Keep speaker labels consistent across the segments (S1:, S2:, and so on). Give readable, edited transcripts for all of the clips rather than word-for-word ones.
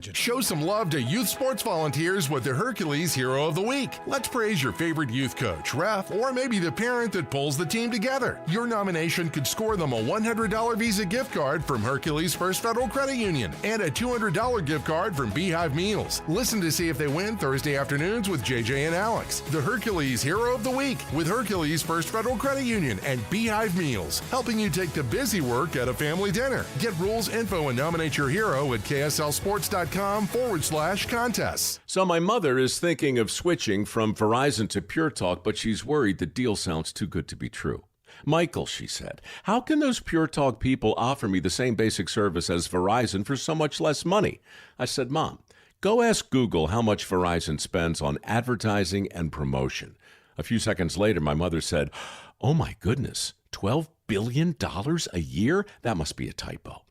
S1: Show some love to youth sports volunteers with the Hercules Hero of the Week. Let's praise your favorite youth coach, ref, or maybe the parent that pulls the team together. Your nomination could score them a $100 Visa gift card from Hercules First Federal Credit Union and a $200 gift card from Beehive Meals. Listen to see if they win Thursday afternoons with JJ and Alex. The Hercules Hero of the Week with Hercules First Federal Credit Union and Beehive Meals, helping you take the busy work at a family dinner. Get rules, info, and nominate your hero at KSLSports.com/contests.
S2: So my mother is thinking of switching from Verizon to Pure Talk, but she's worried the deal sounds too good to be true. Michael, she said, how can those Pure Talk people offer me the same basic service as Verizon for so much less money? I said, Mom, go ask Google how much Verizon spends on advertising and promotion. A few seconds later, my mother said, oh my goodness, $12 billion a year? That must be a typo.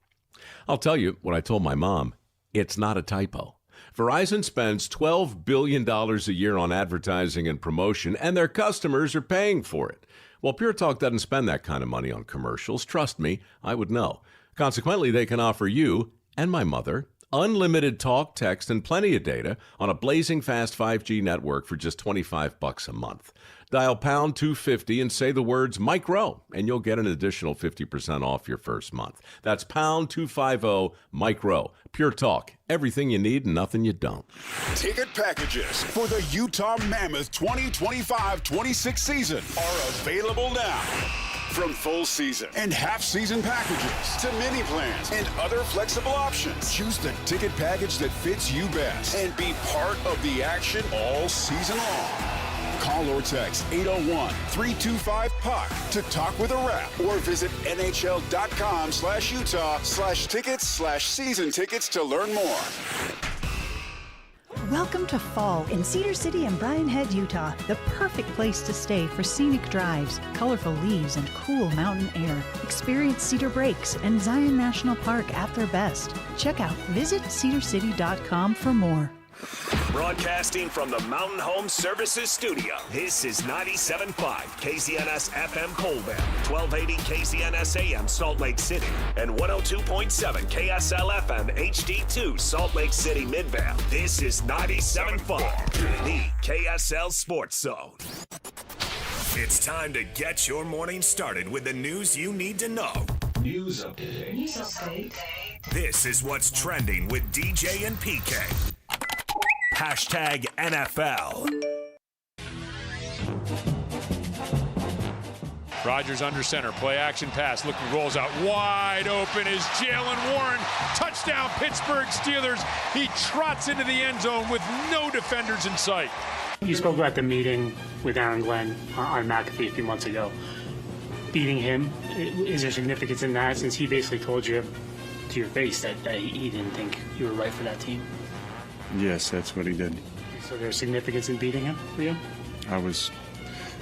S2: I'll tell you what I told my mom. It's not a typo. Verizon spends $12 billion a year on advertising and promotion, and their customers are paying for it. Well, Pure Talk doesn't spend that kind of money on commercials. Trust me, I would know. Consequently, they can offer you and my mother unlimited talk, text, and plenty of data on a blazing fast 5G network for just $25 a month. Dial pound 250 and say the words Mike Rowe, and you'll get an additional 50% off your first month. That's pound 250 Mike Rowe. Pure Talk. Everything you need and nothing you don't.
S3: Ticket packages for the Utah Mammoth 2025-26 season are available now. From full season and half-season packages to mini plans and other flexible options, choose the ticket package that fits you best and be part of the action all season long. Call or text 801-325-PUCK to talk with a rep or visit nhl.com/Utah/tickets/season tickets to learn more.
S4: Welcome to fall in Cedar City and Bryan Head, Utah, the perfect place to stay for scenic drives, colorful leaves, and cool mountain air. Experience Cedar Breaks and Zion National Park at their best. Check out visitcedarcity.com for more.
S5: Broadcasting from the Mountain Home Services Studio, this is 97.5 KZNS FM Colville, 1280 KZNS AM Salt Lake City, and 102.7 KSL FM HD2 Salt Lake City Midvale. This is 97.5, the KSL Sports Zone. It's time to get your morning started with the news you need to know.
S6: News update.
S7: News update.
S5: This is what's trending with DJ and PK. Hashtag NFL.
S8: Rodgers under center, play action pass, looking, rolls out wide open is Jalen Warren. Touchdown Pittsburgh Steelers. He trots into the end zone with no defenders in sight.
S9: You spoke about the meeting with Aaron Glenn on McAfee a few months ago. Beating him, is there significance in that, since he basically told you to your face that he didn't think you were right for that team?
S10: Yes, that's what he did.
S9: So there's significance in beating him for you?
S10: I was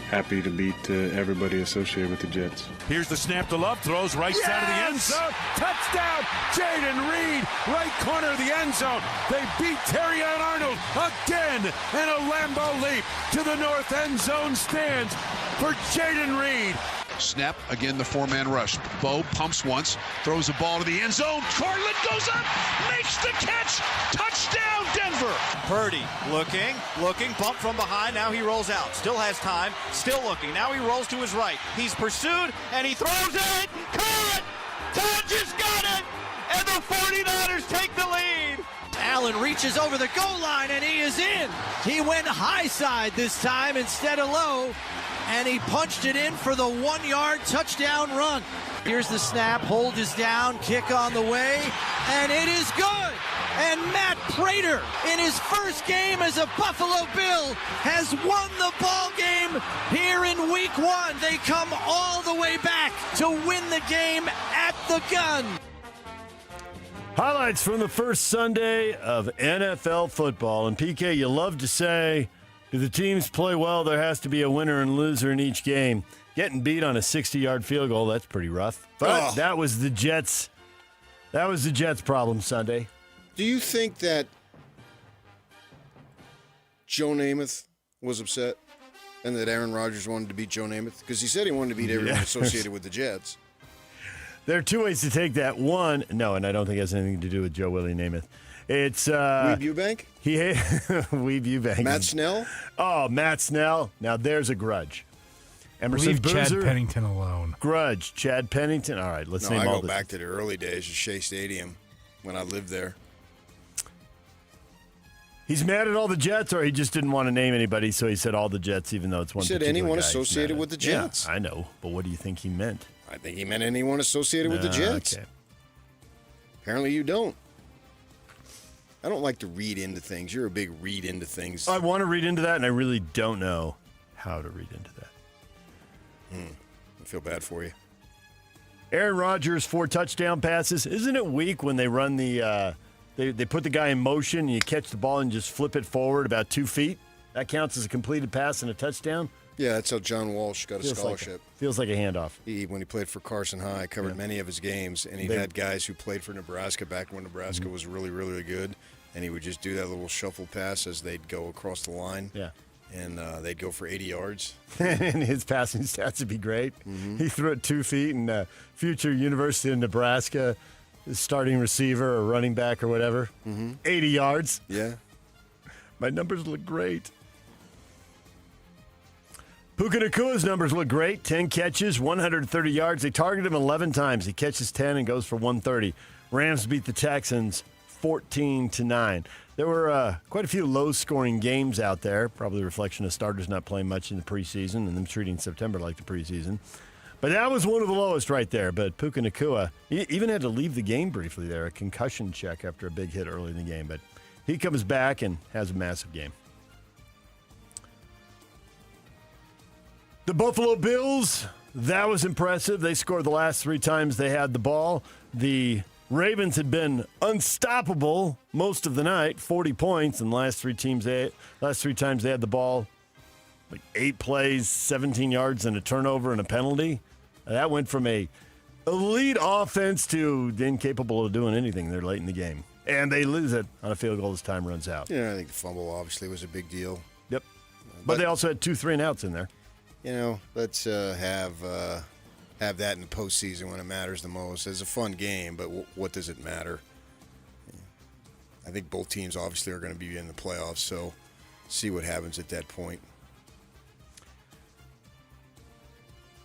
S10: happy to beat everybody associated with the Jets.
S11: Here's the snap to Love, throws right side of the end zone. Touchdown, Jaden Reed, right corner of the end zone. They beat Terrion Arnold again, and a Lambeau leap to the north end zone stands for Jaden Reed.
S12: Snap, again the four-man rush. Bo pumps once, throws the ball to the end zone. Cortland goes up, makes the catch. Touchdown, Denver.
S13: Purdy looking, bump from behind. Now he rolls out. Still has time, still looking. Now he rolls to his right. He's pursued, and he throws it. Call it. Dodgers got it, and the 49ers take the lead.
S14: Allen reaches over the goal line, and he is in. He went high side this time instead of low, and he punched it in for the 1-yard touchdown run. Here's the snap, hold is down, kick on the way, and it is good. And Matt Prater, in his first game as a Buffalo Bill, has won the ball game here in week 1. They come all the way back to win the game at the gun.
S6: Highlights from the first Sunday of NFL football. And PK, you love to say, if the teams play well, there has to be a winner and loser in each game. Getting beat on a 60-yard field goal, that's pretty rough. But that was the Jets. That was the Jets' problem Sunday.
S15: Do you think that Joe Namath was upset and that Aaron Rodgers wanted to beat Joe Namath? Because he said he wanted to beat everyone associated with the Jets.
S6: There are two ways to take that. One, no, and I don't think it has anything to do with Joe Willie Namath. It's
S15: Weeb Eubank?
S6: Weeb Eubank.
S15: Matt Snell?
S6: Oh, Matt Snell. Now there's a grudge. Emerson
S7: Leave Chad
S6: Boozer,
S7: Pennington alone.
S6: Grudge. Chad Pennington. All right, let's name
S15: I
S6: all
S15: go
S6: the...
S15: back to the early days of Shea Stadium when I lived there.
S6: He's mad at all the Jets, or he just didn't want to name anybody, so he said all the Jets, even though it's one.
S15: He said
S6: particular
S15: anyone
S6: guy
S15: associated with the Jets.
S6: Yeah, I know, but what do you think he meant?
S15: I think he meant anyone associated with the Jets.
S6: Okay.
S15: Apparently you don't. I don't like to read into things. You're a big read into things.
S6: I want to read into that, and I really don't know how to read into that.
S15: I feel bad for you.
S6: Aaron Rodgers, 4 touchdown passes. Isn't it weak when they run the they put the guy in motion and you catch the ball and just flip it forward about 2 feet? That counts as a completed pass and a touchdown?
S15: Yeah, that's how John Walsh got a scholarship.
S6: Feels like a handoff.
S15: When he played for Carson High, covered many of his games, and he had guys who played for Nebraska back when Nebraska was really, really good, and he would just do that little shuffle pass as they'd go across the line.
S6: Yeah.
S15: And they'd go for 80 yards.
S6: And his passing stats would be great.
S15: Mm-hmm.
S6: He threw it 2 feet, and future University of Nebraska starting receiver or running back or whatever, 80 yards.
S15: Yeah.
S6: My numbers look great. Puka Nakua's numbers look great. 10 catches, 130 yards. They targeted him 11 times. He catches 10 and goes for 130. Rams beat the Texans 14-9. There were quite a few low-scoring games out there, probably a reflection of starters not playing much in the preseason and them treating September like the preseason. But that was one of the lowest right there. But Puka Nacua, he even had to leave the game briefly there, a concussion check after a big hit early in the game. But he comes back and has a massive game. The Buffalo Bills, that was impressive. They scored the last 3 times they had the ball. The Ravens had been unstoppable most of the night, 40 points, and last 3 times they had the ball, like 8 plays, 17 yards, and a turnover and a penalty. That went from a elite offense to incapable of doing anything there late in the game. And they lose it on a field goal as time runs out.
S15: Yeah, I think the fumble obviously was a big deal.
S6: Yep. But they also had 2 3-and-outs in there.
S15: You know, let's have that in the postseason when it matters the most. It's a fun game, but what does it matter? I think both teams obviously are going to be in the playoffs, so see what happens at that point.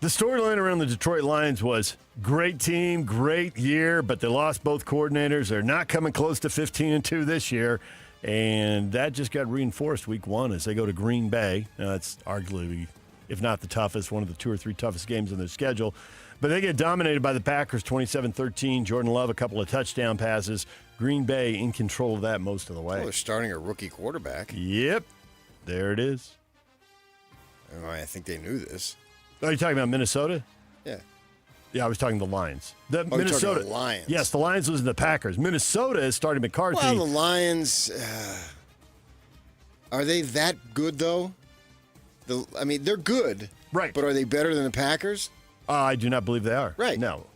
S6: The storyline around the Detroit Lions was great team, great year, but they lost both coordinators. They're not coming close to 15-2 this year, and that just got reinforced week 1 as they go to Green Bay. Now, that's arguably, if not the toughest, one of the 2 or 3 toughest games on their schedule. But they get dominated by the Packers 27-13. Jordan Love, a couple of touchdown passes. Green Bay in control of that most of the way.
S15: Well, they're starting a rookie quarterback.
S6: Yep. There it is.
S15: I think they knew this.
S6: Are you talking about Minnesota?
S15: Yeah.
S6: Yeah, I was talking the Lions.
S15: Minnesota. You're talking about the Lions.
S6: Yes, the Lions losing the Packers. Minnesota is starting McCarthy.
S15: Well, the Lions, are they that good, though? They're good.
S6: Right.
S15: But are they better than the Packers?
S6: I do not believe they are.
S15: Right.
S6: No,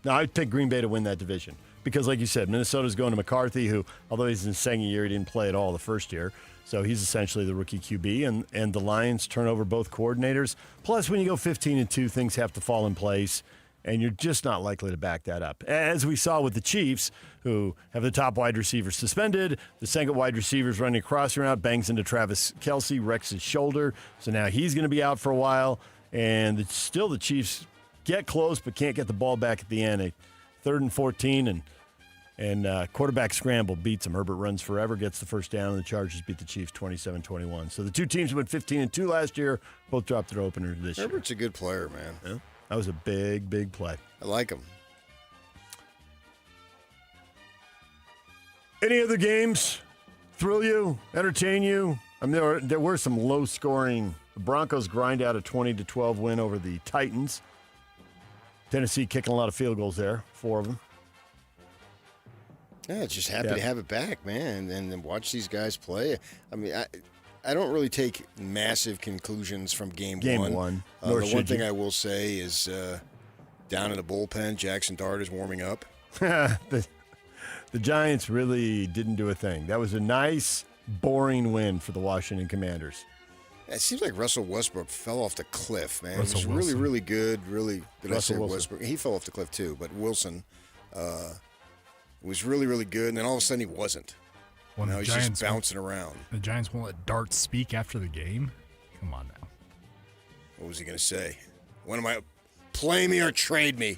S6: I'd pick Green Bay to win that division. Because, like you said, Minnesota's going to McCarthy, who, although he's in his second year, he didn't play at all the first year. So he's essentially the rookie QB, and the Lions turn over both coordinators. Plus, when you go 15-2, things have to fall in place, and you're just not likely to back that up. As we saw with the Chiefs, who have the top wide receiver suspended, the second wide receiver's running a crossing route, bangs into Travis Kelce, wrecks his shoulder, so now he's going to be out for a while, and still the Chiefs get close but can't get the ball back at the end. A 3rd and 14, and quarterback scramble beats him. Herbert runs forever, gets the first down, and the Chargers beat the Chiefs 27-21. So the 2 teams went 15-2 last year, both dropped their opener this year.
S15: Herbert's a good player, man.
S6: Yeah. That was a big, big play.
S15: I like him.
S6: Any other games thrill you, entertain you? I mean, there were some low-scoring. The Broncos grind out a 20-12 win over the Titans. Tennessee kicking a lot of field goals there, 4 of them.
S15: Yeah, just happy to have it back, man, and then watch these guys play. I mean, I don't really take massive conclusions from game one. The one thing I will say is down in the bullpen, Jackson Dart is warming up.
S6: The Giants really didn't do a thing. That was a nice, boring win for the Washington Commanders.
S15: It seems like Russell Westbrook fell off the cliff, man. He was really, really good. Really, did I say Westbrook? He fell off the cliff too, but Wilson was really, really good, and then all of a sudden he wasn't.
S7: Well,
S15: now he's just bouncing around.
S7: The Giants won't let Dart speak after the game? Come on now.
S15: What was he going to say? When am I? Play me or trade me?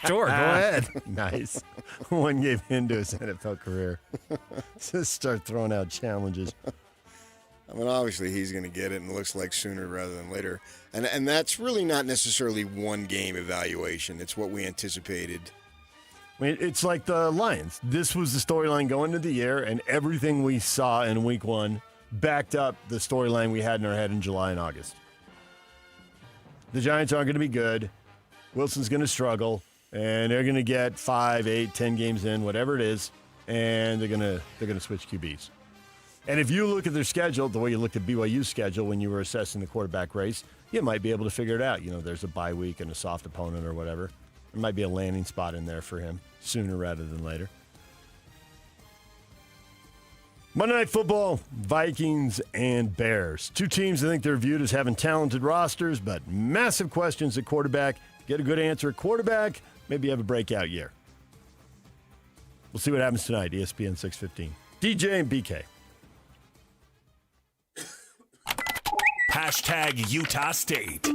S7: Sure, go ahead.
S6: Nice. 1 game into his NFL career. Just start throwing out challenges.
S15: I mean, obviously he's going to get it, and it looks like sooner rather than later. And that's really not necessarily one game evaluation. It's what we anticipated.
S6: I mean, it's like the Lions. This was the storyline going into the year, and everything we saw in week 1 backed up the storyline we had in our head in July and August. The Giants aren't going to be good. Wilson's going to struggle, and they're going to get 5, 8, 10 games in, whatever it is, and they're going to switch QBs. And if you look at their schedule, the way you looked at BYU's schedule when you were assessing the quarterback race, you might be able to figure it out. You know, there's a bye week and a soft opponent or whatever. There might be a landing spot in there for him sooner rather than later. Monday Night Football, Vikings and Bears. Two teams I think they're viewed as having talented rosters, but massive questions at quarterback. Get a good answer at quarterback, maybe have a breakout year. We'll see what happens tonight, ESPN 615. DJ and BK.
S5: Hashtag Utah State.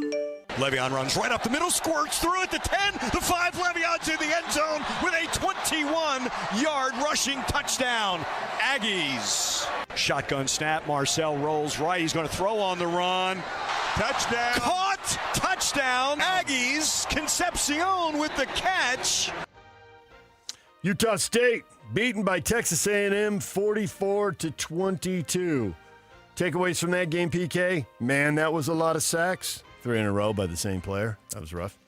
S13: Le'Veon runs right up the middle, squirts through it to 10, the 5, Le'Veon to the end zone with a 21-yard rushing touchdown. Aggies. Shotgun snap, Marcel rolls right, he's going to throw on the run. Touchdown. Caught, touchdown. Aggies, Concepcion with the catch.
S6: Utah State beaten by Texas A&M 44-22. Takeaways from that game, PK? Man, that was a lot of sacks. 3 in a row by the same player. That was rough.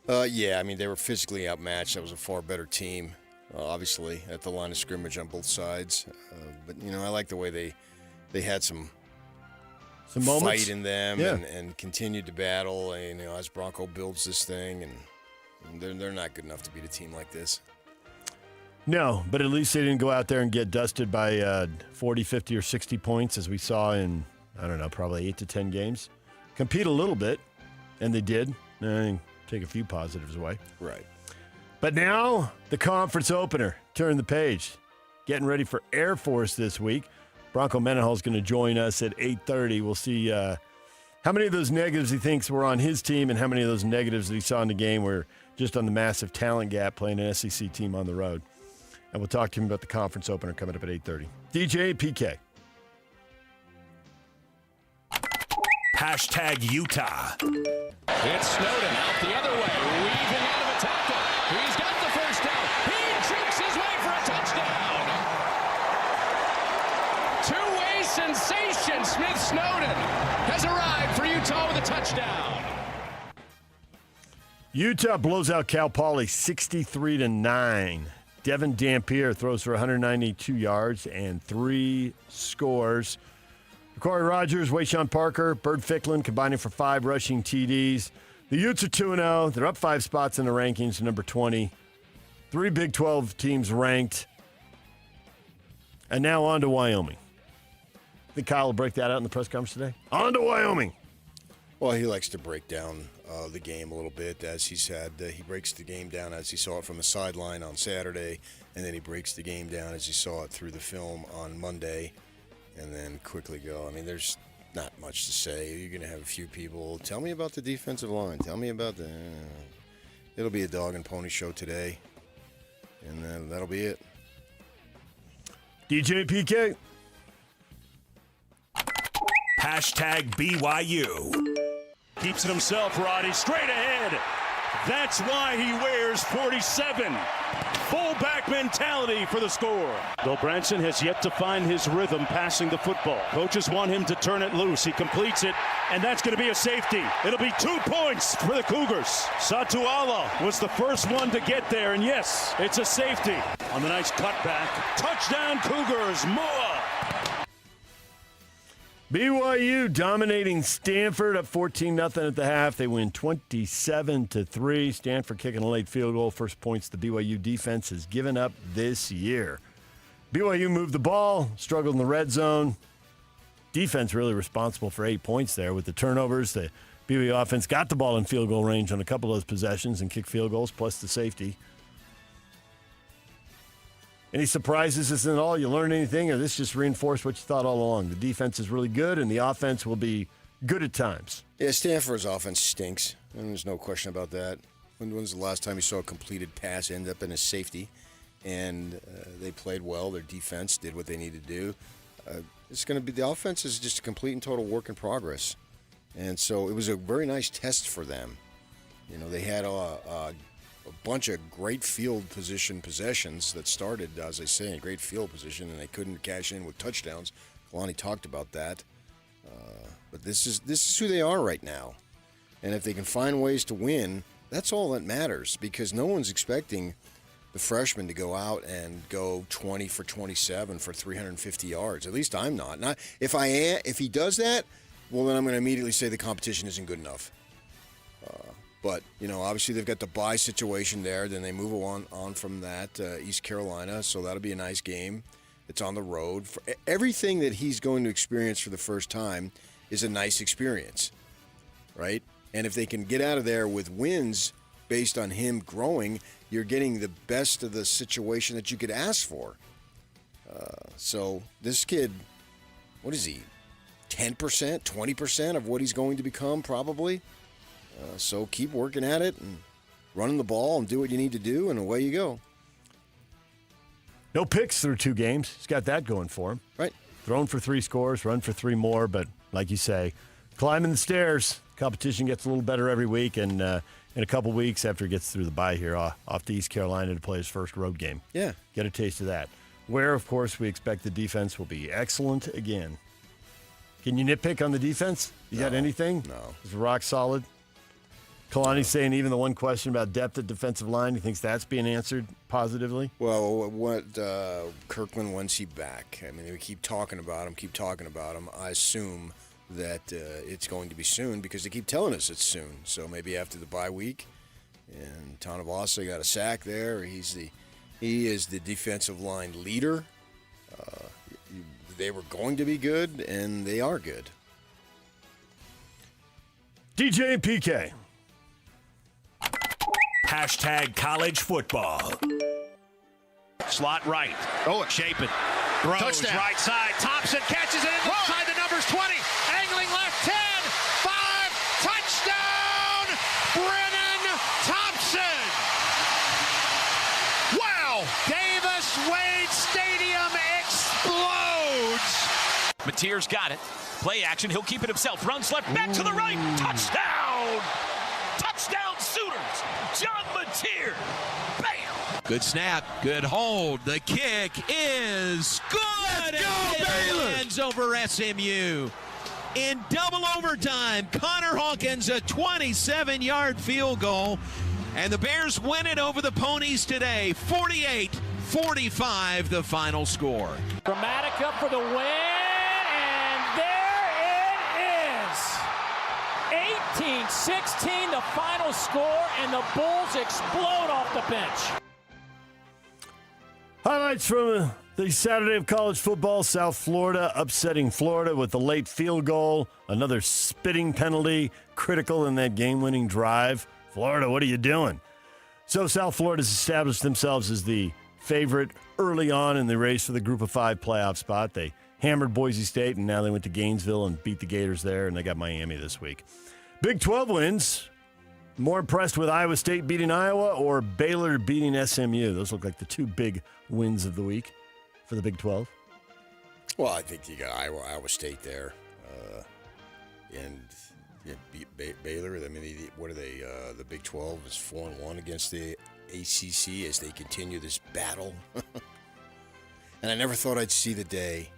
S15: Yeah, I mean, they were physically outmatched. That was a far better team, obviously, at the line of scrimmage on both sides. But, you know, I like the way they had some
S6: moments?
S15: Fight in them and continued to battle. And, you know, as Bronco builds this thing, and they're not good enough to beat a team like this.
S6: No, but at least they didn't go out there and get dusted by 40, 50, or 60 points as we saw in, I don't know, probably 8 to 10 games. Compete a little bit, and they did. And take a few positives away.
S15: Right.
S6: But now, the conference opener. Turn the page. Getting ready for Air Force this week. Bronco Mendenhall is going to join us at 8:30. We'll see how many of those negatives he thinks were on his team and how many of those negatives that he saw in the game were just on the massive talent gap playing an SEC team on the road. And we'll talk to him about the conference opener coming up at 8:30. DJ, PK.
S5: Hashtag Utah.
S16: It's Snowden out the other way, weaving out of a tackle. He's got the first down. He jukes his way for a touchdown. Two-way sensation. Smith Snowden has arrived for Utah with a touchdown.
S6: Utah blows out Cal Poly 63-9. Devin Dampier throws for 192 yards and 3 scores. Corey Rogers, Wayshawn Parker, Bird Ficklin combining for 5 rushing TDs. The Utes are 2-0. They're up 5 spots in the rankings, number 20. 3 Big 12 teams ranked. And now on to Wyoming. I think Kyle will break that out in the press conference today. On to Wyoming.
S15: Well, he likes to break down the game a little bit, as he said. He breaks the game down as he saw it from the sideline on Saturday, and then he breaks the game down as he saw it through the film on Monday. And then quickly go. I mean, there's not much to say. You're going to have a few people. Tell me about the defensive line. Tell me about the. It'll be a dog and pony show today. And then that'll be it.
S6: DJ PK.
S5: Hashtag BYU.
S17: Keeps it himself, Roddy. Straight ahead. That's why he wears 47. Fullback mentality for the score. Bill Branson has yet to find his rhythm passing the football. Coaches want him to turn it loose. He completes it, and that's going to be a safety. It'll be 2 points for the Cougars. Satuala was the first one to get there, and yes, it's a safety. On the nice cutback. Touchdown Cougars. Moa.
S6: BYU dominating Stanford up 14-0 at the half. They win 27-3. Stanford kicking a late field goal. First points the BYU defense has given up this year. BYU moved the ball, struggled in the red zone. Defense really responsible for 8 points there with the turnovers. The BYU offense got the ball in field goal range on a couple of those possessions and kicked field goals, plus the safety. Any surprises? This isn't all. You learn anything, or this just reinforced what you thought all along? The defense is really good, and the offense will be good at times.
S15: Yeah, Stanford's offense stinks, and there's no question about that. When was the last time you saw a completed pass end up in a safety? And they played well. Their defense did what they needed to do. It's going to be the offense is just a complete and total work in progress, and so it was a very nice test for them. You know, they had a bunch of great field position possessions that started, as I say, in great field position, and they couldn't cash in with touchdowns. Kalani talked about that, but this is who they are right now, and if they can find ways to win, that's all that matters, because no one's expecting the freshman to go out and go 20 for 27 for 350 yards. At least I'm not. If he does that, well, then I'm going to immediately say the competition isn't good enough. But, you know, obviously they've got the bye situation there. Then they move on from that, East Carolina, so that'll be a nice game. It's on the road. Everything that he's going to experience for the first time is a nice experience, right? And if they can get out of there with wins based on him growing, you're getting the best of the situation that you could ask for. So this kid, what is he, 10%, 20% of what he's going to become probably? So keep working at it and running the ball and do what you need to do, and away you go.
S6: No picks through 2 games. He's got that going for him.
S15: Right.
S6: Thrown for 3 scores, run for 3 more, but like you say, climbing the stairs. Competition gets a little better every week, and in a couple weeks after he gets through the bye here, off to East Carolina to play his first road game.
S15: Yeah.
S6: Get a taste of that. Where, of course, we expect the defense will be excellent again. Can you nitpick on the defense? You got anything?
S15: No.
S6: Is it rock solid? Kalani's saying even the one question about depth at defensive line, he thinks that's being answered positively?
S15: Well, what Kirkland, when's he back? I mean, we keep talking about him. I assume that it's going to be soon because they keep telling us it's soon. So maybe after the bye week. And Tanavasa got a sack there. He is the defensive line leader. They were going to be good, and they are good.
S6: DJ and PK.
S5: Hashtag college football.
S13: Slot right. Chapin. Throws
S12: Touchdown.
S13: right side. Thompson catches it inside the numbers 20. Angling left 10. 5. Touchdown. Brennan Thompson. Wow. Davis Wade Stadium explodes.
S16: Mateer's got it. Play action. He'll keep it himself. Runs left. Back to the right. Touchdown. Touchdown Sooners. John Mateer. Bam.
S14: Good snap. Good hold. The kick is good.
S6: Let's go, Baylor.
S14: Ends over SMU. In double overtime, Connor Hawkins, a 27-yard field goal. And the Bears win it over the Ponies today. 48-45, the final score.
S18: Dramatica for the win, and there it is. 18-16, the final score, and the Bulls explode off the bench.
S6: Highlights from the Saturday of college football. South Florida upsetting Florida with the late field goal. Another spitting penalty, critical in that game-winning drive. Florida, what are you doing? So South Florida's established themselves as the favorite early on in the race for the Group of 5 playoff spot. They hammered Boise State, and now they went to Gainesville and beat the Gators there, and they got Miami this week. Big 12 wins. More impressed with Iowa State beating Iowa or Baylor beating SMU? Those look like the 2 big wins of the week for the Big 12.
S15: Well, I think you got Iowa State there. And beat Baylor. I mean, what are they? The Big 12 is 4-1 against the ACC as they continue this battle. And I never thought I'd see the day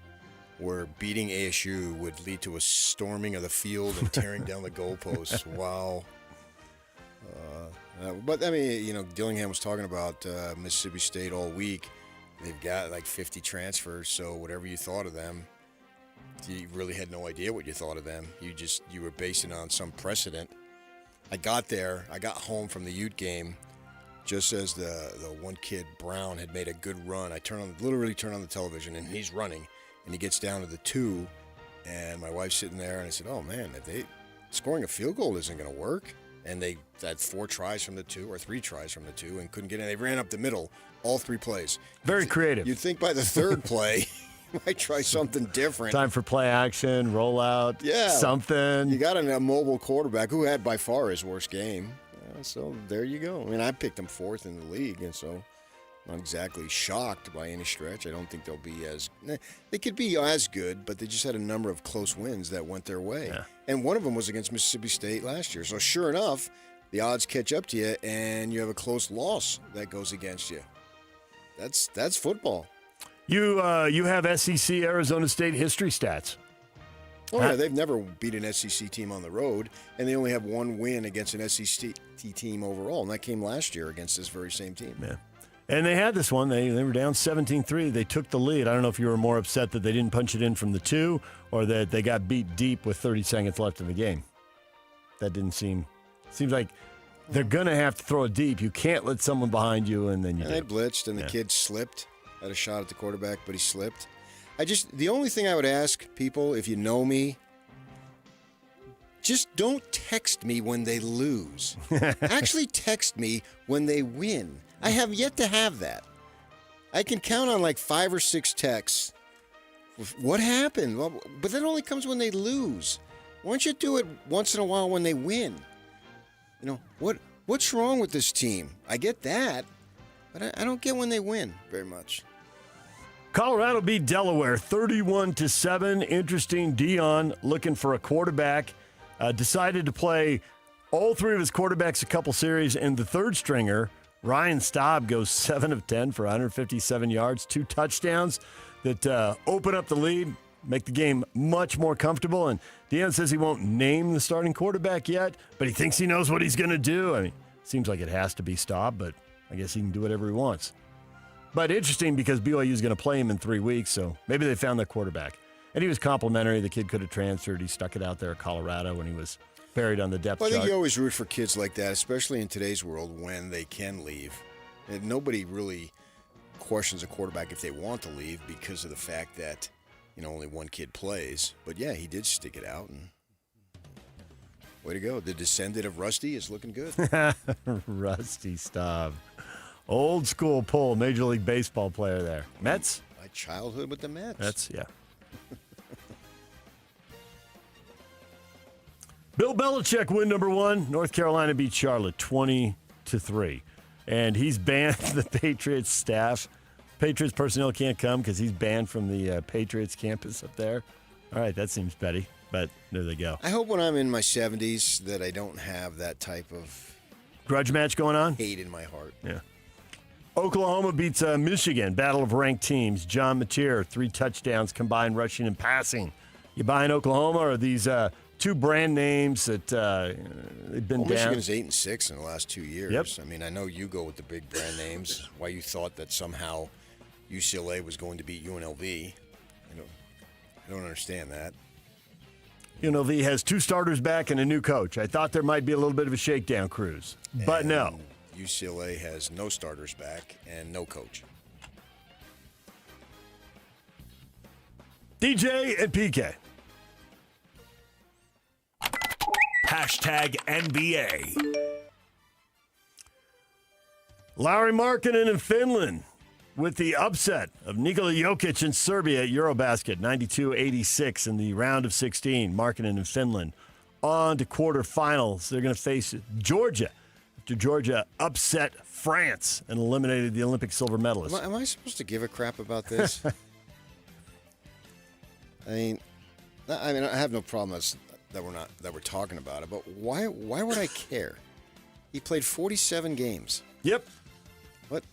S15: where beating ASU would lead to a storming of the field and tearing down the goalposts. Wow. But, I mean, you know, Dillingham was talking about Mississippi State all week. They've got like 50 transfers, so whatever you thought of them, you really had no idea what you thought of them. You were basing it on some precedent. I got home from the Ute game just as the one kid, Brown, had made a good run. I literally turn on the television, and he's running, and he gets down to the 2, and my wife's sitting there, and I said, oh, man, scoring a field goal isn't going to work. And they had 4 tries from the 2 or 3 tries from the 2 and couldn't get in. They ran up the middle all 3 plays.
S6: Very creative.
S15: You'd think by the 3rd play, you might try something different.
S6: Time for play action, rollout, something.
S15: You got a mobile quarterback who had by far his worst game. So there you go. I mean, I picked him 4th in the league, and so I'm not exactly shocked by any stretch. I don't think they'll be they could be as good, but they just had a number of close wins that went their way.
S6: Yeah.
S15: And one of them was against Mississippi State last year. So sure enough, the odds catch up to you, and you have a close loss that goes against you. That's football.
S6: You have SEC Arizona State history stats.
S15: Oh, yeah, they've never beat an SEC team on the road, and they only have 1 win against an SEC team overall, and that came last year against this very same team.
S6: Yeah. And they had this one. They were down 17-3. They took the lead. I don't know if you were more upset that they didn't punch it in from the 2 or that they got beat deep with 30 seconds left in the game. That didn't seems like they're going to have to throw it deep. You can't let someone behind you, and then you do.
S15: They blitzed, and the kid slipped. Had a shot at the quarterback, but he slipped. The only thing I would ask people, if you know me, just don't text me when they lose. Actually text me when they win. I have yet to have that. I can count on like 5 or 6 texts. What happened? Well, but that only comes when they lose. Why don't you do it once in a while when they win? What's wrong with this team? I get that, but I don't get when they win very much.
S6: Colorado beat Delaware 31-7. Interesting. Dion looking for a quarterback. Decided to play all 3 of his quarterbacks a couple series, and the 3rd stringer, Ryan Staub, goes 7 of 10 for 157 yards, 2 touchdowns that open up the lead, make the game much more comfortable. And Dion says he won't name the starting quarterback yet, but he thinks he knows what he's going to do. I mean, seems like it has to be Staub, but I guess he can do whatever he wants. But interesting because BYU is going to play him in 3 weeks, so maybe they found their quarterback. And he was complimentary. The kid could have transferred. He stuck it out there at Colorado when he was buried on the depth chart.
S15: I think you always root for kids like that, especially in today's world when they can leave. And nobody really questions a quarterback if they want to leave because of the fact that, only one kid plays. But, yeah, he did stick it out. And way to go. The descendant of Rusty is looking good.
S6: Rusty Staub. Old school pull, Major League Baseball player there. Mets?
S15: My childhood with the Mets.
S6: Mets, yeah. Bill Belichick win number 1. North Carolina beat Charlotte 20-3. And he's banned the Patriots staff. Patriots personnel can't come because he's banned from the Patriots campus up there. All right, that seems petty, but there they go.
S15: I hope when I'm in my 70s that I don't have that type of
S6: grudge match going on.
S15: Hate in my heart.
S6: Yeah. Oklahoma beats Michigan. Battle of ranked teams. John Mateer, 3 touchdowns combined rushing and passing. You buying Oklahoma or these 2 brand names that they've been down?
S15: Michigan's 8-6 in the last 2 years.
S6: Yep.
S15: I mean, I know you go with the big brand names. Why you thought that somehow UCLA was going to beat UNLV? I don't understand that.
S6: UNLV has 2 starters back and a new coach. I thought there might be a little bit of a shakedown cruise, but no.
S15: UCLA has no starters back and no coach.
S6: DJ and PK.
S5: Hashtag NBA.
S6: Lauri Markkanen in Finland with the upset of Nikola Jokic in Serbia at Eurobasket, 92-86 in the round of 16. Markkanen in Finland on to quarterfinals. They're going to face Georgia after Georgia upset France and eliminated the Olympic silver medalist.
S15: Am I supposed to give a crap about this? I mean, I have no problem that we're talking about it, but why would I care? He played 47 games.
S6: Yep.
S15: What?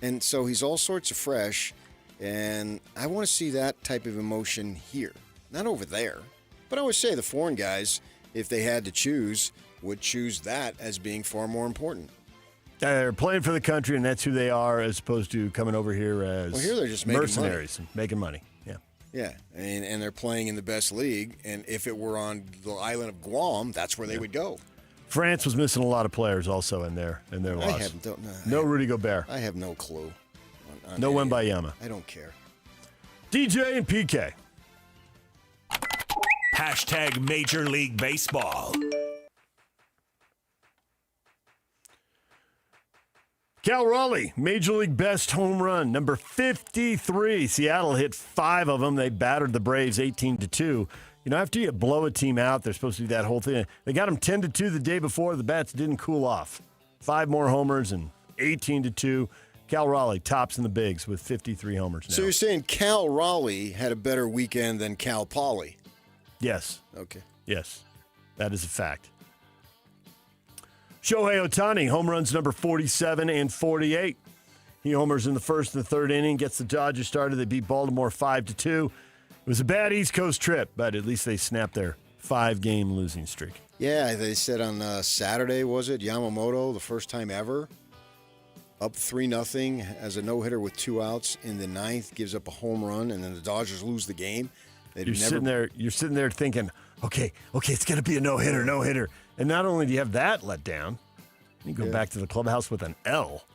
S15: And so he's all sorts of fresh, and I want to see that type of emotion here, not over there. But I always say the foreign guys, if they had to choose, would choose that as being far more important.
S6: They're playing for the country, and that's who they are, as opposed to coming over here as
S15: here they're just making
S6: mercenaries and making money. Yeah.
S15: Yeah, and they're playing in the best league, and if it were on the island of Guam, that's where they would go.
S6: France was missing a lot of players also in their loss. No Rudy Gobert.
S15: I have no clue.
S6: No Wembayama.
S15: I don't care.
S6: DJ and PK.
S5: Hashtag Major League Baseball.
S6: Cal Raleigh, Major League best home run, number 53. Seattle hit 5 of them. They battered the Braves 18-2. You know, after you blow a team out, they're supposed to do that whole thing. They got them 10-2 the day before. The bats didn't cool off. 5 more homers and 18-2. Cal Raleigh tops in the bigs with 53 homers now.
S15: So you're saying Cal Raleigh had a better weekend than Cal Poly?
S6: Yes.
S15: Okay.
S6: Yes. That is a fact. Shohei Ohtani, home runs number 47 and 48. He homers in the first and the third inning, gets the Dodgers started. They beat Baltimore 5-2. It was a bad East Coast trip, but at least they snapped their 5-game losing streak.
S15: Yeah, they said on Saturday, was it? Yamamoto, the first time ever, up 3-0 as a no-hitter with 2 outs in the 9th, gives up a home run, and then the Dodgers lose the game.
S6: You're sitting there thinking, okay, it's going to be a no-hitter. And not only do you have that let down, you go back to the clubhouse with an L.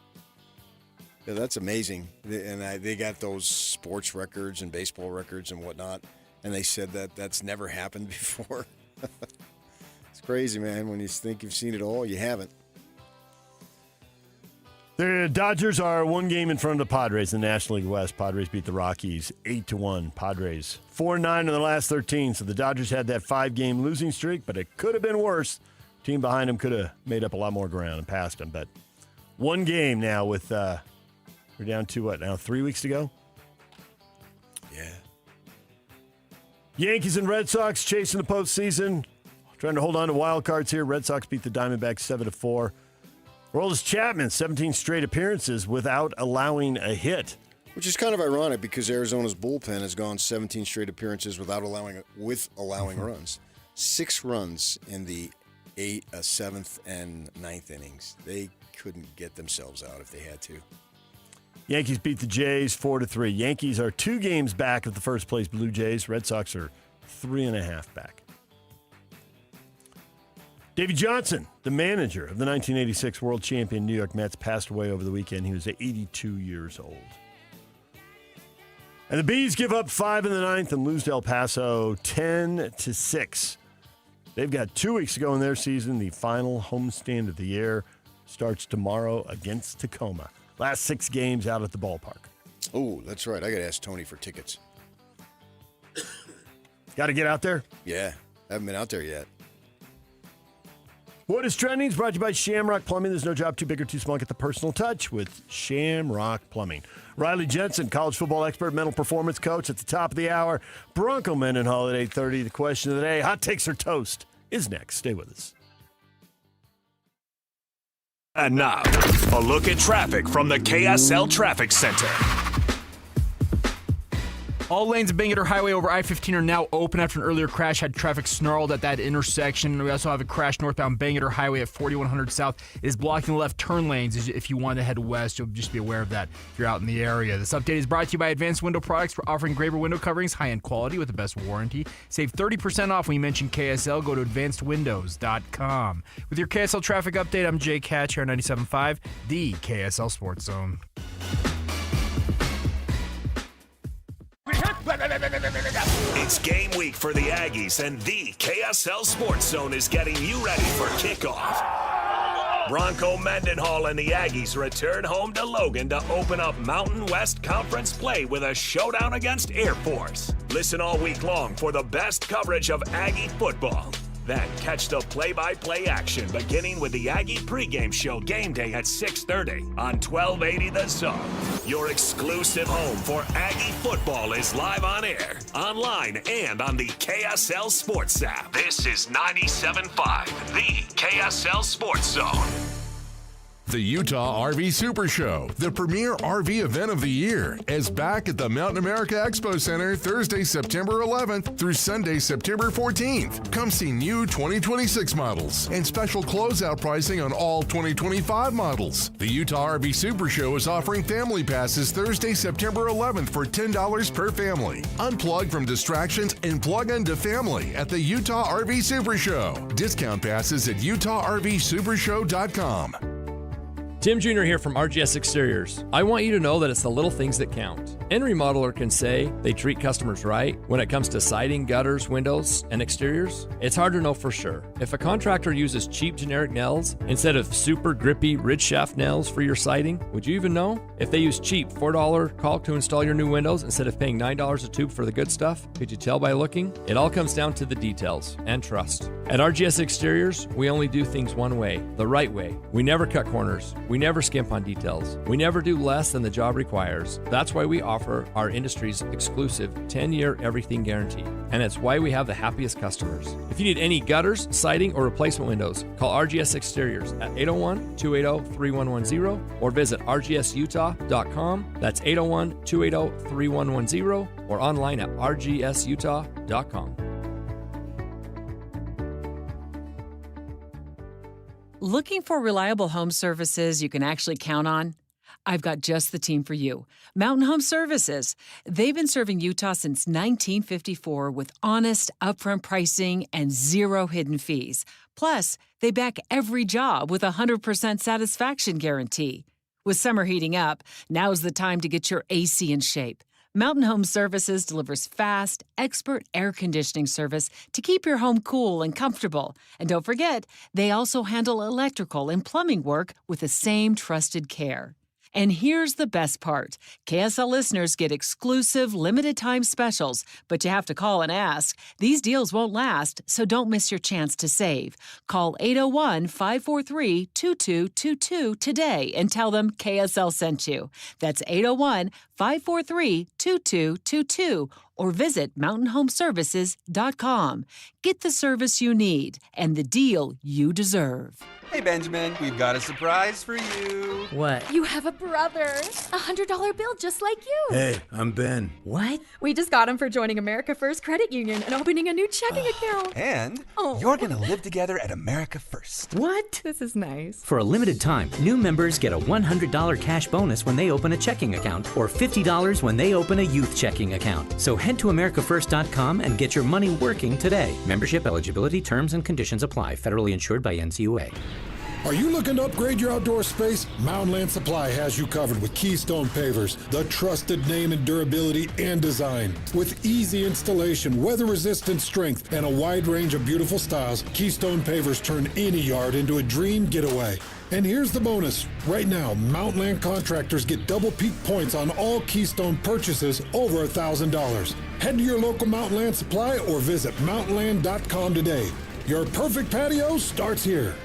S15: Yeah, that's amazing. And they got those sports records and baseball records and whatnot, and they said that that's never happened before. It's crazy, man. When you think you've seen it all, you haven't.
S6: The Dodgers are 1 game in front of the Padres in the National League West. Padres beat the Rockies 8-1. Padres 4-9 in the last 13. So the Dodgers had that 5-game losing streak, but it could have been worse. Team behind them could have made up a lot more ground and passed them. But 1 game now with we're down to what now? 3 weeks to go.
S15: Yeah.
S6: Yankees and Red Sox chasing the postseason, trying to hold on to wild cards here. Red Sox beat the Diamondbacks 7-4. Aroldis Chapman, 17 straight appearances without allowing a hit.
S15: Which is kind of ironic because Arizona's bullpen has gone 17 straight appearances without allowing runs. 6 runs in the 7th and 9th innings. They couldn't get themselves out if they had to.
S6: Yankees beat the Jays 4-3. Yankees are 2 games back of the first place Blue Jays. Red Sox are 3.5 back. Davey Johnson, the manager of the 1986 world champion New York Mets, passed away over the weekend. He was 82 years old. And the Bees give up 5 in the 9th and lose to El Paso 10-6. They've got 2 weeks to go in their season. The final homestand of the year starts tomorrow against Tacoma. Last 6 games out at the ballpark.
S15: Oh, that's right. I got to ask Tony for tickets.
S6: Got to get out there?
S15: Yeah, haven't been out there yet.
S6: What is Trending is brought to you by Shamrock Plumbing. There's no job too big or too small. Get the personal touch with Shamrock Plumbing. Riley Jensen, college football expert, mental performance coach at the top of the hour. Bronco Mendenhall at 8:30. The question of the day, hot takes or toast, is next. Stay with us.
S5: And now, a look at traffic from the KSL Traffic Center.
S19: All lanes of Bangerter Highway over I-15 are now open after an earlier crash had traffic snarled at that intersection. We also have a crash northbound Bangerter Highway at 4100 South. It is blocking the left turn lanes. If you want to head west, you'll just be aware of that if you're out in the area. This update is brought to you by Advanced Window Products for offering Graver window coverings, high-end quality with the best warranty. Save 30% off when you mention KSL. Go to advancedwindows.com. With your KSL traffic update, I'm Jake Hatch here on 97.5, the KSL Sports Zone.
S5: It's game week for the Aggies, and the KSL Sports Zone is getting you ready for kickoff. Bronco Mendenhall and the Aggies return home to Logan to open up Mountain West Conference play with a showdown against Air Force. Listen all week long for the best coverage of Aggie football. Then catch the play-by-play action beginning with the Aggie pregame show game day at 6:30 on 1280 The Zone. Your exclusive home for Aggie football is live on air, online, and on the KSL Sports app. This is 97.5, the KSL Sports Zone.
S1: The Utah RV Super Show, the premier RV event of the year, is back at the Mountain America Expo Center Thursday, September 11th through Sunday, September 14th. Come see new 2026 models and special closeout pricing on all 2025 models. The Utah RV Super Show is offering family passes Thursday, September 11th for $10 per family. Unplug from distractions and plug into family at the Utah RV Super Show. Discount passes at utahRVSupershow.com.
S20: Tim Jr. here from RGS Exteriors. I want you to know that it's the little things that count. Any remodeler can say they treat customers right when it comes to siding, gutters, windows, and exteriors. It's hard to know for sure. If a contractor uses cheap generic nails instead of super grippy ridge shaft nails for your siding, would you even know? If they use cheap $4 caulk to install your new windows instead of paying $9 a tube for the good stuff, could you tell by looking? It all comes down to the details and trust. At RGS Exteriors, we only do things one way, the right way. We never cut corners. We never skimp on details. We never do less than the job requires. That's why we offer our industry's exclusive 10-year everything guarantee. And it's why we have the happiest customers. If you need any gutters, siding, or replacement windows, call RGS Exteriors at 801-280-3110 or visit rgsutah.com. That's 801-280-3110 or online at rgsutah.com.
S21: Looking for reliable home services you can actually count on? I've got just the team for you. Mountain Home Services. They've been serving Utah since 1954 with honest, upfront pricing and zero hidden fees. Plus, they back every job with a 100% satisfaction guarantee. With summer heating up, now's the time to get your AC in shape. Mountain Home Services delivers fast, expert air conditioning service to keep your home cool and comfortable. And don't forget, they also handle electrical and plumbing work with the same trusted care. And here's the best part. KSL listeners get exclusive limited-time specials, but you have to call and ask. These deals won't last, so don't miss your chance to save. Call 801-543-2222 today and tell them KSL sent you. That's 801-543-2222 or visit mountainhomeservices.com. Get the service you need and the deal you deserve.
S22: Hey, Benjamin, we've got a surprise for you.
S23: What?
S24: You have a brother. A $100 bill just like you.
S22: Hey, I'm Ben.
S23: What?
S24: We just got him for joining America First Credit Union and opening a new checking account.
S22: And you're going to live together at America First.
S23: What? This is nice.
S25: For a limited time, new members get a $100 cash bonus when they open a checking account or $50 when they open a youth checking account. So head to AmericaFirst.com and get your money working today. Membership eligibility, terms, and conditions apply. Federally insured by NCUA.
S26: Are you looking to upgrade your outdoor space? Mountain Land Supply has you covered with Keystone Pavers, the trusted name in durability and design. With easy installation, weather-resistant strength, and a wide range of beautiful styles, Keystone Pavers turn any yard into a dream getaway. And here's the bonus. Right now, Mountain Land contractors get double peak points on all Keystone purchases over $1,000. Head to your local Mountain Land Supply or visit mountainland.com today. Your perfect patio starts here.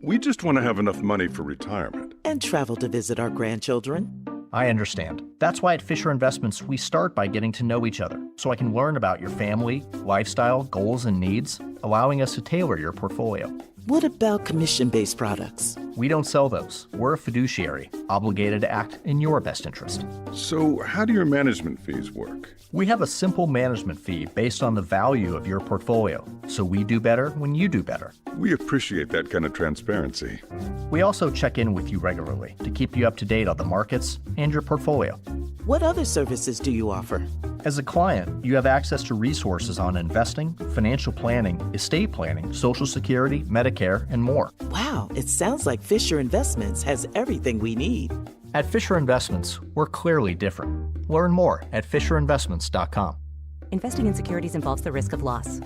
S27: We just want to have enough money for retirement.
S28: And travel to visit our grandchildren.
S29: I understand. That's why at Fisher Investments, we start by getting to know each other, so I can learn about your family, lifestyle, goals, and needs, allowing us to tailor your portfolio.
S28: What about commission-based products?
S29: We don't sell those. We're a fiduciary, obligated to act in your best interest.
S27: So how do your management fees work?
S29: We have a simple management fee based on the value of your portfolio, so we do better when you do better.
S27: We appreciate that kind of transparency.
S29: We also check in with you regularly to keep you up to date on the markets and your portfolio.
S28: What other services do you offer?
S29: As a client, you have access to resources on investing, financial planning, estate planning, Social Security, Medicare, and more.
S28: Wow, it sounds like Fisher Investments has everything we need.
S29: At Fisher Investments, we're clearly different. Learn more at FisherInvestments.com.
S30: Investing in securities involves the risk of loss.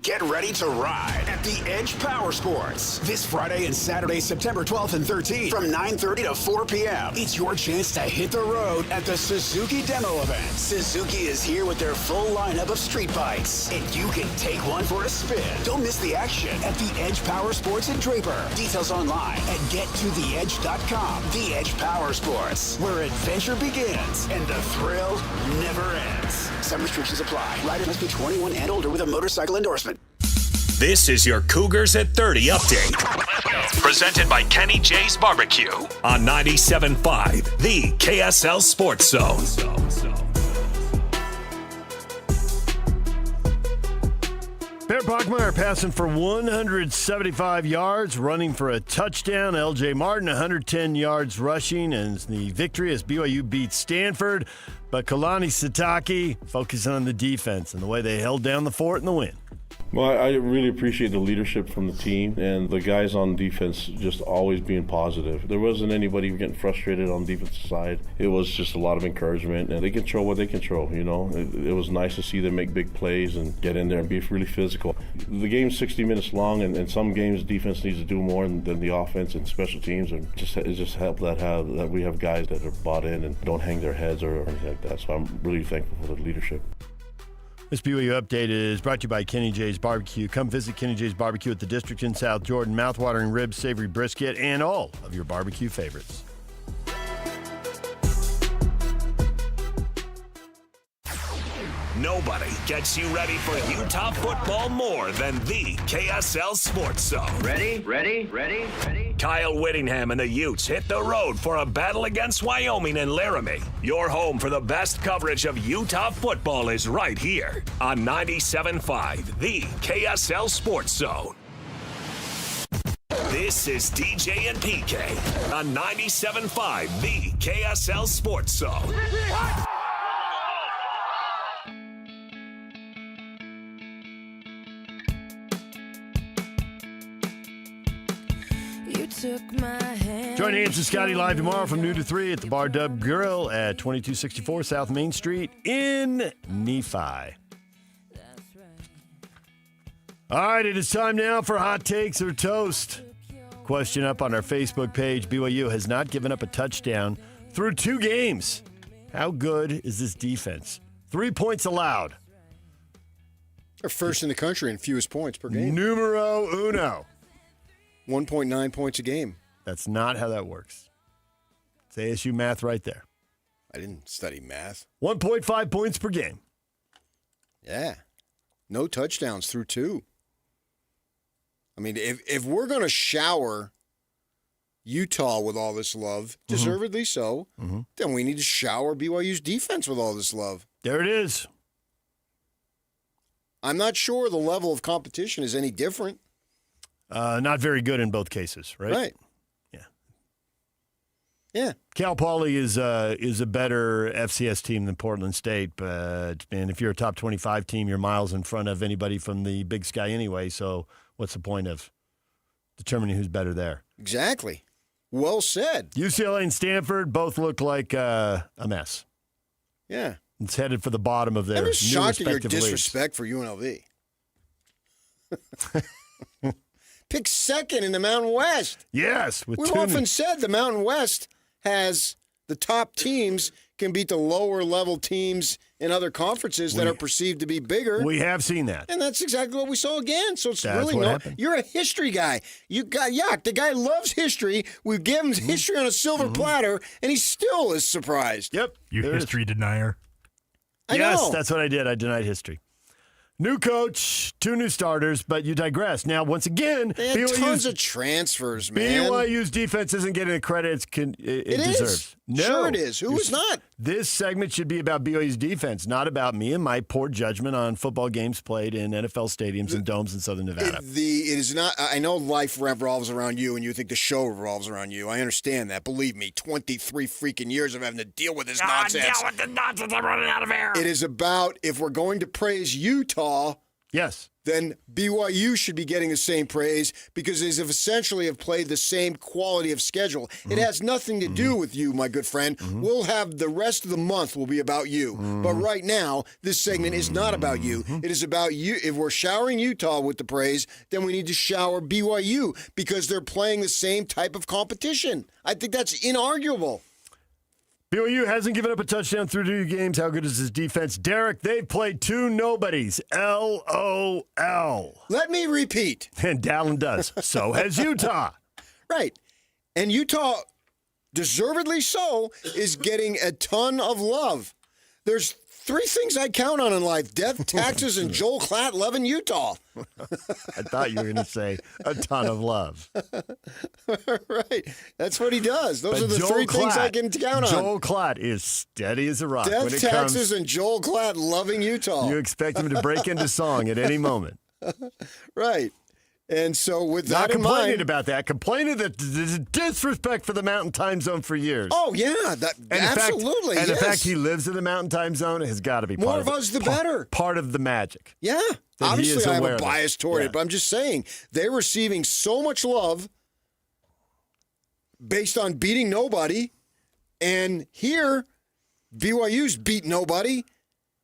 S3: Get ready to ride at the Edge Power Sports this Friday and Saturday, September 12th and 13th from 9:30 to 4 p.m. It's your chance to hit the road at the Suzuki Demo event. Suzuki is here with their full lineup of street bikes, and you can take one for a spin. Don't miss the action at the Edge Power Sports in Draper. Details online at gettotheedge.com. The Edge Power Sports, where adventure begins and the thrill never ends. Some restrictions apply. Rider must be 21 and older with a motorcycle endorsement.
S5: This is your Cougars at 30 update. Presented by Kenny J's Barbecue on 97.5, the KSL Sports Zone.
S6: Per Bachmeyer passing for 175 yards, running for a touchdown. L.J. Martin, 110 yards rushing, and the victory as BYU beats Stanford. But Kalani Sitake focusing on the defense and the way they held down the fort in the win.
S2: Well, I really appreciate the leadership from the team and the guys on defense just always being positive. There wasn't anybody getting frustrated on the defensive side. It was just a lot of encouragement, and they control what they control, you know. It was nice to see them make big plays and get in there and be really physical. The game's 60 minutes long, and some games defense needs to do more than the offense and special teams. And it just helped that we have guys that are bought in and don't hang their heads or anything like that. So I'm really thankful for the leadership.
S6: This BYU Update is brought to you by Kenny J's Barbecue. Come visit Kenny J's Barbecue at the District in South Jordan. Mouth-watering ribs, savory brisket, and all of your barbecue favorites.
S5: Nobody gets you ready for Utah football more than the KSL Sports Zone.
S4: Ready?
S5: Kyle Whittingham and the Utes hit the road for a battle against Wyoming and Laramie. Your home for the best coverage of Utah football is right here on 97.5, the KSL Sports Zone. This is DJ and PK on 97.5, the KSL Sports Zone.
S6: Join Nancy and Scotty live tomorrow from noon to 3 at the Bar Dub Grill at 2264 South Main Street in Nephi. All right, it is time now for Hot Takes or Toast. Question up on our Facebook page. BYU has not given up a touchdown through 2 games. How good is this defense? 3 points allowed.
S15: They're first in the country in fewest points per game.
S6: Numero uno.
S15: 1.9 points a game.
S6: That's not how that works. It's ASU math right there.
S15: I didn't study math.
S6: 1.5 points per game.
S15: Yeah. No touchdowns through 2. I mean, if we're going to shower Utah with all this love, deservedly so, then we need to shower BYU's defense with all this love.
S6: There it is.
S15: I'm not sure the level of competition is any different.
S6: Not very good in both cases, right?
S15: Right. Yeah.
S6: Cal Poly is a better FCS team than Portland State, but man, if you're a top 25 team, you're miles in front of anybody from the Big Sky anyway. So what's the point of determining who's better there?
S15: Exactly. Well said.
S6: UCLA and Stanford both look like a mess.
S15: Yeah.
S6: It's headed for the bottom of their
S15: I'm
S6: new
S15: just shocked at your
S6: respective leagues.
S15: disrespect for UNLV. Pick second in the Mountain West.
S6: Yes.
S15: We've often said the Mountain West has the top teams can beat the lower level teams in other conferences that are perceived to be bigger.
S6: We have seen that.
S15: And that's exactly what we saw again. So it's
S6: That's
S15: really
S6: what
S15: no.
S6: happened.
S15: You're a history guy. The guy loves history. We give him history on a silver platter, and he still is surprised.
S6: Yep.
S7: You history denier.
S15: I
S6: yes,
S15: know.
S6: that's what I did. I denied history. New coach, 2 new starters, but you digress. Now, once again,
S15: They had tons of transfers, man.
S6: BYU's defense isn't getting the credit it deserves.
S15: Is.
S6: No.
S15: Sure it is. Who is not?
S6: This segment should be about BYU's defense, not about me and my poor judgment on football games played in NFL stadiums and domes in Southern Nevada.
S15: It is not. I know life revolves around you, and you think the show revolves around you. I understand that. Believe me, 23 freaking years of having to deal with this nonsense.
S16: Deal with the nonsense. I'm running out of air.
S15: It is about if we're going to praise Utah.
S6: Yes.
S15: Then BYU should be getting the same praise because they essentially have played the same quality of schedule. It has nothing to do with you, my good friend. We'll have the rest of the month will be about you. But right now, this segment is not about you. It is about you. If we're showering Utah with the praise, then we need to shower BYU because they're playing the same type of competition. I think that's inarguable.
S6: BYU hasn't given up a touchdown through 2 games. How good is his defense? Derek, they've played 2 nobodies. LOL.
S15: Let me repeat.
S6: And Dallin does. So has Utah.
S15: Right. And Utah, deservedly so, is getting a ton of love. There's 3 things I count on in life: death, taxes, and Joel Klatt loving Utah.
S6: I thought you were going to say a ton of love.
S15: Right. That's what he does. Those are the
S6: Joel
S15: 3 things I
S6: Klatt-
S15: can count on.
S6: Joel Klatt is steady as a rock. when
S15: Death,
S6: it
S15: taxes,
S6: comes,
S15: and Joel Klatt loving Utah.
S6: you expect him to break into song at any moment.
S15: Right. And so with
S6: Not
S15: that in
S6: complaining
S15: mind,
S6: about that, complaining that there's disrespect for the Mountain Time Zone for years.
S15: oh yeah, absolutely.
S6: And
S15: yes.
S6: the fact he lives in the Mountain Time Zone has got to be
S15: More
S6: part
S15: of us, the
S6: part,
S15: better.
S6: Part of the magic.
S15: Yeah,
S6: that he is
S15: obviously I have
S6: aware
S15: a
S6: of it.
S15: bias toward
S6: Yeah.
S15: it, but I'm just saying they're receiving so much love based on beating nobody, and here BYU's beat nobody.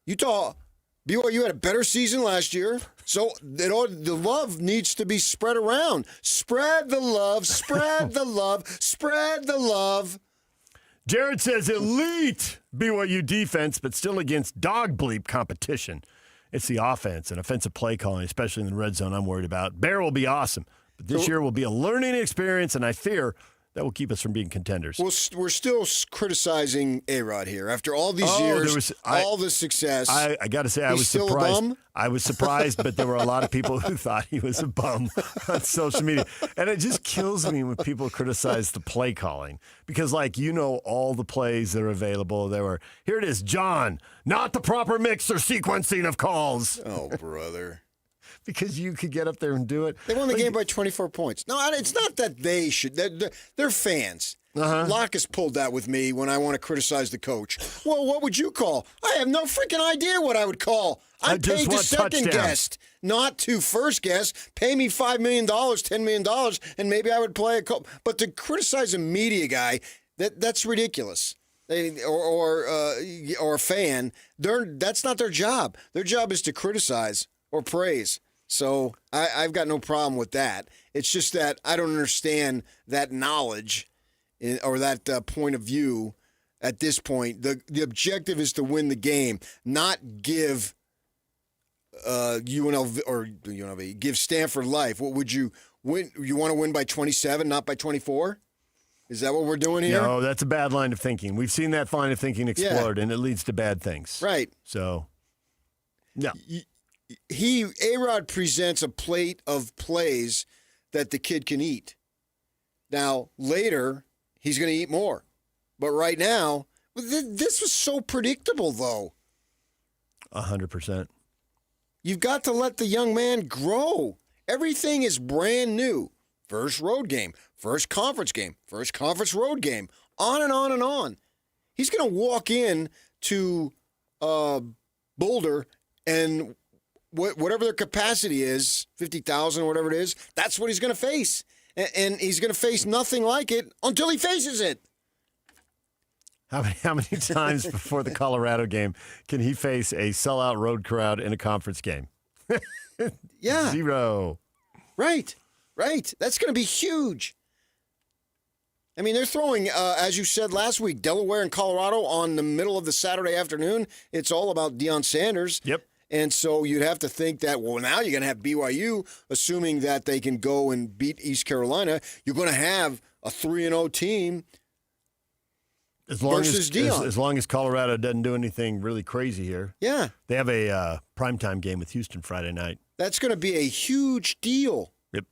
S15: BYU had a better season last year, so the love needs to be spread around. Spread the love, spread the love, spread the love.
S6: Jared says elite BYU defense, but still against dog bleep competition. It's the offense and offensive play calling, especially in the red zone, I'm worried about. Bear will be awesome, but this year will be a learning experience, and I fear that will keep us from being contenders.
S15: Well, we're still criticizing A-Rod here after all these years, all the success.
S6: I got to say, I was
S15: still
S6: surprised.
S15: a bum?
S6: I was surprised, but there were a lot of people who thought he was a bum on social media. And it just kills me when people criticize the play calling because, all the plays that are available. Here it is, John, not the proper mix or sequencing of calls.
S15: Oh, brother.
S6: Because you could get up there and do it.
S15: They won the game by 24 points. No, it's not that they should. They're fans. Locke has pulled that with me when I want to criticize the coach. Well, what would you call? I have no freaking idea what I would call. I'm paid to second guess, not to first guess. Pay me $5 million, $10 million, and maybe I would play a couple. But to criticize a media guy, that's ridiculous. Or a fan, that's not their job. Their job is to criticize or praise. So I've got no problem with that. It's just that I don't understand that knowledge or that point of view at this point. The objective is to win the game, not give UNLV or UNLV, give Stanford life. What would you win? You want to win by 27, not by 24? Is that what we're doing here?
S6: No, that's a bad line of thinking. We've seen that line of thinking explode, and it leads to bad things.
S15: Right.
S6: So, no.
S15: A-Rod presents a plate of plays that the kid can eat. Now, later, he's going to eat more. But right now, this was so predictable, though.
S6: 100%.
S15: You've got to let the young man grow. Everything is brand new. First road game, first conference road game, on and on and on. He's going to walk in to Boulder and whatever their capacity is, 50,000 or whatever it is, that's what he's going to face. And he's going to face nothing like it until he faces it.
S6: How many times before the Colorado game can he face a sellout road crowd in a conference game?
S15: Yeah.
S6: 0.
S15: Right. That's going to be huge. I mean, they're throwing, as you said last week, Delaware and Colorado on the middle of the Saturday afternoon. It's all about Deion Sanders.
S6: Yep.
S15: And so you'd have to think that, well, now you're going to have BYU, assuming that they can go and beat East Carolina. You're going to have a 3-0 team versus Deion.
S6: As long as Colorado doesn't do anything really crazy here.
S15: Yeah.
S6: They have a primetime game with Houston Friday night.
S15: That's going to be a huge deal.
S6: Yep.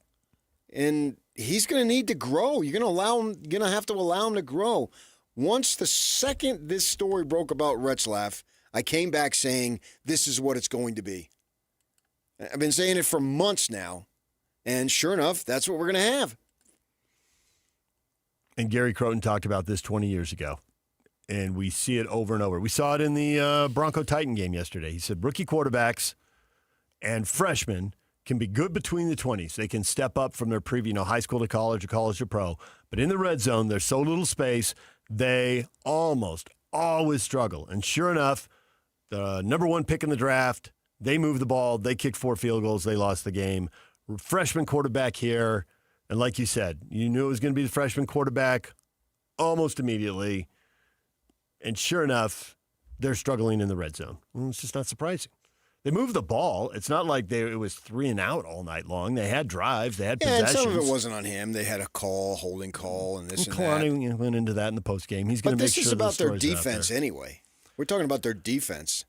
S15: And he's going to need to grow. You're going to have to allow him to grow. Once the second this story broke about Retzlaff, I came back saying this is what it's going to be. I've been saying it for months now, and sure enough, that's what we're going to have.
S6: And Gary Croton talked about this 20 years ago, and we see it over and over. We saw it in the Bronco-Titan game yesterday. He said rookie quarterbacks and freshmen can be good between the 20s. They can step up from their previous, high school to college or college to pro. But in the red zone, there's so little space, they almost always struggle. And sure enough, the number one pick in the draft, they moved the ball, they kicked 4 field goals, they lost the game. Freshman quarterback here, and like you said, you knew it was going to be the freshman quarterback almost immediately. And sure enough, they're struggling in the red zone. Well, it's just not surprising. They moved the ball. It's not like it was 3 and out all night long. They had drives. They had possessions.
S15: And some of it wasn't on him. They had a holding call, and this and that.
S6: Kalani went into that in the postgame. He's going to make sure.
S15: But this is about their defense anyway. We're talking about their defense.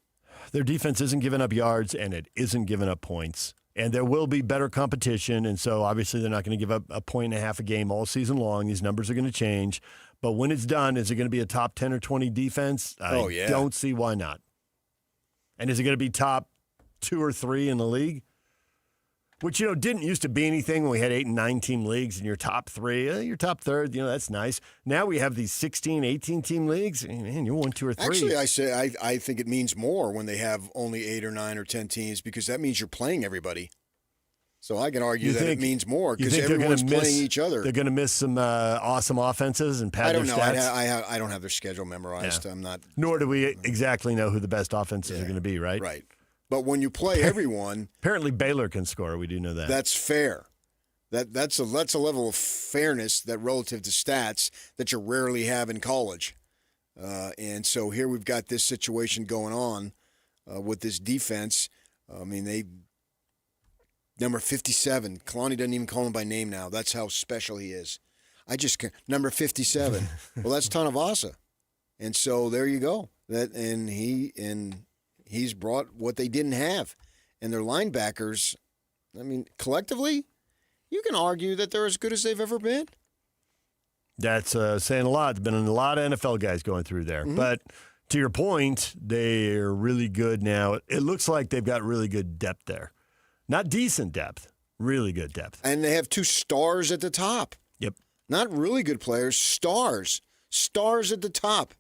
S6: Their defense isn't giving up yards, and it isn't giving up points. And there will be better competition, and so obviously they're not going to give up 1.5 points a game all season long. These numbers are going to change. But when it's done, is it going to be a top 10 or 20 defense? I don't see why not. And is it going to be top 2 or 3 in the league? Which, didn't used to be anything when we had 8 and 9 team leagues and your top 3, your top third, that's nice. Now we have these 16, 18 team leagues. Man, you're 1, 2, or 3.
S15: Actually, I think it means more when they have only 8 or 9 or 10 teams because that means you're playing everybody. So I can argue that it means more because everyone's playing each other.
S6: They're going to miss some awesome offenses and pad their stats?
S15: I don't have their schedule memorized.
S6: Yeah.
S15: I'm not.
S6: Nor do we exactly know who the best offenses are going to be, right?
S15: Right. But when you play everyone,
S6: apparently Baylor can score. We do know that.
S15: That's fair. That's a level of fairness that relative to stats that you rarely have in college. And so here we've got this situation going on with this defense. I mean, number 57. Kalani doesn't even call him by name now. That's how special he is. Number 57. Well, that's Tanavasa. And so there you go. He's brought what they didn't have. And their linebackers, I mean, collectively, you can argue that they're as good as they've ever been.
S6: That's saying a lot. There's been a lot of NFL guys going through there. Mm-hmm. But to your point, they're really good now. It looks like they've got really good depth there. Not decent depth, really good depth.
S15: And they have 2 stars at the top.
S6: Yep.
S15: Not really good players, stars. Stars at the top.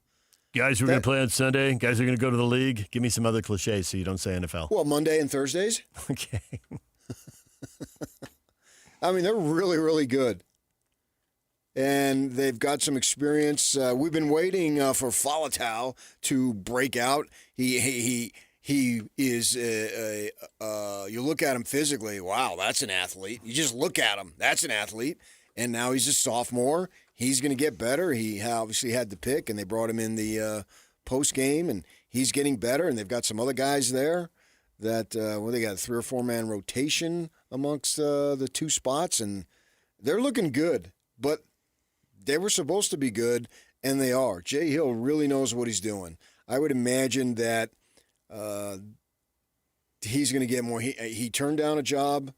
S6: Guys who are going to play on Sunday, guys who are going to go to the league. Give me some other cliches so you don't say NFL.
S15: Well, Monday and Thursdays.
S6: Okay.
S15: I mean, they're really, really good. And they've got some experience. We've been waiting for Falatau to break out. He is, you look at him physically, wow, that's an athlete. You just look at him, that's an athlete. And now he's a sophomore. He's going to get better. He obviously had the pick, and they brought him in the post game, and he's getting better. And they've got some other guys there that they got a 3 or 4 man rotation amongst the 2 spots, and they're looking good. But they were supposed to be good, and they are. Jay Hill really knows what he's doing. I would imagine that he's going to get more. He turned down a job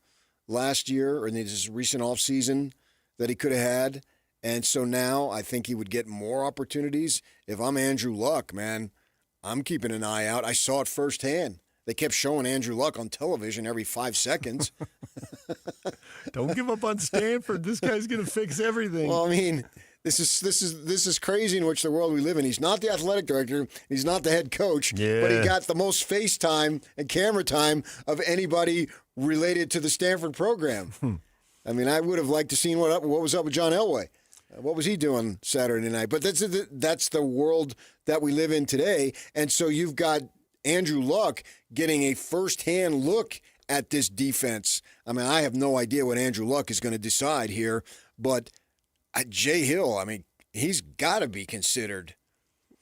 S15: last year or in his recent offseason that he could have had. And so now I think he would get more opportunities. If I'm Andrew Luck, man, I'm keeping an eye out. I saw it firsthand. They kept showing Andrew Luck on television every 5 seconds.
S6: Don't give up on Stanford. This guy's going to fix everything.
S15: Well, I mean, this is crazy in which the world we live in. He's not the athletic director. He's not the head coach.
S6: Yeah.
S15: But he got the most face time and camera time of anybody related to the Stanford program. I mean, I would have liked to see what was up with John Elway. What was he doing Saturday night? But that's the world that we live in today. And so you've got Andrew Luck getting a firsthand look at this defense. I mean, I have no idea what Andrew Luck is going to decide here. But Jay Hill, I mean, he's got to be considered.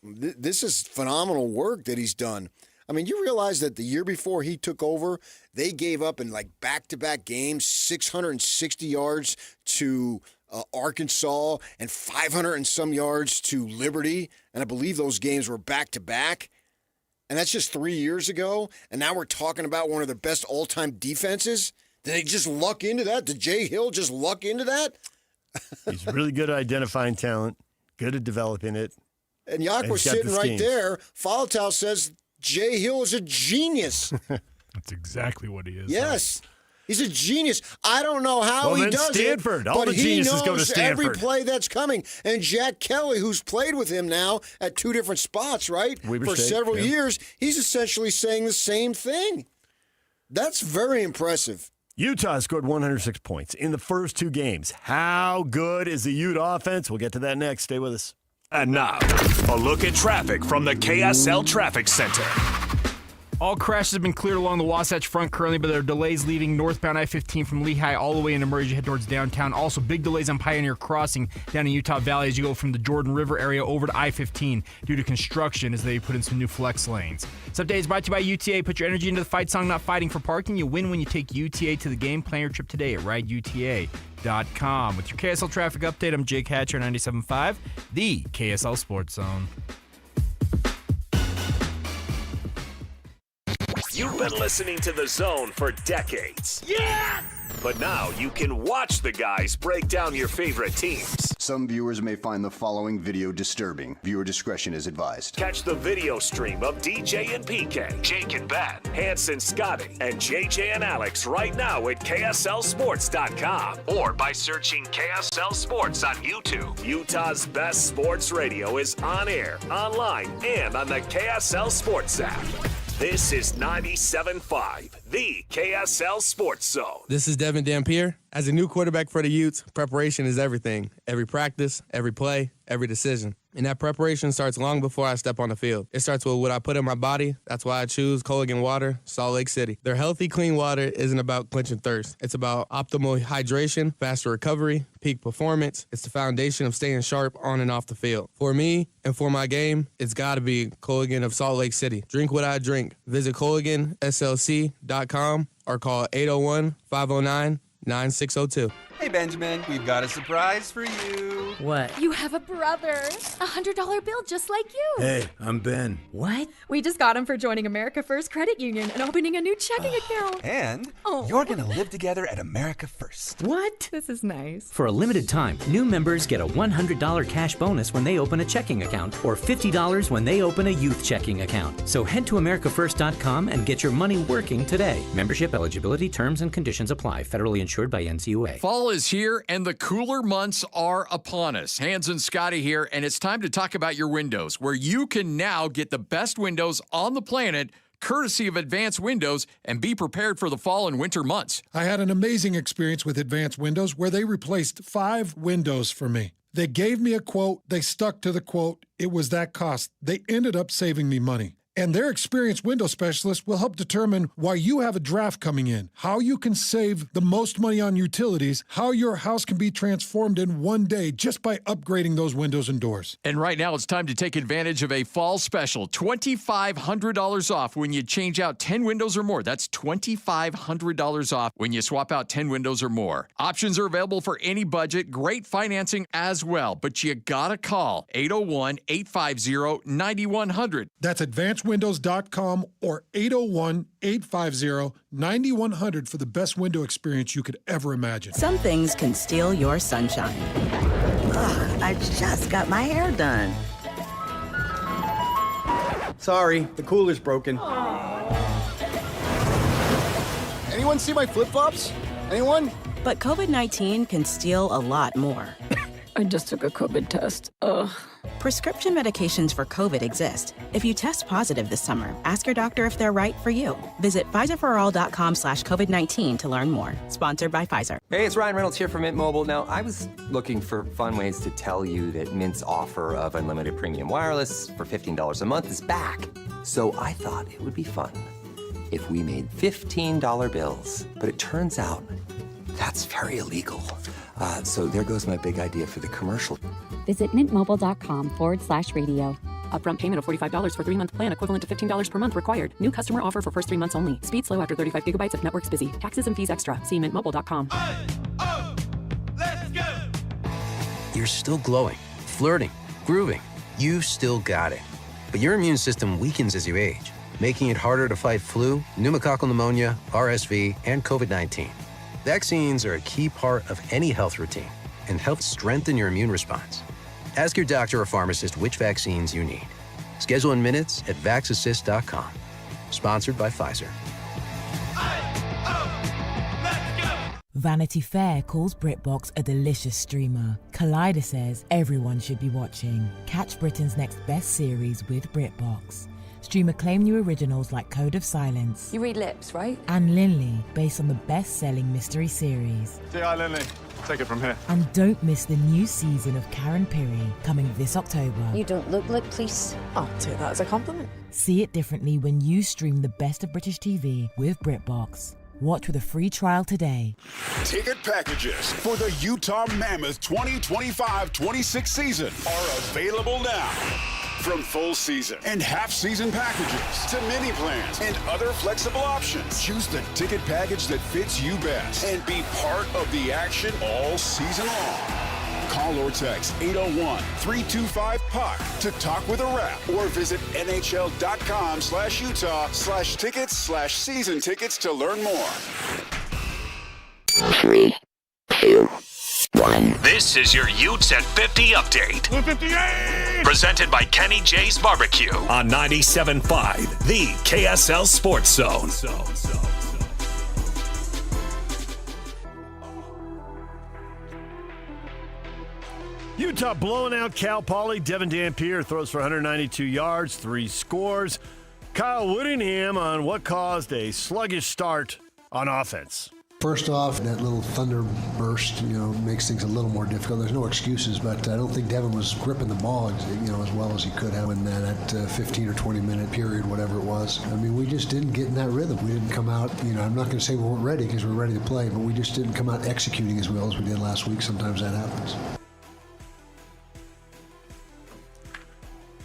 S15: This is phenomenal work that he's done. I mean, you realize that the year before he took over, they gave up in like back-to-back games 660 yards to Arkansas and 500 and some yards to Liberty. And I believe those games were back-to-back. And that's just 3 years ago. And now we're talking about one of the best all-time defenses. Did they just luck into that? Did Jay Hill just luck into that?
S6: He's really good at identifying talent, good at developing it.
S15: And Yak was sitting right there. Falatau says Jay Hill is a genius.
S4: That's exactly what he is.
S15: Yes. He's a genius. I don't know how he does
S6: Stanford.
S15: it,
S6: All
S15: but
S6: the
S15: he
S6: geniuses go to
S15: knows
S6: Stanford.
S15: every play that's coming. And Jack Kelly, who's played with him now at 2 different spots, right, for several years, he's essentially saying the same thing. That's very impressive.
S6: Utah scored 106 points in the first 2 games. How good is the Ute offense? We'll get to that next. Stay with us.
S5: And now, a look at traffic from the KSL Traffic Center.
S19: All crashes have been cleared along the Wasatch Front currently, but there are delays leaving northbound I-15 from Lehigh all the way into Murray as you head towards downtown. Also, big delays on Pioneer Crossing down in Utah Valley as you go from the Jordan River area over to I-15 due to construction as they put in some new flex lanes. This update is brought to you by UTA. Put your energy into the fight song, not fighting for parking. You win when you take UTA to the game. Plan your trip today at rideuta.com. With your KSL traffic update, I'm Jake Hatcher, 97.5, the KSL Sports Zone.
S5: You've been listening to The Zone for decades.
S18: Yes!
S5: But now you can watch the guys break down your favorite teams.
S7: Some viewers may find the following video disturbing. Viewer discretion is advised.
S5: Catch the video stream of DJ and PK, Jake and Ben, Hanson Scotty, and JJ and Alex right now at KSLSports.com or by searching KSL Sports on YouTube. Utah's best sports radio is on air, online, and on the KSL Sports app. This is 97.5, the KSL Sports Zone.
S8: This is Devin Dampier. As a new quarterback for the Utes, preparation is everything. Every practice, every play, every decision. And that preparation starts long before I step on the field. It starts with what I put in my body. That's why I choose Culligan Water, Salt Lake City. Their healthy, clean water isn't about quenching thirst. It's about optimal hydration, faster recovery, peak performance. It's the foundation of staying sharp on and off the field. For me and for my game, it's got to be Culligan of Salt Lake City. Drink what I drink. Visit CulliganSLC.com or call 801-509-9602.
S22: Hey, Benjamin, we've got a surprise for you.
S30: What?
S24: You have a brother. $100 bill just like you.
S9: Hey, I'm Ben.
S30: What?
S24: We just got him for joining America First Credit Union and opening a new checking account.
S22: And you're going to live together at America First.
S30: What?
S24: This is nice.
S25: For a limited time, new members get a $100 cash bonus when they open a checking account or $50 when they open a youth checking account. So head to AmericaFirst.com and get your money working today. Membership eligibility, terms, and conditions apply. Federally insured by NCUA.
S10: Fall is here and the cooler months are upon us. Hanson Scotty here, and it's time to talk about your windows, where you can now get the best windows on the planet courtesy of Advanced Windows and be prepared for the fall and winter months.
S26: I had an amazing experience with Advanced Windows where they replaced 5 windows for me. They gave me a quote. They stuck to the quote. It was that cost. They ended up saving me money. And their experienced window specialist will help determine why you have a draft coming in, how you can save the most money on utilities, how your house can be transformed in one day just by upgrading those windows and doors.
S10: And right now it's time to take advantage of a fall special, $2,500 off when you change out 10 windows or more. That's $2,500 off when you swap out 10 windows or more. Options are available for any budget, great financing as well, but you gotta call 801-850-9100.
S26: That's AdvancedWindows.com or 801-850-9100 for the best window experience you could ever imagine.
S30: Some things can steal your sunshine. Ugh, I just got my hair done.
S11: Sorry, the cooler's broken. Anyone see my flip-flops? Anyone?
S30: But COVID-19 can steal a lot more.
S24: I just took a COVID test. Ugh.
S30: Prescription medications for COVID exist. If you test positive this summer, ask your doctor if they're right for you. Visit PfizerForAll.com/COVID-19 to learn more. Sponsored by Pfizer.
S12: Hey, it's Ryan Reynolds here from Mint Mobile. Now, I was looking for fun ways to tell you that Mint's offer of unlimited premium wireless for $15 a month is back. So I thought it would be fun if we made $15 bills. But it turns out that's very illegal. So there goes my big idea for the commercial.
S30: Visit mintmobile.com/radio. Upfront payment of $45 for 3-month plan equivalent to $15 per month required. New customer offer for first 3 months only. Speed slow after 35 gigabytes if network's busy. Taxes and fees extra. See mintmobile.com.
S13: Let's go! You're still glowing, flirting, grooving. You've still got it. But your immune system weakens as you age, making it harder to fight flu, pneumococcal pneumonia, RSV, and COVID-19. Vaccines are a key part of any health routine and help strengthen your immune response. Ask your doctor or pharmacist which vaccines you need. Schedule in minutes at vaxassist.com. Sponsored by Pfizer.
S14: Vanity Fair calls BritBox a delicious streamer. Collider says everyone should be watching. Catch Britain's next best series with BritBox. Stream acclaimed new originals like Code of Silence.
S24: You read lips, right?
S14: And Linley, based on the best-selling mystery series.
S17: Say hi, Linley. Take it from here.
S14: And don't miss the new season of Karen Piri, coming this October.
S24: You don't look like police. I'll take that as a compliment.
S14: See it differently when you stream the best of British TV with BritBox. Watch with a free trial today.
S3: Ticket packages for the Utah Mammoth 2025-26 season are available now. From full season and half-season packages to mini plans and other flexible options, choose the ticket package that fits you best and be part of the action all season long. Call or text 801-325-PUCK to talk with a rep or visit NHL.com/Utah/tickets/season tickets to learn more.
S23: 3, 2,
S5: This is your Utes at 50 update. 58! Presented by Kenny J's Barbecue on 97.5, the KSL Sports Zone.
S6: Utah blowing out Cal Poly. Devin Dampier throws for 192 yards, 3 scores. Kyle Whittingham on what caused a sluggish start on offense.
S1: First off, that little thunder burst, makes things a little more difficult. There's no excuses, but I don't think Devin was gripping the ball, as well as he could have in that 15 or 20 minute period, whatever it was. I mean, we just didn't get in that rhythm. We didn't come out, I'm not going to say we weren't ready because we're ready to play, but we just didn't come out executing as well as we did last week. Sometimes that happens.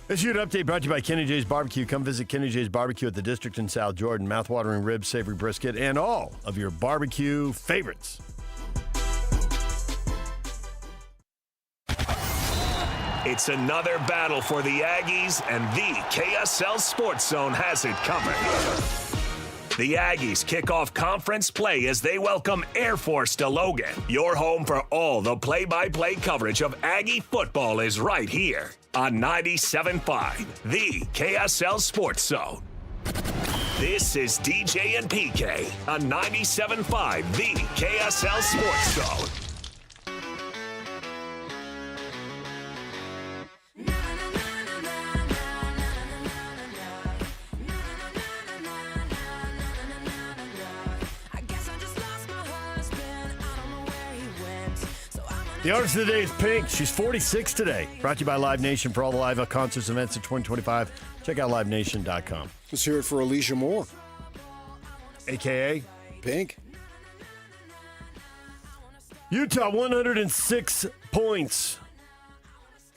S6: This Ute update brought to you by Kenny J's Barbecue. Come visit Kenny J's Barbecue at the District in South Jordan. Mouth-watering ribs, savory brisket, and all of your barbecue favorites.
S5: It's another battle for the Aggies, and the KSL Sports Zone has it covered. The Aggies kick off conference play as they welcome Air Force to Logan. Your home for all the play-by-play coverage of Aggie football is right here on 97.5, the KSL Sports Zone. This is DJ and PK on 97.5, the KSL Sports Zone.
S6: The artist of the day is Pink. She's 46 today. Brought to you by Live Nation. For all the live concerts and events in 2025, check out livenation.com.
S15: Let's hear it for Alicia Moore.
S6: A.K.A.
S15: Pink.
S6: Utah, 106 points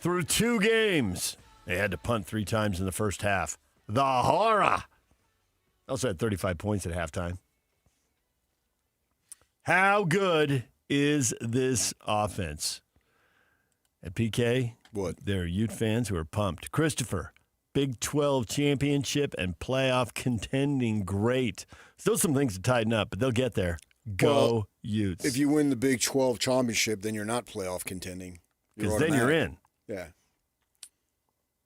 S6: through 2 games. They had to punt 3 times in the first half. The horror. Also had 35 points at halftime. How good is this offense? At PK,
S15: what?
S6: There are Ute fans who are pumped. Christopher, Big 12 championship and playoff contending, great. Still some things to tighten up, but they'll get there. Go Utes.
S15: If you win the Big 12 championship, then you're not playoff contending.
S6: Because then you're in.
S15: Yeah.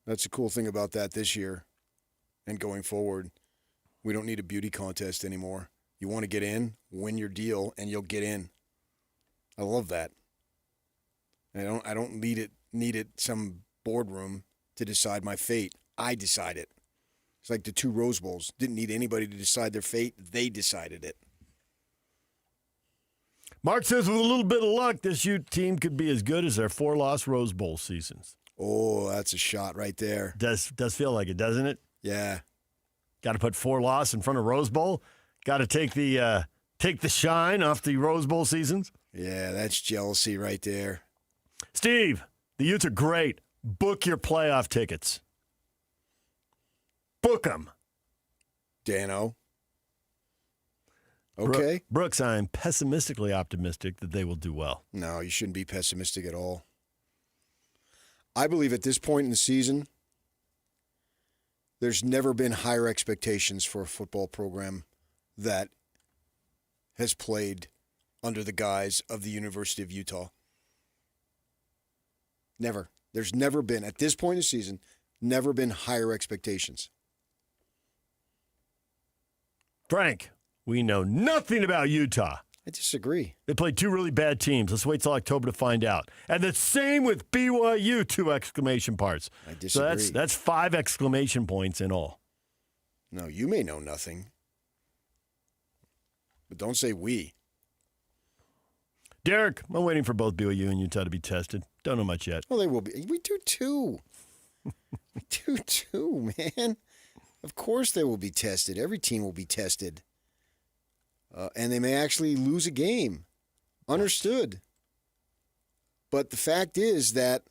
S15: That's the cool thing about that this year and going forward. We don't need a beauty contest anymore. You want to get in, win your deal, and you'll get in. I love that. I don't need it some boardroom to decide my fate. I decide it. It's like the 2 Rose Bowls. Didn't need anybody to decide their fate. They decided it.
S6: Mark says with a little bit of luck, this Ute team could be as good as their 4-loss Rose Bowl seasons.
S15: Oh, that's a shot right there.
S6: Does feel like it, doesn't it?
S15: Yeah.
S6: Got to put 4-loss in front of Rose Bowl. Got to take the shine off the Rose Bowl seasons.
S15: Yeah, that's jealousy right there.
S6: Steve, the Utes are great. Book your playoff tickets. Book them.
S15: Dano. Okay.
S6: Brooks, I am pessimistically optimistic that they will do well.
S15: No, you shouldn't be pessimistic at all. I believe at this point in the season, there's never been higher expectations for a football program that has played under the guise of the University of Utah. Never. There's never been, at this point in the season, never been higher expectations.
S6: Frank, we know nothing about Utah.
S15: I disagree.
S6: They played 2 really bad teams. Let's wait till October to find out. And the same with BYU, 2 exclamation parts.
S15: I disagree.
S6: So that's 5 exclamation points in all.
S15: No, you may know nothing. But don't say we.
S6: Derek, I'm waiting for both BYU and Utah to be tested. Don't know much yet.
S15: Well, they will be. We do too. We do too, man. Of course they will be tested. Every team will be tested. And they may actually lose a game. Understood. But the fact is that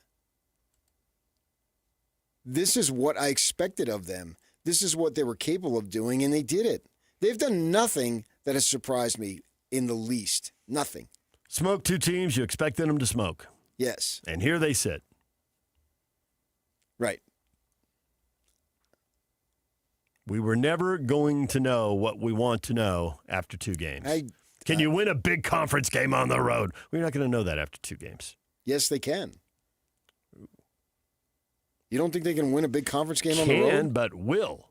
S15: this is what I expected of them. This is what they were capable of doing, and they did it. They've done nothing that has surprised me in the least. Nothing.
S6: Smoke 2 teams, you expected them to smoke.
S15: Yes.
S6: And here they sit.
S15: Right.
S6: We were never going to know what we want to know after 2 games. Can you win a big conference game on the road? We're not going to know that after 2 games.
S15: Yes, they can. You don't think they can win a big conference game on the road?
S6: Can, but will.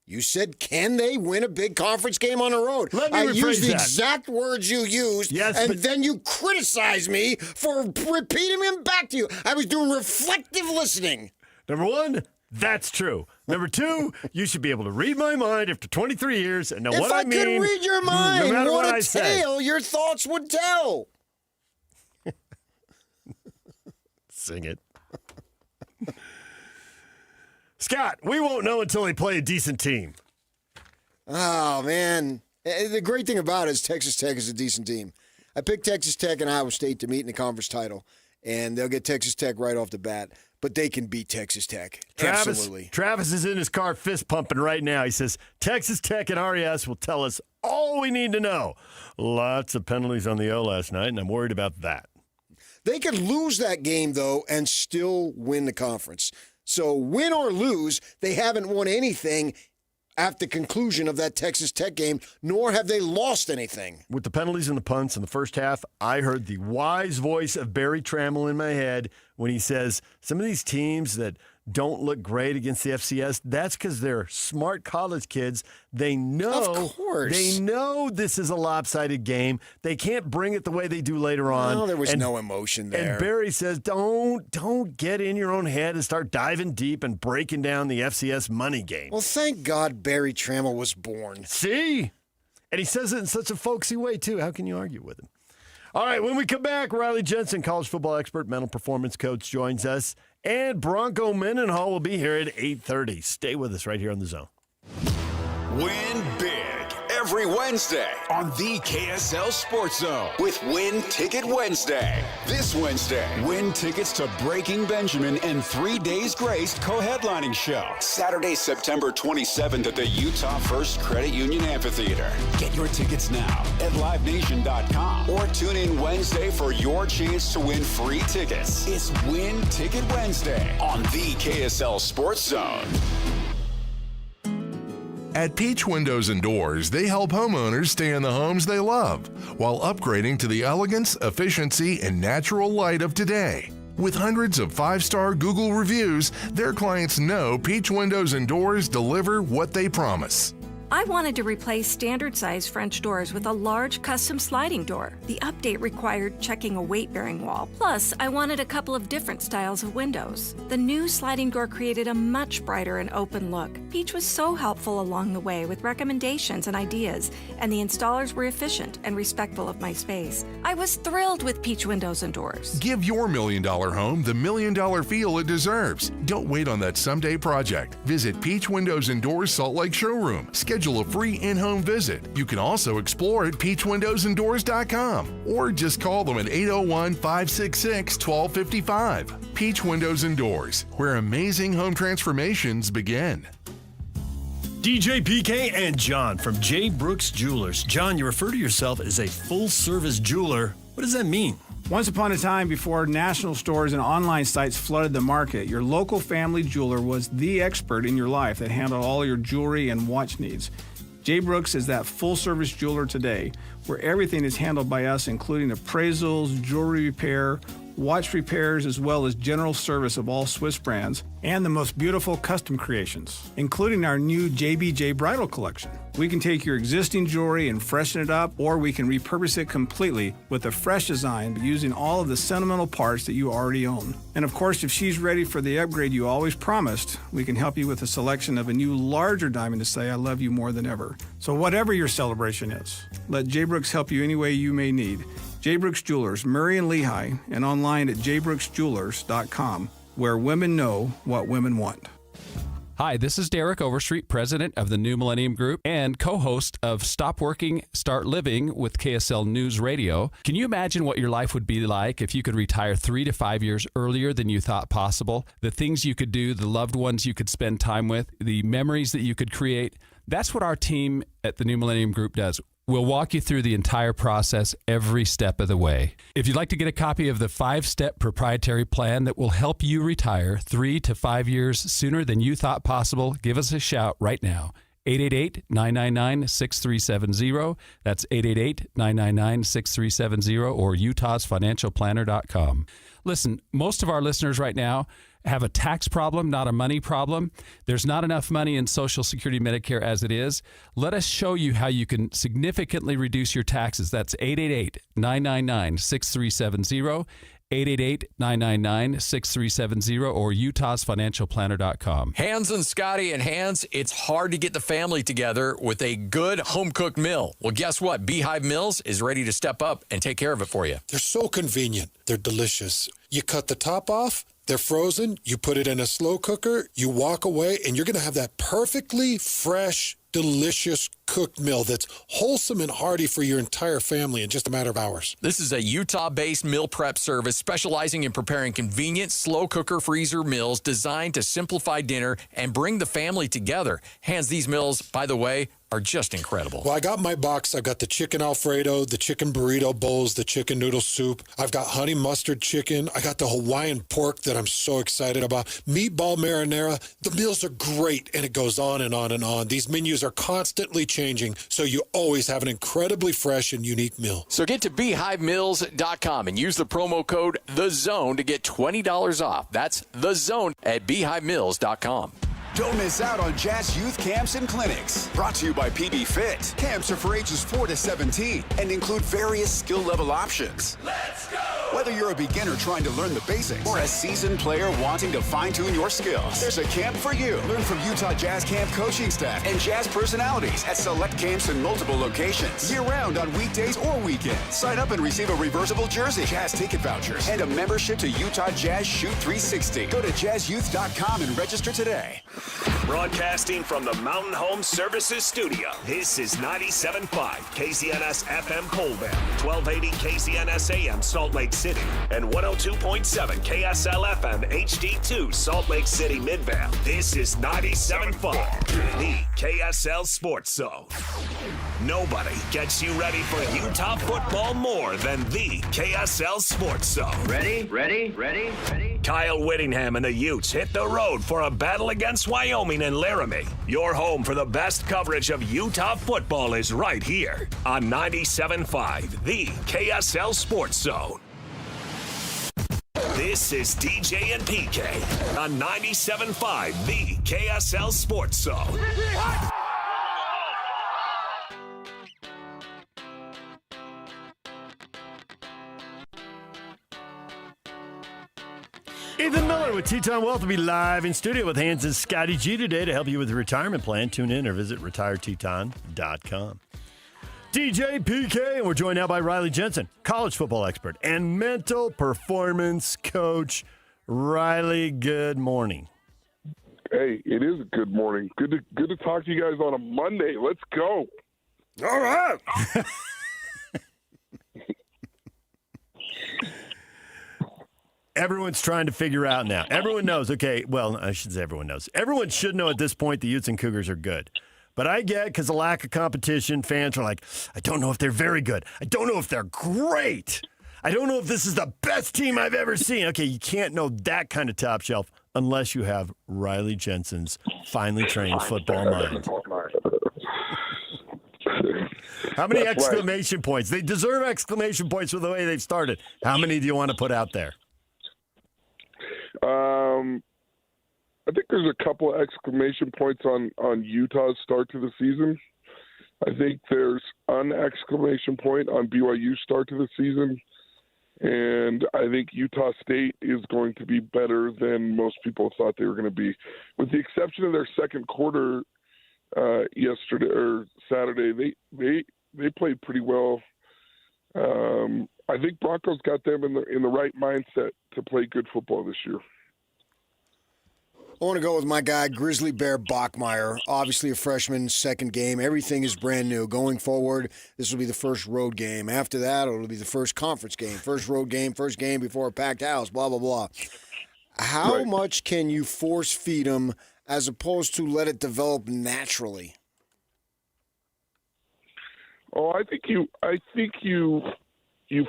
S15: You said, can they win a big conference game on the road?
S6: Let me
S15: I
S6: rephrase
S15: used the
S6: that.
S15: exact words you used, and then you criticize me for repeating them back to you. I was doing reflective listening.
S6: Number 1, that's true. Number 2, you should be able to read my mind after 23 years and know what I mean.
S15: If I could read your mind,
S6: no matter
S15: what
S6: I
S15: a
S6: say.
S15: tale your thoughts would tell.
S6: Sing it. Scott, we won't know until they play a decent team.
S15: Oh, man. The great thing about it is Texas Tech is a decent team. I picked Texas Tech and Iowa State to meet in the conference title, and they'll get Texas Tech right off the bat, but they can beat Texas Tech. Absolutely.
S6: Travis is in his car fist pumping right now. He says, Texas Tech and RES will tell us all we need to know. Lots of penalties on the O last night, and I'm worried about that.
S15: They could lose that game, though, and still win the conference. So win or lose, they haven't won anything at the conclusion of that Texas Tech game, nor have they lost anything.
S6: With the penalties and the punts in the first half, I heard the wise voice of Barry Trammell in my head when he says, some of these teams that don't look great against the FCS, that's because they're smart college kids. They know,
S15: of course.
S6: They know this is a lopsided game. They can't bring it the way they do later on.
S15: No, there was no emotion there.
S6: And Barry says, don't get in your own head and start diving deep and breaking down the FCS money game.
S15: Well, thank God Barry Trammell was born.
S6: See? And he says it in such a folksy way, too. How can you argue with him? All right, when we come back, Riley Jensen, college football expert, mental performance coach, joins us. And Bronco Mendenhall will be here at 8:30. Stay with us right here on The Zone.
S3: Win big every Wednesday on the KSL Sports Zone with Win Ticket Wednesday. This Wednesday, win tickets to Breaking Benjamin and 3 Days Grace co-headlining show. Saturday, September 27th at the Utah First Credit Union Amphitheater. Get your tickets now at livenation.com or tune in Wednesday for your chance to win free tickets. It's Win Ticket Wednesday on the KSL Sports Zone.
S2: At Peach Windows and Doors, they help homeowners stay in the homes they love while upgrading to the elegance, efficiency, and natural light of today. With hundreds of 5-star Google reviews, their clients know Peach Windows and Doors deliver what they promise.
S4: I wanted to replace standard-size French doors with a large custom sliding door. The update required checking a weight-bearing wall. Plus, I wanted a couple of different styles of windows. The new sliding door created a much brighter and open look. Peach was so helpful along the way with recommendations and ideas, and the installers were efficient and respectful of my space. I was thrilled with Peach Windows and Doors.
S2: Give your $1 million home the $1 million feel it deserves. Don't wait on that someday project. Visit Peach Windows and Doors Salt Lake Showroom. Schedule a free in-home visit. You can also explore at peachwindowsanddoors.com or just call them at 801-566-1255. Peach Windows and Doors, where amazing home transformations begin.
S6: DJ PK and John from J. Brooks Jewelers. John, you refer to yourself as a full-service jeweler. What does that mean?
S9: Once upon a time, before national stores and online sites flooded the market, your local family jeweler was the expert in your life that handled all your jewelry and watch needs. J. Brooks is that full-service jeweler today, where everything is handled by us, including appraisals, jewelry repair, watch repairs, as well as general service of all Swiss brands, and the most beautiful custom creations, including our new JBJ Bridal Collection. We can take your existing jewelry and freshen it up, or we can repurpose it completely with a fresh design, but using all of the sentimental parts that you already own. And of course, if she's ready for the upgrade you always promised, we can help you with a selection of a new larger diamond to say I love you more than ever. So whatever your celebration is, let J. Brooks help you any way you may need. J. Brooks Jewelers, Murray and Lehigh, and online at jbrooksjewelers.com, where women know what women want.
S16: Hi, this is Derek Overstreet, president of the New Millennium Group and co-host of Stop Working, Start Living with KSL News Radio. Can you imagine what your life would be like if you could retire 3 to 5 years earlier than you thought possible? The things you could do, the loved ones you could spend time with, the memories that you could create. That's what our team at the New Millennium Group does. We'll walk you through the entire process every step of the way. If you'd like to get a copy of the 5-step proprietary plan that will help you retire 3 to 5 years sooner than you thought possible, give us a shout right now. 888-999-6370. That's 888-999-6370 or utahsfinancialplanner.com. Listen, most of our listeners right now have a tax problem, not a money problem. There's not enough money in Social Security Medicare as it is. Let us show you how you can significantly reduce your taxes. That's 888-999-6370. 888-999-6370 or utahsfinancialplanner.com.
S10: Hans and Scotty and Hans, it's hard to get the family together with a good home-cooked meal. Well, guess what? Beehive Meals is ready to step up and take care of it for you.
S26: They're so convenient. They're delicious. You cut the top off, they're frozen, you put it in a slow cooker, you walk away, and you're going to have that perfectly fresh, delicious cooked meal that's wholesome and hearty for your entire family in just a matter of hours.
S10: This is a Utah-based meal prep service specializing in preparing convenient, slow cooker freezer meals designed to simplify dinner and bring the family together. Hans, these meals, by the way, are just incredible.
S26: Well, I got my box. I've got the chicken Alfredo, the chicken burrito bowls, the chicken noodle soup. I've got honey mustard chicken. I got the Hawaiian pork that I'm so excited about. Meatball marinara. The meals are great, and it goes on and on and on. These menus are constantly changing, so you always have an incredibly fresh and unique meal.
S10: So get to beehivemeals.com and use the promo code THEZONE to get $20 off. That's THEZONE at beehivemeals.com.
S3: Don't miss out on Jazz Youth Camps and Clinics. Brought to you by PB Fit. Camps are for ages 4 to 17 and include various skill level options. Let's go! Whether you're a beginner trying to learn the basics or a seasoned player wanting to fine-tune your skills, there's a camp for you. Learn from Utah Jazz Camp coaching staff and Jazz personalities at select camps in multiple locations. Year-round on weekdays or weekends. Sign up and receive a reversible jersey, Jazz ticket vouchers, and a membership to Utah Jazz Shoot 360. Go to jazzyouth.com and register today.
S5: Broadcasting from the Mountain Home Services Studio, this is 97.5 KZNS FM Colville, 1280 KZNS AM Salt Lake City, and 102.7 KSL FM HD2 Salt Lake City Midvale. This is 97.5, the KSL Sports Zone. Nobody gets you ready for Utah football more than the KSL Sports Zone. Ready? Kyle Whittingham and the Utes hit the road for a battle against Wyoming and Laramie. Your home for the best coverage of Utah football is right here on 97.5, the KSL Sports Zone. This is DJ and PK on 97.5, the KSL Sports Zone.
S6: Ethan Miller with Teton Wealth will be live in studio with Hans and Scotty G today to help you with your retirement plan. Tune in or visit retireteton.com. DJ PK, and we're joined now by Riley Jensen, college football expert and mental performance coach. Riley, good morning.
S7: Hey, it is a good morning. Good to talk to you guys on a Monday. Let's go.
S6: All right. Everyone's trying to figure out now. Everyone knows, okay, well, I should say everyone knows. Everyone should know at this point the Utes and Cougars are good. But I get, because of lack of competition, fans are like, I don't know if they're very good. I don't know if they're great. I don't know if this is the best team I've ever seen. Okay, you can't know that kind of top shelf unless you have Riley Jensen's finely trained football mind. How many exclamation points? They deserve exclamation points for the way they've started. How many do you want to put out there?
S7: I think there's a couple of exclamation points on Utah's start to the season. I think there's an exclamation point on BYU's start to the season. And I think Utah State is going to be better than most people thought they were going to be. With the exception of their second quarter yesterday or Saturday, they played pretty well. I think Broncos got them in the right mindset to play good football this year.
S11: I want to go with my guy, Grizzly Bear Bachmeier. Obviously a freshman, second game. Everything is brand new. Going forward, this will be the first road game. After that, it'll be the first conference game. First road game, first game before a packed house, blah, blah, blah. How much can you force feed them as opposed to let it develop naturally?
S7: Oh, I think you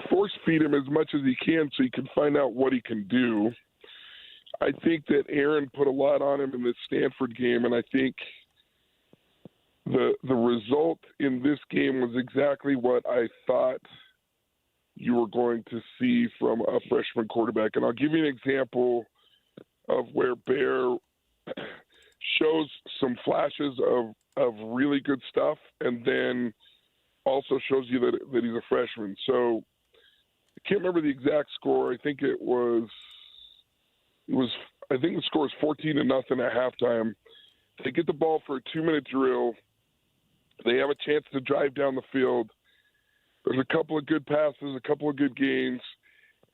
S7: force feed him as much as he can so you can find out what he can do. I think that Aaron put a lot on him in the Stanford game, and I think the result in this game was exactly what I thought you were going to see from a freshman quarterback. And I'll give you an example of where Bear shows some flashes of really good stuff and then also shows you that he's a freshman. So I can't remember the exact score. I think the score is 14-0 at halftime. They get the ball for a 2-minute drill. They have a chance to drive down the field. There's a couple of good passes, a couple of good games,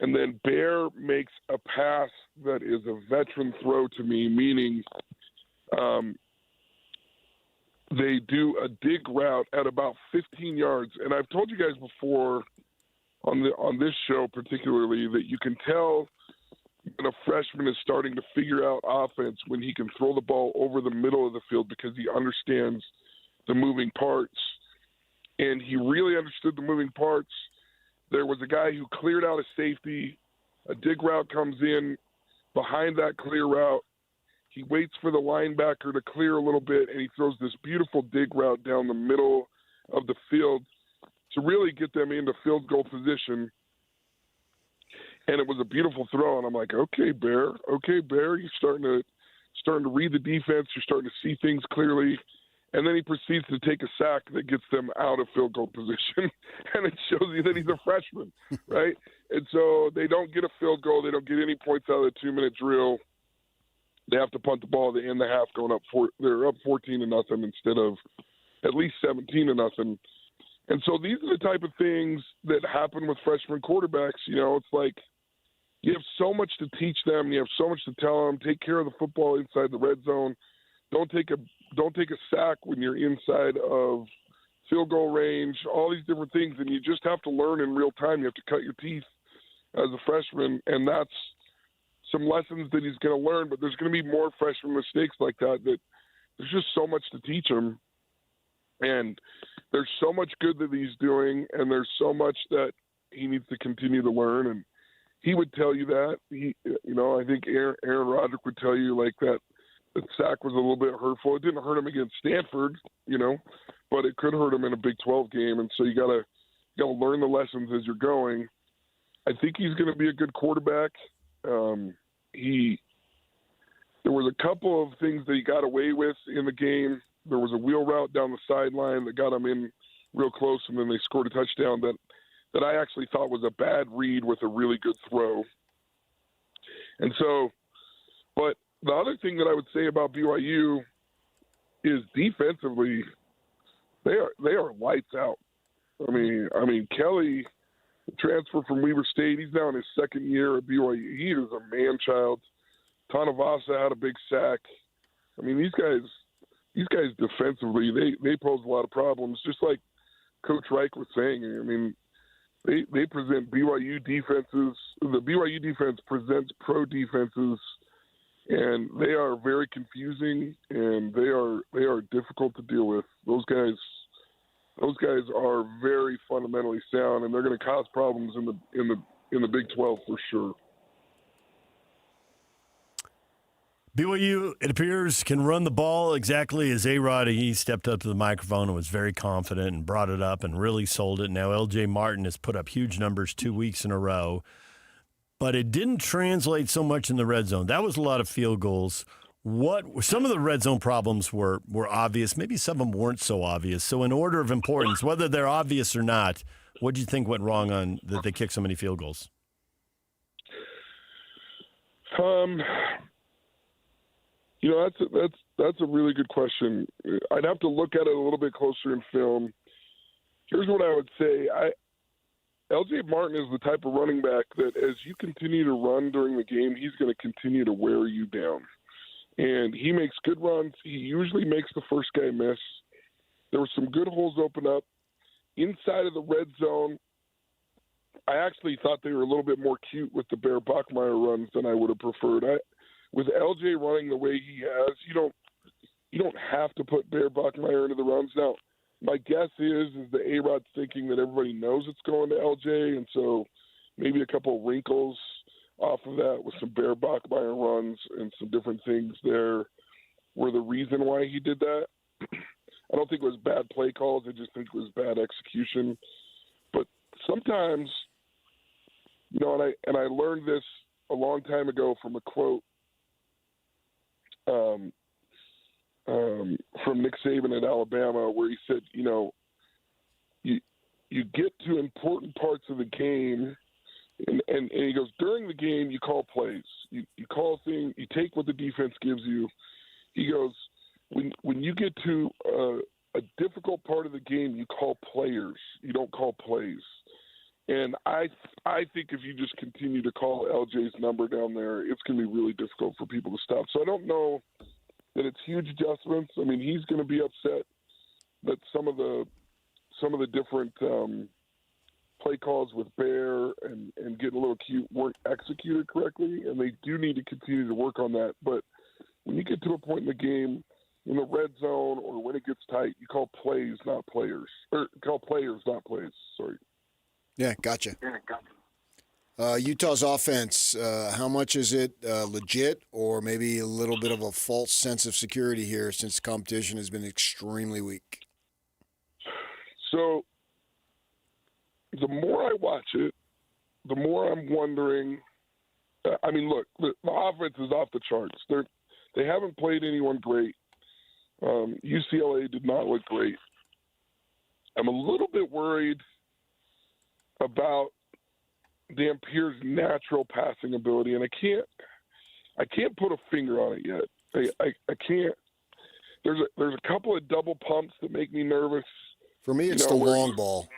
S7: and then Bear makes a pass that is a veteran throw to me, meaning they do a dig route at about 15 yards. And I've told you guys before on this show particularly that you can tell when a freshman is starting to figure out offense when he can throw the ball over the middle of the field because he understands the moving parts. And he really understood the moving parts. There was a guy who cleared out a safety. A dig route comes in behind that clear route. He waits for the linebacker to clear a little bit, and he throws this beautiful dig route down the middle of the field to really get them into field goal position. And it was a beautiful throw, and I'm like, okay, Bear, you're starting to read the defense. You're starting to see things clearly. And then he proceeds to take a sack that gets them out of field goal position, and it shows you that he's a freshman, right? And so they don't get a field goal. They don't get any points out of the 2-minute drill. They have to punt the ball at the end of the half, they're up 14-0 instead of at least 17-0. And so these are the type of things that happen with freshman quarterbacks. You know, it's like you have so much to teach them. You have so much to tell them. Take care of the football inside the red zone. Don't take a sack when you're inside of field goal range, all these different things. And you just have to learn in real time. You have to cut your teeth as a freshman. And that's some lessons that he's going to learn, but there's going to be more freshman mistakes like that there's just so much to teach him. And there's so much good that he's doing, and there's so much that he needs to continue to learn. And he would tell you that. I think Aaron Roderick would tell you like that sack was a little bit hurtful. It didn't hurt him against Stanford, but it could hurt him in a Big 12 game. And so you gotta learn the lessons as you're going. I think he's going to be a good quarterback. There was a couple of things that he got away with in the game. There was a wheel route down the sideline that got him in real close, and then they scored a touchdown that I actually thought was a bad read with a really good throw. And so, but the other thing that I would say about BYU is defensively, they are lights out. I mean Kelly, the transfer from Weber State, he's now in his second year at BYU. He is a man-child. Tanavasa had a big sack. I mean, these guys defensively, they pose a lot of problems. Just like Coach Reich was saying, I mean, they present BYU defenses. The BYU defense presents pro defenses, and they are very confusing, and they are difficult to deal with. Those guys are very fundamentally sound, and they're going to cause problems in the Big 12 for sure.
S6: BYU, it appears, can run the ball exactly as A-Rod. He stepped up to the microphone and was very confident and brought it up and really sold it. Now L.J. Martin has put up huge numbers 2 weeks in a row, but it didn't translate so much in the red zone. That was a lot of field goals. Some of the red zone problems were obvious. Maybe some of them weren't so obvious. So in order of importance, whether they're obvious or not, what do you think went wrong on that they kicked so many field goals?
S7: That's a really good question. I'd have to look at it a little bit closer in film. Here's what I would say. L.J. Martin is the type of running back that as you continue to run during the game, he's going to continue to wear you down. And he makes good runs. He usually makes the first guy miss. There were some good holes open up. Inside of the red zone, I actually thought they were a little bit more cute with the Bear Bachmeier runs than I would have preferred. With LJ running the way he has, you don't have to put Bear Bachmeier into the runs. Now, my guess is that A-Rod's thinking that everybody knows it's going to LJ, and so maybe a couple of wrinkles off of that with some Bear Bachmeier runs and some different things there were the reason why he did that. I don't think it was bad play calls. I just think it was bad execution. But sometimes, and I learned this a long time ago from a quote from Nick Saban at Alabama, where he said, you get to important parts of the game, and he goes, during the game you call plays, you call things, you take what the defense gives you. He goes, when you get to a difficult part of the game, you call players, you don't call plays. And I think if you just continue to call LJ's number down there, it's going to be really difficult for people to stop. So I don't know that it's huge adjustments. I mean, he's going to be upset that some of the different play calls with Bear and getting a little cute weren't executed correctly, and they do need to continue to work on that. But when you get to a point in the game, in the red zone or when it gets tight, you call plays, not players. Or call players, not plays. Sorry.
S11: Yeah, gotcha. Utah's offense, how much is it legit or maybe a little bit of a false sense of security here since the competition has been extremely weak?
S7: So the more I watch it, the more I'm wondering. I mean, look, the offense is off the charts. They haven't played anyone great. UCLA did not look great. I'm a little bit worried about Dampier's natural passing ability, and I can't put a finger on it yet. I can't. There's a couple of double pumps that make me nervous.
S11: For me, it's the long ball.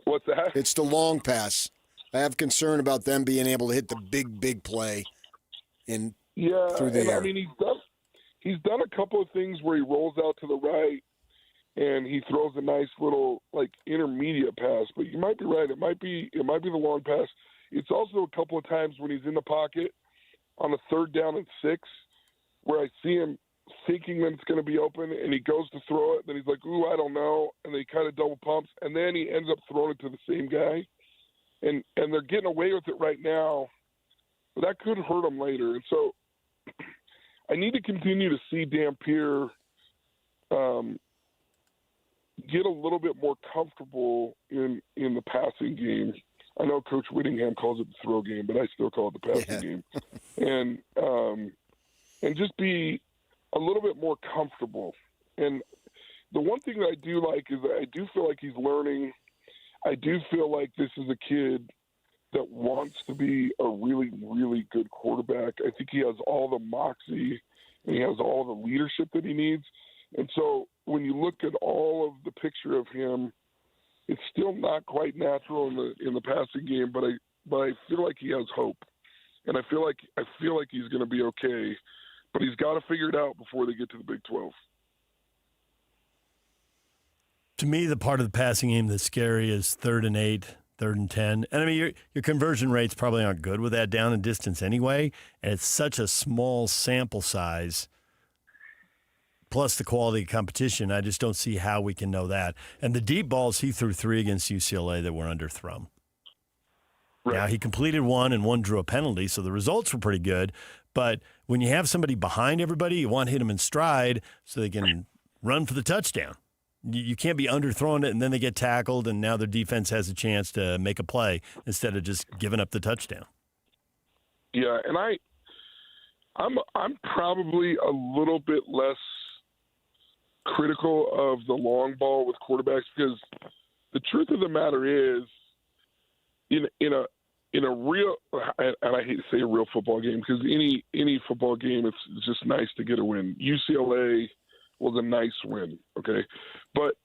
S7: What's that?
S11: It's the long pass. I have concern about them being able to hit the big play through the air.
S7: I mean, he's done a couple of things where he rolls out to the right and he throws a nice little intermediate pass. But you might be right. It might be the long pass. It's also a couple of times when he's in the pocket on a 3rd down and 6 where I see him thinking that it's going to be open, and he goes to throw it. Then he's like, "Ooh, I don't know," and they kind of double pumps, and then he ends up throwing it to the same guy, and they're getting away with it right now, but that could hurt them later. And so I need to continue to see Dampier get a little bit more comfortable in the passing game. I know Coach Whittingham calls it the throw game, but I still call it the passing game, and just be a little bit more comfortable. And the one thing that I do like is that I do feel like he's learning. I do feel like this is a kid that wants to be a really, really good quarterback. I think he has all the moxie and he has all the leadership that he needs. And so when you look at all of the picture of him, it's still not quite natural in the passing game, but I feel like he has hope. And I feel like he's going to be okay. But he's got to figure it out before they get to the Big 12.
S6: To me, the part of the passing game that's scary is 3rd and 8, 3rd and 10. And I mean, your conversion rates probably aren't good with that down and distance anyway. And it's such a small sample size, plus the quality of competition. I just don't see how we can know that. And the deep balls, he threw 3 against UCLA that were underthrown. Right. Now, he completed 1 and 1 drew a penalty, so the results were pretty good. But when you have somebody behind everybody, you want to hit them in stride so they can run for the touchdown. You can't be underthrowing it and then they get tackled and now their defense has a chance to make a play instead of just giving up the touchdown.
S7: Yeah, and I'm probably a little bit less critical of the long ball with quarterbacks because the truth of the matter is in a real, and I hate to say a real football game because any football game, it's just nice to get a win. UCLA was a nice win, okay? But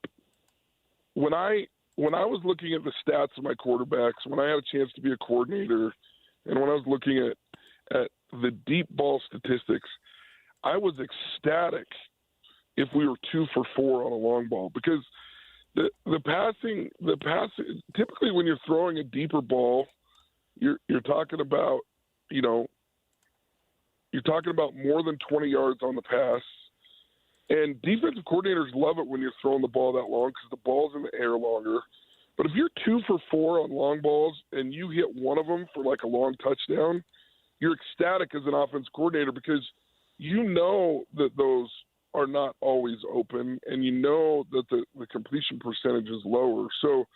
S7: when I was looking at the stats of my quarterbacks, when I had a chance to be a coordinator, and when I was looking at the deep ball statistics, I was ecstatic if we were 2 for 4 on a long ball because the passing, typically when you're throwing a deeper ball, you're talking about, you're talking about more than 20 yards on the pass. And defensive coordinators love it when you're throwing the ball that long because the ball's in the air longer. But if you're 2 for 4 on long balls and you hit one of them for like a long touchdown, you're ecstatic as an offense coordinator because you know that those are not always open, and you know that the completion percentage is lower. So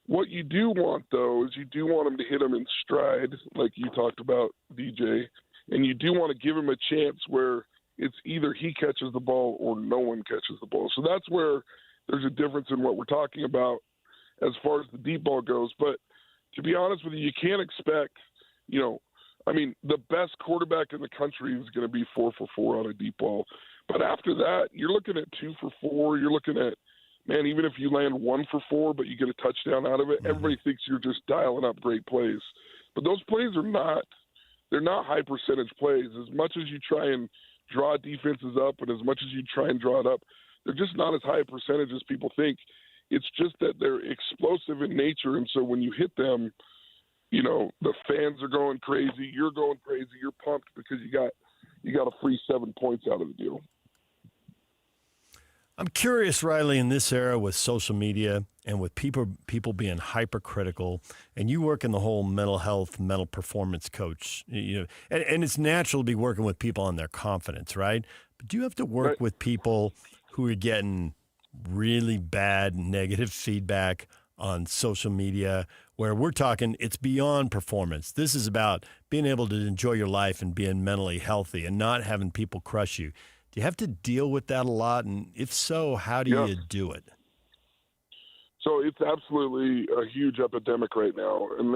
S7: what you do want, though, is you do want him to hit him in stride, like you talked about, DJ, and you do want to give him a chance where it's either he catches the ball or no one catches the ball. So that's where there's a difference in what we're talking about as far as the deep ball goes. But to be honest with you can't expect, the best quarterback in the country is going to be 4 for 4 on a deep ball. But after that, you're looking at 2 for 4. You're looking at, man, even if you land 1 for 4, but you get a touchdown out of it, everybody thinks you're just dialing up great plays. But those plays they're not high percentage plays. As much as you try and draw defenses up and as much as you try and draw it up, they're just not as high a percentage as people think. It's just that they're explosive in nature, and so when you hit them, the fans are going crazy. You're going crazy. You're pumped because you got a free 7 points out of the deal.
S6: I'm curious, Riley, in this era with social media and with people being hypercritical, and you work in the whole mental health, mental performance coach, and it's natural to be working with people on their confidence, right? But do you have to work with people who are getting really bad negative feedback on social media where we're talking it's beyond performance? This is about being able to enjoy your life and being mentally healthy and not having people crush you. Do you have to deal with that a lot? And if so, how do you do it?
S7: So it's absolutely a huge epidemic right now. And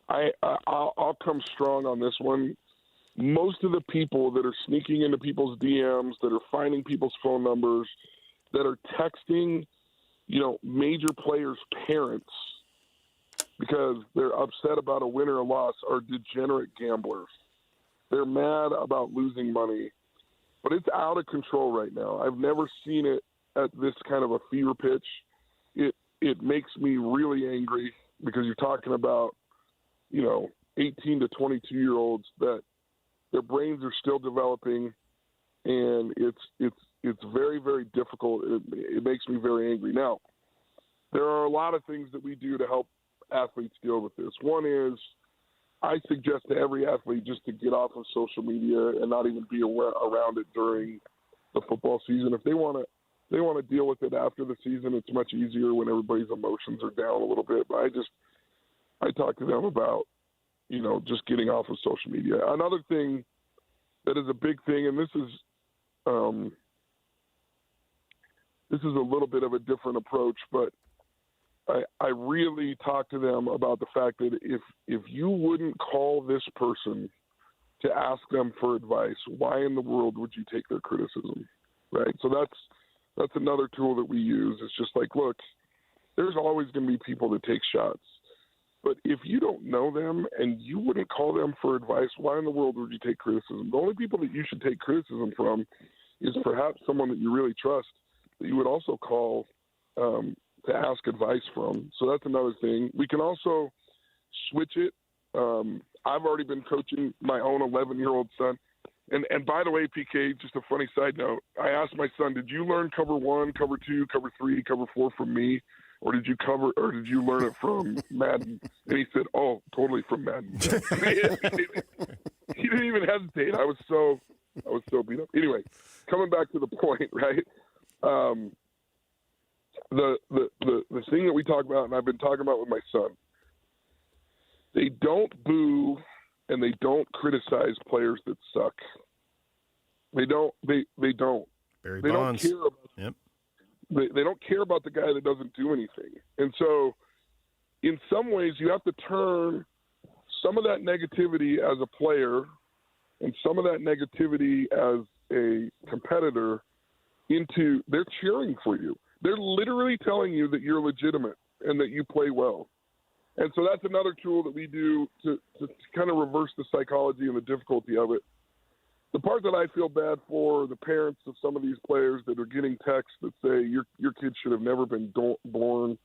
S7: I'll come strong on this one. Most of the people that are sneaking into people's DMs, that are finding people's phone numbers, that are texting, major players' parents because they're upset about a win or a loss are degenerate gamblers. They're mad about losing money. But it's out of control right now. I've never seen it at this kind of a fever pitch. It makes me really angry because you're talking about, 18 to 22-year-olds that their brains are still developing, and it's very, very difficult. It makes me very angry. Now, there are a lot of things that we do to help athletes deal with this. One is I suggest to every athlete just to get off of social media and not even be around it during the football season. If they want to deal with it after the season, it's much easier when everybody's emotions are down a little bit. But I talk to them about, just getting off of social media. Another thing that is a big thing, and this is a little bit of a different approach, but I really talk to them about the fact that if you wouldn't call this person to ask them for advice, why in the world would you take their criticism, right? So that's another tool that we use. It's just like, look, there's always going to be people that take shots. But if you don't know them and you wouldn't call them for advice, why in the world would you take criticism? The only people that you should take criticism from is perhaps someone that you really trust that you would also call to ask advice from. So that's another thing. We can also switch it. I've already been coaching my own 11-year-old son. And by the way, PK, just a funny side note, I asked my son, did you learn cover 1, cover 2, cover 3, cover 4 from me? Or did you learn it from Madden? And he said, oh, totally from Madden. He didn't even hesitate. I was so beat up. Anyway, coming back to the point, right? The thing that we talk about, and I've been talking about with my son, they don't boo and they don't criticize players that suck. They don't.
S6: Barry
S7: they
S6: Bonds.
S7: Don't care about.
S6: Yep.
S7: They don't care about the guy that doesn't do anything. And so, in some ways, you have to turn some of that negativity as a player and some of that negativity as a competitor into they're cheering for you. They're literally telling you that you're legitimate and that you play well. And so that's another tool that we do to kind of reverse the psychology and the difficulty of it. The part that I feel bad for the parents of some of these players that are getting texts that say your kid should have never been born.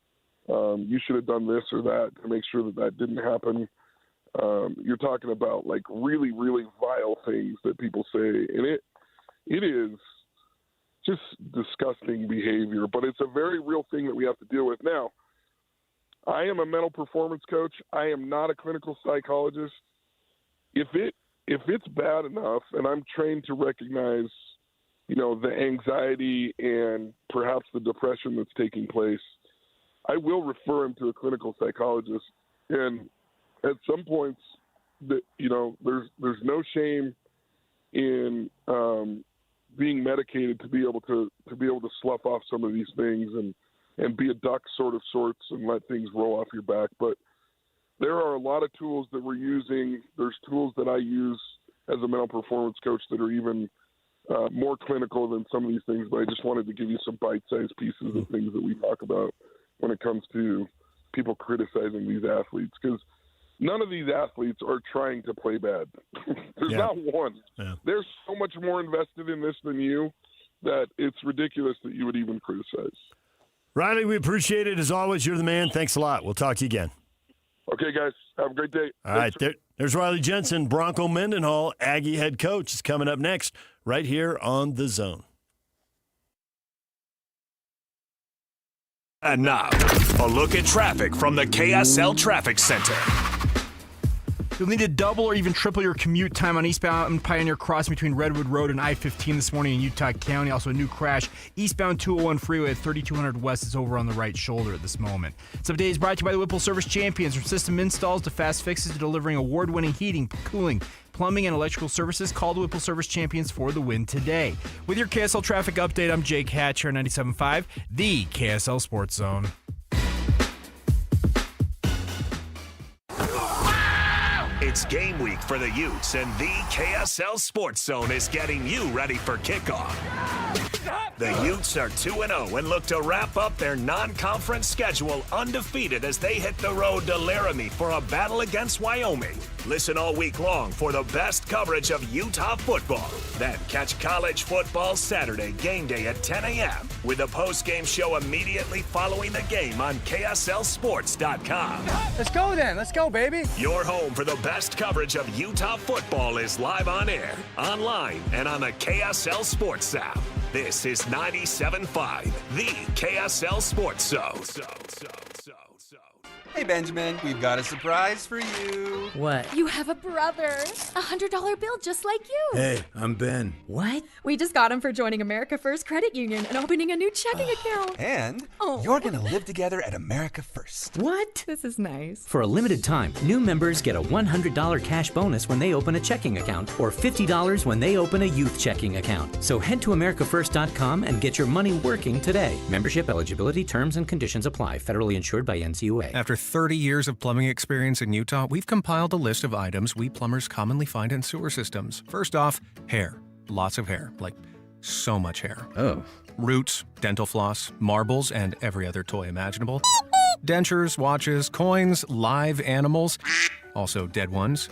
S7: You should have done this or that to make sure that didn't happen. You're talking about like really, really vile things that people say. And it is just disgusting behavior, but it's a very real thing that we have to deal with. Now, I am a mental performance coach. I am not a clinical psychologist. If it's bad enough, and I'm trained to recognize the anxiety and perhaps the depression that's taking place, I will refer him to a clinical psychologist. And at some points, there's no shame in being medicated to be able to slough off some of these things and be a duck sorts and let things roll off your back. But there are a lot of tools that we're using. There's tools that I use as a mental performance coach that are even more clinical than some of these things. But I just wanted to give you some bite-sized pieces of things that we talk about when it comes to people criticizing these athletes, because none of these athletes are trying to play bad. There's not one. Yeah. They're so much more invested in this than you that it's ridiculous that you would even criticize.
S6: Riley, we appreciate it as always. You're the man. Thanks a lot. We'll talk to you again.
S7: Okay, guys. Have a great day.
S6: All right. There's Riley Jensen, Bronco Mendenhall, Aggie head coach, is coming up next right here on The Zone.
S5: And now, a look at traffic from the KSL Traffic Center.
S8: You'll need to double or even triple your commute time on eastbound Pioneer Crossing between Redwood Road and I-15 this morning in Utah County. Also, a new crash eastbound 201 freeway at 3200 West is over on the right shoulder at this moment. This update is brought to you by the Whipple Service Champions. From system installs to fast fixes to delivering award-winning heating, cooling, plumbing, and electrical services, call the Whipple Service Champions for the win today. With your KSL traffic update, I'm Jake Hatch here on 97.5, the KSL Sports Zone.
S5: It's game week for the Utes, and the KSL Sports Zone is getting you ready for kickoff. The Utes are 2-0 and look to wrap up their non-conference schedule undefeated as they hit the road to Laramie for a battle against Wyoming. Listen all week long for the best coverage of Utah football. Then catch college football Saturday game day at 10 a.m. with a post-game show immediately following the game on KSLSports.com.
S8: Let's go then. Let's go, baby.
S5: Your home for the best coverage of Utah football is live on air, online, and on the KSL Sports app. This is 97.5, the KSL Sports Zone.
S18: Hey, Benjamin, we've got a surprise for you.
S24: What? You have a brother. $100 bill just like you.
S18: Hey, I'm Ben.
S24: What? We just got him for joining America First Credit Union and opening a new checking account.
S18: And you're going to live together at America First.
S24: What? This is nice.
S25: For a limited time, new members get a $100 cash bonus when they open a checking account or $50 when they open a youth checking account. So head to AmericaFirst.com and get your money working today. Membership eligibility, terms, and conditions apply. Federally insured by NCUA.
S19: After 30 years of plumbing experience in Utah, we've compiled a list of items we plumbers commonly find in sewer systems. First off, hair. Lots of hair. Like, so much hair.
S25: Oh.
S19: Roots, dental floss, marbles, and every other toy imaginable. Dentures, watches, coins, live animals, also dead ones.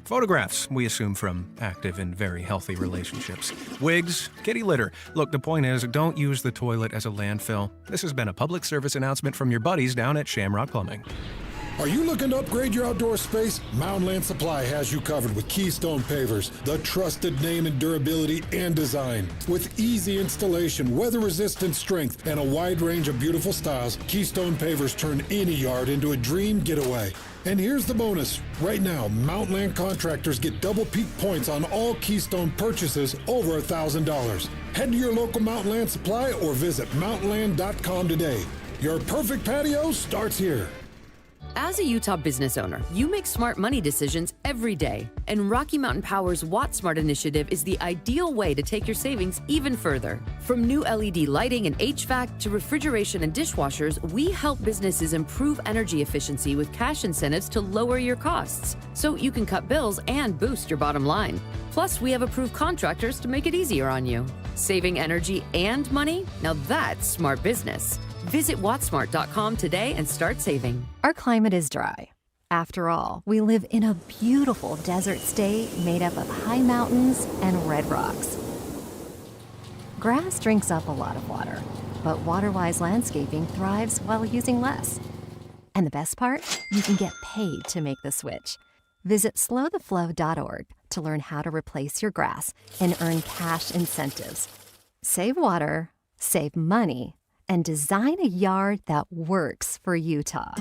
S19: Photographs, we assume from active and very healthy relationships. Wigs, kitty litter. Look, the point is, don't use the toilet as a landfill. This has been a public service announcement from your buddies down at Shamrock Plumbing.
S26: Are you looking to upgrade your outdoor space? Mountain Land Supply has you covered with Keystone Pavers, the trusted name in durability and design. With easy installation, weather-resistant strength, and a wide range of beautiful styles, Keystone Pavers turn any yard into a dream getaway. And here's the bonus. Right now, Mountain Land contractors get double peak points on all Keystone purchases over $1,000. Head to your local Mountain Land Supply or visit mountainland.com today. Your perfect patio starts here.
S20: As a Utah business owner, you make smart money decisions every day, and Rocky Mountain Power's WattSmart initiative is the ideal way to take your savings even further. From new LED lighting and HVAC to refrigeration and dishwashers, we help businesses improve energy efficiency with cash incentives to lower your costs, so you can cut bills and boost your bottom line. Plus, we have approved contractors to make it easier on you. Saving energy and money? Now that's smart business. Visit wattsmart.com today and start saving.
S21: Our climate is dry. After all, we live in a beautiful desert state made up of high mountains and red rocks. Grass drinks up a lot of water, but Waterwise Landscaping thrives while using less. And the best part? You can get paid to make the switch. Visit slowtheflow.org to learn how to replace your grass and earn cash incentives. Save water, save money, and design a yard that works for Utah.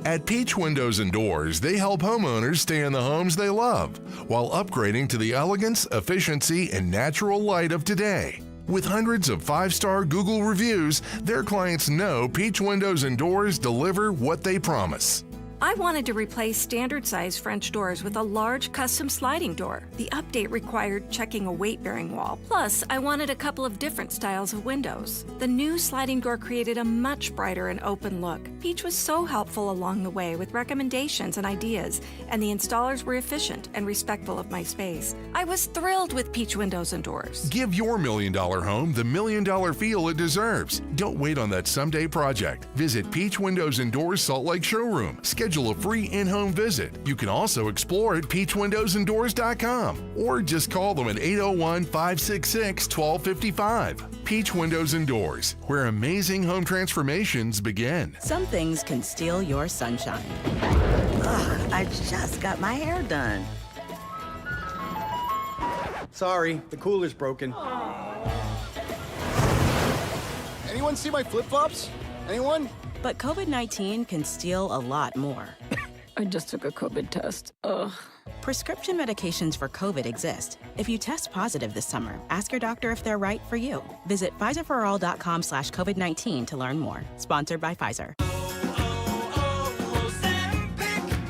S2: At Peach Windows and Doors, they help homeowners stay in the homes they love while upgrading to the elegance, efficiency, and natural light of today. With hundreds of 5-star Google reviews, their clients know Peach Windows and Doors deliver what they promise.
S4: I wanted to replace standard-size French doors with a large custom sliding door. The update required checking a weight-bearing wall. Plus, I wanted a couple of different styles of windows. The new sliding door created a much brighter and open look. Peach was so helpful along the way with recommendations and ideas, and the installers were efficient and respectful of my space. I was thrilled with Peach Windows and Doors.
S2: Give your $1 million home the $1 million feel it deserves. Don't wait on that someday project. Visit Peach Windows and Doors Salt Lake Showroom. Schedule a free in-home visit. You can also explore at peachwindowsanddoors.com or just call them at 801-566-1255. Peach Windows and Doors, where amazing home transformations begin.
S12: Some things can steal your sunshine. Ugh, I just got my hair done.
S13: Sorry, the cooler's broken. Anyone see my flip-flops? Anyone?
S12: But COVID-19 can steal a lot more.
S24: I just took a COVID test. Ugh.
S12: Prescription medications for COVID exist. If you test positive this summer, ask your doctor if they're right for you. Visit PfizerForAll.com/COVID-19 to learn more. Sponsored by Pfizer.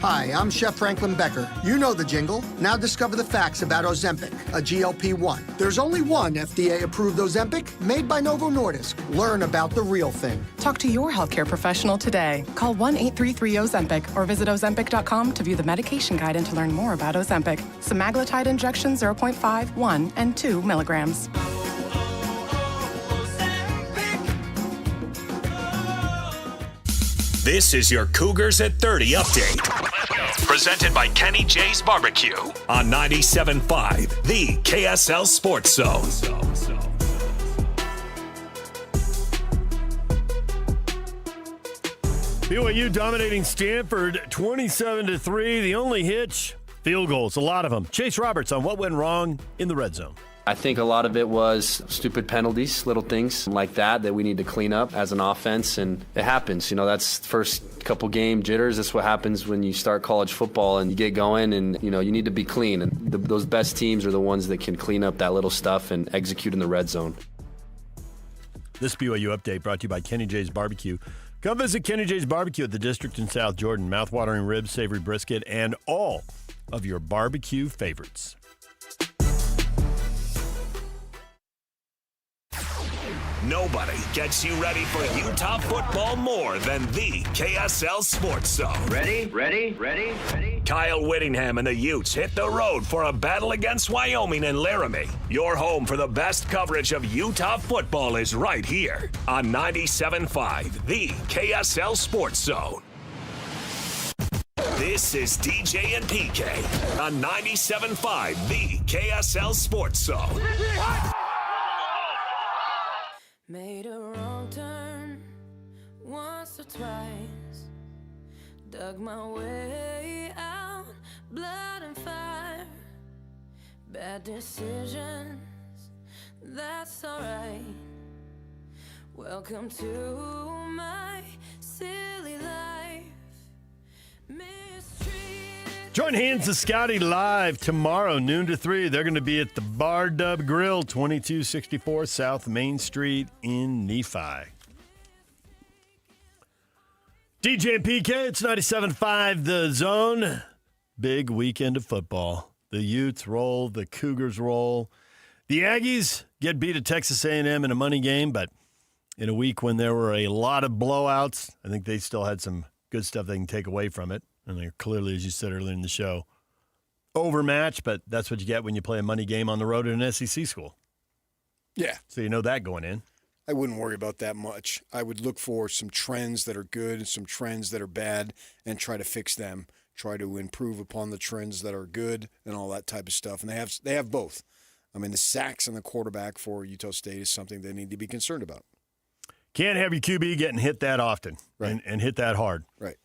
S14: Hi, I'm Chef Franklin Becker. You know the jingle. Now discover the facts about Ozempic, a GLP-1. There's only one FDA-approved Ozempic made by Novo Nordisk. Learn about the real thing.
S17: Talk to your healthcare professional today. Call 1-833-OZEMPIC or visit Ozempic.com to view the medication guide and to learn more about Ozempic. Semaglutide injection 0.5, 1, and 2 milligrams.
S5: This is your Cougars at 30 update. Presented by Kenny J's Barbecue on 97.5, the KSL Sports Zone.
S6: BYU dominating Stanford 27-3. The only hitch, field goals, a lot of them. Chase Roberts on what went wrong in the red zone.
S22: I think a lot of it was stupid penalties, little things like that we need to clean up as an offense, and it happens. You know, that's first couple game jitters. That's what happens when you start college football and you get going, and you know you need to be clean. And those best teams are the ones that can clean up that little stuff and execute in the red zone.
S6: This BYU update brought to you by Kenny J's Barbecue. Come visit Kenny J's Barbecue at the District in South Jordan. Mouth-watering ribs, savory brisket, and all of your barbecue favorites.
S5: Nobody gets you ready for Utah football more than the KSL Sports Zone.
S23: Ready?
S5: Kyle Whittingham and the Utes hit the road for a battle against Wyoming and Laramie. Your home for the best coverage of Utah football is right here on 97.5, the KSL Sports Zone. This is DJ and PK on 97.5, the KSL Sports Zone.
S27: Made a wrong turn once or twice. Dug my way out, blood and fire. Bad decisions, that's alright. Welcome to my silly life. Mistreated.
S6: Join Hans and Scotty live tomorrow, noon to 3. They're going to be at the Bar Dub Grill, 2264 South Main Street in Nephi. DJ and PK, it's 97.5 The Zone. Big weekend of football. The Utes roll, the Cougars roll. The Aggies get beat at Texas A&M in a money game, but in a week when there were a lot of blowouts, I think they still had some good stuff they can take away from it. And they're clearly, as you said earlier in the show, overmatched, but that's what you get when you play a money game on the road at an SEC school.
S15: Yeah.
S6: So you know that going in.
S15: I wouldn't worry about that much. I would look for some trends that are good and some trends that are bad and try to fix them. Try to improve upon the trends that are good and all that type of stuff. And they have both. I mean, the sacks and the quarterback for Utah State is something they need to be concerned about.
S6: Can't have your QB getting hit that often and hit that hard.
S15: Right.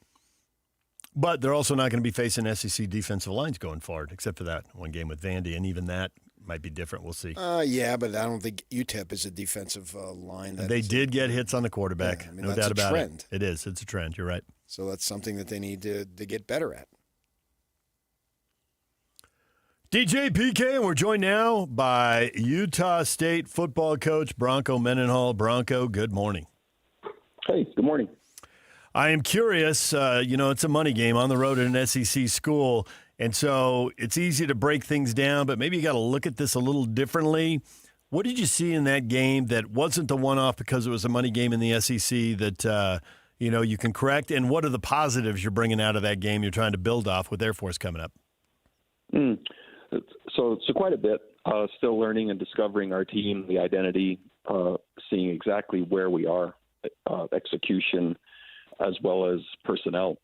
S6: But they're also not going to be facing SEC defensive lines going forward, except for that one game with Vandy, and even that might be different. We'll see.
S15: Yeah, but I don't think UTEP is a defensive line.
S6: They did get hits on the quarterback.
S15: Yeah, I mean,
S6: no
S15: that's
S6: doubt
S15: a
S6: about
S15: trend.
S6: it. It is. It's a trend. You're right.
S15: So that's something that they need to get better at.
S6: DJ PK, and we're joined now by Utah State football coach Bronco Mendenhall. Bronco, good morning.
S1: Hey, good morning.
S6: I am curious, it's a money game on the road at an SEC school, and so it's easy to break things down, but maybe you got to look at this a little differently. What did you see in that game that wasn't the one-off because it was a money game in the SEC that, you can correct? And what are the positives you're bringing out of that game you're trying to build off with Air Force coming up?
S1: So quite a bit. Still learning and discovering our team, the identity, seeing exactly where we are, execution, as well as personnel.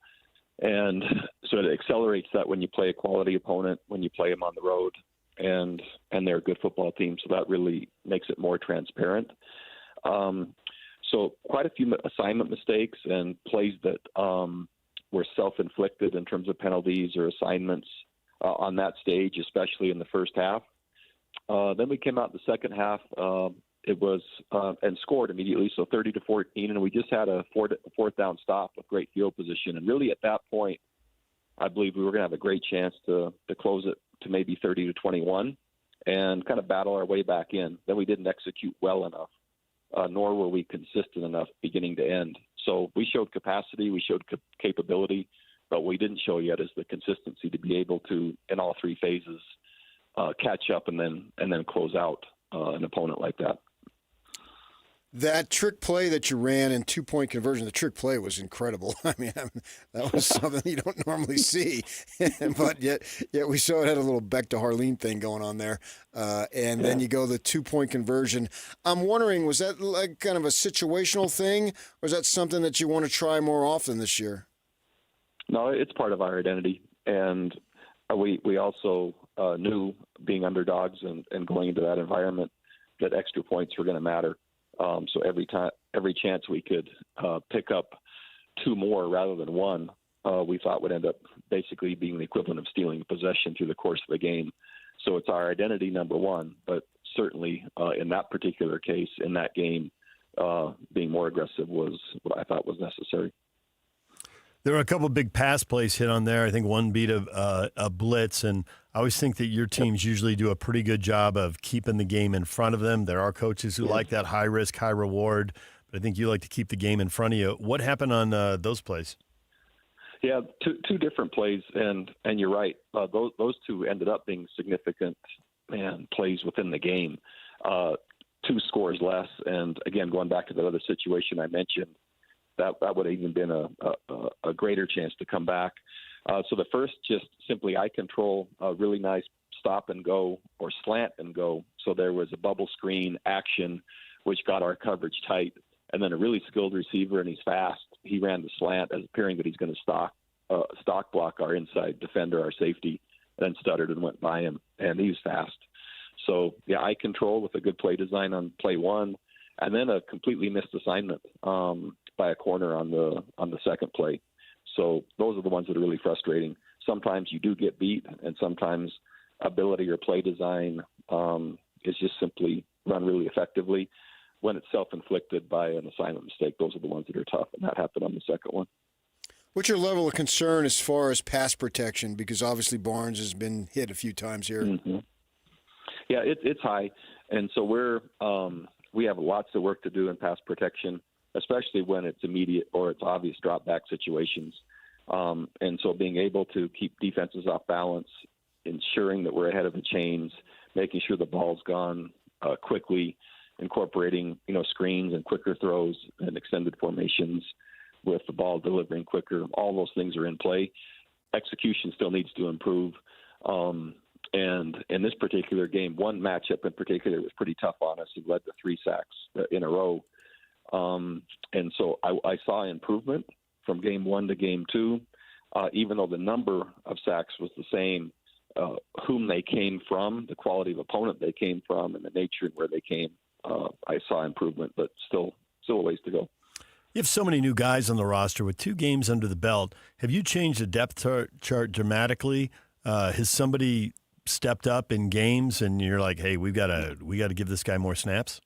S1: And so it accelerates that when you play a quality opponent, when you play them on the road, and they're a good football team. So that really makes it more transparent. So quite a few assignment mistakes and plays that were self-inflicted in terms of penalties or assignments on that stage, especially in the first half. Then we came out in the second half. It was and scored immediately, so 30-14, and we just had a fourth down stop with great field position. And really, at that point, I believe we were going to have a great chance to close it to maybe 30-21 and kind of battle our way back in. Then we didn't execute well enough, nor were we consistent enough beginning to end. So we showed capacity, we showed capability, but what we didn't show yet is the consistency to be able to, in all three phases, catch up and then close out an opponent like that.
S15: That trick play that you ran in 2-point conversion, the trick play was incredible. I mean, that was something you don't normally see. But yet we saw it had a little Beck to Harleen thing going on there. Then you go the 2-point conversion. I'm wondering, was that like kind of a situational thing, or is that something that you want to try more often this year?
S1: No, it's part of our identity. And we also knew, being underdogs and going into that environment, that extra points were going to matter. So every chance we could pick up two more rather than one, we thought would end up basically being the equivalent of stealing possession through the course of the game. So it's our identity, number one, but certainly in that particular case, in that game, being more aggressive was what I thought was necessary.
S6: There were a couple of big pass plays hit on there. I think one beat a blitz, and I always think that your teams usually do a pretty good job of keeping the game in front of them. There are coaches who like that high risk, high reward, but I think you like to keep the game in front of you. What happened on those plays?
S1: Yeah, two different plays, and you're right. Those two ended up being significant plays within the game. 2 scores less, and again, going back to that other situation I mentioned, that would have even been a greater chance to come back. So the first, just simply eye control, a really nice stop and go or slant and go. So there was a bubble screen action, which got our coverage tight, and then a really skilled receiver, and he's fast. He ran the slant as appearing that he's going to stock block our inside defender, our safety, and then stuttered and went by him, and he was fast. So yeah, eye control with a good play design on play one, and then a completely missed assignment by a corner on the second play. So those are the ones that are really frustrating. Sometimes you do get beat, and sometimes ability or play design is just simply run really effectively. When it's self-inflicted by an assignment mistake, those are the ones that are tough, and that happened on the second one.
S15: What's your level of concern as far as pass protection? Because obviously Barnes has been hit a few times here.
S1: Mm-hmm. Yeah, it's high, and so we have lots of work to do in pass protection, especially when it's immediate or it's obvious drop back situations. And so being able to keep defenses off balance, ensuring that we're ahead of the chains, making sure the ball's gone quickly, incorporating, screens and quicker throws and extended formations with the ball delivering quicker. All those things are in play. Execution still needs to improve. And in this particular game, one matchup in particular was pretty tough on us. It led to 3 sacks in a row. And so I saw improvement from game 1 to game 2, even though the number of sacks was the same. Whom they came from, the quality of opponent they came from, and the nature and where they came, I saw improvement, but still a ways to go.
S6: You have so many new guys on the roster with 2 games under the belt. Have you changed the depth chart dramatically? Has somebody stepped up in games, and you're like, hey, we got to give this guy more snaps?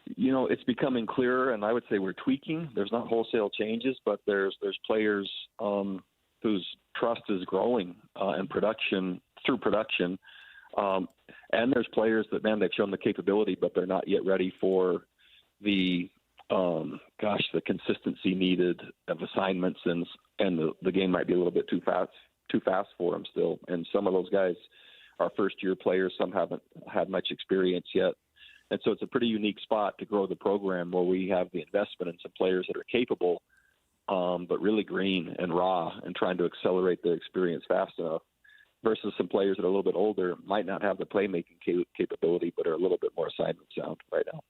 S1: It's becoming clearer, and I would say we're tweaking. There's not wholesale changes, but there's players whose trust is growing and through production. And there's players that, man, they've shown the capability, but they're not yet ready for the consistency needed of assignments, and the game might be a little bit too fast for them still. And some of those guys are first-year players. Some haven't had much experience yet. And so it's a pretty unique spot to grow the program where we have the investment in some players that are capable, but really green and raw and trying to accelerate their experience fast enough, versus some players that are a little bit older, might not have the playmaking capability, but are a little bit more assignment sound right now.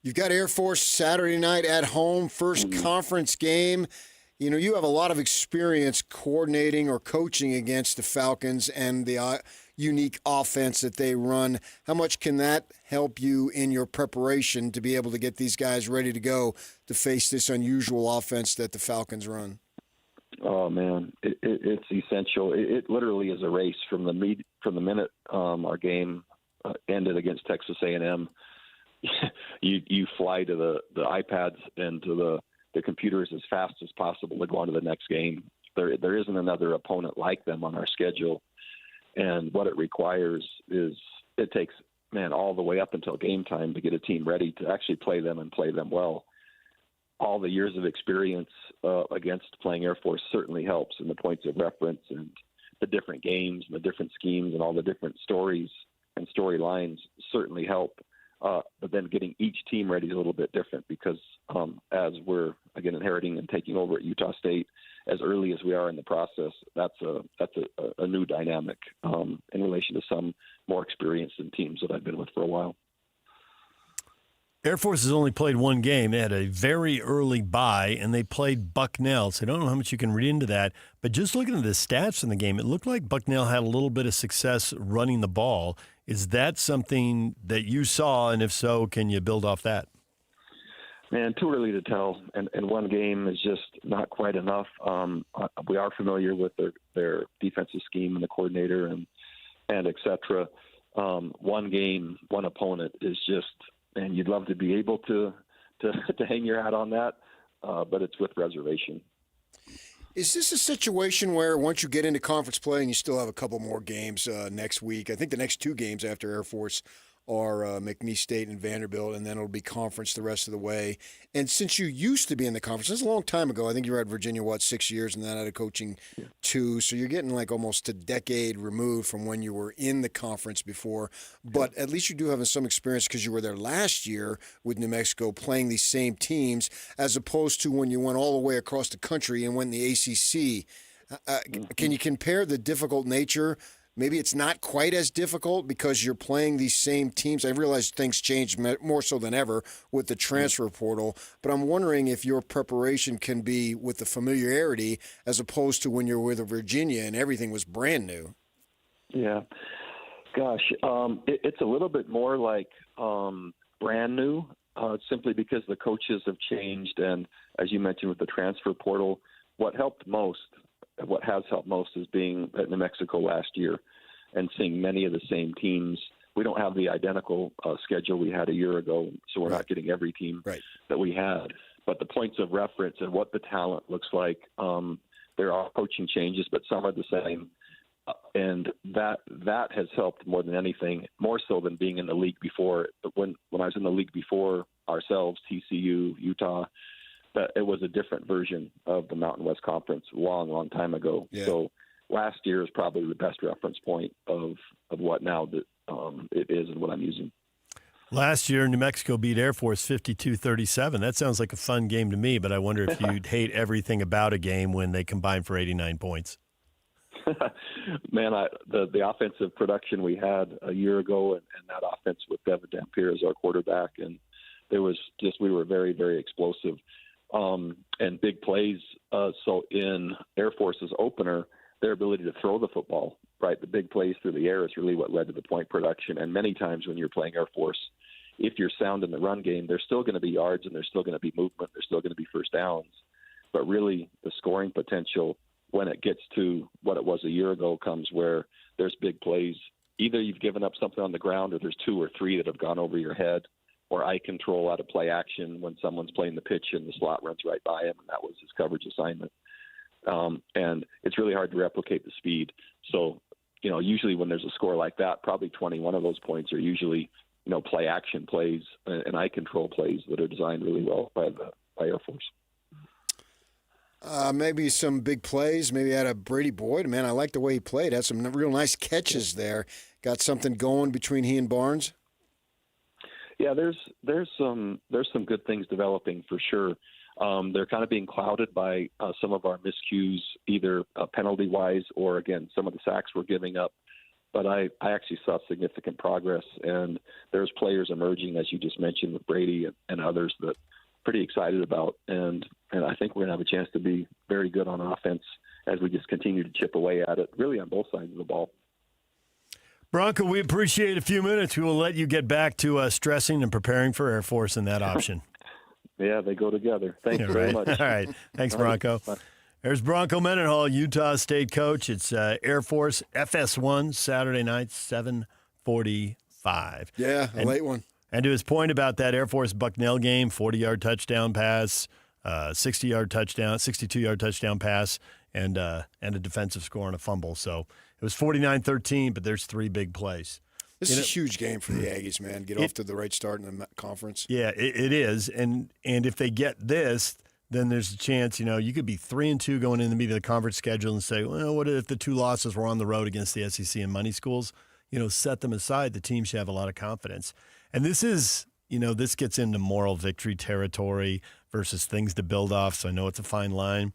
S15: You've got Air Force Saturday night at home, first conference game. You have a lot of experience coordinating or coaching against the Falcons and the unique offense that they run. How much can that help you in your preparation to be able to get these guys ready to go to face this unusual offense that the Falcons run?
S1: Oh man, it's essential. It literally is a race from the minute our game ended against Texas A&M. You fly to the iPads and to the computers as fast as possible to go on to the next game. There isn't another opponent like them on our schedule, and what it requires is it takes all the way up until game time to get a team ready to actually play them and play them well. All the years of experience against playing Air Force certainly helps, and the points of reference and the different games and the different schemes and all the different stories and storylines certainly help. But then getting each team ready is a little bit different because as we're, again, inheriting and taking over at Utah State, as early as we are in the process, that's a new dynamic in relation to some more experienced teams that I've been with for a while.
S6: Air Force has only played one game. They had a very early bye, and they played Bucknell. So I don't know how much you can read into that, but just looking at the stats in the game, it looked like Bucknell had a little bit of success running the ball. Is that something that you saw, and if so, can you build off that?
S1: Man, too early to tell, and one game is just not quite enough. We are familiar with their defensive scheme and the coordinator and et cetera. One game, one opponent is just, and you'd love to be able to hang your hat on that, but it's with reservation.
S15: Is this a situation where once you get into conference play and you still have a couple more games next week, I think the next two games after Air Force are McNeese State and Vanderbilt, and then it'll be conference the rest of the way. And since you used to be in the conference, this is a long time ago. I think you were at Virginia, 6 years, and then out of coaching 2. So you're getting like almost a decade removed from when you were in the conference before. But at least you do have some experience because you were there last year with New Mexico playing these same teams, as opposed to when you went all the way across the country and went in the ACC. Can you compare the difficult nature? Maybe it's not quite as difficult because you're playing these same teams. I realize things change more so than ever with the transfer portal, but I'm wondering if your preparation can be with the familiarity as opposed to when you're with Virginia and everything was brand new.
S1: Yeah. Gosh, it's a little bit more like brand new, simply because the coaches have changed. And as you mentioned with the transfer portal, what has helped most is being at New Mexico last year and seeing many of the same teams. We don't have the identical schedule we had a year ago, so we're not getting every team that we had. But the points of reference and what the talent looks like, there are coaching changes, but some are the same. And that has helped more than anything, more so than being in the league before. When I was in the league before ourselves, TCU, Utah, that it was a different version of the Mountain West Conference long time ago. Yeah. So last year is probably the best reference point of what now that it is and what I'm using.
S6: Last year, New Mexico beat Air Force 52-37. That sounds like a fun game to me, but I wonder if you'd hate everything about a game when they combine for 89 points.
S1: Man, the offensive production we had a year ago and that offense with Devin Dampier as our quarterback, and we were very, very explosive. And big plays. So in Air Force's opener, their ability to throw the football, right, the big plays through the air is really what led to the point production. And many times when you're playing Air Force, if you're sound in the run game, there's still going to be yards and there's still going to be movement. There's still going to be first downs. But really the scoring potential when it gets to what it was a year ago comes where there's big plays. Either you've given up something on the ground or there's 2 or 3 that have gone over your head. or eye control out of play action when someone's playing the pitch and the slot runs right by him, and that was his coverage assignment. And it's really hard to replicate the speed. So, usually when there's a score like that, probably 21 of those points are usually, play action plays and eye control plays that are designed really well by Air Force.
S15: Maybe some big plays, maybe out of Brady Boyd. Man, I like the way he played. Had some real nice catches there. Got something going between he and Barnes?
S1: Yeah, there's some good things developing for sure. They're kind of being clouded by some of our miscues, either penalty-wise or, again, some of the sacks we're giving up. But I actually saw significant progress, and there's players emerging, as you just mentioned, with Brady and others that pretty excited about. And I think we're going to have a chance to be very good on offense as we just continue to chip away at it, really on both sides of the ball.
S6: Bronco, we appreciate a few minutes. We will let you get back to stressing and preparing for Air Force in that option.
S1: Yeah, they go together. Thank you very much.
S6: All right. Thanks, Bronco. There's Bronco Mendenhall, Utah State coach. It's Air Force FS1, Saturday night, 7:45.
S15: Yeah, a late one.
S6: And to his point about that Air Force Bucknell game, 40-yard touchdown pass, 60-yard touchdown, 62-yard touchdown pass, and a defensive score and a fumble. So it was 49-13, but there's 3 big plays.
S15: This is a huge game for the Aggies, man. Get off to the right start in the conference.
S6: Yeah, it is. And if they get this, then there's a chance, you could be 3-2 going in the meeting of the conference schedule and say, well, what if the 2 losses were on the road against the SEC and money schools? Set them aside. The team should have a lot of confidence. And this is, this gets into moral victory territory versus things to build off. So I know it's a fine line.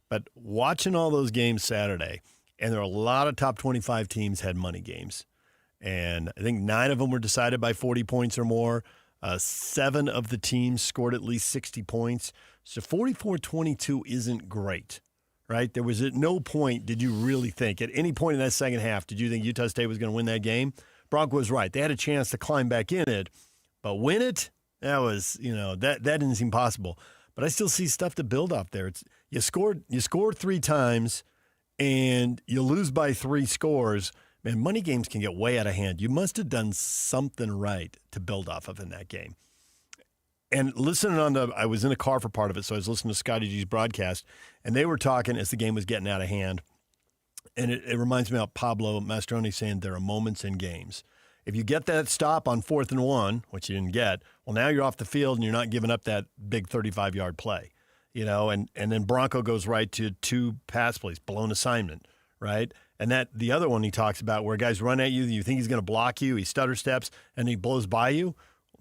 S6: But watching all those games Saturday, and there are a lot of top 25 teams had money games. And I think 9 of them were decided by 40 points or more. 7 of the teams scored at least 60 points. So 44-22 isn't great, right? There was at no point did you really think, at any point in that second half, did you think Utah State was going to win that game? Bronco was right. They had a chance to climb back in it, but win it, that was, that didn't seem possible. But I still see stuff to build off there. It's you scored 3 times, and you lose by 3 scores. Man, money games can get way out of hand. You must have done something right to build off of in that game. And listening I was in a car for part of it, so I was listening to Scotty G's broadcast, and they were talking as the game was getting out of hand. And it reminds me of Pablo Mastroni saying there are moments in games. If you get that stop on 4th and 1, which you didn't get, well, now you're off the field and you're not giving up that big 35-yard play, and then Bronco goes right to 2 pass plays, blown assignment, right? And that the other one he talks about where guys run at you, you think he's going to block you, he stutter steps, and he blows by you.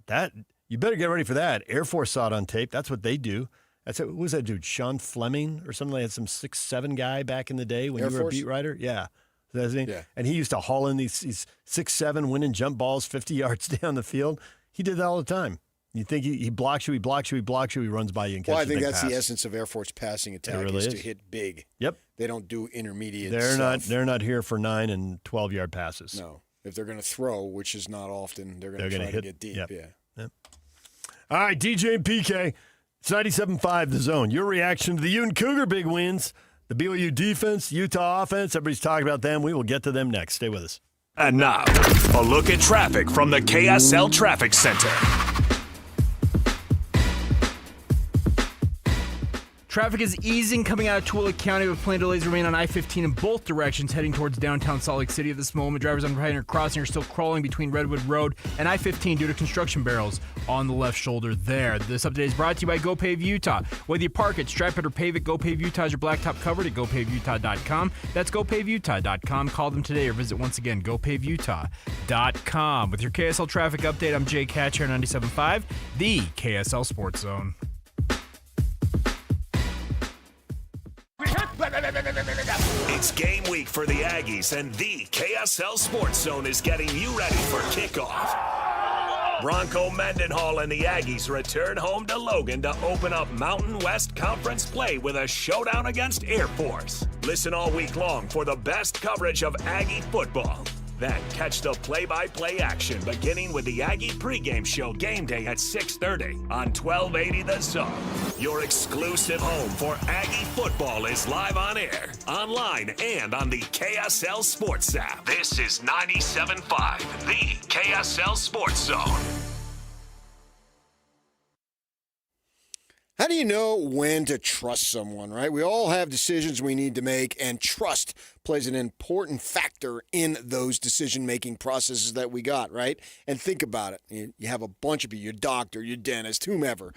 S6: That you better get ready for that. Air Force saw it on tape. That's what they do. Who was that dude? Sean Fleming or something like that? Some 6'7" guy back in the day when
S15: Air
S6: you were
S15: Force?
S6: a beat writer? Yeah. That's his name?
S15: Yeah.
S6: And he used to haul in these 6'7" winning jump balls 50 yards down the field. He did that all the time. You think he blocks you, he runs by you and catches
S15: I think
S6: a big
S15: that's
S6: pass.
S15: the essence of Air Force passing attack
S6: really
S15: is
S6: is.
S15: to hit big.
S6: Yep.
S15: They don't do intermediate
S6: They're not here for 9 and 12-yard passes.
S15: No. If they're going to throw, which is not often, they're going to try to get deep.
S6: Yep.
S15: Yeah.
S6: Yep. All right, DJ and PK. It's 97.5 The Zone. Your reaction to the Ute and Cougar big wins. The BYU defense, Utah offense. Everybody's talking about them. We will get to them next. Stay with us.
S5: And now, a look at traffic from the KSL Traffic Center.
S8: Traffic is easing coming out of Tooele County, with plane delays remain on I-15 in both directions heading towards downtown Salt Lake City at this moment. Drivers on Pioneer Crossing are still crawling between Redwood Road and I-15 due to construction barrels on the left shoulder there. This update is brought to you by GoPave Utah. Whether you park it, stripe it, or pave it, GoPave Utah is your blacktop covered at GoPaveUtah.com. That's GoPaveUtah.com. Call them today or visit once again GoPaveUtah.com. With your KSL traffic update, I'm Jake Hatch here on 97.5, the KSL Sports Zone.
S5: It's game week for the Aggies, and the KSL Sports Zone is getting you ready for kickoff. Bronco Mendenhall and the Aggies return home to Logan to open up Mountain West Conference play with a showdown against Air Force. Listen all week long for the best coverage of Aggie football. Then catch the play-by-play action beginning with the Aggie pregame show game day at 6:30 on 1280 The Zone. Your exclusive home for Aggie football is live on air, online, and on the KSL Sports app. This is 97.5, the KSL Sports Zone.
S15: How do you know when to trust someone, right? We all have decisions we need to make, and trust plays an important factor in those decision-making processes that we got, right? And think about it. You have a bunch of people, your doctor, your dentist, whomever.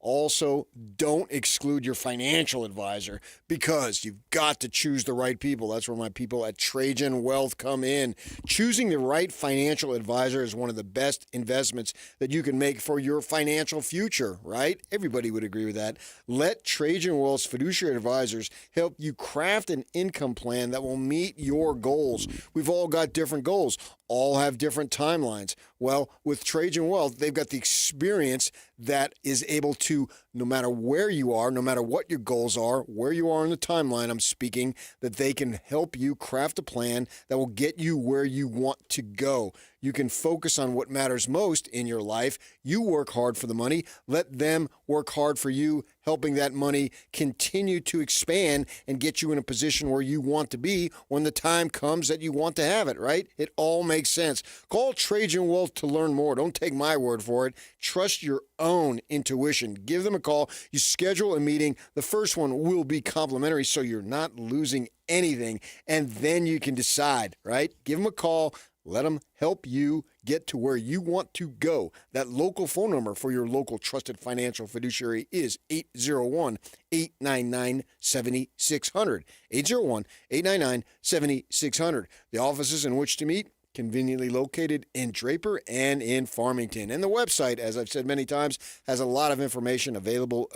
S15: Also, don't exclude your financial advisor, because you've got to choose the right people. That's where my people at Trajan Wealth come in. Choosing the right financial advisor is one of the best investments that you can make for your financial future, right? Everybody would agree with that. Let Trajan Wealth's fiduciary advisors help you craft an income plan that will meet your goals. We've all got different goals. All have different timelines. Well, with Trajan Wealth, they've got the experience that is able to, no matter where you are, no matter what your goals are, where you are in the timeline, I'm speaking, that they can help you craft a plan that will get you where you want to go. You can focus on what matters most in your life. You work hard for the money. Let them work hard for you, helping that money continue to expand and get you in a position where you want to be when the time comes that you want to have it, right? It all makes sense. Call Trajan Wealth to learn more. Don't take my word for it. Trust your own intuition. Give them a call. You schedule a meeting. The first one will be complimentary, so you're not losing anything, and then you can decide, right? Give them a call. Let them help you get to where you want to go. That local phone number for your local trusted financial fiduciary is 801-899-7600. 801-899-7600. The offices in which to meet, conveniently located in Draper and in Farmington. And the website, as I've said many times, has a lot of information available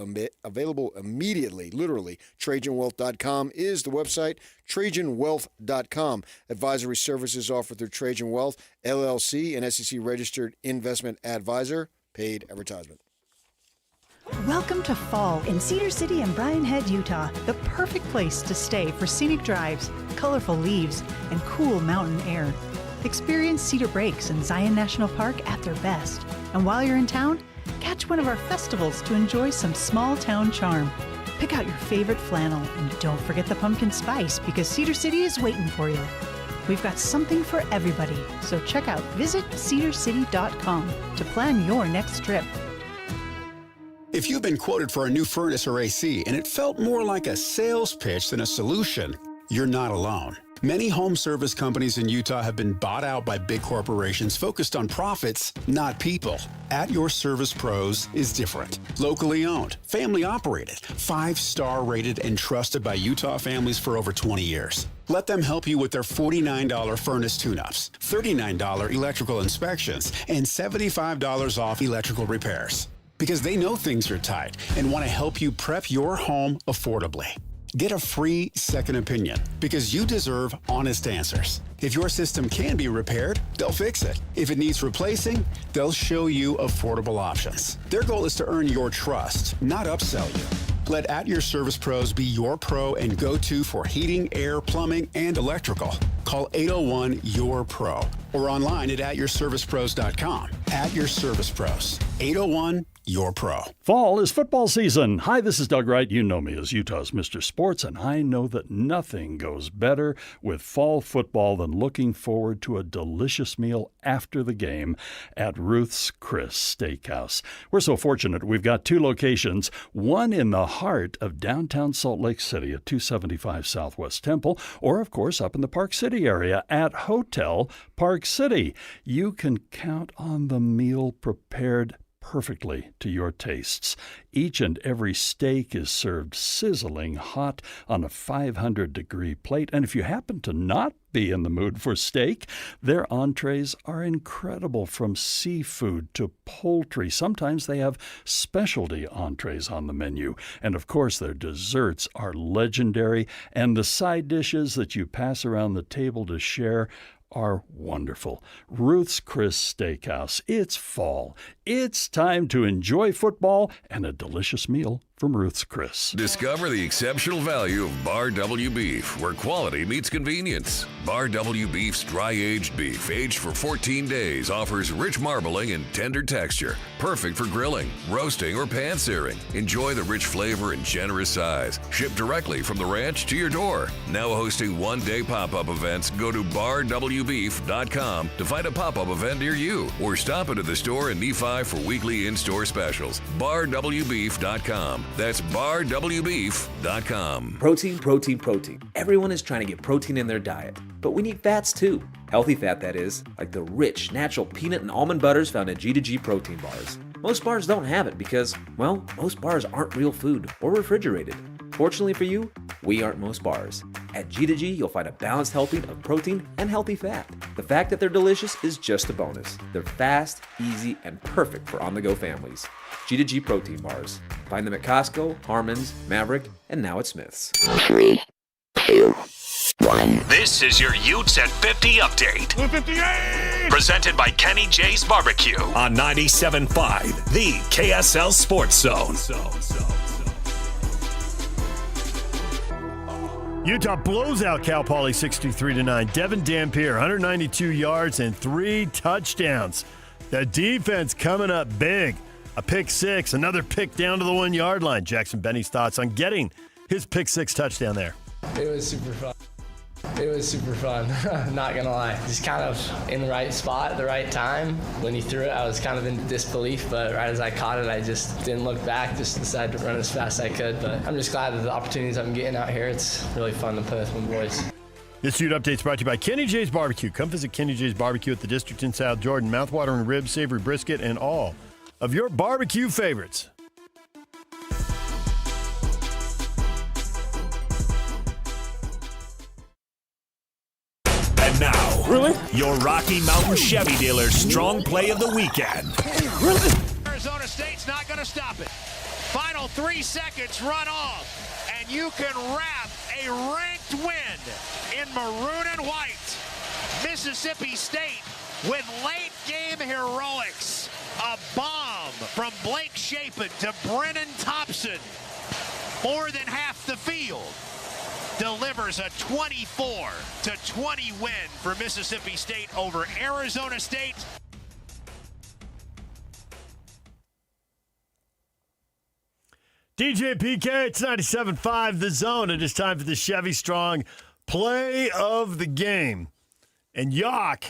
S15: immediately. Literally, TrajanWealth.com is the website, TrajanWealth.com. Advisory services offered through Trajan Wealth, LLC, an SEC-registered investment advisor. Paid advertisement.
S3: Welcome to fall in Cedar City and Bryan Head, Utah, the perfect place to stay for scenic drives, colorful leaves, and cool mountain air. Experience Cedar Breaks and Zion National Park at their best. And while you're in town, catch one of our festivals to enjoy some small town charm. Pick out your favorite flannel and don't forget the pumpkin spice, because Cedar City is waiting for you. We've got something for everybody, so check out visitcedarcity.com to plan your next trip.
S7: If you've been quoted for a new furnace or AC and it felt more like a sales pitch than a solution, you're not alone. Many home service companies in Utah have been bought out by big corporations focused on profits, not people. At Your Service Pros is different. Locally owned, family operated, 5-star rated, and trusted by Utah families for over 20 years. Let them help you with their $49 furnace tune-ups, $39 electrical inspections, and $75 off electrical repairs. Because they know things are tight and want to help you prep your home affordably. Get a free second opinion, because you deserve honest answers. If your system can be repaired, they'll fix it. If it needs replacing, they'll show you affordable options. Their goal is to earn your trust, not upsell you. Let At Your Service Pros be your pro and go-to for heating, air, plumbing, and electrical. Call 801-YOUR-PRO or online at atyourservicepros.com. At Your Service Pros, 801-YOUR-PRO.
S9: Fall is football season. Hi, this is Doug Wright. You know me as Utah's Mr. Sports, and I know that nothing goes better with fall football than looking forward to a delicious meal after the game at Ruth's Chris Steakhouse. We're so fortunate we've got 2 locations, one in the heart of downtown Salt Lake City at 275 Southwest Temple, or of course up in the Park City area at Hotel Park City. You can count on the meal prepared perfectly to your tastes. Each and every steak is served sizzling hot on a 500-degree plate, and if you happen to not be in the mood for steak, their entrees are incredible, from seafood to poultry. Sometimes they have specialty entrees on the menu, and of course their desserts are legendary, and the side dishes that you pass around the table to share are wonderful. Ruth's Chris Steakhouse. It's fall. It's time to enjoy football and a delicious meal from Ruth's Chris.
S10: Discover the exceptional value of Bar W beef, where quality meets convenience. Bar W beef's dry-aged beef, aged for 14 days, offers rich marbling and tender texture, perfect for grilling, roasting, or pan-searing. Enjoy the rich flavor and generous size. Shipped directly from the ranch to your door. Now hosting one-day pop-up events, go to barwbeef.com BarWBeef.com to find a pop-up event near you, or stop into the store in Nephi for weekly in-store specials. BarWBeef.com. That's BarWBeef.com.
S11: Protein, protein, protein. Everyone is trying to get protein in their diet, but we need fats too. Healthy fat, that is, like the rich, natural peanut and almond butters found in G2G protein bars. Most bars don't have it because, well, most bars aren't real food or refrigerated. Fortunately for you, we aren't most bars. At G2G, you'll find a balanced helping of protein and healthy fat. The fact that they're delicious is just a bonus. They're fast, easy, and perfect for on-the-go families. G2G protein bars. Find them at Costco, Harmon's, Maverick, and now at Smith's.
S5: 3, 2, 1. This is your Utes at 50 update. 58! Presented by Kenny J's Barbecue on 97.5, the KSL Sports Zone.
S6: Utah blows out Cal Poly 63-9. Devin Dampier, 192 yards and 3 touchdowns. The defense coming up big. A pick six, another pick down to the 1 yard line. Jackson Benny's thoughts on getting his pick six touchdown there.
S16: It was super fun. It was super fun, not gonna lie. Just kind of in the right spot at the right time. When he threw it, I was kind of in disbelief, but right as I caught it, I just didn't look back, just decided to run as fast as I could. But I'm just glad that the opportunities I'm getting out here, it's really fun to play with my boys.
S6: This Ute Update is brought to you by Kenny J's Barbecue. Come visit Kenny J's Barbecue at the District in South Jordan. Mouthwatering ribs, savory brisket, and all of your barbecue favorites.
S5: And now, your Rocky Mountain Chevy dealer's strong play of the weekend.
S18: Arizona State's not going to stop it. Final 3 seconds run off, and you can wrap a ranked win in maroon and white. Mississippi State with late game heroics. A bomb from Blake Shapen to Brennan Thompson. More than half the field. Delivers a 24-20 win for Mississippi State over Arizona State.
S6: DJ PK, it's 97.5 The Zone. It is time for the Chevy Strong play of the game. And Yock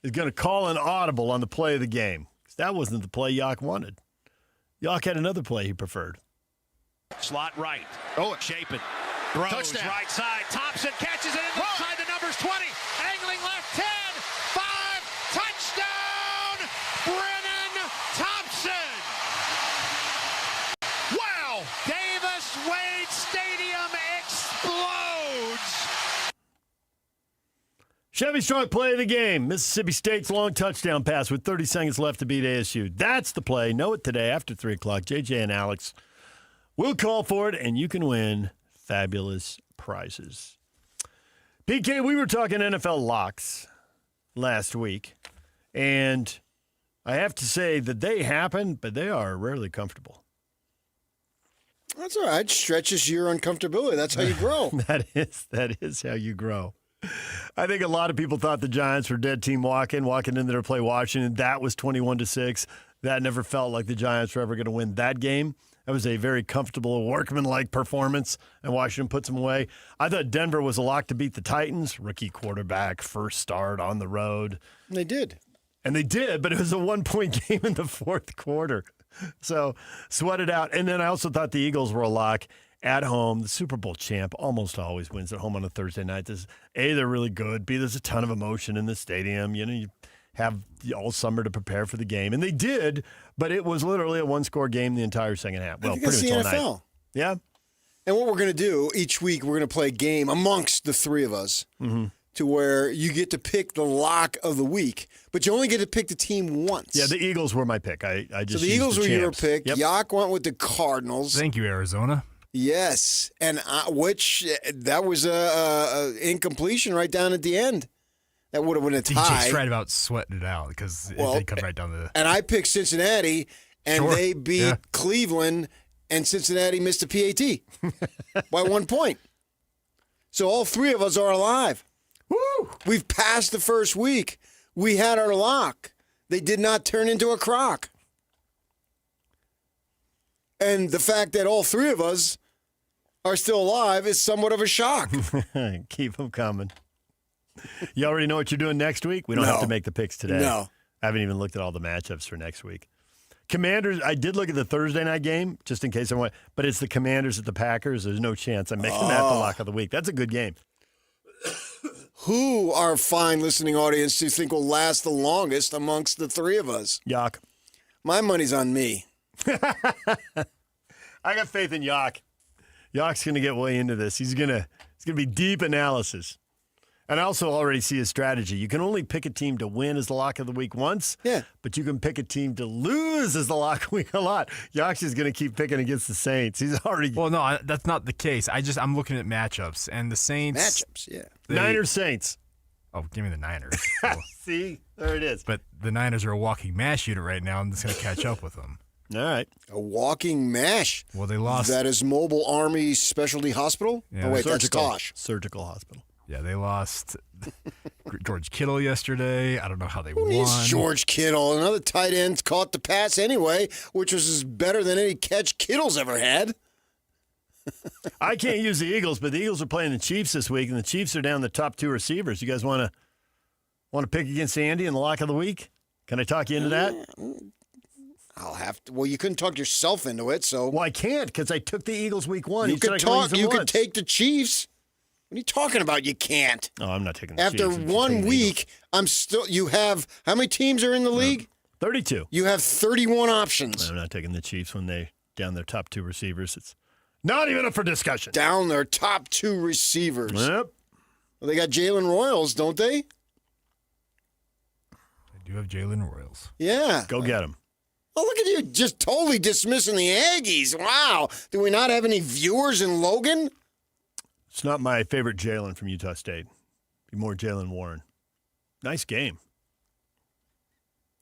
S6: is going to call an audible on the play of the game. That wasn't the play Yock wanted. Yock had another play he preferred.
S18: Slot right. Oh, Shapen. Throws touchdown. Right side. Thompson catches it inside the numbers 20. Angling left 10. 5. Touchdown. Brennan Thompson. Wow. Davis Wade Stadium explodes.
S6: Chevy Strong play of the game. Mississippi State's long touchdown pass with 30 seconds left to beat ASU. That's the play. Know it today after 3 o'clock. JJ and Alex will call for it, and you can win fabulous prizes. PK, we were talking NFL locks last week, and I have to say that they happen, but they are rarely comfortable.
S15: That's all right. Stretches your uncomfortability. That's how you grow.
S6: That is how you grow. I think a lot of people thought the Giants were dead team walking into their play Washington. That was 21-6. That never felt like the Giants were ever going to win that game. That was a very comfortable, workman-like performance, and Washington puts them away. I thought Denver was a lock to beat the Titans. Rookie quarterback, first start on the road.
S15: And they did.
S6: And they did, but it was a 1-point game in the fourth quarter. So sweat it out. And then I also thought the Eagles were a lock at home. The Super Bowl champ almost always wins at home on a Thursday night. They're really good. B, there's a ton of emotion in the stadium. You have all summer to prepare for the game. And they did, but it was literally a one-score game the entire second half. Well, pretty much all night. NFL. Yeah.
S15: And what we're going to do each week, we're going to play a game amongst the three of us to where you get to pick the lock of the week, but you only get to pick the team once.
S6: Yeah, the Eagles were my pick. I just
S15: So the Eagles were your pick.
S6: Yep.
S15: Yak went with the Cardinals.
S8: Thank you, Arizona.
S15: Yes, and that was a incompletion right down at the end. That would have been a tie.
S8: DJ's right about sweating it out because they come right down the.
S15: And I picked Cincinnati, and they beat Cleveland, and Cincinnati missed a PAT by 1 point. So all three of us are alive. Woo! We've passed the first week. We had our lock. They did not turn into a crock. And the fact that all three of us are still alive is somewhat of a shock.
S6: Keep them coming. You already know what you're doing next week? We don't have to make the picks today.
S15: No.
S6: I haven't even looked at all the matchups for next week. Commanders, I did look at the Thursday night game, just in case I want, but it's the Commanders at the Packers. There's no chance I'm making that the lock of the week. That's a good game.
S15: Who, our fine listening audience, do you think will last the longest amongst the three of us?
S6: Yak.
S15: My money's on me.
S6: I got faith in Yak. Yak's going to get way into this. It's going to be deep analysis. And I also already see his strategy. You can only pick a team to win as the lock of the week once, but you can pick a team to lose as the lock of the week a lot. Yak's is going to keep picking against the Saints. He's already...
S8: Well, no, that's not the case. I'm looking at matchups, and the Saints...
S15: Matchups, yeah.
S6: Niners, Saints.
S8: Oh, give me the Niners.
S6: See? There it is.
S8: But the Niners are a walking mash unit right now. I'm just going to catch up with them.
S6: All right.
S15: A walking mash?
S8: Well, they lost...
S15: That is Mobile Army Specialty Hospital?
S8: Yeah,
S15: oh, wait,
S6: Surgical.
S15: that's Tosh.
S6: Surgical Hospital.
S8: Yeah, they lost George Kittle yesterday. I don't know how they won.
S15: Who needs George Kittle? Another tight end caught the pass anyway, which was better than any catch Kittle's ever had.
S6: I can't use the Eagles, but the Eagles are playing the Chiefs this week, and the Chiefs are down the top two receivers. You guys want to pick against Andy in the lock of the week? Can I talk you into that?
S15: I'll have to. Well, you couldn't talk yourself into it, so.
S6: Well, I can't because I took the Eagles week one.
S15: You could talk. You could take the Chiefs. What are you talking about? You can't.
S6: Oh, I'm not taking the
S15: After
S6: Chiefs.
S15: one week, I'm still. You have how many teams are in the league?
S6: 32.
S15: You have 31 options.
S6: I'm not taking the Chiefs when they down their top two receivers. It's not even up for discussion.
S15: Down their top two receivers.
S6: Yep.
S15: Well, they got Jalen Royals, don't they?
S8: They do have Jalen Royals.
S15: Yeah.
S6: Go get them.
S15: Oh, look at you just totally dismissing the Aggies. Wow. Do we not have any viewers in Logan?
S6: It's not my favorite Jalen from Utah State. Be more Jalen Warren. Nice game.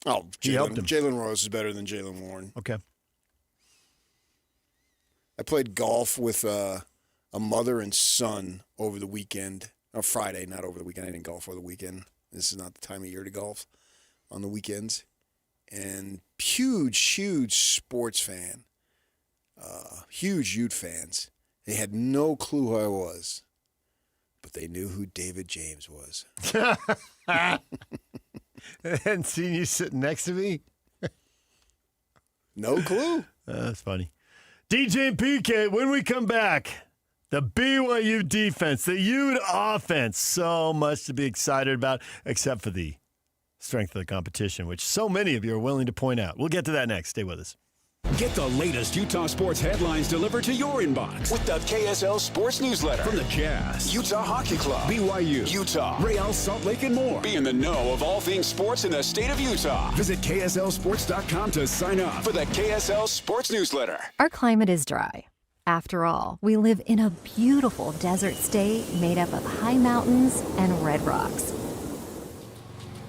S15: Oh,
S6: he helped him.
S15: Jalen Rose is better than Jalen Warren.
S6: Okay.
S15: I played golf with a mother and son over the weekend. Or Friday, not over the weekend. I didn't golf over the weekend. This is not the time of year to golf on the weekends. And huge sports fan. Huge Ute fans. They had no clue who I was, but they knew who David James was.
S6: I hadn't seen you sitting next to me.
S15: No clue.
S6: That's funny. DJ and PK, when we come back, the BYU defense, the Ute offense, so much to be excited about, except for the strength of the competition, which so many of you are willing to point out. We'll get to that next. Stay with us.
S4: Get the latest Utah sports headlines delivered to your inbox
S19: with the KSL Sports Newsletter.
S4: From the Jazz,
S19: Utah Hockey Club,
S4: BYU,
S19: Utah,
S4: Real Salt Lake, and more.
S19: Be in the know of all things sports in the state of Utah.
S4: Visit KSLSports.com to sign up
S19: for the KSL Sports Newsletter.
S20: Our climate is dry. After all, we live in a beautiful desert state made up of high mountains and red rocks.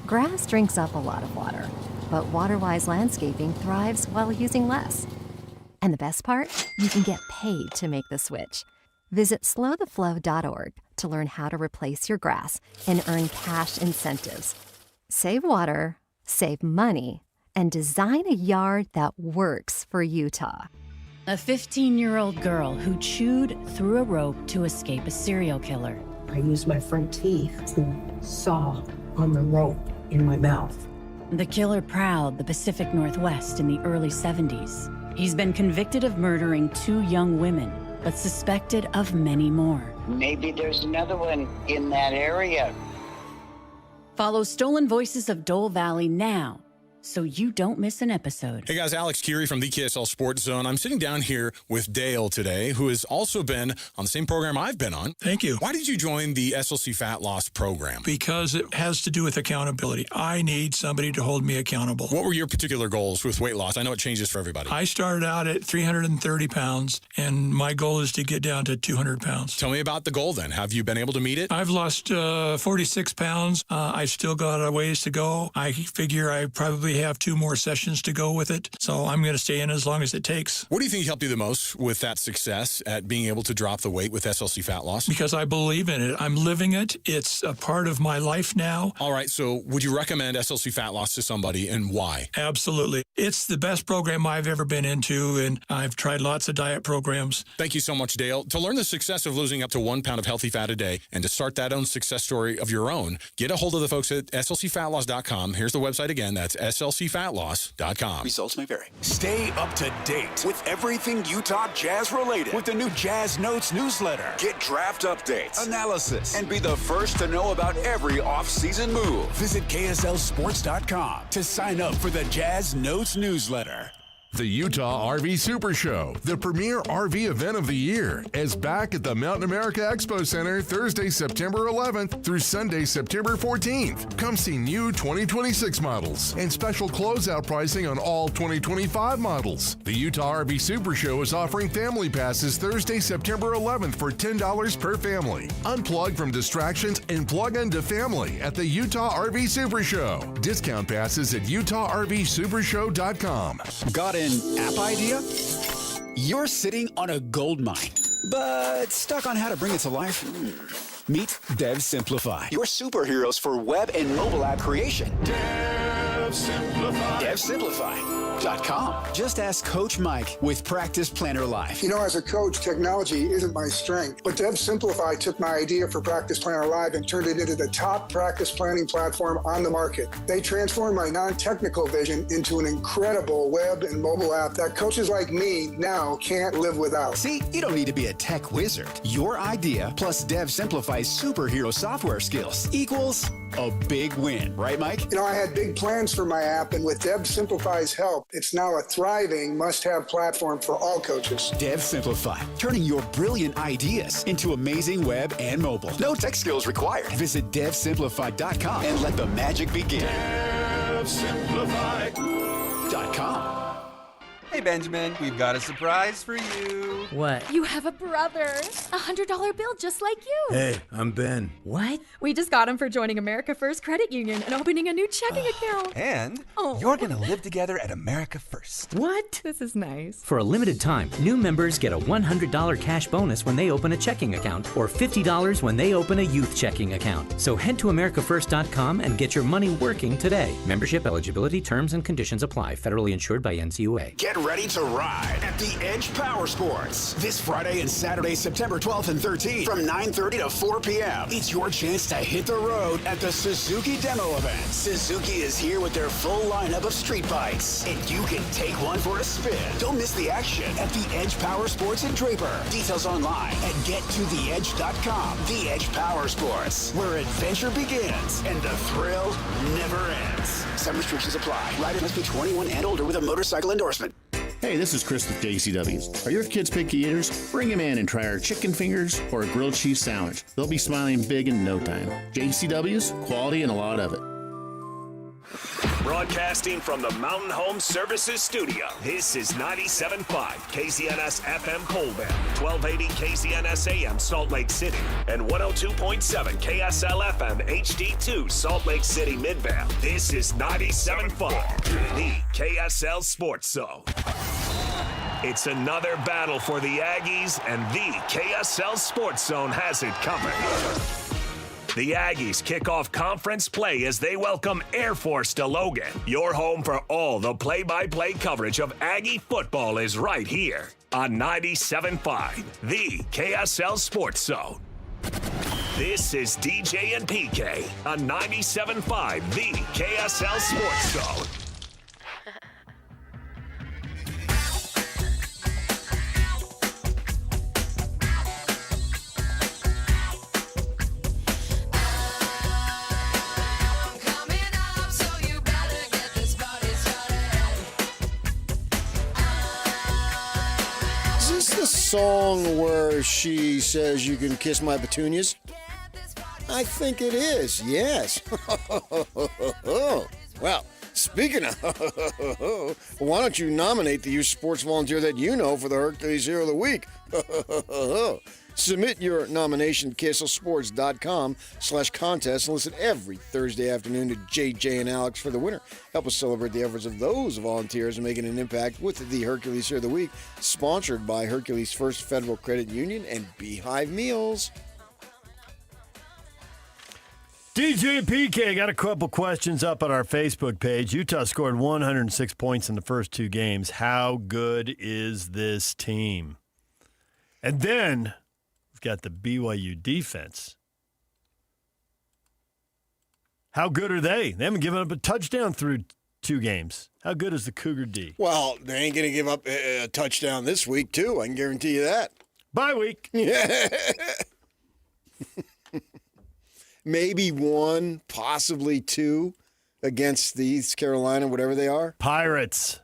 S20: Grass drinks up a lot of water, but Waterwise Landscaping thrives while using less. And the best part? You can get paid to make the switch. Visit slowtheflow.org to learn how to replace your grass and earn cash incentives. Save water, save money, and design a yard that works for Utah.
S21: A 15-year-old girl who chewed through a rope to escape a serial killer.
S23: I used my front teeth to saw on the rope in my mouth.
S21: The killer prowled the Pacific Northwest in the early 70s. He's been convicted of murdering 2 young women, but suspected of many more.
S25: Maybe there's another one in that area.
S21: Follow Stolen Voices of Dole Valley now, so you don't miss an episode.
S26: Hey guys, Alex Kirry from the KSL Sports Zone. I'm sitting down here with Dale today, who has also been on the same program I've been on.
S28: Thank you.
S26: Why did you join the SLC Fat Loss Program?
S28: Because it has to do with accountability. I need somebody to hold me accountable.
S26: What were your particular goals with weight loss? I know it changes for everybody.
S28: I started out at 330 pounds, and my goal is to get down to 200 pounds.
S26: Tell me about the goal then. Have you been able to meet it?
S28: I've lost 46 pounds. I've still got a ways to go. I figure I probably have 2 more sessions to go with it, so I'm going to stay in as long as it takes.
S26: What do you think helped you the most with that success at being able to drop the weight with SLC Fat Loss?
S28: Because I believe in it. I'm living it. It's a part of my life now.
S26: All right, so would you recommend SLC Fat Loss to somebody, and why?
S28: Absolutely. It's the best program I've ever been into, and I've tried lots of diet programs.
S26: Thank you so much, Dale. To learn the success of losing up to 1 pound of healthy fat a day and to start that own success story of your own, get a hold of the folks at slcfatloss.com. Here's the website again. That's slcfatloss.com.
S19: Results may vary. Stay up to date with everything Utah Jazz related with the new Jazz Notes newsletter. Get draft updates, analysis, and be the first to know about every off-season move. Visit KSLSports.com to sign up for the Jazz Notes newsletter.
S2: The Utah RV Super Show, the premier RV event of the year, is back at the Mountain America Expo Center Thursday, September 11th through Sunday, September 14th. Come see new 2026 models and special closeout pricing on all 2025 models. The Utah RV Super Show is offering family passes Thursday, September 11th for $10 per family. Unplug from distractions and plug into family at the Utah RV Super Show. Discount passes at UtahRVSupershow.com.
S7: Got an app idea? You're sitting on a gold mine, but stuck on how to bring it to life? Meet Dev Simplify, your superheroes for web and mobile app creation. Dev Simplify. DevSimplify.com. Just ask Coach Mike with Practice Planner Live.
S12: You know, as a coach, technology isn't my strength, but Dev Simplify took my idea for Practice Planner Live and turned it into the top practice planning platform on the market. They transformed my non-technical vision into an incredible web and mobile app that coaches like me now can't live without.
S7: See, you don't need to be a tech wizard. Your idea plus Dev Simplify's superhero software skills equals a big win. Right, Mike?
S12: You know, I had big plans for my app, and with Dev Simplify's help, it's now a thriving must-have platform for all coaches.
S7: Dev Simplify, turning your brilliant ideas into amazing web and mobile. No tech skills required. Visit DevSimplify.com and let the magic begin. DevSimplify.com.
S13: Hey, Benjamin, we've got a surprise for you.
S14: What?
S17: You have a brother. $100 bill just like you.
S13: Hey, I'm Ben.
S14: What? We just got him for joining America First Credit Union and opening a new checking account.
S13: And you're going to live together at America First.
S14: What? This is nice.
S22: For a limited time, new members get a $100 cash bonus when they open a checking account or $50 when they open a youth checking account. So head to AmericaFirst.com and get your money working today. Membership eligibility, terms, and conditions apply. Federally insured by NCUA.
S19: Get ready to ride at the Edge Power Sports this Friday and Saturday, September 12th and 13th from 9:30 to 4 p.m. It's your chance to hit the road at the Suzuki Demo event. Suzuki is here with their full lineup of street bikes, and you can take one for a spin. Don't miss the action at the Edge Power Sports in Draper. Details online at gettotheedge.com. The Edge Power Sports, where adventure begins and the thrill never ends. Some restrictions apply. Riders must be 21 and older with a motorcycle endorsement.
S24: Hey, this is Chris with JCW's. Are your kids picky eaters? Bring them in and try our chicken fingers or a grilled cheese sandwich. They'll be smiling big in no time. JCW's, quality and a lot of it.
S5: Broadcasting from the Mountain Home Services Studio, this is 97.5 KCNS FM Colbert, 1280 KCNS AM Salt Lake City, and 102.7 KSL FM HD2 Salt Lake City Midvale. This is 97.5, the KSL Sports Zone. It's another battle for the Aggies, and the KSL Sports Zone has it covered. The Aggies kick off conference play as they welcome Air Force to Logan. Your home for all the play-by-play coverage of Aggie football is right here on 97.5, the KSL Sports Zone. This is DJ and PK on 97.5, the KSL Sports Zone.
S27: Song where she says you can kiss my petunias? I think it is, yes. Well, speaking of, why don't you nominate the youth sports volunteer that you know for the Hercules Hero of the Week? Submit your nomination at KSLSports.com/contest and listen every Thursday afternoon to JJ and Alex for the winner. Help us celebrate the efforts of those volunteers in making an impact with the Hercules Hero of the Week, sponsored by Hercules First Federal Credit Union and Beehive Meals.
S6: DJ and PK got a couple questions up on our Facebook page. Utah scored 106 points in the first 2 games. How good is this team? And then we've got the BYU defense. How good are they? They haven't given up a touchdown through 2 games. How good is the Cougar D?
S27: Well, they ain't going to give up a touchdown this week, too. I can guarantee you that.
S6: Bye week.
S27: Maybe 1, possibly 2 against the East Carolina, whatever they are.
S6: Pirates.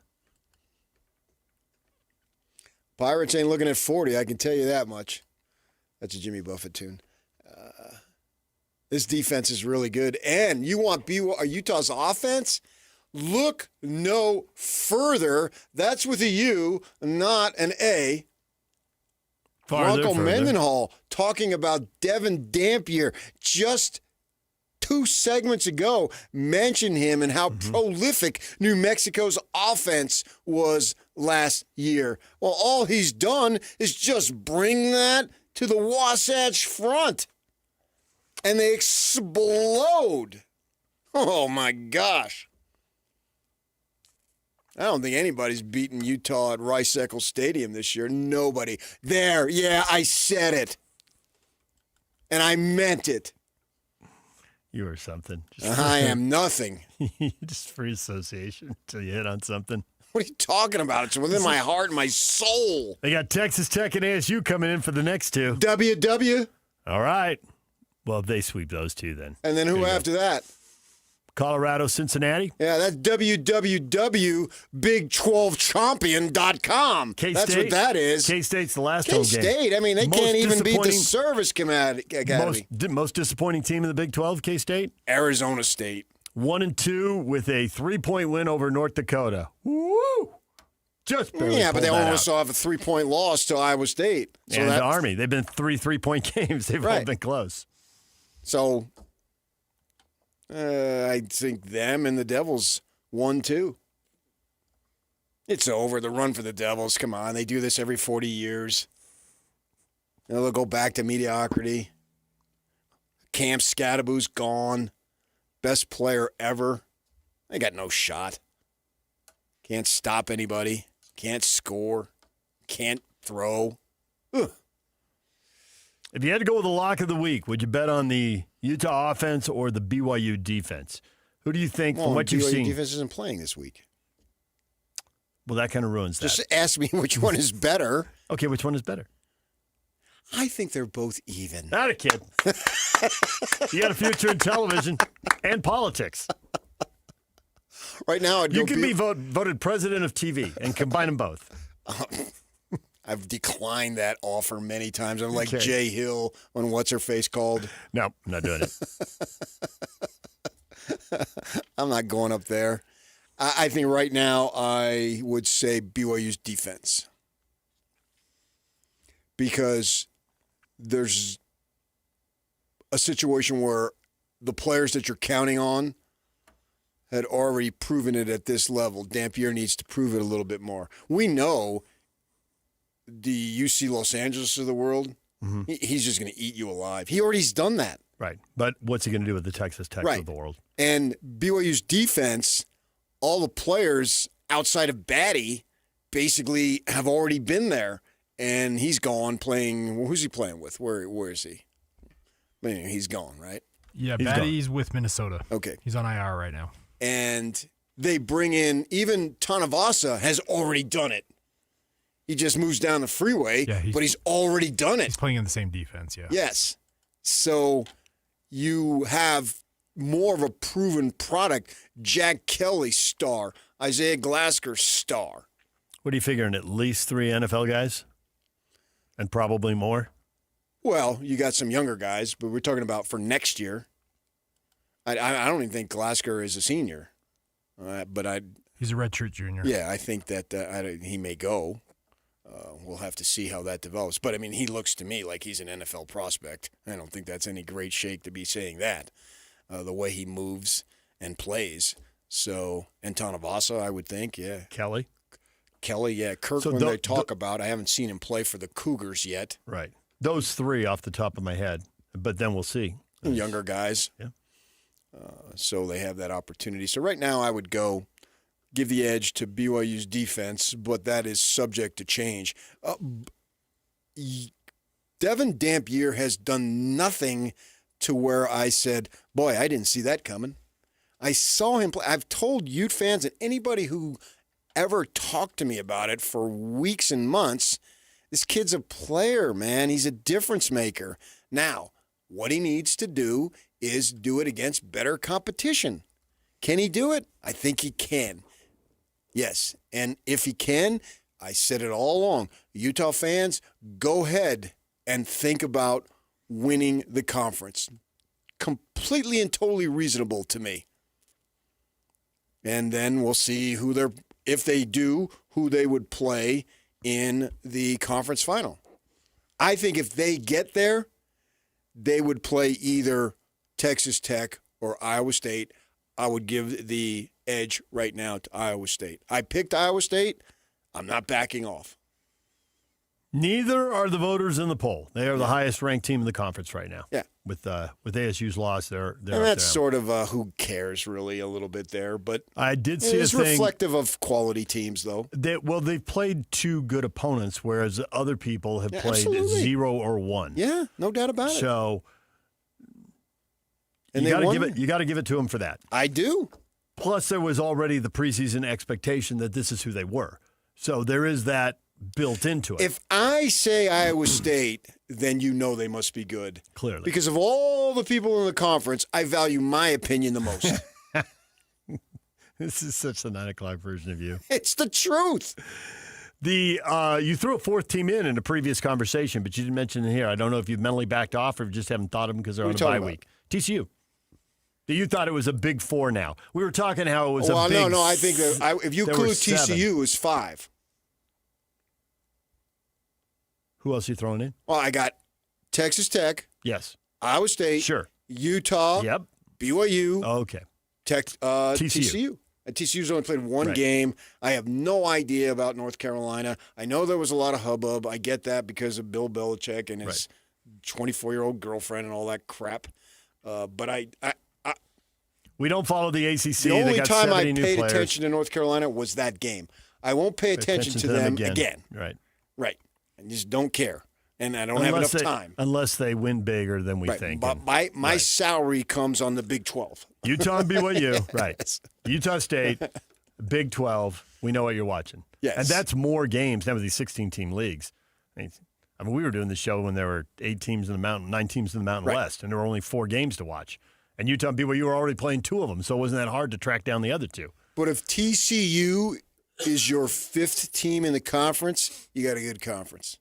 S27: Pirates ain't looking at 40, I can tell you that much. That's a Jimmy Buffett tune. This defense is really good. And you want Utah's offense? Look no further. That's with a U, not an A. Bronco Mendenhall talking about Devin Dampier just 2 segments ago, mentioned him and how prolific New Mexico's offense was last year. Well, all he's done is just bring that to the Wasatch Front. And they explode. Oh, my gosh. I don't think anybody's beaten Utah at Rice-Eccles Stadium this year. Nobody. There, yeah, I said it. And I meant it.
S6: You are something.
S27: I am nothing.
S6: Just free association until you hit on something.
S27: What are you talking about? It's within my heart and my soul.
S6: They got Texas Tech and ASU coming in for the next 2.
S27: WW.
S6: All right. Well, if they sweep those 2 then.
S27: And then who after that?
S6: Colorado, Cincinnati.
S27: Yeah, that's www.big12champion.com.
S6: K-State,
S27: that's what that is.
S6: K-State's the last home game.
S27: K-State, I mean, they can't even beat the Service Academy.
S6: Most disappointing team in the Big 12, K-State?
S27: Arizona State.
S6: 1-2 with a 3-point win over North Dakota. Woo! Just barely
S27: but they
S6: almost
S27: also have a 3-point loss to Iowa State.
S6: So and the Army. They've been 3-3-point games. They've all been close.
S27: So I think them and the Devils 1-2. It's over. The run for the Devils. Come on. They do this every 40 years. And they'll go back to mediocrity. Cam Scadaboo's gone. Best player ever. They got no shot. Can't stop anybody. Can't score. Can't throw. Ugh.
S6: If you had to go with the lock of the week, would you bet on the Utah offense or the BYU defense? Who do you think, from what you've seen?
S27: BYU defense isn't playing this week.
S6: Well, that kind of ruins that.
S27: Just ask me which one is better.
S6: Okay, which one is better?
S27: I think they're both even.
S6: Not a kid. You got a future in television and politics.
S27: Right now,
S6: you could be voted president of TV and combine them both.
S27: I've declined that offer many times. I'm like Jay Hill on What's Her Face called.
S6: No, I'm not doing it.
S27: I'm not going up there. I think right now I would say BYU's defense. Because there's a situation where the players that you're counting on had already proven it at this level. Dampier needs to prove it a little bit more. We know the UC Los Angeles of the world, he's just going to eat you alive. He already's done that.
S6: Right. But what's he going to do with the Texas Tech of the world?
S27: And BYU's defense, all the players outside of Batty basically have already been there. And he's gone playing. Who's he playing with? Where is he? I mean, he's gone, right?
S1: Yeah, Batty's with Minnesota.
S27: Okay.
S1: He's on IR right now.
S27: And they bring in, even Tanavasa has already done it. He just moves down the freeway, but he's already done it.
S1: He's playing in the same defense, yeah.
S27: Yes. So you have more of a proven product. Jack Kelly, star. Isaiah Glasker, star.
S6: What are you figuring, at least 3 NFL guys? And probably more?
S27: Well, you got some younger guys, but we're talking about for next year. I don't even think Glasker is a senior. But
S1: he's a redshirt junior.
S27: Yeah, I think that he may go. We'll have to see how that develops. But, I mean, he looks to me like he's an NFL prospect. I don't think that's any great shake to be saying that, the way he moves and plays. So, and Tanavasa, I would think, yeah.
S6: Kelly,
S27: yeah. Kirkland, they talk about. I haven't seen him play for the Cougars yet.
S6: Right. Those 3 off the top of my head, but then we'll see.
S27: Younger guys.
S6: Yeah.
S27: So they have that opportunity. So right now I would give the edge to BYU's defense, but that is subject to change. Devin Dampier has done nothing to where I said, boy, I didn't see that coming. I saw him play. I've told Ute fans and anybody who ever talked to me about it for weeks and months, this kid's a player, man. He's a difference maker. Now, what he needs to do is do it against better competition. Can he do it? I think he can. Yes, and if he can, I said it all along, Utah fans, go ahead and think about winning the conference. Completely and totally reasonable to me. And then we'll see if they do, who they would play in the conference final. I think if they get there, they would play either Texas Tech or Iowa State. I would give the edge right now to Iowa State. I picked Iowa State. I'm not backing off.
S6: Neither are the voters in the poll. They are the highest-ranked team in the conference right now.
S27: Yeah.
S6: With ASU's loss, they're
S27: and that's sort of who cares, really, a little bit there. But
S6: I did see
S27: it's reflective of quality teams, though.
S6: They've played two good opponents, whereas other people have played 0 or 1.
S27: Yeah, no doubt about it.
S6: So you got to give it to them for that.
S27: I do.
S6: Plus, there was already the preseason expectation that this is who they were. So there is that built into it.
S27: If I say Iowa State, then you know they must be good.
S6: Clearly.
S27: Because of all the people in the conference, I value my opinion the most.
S6: This is such the 9 o'clock version of you.
S27: It's the truth.
S6: You threw a fourth team in a previous conversation, but you didn't mention it here. I don't know if you've mentally backed off or just haven't thought of them because they're on a bye week. TCU. You thought it was a big 4 now. We were talking how it was a big...
S27: No, I think that if you include TCU, it's 5.
S6: Who else are you throwing in?
S27: Well, I got Texas Tech.
S6: Yes.
S27: Iowa State.
S6: Sure.
S27: Utah.
S6: Yep.
S27: BYU.
S6: Okay.
S27: TCU. And TCU's only played one game. I have no idea about North Carolina. I know there was a lot of hubbub. I get that because of Bill Belichick and his 24-year-old girlfriend and all that crap. But
S6: we don't follow the ACC.
S27: The only time I paid attention to North Carolina was that game. I won't pay attention to them again.
S6: Right.
S27: Right. I just don't care. And I don't have enough time.
S6: Unless they win bigger than we think.
S27: But my salary comes on the Big 12.
S6: Utah and BYU. Right. Yes. Utah State, Big 12. We know what you're watching.
S27: Yes.
S6: And that's more games now with these 16-team leagues. I mean, we were doing the show when there were 8 teams in the Mountain, 9 teams in the Mountain West, and there were only 4 games to watch. And Utah and BYU were already playing 2 of them, so it wasn't that hard to track down the other 2.
S27: But if TCU is your 5th team in the conference, you got a good conference.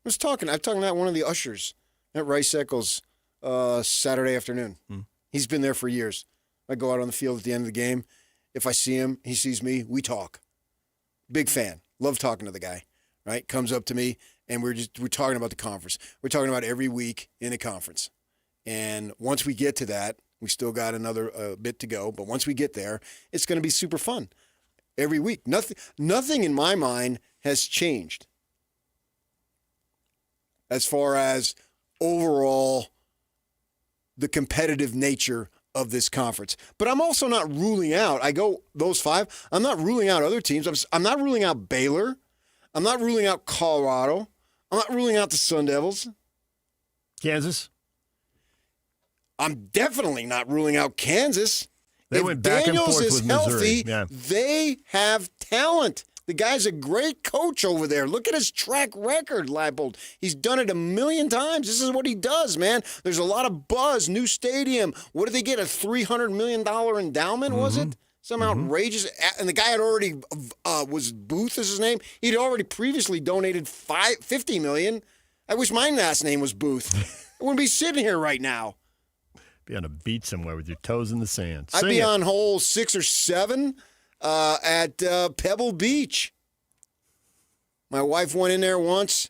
S27: I was talking to one of the ushers at Rice Eccles Saturday afternoon. He's been there for years. I go out on the field at the end of the game. If I see him, he sees me, we talk. Big fan. Love talking to the guy. Right? Comes up to me, and we're talking about the conference. We're talking about every week in a conference. And once we get to that, we still got another bit to go. But once we get there, it's going to be super fun. Every week. Nothing in my mind has changed as far as overall the competitive nature of this conference. But I'm also not ruling out, those 5, I'm not ruling out other teams. I'm not ruling out Baylor. I'm not ruling out Colorado. I'm not ruling out the Sun Devils.
S6: Kansas?
S27: I'm definitely not ruling out Kansas.
S6: They went back and forth with Missouri.
S27: They have talent. The guy's a great coach over there. Look at his track record, Leipold. He's done it a million times. This is what he does, man. There's a lot of buzz, new stadium. What did they get, a $300 million endowment, was it? Some outrageous. And the guy had already, was Booth is his name? He'd already previously donated $50 million. I wish my last name was Booth. I wouldn't be sitting here right now.
S6: Be on a beach somewhere with your toes in the sand.
S27: I'd be on hole 6 or 7 at Pebble Beach. My wife went in there once.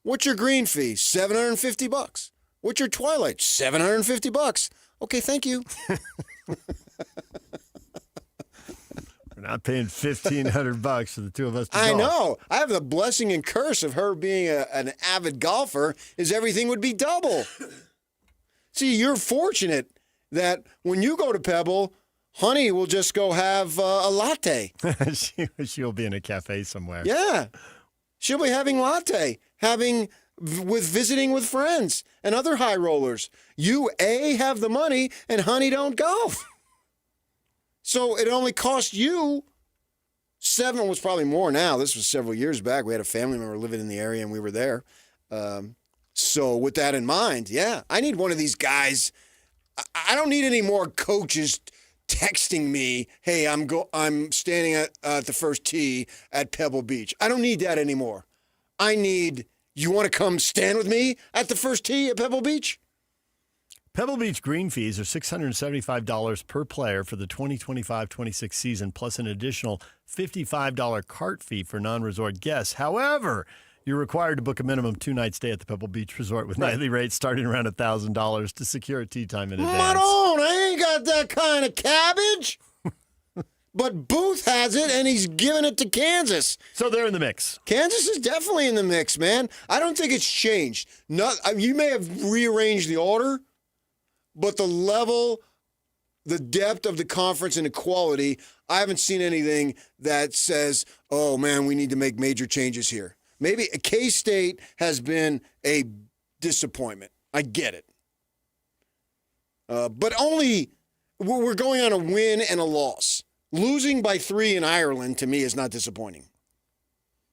S27: What's your green fee? $750. What's your twilight? $750. Okay, thank you.
S6: We're not paying $1,500 for the 2 of us to golf.
S27: I know. I have the blessing and curse of her being an avid golfer is everything would be double. See, you're fortunate. that when you go to Pebble, Honey will just go have a latte.
S6: She'll be in a cafe somewhere.
S27: Yeah. She'll be having latte, visiting with friends and other high rollers. You, A, have the money, and Honey don't golf. So it only cost you $7, was probably more now. This was several years back. We had a family member living in the area, and we were there. So with that in mind, yeah, I need one of these guys. I don't need any more coaches texting me, hey, I'm standing at the first tee at Pebble Beach. I don't need that anymore. I need, you want to come stand with me at the first tee at Pebble Beach?
S6: Pebble Beach green fees are $675 per player for the 2025-26 season, plus an additional $55 cart fee for non-resort guests. However, you're required to book a minimum 2-night stay at the Pebble Beach Resort with nightly rates starting around $1,000 to secure a tee time in advance.
S27: Maroon, I ain't got that kind of cabbage. But Booth has it, and he's giving it to Kansas.
S6: So they're in the mix.
S27: Kansas is definitely in the mix, man. I don't think it's changed. You may have rearranged the order, but the level, the depth of the conference and the quality, I haven't seen anything that says, oh, man, we need to make major changes here. Maybe K-State has been a disappointment. I get it. But only we're going on a win and a loss. Losing by 3 in Ireland, to me, is not disappointing.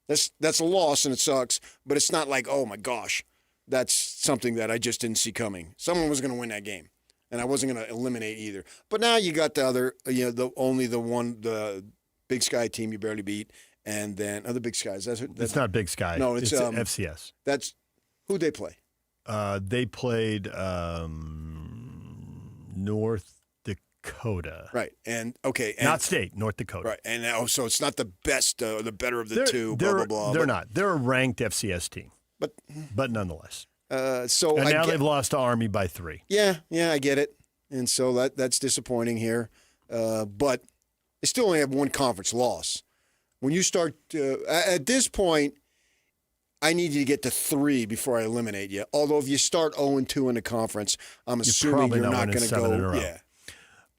S27: That's a loss, and it sucks, but it's not like, oh, my gosh, that's something that I just didn't see coming. Someone was going to win that game, and I wasn't going to eliminate either. But now you got the other, the Big Sky team you barely beat. And then other Big Skies. That's
S6: not Big Sky.
S27: No, it's
S6: FCS.
S27: That's who'd they play?
S6: They played North Dakota.
S27: Right. And
S6: not State, North Dakota.
S27: Right. And so it's not the best, the better of the two. Blah blah blah.
S6: They're not. They're a ranked FCS team. But nonetheless.
S27: Now
S6: they've lost to Army by 3.
S27: Yeah, I get it. And so that's disappointing here. But they still only have one conference loss. When you start, at this point, I need you to get to 3 before I eliminate you. Although if you start 0-2 in the conference, I'm assuming you're not going to go. Yeah.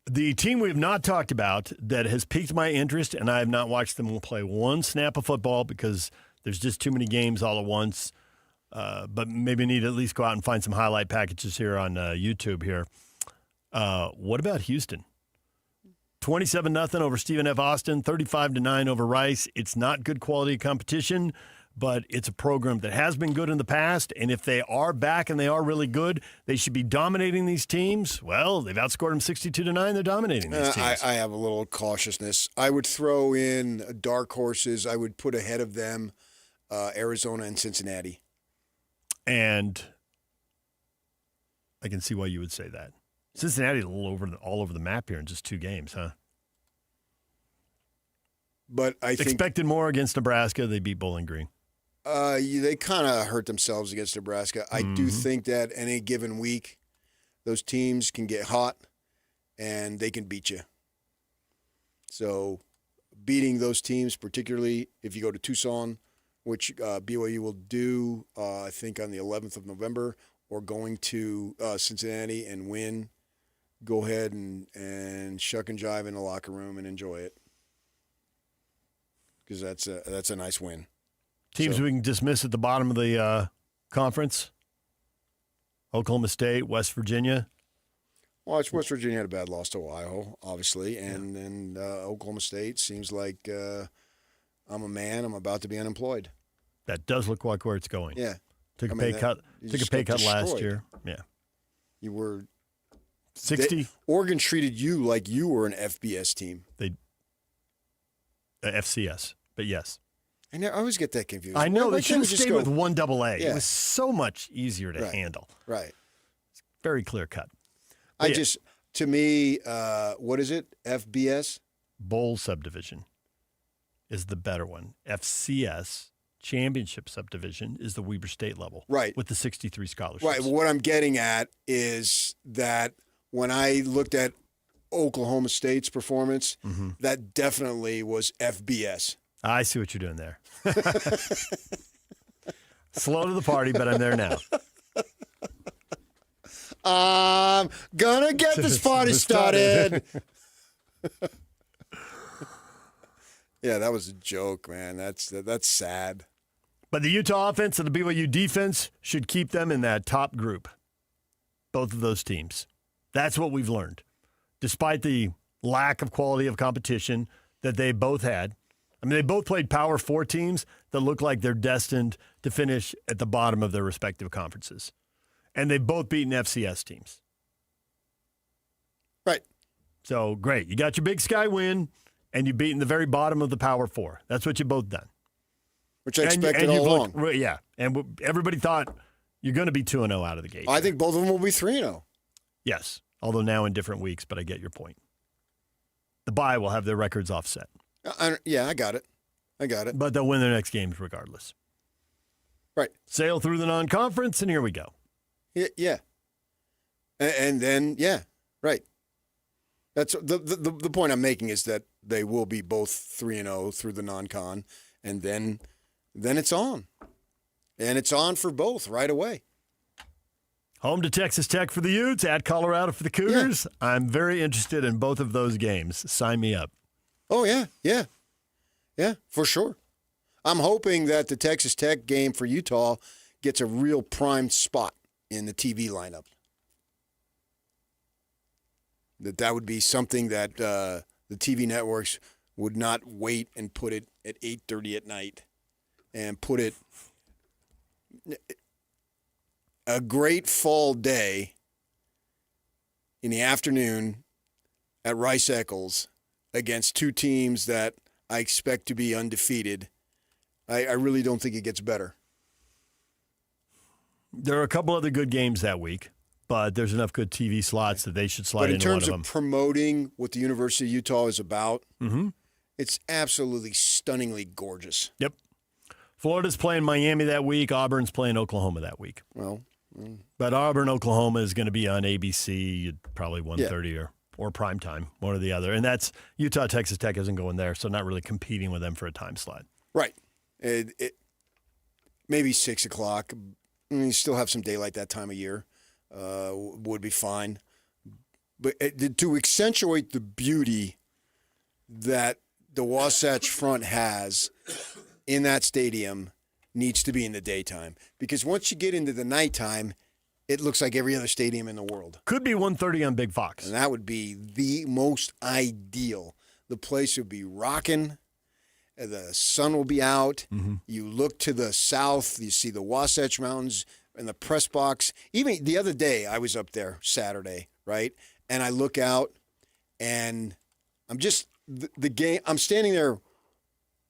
S6: The team we have not talked about that has piqued my interest, and I have not watched them play one snap of football because there's just too many games all at once. But maybe need to at least go out and find some highlight packages here on YouTube here. What about Houston? 27-0 over Stephen F. Austin, 35-9 over Rice. It's not good quality competition, but it's a program that has been good in the past, and if they are back and they are really good, they should be dominating these teams. Well, they've outscored them 62-9. They're dominating these teams.
S27: I have a little cautiousness. I would throw in dark horses. I would put ahead of them Arizona and Cincinnati.
S6: And I can see why you would say that. Cincinnati's a little all over the map here in just 2 games, huh?
S27: But I think
S6: expected more against Nebraska. They beat Bowling Green.
S27: They kind of hurt themselves against Nebraska. I do think that any given week, those teams can get hot and they can beat you. So beating those teams, particularly if you go to Tucson, which BYU will do, I think, on the 11th of November, or going to Cincinnati and win, go ahead and shuck and jive in the locker room and enjoy it, because that's a nice win.
S6: Teams we can dismiss at the bottom of the conference: Oklahoma State, West Virginia.
S27: Well, West Virginia had a bad loss to Ohio, obviously, and then Oklahoma State seems like I'm a man. I'm about to be unemployed.
S6: That does look like where it's going.
S27: Yeah.
S6: Took a pay cut last year. Yeah.
S27: You were
S6: 60.
S27: Oregon treated you like you were an FBS team.
S6: FCS, but yes.
S27: I always get that confused.
S6: I know. They should have stayed with 1AA.
S27: Yeah.
S6: It was so much easier to handle.
S27: Right.
S6: It's very clear cut.
S27: To me, what is it? FBS?
S6: Bowl subdivision is the better one. FCS, championship subdivision, is the Weber State level.
S27: Right.
S6: With the 63 scholarships.
S27: Right. Well, what I'm getting at is that when I looked at Oklahoma State's performance, that definitely was FBS.
S6: I see what you're doing there. Slow to the party, but I'm there now.
S27: I'm gonna get this party started. Yeah, that was a joke, man. That's sad.
S6: But the Utah offense and the BYU defense should keep them in that top group. Both of those teams. That's what we've learned. Despite the lack of quality of competition that they both had. I mean, they both played Power 4 teams that look like they're destined to finish at the bottom of their respective conferences. And they've both beaten FCS teams.
S27: Right.
S6: So, great. You got your Big Sky win, and you've beaten the very bottom of the Power 4. That's what you've both done.
S27: Which I expected all along.
S6: Yeah. And everybody thought you're going to be 2-0 out of the gate.
S27: I think both of them will be 3-0.
S6: Yes. Although now in different weeks, but I get your point. The bye will have their records offset.
S27: Yeah, I got it.
S6: But they'll win their next games regardless.
S27: Right.
S6: Sail through the non-conference, and here we go.
S27: Yeah. And then, yeah, right. That's the point I'm making is that they will be both 3-0 through the non-con, and then it's on. And it's on for both right away.
S6: Home to Texas Tech for the Utes, at Colorado for the Cougars. Yeah. I'm very interested in both of those games. Sign me up.
S27: Oh, yeah, for sure. I'm hoping that the Texas Tech game for Utah gets a real prime spot in the TV lineup. That would be something that the TV networks would not wait and put it at 8:30 at night and put it a great fall day in the afternoon at Rice Eccles against two teams that I expect to be undefeated. I really don't think it gets better.
S6: There are a couple other good games that week, but there's enough good TV slots that they should slide into one of them.
S27: But in terms of promoting what the University of Utah is about, it's absolutely stunningly gorgeous.
S6: Yep. Florida's playing Miami that week. Auburn's playing Oklahoma that week.
S27: Well,
S6: but Auburn, Oklahoma is going to be on ABC, probably 1:30 or prime time, one or the other. And that's Utah, Texas Tech isn't going there, so not really competing with them for a time slot.
S27: Right. Maybe 6 o'clock. You still have some daylight that time of year. Would be fine. But to accentuate the beauty that the Wasatch Front has in that stadium needs to be in the daytime. Because once you get into the nighttime, it looks like every other stadium in the world.
S6: Could be 1:30 on Big Fox.
S27: And that would be the most ideal. The place would be rocking. The sun will be out. You look to the south, you see the Wasatch Mountains and the press box. Even the other day, I was up there Saturday, right? And I look out, and I'm just the game. I'm standing there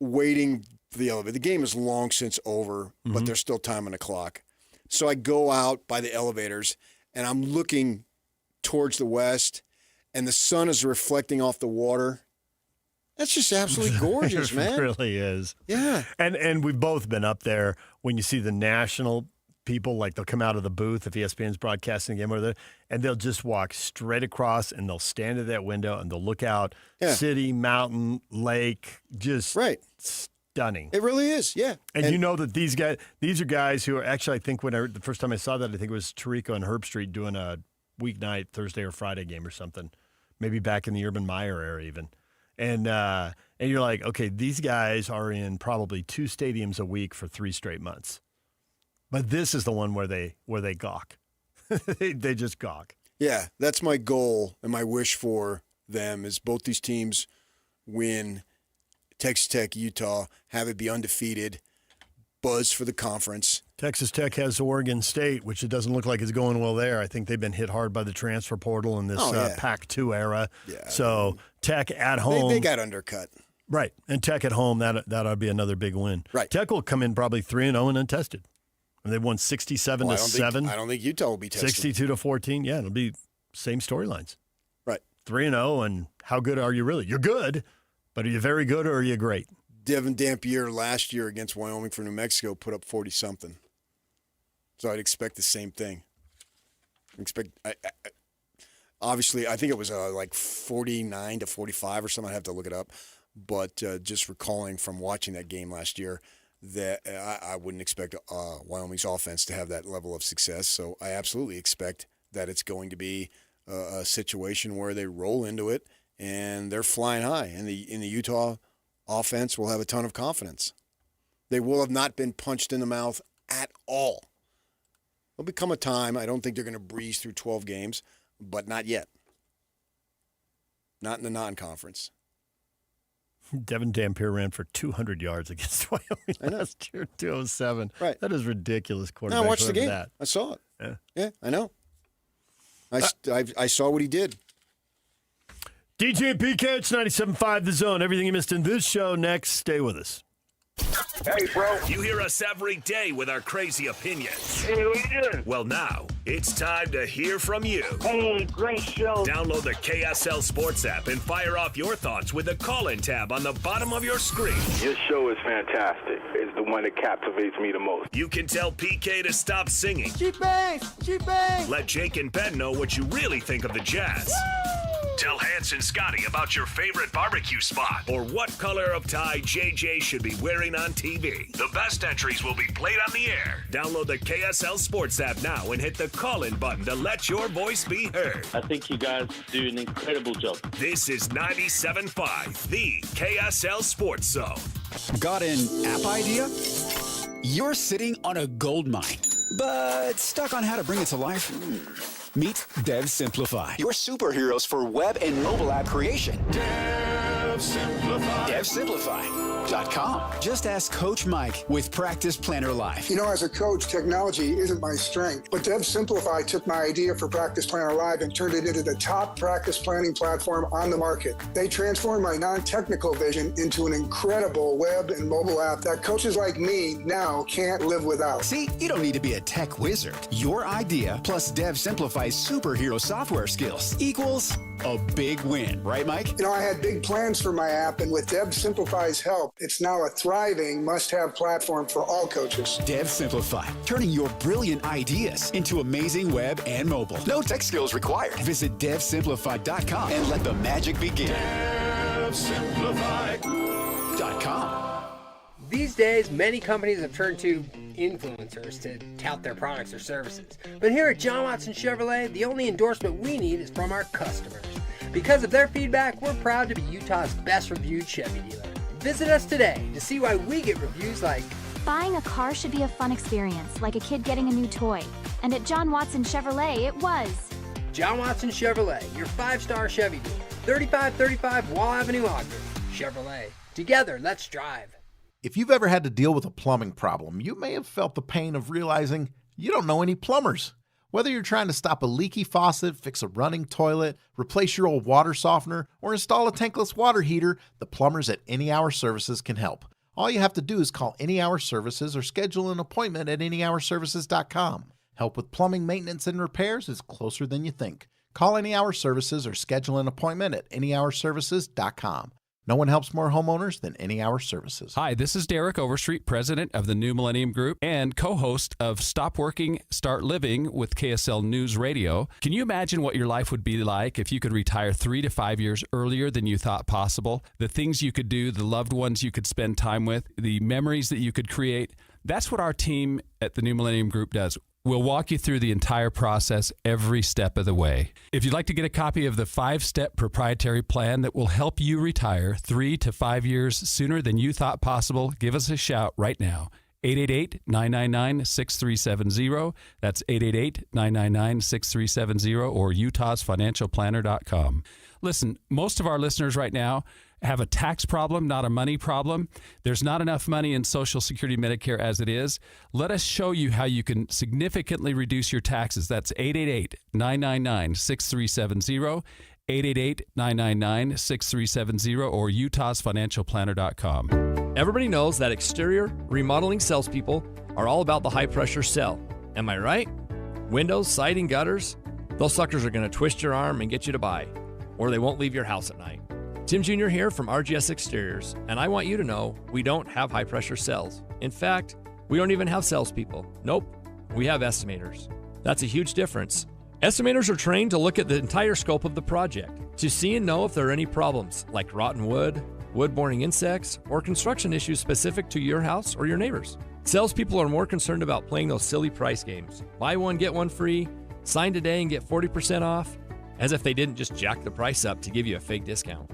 S27: waiting for the elevator. The game is long since over, but there's still time on the clock. So I go out by the elevators, and I'm looking towards the west, and the sun is reflecting off the water. That's just absolutely gorgeous, man.
S6: It really is.
S27: Yeah.
S6: And we've both been up there when you see the national people, like they'll come out of the booth if ESPN's broadcasting the game, and they'll just walk straight across, and they'll stand at that window, and they'll look out, city, mountain, lake, just stunning.
S27: It really is, yeah.
S6: And you know that these are guys who are actually, I think the first time I saw that, I think it was Tarico and Herb Street doing a weeknight Thursday or Friday game or something, maybe back in the Urban Meyer era even. And you're like, okay, these guys are in probably 2 stadiums a week for 3 straight months. But this is the one where they gawk. they just gawk.
S27: Yeah, that's my goal and my wish for them is both these teams win. Texas Tech, Utah, have it be undefeated, buzz for the conference.
S6: Texas Tech has Oregon State, which it doesn't look like it's going well there. I think they've been hit hard by the transfer portal in this Pac-2 era.
S27: Yeah.
S6: So Tech at home.
S27: They got undercut.
S6: Right. And Tech at home, that ought to be another big win.
S27: Right.
S6: Tech will come in probably 3-0 and untested. And they've won 67-7.
S27: I don't think Utah will be tested.
S6: 62-14. Yeah, it'll be same storylines.
S27: Right.
S6: 3-0, and how good are you really? You're good, but are you very good or are you great?
S27: Devin Dampier last year against Wyoming for New Mexico put up 40-something. So I'd expect the same thing. Obviously, I think it was like 49-45 or something. I have to look it up. But just recalling from watching that game last year, that I wouldn't expect Wyoming's offense to have that level of success. So I absolutely expect that it's going to be a situation where they roll into it and they're flying high. And the Utah offense will have a ton of confidence. They will have not been punched in the mouth at all. There'll become a time, I don't think they're going to breeze through 12 games, but not yet. Not in the non-conference.
S6: Devin Dampier ran for 200 yards against Wyoming last year, 207.
S27: Right.
S6: That is ridiculous quarterback.
S27: I watched the game.
S6: That.
S27: I saw it.
S6: Yeah,
S27: I know. I saw what he did.
S6: DJ and PK, it's 97.5 The Zone. Everything you missed in this show next. Stay with us.
S5: Hey, bro. You hear us every day with our crazy opinions.
S3: Hey, what you doing?
S5: Well, now, it's time to hear from you.
S3: Hey, great show.
S5: Download the KSL Sports app and fire off your thoughts with the call-in tab on the bottom of your screen.
S3: Your show is fantastic. It's the one that captivates me the most.
S5: You can tell PK to stop singing.
S3: Cheap bass! Cheap bass!
S5: Let Jake and Ben know what you really think of the Jazz. Woo! Tell Hans and Scotty about your favorite barbecue spot or what color of tie JJ should be wearing on TV. The best entries will be played on the air. Download the KSL Sports app now and hit the call-in button to let your voice be heard.
S3: I think you guys do an incredible job.
S5: This is 97.5, the KSL Sports Zone.
S7: Got an app idea? You're sitting on a gold mine, but stuck on how to bring it to life? Meet Dev Simplify, your superheroes for web and mobile app creation. Dev Simplify. DevSimplify.com. Just ask Coach Mike with Practice Planner Live.
S12: You know, as a coach, technology isn't my strength, but Dev Simplify took my idea for Practice Planner Live and turned it into the top practice planning platform on the market. They transformed my non-technical vision into an incredible web and mobile app that coaches like me now can't live without.
S7: See, you don't need to be a tech wizard. Your idea plus Dev Simplify's superhero software skills equals a big win. Right, Mike?
S12: You know, I had big plans for my app, and with Dev Simplify's help, it's now a thriving must-have platform for all coaches.
S7: Dev Simplify, turning your brilliant ideas into amazing web and mobile. No tech skills required. Visit DevSimplify.com and let the magic begin. DevSimplify.com.
S8: These days, many companies have turned to influencers to tout their products or services. But here at John Watson Chevrolet, the only endorsement we need is from our customers. Because of their feedback, we're proud to be Utah's best reviewed Chevy dealer. Visit us today to see why we get reviews like,
S17: buying a car should be a fun experience, like a kid getting a new toy. And at John Watson Chevrolet, it was.
S8: John Watson Chevrolet, your 5-star Chevy dealer. 3535 Wall Avenue, Ogden. Chevrolet. Together, let's drive.
S9: If you've ever had to deal with a plumbing problem, you may have felt the pain of realizing you don't know any plumbers. Whether you're trying to stop a leaky faucet, fix a running toilet, replace your old water softener, or install a tankless water heater, the plumbers at Any Hour Services can help. All you have to do is call Any Hour Services or schedule an appointment at anyhourservices.com. Help with plumbing maintenance and repairs is closer than you think. Call Any Hour Services or schedule an appointment at anyhourservices.com. No one helps more homeowners than Any Hour Services.
S10: Hi, this is Derek Overstreet, president of the New Millennium Group and co-host of Stop Working, Start Living with KSL News Radio. Can you imagine what your life would be like if you could retire 3 to 5 years earlier than you thought possible? The things you could do, the loved ones you could spend time with, the memories that you could create. That's what our team at the New Millennium Group does. We'll walk you through the entire process every step of the way. If you'd like to get a copy of the 5-step proprietary plan that will help you retire 3 to 5 years sooner than you thought possible, give us a shout right now. 888-999-6370. That's 888-999-6370 or utahsfinancialplanner.com. Listen, most of our listeners right now have a tax problem, not a money problem. There's not enough money in Social Security Medicare as it is. Let us show you how you can significantly reduce your taxes. That's 888-999-6370, 888-999-6370, or utahsfinancialplanner.com.
S11: Everybody knows that exterior remodeling salespeople are all about the high-pressure sell. Am I right? Windows, siding, gutters, those suckers are going to twist your arm and get you to buy, or they won't leave your house at night. Tim Jr. here from RGS Exteriors, and I want you to know we don't have high-pressure cells. In fact, we don't even have salespeople. Nope, we have estimators. That's a huge difference. Estimators are trained to look at the entire scope of the project, to see and know if there are any problems, like rotten wood, wood-borne insects, or construction issues specific to your house or your neighbors. Salespeople are more concerned about playing those silly price games. Buy one, get one free, Sign today and get 40% off, as if they didn't just jack the price up to give you a fake discount.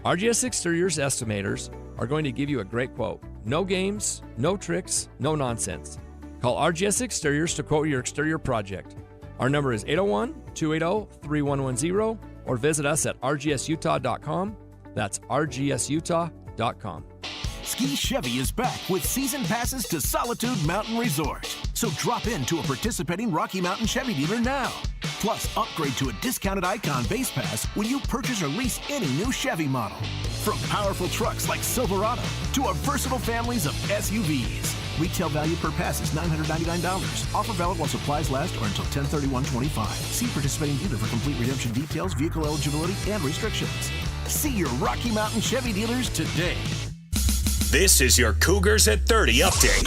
S11: RGS Exteriors estimators are going to give you a great quote. No games, no tricks, no nonsense. Call RGS Exteriors to quote your exterior project. Our number is 801-280-3110 or visit us at rgsutah.com. That's rgsutah.com.
S4: Ski Chevy is back with season passes to Solitude Mountain Resort. So drop into a participating Rocky Mountain Chevy dealer now. Plus, upgrade to a discounted Icon base pass when you purchase or lease any new Chevy model. From powerful trucks like Silverado to our versatile families of SUVs. Retail value per pass is $999. Offer valid while supplies last or until 10/31/25. See participating dealer for complete redemption details, vehicle eligibility, and restrictions. See your Rocky Mountain Chevy dealers today.
S5: This is your Cougars at 30 update.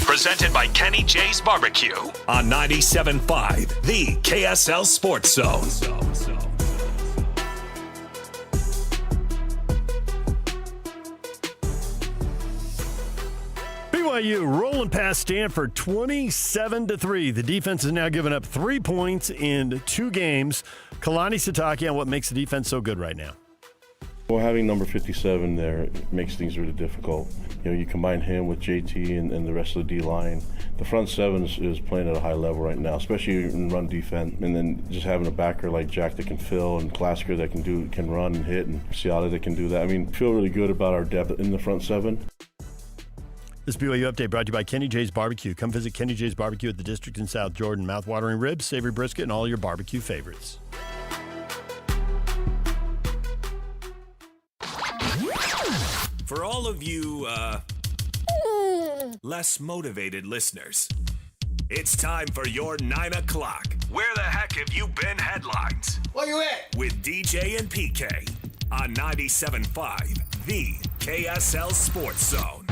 S5: Presented by Kenny J's Barbecue on 97.5, the KSL Sports Zone.
S6: BYU rolling past Stanford 27-3. The defense has now given up 3 points in 2 games. Kalani Sitake on what makes the defense so good right now.
S15: Well, having number 57 there makes things really difficult. You know, you combine him with JT and the rest of the D-line. The front seven is playing at a high level right now, especially in run defense. And then just having a backer like Jack that can fill and Klasker that can run and hit, and Ciata that can do that. I mean, feel really good about our depth in the front seven.
S6: This BYU update brought to you by Kenny J's Barbecue. Come visit Kenny J's Barbecue at the District in South Jordan. Mouth-watering ribs, savory brisket, and all your barbecue favorites.
S5: For all of you, less motivated listeners, it's time for your 9 o'clock. Where the heck have you been headlines?
S27: Where you at?
S5: With DJ and PK on 97.5, the KSL Sports Zone.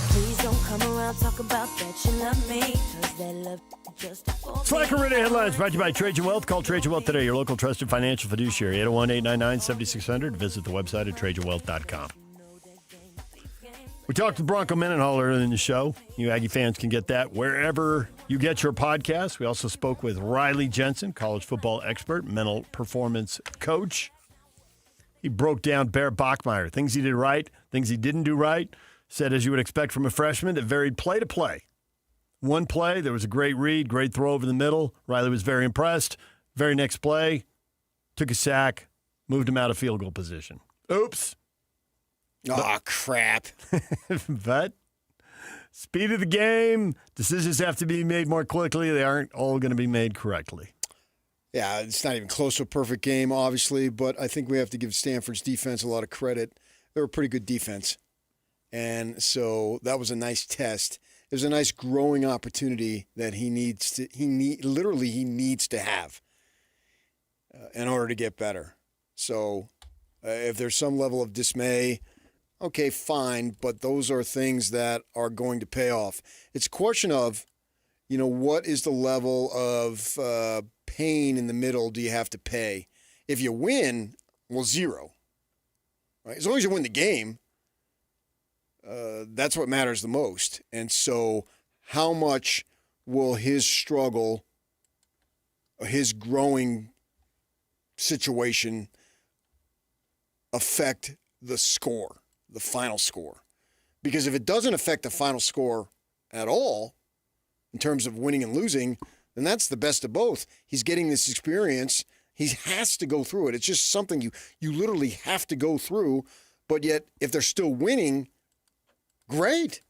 S16: Please don't come around talk about that you love me, 'cause that love just
S6: Slacker Radio Headlines brought to you by Trajan Wealth. Call Trajan Wealth today, your local trusted financial fiduciary. 801-899-7600. Visit the website at trajanwealth.com. We talked to Bronco Mendenhall earlier in the show. You Aggie fans can get that wherever you get your podcasts. We also spoke with Riley Jensen, college football expert, mental performance coach. He broke down Bear Bachmeier, things he did right, things he didn't do right. Said, as you would expect from a freshman, it varied play to play. One play, there was a great read, great throw over the middle. Riley was very impressed. Very next play, took a sack, moved him out of field goal position. Oops.
S27: Oh, crap.
S6: But speed of the game, decisions have to be made more quickly. They aren't all going to be made correctly.
S27: Yeah, it's not even close to a perfect game, obviously, but I think we have to give Stanford's defense a lot of credit. They're a pretty good defense. And so that was a nice test. It was a nice growing opportunity that he needs to have in order to get better. So if there's some level of dismay, okay, fine, but those are things that are going to pay off. It's a question of, what is the level of pain in the middle do you have to pay? If you win, well, 0. Right? As long as you win the game, that's what matters the most. And so how much will his struggle, his growing situation affect the score, the final score? Because if it doesn't affect the final score at all, in terms of winning and losing, then that's the best of both. He's getting this experience. He has to go through it. It's just something you literally have to go through. But yet, if they're still winning, great.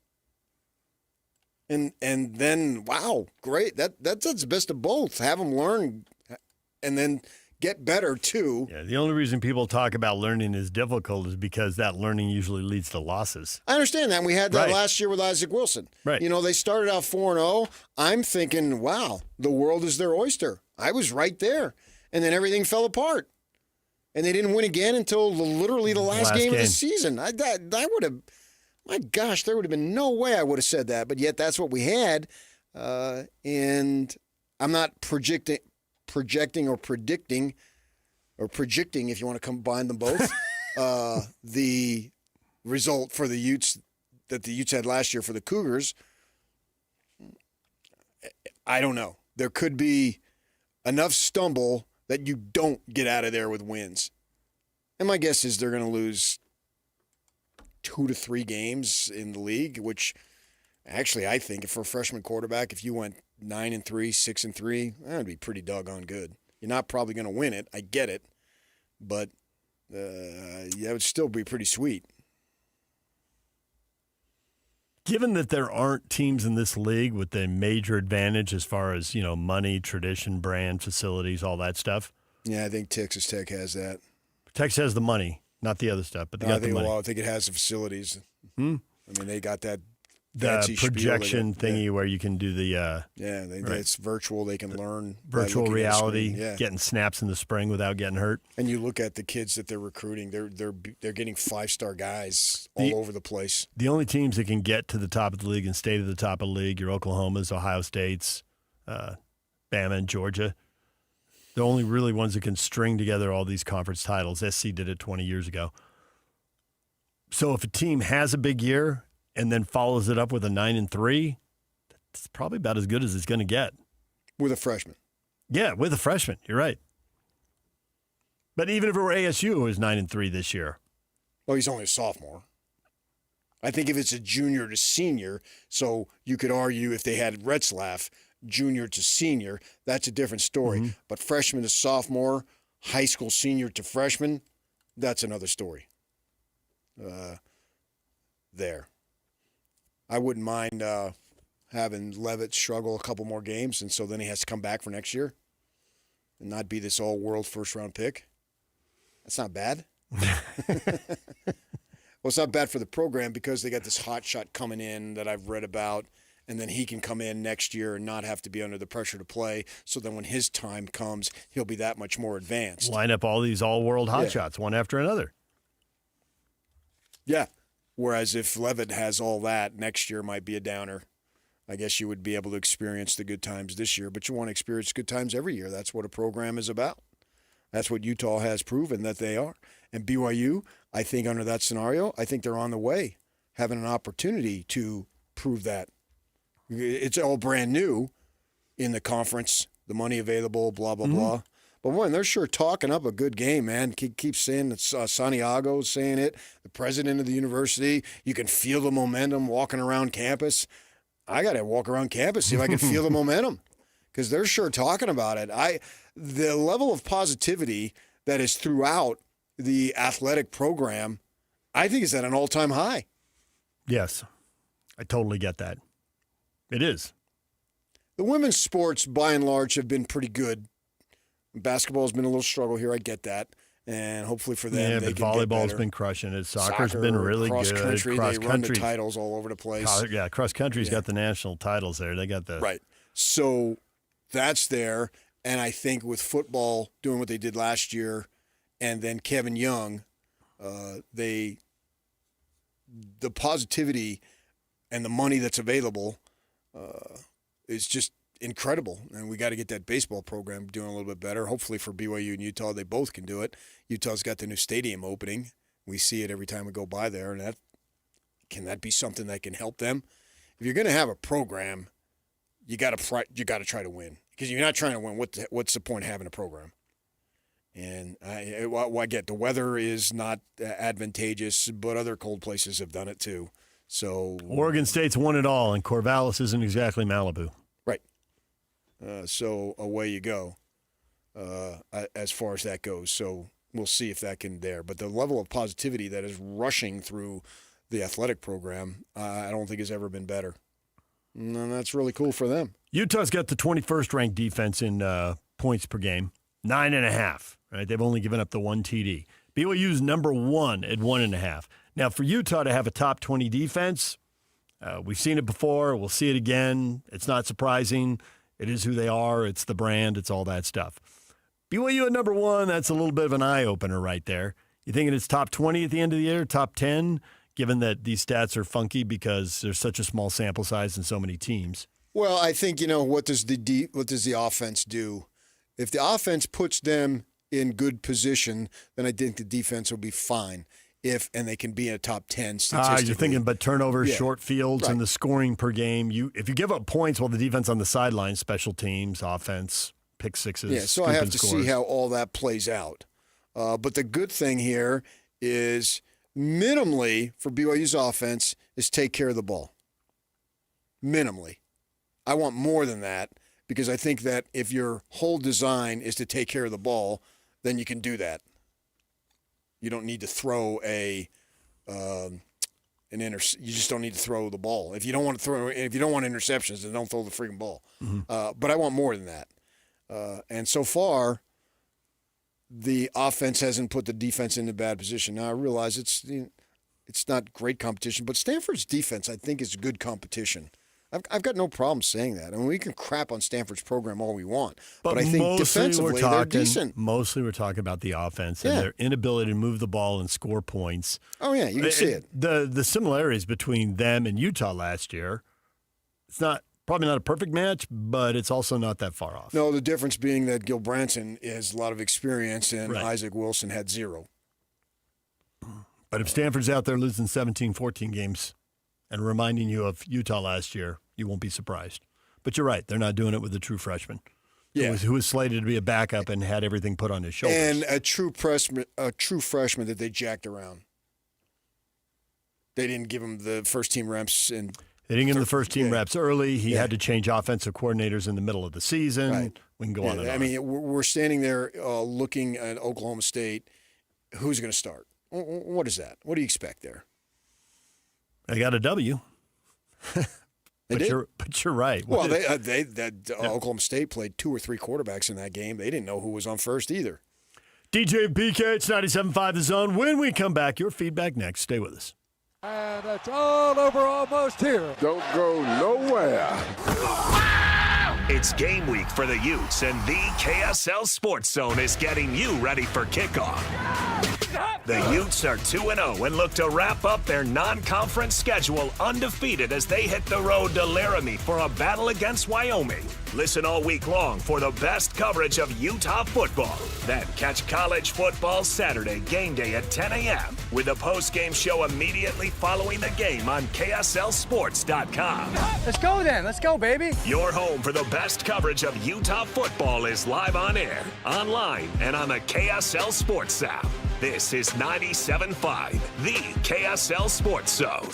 S27: And then, wow, great. That's the best of both. Have them learn and then get better, too.
S6: Yeah, the only reason people talk about learning is difficult is because that learning usually leads to losses.
S27: I understand that. And we had that last year with Isaac Wilson.
S6: Right.
S27: They started out 4-0. I'm thinking, wow, the world is their oyster. I was right there. And then everything fell apart. And they didn't win again until literally the last game of the season. I would have... My gosh, there would have been no way I would have said that, but yet that's what we had. And I'm not projecting or predicting, if you want to combine them both, the result for the Utes that the Utes had last year for the Cougars, I don't know. There could be enough stumble that you don't get out of there with wins. And my guess is they're going to lose 2 to 3 games in the league, which actually I think for a freshman quarterback, if you went 9-3, 6-3, that would be pretty doggone good. You're not probably going to win it. I get it. But that would still be pretty sweet.
S6: Given that there aren't teams in this league with a major advantage as far as, money, tradition, brand, facilities, all that stuff.
S27: Yeah, I think Texas Tech has that.
S6: Texas has the money, not the other stuff, but they got the money.
S27: Well, I think it has the facilities. I mean, they got that
S6: the projection thingy where you can do the right.
S27: It's virtual. They can learn
S6: virtual reality, getting snaps in the spring without getting hurt.
S27: And you look at the kids that they're recruiting; they're getting 5-star guys all over the place.
S6: The only teams that can get to the top of the league and stay to the top of the league, your Oklahomas, Ohio States, Bama, and Georgia. The only really ones that can string together all these conference titles. SC did it 20 years ago. So if a team has a big year and then follows it up with a 9-3, that's probably about as good as it's going to get.
S27: With a freshman.
S6: Yeah, with a freshman. You're right. But even if it were ASU who was 9-3 this year.
S27: Well, he's only a sophomore. I think if it's a junior to senior, so you could argue if they had Retzlaff, junior to senior, that's a different story. Mm-hmm. But freshman to sophomore, high school senior to freshman, that's another story. There. I wouldn't mind having Levitt struggle a couple more games, and so then he has to come back for next year and not be this all-world first-round pick. That's not bad. Well, it's not bad for the program because they got this hot shot coming in that I've read about, and then he can come in next year and not have to be under the pressure to play. So then when his time comes, he'll be that much more advanced.
S6: Line up all these all-world hot shots one after another.
S27: Yeah. Whereas if Levitt has all that, next year might be a downer. I guess you would be able to experience the good times this year, but you want to experience good times every year. That's what a program is about. That's what Utah has proven that they are. And BYU, I think under that scenario, I think they're on the way, having an opportunity to prove that. It's all brand new in the conference, the money available, blah, blah, blah. But, when they're sure talking up a good game, man. Keep saying it. Santiago's saying it. The president of the university. You can feel the momentum walking around campus. I got to walk around campus, see if I can feel the momentum because they're sure talking about it. The level of positivity that is throughout the athletic program, I think is at an all-time high.
S6: Yes, I totally get that. It is.
S27: The women's sports, by and large, have been pretty good. Basketball has been a little struggle here. I get that. And hopefully for them, they can get better.
S6: Volleyball's been crushing it. Soccer's been really good.
S27: Cross-country, they run the titles all over the place.
S6: Cross-country's got the national titles there. They got the...
S27: Right. So that's there. And I think with football doing what they did last year and then Kevin Young, the positivity and the money that's available is just incredible, and we got to get that baseball program doing a little bit better. Hopefully for BYU and Utah, they both can do it. Utah's got the new stadium opening. We see it every time we go by there, and can that be something that can help them? If you're going to have a program, you got to try to win because you're not trying to win. What's the point of having a program? And I get the weather is not advantageous, but other cold places have done it too. So
S6: Oregon State's won it all, and Corvallis isn't exactly Malibu.
S27: Right. So away you go as far as that goes. So we'll see if that can there. But the level of positivity that is rushing through the athletic program, I don't think has ever been better. And that's really cool for them.
S6: Utah's got the 21st ranked defense in points per game, 9.5. Right, they've only given up the 1 TD. BYU's number 1 at 1.5. Now, for Utah to have a top 20 defense, we've seen it before. We'll see it again. It's not surprising. It is who they are. It's the brand. It's all that stuff. BYU at number 1, that's a little bit of an eye-opener right there. You thinking it's top 20 at the end of the year, top 10, given that these stats are funky because there's such a small sample size and so many teams?
S27: Well, I think, what does the offense do? If the offense puts them in good position, then I think the defense will be fine. and they can be in a top 10 statistically.
S6: You're thinking, but turnovers, short fields,
S27: right.
S6: and the scoring per game. If you give up points while the defense on the sideline, special teams, offense, pick sixes.
S27: Yeah, so I have to see how all that plays out. But the good thing here is minimally for BYU's offense is take care of the ball. Minimally. I want more than that because I think that if your whole design is to take care of the ball, then you can do that. You don't need to throw you just don't need to throw the ball. If you don't want interceptions, then don't throw the freaking ball.
S6: Mm-hmm.
S27: But I want more than that. And so far, the offense hasn't put the defense in a bad position. Now I realize it's not great competition, but Stanford's defense I think is good competition. I've got no problem saying that. I mean, we can crap on Stanford's program all we want, but I think defensively they're decent.
S6: Mostly we're talking about the offense and their inability to move the ball and score points.
S27: Oh, yeah, you can see it.
S6: The similarities between them and Utah last year, it's probably not a perfect match, but it's also not that far off.
S27: No, the difference being that Gil Branson has a lot of experience and
S6: Right.
S27: Isaac Wilson had 0.
S6: But if Stanford's out there losing 17, 14 games and reminding you of Utah last year, you won't be surprised. But you're right. They're not doing it with a true freshman who was slated to be a backup and had everything put on his shoulders.
S27: And a true freshman that they jacked around. They didn't give him the first-team reps. They
S6: didn't give him the first-team reps early. He had to change offensive coordinators in the middle of the season.
S27: Right.
S6: We can go on and on.
S27: I mean, we're standing there looking at Oklahoma State. Who's going to start? What is that? What do you expect there?
S6: They got a W. But you're right.
S27: Well, Oklahoma State played 2 or 3 quarterbacks in that game. They didn't know who was on first either.
S6: DJ and PK, it's 97.5 The Zone. When we come back, your feedback next. Stay with us.
S2: And it's all over almost here.
S18: Don't go nowhere.
S5: It's game week for the Utes, and the KSL Sports Zone is getting you ready for kickoff. The Utes are 2-0 and look to wrap up their non-conference schedule undefeated as they hit the road to Laramie for a battle against Wyoming. Listen all week long for the best coverage of Utah football. Then catch college football Saturday game day at 10 a.m. with a post-game show immediately following the game on KSLSports.com.
S2: Let's go then. Let's go, baby.
S5: Your home for the best coverage of Utah football is live on air, online, and on the KSL Sports app. This is 97.5, the KSL Sports Zone.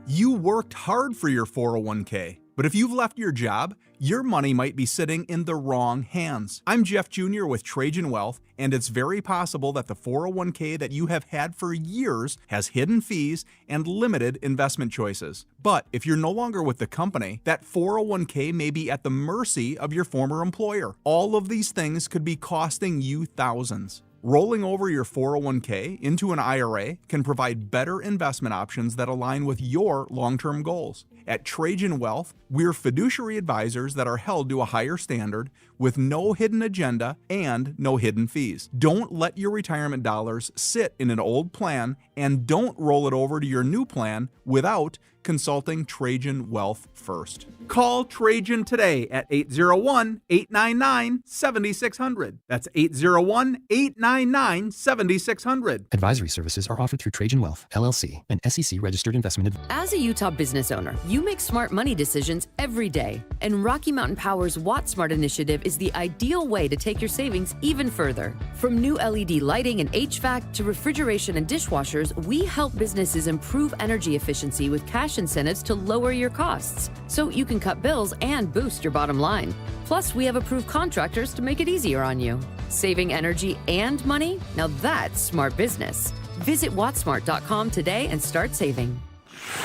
S20: You worked hard for your 401k, but if you've left your job, your money might be sitting in the wrong hands. I'm Jeff Jr. with Trajan Wealth, and it's very possible that the 401k that you have had for years has hidden fees and limited investment choices. But if you're no longer with the company, that 401k may be at the mercy of your former employer. All of these things could be costing you thousands. Rolling over your 401k into an IRA can provide better investment options that align with your long-term goals. At Trajan Wealth, we're fiduciary advisors that are held to a higher standard with no hidden agenda and no hidden fees. Don't let your retirement dollars sit in an old plan, and don't roll it over to your new plan without consulting Trajan Wealth first. Call Trajan today at 801-899-7600. That's 801-899-7600.
S21: Advisory services are offered through Trajan Wealth, LLC, an SEC-registered investment advisor.
S23: As a Utah business owner, you make smart money decisions every day, and Rocky Mountain Power's WattSmart initiative is the ideal way to take your savings even further. From new LED lighting and HVAC to refrigeration and dishwashers, we help businesses improve energy efficiency with cash incentives to lower your costs, so you can cut bills and boost your bottom line. Plus, we have approved contractors to make it easier on you. Saving energy and money? Now that's smart business. Visit wattsmart.com today and start saving.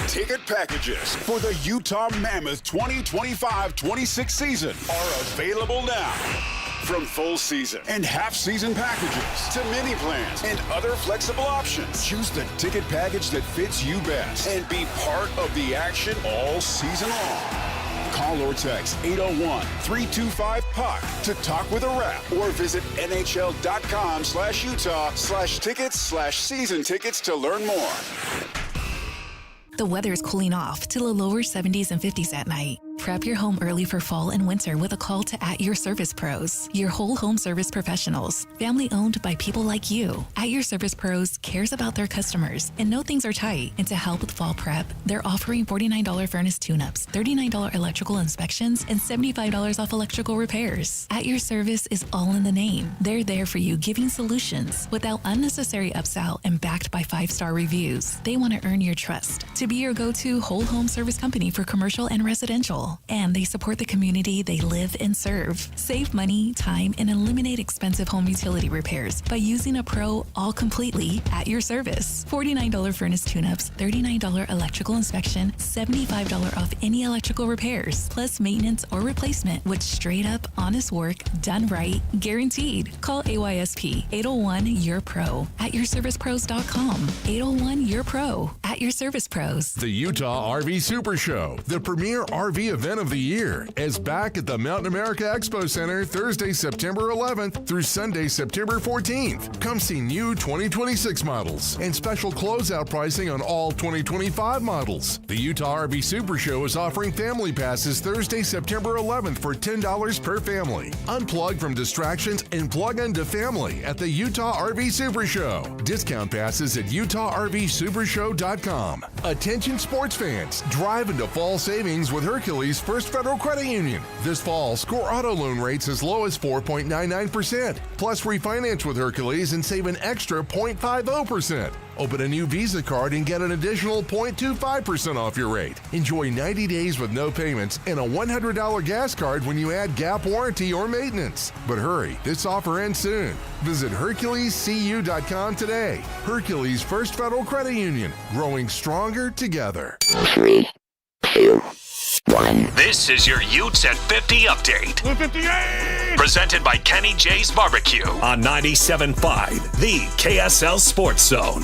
S19: Ticket packages for the Utah Mammoth 2025-26 season are available now. From full season and half-season packages to mini plans and other flexible options, choose the ticket package that fits you best and be part of the action all season long. Call or text 801-325-PUCK to talk with a rep or visit nhl.com/Utah/tickets/season tickets to learn more.
S25: The weather is cooling off to the lower 70s and 50s at night.
S1: Prep your home early for fall and winter with a call to At Your Service Pros, your whole home service professionals, family owned by people like you. At Your Service Pros cares about their customers and know things are tight. And to help with fall prep, they're offering $49 furnace tune-ups, $39 electrical inspections, and $75 off electrical repairs. At Your Service is all in the name. They're there for you, giving solutions without unnecessary upsell and backed by 5-star reviews. They want to earn your trust to be your go-to whole home service company for commercial and residential. And they support the community they live and serve. Save money, time, and eliminate expensive home utility repairs by using a pro all completely at your service. $49 furnace tune-ups, $39 electrical inspection, $75 off any electrical repairs, plus maintenance or replacement with straight up honest work done right, guaranteed. Call AYSP 801-YOUR-PRO at yourservicepros.com. 801-YOUR-PRO at Your Service Pros.
S18: The Utah RV Super Show, the premier RV event of the year, is back at the Mountain America Expo Center Thursday, September 11th through Sunday, September 14th. Come see new 2026 models and special closeout pricing on all 2025 models. The Utah RV Super Show is offering family passes Thursday, September 11th for $10 per family. Unplug from distractions and plug into family at the Utah RV Super Show. Discount passes at UtahRVSupershow.com. Attention sports fans, drive into fall savings with Hercules First Federal Credit Union. This fall, score auto loan rates as low as 4.99%. Plus, refinance with Hercules and save an extra 0.50%. Open a new Visa card and get an additional 0.25% off your rate. Enjoy 90 days with no payments and a $100 gas card when you add gap warranty or maintenance. But hurry, this offer ends soon. Visit HerculesCU.com today. Hercules First Federal Credit Union, growing stronger together.
S5: 3, 2, 1. This is your Utes at 50 update. 58! Presented by Kenny J's Barbecue on 97.5, the KSL Sports Zone.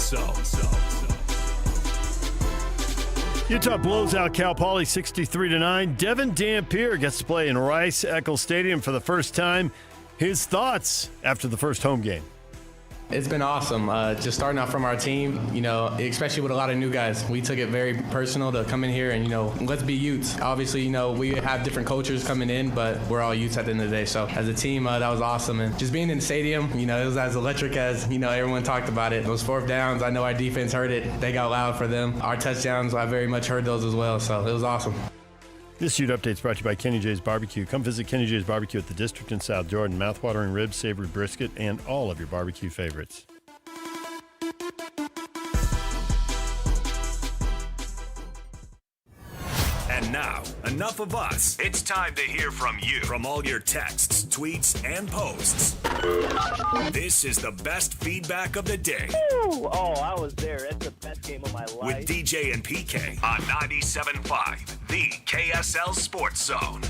S6: Utah blows out Cal Poly 63-9. Devin Dampier gets to play in Rice-Eccles Stadium for the first time. His thoughts after the first home game.
S13: It's been awesome. Just starting out from our team, especially with a lot of new guys. We took it very personal to come in here and, let's be Utes. Obviously, we have different cultures coming in, but we're all Utes at the end of the day. So as a team, that was awesome. And just being in the stadium, it was as electric as, everyone talked about it. Those fourth downs, I know our defense heard it. They got loud for them. Our touchdowns, I very much heard those as well. So it was awesome.
S6: This Ute Update is brought to you by Kenny J's Barbecue. Come visit Kenny J's Barbecue at the District in South Jordan. Mouth-watering ribs, savory brisket, and all of your barbecue favorites.
S5: And now, enough of us. It's time to hear from you. From all your texts, tweets, and posts. This is the best feedback of the day.
S14: Woo! Oh, I was there. It's the best game of my life.
S5: With DJ and PK on 97.5, the KSL Sports Zone.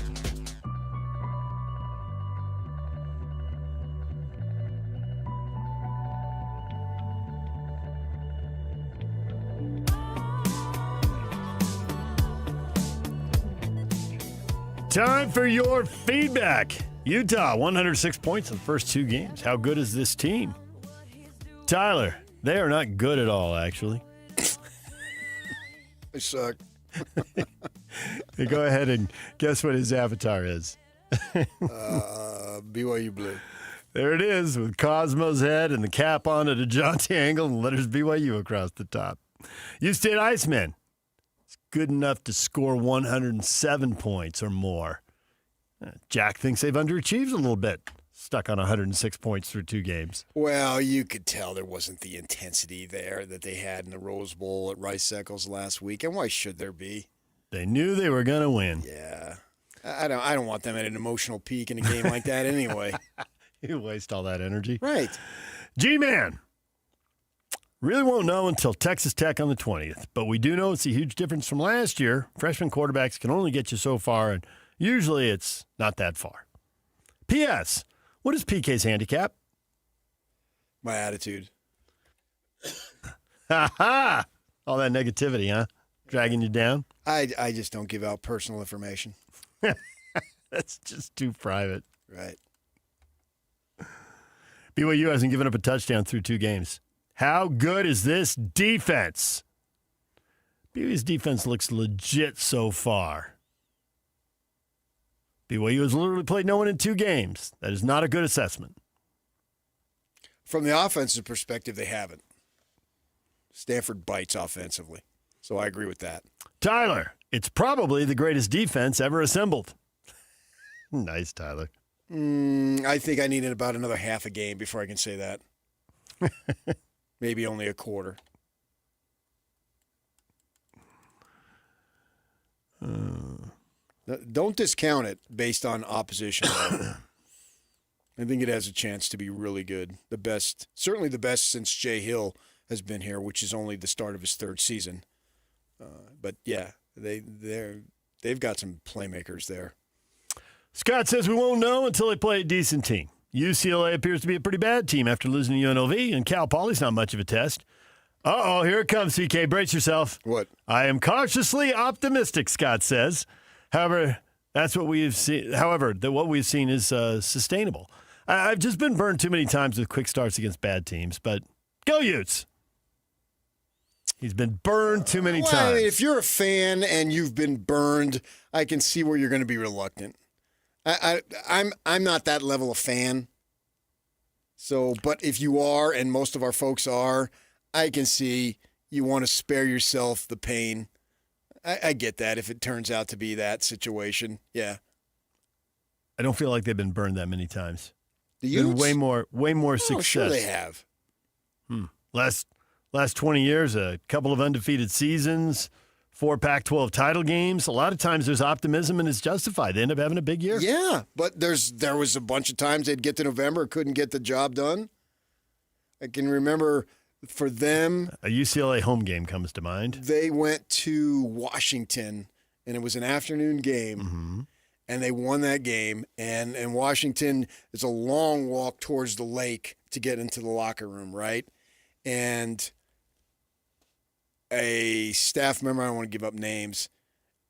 S6: Time for your feedback. Utah, 106 points in the first two games. How good is this team? Tyler, they are not good at all, actually.
S27: They suck.
S6: Hey, go ahead and guess what his avatar is.
S27: BYU Blue.
S6: There it is, with Cosmo's head and the cap on at a jaunty angle and letters BYU across the top. U State Iceman. Good enough to score 107 points or more. Jack thinks they've underachieved a little bit, stuck on 106 points through two games.
S27: Well, you could tell there wasn't the intensity there that they had in the Rose Bowl at Rice-Eccles last week, and why should there be?
S6: They knew they were going to win.
S27: Yeah. I don't want them at an emotional peak in a game like that anyway.
S6: You waste all that energy.
S27: Right.
S6: G-Man. Really won't know until Texas Tech on the 20th, but we do know it's a huge difference from last year. Freshman quarterbacks can only get you so far, and usually it's not that far. P.S. What is PK's handicap?
S27: My attitude.
S6: Ha-ha! All that negativity, huh? Dragging you down?
S27: I just don't give out personal information.
S6: That's just too private.
S27: Right.
S6: BYU hasn't given up a touchdown through two games. How good is this defense? BYU's defense looks legit so far. BYU has literally played no one in 2 games. That is not a good assessment.
S27: From the offensive perspective, they haven't. Stanford bites offensively. So I agree with that.
S6: Tyler, it's probably the greatest defense ever assembled. Nice, Tyler.
S27: I think I need about another half a game before I can say that. Maybe only a quarter. Don't discount it based on opposition. I think it has a chance to be really good. The best, certainly the best since Jay Hill has been here, which is only the start of his 3rd season. But yeah, they've got some playmakers there.
S6: Scott says we won't know until they play a decent team. UCLA appears to be a pretty bad team after losing to UNLV, and Cal Poly's not much of a test. Uh-oh, here it comes, CK. Brace yourself.
S27: What?
S6: I am cautiously optimistic, Scott says. However, that's what we've seen. However, what we've seen is sustainable. I've just been burned too many times with quick starts against bad teams, but go Utes. He's been burned too many times.
S27: I mean, if you're a fan and you've been burned, I can see where you're going to be reluctant. I'm not that level of fan. So, but if you are, and most of our folks are, I can see you want to spare yourself the pain. I get that if it turns out to be that situation. Yeah.
S6: I don't feel like they've been burned that many times.
S27: The Utes?
S6: Way more success.
S27: Sure they have.
S6: Last 20 years, a couple of undefeated seasons, 4 Pac-12 title games. A lot of times there's optimism and it's justified. They end up having a big year.
S27: Yeah, but there was a bunch of times they'd get to November, couldn't get the job done. I can remember for them,
S6: a UCLA home game comes to mind.
S27: They went to Washington, and it was an afternoon game, and they won that game. And Washington is a long walk towards the lake to get into the locker room, right? And a staff member, I don't want to give up names,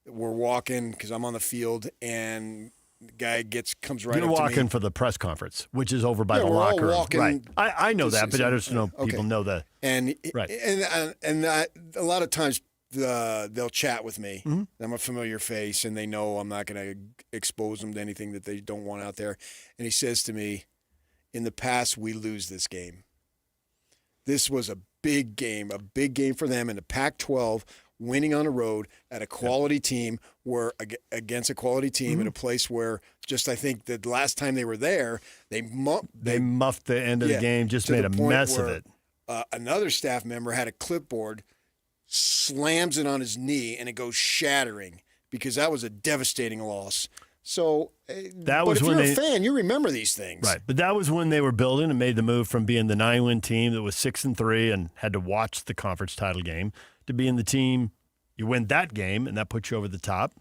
S27: we're walking because I'm on the field, and the guy comes right up to me.
S6: You're walking for the press conference, which is over by the locker room. Right. I know that, but I just know people know that.
S27: And
S6: right.
S27: And a lot of times they'll chat with me. I'm a familiar face, and they know I'm not going to expose them to anything that they don't want out there. And he says to me, in the past, we lose this game. This was a big game for them in the Pac-12, winning on the road at a quality team, against a quality team in a place where just I think the last time they were there, they
S6: muffed the end of the game, just made a mess of it.
S27: Another staff member had a clipboard, slams it on his knee, and it goes shattering because that was a devastating loss. So, if you're a fan, you remember these things.
S6: Right, but that was when they were building and made the move from being the 9-win team that was 6-3 and had to watch the conference title game to being the team, you win that game, and that puts you over the top,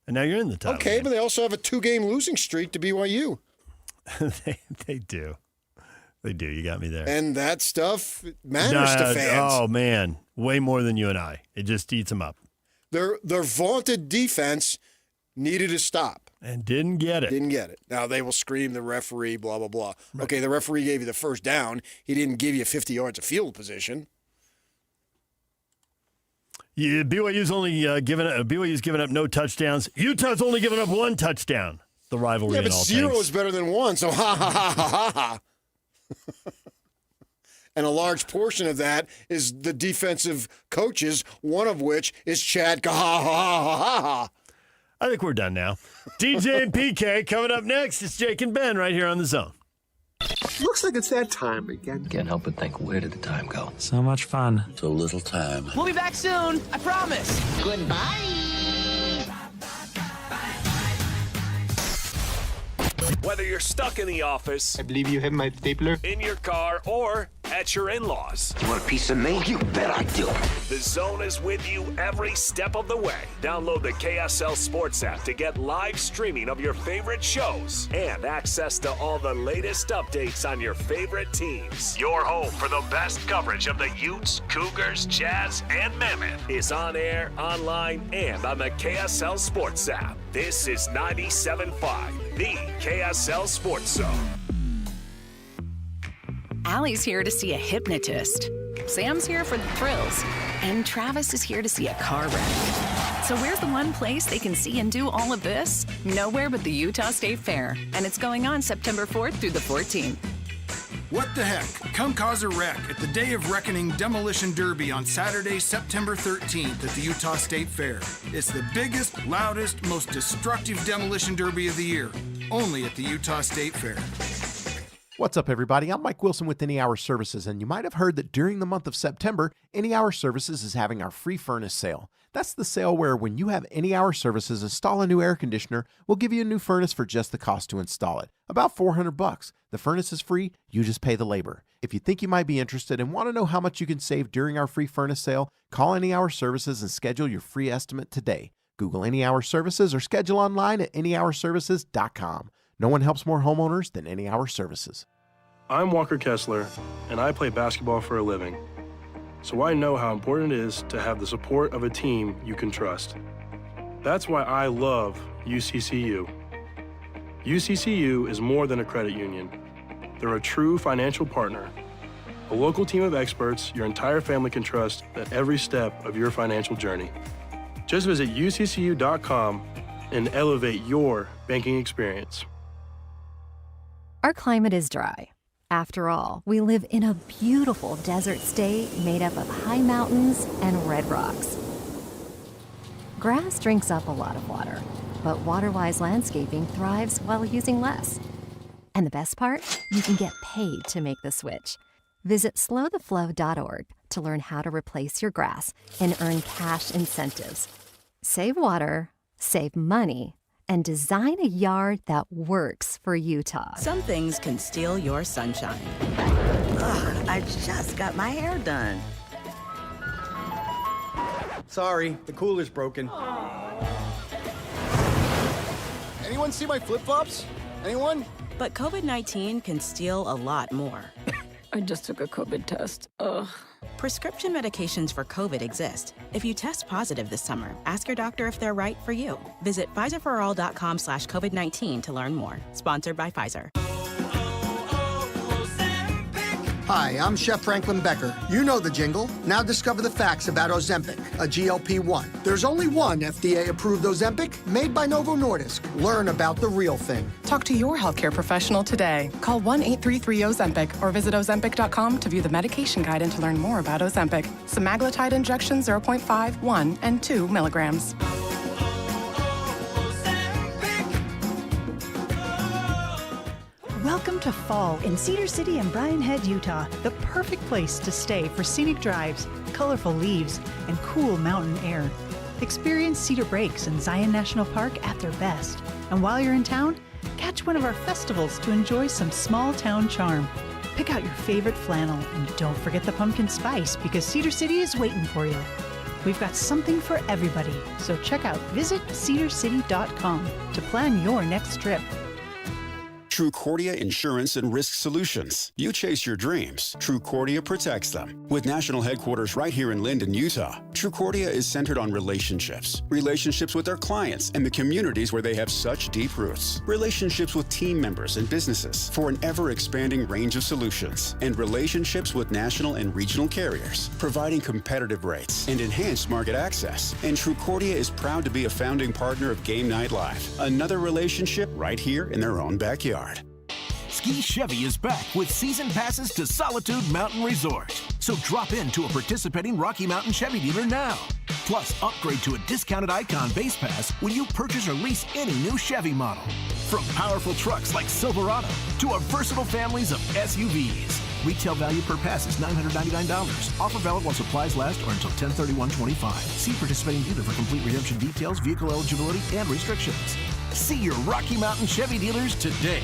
S6: and now you're in the title game.
S27: But they also have a 2-game losing streak to BYU.
S6: They do. They do. You got me there.
S27: And that stuff matters to fans.
S6: Oh, man. Way more than you and I. It just eats them up.
S27: Their vaunted defense needed to stop.
S6: And didn't get it.
S27: Now, they will scream the referee, blah, blah, blah. Right. Okay, the referee gave you the first down. He didn't give you 50 yards of field position.
S6: Yeah, BYU's given up no touchdowns. Utah's only given up 1 touchdown. The rivalry.
S27: Yeah, but 0 is better than 1, so ha, ha, ha, ha, ha. And a large portion of that is the defensive coaches, one of which is Chad Kaha.
S6: I think we're done now. DJ and PK coming up next. It's Jake and Ben right here on The Zone.
S3: Looks like it's that time again.
S7: Can't help but think, where did the time go?
S12: So much fun.
S7: So little time.
S22: We'll be back soon. I promise. Goodbye.
S5: Whether you're stuck in the office,
S3: I believe you have my stapler,
S5: in your car, or at your in-laws.
S7: You want a piece of me? You bet I do.
S5: The Zone is with you every step of the way. Download the KSL Sports app to get live streaming of your favorite shows and access to all the latest updates on your favorite teams. Your home for the best coverage of the Utes, Cougars, Jazz, and Mammoth is on air, online, and on the KSL Sports app. This is 97.5, the KSL Sports Zone.
S24: Allie's here to see a hypnotist. Sam's here for the thrills. And Travis is here to see a car wreck.
S8: So where's the one place they can see and do all of this? Nowhere but the Utah State Fair. And it's going on September 4th through the 14th.
S9: What the heck? Come cause a wreck at the Day of Reckoning Demolition Derby on Saturday, September 13th at the Utah State Fair. It's the biggest, loudest, most destructive demolition derby of the year, only at the Utah State Fair.
S12: What's up, everybody? I'm Mike Wilson with Any Hour Services, and you might have heard that during the month of September, Any Hour Services is having our free furnace sale. That's the sale where when you have Any Hour Services install a new air conditioner, we'll give you a new furnace for just the cost to install it. About $400. The furnace is free, you just pay the labor. If you think you might be interested and want to know how much you can save during our free furnace sale, call Any Hour Services and schedule your free estimate today. Google Any Hour Services or schedule online at anyhourservices.com. No one helps more homeowners than Any Hour Services.
S17: I'm Walker Kessler, and I play basketball for a living. So I know how important it is to have the support of a team you can trust. That's why I love UCCU. UCCU is more than a credit union. They're a true financial partner, a local team of experts your entire family can trust at every step of your financial journey. Just visit uccu.com and elevate your banking experience.
S24: Our climate is dry. After all, we live in a beautiful desert state made up of high mountains and red rocks. Grass drinks up a lot of water, but Waterwise Landscaping thrives while using less. And the best part? You can get paid to make the switch. Visit slowtheflow.org to learn how to replace your grass and earn cash incentives. Save water, save money, and design a yard that works for Utah.
S25: Some things can steal your sunshine. Ugh, I just got my hair done.
S26: Sorry, the cooler's broken. Anyone see my flip-flops? Anyone?
S25: But COVID-19 can steal a lot more.
S8: I just took a COVID test. Ugh.
S25: Prescription medications for COVID exist. If you test positive this summer, ask your doctor if they're right for you. Visit PfizerForAll.com/COVID-19 to learn more. Sponsored by Pfizer.
S28: Hi, I'm Chef Franklin Becker. You know the jingle. Now discover the facts about Ozempic, a GLP-1. There's only one FDA-approved Ozempic made by Novo Nordisk. Learn about the real thing.
S29: Talk to your healthcare professional today. Call 1-833-OZEMPIC or visit Ozempic.com to view the medication guide and to learn more about Ozempic. Semaglutide injection 0.5, 1, and 2 milligrams.
S30: Welcome to fall in Cedar City and Bryan Head, Utah, the perfect place to stay for scenic drives, colorful leaves, and cool mountain air. Experience Cedar Breaks and Zion National Park at their best. And while you're in town, catch one of our festivals to enjoy some small town charm. Pick out your favorite flannel and don't forget the pumpkin spice because Cedar City is waiting for you. We've got something for everybody, so check out visitcedarcity.com to plan your next trip.
S31: Trucordia Insurance and Risk Solutions. You chase your dreams. Trucordia protects them. With national headquarters right here in Linden, Utah, Trucordia is centered on relationships. Relationships with their clients and the communities where they have such deep roots. Relationships with team members and businesses for an ever-expanding range of solutions. And relationships with national and regional carriers, providing competitive rates and enhanced market access. And Trucordia is proud to be a founding partner of Game Night Live. Another relationship right here in their own backyard.
S4: Ski Chevy is back with season passes to Solitude Mountain Resort. So drop into a participating Rocky Mountain Chevy dealer now. Plus, upgrade to a discounted Icon base pass when you purchase or lease any new Chevy model. From powerful trucks like Silverado to our versatile families of SUVs. Retail value per pass is $999. Offer valid while supplies last or until 10/31/25. See participating dealer for complete redemption details, vehicle eligibility, and restrictions. See your Rocky Mountain Chevy dealers today.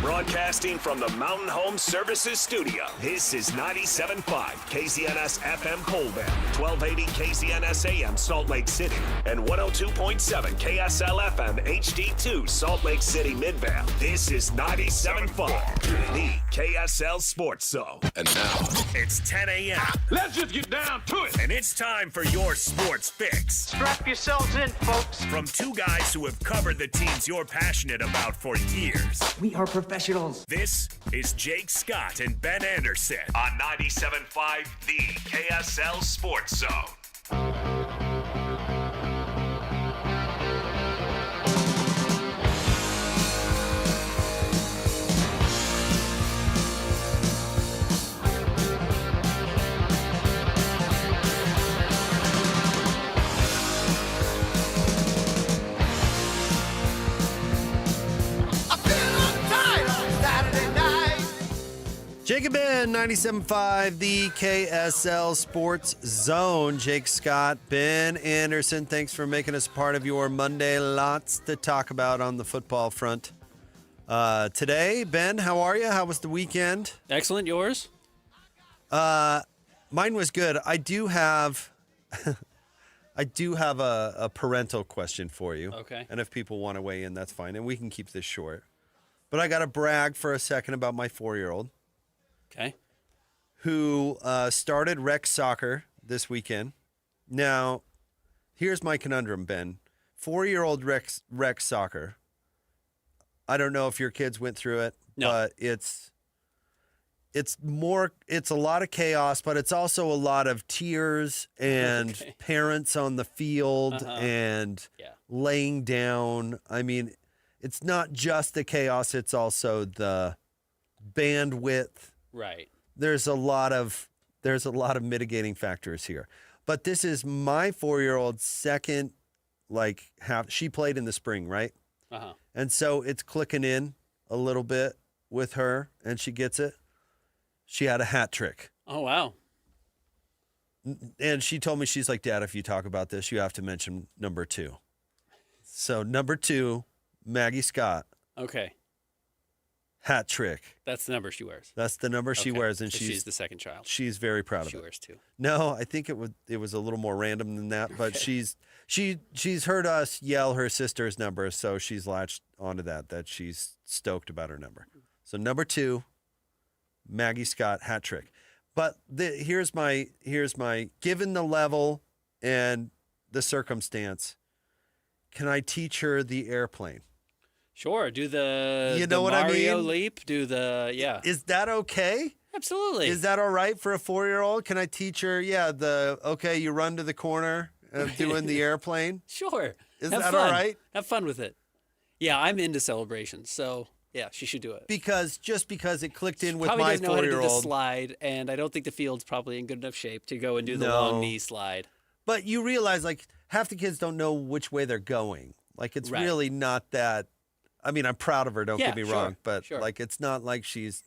S5: Broadcasting from the Mountain Home Services Studio, this is 97.5 KZNS FM Colville, 1280 KZNS AM Salt Lake City, and 102.7 KSL FM HD2 Salt Lake City Midvale. This is 97.5, the KSL Sports Zone.
S19: And now,
S5: it's 10 a.m.
S19: Let's just get down to it.
S5: And it's time for your sports fix.
S32: Strap yourselves in, folks.
S5: From two guys who have covered the teams you're passionate about for years.
S32: We are professionals.
S5: This is Jake Scott and Ben Anderson on 97.5, the KSL Sports Zone.
S1: Jacob Ben, 97.5, the KSL Sports Zone. Jake Scott, Ben Anderson, thanks for making us part of your Monday. Lots to talk about on the football front. Today, Ben, how are you? How was the weekend?
S2: Excellent. Yours?
S1: Mine was good. I do have a parental question for you.
S2: Okay.
S1: And if people want to weigh in, that's fine. And we can keep this short. But I got to brag for a second about my 4-year-old.
S2: Okay.
S1: Who started rec soccer this weekend. Now, here's my conundrum, Ben. 4-year-old rec soccer. I don't know if your kids went through it, but it's a lot of chaos, but it's also a lot of tears and parents on the field and laying down. I mean, it's not just the chaos, it's also the bandwidth.
S2: Right.
S1: There's a lot of mitigating factors here. But this is my 4-year-old's second half. She played in the spring, right?
S2: Uh-huh.
S1: And so it's clicking in a little bit with her, and she gets it. She had a hat trick.
S2: Oh, wow.
S1: And she told me, she's like, Dad, if you talk about this, you have to mention number 2. So number 2, Maggie Scott.
S2: Okay.
S1: Hat trick.
S2: That's the number she wears.
S1: That's the number she wears, and
S2: so she's the second child.
S1: She's very proud of it.
S2: She wears 2.
S1: No, I think it was a little more random than that, but she's heard us yell her sister's number, so she's latched onto that she's stoked about her number. So number 2, Maggie Scott, hat trick. But here's my given the level and the circumstance, can I teach her the airplane?
S2: Sure. Do the
S1: what
S2: Mario
S1: I mean?
S2: leap. Do the, yeah.
S1: Is that okay?
S2: Absolutely.
S1: Is that all right for a 4-year-old? Can I teach her, you run to the corner of doing the airplane?
S2: Sure.
S1: Is
S2: Have
S1: that
S2: fun.
S1: all right?
S2: Have fun with it. Yeah, I'm into celebrations, so yeah, she should do it.
S1: Because it clicked in with
S2: Probably
S1: my
S2: doesn't know how to do the
S1: 4-year-old.
S2: slide, and I don't think the field's probably in good enough shape to go and do the long knee slide.
S1: But you realize, half the kids don't know which way they're going. It's
S2: Right.
S1: really not that. I mean, I'm proud of her. Don't get me wrong, but
S2: sure.
S1: it's not like she's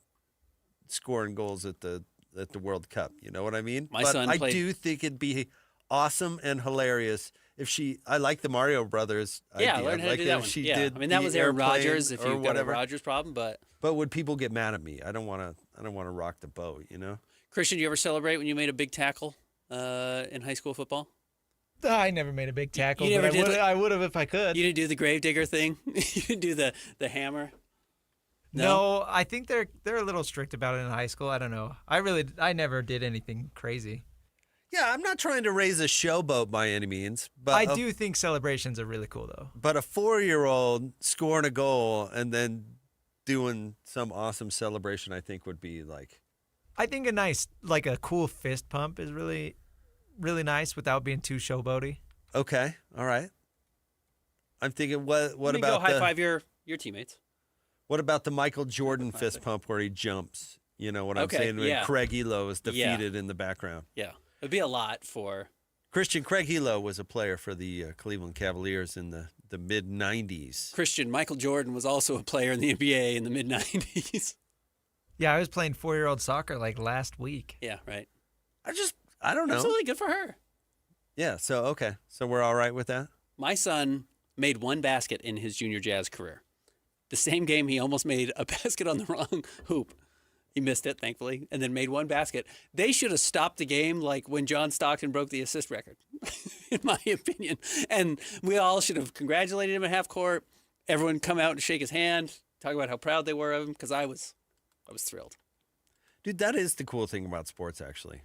S1: scoring goals at the World Cup. You know what I mean?
S2: My
S1: but
S2: son
S1: I
S2: played-
S1: do think it'd be awesome and hilarious if I like the Mario Brothers idea.
S2: Yeah, learn how to do
S1: if
S2: that one.
S1: she
S2: Yeah,
S1: did
S2: I mean that
S1: the
S2: was Aaron
S1: airplane
S2: Rodgers. If
S1: or
S2: you've got a
S1: whatever.
S2: Rodgers problem, but
S1: would people get mad at me? I don't want to rock the boat. You know.
S2: Christian, do you ever celebrate when you made a big tackle in high school football?
S10: I never made a big tackle,
S2: You never
S10: but
S2: did
S10: I would have if I could.
S2: You didn't do the gravedigger thing. You didn't do the hammer.
S10: No, I think they're a little strict about it in high school. I don't know. I never did anything crazy.
S1: Yeah, I'm not trying to raise a showboat by any means, but
S10: I do think celebrations are really cool, though.
S1: But a 4-year-old scoring a goal and then doing some awesome celebration, I think would be
S10: I think a cool fist pump is really, really nice without being too showboaty.
S1: Okay, all right. I'm thinking, what
S2: You mean
S1: about
S2: go high five your teammates?
S1: What about the Michael Jordan fist pump where he jumps? You know what I'm
S2: Okay,
S1: saying? When
S2: yeah.
S1: Craig Elo is defeated in the background.
S2: Yeah, it'd be a lot for
S1: Christian. Craig Elo was a player for the Cleveland Cavaliers in the mid '90s.
S2: Christian. Michael Jordan was also a player in the NBA in the mid '90s.
S10: Yeah, I was playing 4-year-old soccer last week.
S2: Yeah, right.
S1: I don't know.
S2: Absolutely good for her.
S1: Yeah. So okay. So we're all right with that.
S2: My son made one basket in his junior jazz career. The same game, he almost made a basket on the wrong hoop. He missed it, thankfully, and then made one basket. They should have stopped the game like when John Stockton broke the assist record, in my opinion. And we all should have congratulated him at half court. Everyone come out and shake his hand, talk about how proud they were of him, because I was thrilled.
S1: Dude, that is the cool thing about sports, actually.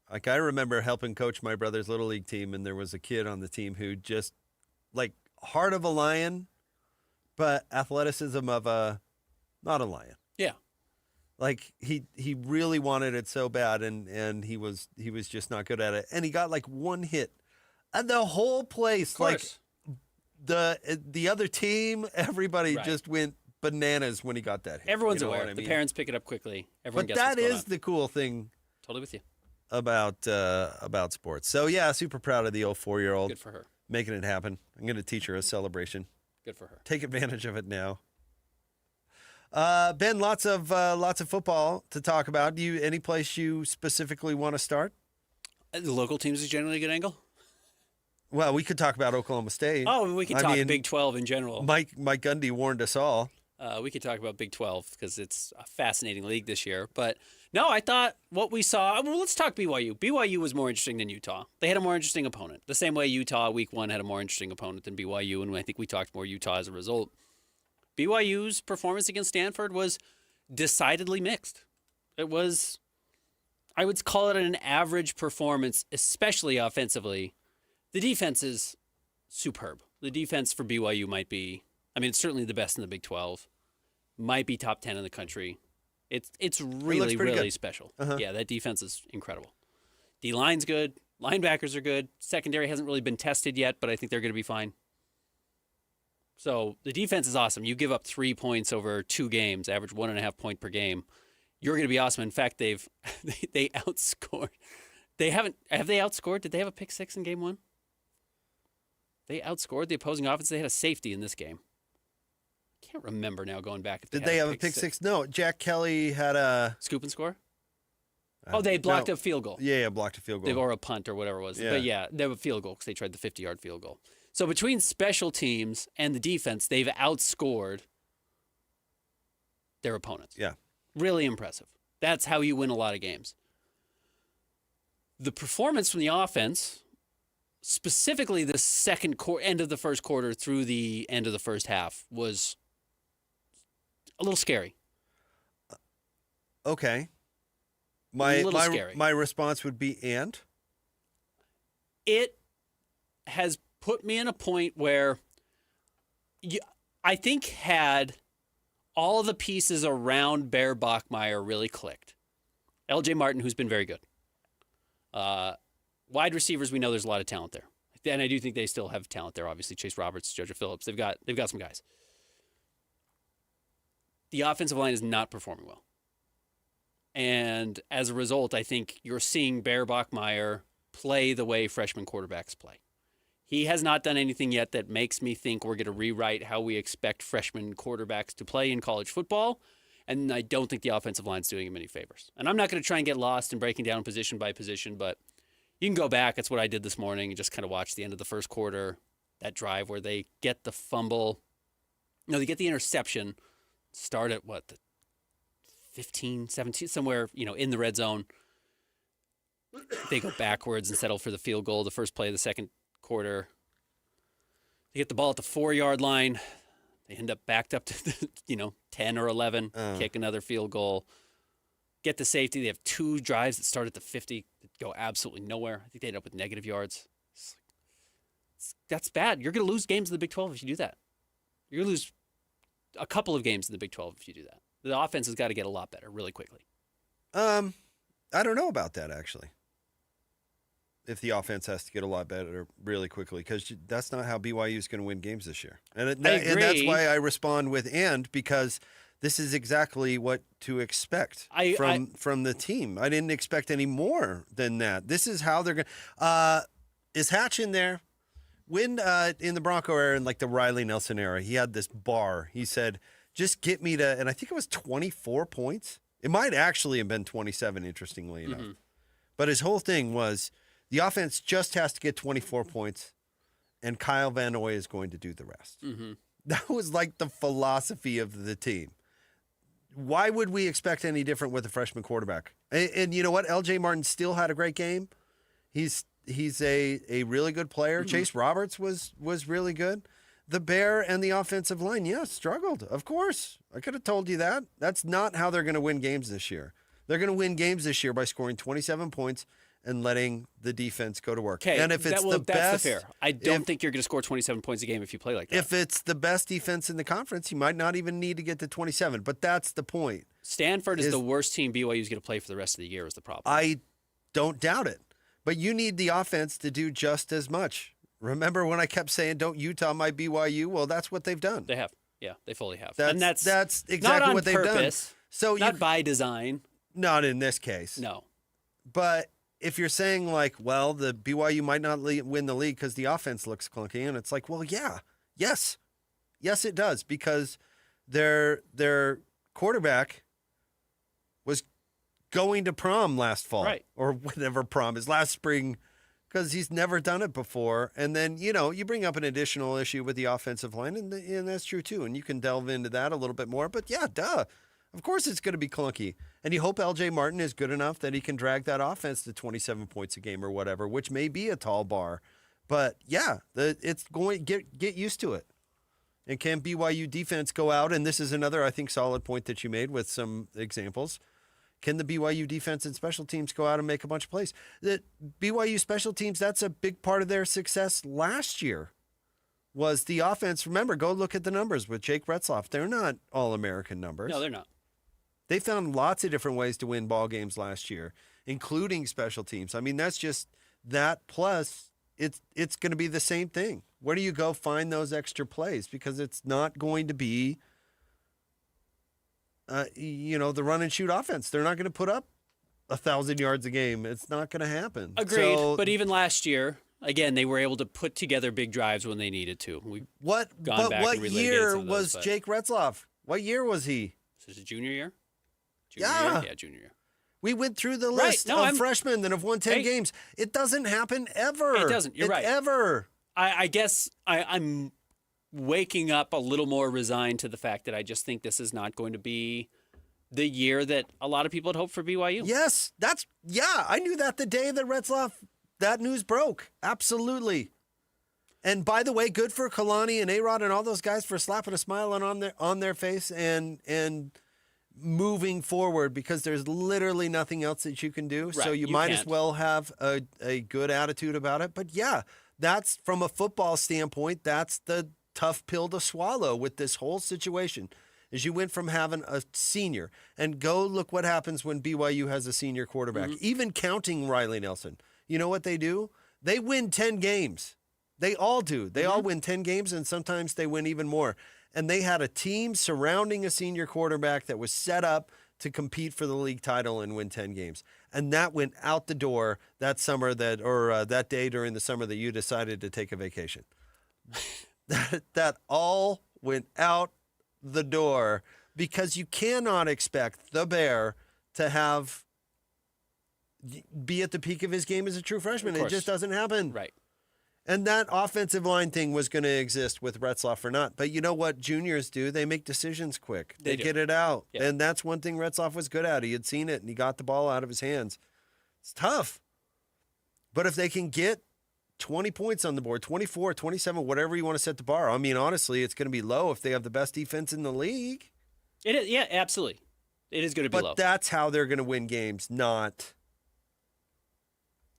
S1: I remember helping coach my brother's Little League team, and there was a kid on the team who just, heart of a lion, but athleticism of not a lion.
S2: Yeah.
S1: He really wanted it so bad, and he was just not good at it. And he got one hit. And the whole place, the other team, everybody just went bananas when he got that hit.
S2: Everyone's
S1: You know
S2: aware.
S1: what I
S2: The
S1: mean?
S2: parents pick it up quickly. Everyone
S1: But
S2: gets
S1: that
S2: what's going
S1: is
S2: on.
S1: the cool thing.
S2: Totally with you.
S1: About sports. So yeah, super proud of the old 4-year-old.
S2: Good for her.
S1: Making it happen. I'm going to teach her a celebration.
S2: Good for her.
S1: Take advantage of it now. Ben, lots of football to talk about. Any place you specifically want to start?
S2: The local teams is generally a good angle.
S1: Well, we could talk about Oklahoma State.
S2: Oh, we could talk Big 12 in general.
S1: Mike Gundy warned us all.
S2: We could talk about Big 12 because it's a fascinating league this year. But no, I thought what we saw. Well, let's talk BYU. BYU was more interesting than Utah. They had a more interesting opponent. The same way Utah week 1 had a more interesting opponent than BYU, and I think we talked more Utah as a result. BYU's performance against Stanford was decidedly mixed. It was, I would call it an average performance, especially offensively. The defense is superb. The defense for BYU might be, it's certainly the best in the Big 12. Might be top 10 in the country. It's really, really special. Yeah, that defense is incredible. D-line's good. Linebackers are good. Secondary hasn't really been tested yet, but I think they're going to be fine. So the defense is awesome. You give up 3 points over 2 games, average 1.5 point per game. You're going to be awesome. In fact, they outscored. Have they outscored? Did they have a pick 6 in game 1? They outscored the opposing offense. They had a safety in this game. Can't remember now going back.
S1: Did they have a pick 6? No, Jack Kelly had a
S2: scoop and score. They blocked a field goal.
S1: Yeah, blocked a field goal.
S2: Or a punt or whatever it was.
S1: Yeah.
S2: But yeah, they have a field goal because they tried the 50-yard field goal. So between special teams and the defense, they've outscored their opponents.
S1: Yeah.
S2: Really impressive. That's how you win a lot of games. The performance from the offense, specifically the end of the first quarter through the end of the first half, was a little scary.
S1: Okay.
S2: Scary.
S1: My response would be and?
S2: It has put me in a point where I think had all the pieces around Bear Bachmeier really clicked. LJ Martin, who's been very good. Wide receivers, we know there's a lot of talent there. And I do think they still have talent there, obviously. Chase Roberts, Jojo Phillips, they've got some guys. The offensive line is not performing well. And as a result, I think you're seeing Bear Bachmeier play the way freshman quarterbacks play. He has not done anything yet that makes me think we're going to rewrite how we expect freshman quarterbacks to play in college football. And I don't think the offensive line's doing him any favors. And I'm not going to try and get lost in breaking down position by position, but you can go back. That's what I did this morning and just kind of watch the end of the first quarter, that drive where they get the fumble. No, they get the interception, start at the 15, 17, somewhere, in the red zone. They go backwards and settle for the field goal, the first play of the second quarter. They get the ball at the 4-yard line. They end up backed up to 10 or 11, kick another field goal, get the safety. They have 2 drives that start at the 50 that go absolutely nowhere. I think they end up with negative yards. That's bad. You're going to lose games in the Big 12 if you do that. You're going to lose a couple of games in the Big 12 if you do that. The offense has got to get a lot better really quickly.
S1: I don't know about that, actually. If the offense has to get a lot better really quickly, because that's not how BYU is going to win games this year. And that's why I respond with "and," because this is exactly what to expect from the team. I didn't expect any more than that. This is how they're going. Is Hatch in there? When in the Bronco era, in like the Riley Nelson era, he had this bar. He said, "Just get me to," and I think it was 24 points. It might actually have been 27, interestingly enough. But his whole thing was, the offense just has to get 24 points, and Kyle Van Noy is going to do the rest. That was like the philosophy of the team. Why would we expect any different with a freshman quarterback? And you know what? LJ Martin still had a great game. He's a really good player. Chase Roberts was really good. The Bear and the offensive line, struggled. Of course. I could have told you that. That's not how they're going to win games this year. They're going to win games this year by scoring 27 points and letting the defense go to work.
S2: Okay,
S1: and if it's
S2: that's fair. I don't think you're going to score 27 points a game if you play like that.
S1: If it's the best defense in the conference, you might not even need to get to 27. But that's the point.
S2: Stanford is the worst team BYU is going to play for the rest of the year is the problem.
S1: I don't doubt it. But you need the offense to do just as much. Remember when I kept saying, don't Utah my BYU? Well, that's what they've done.
S2: They have. Yeah, they fully have.
S1: That's exactly what they've
S2: purpose,
S1: done. So
S2: not by design.
S1: Not in this case.
S2: No.
S1: But if you're saying like, well, the BYU might not win the league because the offense looks clunky, and it's like, well, yes, it does, because they're quarterback was going to prom last fall,
S2: Right.
S1: or whatever prom is, last spring, because he's never done it before. And then, you bring up an additional issue with the offensive line, and that's true too. And you can delve into that a little bit more. But yeah, duh. Of course it's going to be clunky. And you hope L.J. Martin is good enough that he can drag that offense to 27 points a game or whatever, which may be a tall bar. But yeah, it's going get used to it. And can BYU defense go out? And this is another, I think, solid point that you made with some examples. Can the BYU defense and special teams go out and make a bunch of plays? The BYU special teams, that's a big part of their success last year, was the offense. Remember, go look at the numbers with Jake Retzloff. They're not All-American numbers.
S2: No, they're not.
S1: They found lots of different ways to win ball games last year, including special teams. I mean, that's just that, plus it's going to be the same thing. Where do you go find those extra plays? Because it's not going to be the run and shoot offense. They're not going to put up 1,000 yards a game. It's not going to happen.
S2: Agreed. But even last year, again, they were able to put together big drives when they needed to.
S1: What year was Jake Retzloff? What year was he?
S2: Is it junior year?
S1: Yeah,
S2: junior year.
S1: We went through the list of freshmen that have won 10 games. It doesn't happen ever.
S2: It doesn't. You're right.
S1: Ever.
S2: I guess I'm waking up a little more resigned to the fact that I just think this is not going to be the year that a lot of people had hoped for BYU.
S1: Yes, I knew that the day that Retzloff, that news broke. Absolutely. And by the way, good for Kalani and A-Rod and all those guys for slapping a smile on their face and moving forward, because there's literally nothing else that you can do.
S2: Right,
S1: So you might as well have a good attitude about it. But yeah, that's from a football standpoint, that's the tough pill to swallow with this whole situation. Is you went from having a senior, and go look what happens when BYU has a senior quarterback, even counting Riley Nelson. You know what they do? They win 10 games. They all do. They all win 10 games, and sometimes they win even more. And they had a team surrounding a senior quarterback that was set up to compete for the league title and win 10 games. And that went out the door that summer that day during the summer that you decided to take a vacation. That all went out the door, because you cannot expect the Bear to be at the peak of his game as a true freshman. It just doesn't happen.
S2: Right.
S1: And that offensive line thing was going to exist with Retzloff or not. But you know what juniors do? They make decisions quick. They get it out. Yeah. And that's one thing Retzloff was good at. He had seen it, and he got the ball out of his hands. It's tough. But if they can get 20 points on the board, 24, 27, whatever you want to set the bar. I mean, honestly, it's going to be low if they have the best defense in the league.
S2: It is, yeah, absolutely. It is going to be low.
S1: But that's how they're going to win games, not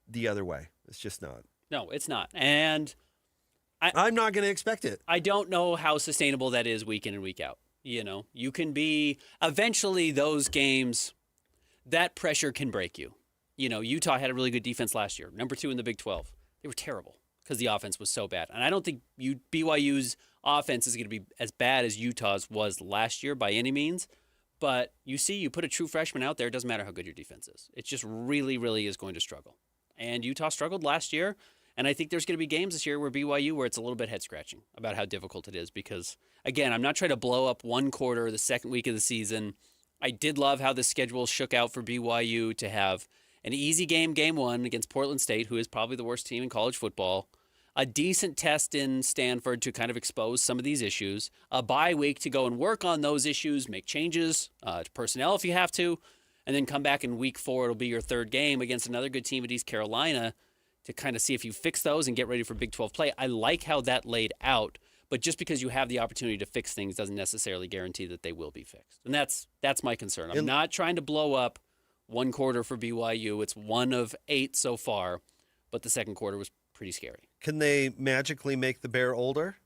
S1: the other way. It's just not.
S2: No, it's not. And
S1: I'm not going to expect it.
S2: I don't know how sustainable that is week in and week out. You can be, eventually those games, that pressure can break you. Utah had a really good defense last year, number 2 in the Big 12. They were terrible because the offense was so bad. And I don't think BYU's offense is going to be as bad as Utah's was last year by any means. But you put a true freshman out there, it doesn't matter how good your defense is. It just really, really is going to struggle. And Utah struggled last year. And I think there's going to be games this year where it's a little bit head-scratching about how difficult it is. Because, again, I'm not trying to blow up one quarter, the second week of the season. I did love how the schedule shook out for BYU to have an easy game 1 against Portland State, who is probably the worst team in college football. A decent test in Stanford to kind of expose some of these issues. A bye week to go and work on those issues, make changes to personnel if you have to. And then come back in week 4. It'll be your third game against another good team at East Carolina to kind of see if you fix those and get ready for Big 12 play. I like how that laid out, but just because you have the opportunity to fix things doesn't necessarily guarantee that they will be fixed. And that's my concern. I'm not trying to blow up one quarter for BYU. It's 1 of 8 so far, but the second quarter was pretty scary.
S1: Can they magically make the Bear older?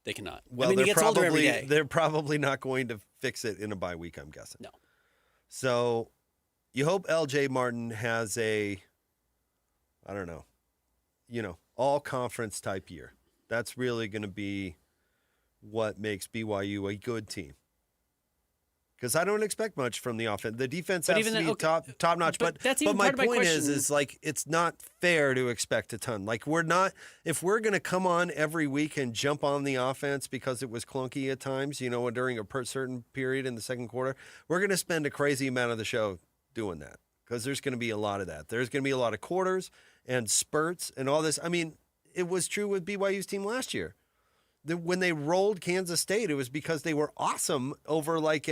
S2: They cannot.
S1: Well,
S2: he gets older every day.
S1: They're probably not going to fix it in a bye week, I'm guessing.
S2: No.
S1: So you hope LJ Martin has all conference type year. That's really going to be what makes BYU a good team. because I don't expect much from the offense. The defense
S2: But
S1: has
S2: even
S1: to be
S2: then-
S1: top notch.
S2: but that's even
S1: my
S2: part of my
S1: point
S2: question.
S1: is like it's not fair to expect a ton. Like we're not if we're going to come on every week and jump on the offense because it was clunky at times, during a certain period in the second quarter, we're going to spend a crazy amount of the show doing that because there's going to be a lot of that. There's going to be a lot of quarters and spurts and all this. I mean, it was true with BYU's team last year. When they rolled Kansas State, it was because they were awesome over like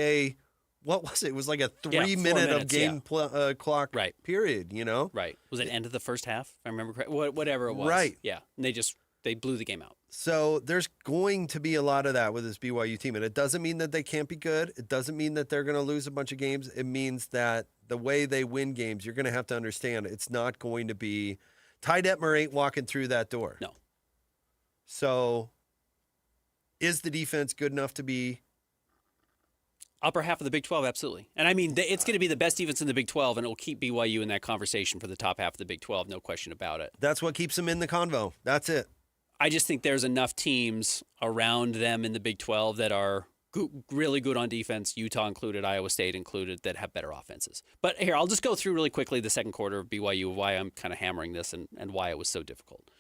S1: what was it? It was like a 3 minute of game clock period,
S2: Right. Was it end of the first half? If I remember correctly. Whatever it was.
S1: Right.
S2: Yeah. And they blew the game out.
S1: So there's going to be a lot of that with this BYU team. And it doesn't mean that they can't be good. It doesn't mean that they're going to lose a bunch of games. It means that the way they win games, you're going to have to understand it's not going to be Ty Detmer ain't walking through that door.
S2: No.
S1: So is the defense good enough to be
S2: upper half of the Big 12? Absolutely. And I mean, it's going to be the best defense in the Big 12, and it will keep BYU in that conversation for the top half of the Big 12, no question about it.
S1: That's what keeps them in the convo. That's it.
S2: I just think there's enough teams around them in the Big 12 that are really good on defense, Utah included, Iowa State included, that have better offenses. But here, I'll just go through really quickly the second quarter of BYU, why I'm kind of hammering this and why it was so difficult.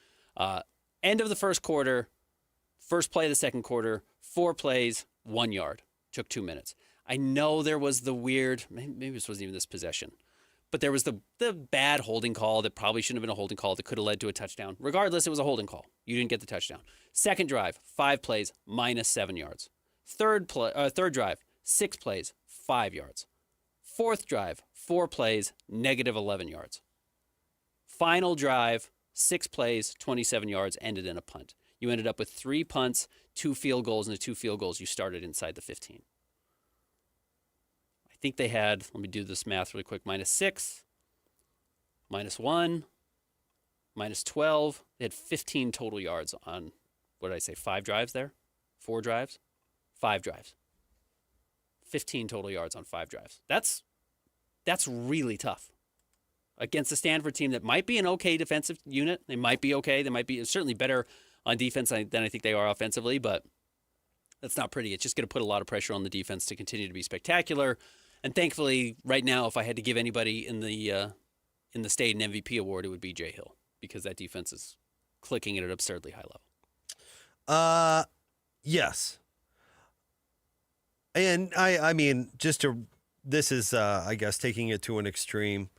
S2: End of the first quarter, first play of the second quarter, 4 plays, 1 yard. Took 2 minutes. I know there was the weird, maybe this wasn't even this possession, but there was the bad holding call that probably shouldn't have been a holding call that could have led to a touchdown. Regardless, it was a holding call. You didn't get the touchdown. Second drive, 5 plays, -7 yards. Third drive, 6 plays, 5 yards. Fourth drive, 4 plays, -11 yards. Final drive, 6 plays, 27 yards, ended in a punt. You ended up with 3 punts, 2 field goals, and the 2 field goals you started inside the 15. I think they had, let me do this math really quick, -6, -1, -12. They had 15 total yards on, what did I say, 5 drives there? 4 drives? 5 drives. 15 total yards on 5 drives. That's really tough. Against a Stanford team that might be an okay defensive unit. They might be okay. They might be certainly better on defense than I think they are offensively, but that's not pretty. It's just going to put a lot of pressure on the defense to continue to be spectacular. And thankfully, right now, if I had to give anybody in the state an MVP award, it would be Jay Hill, because that defense is clicking at an absurdly high level.
S1: Yes. And I mean, this is, I guess, taking it to an extreme.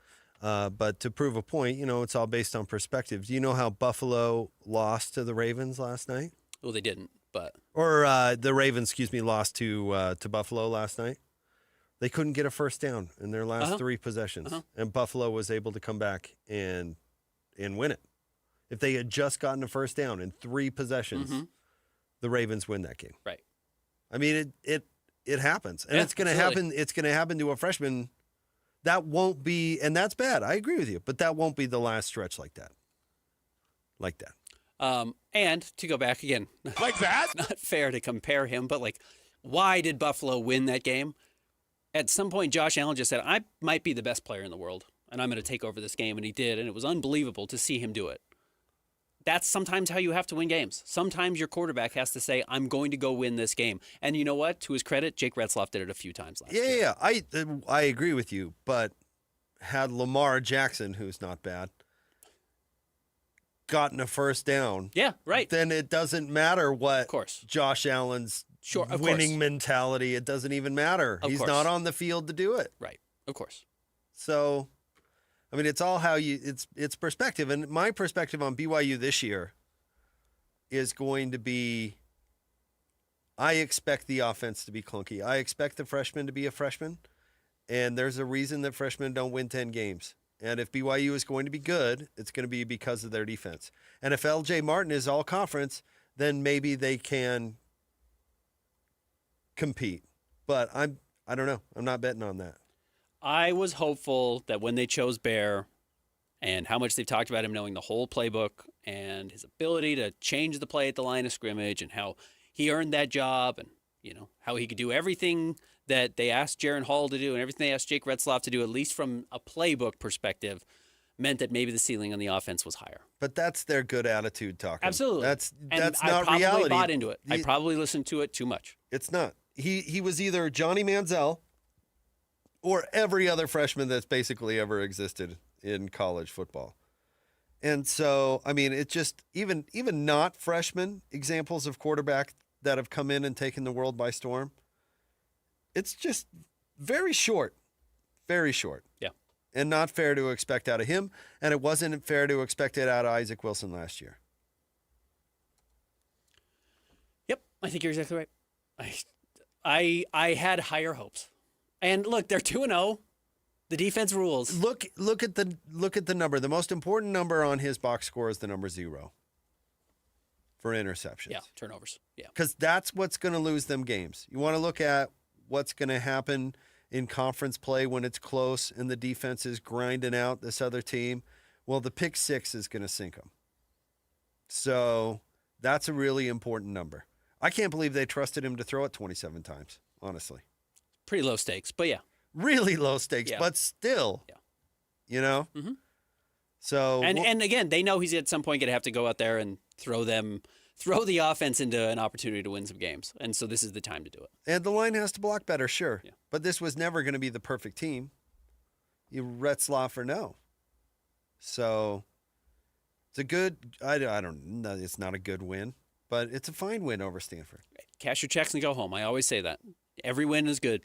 S1: But to prove a point, it's all based on perspective. Do you know how Buffalo lost to the Ravens last night?
S2: Well, they didn't, but...
S1: Or the Ravens, lost to Buffalo last night. They couldn't get a first down in their last 3 possessions. And Buffalo was able to come back and win it. If they had just gotten a first down in 3 possessions, the Ravens win that game.
S2: Right.
S1: I mean, it happens. And it's going to happen. It's going to happen to a freshman. That won't be, and that's bad. I agree with you, but that won't be the last stretch like that.
S2: And to go back again,
S5: like that,
S2: it's not fair to compare him, but why did Buffalo win that game? At some point, Josh Allen just said, I might be the best player in the world, and I'm going to take over this game, and he did, and it was unbelievable to see him do it. That's sometimes how you have to win games. Sometimes your quarterback has to say, I'm going to go win this game. And you know what? To his credit, Jake Retzloff did it a few times last year.
S1: Yeah, I agree with you. But had Lamar Jackson, who's not bad, gotten a first down, then it doesn't matter what Josh Allen's winning mentality. It doesn't even matter. He's not on the field to do it.
S2: Right, of course.
S1: So... I mean, it's all how it's perspective. And my perspective on BYU this year is going to be, I expect the offense to be clunky. I expect the freshman to be a freshman. And there's a reason that freshmen don't win 10 games. And if BYU is going to be good, it's going to be because of their defense. And if LJ Martin is all conference, then maybe they can compete. But I don't know. I'm not betting on that.
S2: I was hopeful that when they chose Bear and how much they've talked about him knowing the whole playbook and his ability to change the play at the line of scrimmage and how he earned that job and, how he could do everything that they asked Jaron Hall to do and everything they asked Jake Retzloff to do, at least from a playbook perspective, meant that maybe the ceiling on the offense was higher.
S1: But that's their good attitude talking.
S2: Absolutely.
S1: That's
S2: and
S1: not
S2: I
S1: reality.
S2: Bought into it. I probably listened to it too much.
S1: It's not. He was either Johnny Manziel or every other freshman that's basically ever existed in college football. And so, I mean, it just, even not freshman examples of quarterback that have come in and taken the world by storm, it's just very short. Very short.
S2: Yeah.
S1: And not fair to expect out of him, and it wasn't fair to expect it out of Isaac Wilson last year.
S2: Yep, I think you're exactly right. I had higher hopes. And look, they're 2-0. The defense rules.
S1: Look at the number. The most important number on his box score is the number 0 for interceptions.
S2: Yeah, turnovers. Yeah.
S1: Because that's what's going to lose them games. You want to look at what's going to happen in conference play when it's close and the defense is grinding out this other team. Well, the pick 6 is going to sink them. So that's a really important number. I can't believe they trusted him to throw it 27 times, honestly.
S2: Pretty low stakes, but yeah.
S1: Really low stakes,
S2: Yeah.
S1: but still, you know?
S2: Mm-hmm.
S1: So
S2: and again, they know he's at some point going to have to go out there and throw the offense into an opportunity to win some games. And so this is the time to do it.
S1: And the line has to block better, sure. Yeah. But this was never going to be the perfect team. You Retzlaff or no. So it's a good, I don't know, it's not a good win, but it's a fine win over Stanford.
S2: Cash your checks and go home. I always say that. Every win is good.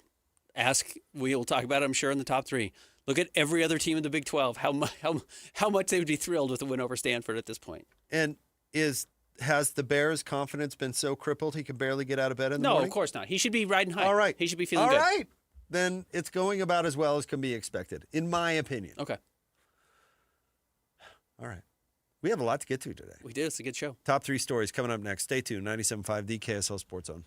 S2: We'll talk about it, I'm sure, in the top 3. Look at every other team in the Big 12, how much they would be thrilled with a win over Stanford at this point.
S1: And has the Bears' confidence been so crippled he can barely get out of bed in the morning?
S2: No, of course not. He should be riding high.
S1: All right.
S2: He should be feeling good.
S1: All right. Then it's going about as well as can be expected, in my opinion.
S2: Okay.
S1: All right. We have a lot to get to today.
S2: We did. It's a good show.
S1: Top 3 stories coming up next. Stay tuned. 97.5, the KSL Sports Zone.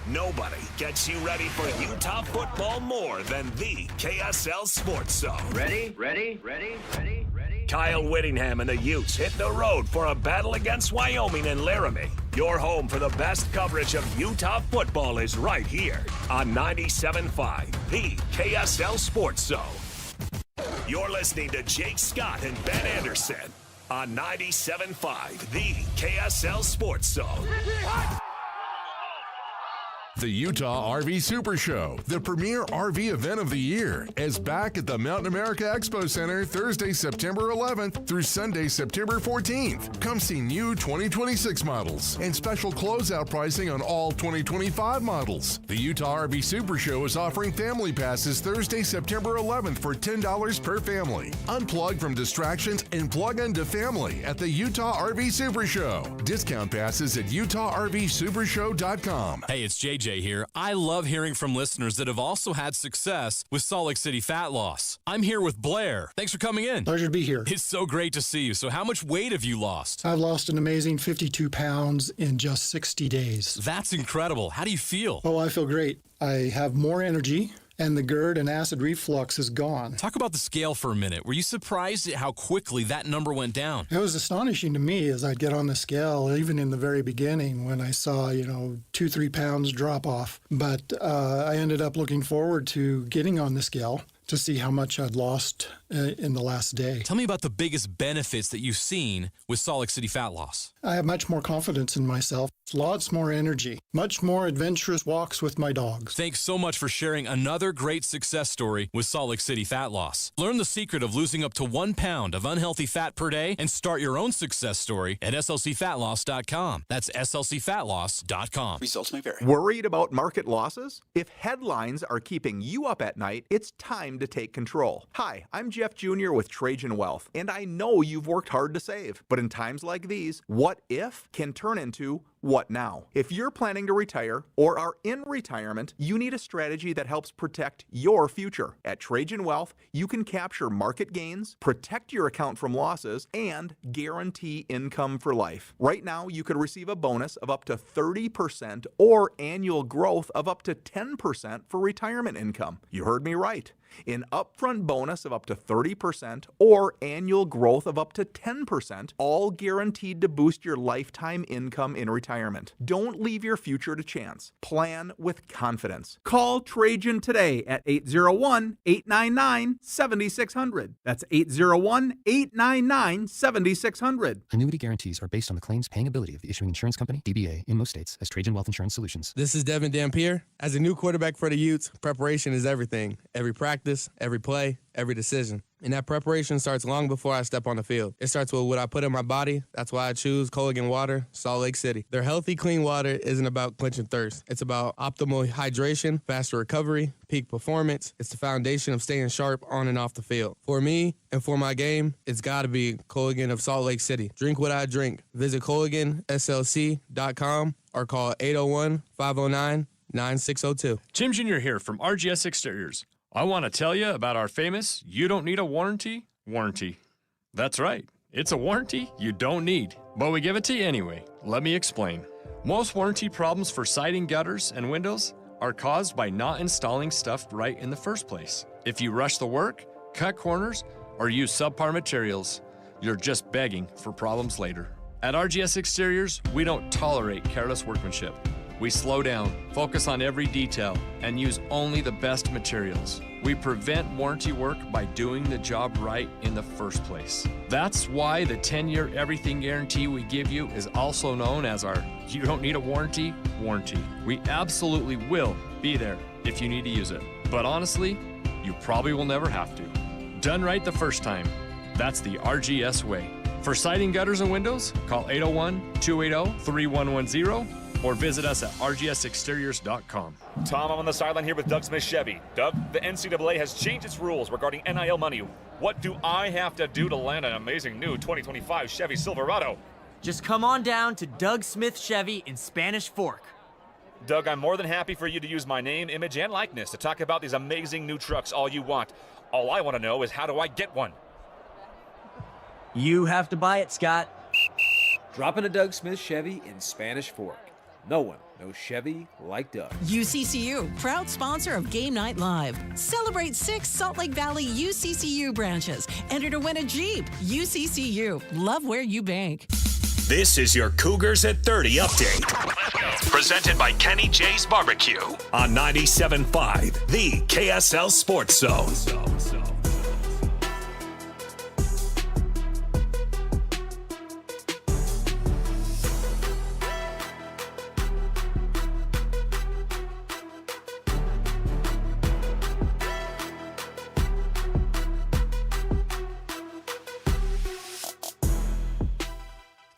S5: Nobody gets you ready for Utah football more than the KSL Sports Zone.
S32: Ready?
S5: Kyle Whittingham and the Utes hit the road for a battle against Wyoming and Laramie. Your home for the best coverage of Utah football is right here on 97.5, the KSL Sports Zone. You're listening to Jake Scott and Ben Anderson on 97.5, the KSL Sports Zone.
S6: The Utah RV Super Show, the premier RV event of the year, is back at the Mountain America Expo Center Thursday, September 11th through Sunday, September 14th. Come see new 2026 models and special closeout pricing on all 2025 models. The Utah RV Super Show is offering family passes Thursday, September 11th for $10 per family. Unplug from distractions and plug into family at the Utah RV Super Show. Discount passes at UtahRVSupershow.com.
S11: Hey, it's JJ here. I love hearing from listeners that have also had success with Salt Lake City fat loss. I'm here with Blair. Thanks for coming in.
S13: Pleasure to be here.
S11: It's so great to see you. So how much weight have you lost?
S13: I've lost an amazing 52 pounds in just 60 days.
S11: That's incredible. How do you feel?
S13: Oh, I feel great. I have more energy, and the GERD and acid reflux is gone.
S11: Talk about the scale for a minute. Were you surprised at how quickly that number went down?
S13: It was astonishing to me as I'd get on the scale, even in the very beginning when I saw, 2-3 pounds drop off. But I ended up looking forward to getting on the scale to see how much I'd lost in the last day.
S11: Tell me about the biggest benefits that you've seen with Salt Lake City fat loss.
S13: I have much more confidence in myself, lots more energy, much more adventurous walks with my dogs.
S11: Thanks so much for sharing another great success story with Salt Lake City fat loss. Learn the secret of losing up to 1 pound of unhealthy fat per day and start your own success story at slcfatloss.com. That's slcfatloss.com.
S14: Results may vary.
S15: Worried about market losses? If headlines are keeping you up at night, it's time to take control. Hi, I'm Jeff Jr. with Trajan Wealth, and I know you've worked hard to save. But in times like these, what if can turn into what now? If you're planning to retire or are in retirement, you need a strategy that helps protect your future. At Trajan Wealth, you can capture market gains, protect your account from losses, and guarantee income for life. Right now, you could receive a bonus of up to 30% or annual growth of up to 10% for retirement income. You heard me right. An upfront bonus of up to 30% or annual growth of up to 10%, all guaranteed to boost your lifetime income in retirement. retirement. Don't leave your future to chance. Plan with confidence. Call Trajan today at 801-899-7600. That's 801-899-7600.
S3: Annuity guarantees are based on the claims paying ability of the issuing insurance company, DBA, in most states, as Trajan Wealth Insurance Solutions.
S7: This is Devin Dampier. As a new quarterback for the Utes, preparation is everything. Every practice, every play, every decision. And that preparation starts long before I step on the field. It starts with what I put in my body. That's why I choose Culligan Water, Salt Lake City. Their healthy, clean water isn't about quenching thirst. It's about optimal hydration, faster recovery, peak performance. It's the foundation of staying sharp on and off the field. For me and for my game, it's got to be Culligan of Salt Lake City. Drink what I drink. Visit CulliganSLC.com or call 801-509-9602.
S9: Jim Jr. here from RGS Exteriors. I want to tell you about our famous "You Don't Need a Warranty" warranty. That's right. It's a warranty you don't need, but we give it to you anyway. Let me explain. Most warranty problems for siding, gutters, and windows are caused by not installing stuff right in the first place. If you rush the work, cut corners, or use subpar materials, you're just begging for problems later. At RGS Exteriors, we don't tolerate careless workmanship. We slow down, focus on every detail, and use only the best materials. We prevent warranty work by doing the job right in the first place. That's why the 10-year everything guarantee we give you is also known as our "You Don't Need a Warranty" warranty. We absolutely will be there if you need to use it. But honestly, you probably will never have to. Done right the first time. That's the RGS way. For siding, gutters, and windows, call 801-280-3110 or visit us at rgsexteriors.com.
S12: Tom, I'm on the sideline here with Doug Smith Chevy. Doug, the NCAA has changed its rules regarding NIL money. What do I have to do to land an amazing new 2025 Chevy Silverado?
S14: Just come on down to Doug Smith Chevy in Spanish Fork.
S12: Doug, I'm more than happy for you to use my name, image, and likeness to talk about these amazing new trucks all you want. All I want to know is, how do I get one?
S14: You have to buy it, Scott.
S16: Drop in a Doug Smith Chevy in Spanish Fork. No one knows Chevy like Doug.
S18: UCCU, proud sponsor of Game Night Live. Celebrate 6 Salt Lake Valley UCCU branches. Enter to win a Jeep. UCCU, love where you bank.
S5: This is your Cougars at 30 update. Presented by Kenny J's Barbecue on 97.5, the KSL Sports Zone.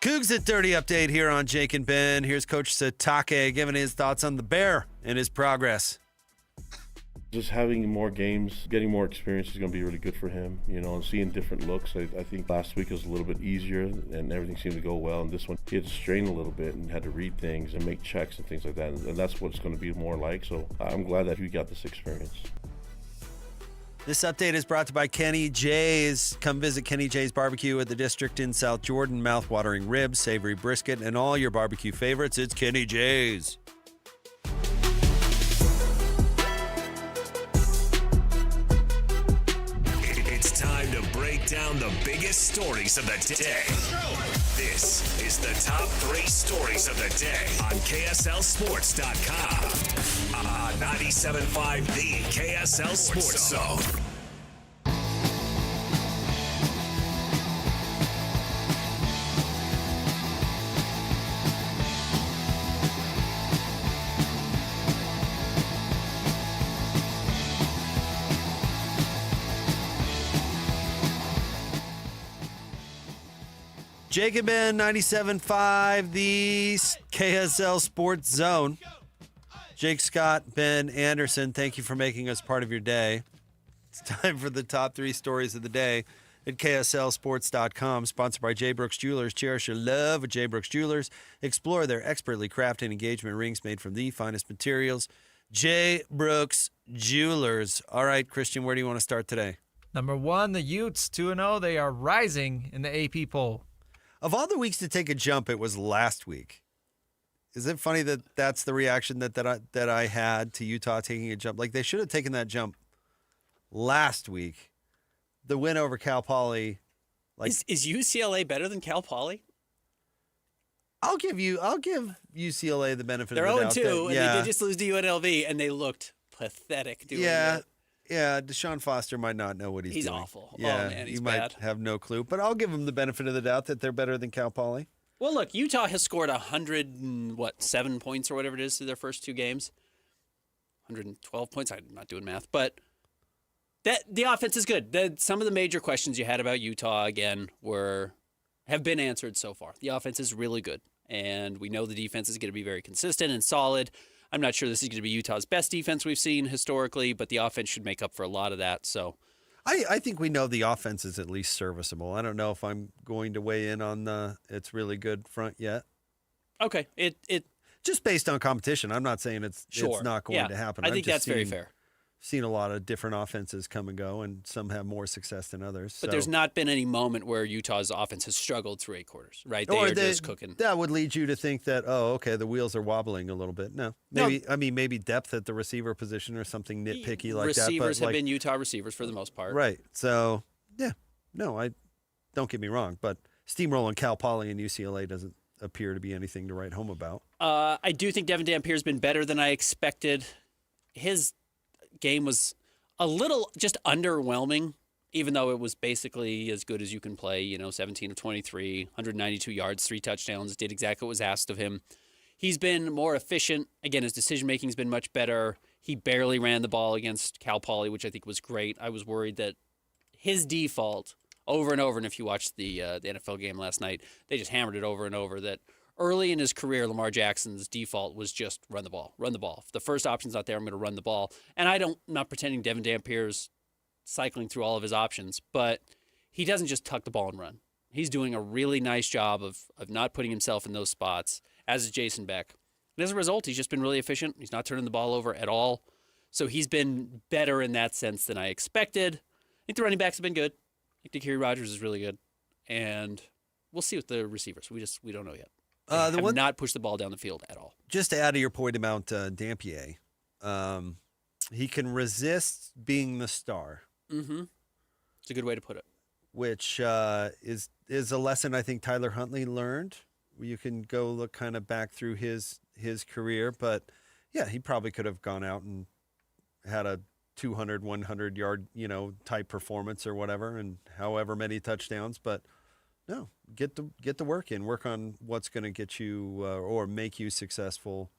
S1: Cougs at 30 update here on Jake and Ben. Here's Coach Satake giving his thoughts on the Bear and his progress.
S20: Just having more games, getting more experience is going to be really good for him, and seeing different looks. I think last week was a little bit easier and everything seemed to go well. And this one, he had to strain a little bit and had to read things and make checks and things like that. And that's what it's going to be more like. So I'm glad that he got this experience.
S1: This update is brought to you by Kenny J's. Come visit Kenny J's Barbecue at the District in South Jordan. Mouth-watering ribs, savory brisket, and all your barbecue favorites. It's Kenny J's.
S5: It's time to break down the biggest stories of the day. This is the top 3 stories of the day on KSLSports.com. 97.5, the KSL Sports Zone.
S1: Jake and Ben, 97.5, the KSL Sports Zone. Jake Scott, Ben Anderson, thank you for making us part of your day. It's time for the top 3 stories of the day at KSLSports.com, sponsored by J. Brooks Jewelers. Cherish your love with J. Brooks Jewelers. Explore their expertly crafted engagement rings made from the finest materials. J. Brooks Jewelers. All right, Christian, where do you want to start today?
S10: Number 1, the Utes, 2-0. They are rising in the AP poll.
S1: Of all the weeks to take a jump, it was last week. Is it funny that that's the reaction that I had to Utah taking a jump? Like, they should have taken that jump last week. The win over Cal Poly.
S2: Is UCLA better than Cal Poly?
S1: I'll give UCLA the benefit
S2: They're
S1: of the doubt.
S2: 0-2, and they did just lose to UNLV, and they looked pathetic doing it.
S1: Yeah, Deshaun Foster might not know what he's doing.
S2: He's awful.
S1: Yeah,
S2: Oh, man, he's
S1: he might
S2: bad.
S1: have no clue. But I'll give him the benefit of the doubt that they're better than Cal Poly.
S2: Well, look, Utah has scored 7 points or whatever it is through their first 2 games. 112 points. I'm not doing math, but the offense is good. Some of the major questions you had about Utah again have been answered so far. The offense is really good, and we know the defense is going to be very consistent and solid. I'm not sure this is going to be Utah's best defense we've seen historically, but the offense should make up for a lot of that. So,
S1: I think we know the offense is at least serviceable. I don't know if I'm going to weigh in on it's really good front yet.
S2: Okay, it
S1: just based on competition. I'm not saying it's not going to happen.
S2: I think that's very fair.
S1: Seen a lot of different offenses come and go, and some have more success than others.
S2: But there's not been any moment where Utah's offense has struggled through 8 quarters, right? They are just cooking.
S1: That would lead you to think that, the wheels are wobbling a little bit. No, maybe depth at the receiver position or something nitpicky like that.
S2: Receivers have been Utah receivers for the most part,
S1: right? So I don't get me wrong, but steamrolling Cal Poly and UCLA doesn't appear to be anything to write home about.
S2: I do think Devin Dampier's been better than I expected. His game was a little just underwhelming, even though it was basically as good as you can play, 17 of 23, 192 yards, 3 touchdowns, did exactly what was asked of him. He's been more efficient. Again, his decision-making has been much better. He barely ran the ball against Cal Poly, which I think was great. I was worried that his default over and over, and if you watched the NFL game last night, they just hammered it over and over, that early in his career, Lamar Jackson's default was just run the ball. If the first option's not there, I'm going to run the ball. And I'm not pretending Devin Dampier's cycling through all of his options, but he doesn't just tuck the ball and run. He's doing a really nice job of not putting himself in those spots, as is Jason Beck. And as a result, he's just been really efficient. He's not turning the ball over at all. So he's been better in that sense than I expected. I think the running backs have been good. I think Kerry Rogers is really good. And we'll see with the receivers. We don't know yet. Have not pushed the ball down the field at all.
S1: Just to add to your point about Dampier, he can resist being the star.
S2: Mm-hmm. It's a good way to put it.
S1: Which is a lesson I think Tyler Huntley learned. You can go look kind of back through his career, but yeah, he probably could have gone out and had a 200, 100 yard, type performance or whatever, and however many touchdowns, but. No, get the work in. Work on what's going to get you or make you successful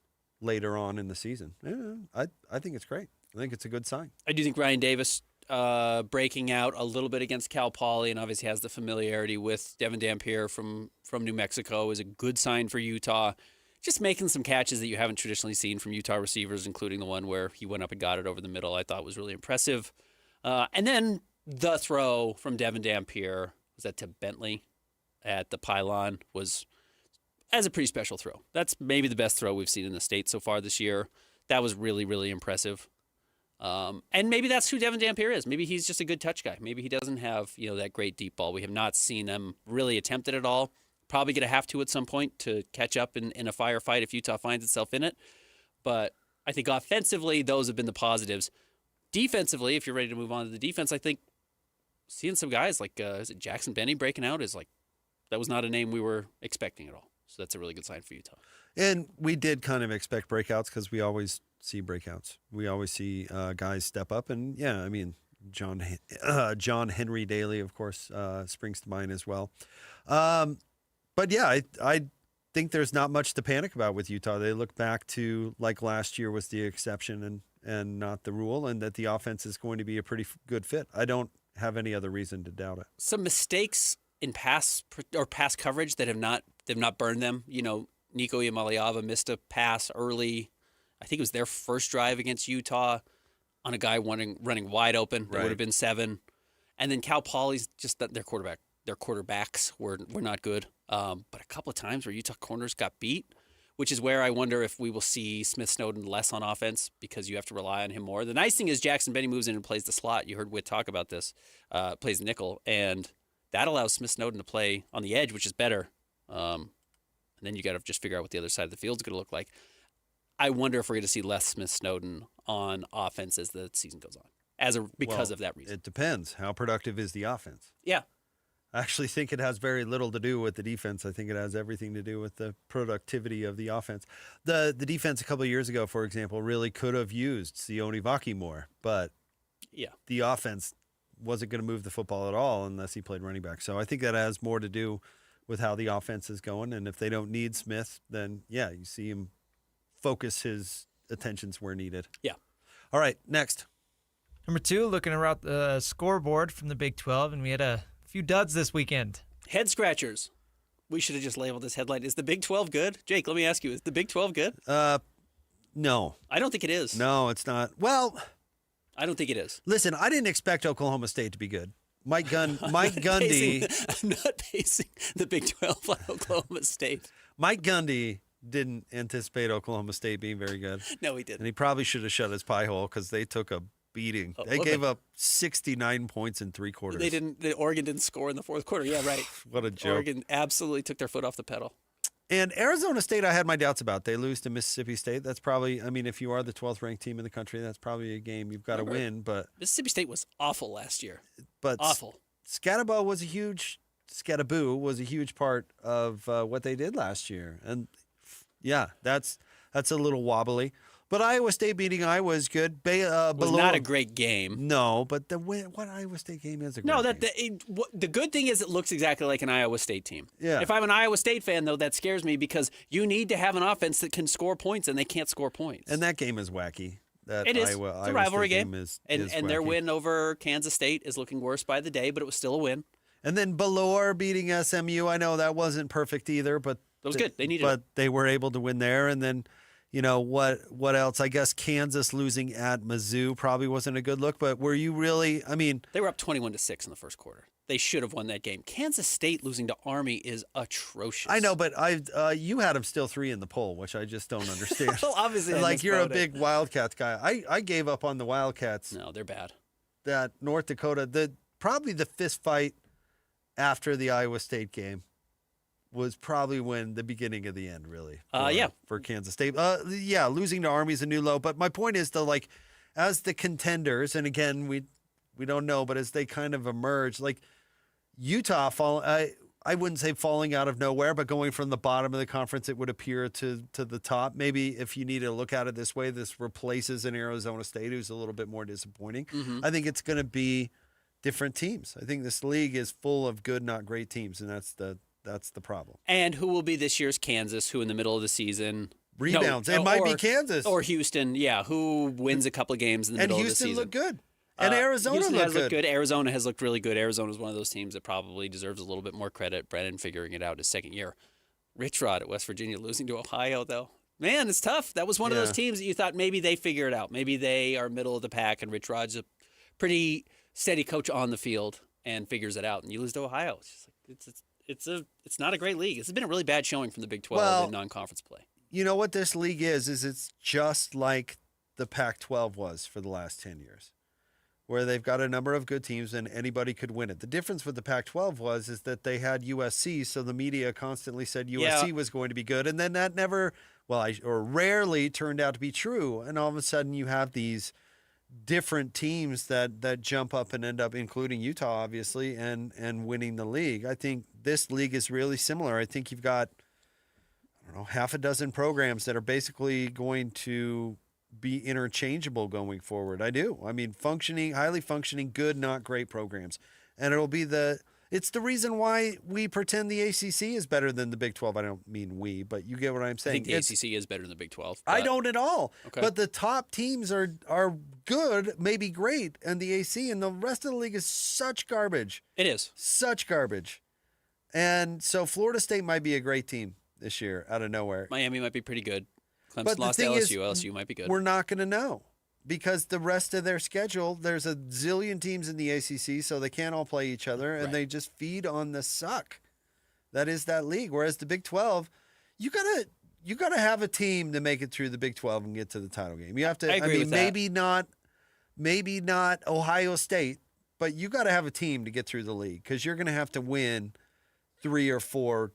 S1: later on in the season. Yeah, I think it's great. I think it's a good sign.
S2: I do think Ryan Davis breaking out a little bit against Cal Poly and obviously has the familiarity with Devin Dampier from New Mexico is a good sign for Utah. Just making some catches that you haven't traditionally seen from Utah receivers, including the one where he went up and got it over the middle, I thought was really impressive. And then the throw from Devin Dampier, was that to Bentley? At the pylon was a pretty special throw. That's maybe the best throw we've seen in the state so far this year. That was really, really impressive. And maybe that's who Devin Dampier is. Maybe he's just a good touch guy. Maybe he doesn't have that great deep ball. We have not seen them really attempt it at all. Probably going to have to at some point to catch up in a firefight if Utah finds itself in it. But I think offensively, those have been the positives. Defensively, if you're ready to move on to the defense, I think seeing some guys like is it Jackson Benny breaking out is like, that was not a name we were expecting at all. So that's a really good sign for Utah.
S1: And we did kind of expect breakouts because we always see breakouts. We always see guys step up. And, yeah, I mean, John Henry Daly, of course, springs to mind as well. But, yeah, I think there's not much to panic about with Utah. They look back to, like last year was the exception and not the rule, and that the offense is going to be a pretty good fit. I don't have any other reason to doubt it.
S2: Some mistakes in pass coverage that have not burned them. Nico Yamaliava missed a pass early. I think it was their first drive against Utah on a guy running wide open. That would have been 7. And then Cal Poly's just their quarterbacks were not good. But a couple of times where Utah corners got beat, which is where I wonder if we will see Smith Snowden less on offense because you have to rely on him more. The nice thing is Jackson Benny moves in and plays the slot. You heard Witt talk about this, plays the nickel, and that allows Smith Snowden to play on the edge, which is better. And then you got to just figure out what the other side of the field is going to look like. I wonder if we're going to see less Smith Snowden on offense as the season goes on, because of that reason.
S1: It depends. How productive is the offense?
S2: Yeah.
S1: I actually think it has very little to do with the defense. I think it has everything to do with the productivity of the offense. The defense a couple of years ago, for example, really could have used Sione Vaki more, but the offense wasn't going to move the football at all unless he played running back. So I think that has more to do with how the offense is going. And if they don't need Smith, then, you see him focus his attentions where needed.
S2: Yeah.
S1: All right, next.
S10: Number 2, looking around the scoreboard from the Big 12, and we had a few duds this weekend.
S2: Head scratchers. We should have just labeled this headline. Is the Big 12 good? Jake, let me ask you, is the Big 12 good?
S1: No.
S2: I don't think it is.
S1: No, it's not. Well,
S2: I don't think it is.
S1: Listen, I didn't expect Oklahoma State to be good. Mike Gundy.
S2: I'm not basing the Big 12 on Oklahoma State.
S1: Mike Gundy didn't anticipate Oklahoma State being very good.
S2: No, he didn't.
S1: And he probably should have shut his pie hole because they took a beating. They gave up 69 points in 3 quarters.
S2: Oregon didn't score in the fourth quarter. Yeah, right.
S1: What a joke.
S2: Oregon absolutely took their foot off the pedal.
S1: And Arizona State, I had my doubts about. They lose to Mississippi State. That's probably, if you are the 12th ranked team in the country, that's probably a game you've got to win. But
S2: Mississippi State was awful last year.
S1: But
S2: awful.
S1: Scatterboo was a huge part of what they did last year. And that's a little wobbly. But Iowa State beating Iowa is good.
S2: It was not a great game.
S1: No, but what Iowa State game is a great game.
S2: The good thing is it looks exactly like an Iowa State team.
S1: Yeah.
S2: If I'm an Iowa State fan, though, that scares me because you need to have an offense that can score points, and they can't score points.
S1: And that game is wacky.
S2: It is. It's a rivalry game.
S1: Is
S2: and their win over Kansas State is looking worse by the day, but it was still a win.
S1: And then Ballore beating SMU. I know that wasn't perfect either, but
S2: that was good. They needed it.
S1: But they were able to win there. And then, what else? I guess Kansas losing at Mizzou probably wasn't a good look, but were you really,
S2: They were up 21-6 in the first quarter. They should have won that game. Kansas State losing to Army is atrocious.
S1: I know, but you had them still 3 in the poll, which I just don't understand.
S2: Well, obviously,
S1: like you're a big Wildcats guy. I gave up on the Wildcats.
S2: No, they're bad.
S1: That North Dakota, probably the fist fight after the Iowa State game was probably when the beginning of the end, really. For Kansas State. Losing to Army is a new low. But my point is, though, as the contenders, and again, we don't know, but as they kind of emerge, Utah, I wouldn't say falling out of nowhere, but going from the bottom of the conference, it would appear to the top. Maybe if you need to look at it this way, this replaces an Arizona State who's a little bit more disappointing.
S2: Mm-hmm.
S1: I think it's going to be different teams. I think this league is full of good, not great teams, and that's the problem.
S2: And who will be this year's Kansas, who in the middle of the season
S1: rebounds? It might be Kansas.
S2: Or Houston, who wins a couple of games in the middle of the season.
S1: And Houston looked good. And Arizona
S2: looked good. Arizona has looked really good. Arizona is one of those teams that probably deserves a little bit more credit. Brennan figuring it out his second year. Rich Rod at West Virginia losing to Ohio, though. Man, it's tough. That was one of those teams that you thought maybe they figure it out. Maybe they are middle of the pack, and Rich Rod's a pretty steady coach on the field and figures it out. And you lose to Ohio. It's not a great league. It's been a really bad showing from the Big 12 in non-conference play.
S1: You know what this league is it's just like the Pac-12 was for the last 10 years, where they've got a number of good teams and anybody could win it. The difference with the Pac-12 is that they had USC, so the media constantly said USC was going to be good, and then that never, or rarely turned out to be true, and all of a sudden you have these different teams that jump up and end up, including Utah, obviously, and winning the league. I think this league is really similar. I think you've got, half a dozen programs that are basically going to be interchangeable going forward. I do. Highly functioning, good, not great programs. And it's the reason why we pretend the ACC is better than the Big 12. I don't mean we, but you get what I'm saying.
S2: I think the ACC is better than the Big 12.
S1: I don't at all.
S2: Okay.
S1: But the top teams are good, maybe great, and the AC and the rest of the league is such garbage.
S2: It is.
S1: Such garbage. And so Florida State might be a great team this year out of nowhere.
S2: Miami might be pretty good. Clemson
S1: But
S2: lost
S1: the
S2: to
S1: thing
S2: LSU.
S1: is,
S2: LSU might be good.
S1: We're not going to know because the rest of their schedule, there's a zillion teams in the ACC, so they can't all play each other, and they just feed on the suck. That is that league. Whereas the Big 12, you gotta have a team to make it through the Big 12 and get to the title game. You have to.
S2: I agree with that.
S1: maybe not Ohio State, but you got to have a team to get through the league because you're going to have to win 3 or 4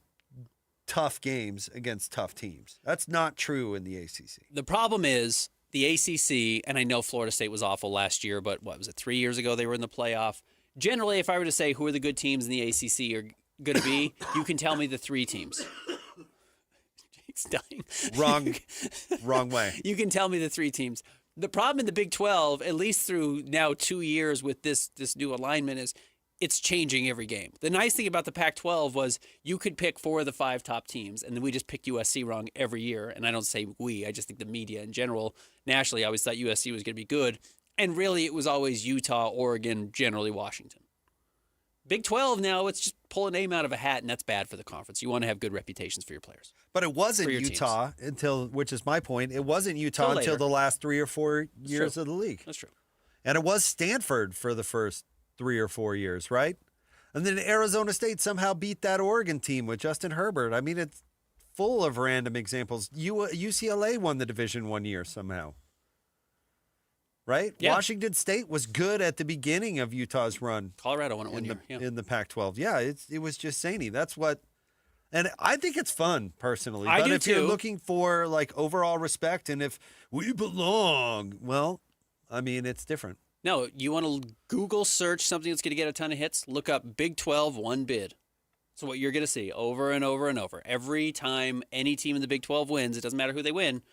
S1: tough games against tough teams. That's not true in the ACC.
S2: The problem is the ACC, and I know Florida State was awful last year, but what was it, 3 years ago they were in the playoff? Generally, if I were to say who are the good teams in the ACC are going to be, you can tell me the 3 teams. Jake's dying.
S1: Wrong way.
S2: You can tell me the 3 teams. The problem in the Big 12, at least through now 2 years with this new alignment, is it's changing every game. The nice thing about the Pac-12 was you could pick 4 of the 5 top teams, and then we just picked USC wrong every year. And I don't say we, I just think the media in general, nationally, I always thought USC was going to be good. And really, it was always Utah, Oregon, generally Washington. Big 12 now, it's just pull a name out of a hat, and that's bad for the conference. You want to have good reputations for your players.
S1: But it wasn't Utah until, which is my point, it wasn't Utah until the last 3 or 4 years of the league.
S2: That's true.
S1: And it was Stanford for the first 3 or 4 years, right? And then Arizona State somehow beat that Oregon team with Justin Herbert. I mean, it's full of random examples. UCLA won the division 1 year somehow. Right?
S2: Yeah.
S1: Washington State was good at the beginning of Utah's run.
S2: Colorado won it 1 year.
S1: In the Pac-12. Yeah, it was just zany. That's what, and I think it's fun personally.
S2: I
S1: but
S2: do
S1: if you're
S2: too.
S1: looking for like overall respect and if we belong, well, I mean, it's different.
S2: No, you want to Google search something that's going to get a ton of hits, look up Big 12 one bid. So what you're going to see over and over and over. Every time any team in the Big 12 wins, it doesn't matter who they win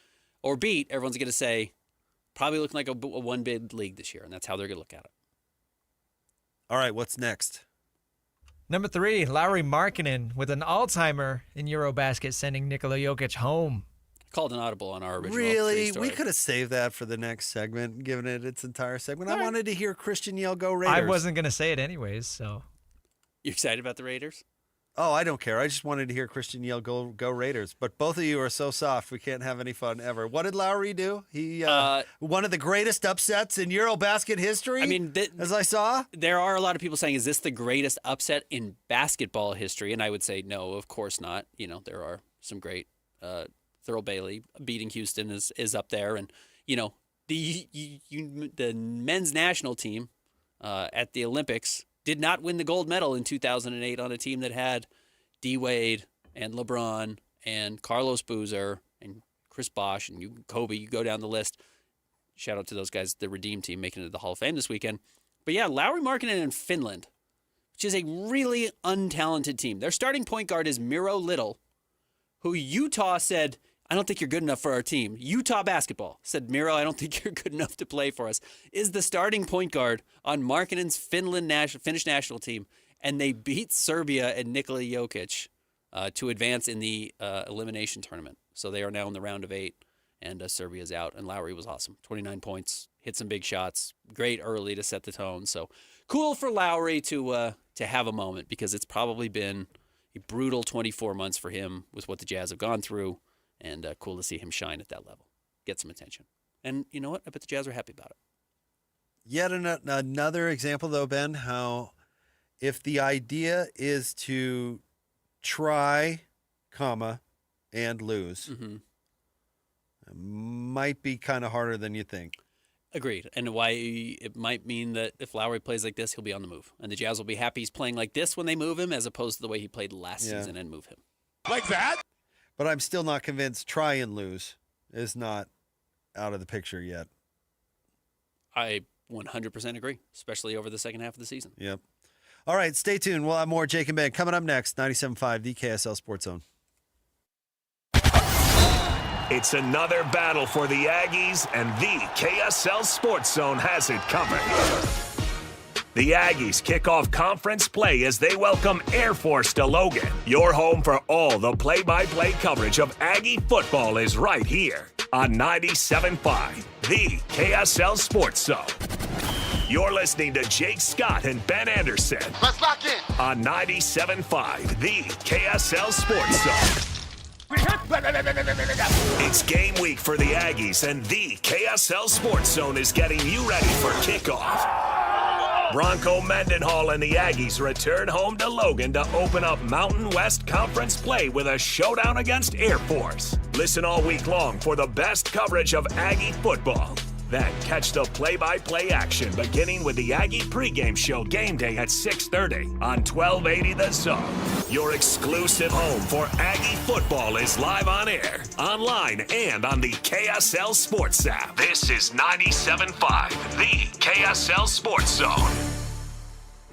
S2: or beat, everyone's going to say, probably looking like a one bid league this year, and that's how they're going to look at it.
S1: All right, what's next?
S10: Number 3, Lauri Markkanen with an all-timer in Eurobasket, sending Nikola Jokic home.
S2: Called an audible on our original
S1: Really?
S2: story.
S1: We could have saved that for the next segment, given it its entire segment. I wanted to hear Christian yell, "Go Raiders."
S10: I wasn't going to say it anyways, so.
S2: You excited about the Raiders?
S1: Oh, I don't care. I just wanted to hear Christian yell, "Go Raiders." But both of you are so soft. We can't have any fun ever. What did Lowry do? He one of the greatest upsets in Eurobasket history.
S2: I mean,
S1: as I saw,
S2: there are a lot of people saying, "Is this the greatest upset in basketball history?" And I would say, no, of course not. You know, there are some great. Thurl Bailey beating Houston is up there, and you know the men's national team at the Olympics did not win the gold medal in 2008 on a team that had D. Wade and LeBron and Carlos Boozer and Chris Bosh and Kobe. You go down the list. Shout out to those guys, the Redeem team, making it to the Hall of Fame this weekend. But yeah, Lauri Markkanen in Finland, which is a really untalented team. Their starting point guard is Miro Little, who Utah said, "I don't think you're good enough for our team." Utah basketball said, "Miro, I don't think you're good enough to play for us." Is the starting point guard on Markkanen's Finnish national team, and they beat Serbia and Nikola Jokic to advance in the elimination tournament. So they are now in the round of 8, and Serbia's out. And Lowry was awesome, 29 points, hit some big shots, great early to set the tone. So cool for Lowry to have a moment, because it's probably been a brutal 24 months for him with what the Jazz have gone through. And cool to see him shine at that level, get some attention. And you know what? I bet the Jazz are happy about it.
S1: Yet another example, though, Ben, how if the idea is to try, and lose, it might be kind of harder than you think.
S2: Agreed. And why it might mean that if Lowry plays like this, he'll be on the move. And the Jazz will be happy he's playing like this when they move him, as opposed to the way he played last season and move him.
S1: Like that? But I'm still not convinced try and lose is not out of the picture yet.
S2: I 100% agree, especially over the second half of the season.
S1: Yep. All right, stay tuned. We'll have more Jake and Ben coming up next. 97.5, the KSL Sports Zone.
S5: It's another battle for the Aggies, and the KSL Sports Zone has it covered. The Aggies kick off conference play as they welcome Air Force to Logan. Your home for all the play-by-play coverage of Aggie football is right here on 97.5, the KSL Sports Zone. You're listening to Jake Scott and Ben Anderson.
S8: Let's lock in.
S5: On 97.5, the KSL Sports Zone. It's game week for the Aggies, and the KSL Sports Zone is getting you ready for kickoff. Bronco Mendenhall and the Aggies return home to Logan to open up Mountain West Conference play with a showdown against Air Force. Listen all week long for the best coverage of Aggie football. Then catch the play-by-play action beginning with the Aggie pregame show game day at 6:30 on 1280 The Zone. Your exclusive home for Aggie football is live on air, online, and on the KSL Sports app. This is 97.5, the KSL Sports Zone.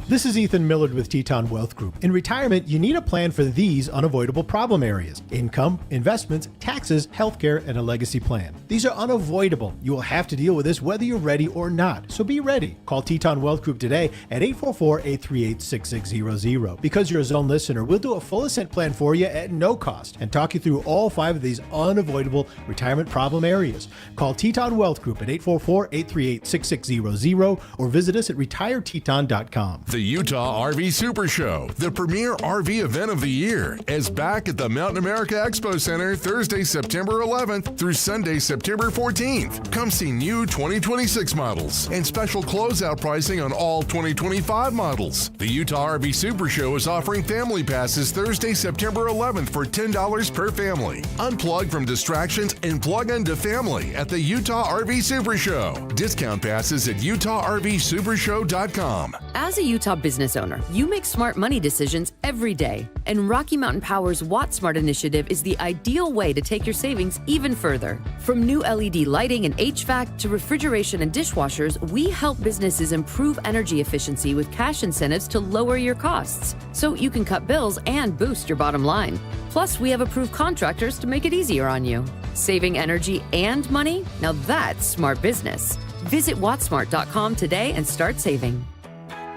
S8: This is Ethan Millard with Teton Wealth Group. In retirement, you need a plan for these unavoidable problem areas: income, investments, taxes, healthcare, and a legacy plan. These are unavoidable. You will have to deal with this whether you're ready or not. So be ready. Call Teton Wealth Group today at 844-838-6600. Because you're a Zone listener, we'll do a full ascent plan for you at no cost and talk you through all 5 of these unavoidable retirement problem areas. Call Teton Wealth Group at 844-838-6600 or visit us at retireteton.com.
S6: The Utah RV Super Show, the premier RV event of the year, is back at the Mountain America Expo Center Thursday, September 11th through Sunday, September 14th. Come see new 2026 models and special closeout pricing on all 2025 models. The Utah RV Super Show is offering family passes Thursday, September 11th for $10 per family. Unplug from distractions and plug into family at the Utah RV Super Show. Discount passes at UtahRVSupershow.com.
S17: As a Utah business owner, you make smart money decisions every day, and Rocky Mountain Power's WattSmart initiative is the ideal way to take your savings even further. From new LED lighting and HVAC to refrigeration and dishwashers, we help businesses improve energy efficiency with cash incentives to lower your costs, so you can cut bills and boost your bottom line. Plus, we have approved contractors to make it easier on you. Saving energy and money? Now that's smart business. Visit wattsmart.com today and start saving.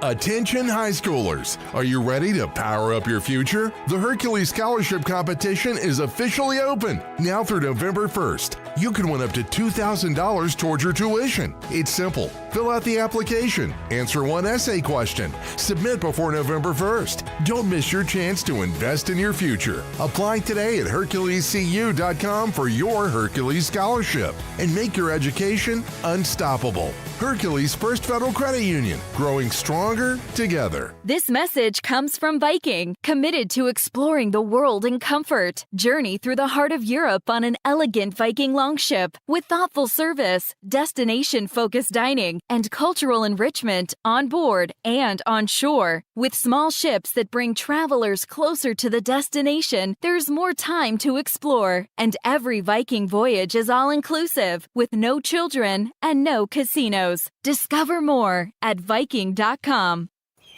S6: Attention high schoolers, are you ready to power up your future? The Hercules Scholarship Competition is officially open now through November 1st. You can win up to $2,000 towards your tuition. It's simple. Fill out the application, answer one essay question, submit before November 1st. Don't miss your chance to invest in your future. Apply today at HerculesCU.com for your Hercules Scholarship and make your education unstoppable. Hercules First Federal Credit Union, growing stronger together.
S21: This message comes from Viking, committed to exploring the world in comfort. Journey through the heart of Europe on an elegant Viking longship with thoughtful service, destination-focused dining, and cultural enrichment on board and on shore. With small ships that bring travelers closer to the destination, there's more time to explore. And every Viking voyage is all-inclusive, with no children and no casinos. Discover more at Viking.com.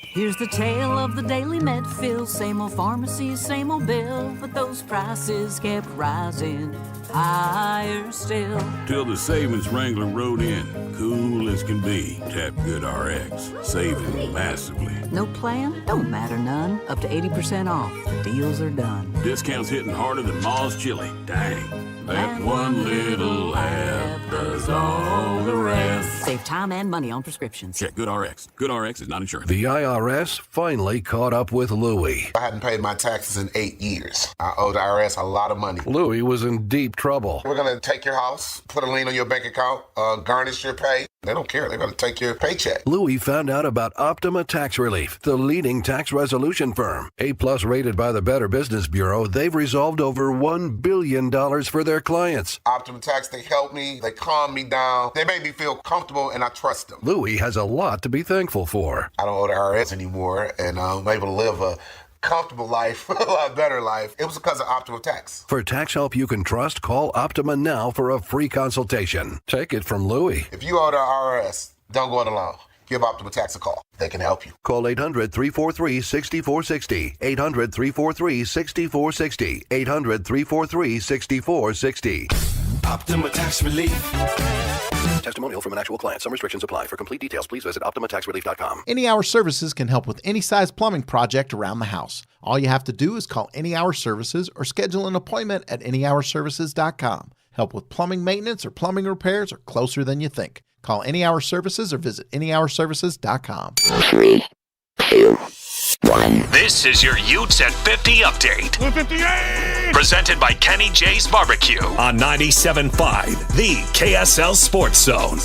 S22: Here's the tale of the daily med fill. Same old pharmacy, same old bill, but those prices kept rising higher still.
S23: Till the savings wrangler rode in, cool as can be. Tap Good RX, saving massively.
S22: No plan? Don't matter none. Up to 80% off. The deals are done.
S23: Discounts hitting harder than Ma's chili. Dang. That one little app does all the rest.
S22: Save time and money on prescriptions.
S23: Check Good RX. Good RX is not insurance.
S24: The IRS finally caught up with Louie.
S25: I hadn't paid my taxes in 8 years. I owe the IRS a lot of money.
S24: Louie was in deep trouble.
S25: We're going to take your house, put a lien on your bank account, garnish your pay. They don't care. They're going to take your paycheck.
S24: Louie found out about Optima Tax Relief, the leading tax resolution firm. A-plus rated by the Better Business Bureau, they've resolved over $1 billion for their clients.
S25: Optima Tax, they help me. They calm me down. They make me feel comfortable, and I trust them.
S24: Louie has a lot to be thankful for.
S25: I don't owe the IRS anymore, and I'm able to live a comfortable life, a lot better life. It was because of Optima Tax.
S24: For tax help you can trust, call Optima now for a free consultation. Take it from Louie.
S25: If you owe the IRS, don't go it alone. Give Optima Tax a call. They can help you.
S24: Call 800-343-6460. 800-343-6460. 800-343-6460.
S19: Optima Tax Relief.
S24: Testimonial from an actual client. Some restrictions apply. For complete details, please visit OptimaTaxRelief.com.
S26: Any Hour Services can help with any size plumbing project around the house. All you have to do is call Any Hour Services or schedule an appointment at AnyHourServices.com. Help with plumbing maintenance or plumbing repairs are closer than you think. Call Any Hour Services or visit AnyHourServices.com.
S19: 3, 2, 1.
S5: This is your Utes at 50 update. 58! Presented by Kenny J's Barbecue on 97.5, the KSL Sports Zone.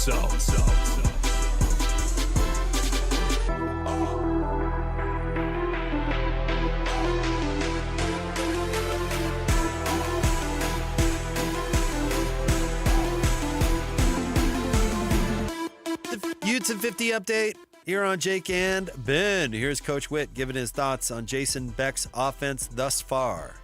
S1: The Utes at 50 update. Here on Jake and Ben. Here's Coach Witt giving his thoughts on Jason Beck's offense thus far.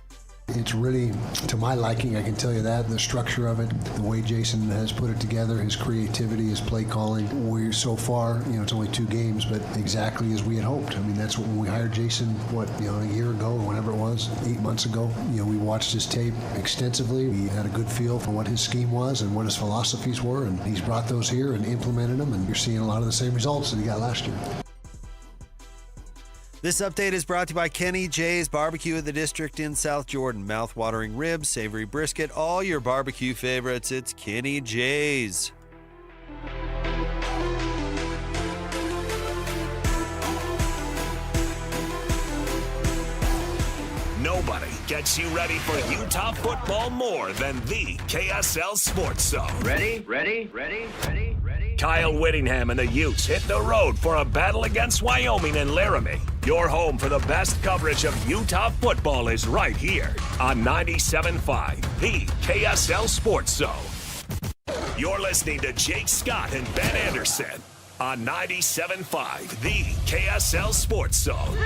S3: It's really to my liking, I can tell you that. The structure of it, the way Jason has put it together, his creativity, his play calling. We're so far, it's only 2 games, but exactly as we had hoped. I mean, that's what when we hired Jason, a year ago or whenever it was, 8 months ago. We watched his tape extensively. We had a good feel for what his scheme was and what his philosophies were, and he's brought those here and implemented them, and you're seeing a lot of the same results that he got last year.
S1: This update is brought to you by Kenny J's Barbecue of the District in South Jordan. Mouth-watering ribs, savory brisket, all your barbecue favorites. It's Kenny J's.
S5: Nobody gets you ready for Utah football more than the KSL Sports Zone.
S4: Ready?
S5: Kyle Whittingham and the Utes hit the road for a battle against Wyoming and Laramie. Your home for the best coverage of Utah football is right here on 97.5, the KSL Sports Zone. You're listening to Jake Scott and Ben Anderson on 97.5, the KSL Sports Zone.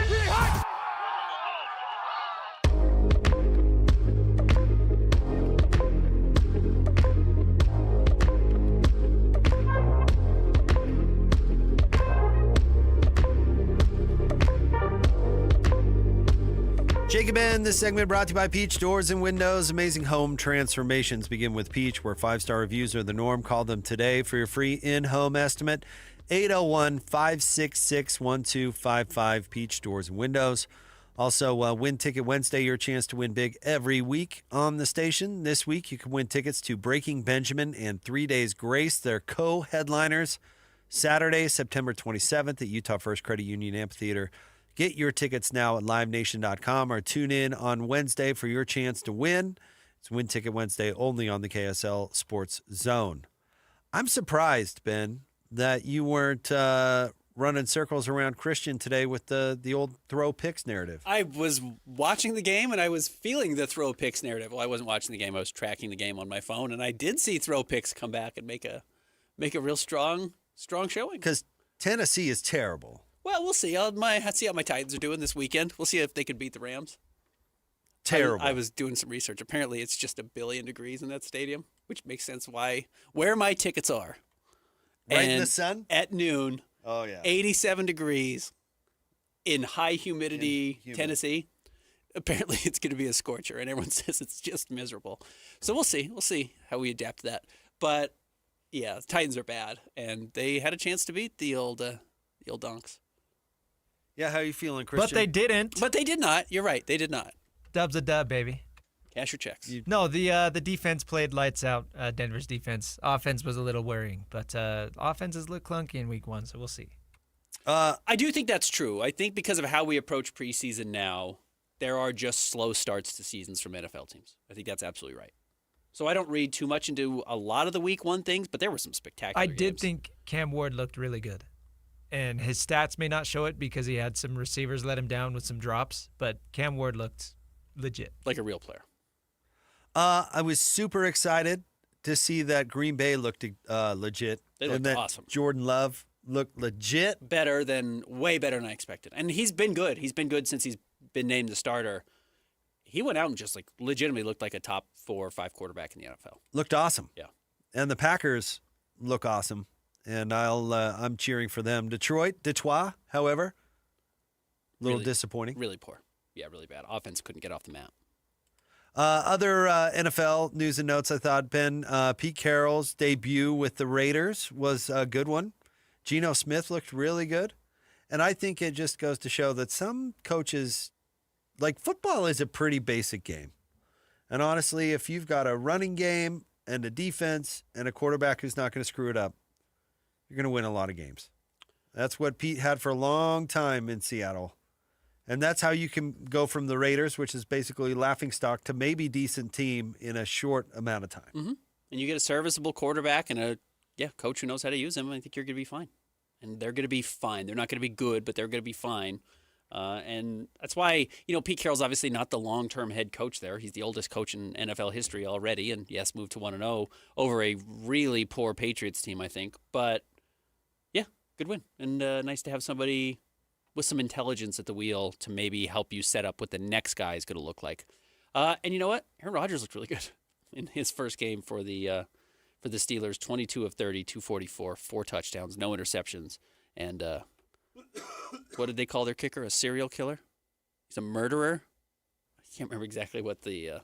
S1: Jacob Ben, this segment brought to you by Peach Doors and Windows. Amazing home transformations begin with Peach, where 5-star reviews are the norm. Call them today for your free in-home estimate. 801-566-1255, Peach Doors and Windows. Also, Win Ticket Wednesday, your chance to win big every week on the station. This week, you can win tickets to Breaking Benjamin and 3 Days Grace. They're co-headliners Saturday, September 27th at Utah First Credit Union Amphitheater. Get your tickets now at livenation.com or tune in on Wednesday for your chance to win. It's Win Ticket Wednesday only on the KSL Sports Zone. I'm surprised, Ben, that you weren't running circles around Christian today with the old throw picks narrative.
S2: I was watching the game and I was feeling the throw picks narrative. Well, I wasn't watching the game. I was tracking the game on my phone, and I did see throw picks come back and make a real strong showing.
S1: Because Tennessee is terrible.
S2: Well, we'll see. I'll see how my Titans are doing this weekend. We'll see if they can beat the Rams.
S1: Terrible.
S2: I was doing some research. Apparently, it's just 1 billion degrees in that stadium, which makes sense where my tickets are.
S1: Right in the sun?
S2: At noon.
S1: Oh, yeah.
S2: 87 degrees in high humidity Tennessee. Apparently, it's going to be a scorcher, and everyone says it's just miserable. So we'll see. We'll see how we adapt to that. But, yeah, the Titans are bad, and they had a chance to beat the old Donks.
S1: Yeah, how are you feeling, Christian?
S10: But they didn't.
S2: But they did not. You're right. They did not.
S10: Dub's a dub, baby.
S2: Cash your checks.
S10: No, the defense played lights out. Denver's defense. Offense was a little worrying, but offenses look clunky in week 1, so we'll see.
S2: I do think that's true. I think because of how we approach preseason now, there are just slow starts to seasons from NFL teams. I think that's absolutely right. So I don't read too much into a lot of the week 1 things, but there were some spectacular games.
S10: I did think Cam Ward looked really good. And his stats may not show it because he had some receivers let him down with some drops, but Cam Ward looked legit.
S2: Like a real player.
S1: I was super excited to see that Green Bay looked legit.
S2: They looked
S1: and that
S2: awesome.
S1: Jordan Love looked legit.
S2: Way better than I expected. And he's been good. He's been good since he's been named the starter. He went out and just legitimately looked like a top 4 or 5 quarterback in the NFL.
S1: Looked awesome.
S2: Yeah.
S1: And the Packers look awesome. And I'm cheering for them. Detroit, however, a little disappointing.
S2: Really poor. Yeah, really bad. Offense couldn't get off the map.
S1: Other NFL news and notes, I thought, Ben, Pete Carroll's debut with the Raiders was a good one. Geno Smith looked really good. And I think it just goes to show that some coaches, football is a pretty basic game. And honestly, if you've got a running game and a defense and a quarterback who's not going to screw it up, you're going to win a lot of games. That's what Pete had for a long time in Seattle. And that's how you can go from the Raiders, which is basically laughingstock, to maybe decent team in a short amount of time.
S2: Mm-hmm. And you get a serviceable quarterback and a coach who knows how to use him, I think you're going to be fine. And they're going to be fine. They're not going to be good, but they're going to be fine. And that's why, Pete Carroll's obviously not the long-term head coach there. He's the oldest coach in NFL history already. And yes, moved to 1-0 over a really poor Patriots team, I think. But good win, and nice to have somebody with some intelligence at the wheel to maybe help you set up what the next guy is going to look like. And you know what? Aaron Rodgers looked really good in his first game for the Steelers. 22 of 30, 244, 4 touchdowns, no interceptions. And what did they call their kicker? A serial killer? He's a murderer? I can't remember exactly what the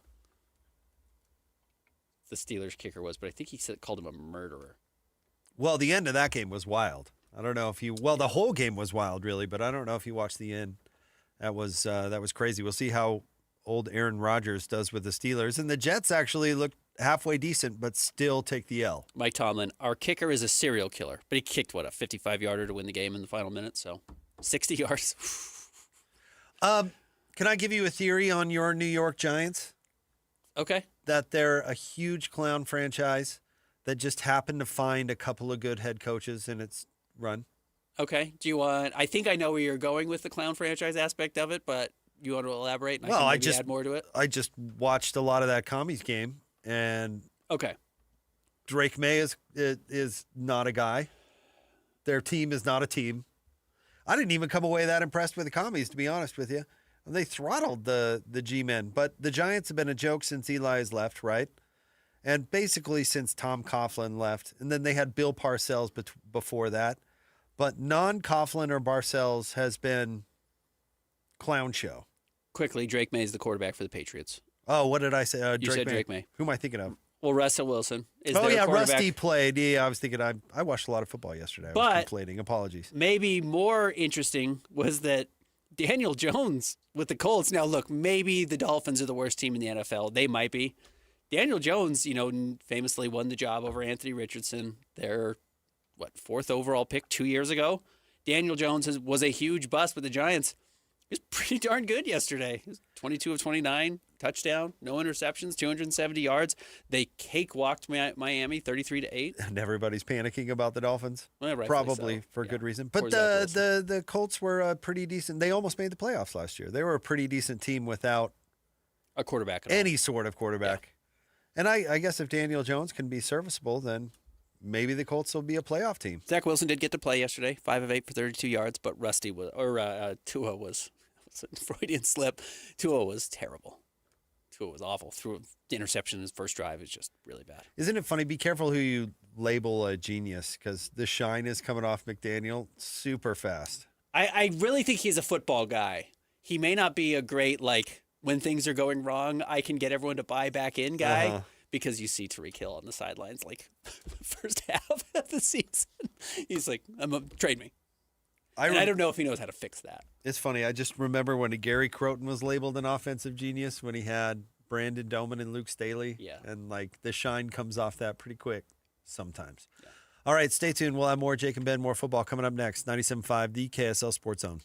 S2: Steelers kicker was, but I think he called him a murderer.
S1: Well, the end of that game was wild. I don't know if the whole game was wild, really, but I don't know if you watched the end. That was crazy. We'll see how old Aaron Rodgers does with the Steelers. And the Jets actually look halfway decent, but still take the L.
S2: Mike Tomlin, our kicker is a serial killer, but he kicked, a 55-yarder to win the game in the final minute, so 60 yards.
S1: Can I give you a theory on your New York Giants?
S2: Okay.
S1: That they're a huge clown franchise that just happened to find a couple of good head coaches in its run.
S2: Okay. Do you want? I think I know where you're going with the clown franchise aspect of it, but you want to elaborate? And I can add more to it.
S1: I just watched a lot of that Commies game, and
S2: okay,
S1: Drake May is not a guy. Their team is not a team. I didn't even come away that impressed with the Commies, to be honest with you. They throttled the G-men, but the Giants have been a joke since Eli's left, right? And basically since Tom Coughlin left, and then they had Bill Parcells before that. But non-Coughlin or Parcells has been clown show.
S2: Quickly, Drake May is the quarterback for the Patriots.
S1: Oh, what did I say?
S2: You said Drake May.
S1: Who am I thinking of?
S2: Well, Russell Wilson is their
S1: yeah,
S2: quarterback.
S1: Rusty played. Yeah, I was thinking. I watched a lot of football yesterday. I was conflating. Apologies.
S2: Maybe more interesting was that Daniel Jones with the Colts. Now, look, maybe the Dolphins are the worst team in the NFL. They might be. Daniel Jones, famously won the job over Anthony Richardson. Their, 4th overall pick 2 years ago. Daniel Jones was a huge bust with the Giants. He was pretty darn good yesterday. He was 22 of 29, touchdown, no interceptions, 270 yards. They cakewalked Miami 33-8.
S1: And everybody's panicking about the Dolphins.
S2: Well,
S1: probably
S2: so.
S1: for good reason. But the Colts were pretty decent. They almost made the playoffs last year. They were a pretty decent team without
S2: a quarterback at
S1: any sort of quarterback. Yeah. And I guess if Daniel Jones can be serviceable, then maybe the Colts will be a playoff team.
S2: Zach Wilson did get to play yesterday, 5 of 8 for 32 yards, but Tua was a Freudian slip. Tua was terrible. Tua was awful. Threw the interception in his first drive. It's just really bad.
S1: Isn't it funny? Be careful who you label a genius, because the shine is coming off McDaniel super fast.
S2: I really think he's a football guy. He may not be a great, when things are going wrong, I can get everyone to buy back in guy, because you see Tyreek Hill on the sidelines, first half of the season. He's like, trade me. I don't know if he knows how to fix that.
S1: It's funny. I just remember when Gary Croton was labeled an offensive genius, when he had Brandon Doman and Luke Staley.
S2: Yeah.
S1: And the shine comes off that pretty quick sometimes. Yeah. All right, stay tuned. We'll have more Jake and Ben, more football coming up next. 97.5, the KSL Sports Zone.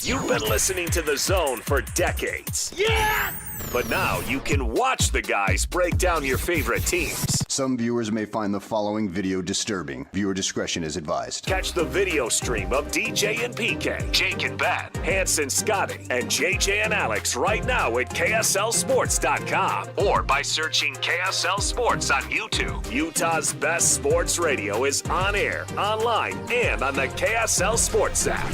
S5: You've been listening to The Zone for decades. Yes! But now you can watch the guys break down your favorite teams.
S4: Some viewers may find the following video disturbing. Viewer discretion is advised.
S5: Catch the video stream of DJ and PK, Jake and Ben, Hanson Scotty, and JJ and Alex right now at KSLSports.com or by searching KSL Sports on YouTube. Utah's best sports radio is on air, online, and on the KSL Sports app.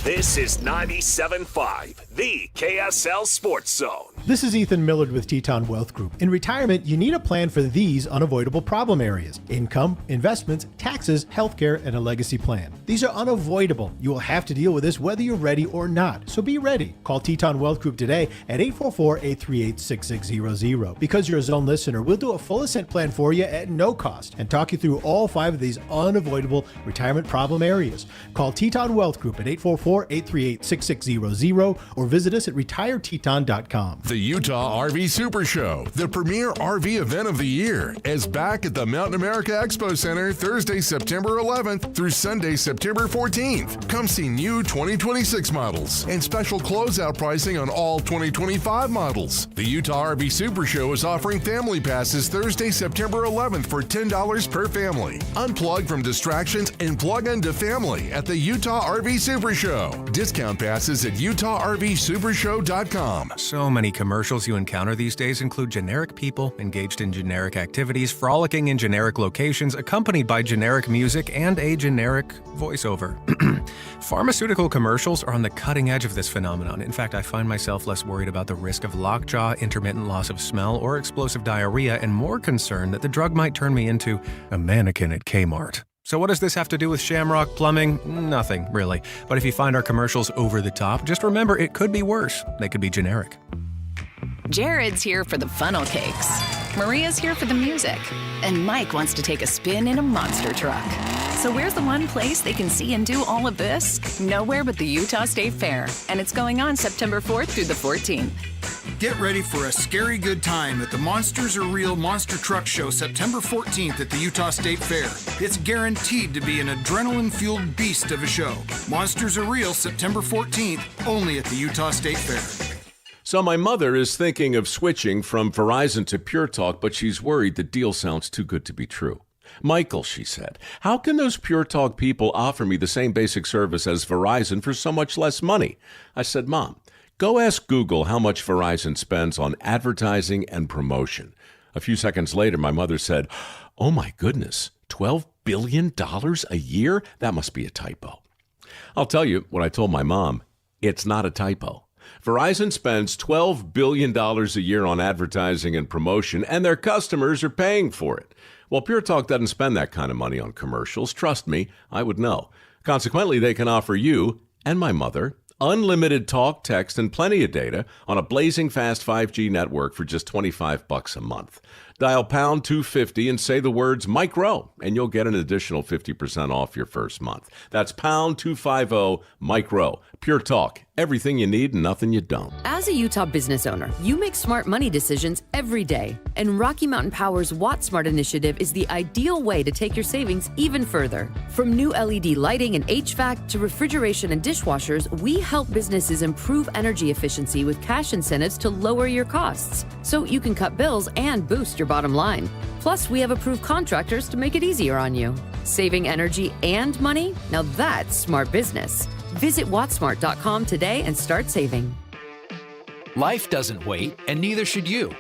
S5: This is 97.5, the KSL Sports Zone.
S8: This is Ethan Millard with Teton Wealth Group. In retirement, you need a plan for these unavoidable problem areas: income, investments, taxes, healthcare, and a legacy plan. These are unavoidable. You will have to deal with this whether you're ready or not. So be ready. Call Teton Wealth Group today at 844-838-6600. Because you're a Zone listener, we'll do a full ascent plan for you at no cost and talk you through all 5 of these unavoidable retirement problem areas. Call Teton Wealth Group at 844-838-6600 or visit us at retireteton.com.
S6: The Utah RV Super Show, the premier RV event of the year, is back at the Mountain America Expo Center Thursday, September 11th through Sunday, September 14th. Come see new 2026 models and special closeout pricing on all 2025 models. The Utah RV Super Show is offering family passes Thursday, September 11th for $10 per family. Unplug from distractions and plug into family at the Utah RV Super Show. Show. Discount passes at UtahRVSupershow.com.
S7: So many commercials you encounter these days include generic people engaged in generic activities, frolicking in generic locations, accompanied by generic music and a generic voiceover. Pharmaceutical commercials are on the cutting edge of this phenomenon. In fact, I find myself less worried about the risk of lockjaw, intermittent loss of smell, or explosive diarrhea, and more concerned that the drug might turn me into a mannequin at Kmart. So what does this have to do with Shamrock Plumbing? Nothing, really. But if you find our commercials over the top, just remember it could be worse. They could be generic.
S9: Jared's here for the funnel cakes. Maria's here for the music. And Mike wants to take a spin in a monster truck. So where's the one place they can see and do all of this? Nowhere but the Utah State Fair. And it's going on September 4th through the 14th.
S11: Get ready for a scary good time at the Monsters Are Real Monster Truck Show September 14th at the Utah State Fair. It's guaranteed to be an adrenaline-fueled beast of a show. Monsters Are Real September 14th, only at the Utah State Fair.
S12: So my mother is thinking of switching from Verizon to Pure Talk, but she's worried the deal sounds too good to be true. Michael, she said, how can those Pure Talk people offer me the same basic service as Verizon for so much less money? I said, Mom, go ask Google how much Verizon spends on advertising and promotion. A few seconds later, my mother said, oh my goodness, $12 billion a year? That must be a typo. I'll tell you what I told my mom. It's not a typo. Verizon spends $12 billion a year on advertising and promotion, and their customers are paying for it. Well, Pure Talk doesn't spend that kind of money on commercials. Trust me, I would know. Consequently, they can offer you and my mother unlimited talk, text, and plenty of data on a blazing fast 5G network for just $25 a month. Dial pound 250 and say the words Mike Rowe, and you'll get an additional 50% off your first month. That's pound 250 Mike Rowe. Pure Talk. Everything you need and nothing you don't.
S17: As a Utah business owner, you make smart money decisions every day. And Rocky Mountain Power's WattSmart initiative is the ideal way to take your savings even further. From new LED lighting and HVAC to refrigeration and dishwashers, we help businesses improve energy efficiency with cash incentives to lower your costs, so you can cut bills and boost your bottom line. Plus, we have approved contractors to make it easier on you. Saving energy and money? Now that's smart business. Visit wattsmart.com today and start saving.
S13: Life doesn't wait, and neither should you.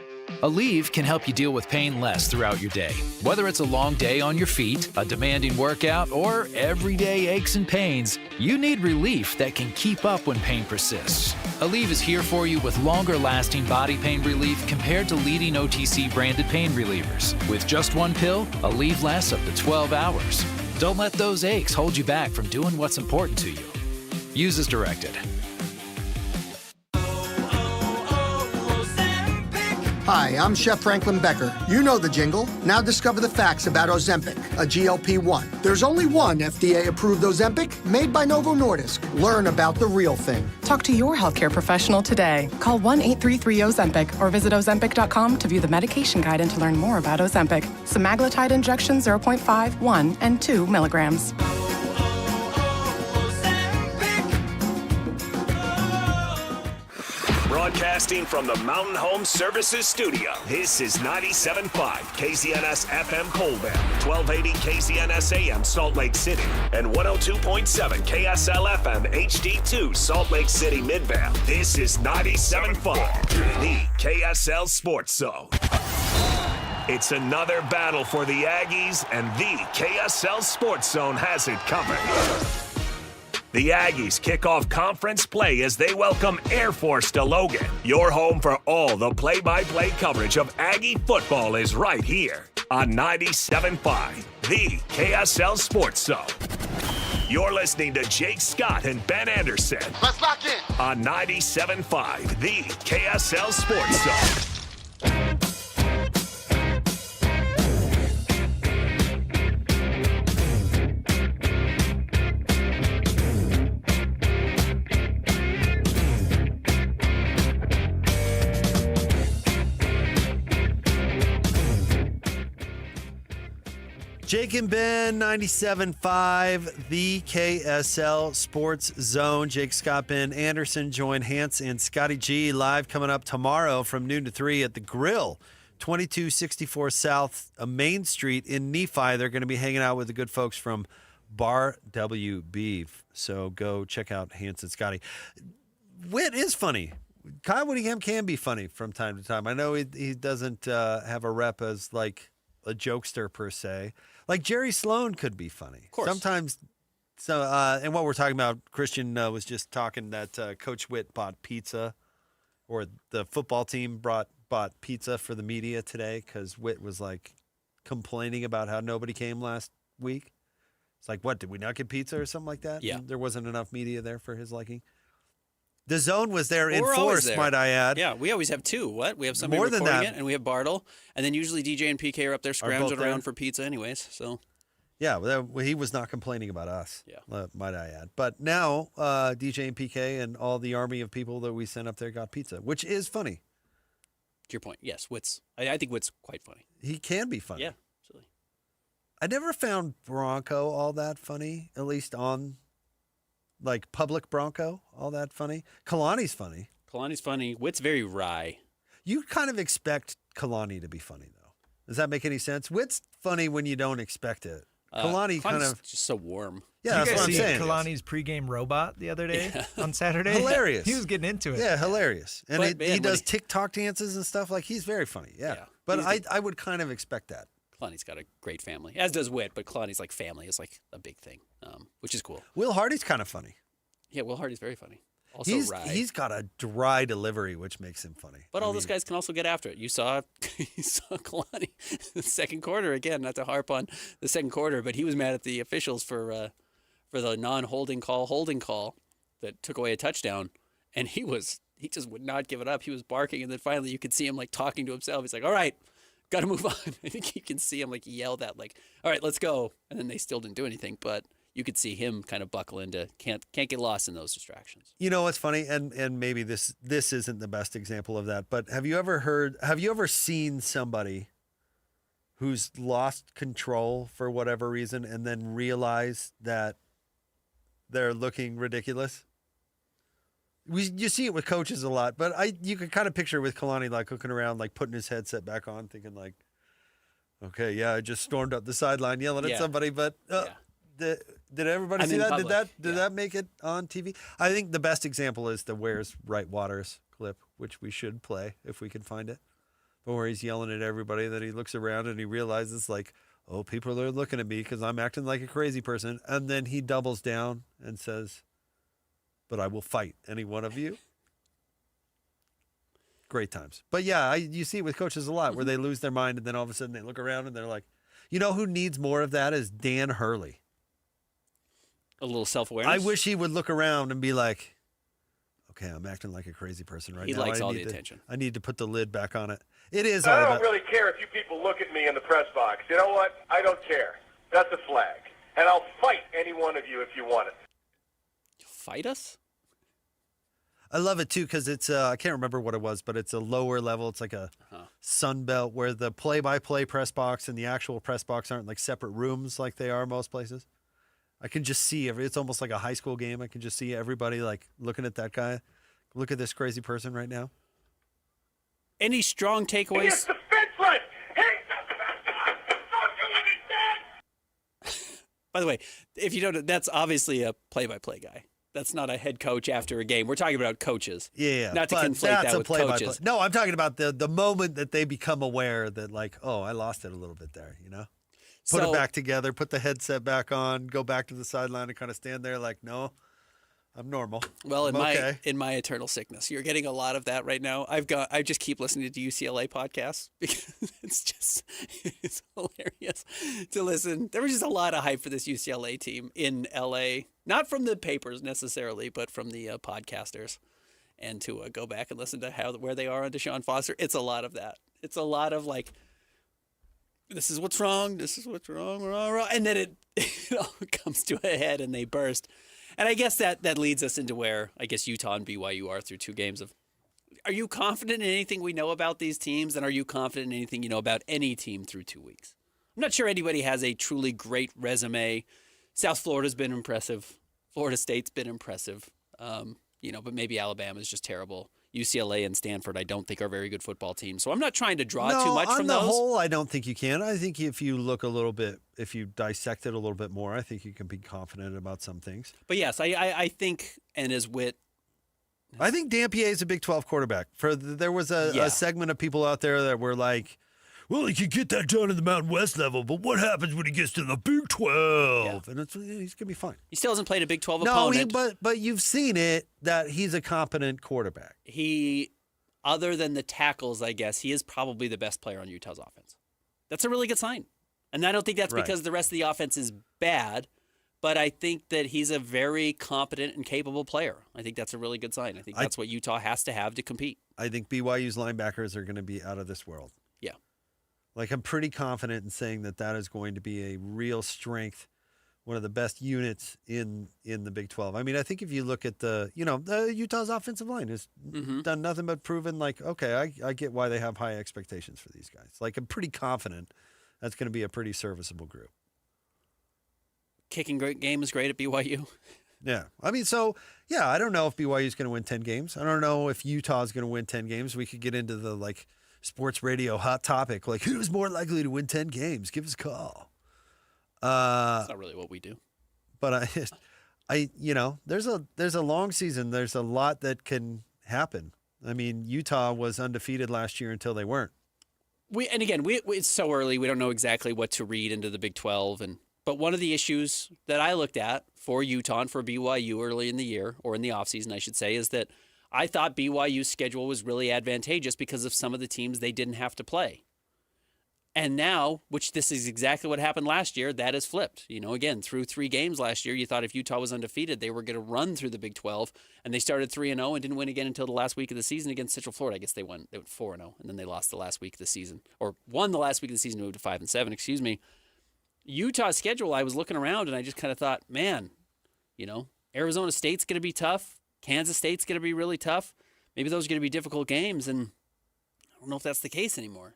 S13: Aleve can help you deal with pain less throughout your day. Whether it's a long day on your feet, a demanding workout, or everyday aches and pains, you need relief that can keep up when pain persists. Aleve is here for you with longer-lasting body pain relief compared to leading OTC branded pain relievers. With just one pill, Aleve lasts up to 12 hours. Don't let those aches hold you back from doing what's important to you. Use as directed.
S15: Hi, I'm Chef Franklin Becker. You know the jingle. Now discover the facts about Ozempic, a GLP-1. There's only one FDA-approved Ozempic made by Novo Nordisk. Learn about the real thing.
S27: Talk to your healthcare professional today. Call 1-833-OZEMPIC or visit Ozempic.com to view the medication guide and to learn more about Ozempic. Semaglutide injection 0.5, 1, and 2 milligrams.
S5: Broadcasting from the Mountain Home Services Studio, this is 97.5 KZNS FM Colville, 1280 KZNS AM Salt Lake City, and 102.7 KSL FM HD2 Salt Lake City Midvale. This is 97.5, the KSL Sports Zone. It's another battle for the Aggies, and the KSL Sports Zone has it covered. The Aggies kick off conference play as they welcome Air Force to Logan. Your home for all the play-by-play coverage of Aggie football is right here on 97.5, the KSL Sports Zone. You're listening to Jake Scott and Ben Anderson.
S19: Let's lock in.
S5: On 97.5, the KSL Sports Zone.
S1: Jake and Ben, 97.5, the KSL Sports Zone. Jake, Scott, Ben Anderson, join Hans and Scotty G live coming up tomorrow from noon to 3 at the Grill, 2264 South Main Street in Nephi. They're going to be hanging out with the good folks from Bar W Beef. So go check out Hanson Scotty. Wit is funny. Kyle Whittingham can be funny from time to time. I know he doesn't have a rep as like a jokester per se. Like Jerry Sloan could be funny. Of
S2: course.
S1: Sometimes. So, and what we're talking about, Christian was just talking that Coach Witt bought pizza, or the football team bought pizza for the media today because Witt was like complaining about how nobody came last week. It's like, what, did we not get pizza or something like that?
S2: Yeah.
S1: And there wasn't enough media there for his liking. The Zone was there in
S2: We're always
S1: force,
S2: there.
S1: might I add.
S2: Yeah, we always have two. What? We have somebody
S1: More than
S2: recording
S1: that.
S2: it, and we have Bartle, and then usually DJ and PK are up there scrounging
S1: there.
S2: around for pizza anyways. So
S1: Yeah, well, he was not complaining about us, might I add. But now DJ and PK and all the army of people that we sent up there got pizza, which is funny.
S2: to your point, yes, Witt's. I think Witt's quite funny.
S1: He can be funny.
S2: Yeah, absolutely.
S1: I never found Bronco all that funny, at least on, like, public Bronco all that funny. Kalani's funny.
S2: Kalani's funny. Witt's very wry.
S1: You kind of expect Kalani to be funny, though. Does that make any sense? Witt's funny when you don't expect it. Kalani kind
S2: Kalani's
S1: of
S2: just so warm.
S1: Yeah, that's
S10: you
S1: what
S10: guys
S1: I'm
S10: see
S1: saying.
S10: Kalani's pregame robot the other day on Saturday?
S1: Hilarious.
S10: He was getting into it.
S1: Yeah, hilarious. And
S2: But, man,
S1: he
S2: when
S1: does TikTok dances and stuff. Like, he's very funny. Yeah. But I would kind of expect that.
S2: Kalani's got a great family, as does Witt, but Kalani's like family is like a big thing, which is cool.
S1: Will Hardy's kind of funny.
S2: Yeah, Will Hardy's very funny. Also wry.
S1: He's got a dry delivery, which makes him funny.
S2: But all those guys can also get after it. You saw Kalani the second quarter again. Not to harp on the second quarter, but he was mad at the officials for the non-holding call that took away a touchdown, and he just would not give it up. He was barking, and then finally you could see him like talking to himself. He's like, "All right, got to move on." I think you can see him like he yelled at like, "All right, let's go," and then they still didn't do anything, but you could see him kind of buckle into can't get lost in those distractions.
S1: You know what's funny, and maybe this isn't the best example of that, but have you ever seen somebody who's lost control for whatever reason and then realize that they're looking ridiculous? You see it with coaches a lot, but you can kind of picture with Kalani like looking around, like putting his headset back on, thinking like, okay, yeah, I just stormed up the sideline yelling at somebody, but did everybody see that?
S2: Public.
S1: Did that make it on TV? I think the best example is the Where's Right Waters clip, which we should play if we can find it. But where he's yelling at everybody, that he looks around and he realizes like, oh, people are looking at me because I'm acting like a crazy person. And then he doubles down and says, but I will fight any one of you. Great times. But yeah, you see it with coaches a lot where they lose their mind and then all of a sudden they look around and they're like, you know who needs more of that is Dan Hurley.
S2: A little self-awareness.
S1: I wish he would look around and be like, okay, I'm acting like a crazy person right
S2: He
S1: now.
S2: likes
S1: I
S2: all
S1: need
S2: the
S1: to-
S2: attention.
S1: I need to put the lid back on it. It is
S14: I
S1: all
S14: don't
S1: about...
S14: really care if you people look at me in the press box. You know what? I don't care. That's a flag. And I'll fight any one of you if you want it.
S2: Fight us?
S1: I love it too because it's I can't remember what it was, but it's a lower level. It's like a sun belt where the play-by-play press box and the actual press box aren't like separate rooms like they are most places. I can just see it's almost like a high school game. I can just see everybody like looking at that guy. Look at this crazy person right now.
S2: Any strong takeaways?
S14: It's defenseless!
S2: By the way, if you don't know, that's obviously a play-by-play guy. That's not a head coach after a game. We're talking about coaches.
S1: Yeah,
S2: Not to
S1: but
S2: conflate
S1: that's
S2: that
S1: a
S2: with
S1: play-by-play.
S2: coaches.
S1: No, I'm talking about the moment that they become aware that like, oh, I lost it a little bit there, you know? Put
S2: So-
S1: it back together, put the headset back on, go back to the sideline and kind of stand there like, no, I'm normal.
S2: Well,
S1: I'm okay.
S2: in my eternal sickness, you're getting a lot of that right now. I just keep listening to UCLA podcasts because it's hilarious to listen. There was just a lot of hype for this UCLA team in LA, not from the papers necessarily, but from the podcasters. And to go back and listen to where they are on Deshaun Foster, it's a lot of that. It's a lot of like, this is what's wrong. This is what's wrong. And then it all comes to a head and they burst. And I guess that leads us into where I guess Utah and BYU are through 2 games of. Are you confident in anything we know about these teams? And are you confident in anything you know about any team through 2 weeks? I'm not sure anybody has a truly great resume. South Florida's been impressive. Florida State's been impressive. But maybe Alabama's just terrible. UCLA and Stanford, I don't think are very good football teams. So I'm not trying to draw
S1: No,
S2: too much
S1: on
S2: from
S1: the
S2: those.
S1: whole, I don't think you can. I think if you look a little bit, if you dissect it a little bit more, I think you can be confident about some things.
S2: But yes, I think, and as Witt,
S1: I think Dampier is a Big 12 quarterback. There was a segment of people out there that were like, well, he could get that done in the Mountain West level, but what happens when he gets to the Big 12? And he's going to be fine.
S2: he still hasn't played a Big 12 opponent.
S1: But you've seen it that he's a competent quarterback.
S2: He, other than the tackles, I guess, he is probably the best player on Utah's offense. That's a really good sign. And I don't think that's because the rest of the offense is bad, but I think that he's a very competent and capable player. I think that's a really good sign. I think that's what Utah has to have to compete.
S1: I think BYU's linebackers are going to be out of this world.
S2: Yeah.
S1: Like, I'm pretty confident in saying that is going to be a real strength, one of the best units in the Big 12. I mean, I think if you look at the Utah's offensive line has done nothing but proven, like, okay, I get why they have high expectations for these guys. Like, I'm pretty confident that's going to be a pretty serviceable group.
S2: Kicking game is great at BYU.
S1: Yeah. I mean, I don't know if BYU is going to win 10 games. I don't know if Utah is going to win 10 games. We could get into the, like, sports radio hot topic, like who's more likely to win 10 games? Give us a call.
S2: That's not really what we do.
S1: But there's a long season. There's a lot that can happen. I mean, Utah was undefeated last year until they weren't.
S2: It's so early. We don't know exactly what to read into the Big 12. But one of the issues that I looked at for Utah and for BYU early in the year, or in the offseason, I should say, is that I thought BYU's schedule was really advantageous because of some of the teams they didn't have to play. And now, which this is exactly what happened last year, that has flipped. Again, through 3 games last year, you thought if Utah was undefeated, they were going to run through the Big 12, and they started 3-0 and didn't win again until the last week of the season against Central Florida. I guess they went 4-0, and then they lost the last week of the season, or won the last week of the season, moved to 5-7, excuse me. Utah's schedule, I was looking around, and I just kind of thought, man, Arizona State's going to be tough. Kansas State's going to be really tough. Maybe those are going to be difficult games, and I don't know if that's the case anymore.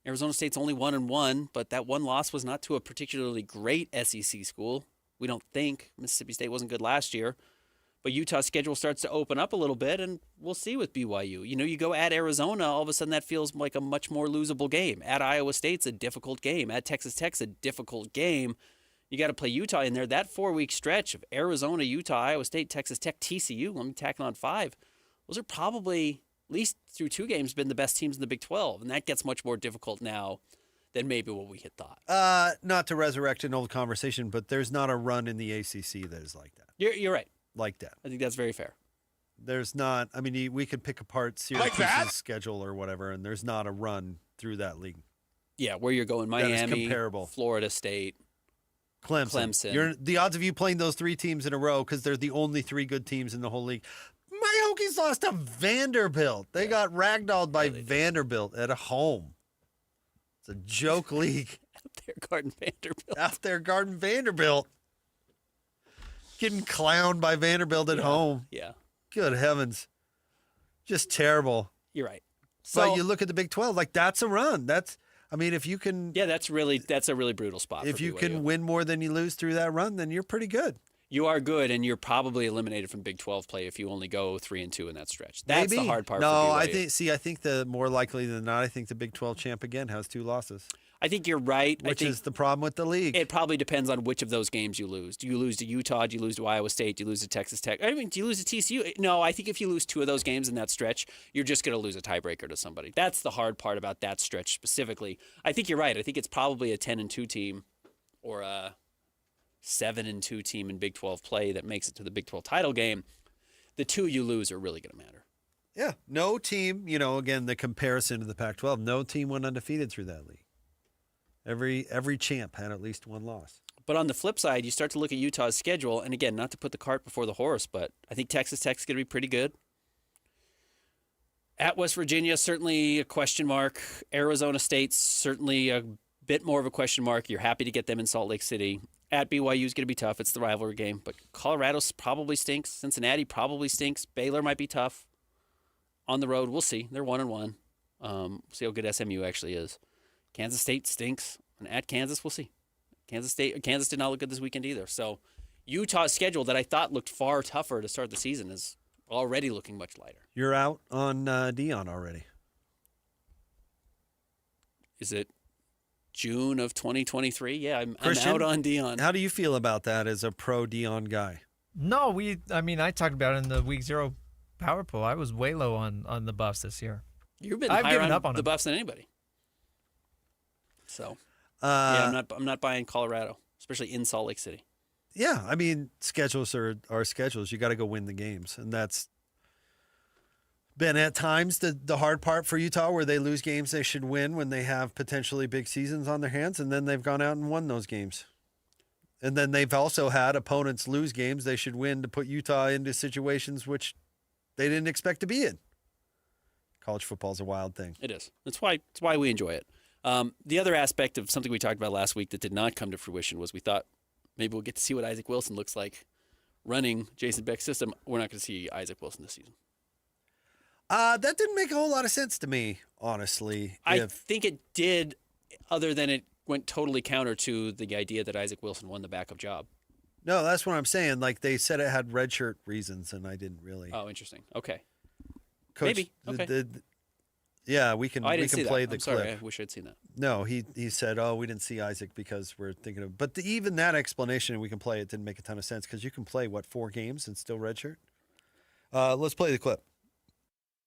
S2: Arizona State's only 1-1, but that one loss was not to a particularly great SEC school. We don't think. Mississippi State wasn't good last year. But Utah's schedule starts to open up a little bit, and we'll see with BYU. You go at Arizona, all of a sudden that feels like a much more losable game. At Iowa State's a difficult game. At Texas Tech's a difficult game. You got to play Utah in there. That 4-week stretch of Arizona, Utah, Iowa State, Texas Tech, TCU, let me tack on 5. Those are probably, at least through 2 games, been the best teams in the Big 12. And that gets much more difficult now than maybe what we had thought.
S1: Not to resurrect an old conversation, but there's not a run in the ACC that is like that.
S2: You're right.
S1: Like that.
S2: I think that's very fair.
S1: There's not, I mean, we could pick apart Syracuse's schedule or whatever, and there's not a run through that league.
S2: Yeah, where you're going, Miami, Florida State,
S1: Clemson. The odds of you playing those 3 teams in a row, because they're the only 3 good teams in the whole league. My Hokies lost to Vanderbilt. They got ragdolled by Vanderbilt at home. It's a joke league. Out there guarding Vanderbilt. Getting clowned by Vanderbilt at home.
S2: Yeah.
S1: Good heavens. Just terrible.
S2: You're right.
S1: So you look at the Big 12, like that's a run. If you can.
S2: Yeah, that's a really brutal spot.
S1: If you can win more than you lose through that run, then you're pretty good.
S2: You are good, and you're probably eliminated from Big 12 play if you only go 3-2 in that stretch. That's the hard part.
S1: No,
S2: for BYU.
S1: I think the more likely than not, I think the Big 12 champ again has 2 losses.
S2: I think you're right.
S1: Which is the problem with the league.
S2: It probably depends on which of those games you lose. Do you lose to Utah? Do you lose to Iowa State? Do you lose to Texas Tech? I mean, do you lose to TCU? No, I think if you lose 2 of those games in that stretch, you're just going to lose a tiebreaker to somebody. That's the hard part about that stretch specifically. I think you're right. I think it's probably a 10-2 team or a 7-2 team in Big 12 play that makes it to the Big 12 title game. The 2 you lose are really going to matter.
S1: Yeah. No team, again, the comparison to the Pac-12, no team went undefeated through that league. Every champ had at least 1 loss.
S2: But on the flip side, you start to look at Utah's schedule, and again, not to put the cart before the horse, but I think Texas Tech's going to be pretty good. At West Virginia, certainly a question mark. Arizona State's certainly a bit more of a question mark. You're happy to get them in Salt Lake City. At BYU is going to be tough. It's the rivalry game. But Colorado probably stinks. Cincinnati probably stinks. Baylor might be tough. On the road, we'll see. They're 1-1. See how good SMU actually is. Kansas State stinks. And at Kansas, we'll see. Kansas did not look good this weekend either. So Utah's schedule that I thought looked far tougher to start the season is already looking much lighter.
S1: You're out on Dion already.
S2: Is it June of 2023? Yeah, I'm
S1: Christian,
S2: out on Dion.
S1: How do you feel about that as a pro Dion guy?
S10: No, I talked about it in the week 0 power poll. I was way low on the Buffs this year.
S2: You've been
S10: I've
S2: higher
S10: given
S2: on
S10: up on
S2: the
S10: him.
S2: Buffs than anybody. So, yeah, I'm not buying Colorado, especially in Salt Lake City.
S1: Yeah, I mean, schedules are schedules. You got to go win the games, and that's been at times the hard part for Utah, where they lose games they should win when they have potentially big seasons on their hands, and then they've gone out and won those games. And then they've also had opponents lose games they should win to put Utah into situations which they didn't expect to be in. College football is a wild thing.
S2: It is. That's why we enjoy it. The other aspect of something we talked about last week that did not come to fruition was we thought maybe we'll get to see what Isaac Wilson looks like running Jason Beck's system. We're not going to see Isaac Wilson this season.
S1: That didn't make a whole lot of sense to me, honestly.
S2: I think it did, other than it went totally counter to the idea that Isaac Wilson won the backup job.
S1: No, that's what I'm saying. Like, they said it had redshirt reasons, and I didn't really.
S2: Oh, interesting. Okay.
S1: Coach,
S2: Maybe. Okay.
S1: Yeah, we can
S2: I didn't
S1: we
S2: see
S1: can play
S2: that.
S1: the
S2: I'm sorry.
S1: clip.
S2: I wish I'd seen that.
S1: No, he said, "Oh, we didn't see Isaac because we're thinking of." But even that explanation, we can play it, didn't make a ton of sense because you can play 4 games and still redshirt. Let's play the clip.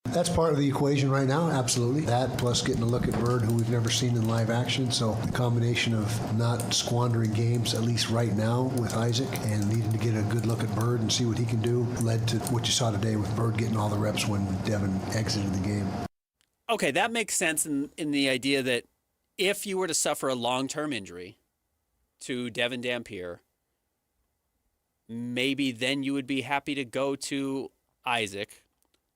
S3: That's part of the equation right now, absolutely. That plus getting a look at Bird, who we've never seen in live action. So the combination of not squandering games, at least right now, with Isaac, and needing to get a good look at Bird and see what he can do, led to what you saw today with Bird getting all the reps when Devin exited the game.
S2: Okay, that makes sense in the idea that if you were to suffer a long-term injury to Devin Dampier, maybe then you would be happy to go to Isaac.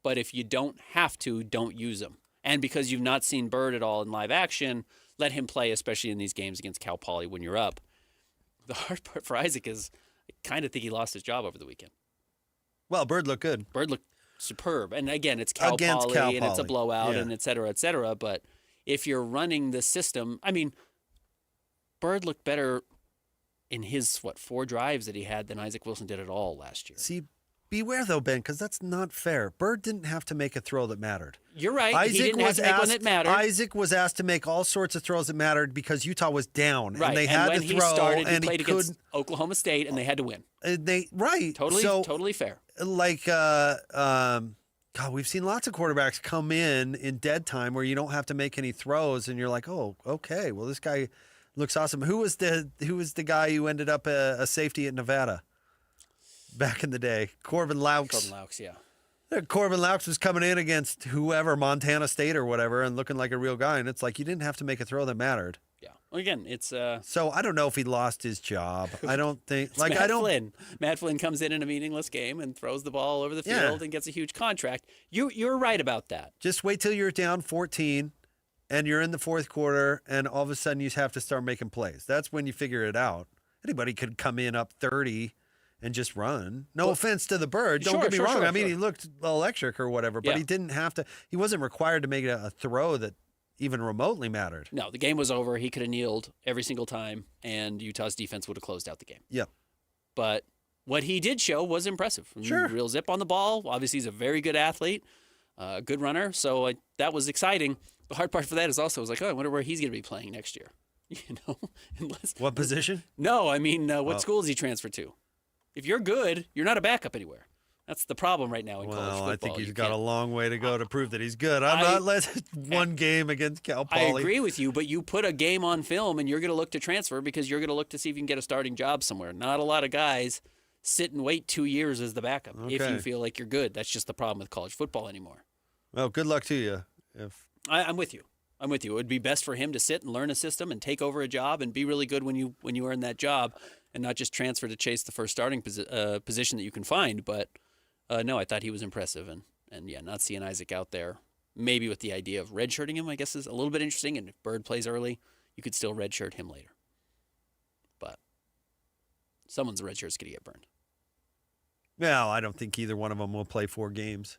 S2: But if you don't have to, don't use him. And because you've not seen Bird at all in live action, let him play, especially in these games against Cal Poly when you're up. The hard part for Isaac is I kind of think he lost his job over the weekend.
S1: Well, Bird looked good.
S2: Bird looked superb. And again, it's Cal Poly and it's a blowout and et cetera, et cetera. But if you're running the system, I mean, Bird looked better in his, 4 drives that he had than Isaac Wilson did at all last year.
S1: See, beware, though, Ben, because that's not fair. Bird didn't have to make a throw that mattered.
S2: You're right. He didn't have to make one that mattered.
S1: Isaac was asked to make all sorts of throws that mattered because Utah was down.
S2: Right.
S1: And they had
S2: when
S1: to
S2: he
S1: throw.
S2: started, he
S1: and
S2: played against Oklahoma State, and they had to win. Totally fair.
S1: Like, God, we've seen lots of quarterbacks come in dead time where you don't have to make any throws, and you're like, oh, okay, well, this guy looks awesome. Who was the guy who ended up a safety at Nevada back in the day? Corbin Laux.
S2: Corbin Laux, yeah.
S1: Corbin Laux was coming in against whoever, Montana State or whatever, and looking like a real guy. And it's like you didn't have to make a throw that mattered.
S2: Yeah. Well, again, it's
S1: So I don't know if he lost his job. I don't think. Like
S2: Matt
S1: I don't.
S2: Flynn. Matt Flynn comes in a meaningless game and throws the ball all over the field and gets a huge contract. You're right about that.
S1: Just wait till you're down 14, and you're in the fourth quarter, and all of a sudden you have to start making plays. That's when you figure it out. Anybody could come in up 30. And just run. No offense to the Bird. Don't get me wrong. I mean, he looked electric or whatever, but he didn't have to. He wasn't required to make a throw that even remotely mattered.
S2: No, the game was over. He could have kneeled every single time, and Utah's defense would have closed out the game.
S1: Yeah.
S2: But what he did show was impressive.
S1: Sure.
S2: Real zip on the ball. Obviously, he's a very good athlete, a good runner. So that was exciting. The hard part for that is also, I was like, I wonder where he's going to be playing next year.
S1: What position?
S2: No, I mean, what school is he transferred to? If you're good, you're not a backup anywhere. That's the problem right now in college football.
S1: I think he's got a long way to go to prove that he's good. I'm not letting one game against Cal Poly.
S2: I agree with you, but you put a game on film and you're going to look to transfer because you're going to look to see if you can get a starting job somewhere. Not a lot of guys sit and wait 2 years as the backup if you feel like you're good. That's just the problem with college football anymore.
S1: Well, good luck to you.
S2: I'm with you. It would be best for him to sit and learn a system and take over a job and be really good when you earn that job and not just transfer to chase the first starting position that you can find. But no, I thought he was impressive. And yeah, not seeing Isaac out there, maybe with the idea of redshirting him, I guess is a little bit interesting. And if Bird plays early, you could still redshirt him later. But someone's red shirt's going to get burned.
S1: No, I don't think either one of them will play 4 games.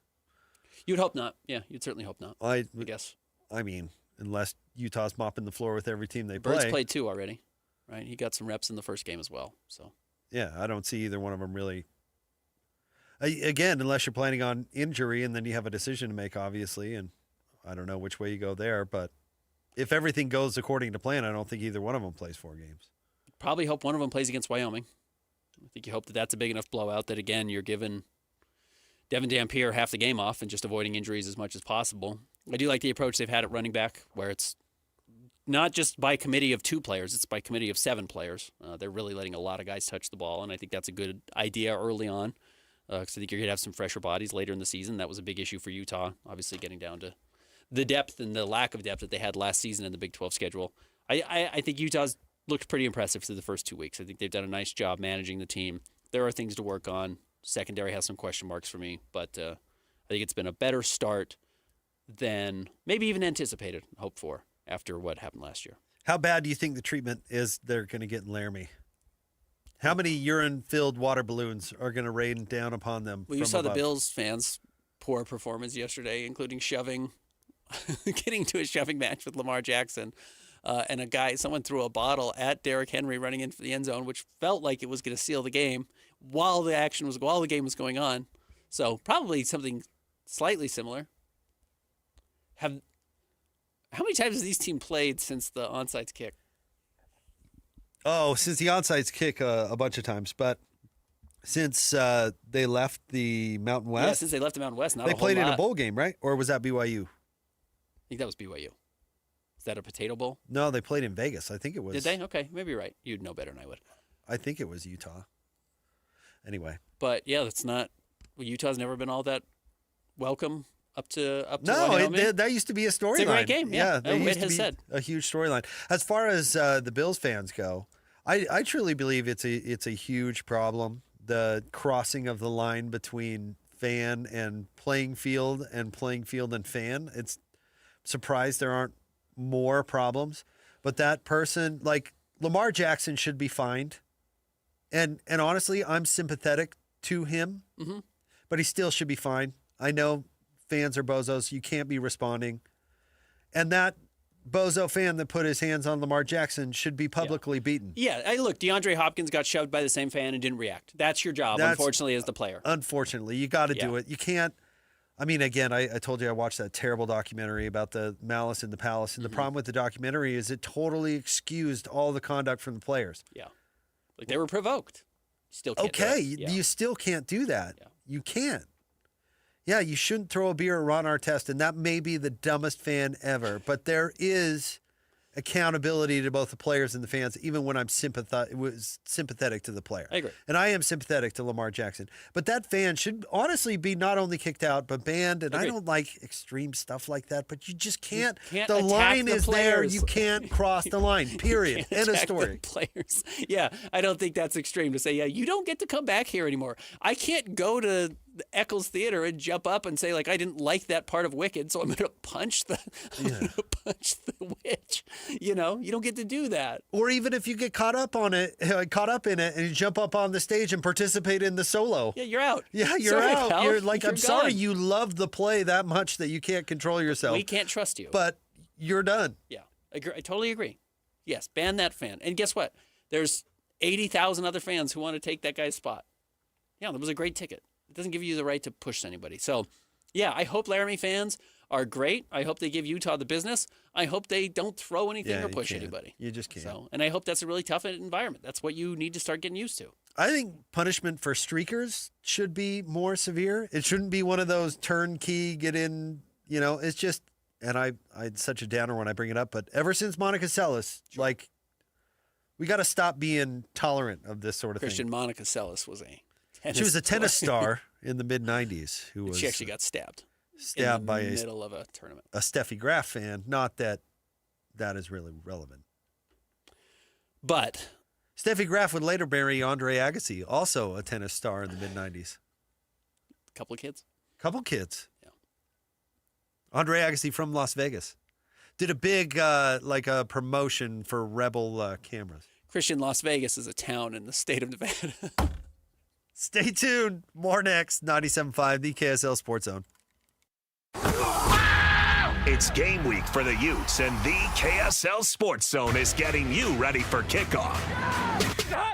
S2: You'd hope not. Yeah, you'd certainly hope not. I guess.
S1: I mean, unless Utah's mopping the floor with every team they
S2: Bird's
S1: play.
S2: played 2 already, right? He got some reps in the first game as well. So
S1: yeah, I don't see either one of them really. Again, unless you're planning on injury, and then you have a decision to make, obviously, and I don't know which way you go there, but if everything goes according to plan, I don't think either one of them plays 4 games.
S2: Probably hope one of them plays against Wyoming. I think you hope that that's a big enough blowout that, again, you're giving Devin Dampier half the game off and just avoiding injuries as much as possible. I do like the approach they've had at running back, where it's not just by committee of 2 players, it's by committee of 7 players. They're really letting a lot of guys touch the ball, and I think that's a good idea early on, because I think you're going to have some fresher bodies later in the season. That was a big issue for Utah, obviously getting down to the depth and the lack of depth that they had last season in the Big 12 schedule. I think Utah's looked pretty impressive through the first 2 weeks. I think they've done a nice job managing the team. There are things to work on. Secondary has some question marks for me, but I think it's been a better start than maybe even anticipated, hoped for, after what happened last year.
S1: How bad do you think the treatment is they're going to get in Laramie? How many urine-filled water balloons are going to rain down upon them?
S2: Well, you saw the Bills fans' poor performance yesterday, including getting to a shoving match with Lamar Jackson. And someone threw a bottle at Derrick Henry running into the end zone, which felt like it was going to seal the game while the game was going on. So probably something slightly similar. How many times has these teams played since the onside kick?
S1: Oh, since the onside kick a bunch of times, but since they left the Mountain West?
S2: Yeah, since they left the Mountain West, not a whole lot.
S1: They played in a bowl game, right? Or was that BYU?
S2: I think that was BYU. Is that a Potato Bowl?
S1: No, they played in Vegas. I think it was.
S2: Did they? Okay, maybe you're right. You'd know better than I would.
S1: I think it was Utah. Anyway.
S2: But yeah, that's not. Well, Utah's never been all that welcome up to
S1: No, that used to be a storyline.
S2: It's a great game. Yeah,
S1: that used to be
S2: said.
S1: a huge storyline. As far as the Bills fans go, I truly believe it's a huge problem. The crossing of the line between fan and playing field and fan. It's surprised there aren't more problems, but that person, like Lamar Jackson, should be fined. And honestly, I'm sympathetic to him, but he still should be fined. I know fans are bozos. You can't be responding. And that bozo fan that put his hands on Lamar Jackson should be publicly beaten.
S2: Yeah, look, DeAndre Hopkins got shoved by the same fan and didn't react. That's your job, unfortunately, as the player.
S1: Unfortunately, you got to do it. You can't. I mean, again, I told you I watched that terrible documentary about the Malice in the Palace, and the problem with the documentary is it totally excused all the conduct from the players.
S2: Yeah. Like they were provoked. Still can't
S1: okay,
S2: do it.
S1: You still can't do that.
S2: Yeah.
S1: You can't. Yeah, you shouldn't throw a beer at Ron Artest, and that may be the dumbest fan ever, but there is accountability to both the players and the fans, even when I'm sympathetic to the player.
S2: I agree.
S1: And I am sympathetic to Lamar Jackson. But that fan should honestly be not only kicked out, but banned. And I don't like extreme stuff like that, but you just can't. The line is there. You can't cross the line, period. End of story.
S2: Players. Yeah, I don't think that's extreme to say, yeah, you don't get to come back here anymore. I can't go to the Eccles Theater and jump up and say, like, I didn't like that part of Wicked, so I'm going to punch the witch. You know, you don't get to do that.
S1: Or even if you get caught up in it, and you jump up on the stage and participate in the solo.
S2: Yeah, you're out.
S1: Yeah, you're
S2: sorry,
S1: out.
S2: Pal.
S1: You're like, I'm sorry,
S2: gone.
S1: you love the play that much that you can't control yourself.
S2: We can't trust you.
S1: But you're done.
S2: Yeah, I totally agree. Yes, ban that fan. And guess what? There's 80,000 other fans who want to take that guy's spot. Yeah, that was a great ticket. It doesn't give you the right to push anybody. So, yeah, I hope Laramie fans are great. I hope they give Utah the business. I hope they don't throw anything or push anybody.
S1: You just can't.
S2: So, and I hope that's a really tough environment. That's what you need to start getting used to.
S1: I think punishment for streakers should be more severe. It shouldn't be one of those turnkey, get in, it's just, and I'm such a downer when I bring it up, but ever since Monica Seles, like, we got to stop being tolerant of this sort of
S2: Christian
S1: thing.
S2: Monica Seles was
S1: She was a tennis star in the mid-'90s.
S2: She actually got stabbed
S1: by
S2: in the middle of a tournament.
S1: A Steffi Graf fan. Not that is really relevant.
S2: But
S1: Steffi Graf would later marry Andre Agassi, also a tennis star in the mid-'90s.
S2: Couple of kids.
S1: Yeah. Andre Agassi from Las Vegas. Did a big a promotion for Rebel cameras.
S2: Christian, Las Vegas is a town in the state of Nevada.
S1: Stay tuned. More next. 97.5, the KSL Sports Zone.
S5: It's game week for the Utes, and the KSL Sports Zone is getting you ready for kickoff.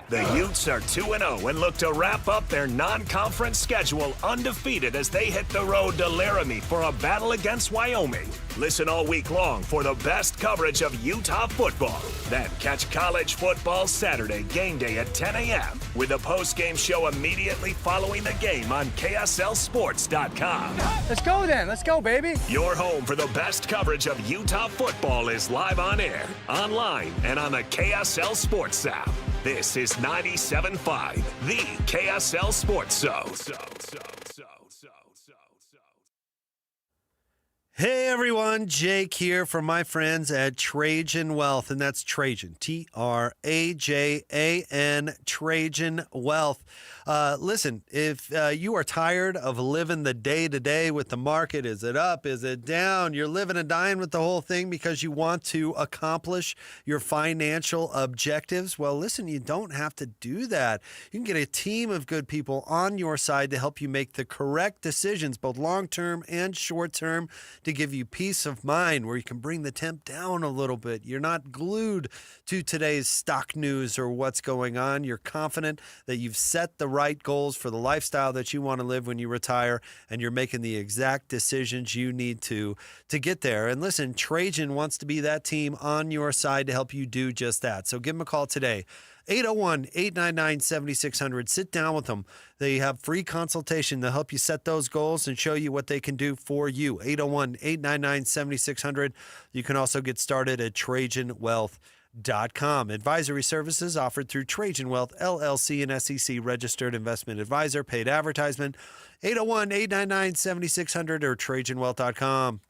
S5: The Utes are 2-0 and look to wrap up their non-conference schedule undefeated as they hit the road to Laramie for a battle against Wyoming. Listen all week long for the best coverage of Utah football. Then catch college football Saturday game day at 10 a.m. with a post-game show immediately following the game on KSLSports.com.
S16: Let's go then. Let's go, baby.
S5: Your home for the best coverage of Utah football is live on air, online, and on the KSL Sports app. This is 97.5, the KSL Sports Zone.
S1: Hey everyone, Jake here from my friends at Trajan Wealth, and that's Trajan, Trajan, Trajan Wealth. Listen, if you are tired of living the day-to-day with the market, is it up, is it down? You're living and dying with the whole thing because you want to accomplish your financial objectives. Well, listen, you don't have to do that. You can get a team of good people on your side to help you make the correct decisions, both long-term and short-term, to give you peace of mind where you can bring the temp down a little bit. You're not glued to today's stock news or what's going on. You're confident that you've set the right goals for the lifestyle that you want to live when you retire, and you're making the exact decisions you need to get there. And listen, Trajan wants to be that team on your side to help you do just that. So give them a call today. 801-899-7600. Sit down with them. They have free consultation to help you set those goals and show you what they can do for you. 801-899-7600. You can also get started at TrajanWealth.com. Advisory services offered through Trajan Wealth, LLC, and SEC registered investment advisor. Paid advertisement, 801-899-7600 or TrajanWealth.com.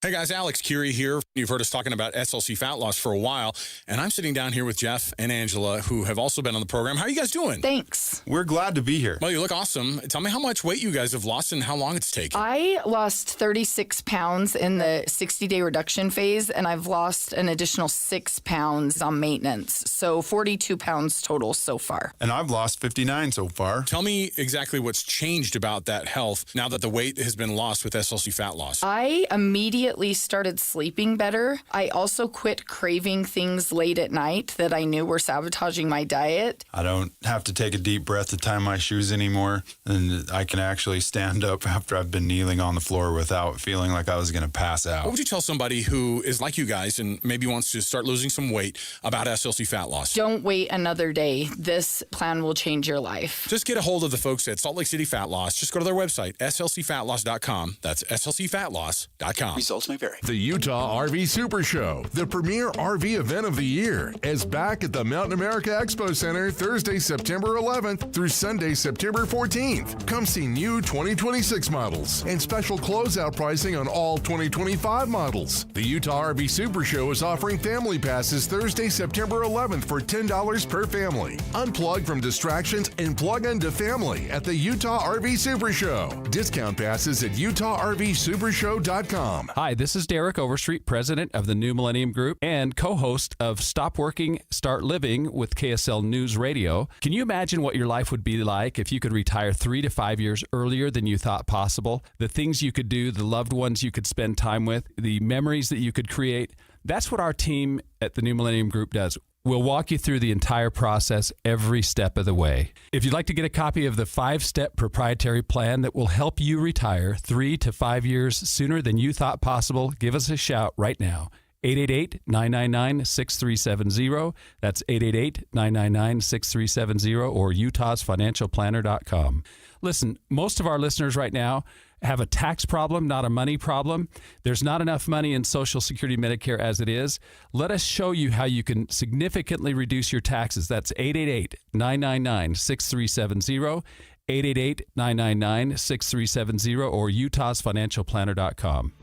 S18: Hey guys, Alex Kirry here. You've heard us talking about SLC fat loss for a while, and I'm sitting down here with Jeff and Angela, who have also been on the program. How are you guys doing?
S20: Thanks.
S18: We're glad to be here. Well, you look awesome. Tell me how much weight you guys have lost and how long it's taken.
S20: I lost 36 pounds in the 60-day reduction phase, and I've lost an additional 6 pounds on maintenance. So 42 pounds total so far.
S21: And I've lost 59 so far.
S18: Tell me exactly what's changed about that health now that the weight has been lost with SLC fat loss.
S20: I immediately started sleeping better. I also quit craving things late at night that I knew were sabotaging my diet.
S21: I don't have to take a deep breath to tie my shoes anymore, and I can actually stand up after I've been kneeling on the floor without feeling like I was going to pass out.
S18: What would you tell somebody who is like you guys and maybe wants to start losing some weight about SLC fat loss?
S20: Don't wait another day. This plan will change your life.
S18: Just get a hold of the folks at Salt Lake City Fat Loss. Just go to their website, slcfatloss.com. That's slcfatloss.com.
S19: Results may vary.
S6: The Utah RV Super Show, the premier RV event of the year, is back at the Mountain America Expo Center Thursday, September 11th through Sunday, September 14th. Come see new 2026 models and special closeout pricing on all 2025 models. The Utah RV Super Show is offering family passes Thursday, September 11th for $10 per family. Unplug from distractions and plug into family at the Utah RV Super Show. Discount passes at UtahRVSupershow.com.
S22: Hi, this is Derek Overstreet, president of the New Millennium Group and co-host of Stop Working, Start Living with KSL News Radio. Can you imagine what your life would be like if you could retire 3 to 5 years earlier than you thought possible? The things you could do, the loved ones you could spend time with, the memories that you could create. That's what our team at the New Millennium Group does. We'll walk you through the entire process every step of the way. If you'd like to get a copy of the 5-step proprietary plan that will help you retire 3 to 5 years sooner than you thought possible, give us a shout right now. 888-999-6370. That's 888-999-6370 or utahsfinancialplanner.com. Listen, most of our listeners right now have a tax problem, not a money problem. There's not enough money in Social Security Medicare as it is. Let us show you how you can significantly reduce your taxes. That's 888-999-6370, 888-999-6370 or utahsfinancialplanner.com.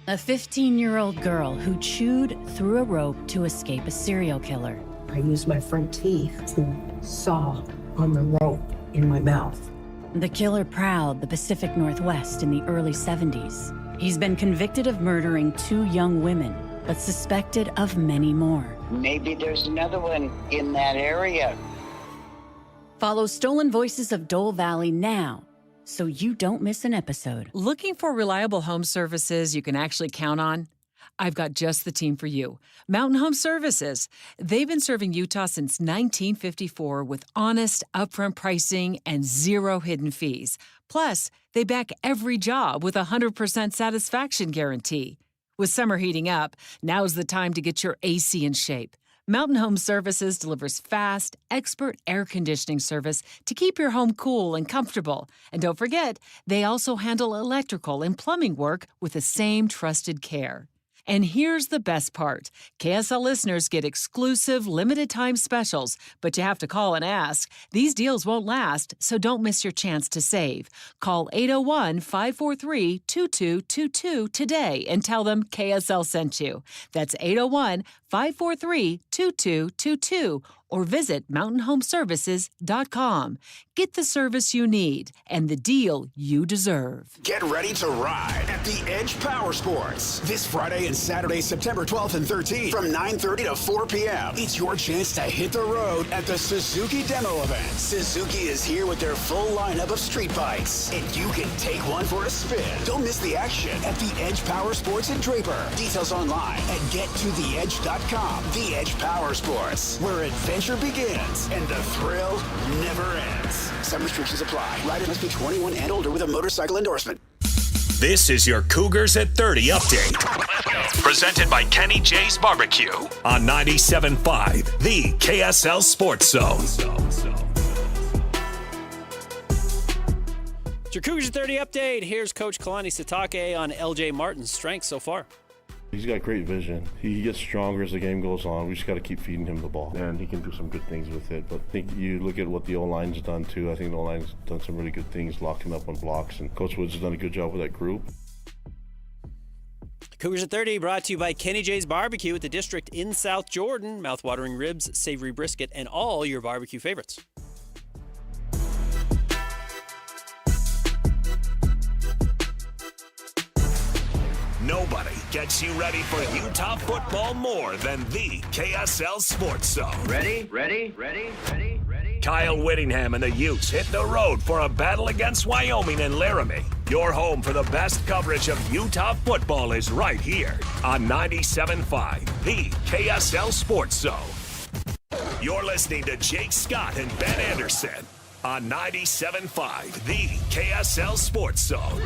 S23: A 15-year-old girl who chewed through a rope to escape a serial killer.
S25: I used my front teeth to saw on the rope in my mouth.
S23: The killer prowled the Pacific Northwest in the early 70s. He's been convicted of murdering 2 young women, but suspected of many more.
S28: Maybe there's another one in that area.
S23: Follow Stolen Voices of Dole Valley now, so you don't miss an episode.
S29: Looking for reliable home services you can actually count on?
S4: I've got just the team for you. Mountain Home Services. They've been serving Utah since 1954 with honest, upfront pricing and zero hidden fees. Plus, they back every job with a 100% satisfaction guarantee. With summer heating up, now's the time to get your AC in shape. Mountain Home Services delivers fast, expert air conditioning service to keep your home cool and comfortable. And don't forget, they also handle electrical and plumbing work with the same trusted care. And here's the best part. KSL listeners get exclusive limited-time specials, but you have to call and ask. These deals won't last, so don't miss your chance to save. Call 801-543-2222 today and tell them KSL sent you. That's 801-543-2222 or visit mountainhomeservices.com. Get the service you need and the deal you deserve.
S19: Get ready to ride at the Edge Power Sports this Friday and Saturday, September 12th and 13th from 9:30 to 4 p.m. It's your chance to hit the road at the Suzuki Demo event. Suzuki is here with their full lineup of street bikes, and you can take one for a spin. Don't miss the action at the Edge Power Sports in Draper. Details online at gettotheedge.com. The Edge Power Sports, where adventure begins and the thrill never ends. Some restrictions apply. Rider must be 21 and older with a motorcycle endorsement.
S5: This is your Cougars at 30 update. Presented by Kenny J's Barbecue on 97.5, the KSL Sports Zone.
S2: It's your Cougars at 30 update. Here's Coach Kalani Sitake on LJ Martin's strengths so far.
S7: He's got great vision. He gets stronger as the game goes on. We just got to keep feeding him the ball, and he can do some good things with it. But I think you look at what the O-line's done, too. I think the O-line's done some really good things, locking up on blocks, and Coach Woods has done a good job with that group.
S2: Cougars at 30 brought to you by Kenny J's Barbecue at the District in South Jordan. Mouth-watering ribs, savory brisket, and all your barbecue favorites.
S5: Nobody gets you ready for Utah football more than the KSL Sports Zone.
S8: Ready?
S5: Kyle Whittingham and the Utes hit the road for a battle against Wyoming and Laramie. Your home for the best coverage of Utah football is right here on 97.5, the KSL Sports Zone. You're listening to Jake Scott and Ben Anderson on 97.5, the KSL Sports Zone.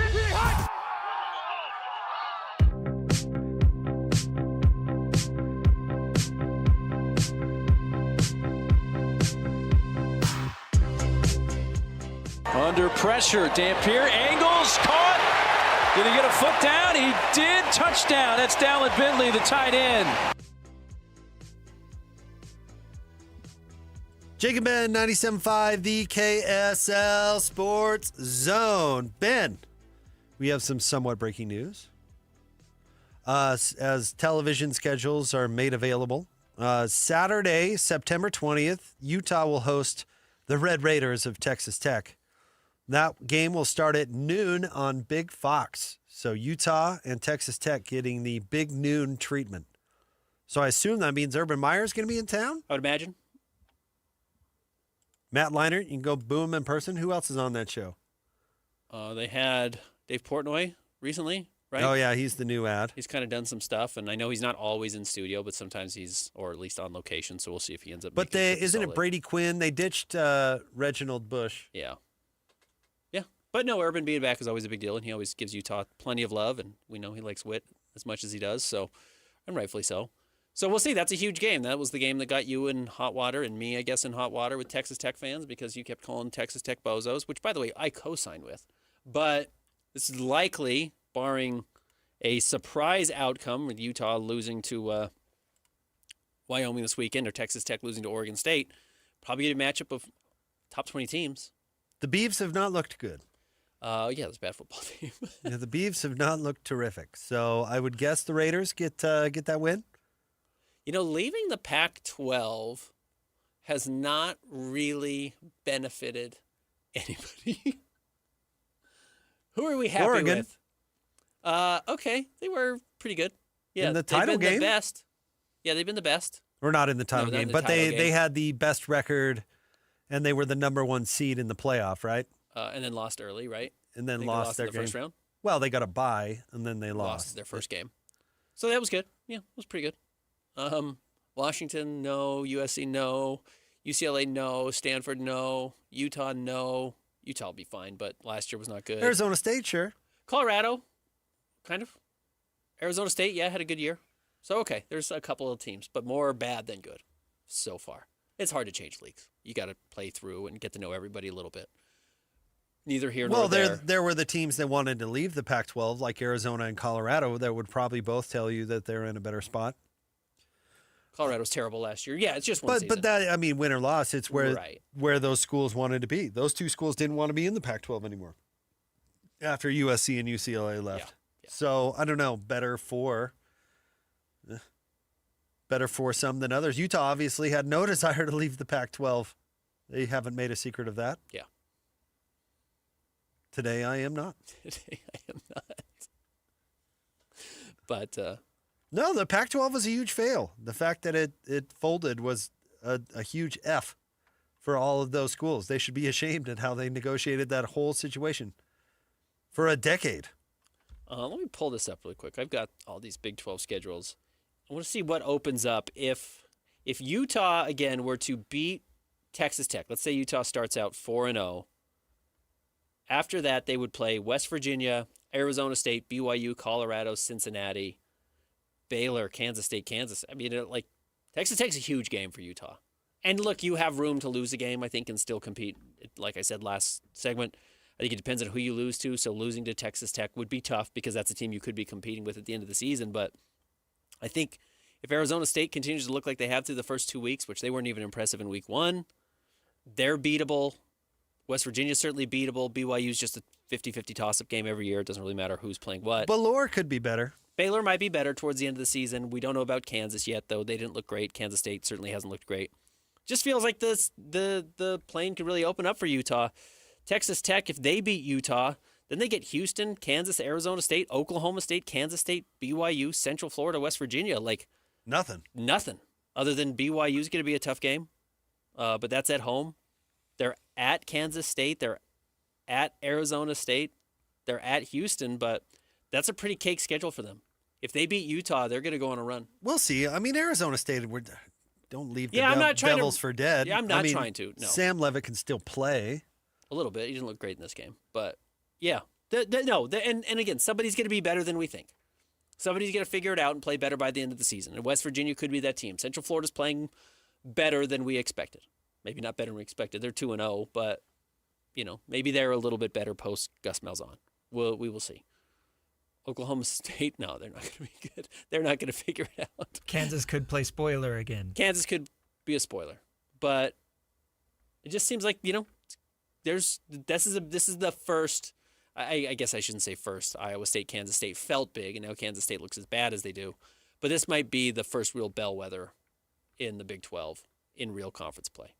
S9: Under pressure, Dampier angles, caught. Did he get a foot down? He did. Touchdown. That's Dallin Bentley, the tight end.
S1: Jake and Ben, 97.5, the KSL Sports Zone. Ben, we have some somewhat breaking news. As television schedules are made available, Saturday, September 20th, Utah will host the Red Raiders of Texas Tech. That game will start at noon on Big Fox. So Utah and Texas Tech getting the big noon treatment. So I assume that means Urban Meyer's going to be in town?
S2: I would imagine.
S1: Matt Leinart, you can go boo him in person. Who else is on that show?
S2: They had Dave Portnoy recently, right?
S1: Oh, yeah, he's the new ad.
S2: He's kind of done some stuff, and I know he's not always in studio, but sometimes he's, or at least on location, so we'll see if he ends up
S1: But isn't it
S2: solid.
S1: Brady Quinn? They ditched Reginald Bush.
S2: Yeah. But no, Urban being back is always a big deal, and he always gives Utah plenty of love, and we know he likes Witt as much as he does, so, and rightfully so. So we'll see. That's a huge game. That was the game that got you in hot water, and me, I guess, in hot water with Texas Tech fans, because you kept calling Texas Tech bozos, which, by the way, I co-signed with. But this is likely, barring a surprise outcome with Utah losing to Wyoming this weekend, or Texas Tech losing to Oregon State, probably a matchup of top 20 teams.
S1: The Beavs have not looked good.
S2: Yeah, it's a bad football team.
S1: Yeah, the Beavs have not looked terrific. So I would guess the Raiders get that win.
S2: You know, leaving the Pac-12 has not really benefited anybody. Who are we happy
S1: Oregon.
S2: with? Okay, they were pretty good. Yeah,
S1: in the title
S2: they've been
S1: game?
S2: the best. Yeah, they've been the best.
S1: Or not in the title
S2: No, not
S1: game,
S2: in the
S1: but
S2: title game.
S1: they had the best record, and they were the number one seed in the playoff, right?
S2: And then lost early, right?
S1: And then
S2: I think they
S1: lost their
S2: in the first
S1: game.
S2: round.
S1: Well, they got a bye, and then they lost.
S2: Their first game. So that was good. Yeah, it was pretty good. Washington, no. USC, no. UCLA, no. Stanford, no. Utah, no. Utah will be fine, but last year was not good.
S1: Arizona State, sure.
S2: Colorado, kind of. Arizona State, yeah, had a good year. So, okay, there's a couple of teams, but more bad than good so far. It's hard to change leagues. You got to play through and get to know everybody a little bit. Neither here nor there.
S1: Well, there were the teams that wanted to leave the Pac-12, like Arizona and Colorado, that would probably both tell you that they're in a better spot.
S2: Colorado was terrible last year. Yeah, it's just one season.
S1: But that, I mean, win or loss, it's where
S2: Right.
S1: where those schools wanted to be. Those two schools didn't want to be in the Pac-12 anymore after USC and UCLA left.
S2: Yeah.
S1: So I don't know, better for some than others. Utah obviously had no desire to leave the Pac-12. They haven't made a secret of that.
S2: Yeah.
S1: Today I am not.
S2: Today I am not. But
S1: no, the Pac-12 was a huge fail. The fact that it folded was a huge F for all of those schools. They should be ashamed at how they negotiated that whole situation for a decade.
S2: let me pull this up really quick. I've got all these Big 12 schedules. I want to see what opens up if Utah again were to beat Texas Tech. Let's say Utah starts out 4-0. After that, they would play West Virginia, Arizona State, BYU, Colorado, Cincinnati, Baylor, Kansas State, Kansas. I mean, Texas Tech's a huge game for Utah. And look, you have room to lose a game, I think, and still compete. Like I said last segment, I think it depends on who you lose to. So losing to Texas Tech would be tough because that's a team you could be competing with at the end of the season. But I think if Arizona State continues to look like they have through the first 2 weeks, which they weren't even impressive in week 1, they're beatable. West Virginia's certainly beatable. BYU's just a 50-50 toss-up game every year. It doesn't really matter who's playing what.
S1: Baylor could be better.
S2: Baylor might be better towards the end of the season. We don't know about Kansas yet, though. They didn't look great. Kansas State certainly hasn't looked great. Just feels like the plane could really open up for Utah. Texas Tech, if they beat Utah, then they get Houston, Kansas, Arizona State, Oklahoma State, Kansas State, BYU, Central Florida, West Virginia.
S1: Nothing.
S2: Other than BYU's going to be a tough game. But that's at home. They're at Kansas State. They're at Arizona State. They're at Houston, but that's a pretty cake schedule for them. If they beat Utah, they're going to go on a run.
S1: We'll see. I mean, Arizona State, don't leave the
S2: I'm not trying
S1: Devils for dead.
S2: Yeah, I'm not trying to. No.
S1: Sam Levitt can still play.
S2: A little bit. He didn't look great in this game. But, yeah. And again, somebody's going to be better than we think. Somebody's going to figure it out and play better by the end of the season. And West Virginia could be that team. Central Florida's playing better than we expected. Maybe not better than we expected. They're 2-0, but, maybe they're a little bit better post Gus Malzahn. We will see. Oklahoma State, no, they're not going to be good. They're not going to figure it out.
S10: Kansas could play spoiler again.
S2: Kansas could be a spoiler, but it just seems like this is the first. I guess I shouldn't say first. Iowa State, Kansas State felt big, and now Kansas State looks as bad as they do. But this might be the first real bellwether in the Big 12 in real conference play.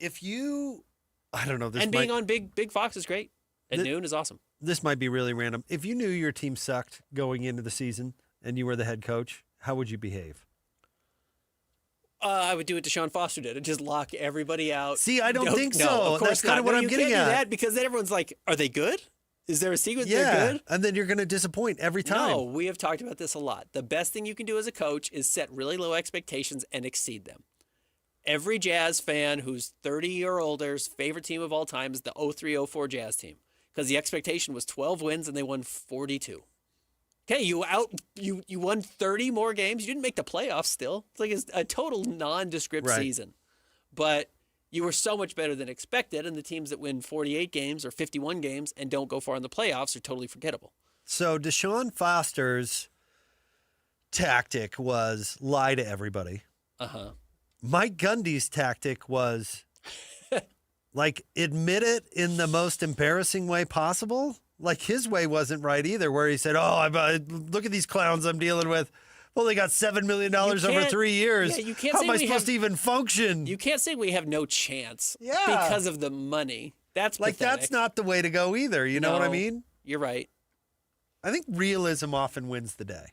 S1: I don't know.
S2: Being on Big Fox is great. At noon is awesome.
S1: This might be really random. If you knew your team sucked going into the season and you were the head coach, how would you behave?
S2: I would do what Deshaun Foster did and just lock everybody out.
S1: See, I don't think so.
S2: No, of course
S1: That's kind of what I'm getting
S2: You can't
S1: at.
S2: do that because then everyone's like, are they good? Is there a secret
S1: Yeah,
S2: they're good?
S1: and then you're going to disappoint every time.
S2: No, we have talked about this a lot. The best thing you can do as a coach is set really low expectations and exceed them. Every Jazz fan who's 30 or older's favorite team of all time is the 03-04 Jazz team because the expectation was 12 wins and they won 42. Okay, you won 30 more games. You didn't make the playoffs still. It's like a total nondescript season. But you were so much better than expected, and the teams that win 48 games or 51 games and don't go far in the playoffs are totally forgettable.
S1: So Deshaun Foster's tactic was lie to everybody.
S2: Uh-huh.
S1: Mike Gundy's tactic was admit it in the most embarrassing way possible. Like his way wasn't right either, where he said, look at these clowns I'm dealing with. Well, they got $7 million over 3 years.
S2: Yeah, you can't
S1: How
S2: say
S1: am I supposed to even function?
S2: You can't say we have no chance because of the money. That's pathetic.
S1: That's not the way to go either. You know what I mean?
S2: You're right.
S1: I think realism often wins the day.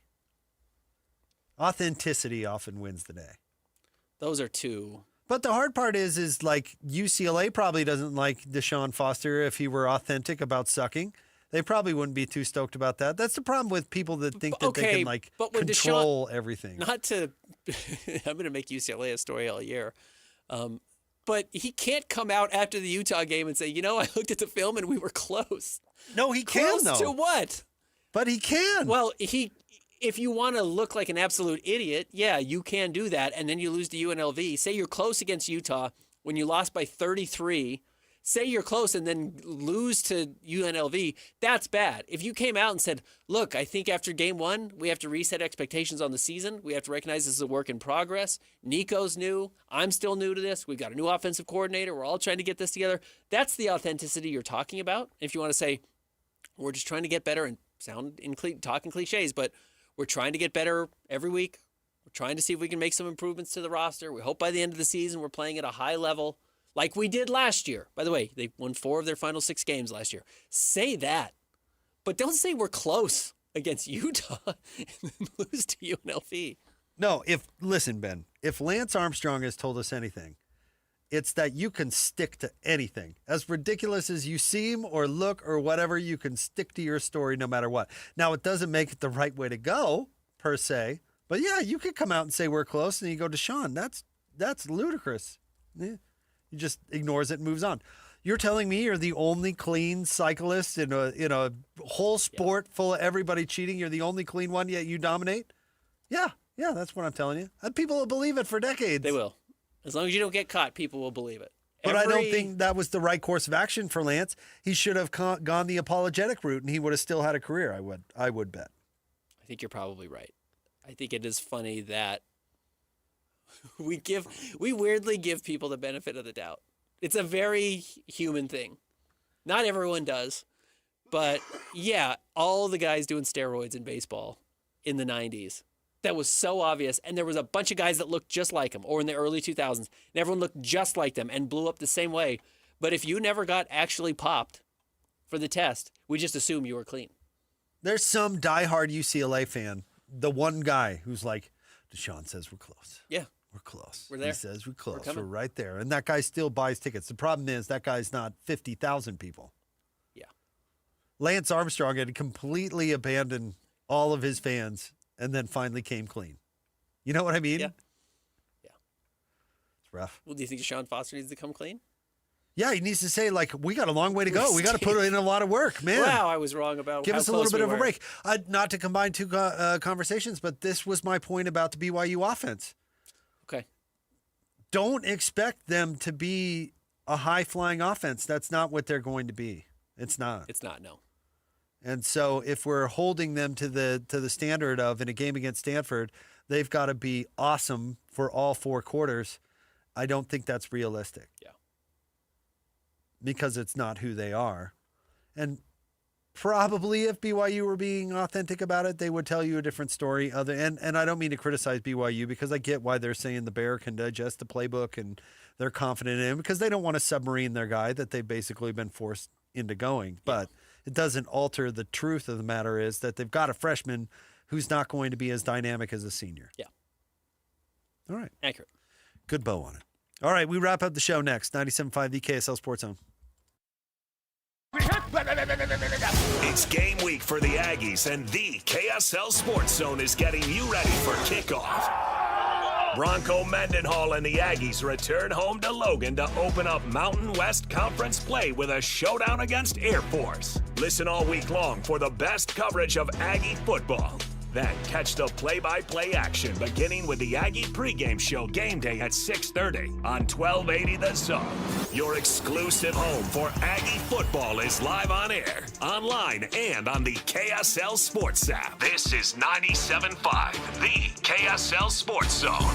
S1: Authenticity often wins the day.
S2: Those are two.
S1: But the hard part is like UCLA probably doesn't like Deshaun Foster if he were authentic about sucking. They probably wouldn't be too stoked about that. That's the problem with people that think that they can
S2: but when
S1: control everything.
S2: Not to, I'm going to make UCLA a story all year. But he can't come out after the Utah game and say, I looked at the film and we were close.
S1: No, he can,
S2: Close
S1: though.
S2: to what?
S1: But he can.
S2: Well, if you want to look like an absolute idiot, yeah, you can do that, and then you lose to UNLV. Say you're close against Utah when you lost by 33. Say you're close and then lose to UNLV. That's bad. If you came out and said, look, I think after game 1, we have to reset expectations on the season. We have to recognize this is a work in progress. Nico's new. I'm still new to this. We've got a new offensive coordinator. We're all trying to get this together. That's the authenticity you're talking about. If you want to say, we're just trying to get better and talking cliches, but we're trying to get better every week. We're trying to see if we can make some improvements to the roster. We hope by the end of the season we're playing at a high level like we did last year. By the way, they won 4 of their final 6 games last year. Say that. But don't say we're close against Utah and then lose to UNLV.
S1: No, listen, Ben, if Lance Armstrong has told us anything, it's that you can stick to anything. As ridiculous as you seem or look or whatever, you can stick to your story no matter what. Now, it doesn't make it the right way to go, per se. But yeah, you could come out and say we're close, and you go, Deshaun, that's ludicrous. Yeah. He just ignores it and moves on. You're telling me you're the only clean cyclist in a whole sport full of everybody cheating. You're the only clean one, yet you dominate? Yeah, that's what I'm telling you. And people will believe it for decades.
S2: They will. As long as you don't get caught, people will believe it.
S1: But I don't think that was the right course of action for Lance. He should have gone the apologetic route, and he would have still had a career, I would bet.
S2: I think you're probably right. I think it is funny that we weirdly give people the benefit of the doubt. It's a very human thing. Not everyone does. But yeah, all the guys doing steroids in baseball in the 90s. That was so obvious. And there was a bunch of guys that looked just like him, or in the early 2000s, and everyone looked just like them and blew up the same way. But if you never got actually popped for the test, we just assume you were clean.
S1: There's some diehard UCLA fan, the one guy who's like, Deshaun says we're close.
S2: Yeah.
S1: We're close.
S2: We're there.
S1: He says we're close.
S2: We're
S1: We're right there. And that guy still buys tickets. The problem is that guy's not 50,000 people.
S2: Yeah.
S1: Lance Armstrong had completely abandoned all of his fans and then finally came clean. You know what I mean?
S2: Yeah.
S1: It's rough.
S2: Well, do you think Deshaun Foster needs to come clean?
S1: Yeah, he needs to say, we got a long way to go. We got to put in a lot of work, man.
S2: Wow, I was wrong about
S1: Give
S2: how
S1: us a little
S2: close
S1: bit
S2: we
S1: of a
S2: were.
S1: break. Not to combine two conversations, but this was my point about the BYU offense.
S2: Okay.
S1: Don't expect them to be a high-flying offense. That's not what they're going to be. It's not.
S2: It's not, no.
S1: And so if we're holding them to the standard of, in a game against Stanford, they've got to be awesome for all 4 quarters, I don't think that's realistic.
S2: Yeah.
S1: Because it's not who they are. And probably if BYU were being authentic about it, they would tell you a different story. And I don't mean to criticize BYU, because I get why they're saying the Bear can digest the playbook and they're confident in him, because they don't want to submarine their guy that they've basically been forced into going. But it doesn't alter the truth of the matter is that they've got a freshman who's not going to be as dynamic as a senior.
S2: Yeah.
S1: All right.
S2: Accurate.
S1: Good bow on it. All right, we wrap up the show next. 97.5, the KSL Sports Zone.
S5: It's game week for the Aggies, and the KSL Sports Zone is getting you ready for kickoff. Bronco Mendenhall and the Aggies return home to Logan to open up Mountain West Conference play with a showdown against Air Force. Listen all week long for the best coverage of Aggie football. Then catch the play-by-play action beginning with the Aggie pregame show game day at 6:30 on 1280 The Zone. Your exclusive home for Aggie football is live on air, online, and on the KSL Sports app. This is 97.5, the KSL Sports Zone.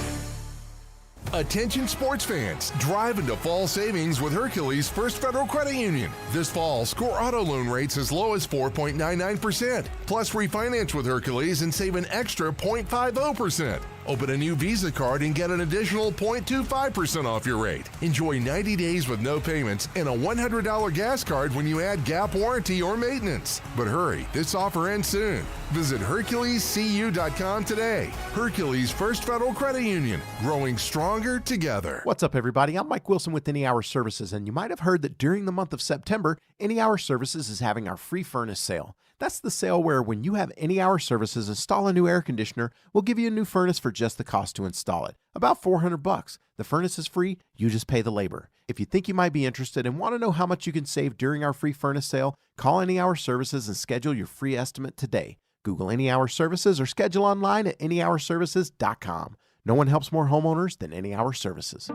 S6: Attention sports fans, drive into fall savings with Hercules First Federal Credit Union. This fall, score auto loan rates as low as 4.99%. Plus refinance with Hercules and save an extra 0.50%. Open a new Visa card and get an additional 0.25% off your rate. Enjoy 90 days with no payments and a $100 gas card when you add gap warranty or maintenance. But hurry, this offer ends soon. Visit HerculesCU.com today. Hercules First Federal Credit Union, growing stronger together.
S8: What's up, everybody? I'm Mike Wilson with Any Hour Services, and you might have heard that during the month of September, Any Hour Services is having our free furnace sale. That's the sale where when you have Any Hour Services install a new air conditioner, we'll give you a new furnace for just the cost to install it. About $400. The furnace is free, you just pay the labor. If you think you might be interested and want to know how much you can save during our free furnace sale, call Any Hour Services and schedule your free estimate today. Google Any Hour Services or schedule online at anyhourservices.com. No one helps more homeowners than Any Hour Services.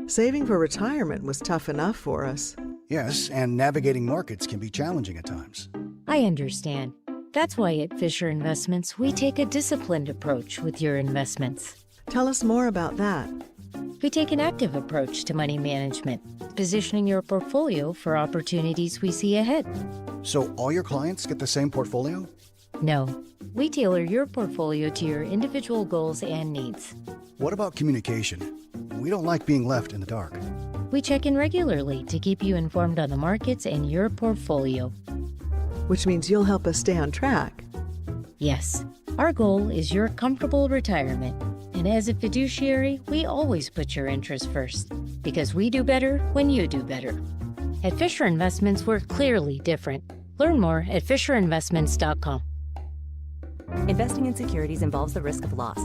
S11: Saving for retirement was tough enough for us.
S12: Yes, and navigating markets can be challenging at times.
S13: I understand. That's why at Fisher Investments, we take a disciplined approach with your investments.
S11: Tell us more about that.
S13: We take an active approach to money management, positioning your portfolio for opportunities we see ahead.
S12: So all your clients get the same portfolio?
S13: No, we tailor your portfolio to your individual goals and needs.
S12: What about communication? We don't like being left in the dark.
S13: We check in regularly to keep you informed on the markets and your portfolio.
S11: Which means you'll help us stay on track.
S13: Yes, our goal is your comfortable retirement. And as a fiduciary, we always put your interests first, because we do better when you do better. At Fisher Investments, we're clearly different. Learn more at FisherInvestments.com.
S15: Investing in securities involves the risk of loss.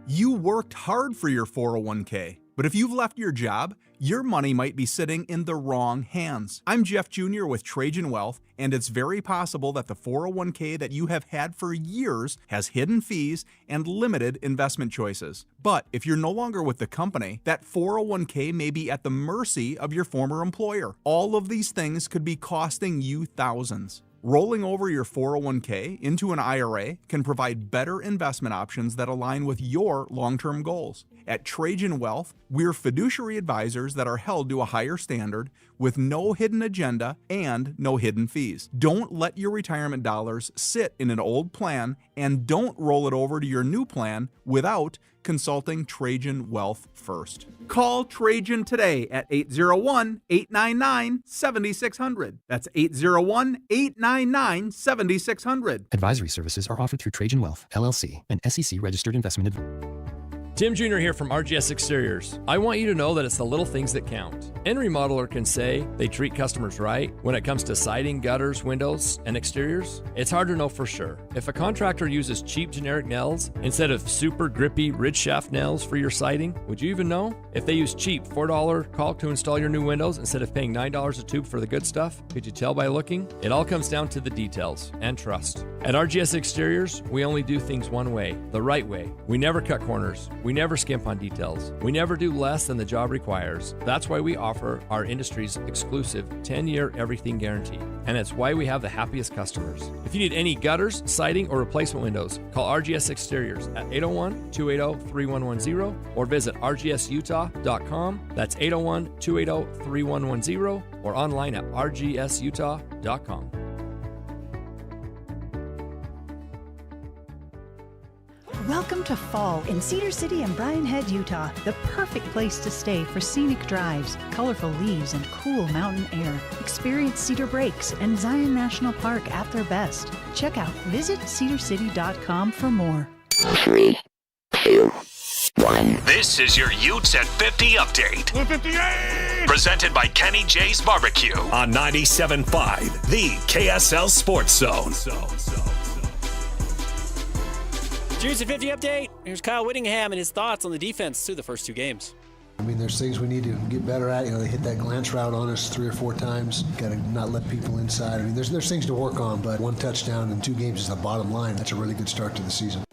S17: You worked hard for your 401k, but if you've left your job, your money might be sitting in the wrong hands. I'm Jeff Jr. with Trajan Wealth, and it's very possible that the 401k that you have had for years has hidden fees and limited investment choices. But if you're no longer with the company, that 401k may be at the mercy of your former employer. All of these things could be costing you thousands. Rolling over your 401k into an IRA can provide better investment options that align with your long-term goals. At Trajan Wealth, we're fiduciary advisors that are held to a higher standard with no hidden agenda and no hidden fees. Don't let your retirement dollars sit in an old plan, and don't roll it over to your new plan without consulting Trajan Wealth first. Call Trajan today at 801-899-7600. That's 801-899-7600.
S24: Advisory services are offered through Trajan Wealth, LLC, an SEC-registered investment advisor.
S26: Tim Jr. here from RGS Exteriors. I want you to know that it's the little things that count. Any remodeler can say they treat customers right when it comes to siding, gutters, windows, and exteriors. It's hard to know for sure. If a contractor uses cheap generic nails instead of super grippy ridge shaft nails for your siding, would you even know? If they use cheap $4 caulk to install your new windows instead of paying $9 a tube for the good stuff, could you tell by looking? It all comes down to the details and trust. At RGS Exteriors, we only do things one way, the right way. We never cut corners. We never skimp on details. We never do less than the job requires. That's why we offer our industry's exclusive 10-year everything guarantee. And it's why we have the happiest customers. If you need any gutters, siding, or replacement windows, call RGS Exteriors at 801-280-3110 or visit rgsutah.com. That's 801-280-3110 or online at rgsutah.com.
S29: Welcome to fall in Cedar City and Bryan Head, Utah, the perfect place to stay for scenic drives, colorful leaves, and cool mountain air. Experience Cedar Breaks and Zion National Park at their best. Check out visitcedarcity.com for more.
S5: 3, 2, 1. This is your Utes at 50 update. 58! Presented by Kenny J's Barbecue on 97.5, the KSL Sports Zone.
S2: Utes at 50 update. Here's Kyle Whittingham and his thoughts on the defense through the first two games.
S3: I mean, there's things we need to get better at. You know, they hit that glance route on us 3 or 4 times. Got to not let people inside. I mean, there's things to work on, but 1 touchdown in 2 games is the bottom line. That's a really good start to the season.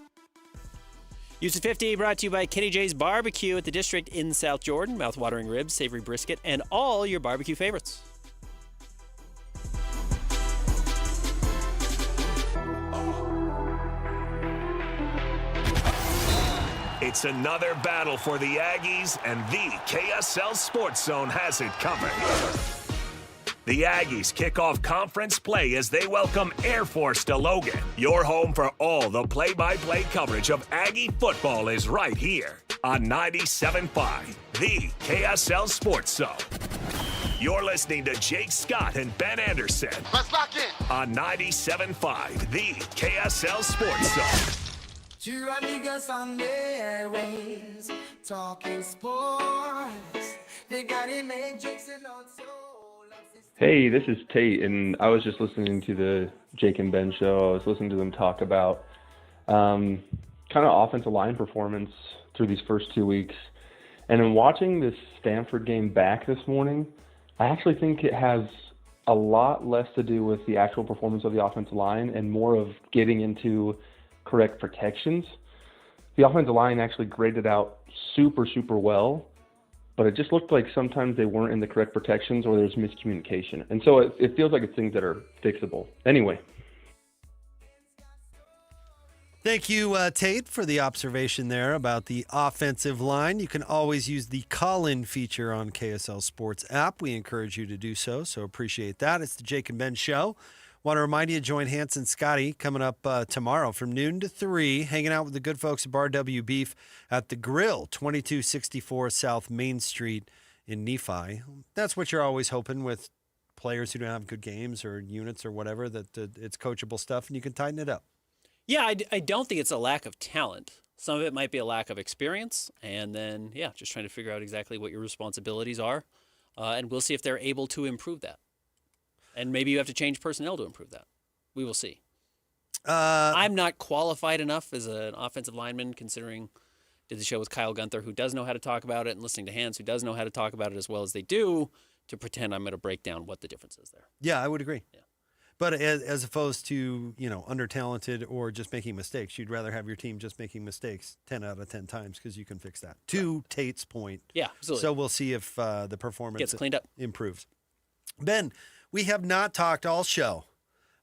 S2: Utes at 50 brought to you by Kenny J's Barbecue at the District in South Jordan. Mouth-watering ribs, savory brisket, and all your barbecue favorites.
S5: It's another battle for the Aggies, and the KSL Sports Zone has it covered. The Aggies kick off conference play as they welcome Air Force to Logan. Your home for all the play-by-play coverage of Aggie football is right here on 97.5, the KSL Sports Zone. You're listening to Jake Scott and Ben Anderson.
S14: Let's lock in.
S5: On 97.5, the KSL Sports Zone.
S16: Two amigos on the airwaves, talking sports. They got it made, Jake's and also.
S18: Hey, this is Tate, and I was just listening to the Jake and Ben show. I was listening to them talk about kind of offensive line performance through these first 2 weeks. And in watching this Stanford game back this morning, I actually think it has a lot less to do with the actual performance of the offensive line and more of getting into correct protections. The offensive line actually graded out super, super well, but it just looked like sometimes they weren't in the correct protections or there's miscommunication. And so it feels like it's things that are fixable. Anyway.
S1: Thank you, Tate, for the observation there about the offensive line. You can always use the call-in feature on KSL Sports app. We encourage you to do so appreciate that. It's the Jake and Ben Show. Want to remind you to join Hans and Scotty coming up tomorrow from noon to 3, hanging out with the good folks at Bar W Beef at the Grill, 2264 South Main Street in Nephi. That's what you're always hoping with players who don't have good games or units or whatever, that it's coachable stuff and you can tighten it up.
S2: Yeah, I don't think it's a lack of talent. Some of it might be a lack of experience, and then, just trying to figure out exactly what your responsibilities are, and we'll see if they're able to improve that. And maybe you have to change personnel to improve that. We will see. I'm not qualified enough as an offensive lineman, considering did the show with Kyle Gunther, who does know how to talk about it, and listening to Hans, who does know how to talk about it as well as they do, to pretend I'm going to break down what the difference is there.
S1: Yeah, I would agree. Yeah. But as opposed to, under-talented or just making mistakes, you'd rather have your team just making mistakes 10 out of 10 times because you can fix that. To Tate's point.
S2: Yeah, absolutely.
S1: So we'll see if the performance
S2: gets cleaned up,
S1: improves. Ben, we have not talked all show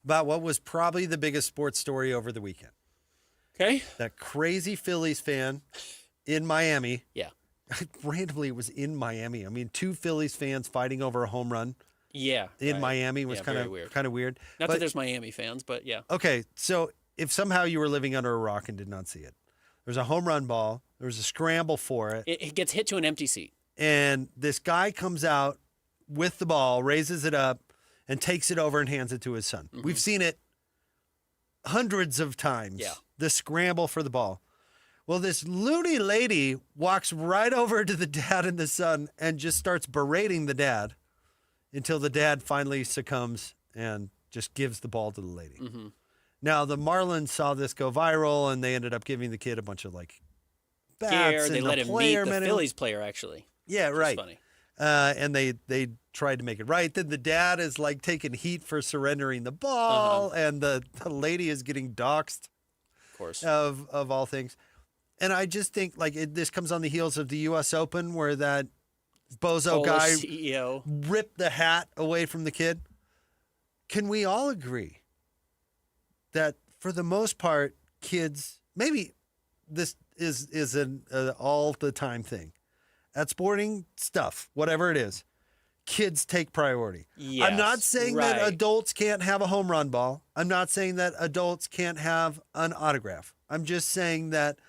S1: about what was probably the biggest sports story over the weekend.
S2: Okay.
S1: That crazy Phillies fan in Miami.
S2: Yeah.
S1: Randomly, it was in Miami. I mean, 2 Phillies fans fighting over a home run.
S2: Yeah.
S1: In Miami was kind of weird.
S2: Not that there's Miami fans, but yeah.
S1: Okay, so if somehow you were living under a rock and did not see it, there's a home run ball. There was a scramble for it.
S2: It gets hit to an empty seat.
S1: And this guy comes out with the ball, raises it up, and takes it over and hands it to his son. Mm-hmm. We've seen it hundreds of times.
S2: Yeah.
S1: The scramble for the ball. Well, this loony lady walks right over to the dad and the son and just starts berating the dad until the dad finally succumbs and just gives the ball to the lady.
S2: Mm-hmm.
S1: Now, the Marlins saw this go viral, and they ended up giving the kid a bunch of, bats.
S2: Gear. They
S1: and
S2: let him meet the Phillies player, actually.
S1: Yeah, right.
S2: Funny.
S1: And they tried to make it right. Then the dad is taking heat for surrendering the ball, and the lady is getting doxxed.
S2: Of course.
S1: Of all things. And I just think this comes on the heels of the U.S. Open where that bozo
S2: Polish
S1: guy
S2: CEO
S1: ripped the hat away from the kid. Can we all agree that for the most part, kids, maybe this is an all the time thing. At sporting stuff, whatever it is, kids take priority.
S2: Yes,
S1: I'm not saying that adults can't have a home run ball. I'm not saying that adults can't have an autograph. I'm just saying that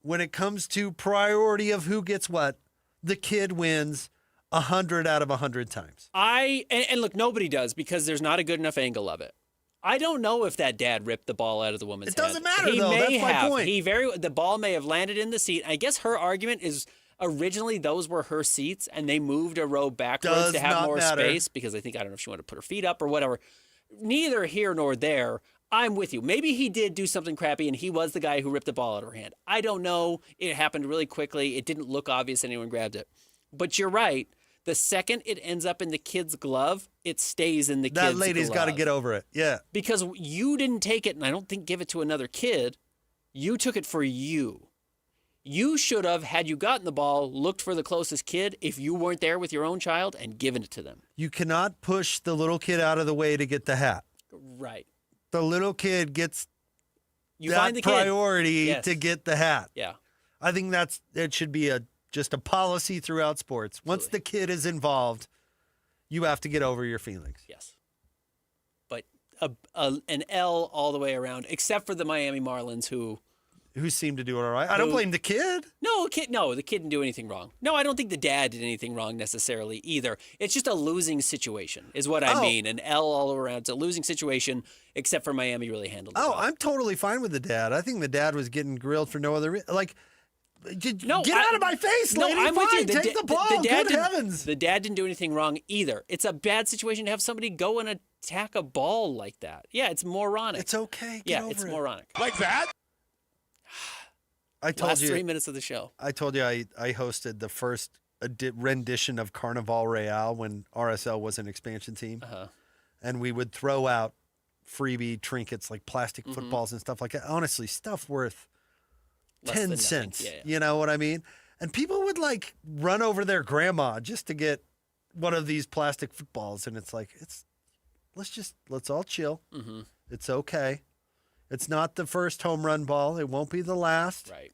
S1: when it comes to priority of who gets what, the kid wins 100 out of 100 times.
S2: And look, nobody does because there's not a good enough angle of it. I don't know if that dad ripped the ball out of the woman's hand.
S1: It doesn't matter,
S2: he
S1: though.
S2: May
S1: That's my
S2: have.
S1: point.
S2: The ball may have landed in the seat. I guess her argument is originally those were her seats, and they moved a row backwards to have more space because I don't know if she wanted to put her feet up or whatever. Neither here nor there. I'm with you. Maybe he did do something crappy, and he was the guy who ripped the ball out of her hand. I don't know. It happened really quickly. It didn't look obvious anyone grabbed it. But you're right. The second it ends up in the kid's glove, it stays in the kid's glove.
S1: That lady's got to get over it. Yeah.
S2: Because you didn't take it, and I don't think give it to another kid. You took it for you. You should have, had you gotten the ball, looked for the closest kid if you weren't there with your own child and given it to them.
S1: You cannot push the little kid out of the way to get the hat.
S2: Right.
S1: The little kid gets
S2: find the
S1: priority
S2: kid.
S1: to get the hat.
S2: Yeah.
S1: I think it should be just a policy throughout sports. Once the kid is involved, you have to get over your feelings.
S2: Yes. But an L all the way around, except for the Miami Marlins, who
S1: seemed to do it all right. I don't blame the kid.
S2: No, the kid didn't do anything wrong. No, I don't think the dad did anything wrong necessarily either. It's just a losing situation is what I mean. An L all around. It's a losing situation, except for Miami really handled it.
S1: Oh, I'm totally fine with the dad. I think the dad was getting grilled for no other reason. Like, get out of my face, lady.
S2: I'm with you.
S1: Take the ball. Good heavens.
S2: The dad didn't do anything wrong either. It's a bad situation to have somebody go and attack a ball like that. Yeah, it's moronic.
S1: It's okay.
S2: It's moronic.
S1: Like that? I told
S2: Last
S1: you
S2: 3 minutes of the show.
S1: I told you I hosted the first rendition of Carnival Royale when RSL was an expansion team. And we would throw out freebie trinkets like plastic footballs and stuff like that. Honestly, stuff worth
S2: Less
S1: 10
S2: than
S1: cents.
S2: nothing. Yeah.
S1: You know what I mean? And people would like run over their grandma just to get one of these plastic footballs. And it's like, let's all chill. It's okay. It's not the first home run ball. It won't be the last.
S2: Right.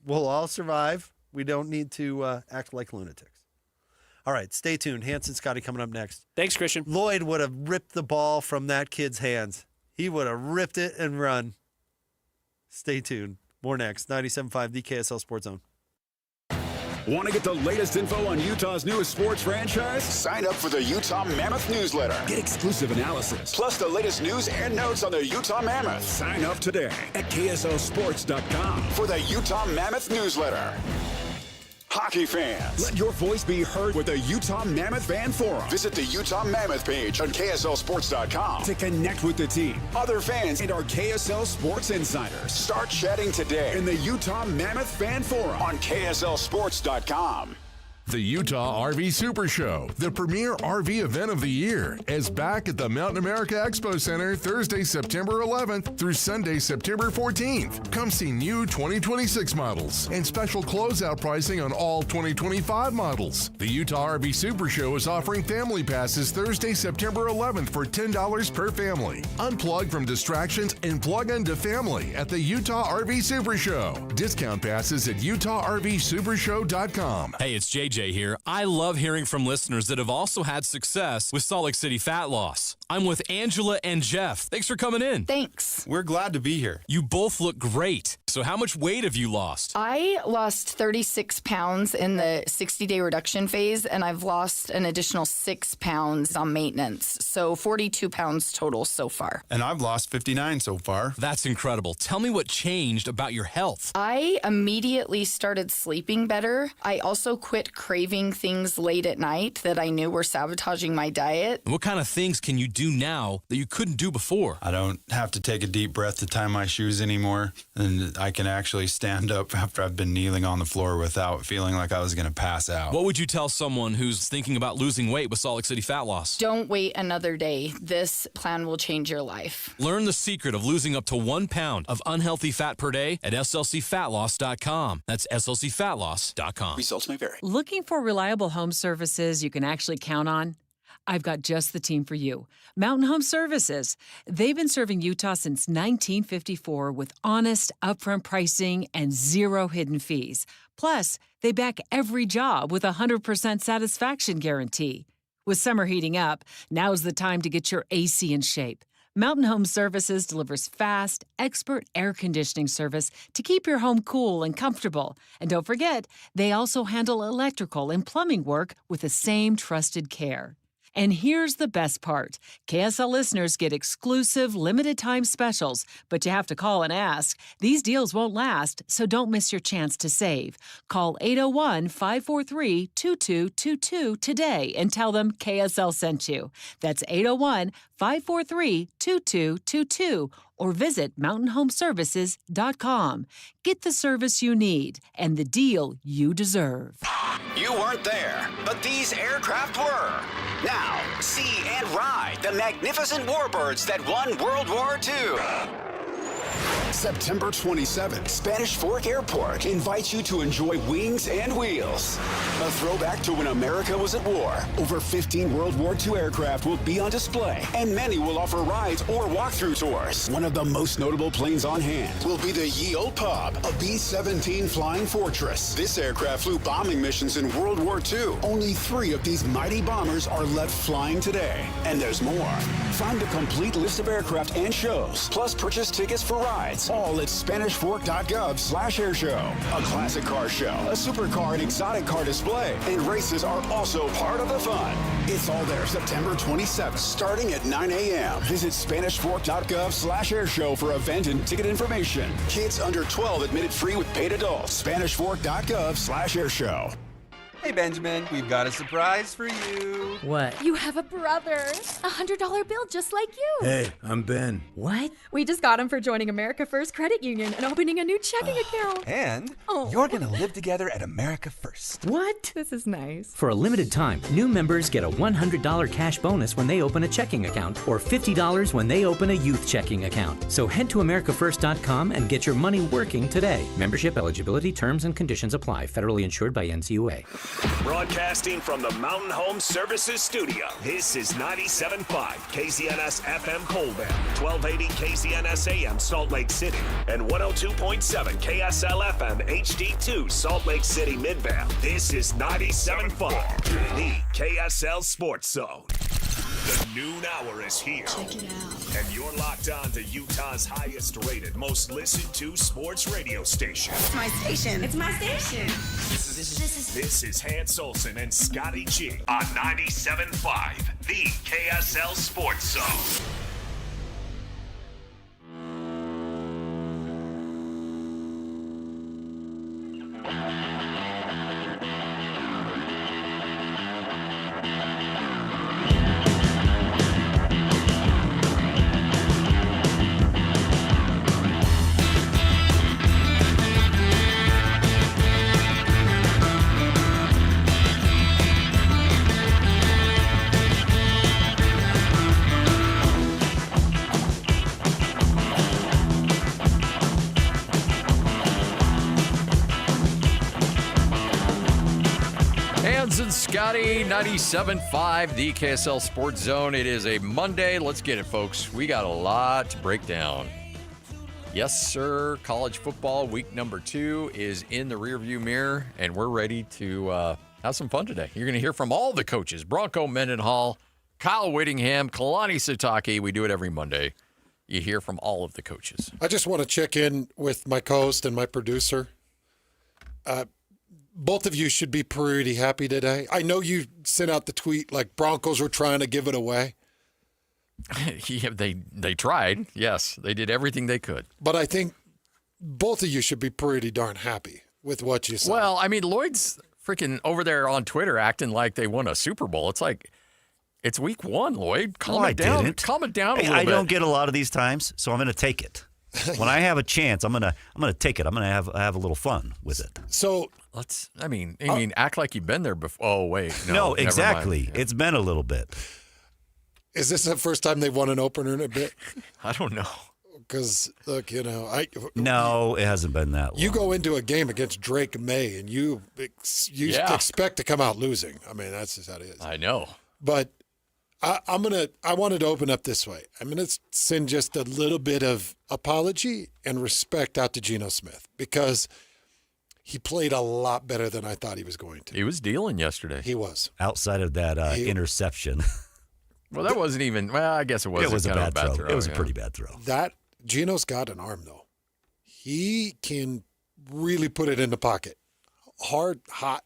S1: We'll all survive. We don't need to act like lunatics. All right, stay tuned. Hanson Scotty coming up next.
S2: Thanks, Christian.
S1: Lloyd would have ripped the ball from that kid's hands. He would have ripped it and run. Stay tuned. More next. 97.5, the KSL Sports Zone.
S19: Want to get the latest info on Utah's newest sports franchise? Sign up for the Utah Mammoth newsletter. Get exclusive analysis, plus the latest news and notes on the Utah Mammoth. Sign up today at KSLSports.com for the Utah Mammoth newsletter. Hockey fans, let your voice be heard with the Utah Mammoth Fan Forum. Visit the Utah Mammoth page on KSLSports.com to connect with the team, other fans, and our KSL Sports insiders. Start chatting today in the Utah Mammoth Fan Forum on KSLSports.com.
S6: The Utah RV Super Show, the premier RV event of the year, is back at the Mountain America Expo Center Thursday, September 11th through Sunday, September 14th. Come see new 2026 models and special closeout pricing on all 2025 models. The Utah RV Super Show is offering family passes Thursday, September 11th for $10 per family. Unplug from distractions and plug into family at the Utah RV Super Show. Discount passes at UtahRVSupershow.com.
S4: Hey, it's JJ here. I love hearing from listeners that have also had success with Salt Lake City fat loss. I'm with Angela and Jeff. Thanks for coming in.
S14: Thanks.
S4: We're glad to be here. You both look great. So how much weight have you lost?
S14: I lost 36 pounds in the 60-day reduction phase, and I've lost an additional 6 pounds on maintenance. So 42 pounds total so far.
S4: And I've lost 59 so far. That's incredible. Tell me what changed about your health.
S14: I immediately started sleeping better. I also quit craving things late at night that I knew were sabotaging my diet.
S4: What kind of things can you do now that you couldn't do before?
S20: I don't have to take a deep breath to tie my shoes anymore, and I can actually stand up after I've been kneeling on the floor without feeling like I was going to pass out.
S4: What would you tell someone who's thinking about losing weight with Salt Lake City fat loss?
S14: Don't wait another day. This plan will change your life.
S4: Learn the secret of losing up to 1 pound of unhealthy fat per day at slcfatloss.com. That's slcfatloss.com.
S19: Results may vary.
S21: Looking for reliable home services you can actually count on? I've got just the team for you. Mountain Home Services. They've been serving Utah since 1954 with honest, upfront pricing and zero hidden fees. Plus, they back every job with a 100% satisfaction guarantee. With summer heating up, now's the time to get your AC in shape. Mountain Home Services delivers fast, expert air conditioning service to keep your home cool and comfortable. And don't forget, they also handle electrical and plumbing work with the same trusted care. And here's the best part. KSL listeners get exclusive limited-time specials, but you have to call and ask. These deals won't last, so don't miss your chance to save. Call 801-543-2222 today and tell them KSL sent you. That's 801-543-2222 or visit mountainhomeservices.com. Get the service you need and the deal you deserve.
S19: You weren't there, but these aircraft were. Now, see and ride the magnificent warbirds that won World War II. September 27th, Spanish Fork Airport invites you to enjoy Wings and Wheels. A throwback to when America was at war. Over 15 World War II aircraft will be on display, and many will offer rides or walkthrough tours. One of the most notable planes on hand will be the Ye Olde Pub, a B-17 Flying Fortress. This aircraft flew bombing missions in World War II. Only 3 of these mighty bombers are left flying today, and there's more. Find a complete list of aircraft and shows, plus purchase tickets for rides, all at SpanishFork.gov/airshow. A classic car show, a supercar and exotic car display, and races are also part of the fun. It's all there September 27th, starting at 9 a.m. Visit SpanishFork.gov/airshow for event and ticket information. Kids under 12 admitted free with paid adults. SpanishFork.gov/airshow.
S7: Hey, Benjamin, we've got a surprise for you.
S8: What?
S9: You have a brother. $100 bill just like you.
S7: Hey, I'm Ben.
S8: What? We just got him for joining America First Credit Union and opening a new checking account.
S7: And you're going to live together at America First.
S8: What? This is nice.
S10: For a limited time, new members get a $100 cash bonus when they open a checking account or $50 when they open a youth checking account. So head to AmericaFirst.com and get your money working today. Membership eligibility, terms, and conditions apply. Federally insured by NCUA.
S5: Broadcasting from the Mountain Home Services Studio, this is 97.5 KZNS FM Colville, 1280 KZNS AM Salt Lake City, and 102.7 KSL FM HD2 Salt Lake City Midvale. This is 97.5, the KSL Sports Zone. The noon hour is here.
S9: Check it out.
S5: And you're locked on to Utah's highest rated, most listened to sports radio station.
S9: It's my station. It's my station.
S5: This is Hans Olsen and Scotty G on 97.5, the KSL Sports Zone.
S22: And Scotty, 97.5, the KSL Sports Zone. It is a Monday. Let's get it, folks. We got a lot to break down. Yes, sir. College football week number 2 is in the rearview mirror, and we're ready to have some fun today. You're going to hear from all the coaches. Bronco Mendenhall, Kyle Whittingham, Kalani Sitake. We do it every Monday. You hear from all of the coaches.
S23: I just want to check in with my co-host and my producer. Both of you should be pretty happy today. I know you sent out the tweet like Broncos were trying to give it away.
S22: Yeah, they tried. Yes, they did everything they could.
S23: But I think both of you should be pretty darn happy with what you saw.
S22: Well, I mean, Lloyd's freaking over there on Twitter acting like they won a Super Bowl. It's like, it's week 1, Lloyd. Calm it down.
S25: Didn't.
S22: Calm it down a
S25: Hey,
S22: little bit.
S25: I don't get a lot of these times, so I'm going to take it. When I have a chance, I'm gonna take it. I'm gonna have a little fun with it.
S23: So
S22: let's. I mean, act like you've been there before. Oh wait,
S25: no, exactly.
S22: Yeah.
S25: It's been a little bit.
S23: Is this the first time they've won an opener in a bit?
S22: I don't know.
S23: Because look,
S25: no, it hasn't been that long.
S23: You go into a game against Drake May, and you expect to come out losing. I mean, that's just how it is.
S22: I know,
S23: but. I wanted to open up this way. I'm going to send just a little bit of apology and respect out to Geno Smith because he played a lot better than I thought he was going to.
S22: He was dealing yesterday.
S23: He was.
S25: Outside of that interception.
S22: Well, that wasn't even. Well, I guess it was.
S25: It was a bad throw. It was
S22: yeah.
S25: a pretty bad throw.
S23: That Geno's got an arm though. He can really put it in the pocket, hard, hot,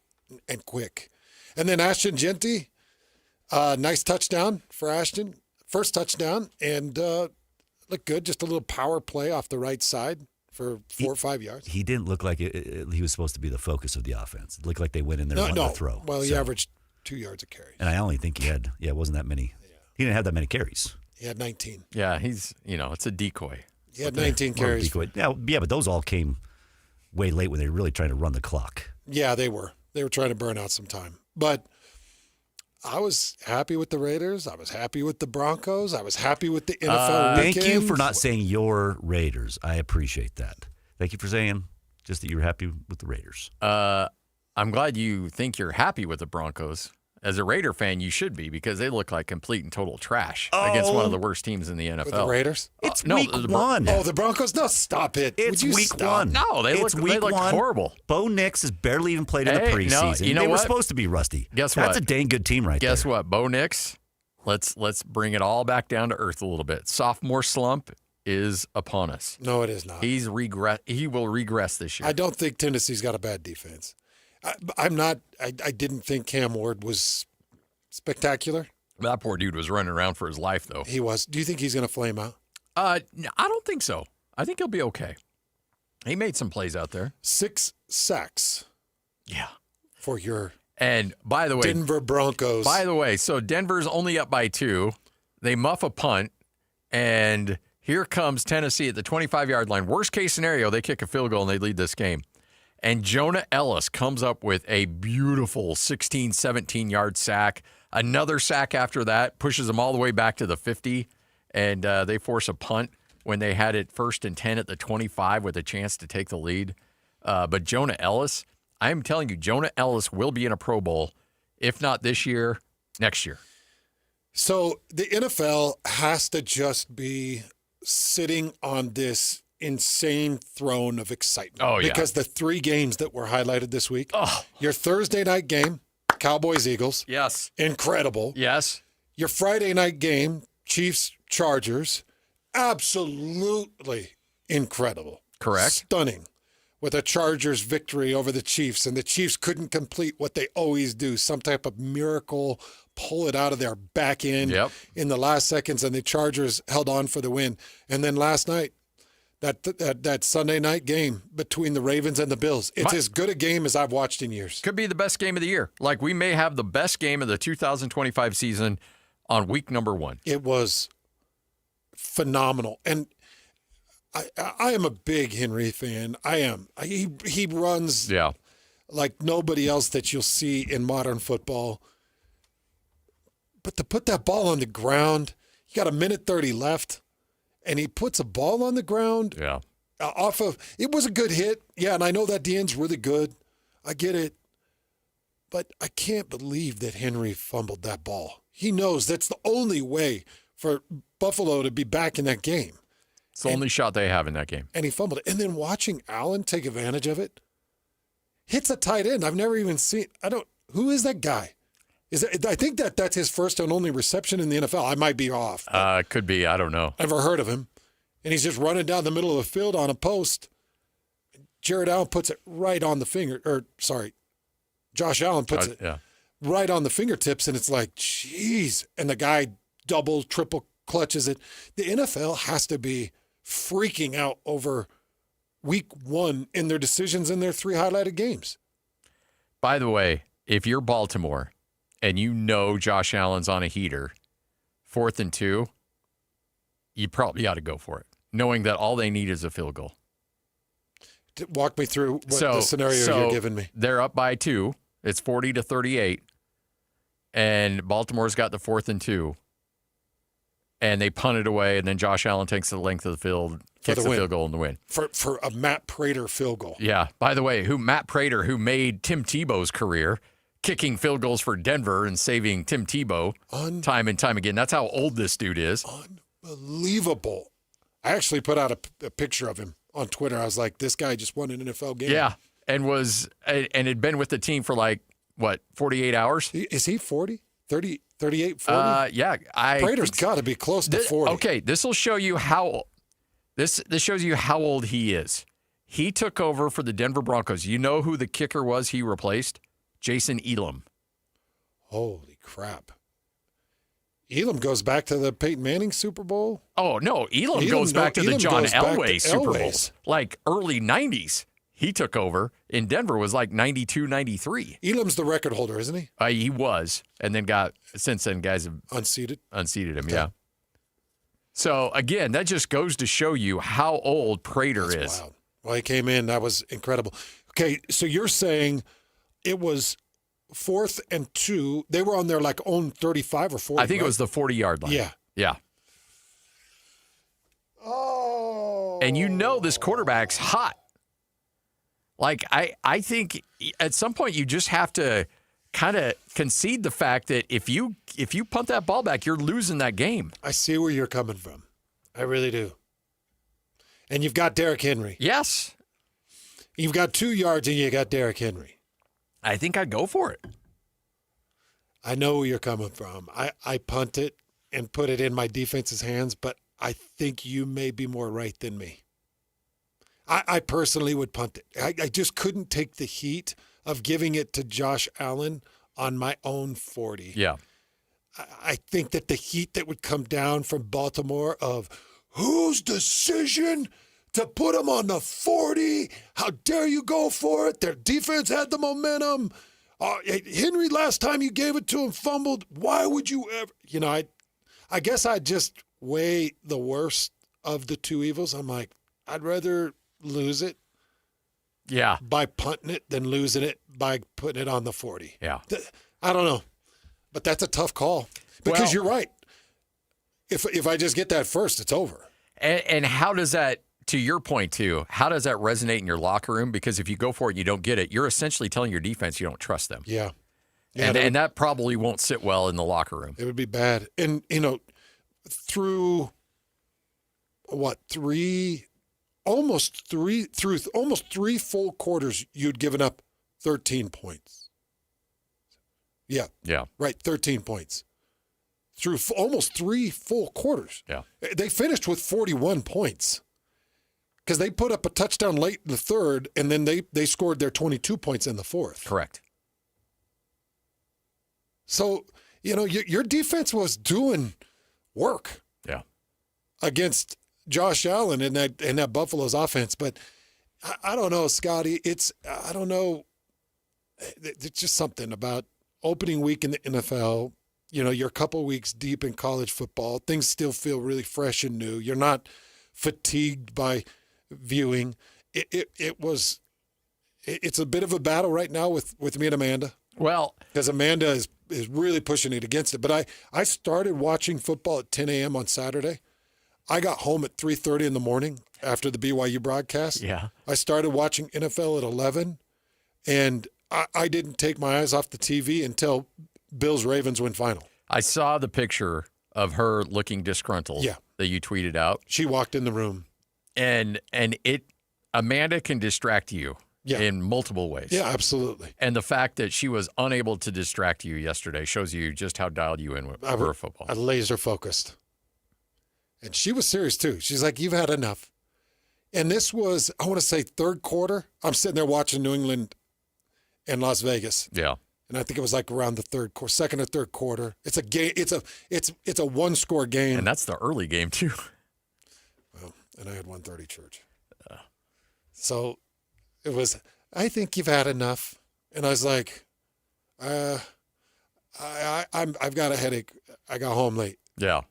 S23: and quick. And then Ashton Genty. Nice touchdown for Ashton. First touchdown, and looked good. Just a little power play off the right side for 4 or 5 yards.
S25: He didn't look like he was supposed to be the focus of the offense. It looked like they went in there and wanted to throw.
S23: Well, he averaged 2 yards a carry.
S25: And I only think he had, it wasn't that many. He didn't have that many carries.
S23: He had 19.
S22: Yeah, he's, it's a decoy.
S23: He had 19 carries.
S25: Decoy. Yeah, but those all came way late when they were really trying to run the clock.
S23: Yeah, they were. They were trying to burn out some time. But I was happy with the Raiders. I was happy with the Broncos. I was happy with the NFL weekend.
S25: Thank you for not saying your Raiders. I appreciate that. Thank you for saying just that you're happy with the Raiders.
S22: I'm glad you think you're happy with the Broncos. As a Raider fan, you should be, because they look like complete and total trash against one of the worst teams in the NFL.
S23: With the Raiders?
S25: It's week one.
S23: Oh, the Broncos? No, stop it.
S25: It's week
S23: stop?
S25: one.
S22: No, they look horrible.
S25: Bo Nix has barely even played in the preseason.
S22: You know
S25: they
S22: what?
S25: were supposed to be rusty.
S22: Guess what?
S25: That's a dang good team right there.
S22: Guess what? Bo Nix, let's bring it all back down to earth a little bit. Sophomore slump is upon us.
S23: No, it is not.
S22: He will regress this year.
S23: I don't think Tennessee's got a bad defense. I didn't think Cam Ward was spectacular.
S22: That poor dude was running around for his life, though.
S23: He was. Do you think he's going to flame out?
S22: I don't think so. I think he'll be okay. He made some plays out there.
S23: 6 sacks.
S22: Yeah.
S23: For your
S22: and by the way,
S23: Denver Broncos.
S22: By the way, so Denver's only up by 2. They muff a punt, and here comes Tennessee at the 25-yard line. Worst case scenario, they kick a field goal and they lead this game. And Jonah Ellis comes up with a beautiful 16, 17-yard sack. Another sack after that pushes them all the way back to the 50, and they force a punt when they had it 1st and 10 at the 25 with a chance to take the lead. But Jonah Ellis, I'm telling you, Jonah Ellis will be in a Pro Bowl, if not this year, next year.
S23: So the NFL has to just be sitting on this insane throne of excitement.
S22: Oh, yeah.
S23: Because the 3 games that were highlighted this week, your Thursday night game, Cowboys-Eagles.
S22: Yes.
S23: Incredible.
S22: Yes.
S23: Your Friday night game, Chiefs-Chargers. Absolutely incredible.
S22: Correct.
S23: Stunning. With a Chargers victory over the Chiefs, and the Chiefs couldn't complete what they always do, some type of miracle, pull it out of their back end in the last seconds, and the Chargers held on for the win. And then last night, that Sunday night game between the Ravens and the Bills, it's as good a game as I've watched in years.
S22: Could be the best game of the year. Like, we may have the best game of the 2025 season on week number 1.
S23: It was phenomenal. And I am a big Henry fan. I am. He runs like nobody else that you'll see in modern football. But to put that ball on the ground, you got 1:30 left, and he puts a ball on the ground off of – it was a good hit. Yeah, and I know that the end's really good. I get it. But I can't believe that Henry fumbled that ball. He knows that's the only way for Buffalo to be back in that game.
S22: It's the only shot they have in that game.
S23: And he fumbled it. And then watching Allen take advantage of it, hits a tight end. I've never even seen – who is that guy? I think that's his first and only reception in the NFL. I might be off.
S22: Could be. I don't know.
S23: Never heard of him. And he's just running down the middle of the field on a post. Jared Allen puts it right on the finger – Josh Allen puts it right on the fingertips, and it's like, jeez. And the guy double, triple clutches it. The NFL has to be freaking out over week 1 in their decisions in their 3 highlighted games.
S22: By the way, if you're Baltimore and you know Josh Allen's on a heater, 4th and 2, you probably ought to go for it, knowing that all they need is a field goal.
S23: Walk me through the scenario you're giving me.
S22: They're up by 2. It's 40-38, and Baltimore's got the 4th and 2, and they punt it away, and then Josh Allen takes the length of the field, kicks the field goal, and the win.
S23: For a Matt Prater field goal.
S22: Yeah. By the way, Matt Prater, who made Tim Tebow's career, kicking field goals for Denver and saving Tim Tebow time and time again. That's how old this dude is.
S23: Unbelievable. I actually put out a picture of him on Twitter. I was like, this guy just won an NFL game.
S22: Yeah. And had been with the team for 48 hours?
S23: Is he 40? 30, 38, 40?
S22: Yeah.
S23: Prater's got to be close to 40.
S22: Okay, this will show you how this shows you how old he is. He took over for the Denver Broncos. You know who the kicker was he replaced? Jason Elam.
S23: Holy crap. Elam goes back to the Peyton Manning Super Bowl?
S22: Oh, no. Elam goes back to the John Elway Super Bowls. Like early 90s. He took over in Denver was like 92, 93.
S23: Elam's the record holder, isn't he?
S22: He was. And then since then, guys have unseated him, yeah. So, again, that just goes to show you how old Prater is.
S23: Wild. Well, he came in. That was incredible. Okay, so you're saying it was 4th and 2. They were on their own 35 or 40.
S22: I think it was the 40-yard line.
S23: Yeah.
S22: Yeah.
S23: Oh.
S22: And this quarterback's hot. I think at some point you just have to kind of concede the fact that if you punt that ball back, you're losing that game.
S23: I see where you're coming from. I really do. And you've got Derrick Henry.
S22: Yes.
S23: You've got 2 yards and you got Derrick Henry.
S22: I think I'd go for it.
S23: I know where you're coming from. I punt it and put it in my defense's hands, but I think you may be more right than me. I personally would punt it. I just couldn't take the heat of giving it to Josh Allen on my own 40.
S22: Yeah.
S23: I think that the heat that would come down from Baltimore of whose decision to put him on the 40? How dare you go for it? Their defense had the momentum. Henry, last time you gave it to him, fumbled. Why would you ever? I guess I'd just weigh the worst of the two evils. I'm like, I'd rather lose it by punting it than losing it by putting it on the 40.
S22: Yeah.
S23: I don't know. But that's a tough call because you're right. If I just get that first, it's over.
S22: And how does that, to your point too, how does that resonate in your locker room? Because if you go for it and you don't get it, you're essentially telling your defense you don't trust them.
S23: Yeah.
S22: And that probably won't sit well in the locker room.
S23: It would be bad. And, through almost three full quarters, you'd given up 13 points. Yeah.
S22: Yeah.
S23: Right, 13 points. Through almost 3 full quarters.
S22: Yeah.
S23: They finished with 41 points because they put up a touchdown late in the third, and then they scored their 22 points in the fourth.
S22: Correct.
S23: So, your defense was doing work.
S22: Yeah.
S23: Against Josh Allen and that Buffalo's offense. But I don't know, Scotty. I don't know. It's just something about opening week in the NFL. You're a couple weeks deep in college football. Things still feel really fresh and new. You're not fatigued by viewing. It's a bit of a battle right now with me and Amanda.
S22: Well,
S23: because Amanda is really pushing it against it. But I started watching football at 10 a.m. on Saturday. I got home at 3:30 in the morning after the BYU broadcast.
S22: Yeah.
S23: I started watching NFL at 11, and I didn't take my eyes off the TV until Bills-Ravens win final.
S22: I saw the picture of her looking disgruntled that you tweeted out.
S23: She walked in the room.
S22: And Amanda can distract you in multiple ways.
S23: Yeah, absolutely.
S22: And the fact that she was unable to distract you yesterday shows you just how dialed you in with her football.
S23: Laser focused. And she was serious too. She's like, you've had enough. And this was, I want to say, third quarter. I'm sitting there watching New England and Las Vegas.
S22: Yeah.
S23: And I think it was like around the second or third quarter. It's a game. It's a one-score game.
S22: And that's the early game too.
S23: Well, and I had 1:30 church. So it was, I think you've had enough. And I was like, I've got a headache. I got home late.
S22: Yeah.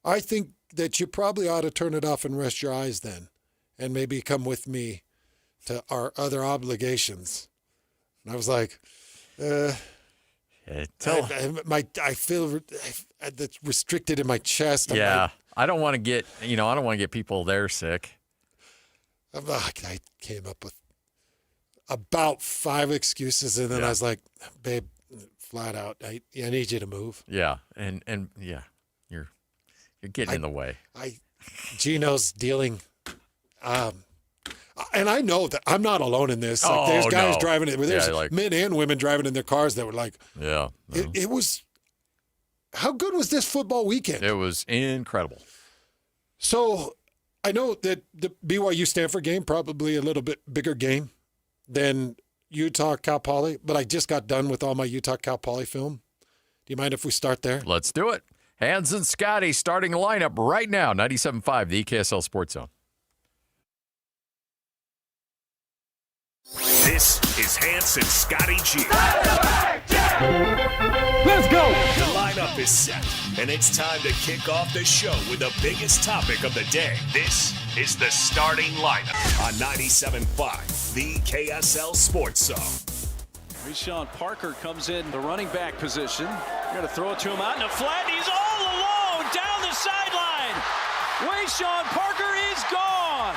S23: I think that you probably ought to turn it off and rest your eyes then, and maybe come with me to our other obligations. And I was like, I feel that's restricted in my chest.
S22: Yeah, I don't want to get people there sick.
S23: I came up with about 5 excuses, and then I was like, babe, flat out, I need you to move.
S22: Yeah, and yeah. You're getting in the way.
S23: Gino's dealing, and I know that I'm not alone in this. Like, there's guys driving it. There's men and women driving in their cars that were like,
S22: yeah. No.
S23: It was. How good was this football weekend?
S22: It was incredible.
S23: So I know that the BYU Stanford game probably a little bit bigger game than Utah Cal Poly, but I just got done with all my Utah Cal Poly film. Do you mind if we start there?
S22: Let's do it. Hans and Scotty starting a lineup right now. 97.5, the KSL Sports Zone.
S5: This is Hans and Scotty G.
S16: Let's go!
S5: The lineup is set, and it's time to kick off the show with the biggest topic of the day. This is the starting lineup on 97.5, the KSL Sports Zone.
S11: Wayshawn Parker comes in the running back position. Got to throw it to him out in the flat. He's all alone down the sideline. Wayshawn Parker is gone.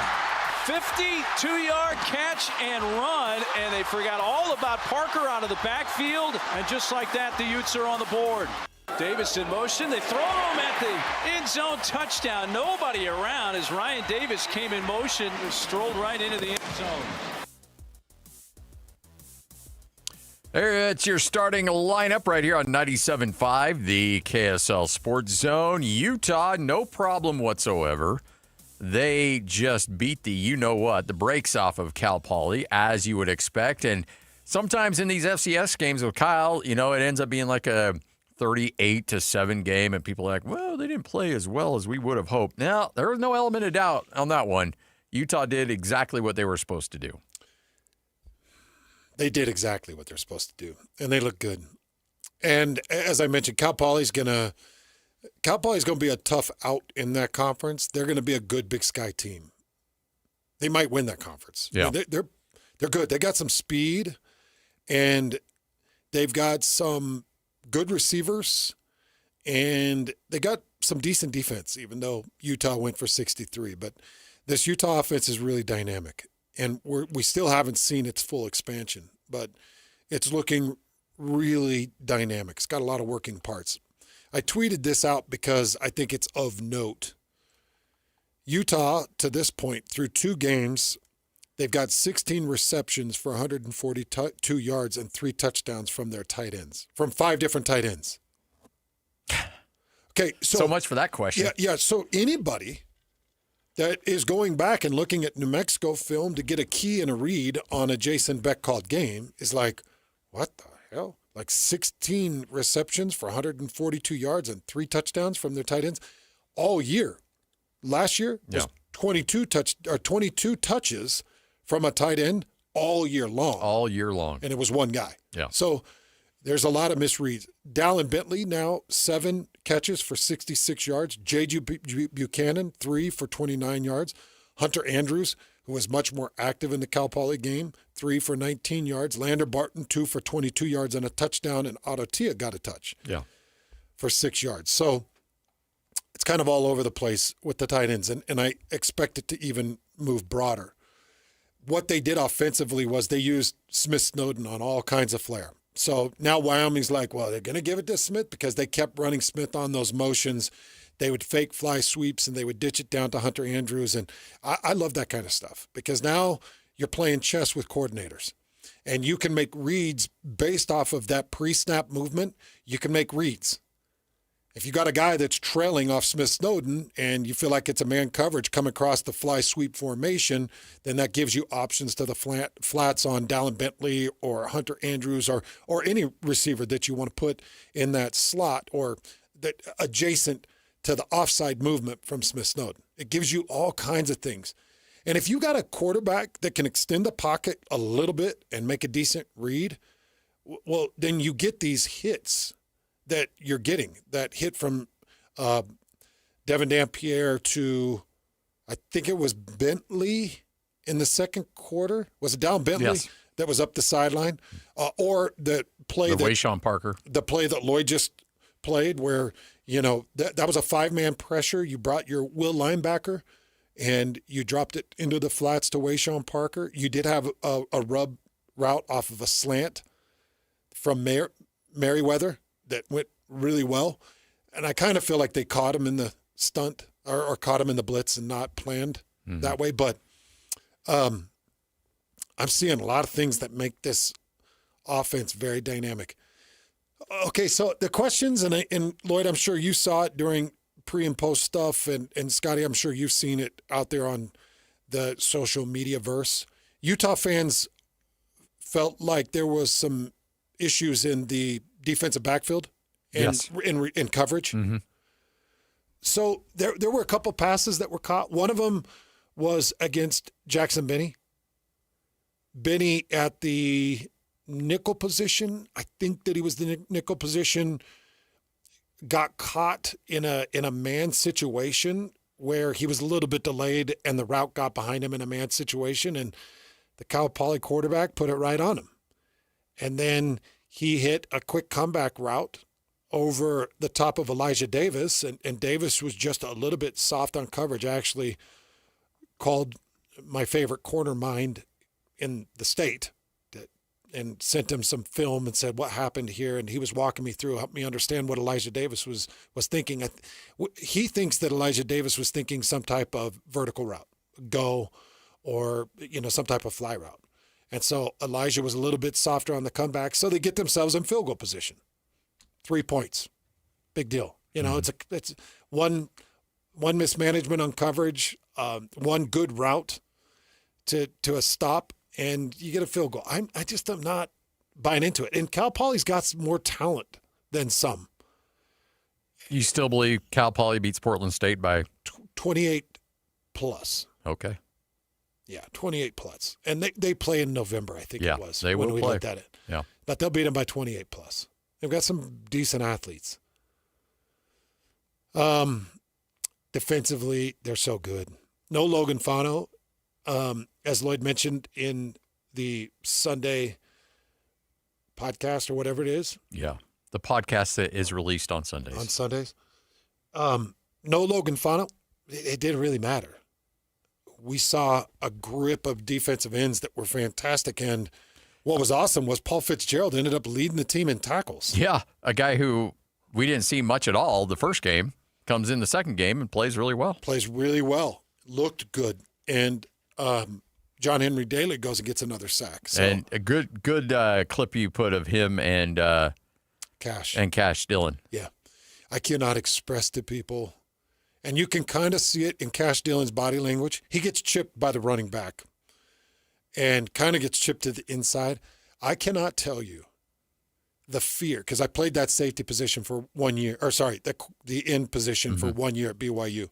S11: 52-yard catch and run, and they forgot all about Parker out of the backfield. And just like that, the Utes are on the board. Davis in motion. They throw him at the end zone touchdown. Nobody around as Ryan Davis came in motion and strolled right into the end zone.
S22: There, it's your starting lineup right here on 97.5, the KSL Sports Zone. Utah, no problem whatsoever. They just beat the you-know-what, the brakes off of Cal Poly, as you would expect. And sometimes in these FCS games with Kyle, it ends up being like a 38-7 game, and people are like, well, they didn't play as well as we would have hoped. Now, there was no element of doubt on that one. Utah did exactly what they were supposed to do.
S23: They did exactly what they're supposed to do, and they look good. And as I mentioned, Cal Poly's going to be a tough out in that conference. They're going to be a good Big Sky team. They might win that conference.
S22: Yeah.
S23: I mean, they're good. They got some speed, and they've got some good receivers, and they got some decent defense, even though Utah went for 63. But this Utah offense is really dynamic. And we still haven't seen its full expansion, but it's looking really dynamic. It's got a lot of working parts. I tweeted this out because I think it's of note. Utah, to this point, through 2 games, they've got 16 receptions for 142 yards and 3 touchdowns from their tight ends, from 5 different tight ends. Okay,
S22: so much for that question.
S23: Yeah. So anybody that is going back and looking at New Mexico film to get a key and a read on a Jason Beck-called game is like, what the hell? Like 16 receptions for 142 yards and 3 touchdowns from their tight ends all year. Last year was 22 touches from a tight end all year long.
S22: All year long.
S23: And it was one guy.
S22: Yeah.
S23: So there's a lot of misreads. Dallin Bentley now 7 catches for 66 yards. J.J. Buchanan 3 for 29 yards. Hunter Andrews, who was much more active in the Cal Poly game, 3 for 19 yards. Lander Barton 2 for 22 yards and a touchdown. And Otto Tia got a touch for 6 yards. So it's kind of all over the place with the tight ends. And I expect it to even move broader. What they did offensively was they used Smith Snowden on all kinds of flair. So now Wyoming's like, well, they're going to give it to Smith because they kept running Smith on those motions. They would fake fly sweeps and they would ditch it down to Hunter Andrews. And I love that kind of stuff because now you're playing chess with coordinators. And you can make reads based off of that pre-snap movement. You can make reads. If you got a guy that's trailing off Smith Snowden and you feel like it's a man coverage come across the fly sweep formation, then that gives you options to the flats on Dallin Bentley or Hunter Andrews or any receiver that you want to put in that slot or that adjacent to the offside movement from Smith Snowden. It gives you all kinds of things. And if you got a quarterback that can extend the pocket a little bit and make a decent read, well, then you get these hits that you're getting. That hit from Devin Dampierre to, I think it was Bentley in the second quarter. Was it Dallin Bentley that was up the sideline? Or the play
S22: Wayshawn Parker.
S23: The play that Lloyd just played where, that was a 5-man pressure. You brought your will linebacker and you dropped it into the flats to Wayshawn Parker. You did have a rub route off of a slant from Merriweather that went really well. And I kind of feel like they caught him in the stunt or caught him in the blitz and not planned that way. But I'm seeing a lot of things that make this offense very dynamic. Okay, so the questions, and Lloyd, I'm sure you saw it during pre and post stuff, and Scotty, I'm sure you've seen it out there on the social media verse. Utah fans felt like there was some issues in the defensive backfield and in coverage.
S22: Mm-hmm.
S23: So there were a couple passes that were caught. One of them was against Jackson Benny. Benny at the nickel position, I think that he was the nickel position, got caught in a man situation where he was a little bit delayed and the route got behind him in a man situation, and the Cal Poly quarterback put it right on him. And then he hit a quick comeback route over the top of Elijah Davis, and Davis was just a little bit soft on coverage. I actually called my favorite corner mind in the state and sent him some film and said, what happened here? And he was walking me through, helped me understand what Elijah Davis was thinking. He thinks that Elijah Davis was thinking some type of vertical route, go, or, some type of fly route. And so Elijah was a little bit softer on the comeback, so they get themselves in field goal position. 3 points. Big deal. It's one mismanagement on coverage, one good route to a stop, and you get a field goal. I'm not buying into it. And Cal Poly's got more talent than some.
S22: You still believe Cal Poly beats Portland State by
S23: 28 plus.
S22: Okay.
S23: Yeah, 28 plus. And they play in November, I think it was.
S22: They
S23: when
S22: will
S23: we
S22: play.
S23: looked at it.
S22: Yeah.
S23: But they'll beat them by 28 plus. They've got some decent athletes. Defensively, they're so good. No Logan Fano, as Lloyd mentioned in the Sunday podcast or whatever it is.
S22: Yeah, the podcast that is released on Sundays.
S23: On Sundays. No Logan Fano. It didn't really matter. We saw a grip of defensive ends that were fantastic, and what was awesome was Paul Fitzgerald ended up leading the team in tackles.
S22: Yeah, a guy who we didn't see much at all the first game comes in the second game and plays really well.
S23: Plays really well. Looked good. And John Henry Daly goes and gets another sack. So.
S22: And a good clip you put of him and
S23: Cash.
S22: And Cash Dillon.
S23: Yeah. I cannot express to people, and you can kind of see it in Cash Dillon's body language. He gets chipped by the running back and kind of gets chipped to the inside. I cannot tell you the fear, because I played that safety position for 1 year, or sorry, the end position for 1 year at BYU.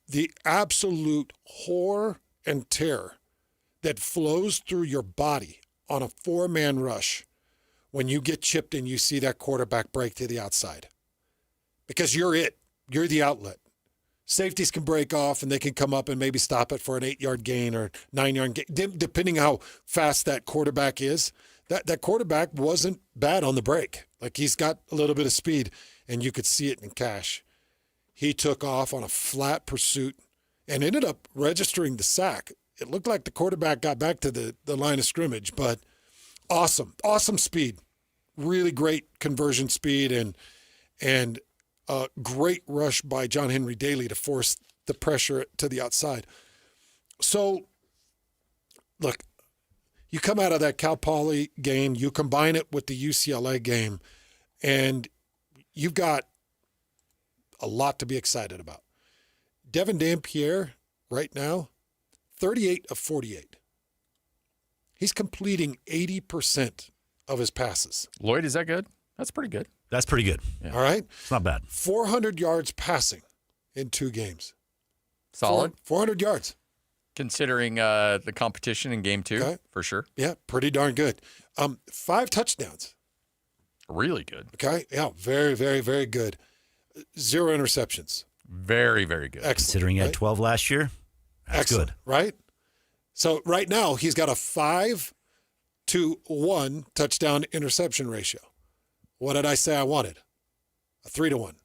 S23: The absolute horror and terror that flows through your body on a four-man rush when you get chipped and you see that quarterback break to the outside. Because you're it. You're the outlet. Safeties can break off and they can come up and maybe stop it for an 8-yard gain or 9-yard gain, depending how fast that quarterback is. That quarterback wasn't bad on the break. Like, he's got a little bit of speed, and you could see it in Cash. He took off on a flat pursuit and ended up registering the sack. It looked like the quarterback got back to the line of scrimmage, but awesome speed. Really great conversion speed and great rush by John Henry Daly to force the pressure to the outside. So, look, you come out of that Cal Poly game, you combine it with the UCLA game, and you've got a lot to be excited about. Devin Dampierre, right now, 38 of 48. He's completing 80% of his passes.
S22: Lloyd, is that good? That's pretty good.
S25: That's pretty good.
S23: Yeah. All right?
S25: It's not bad.
S23: 400 yards passing in 2 games.
S22: Solid.
S23: 400 yards.
S22: Considering the competition in game 2, okay. For sure.
S23: Yeah, pretty darn good. 5 touchdowns.
S22: Really good.
S23: Okay, yeah, very, very, very good. 0 interceptions.
S22: Very, very good.
S25: Excellent. Considering he had 12 last year, that's
S23: excellent,
S25: good.
S23: Right? So right now he's got a 5-1 touchdown interception ratio. What did I say I wanted? A 3-1.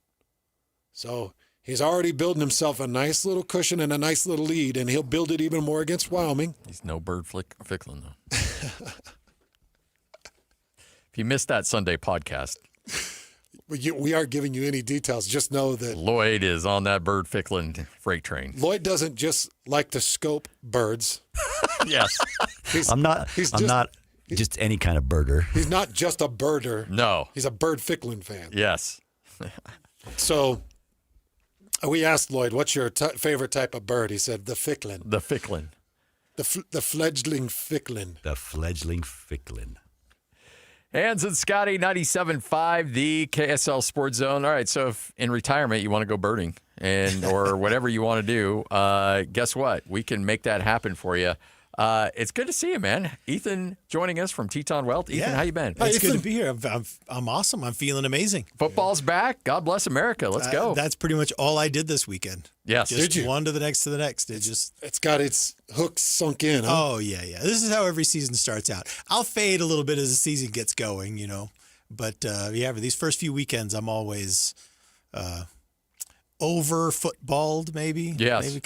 S23: So he's already building himself a nice little cushion and a nice little lead, and he'll build it even more against Wyoming.
S22: He's no Bird Ficklin, though. If you missed that Sunday podcast.
S23: We aren't giving you any details. Just know that
S22: Lloyd is on that Bird Ficklin freight train.
S23: Lloyd doesn't just like to scope birds.
S22: Yes.
S25: I'm not just any kind of birder.
S23: He's not just a birder.
S22: No.
S23: He's a Bird Ficklin fan.
S22: Yes.
S23: So we asked Lloyd, what's your favorite type of bird? He said, the Ficklin.
S22: The Ficklin.
S23: The fledgling Ficklin.
S25: The fledgling Ficklin.
S22: Hans and Scotty, 97.5, the KSL Sports Zone. All right, so if in retirement you want to go birding or whatever you want to do, guess what? We can make that happen for you. It's good to see you, man. Ethan joining us from Teton Wealth. Ethan, how you been?
S12: It's good to be here. I'm awesome. I'm feeling amazing.
S22: Football's back. God bless America. Let's go.
S12: That's pretty much all I did this weekend.
S22: Yes.
S12: Just one to the next to the next.
S23: It's got its hooks sunk in. Huh?
S12: Oh, yeah. This is how every season starts out. I'll fade a little bit as the season gets going, But, for these first few weekends, I'm always over footballed, maybe.
S22: Yes.
S12: Maybe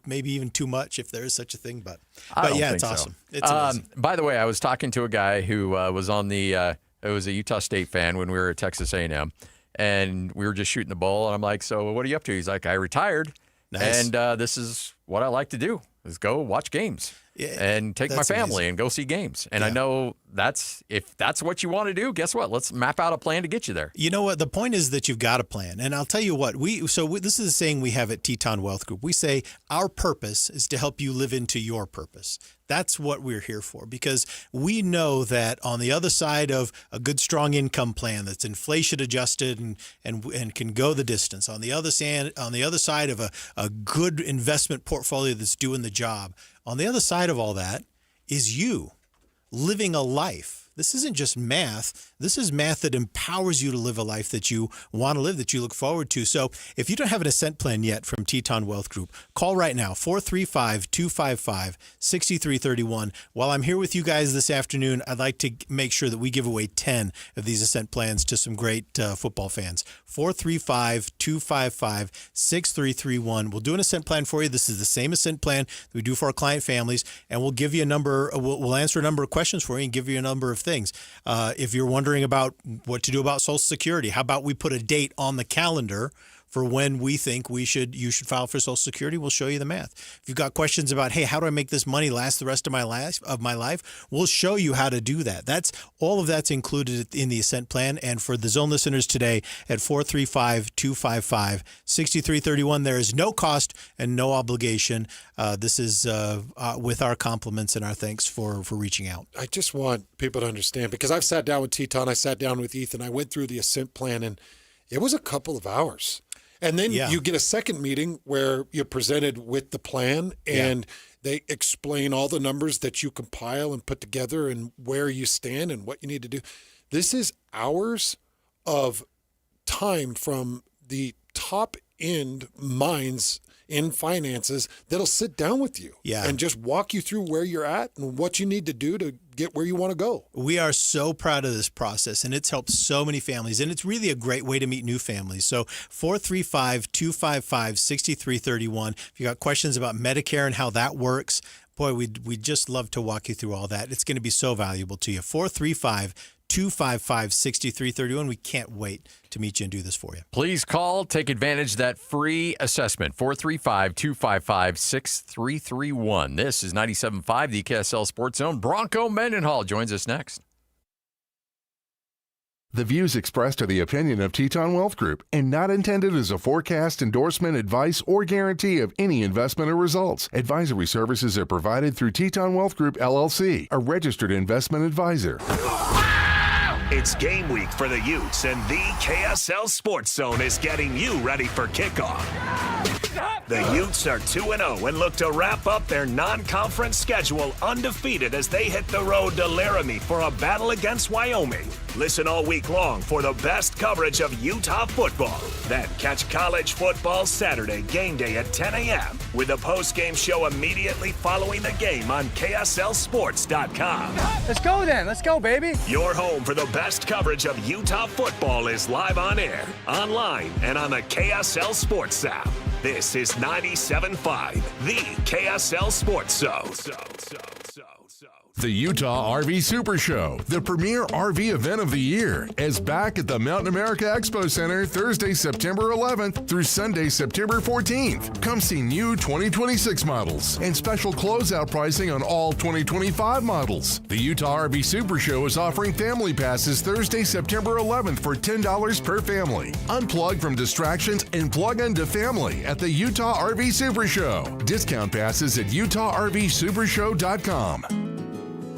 S12: maybe even too much if there is such a thing. But
S22: I don't
S12: yeah,
S22: think
S12: it's
S22: so.
S12: awesome. It's amazing.
S22: By the way, I was talking to a guy who was on it was a Utah State fan when we were at Texas A&M, and we were just shooting the bull, and I'm like, so what are you up to? He's like, I retired,
S12: Nice.
S22: and this is what I like to do, is go watch games. And take my family and go see games. And I know if that's what you want to do, guess what? Let's map out a plan to get you there.
S12: You know what? The point is that you've got a plan. And I'll tell you what, this is a saying we have at Teton Wealth Group. We say our purpose is to help you live into your purpose. That's what we're here for, because we know that on the other side of a good, strong income plan that's inflation adjusted and can go the distance, on the other side of a good investment portfolio that's doing the job, on the other side of all that is you living a life. This isn't just math. This is math that empowers you to live a life that you want to live, that you look forward to. So if you don't have an Ascent plan yet from Teton Wealth Group, call right now, 435-255-6331. While I'm here with you guys this afternoon, I'd like to make sure that we give away 10 of these Ascent plans to some great football fans. 435-255-6331. We'll do an Ascent plan for you. This is the same Ascent plan that we do for our client families, and we'll give you a number. We'll answer a number of questions for you and give you a number of things. If you're wondering about what to do about Social Security, how about we put a date on the calendar for when we think you should file for Social Security? We'll show you the math. If you've got questions about, hey, how do I make this money last the rest of my life? We'll show you how to do that. All of that's included in the Ascent plan. And for the Zone listeners today at 435-255-6331, there is no cost and no obligation. This is with our compliments and our thanks for reaching out.
S23: I just want people to understand, because I've sat down with Teton, I sat down with Ethan, I went through the Ascent plan, and it was a couple of hours. And then you get a second meeting where you're presented with the plan, and they explain all the numbers that you compile and put together and where you stand and what you need to do. This is hours of time from the top end minds in finances that'll sit down with you and just walk you through where you're at and what you need to do to get where you want to go.
S12: We are so proud of this process, and it's helped so many families, and it's really a great way to meet new families. So 435-255-6331. If you got questions about Medicare and how that works, boy, we'd just love to walk you through all that. It's going to be so valuable to you. 435-255-6331. We can't wait to meet you and do this for you.
S22: Please call. Take advantage of that free assessment. 435-255-6331. This is 97.5, the KSL Sports Zone. Bronco Mendenhall joins us next.
S6: The views expressed are the opinion of Teton Wealth Group and not intended as a forecast, endorsement, advice, or guarantee of any investment or results. Advisory services are provided through Teton Wealth Group, LLC, a registered investment advisor.
S5: It's game week for the Utes, and the KSL Sports Zone is getting you ready for kickoff. The Utes are 2-0 and look to wrap up their non-conference schedule undefeated as they hit the road to Laramie for a battle against Wyoming. Listen all week long for the best coverage of Utah football. Then catch college football Saturday game day at 10 a.m. with a post-game show immediately following the game on KSLSports.com.
S7: Let's go then. Let's go, baby.
S5: Your home for the best coverage of Utah football is live on air, online, and on the KSL Sports app. This is 97.5, the KSL Sports Zone.
S6: The Utah RV Super Show, the premier RV event of the year, is back at the Mountain America Expo Center Thursday, September 11th through Sunday, September 14th. Come see new 2026 models and special closeout pricing on all 2025 models. The Utah RV Super Show is offering family passes Thursday, September 11th for $10 per family. Unplug from distractions and plug into family at the Utah RV Super Show. Discount passes at UtahRVSupershow.com.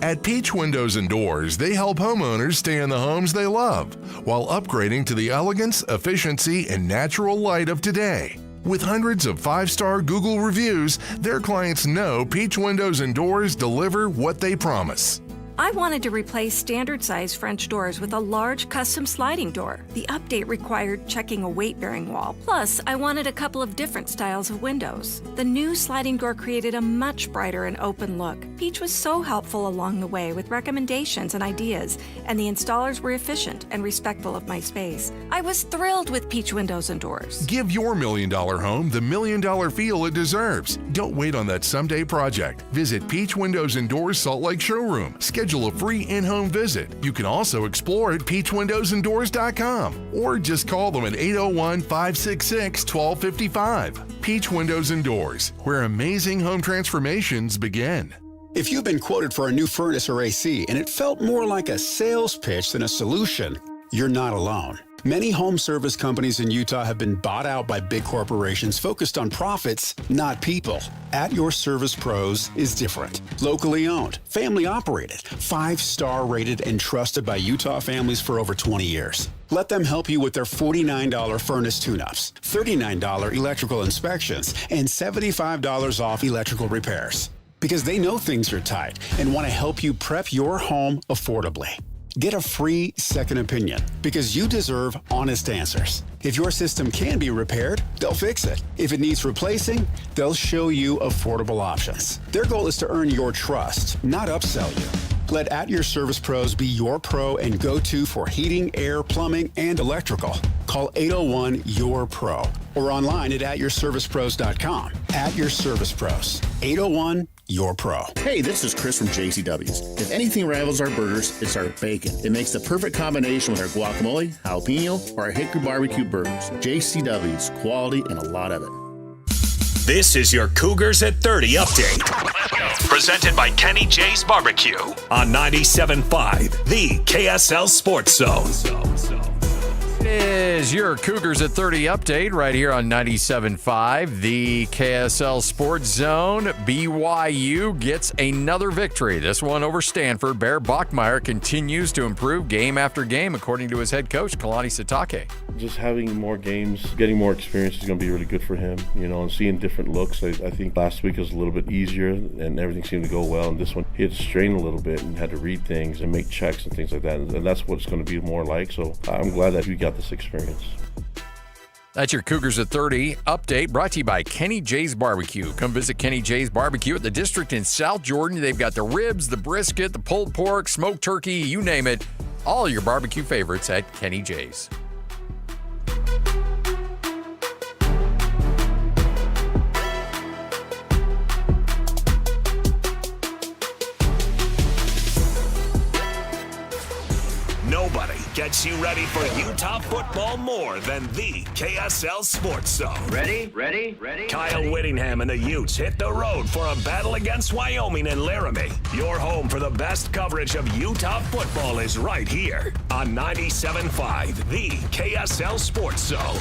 S6: At Peach Windows and Doors, they help homeowners stay in the homes they love while upgrading to the elegance, efficiency, and natural light of today. With hundreds of 5-star Google reviews, their clients know Peach Windows and Doors deliver what they promise.
S3: I wanted to replace standard-size French doors with a large custom sliding door. The update required checking a weight-bearing wall. Plus, I wanted a couple of different styles of windows. The new sliding door created a much brighter and open look. Peach was so helpful along the way with recommendations and ideas, and the installers were efficient and respectful of my space. I was thrilled with Peach Windows and Doors.
S6: Give your $1 million home the $1 million feel it deserves. Don't wait on that someday project. Visit Peach Windows and Doors Salt Lake Showroom. Schedule a free in-home visit. You can also explore at peachwindowsanddoors.com or just call them at 801-566-1255. Peach Windows and Doors, where amazing home transformations begin.
S19: If you've been quoted for a new furnace or AC and it felt more like a sales pitch than a solution, you're not alone. Many home service companies in Utah have been bought out by big corporations focused on profits, not people. At Your Service Pros is different. Locally owned, family operated, 5-star rated, and trusted by Utah families for over 20 years. Let them help you with their $49 furnace tune-ups, $39 electrical inspections, and $75 off electrical repairs. Because they know things are tight and want to help you prep your home affordably. Get a free second opinion because you deserve honest answers. If your system can be repaired, they'll fix it. If it needs replacing, they'll show you affordable options. Their goal is to earn your trust, not upsell you. Let At Your Service Pros be your pro and go-to for heating, air, plumbing, and electrical. Call 801-YOUR-PRO or online at atyourservicepros.com. At Your Service Pros, 801-YOUR-PRO.
S13: Hey, this is Chris from JCW's. If anything rivals our burgers, it's our bacon. It makes the perfect combination with our guacamole, jalapeno, or our hickory barbecue burgers. JCW's, quality and a lot of it.
S5: This is your Cougars at 30 update. Presented by Kenny J's Barbecue on 97.5, the KSL Sports Zone.
S22: It is your Cougars at 30 update right here on 97.5, the KSL Sports Zone. BYU gets another victory, this one over Stanford. Bear Bachmeier continues to improve game after game, according to his head coach, Kalani Sitake.
S15: Just having more games, getting more experience is going to be really good for him, and seeing different looks. I think last week was a little bit easier and everything seemed to go well. And this one, he had to strain a little bit and had to read things and make checks and things like that. And that's what it's going to be more like. So I'm glad that he got this experience.
S22: That's your Cougars at 30 update, brought to you by Kenny J's Barbecue. Come visit Kenny J's Barbecue at the District in South Jordan. They've got the ribs, the brisket, the pulled pork, smoked turkey, you name it. All your barbecue favorites at Kenny J's.
S5: Nobody gets you ready for Utah football more than the KSL Sports Zone.
S17: Ready?
S5: Kyle Whittingham and the Utes hit the road for a battle against Wyoming and Laramie. Your home for the best coverage of Utah football is right here on 97.5, the KSL Sports Zone.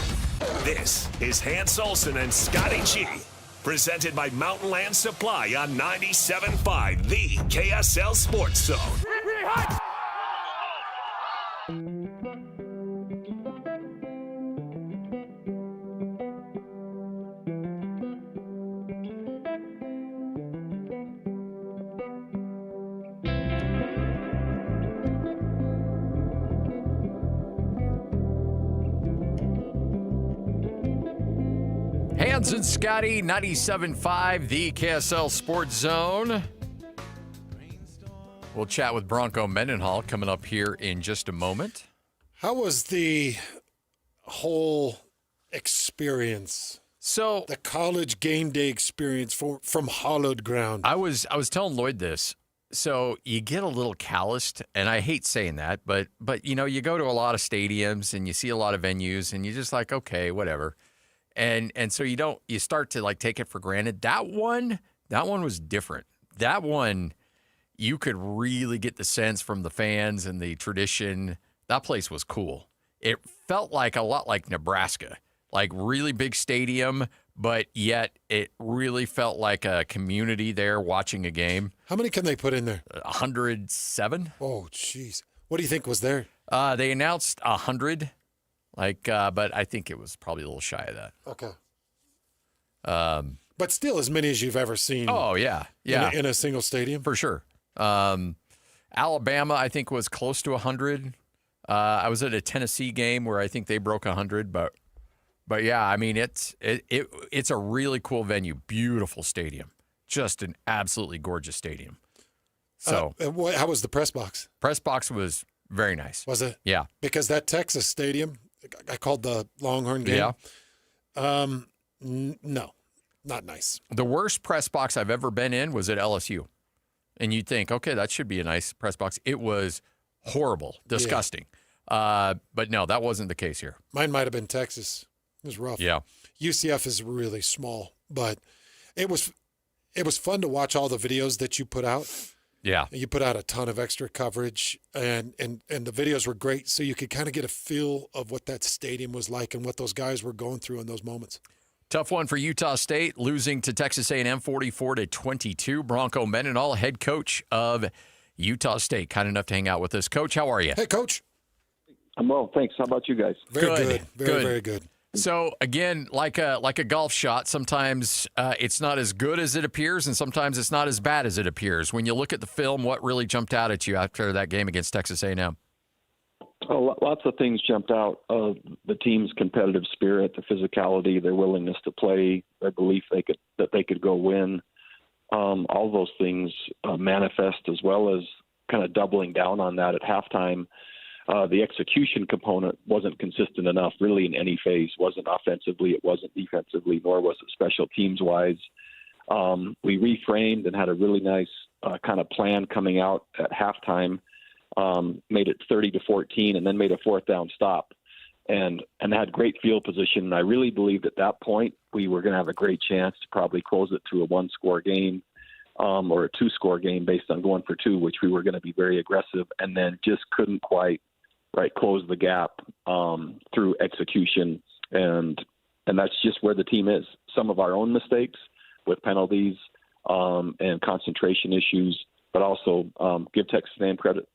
S5: This is Hans Olsen and Scotty G. Presented by Mountain Land Supply on 97.5, the KSL Sports Zone.
S22: Hans and Scotty, 97.5, the KSL Sports Zone. We'll chat with Bronco Mendenhall coming up here in just a moment.
S23: How was the whole experience?
S22: So
S23: the college game day experience from hallowed ground.
S22: I was telling Lloyd this. So you get a little calloused, and I hate saying that, but you go to a lot of stadiums and you see a lot of venues, and you're just like, okay, whatever. And so you start to like take it for granted. That one was different. That one, you could really get the sense from the fans and the tradition. That place was cool. It felt like a lot like Nebraska, like really big stadium, but yet it really felt like a community there watching a game.
S23: How many can they put in there?
S22: 107.
S23: Oh, jeez. What do you think was there?
S22: They announced 100. But I think it was probably a little shy of that.
S23: Okay. But still as many as you've ever seen.
S22: Oh, yeah. Yeah.
S23: In a single stadium.
S22: For sure. Alabama, I think, was close to 100. I was at a Tennessee game where I think they broke 100, but yeah, I mean, it's a really cool venue, beautiful stadium, just an absolutely gorgeous stadium. So,
S23: how was the press box?
S22: Press box was very nice.
S23: Was it?
S22: Yeah,
S23: because that Texas stadium, I called the Longhorn game.
S22: Yeah.
S23: No, not nice.
S22: The worst press box I've ever been in was at LSU, and you'd think, okay, that should be a nice press box. It was horrible, disgusting. Yeah. But no, that wasn't the case here.
S23: Mine might have been Texas. It was rough.
S22: Yeah.
S23: UCF is really small, but it was fun to watch all the videos that you put out.
S22: Yeah.
S23: You put out a ton of extra coverage, and the videos were great, so you could kind of get a feel of what that stadium was like and what those guys were going through in those moments.
S22: Tough one for Utah State, losing to Texas A&M 44-22. Bronco Mendenhall, head coach of Utah State, kind enough to hang out with us. Coach, how are you?
S23: Hey, Coach.
S1: I'm well, thanks. How about you guys?
S23: Very good. Very good.
S22: So, again, like a golf shot, sometimes it's not as good as it appears, and sometimes it's not as bad as it appears. When you look at the film, what really jumped out at you after that game against Texas A&M?
S1: Oh, lots of things jumped out. The team's competitive spirit, the physicality, their willingness to play, their belief that they could go win. All those things manifest, as well as kind of doubling down on that at halftime. The execution component wasn't consistent enough really in any phase. Wasn't offensively, it wasn't defensively, nor was it special teams-wise. We reframed and had a really nice kind of plan coming out at halftime, made it 30-14, and then made a fourth down stop and had great field position. And I really believed at that point we were going to have a great chance to probably close it to a one-score game or a two-score game based on going for two, which we were going to be very aggressive, and then just couldn't quite close the gap through execution, and that's just where the team is. Some of our own mistakes with penalties and concentration issues, but also give Texas A&M credit.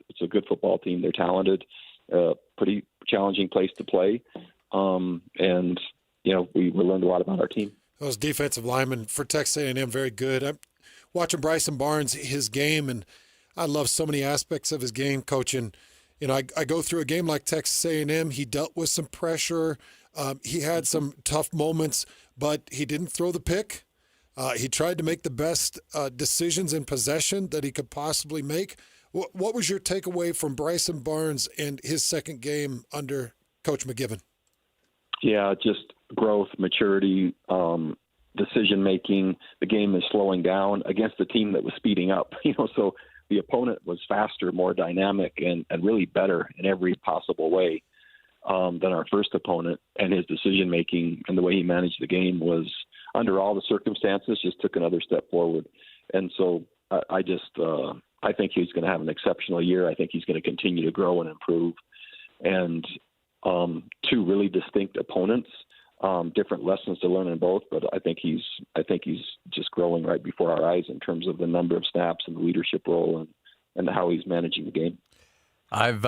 S1: It's a good football team. They're talented, pretty challenging place to play, and we learned a lot about our team.
S23: Those defensive linemen for Texas A&M, very good. I'm watching Bryson Barnes, his game, and I love so many aspects of his game, Coach. And, I go through a game like Texas A&M. He dealt with some pressure. He had some tough moments, but he didn't throw the pick. He tried to make the best decisions in possession that he could possibly make. What was your takeaway from Bryson Barnes and his second game under Coach McGiven?
S1: Yeah, just growth, maturity, decision-making. The game is slowing down against a team that was speeding up, so the opponent was faster, more dynamic, and really better in every possible way than our first opponent. And his decision-making and the way he managed the game was, under all the circumstances, just took another step forward. And so I think he's going to have an exceptional year. I think he's going to continue to grow and improve. And two really distinct opponents, different lessons to learn in both, but I think he's just growing right before our eyes in terms of the number of snaps and the leadership role and how he's managing the game.
S22: I've,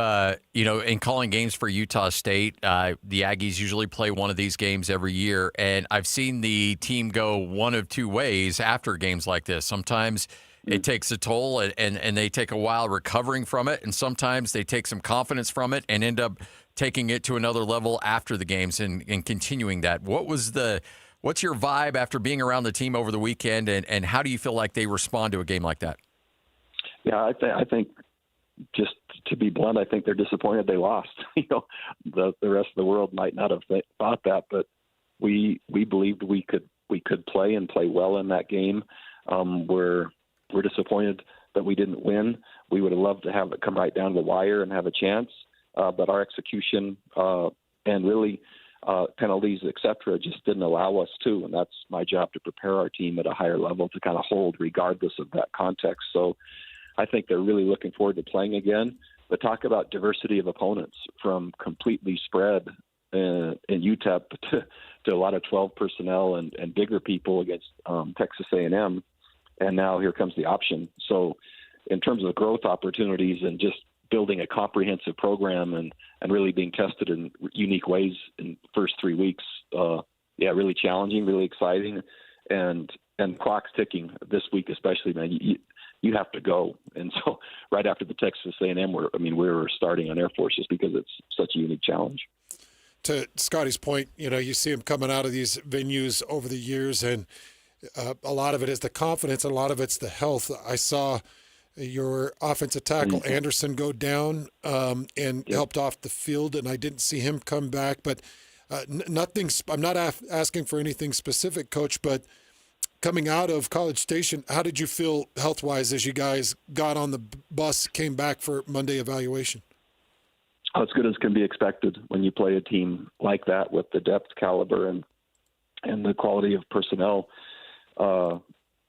S22: in calling games for Utah State, the Aggies usually play one of these games every year, and I've seen the team go one of two ways after games like this. Sometimes it takes a toll, and they take a while recovering from it, and sometimes they take some confidence from it and end up taking it to another level after the games and continuing that. What's your vibe after being around the team over the weekend, and how do you feel like they respond to a game like that?
S1: Yeah, I think just to be blunt, I think they're disappointed they lost. The rest of the world might not have thought that, but we believed we could play and play well in that game. We're disappointed that we didn't win. We would have loved to have it come right down the wire and have a chance. But our execution and really penalties, et cetera, just didn't allow us to. And that's my job, to prepare our team at a higher level to kind of hold regardless of that context. So I think they're really looking forward to playing again. But talk about diversity of opponents, from completely spread in UTEP to a lot of 12 personnel and bigger people against Texas A&M. And now here comes the option. So in terms of growth opportunities and just building a comprehensive program and really being tested in unique ways in the first 3 weeks, really challenging, really exciting, and clock's ticking this week especially, man. You have to go. And so right after the Texas A&M, we were starting on Air Force just because it's such a unique challenge.
S23: To Scotty's point, you see him coming out of these venues over the years, and a lot of it is the confidence, and a lot of it's the health. I saw your offensive tackle, Anderson, go down and helped off the field, and I didn't see him come back. But I'm not asking for anything specific, Coach, but coming out of College Station, how did you feel health-wise as you guys got on the bus, came back for Monday evaluation?
S1: As good as can be expected when you play a team like that with the depth, caliber, and the quality of personnel.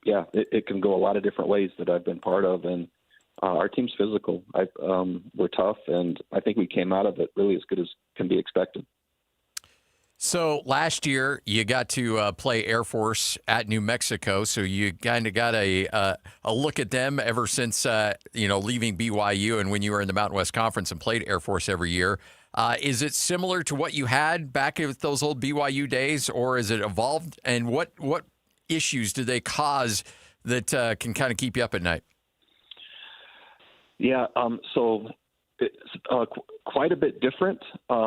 S1: It can go a lot of different ways that I've been part of, and our team's physical. We're tough, and I think we came out of it really as good as can be expected.
S22: So last year you got to play Air Force at New Mexico, so you kind of got a look at them ever since leaving BYU and when you were in the Mountain West Conference and played Air Force every year. Is it similar to what you had back at those old BYU days, or is it evolved? And what issues do they cause that can kind of keep you up at night?
S1: Yeah, so it's quite a bit different,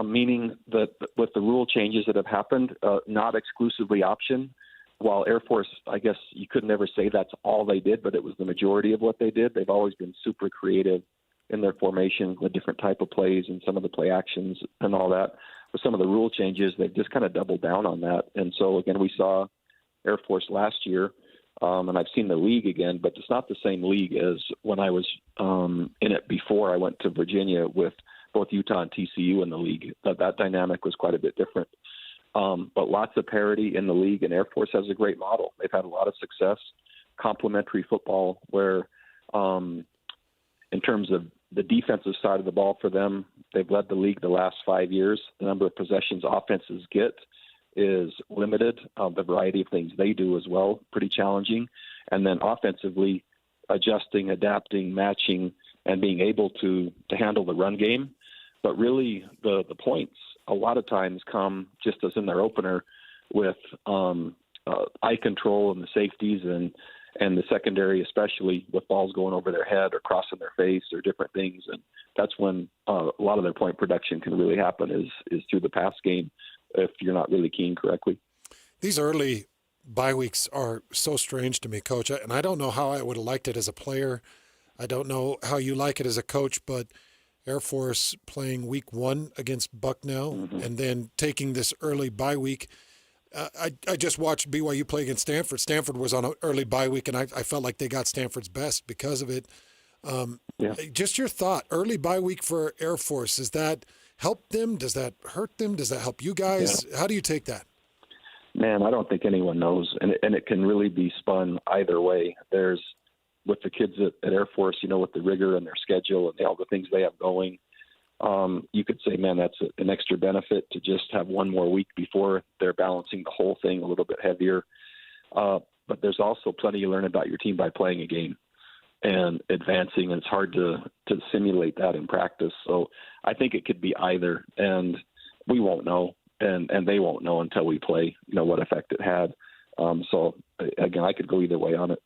S1: meaning that with the rule changes that have happened, not exclusively option, while Air Force, I guess you could never say that's all they did, but it was the majority of what they did. They've always been super creative in their formation, the different type of plays and some of the play actions and all that. With some of the rule changes, they've just kind of doubled down on that. And so, again, we saw Air Force last year, and I've seen the league again, but it's not the same league as when I was in it before I went to Virginia with both Utah and TCU in the league. That dynamic was quite a bit different. But lots of parity in the league, and Air Force has a great model. They've had a lot of success, complementary football, where in terms of the defensive side of the ball for them, they've led the league the last 5 years. The number of possessions offenses get is limited. The variety of things they do as well, pretty challenging. And then offensively, adjusting, adapting, matching, and being able to handle the run game. But really, the points a lot of times come just as in their opener with eye control and the safeties and the secondary, especially with balls going over their head or crossing their face or different things. And that's when a lot of their point production can really happen is through the pass game if you're not really keying correctly.
S23: These early bye weeks are so strange to me, Coach, and I don't know how I would have liked it as a player. I don't know how you like it as a coach, but Air Force playing week 1 against Bucknell and then taking this early bye week. I just watched BYU play against Stanford. Stanford was on an early bye week, and I felt like they got Stanford's best because of it. Just your thought, early bye week for Air Force, does that help them? Does that hurt them? Does that help you guys? Yeah. How do you take that?
S1: Man, I don't think anyone knows, and it can really be spun either way. There's, with the kids at Air Force, with the rigor and their schedule and all the things they have going, you could say, man, that's an extra benefit to just have one more week before they're balancing the whole thing a little bit heavier. But there's also plenty you learn about your team by playing a game and advancing, and it's hard to simulate that in practice. So I think it could be either, and we won't know, and they won't know until we play, what effect it had. So, again, I could go either way on it.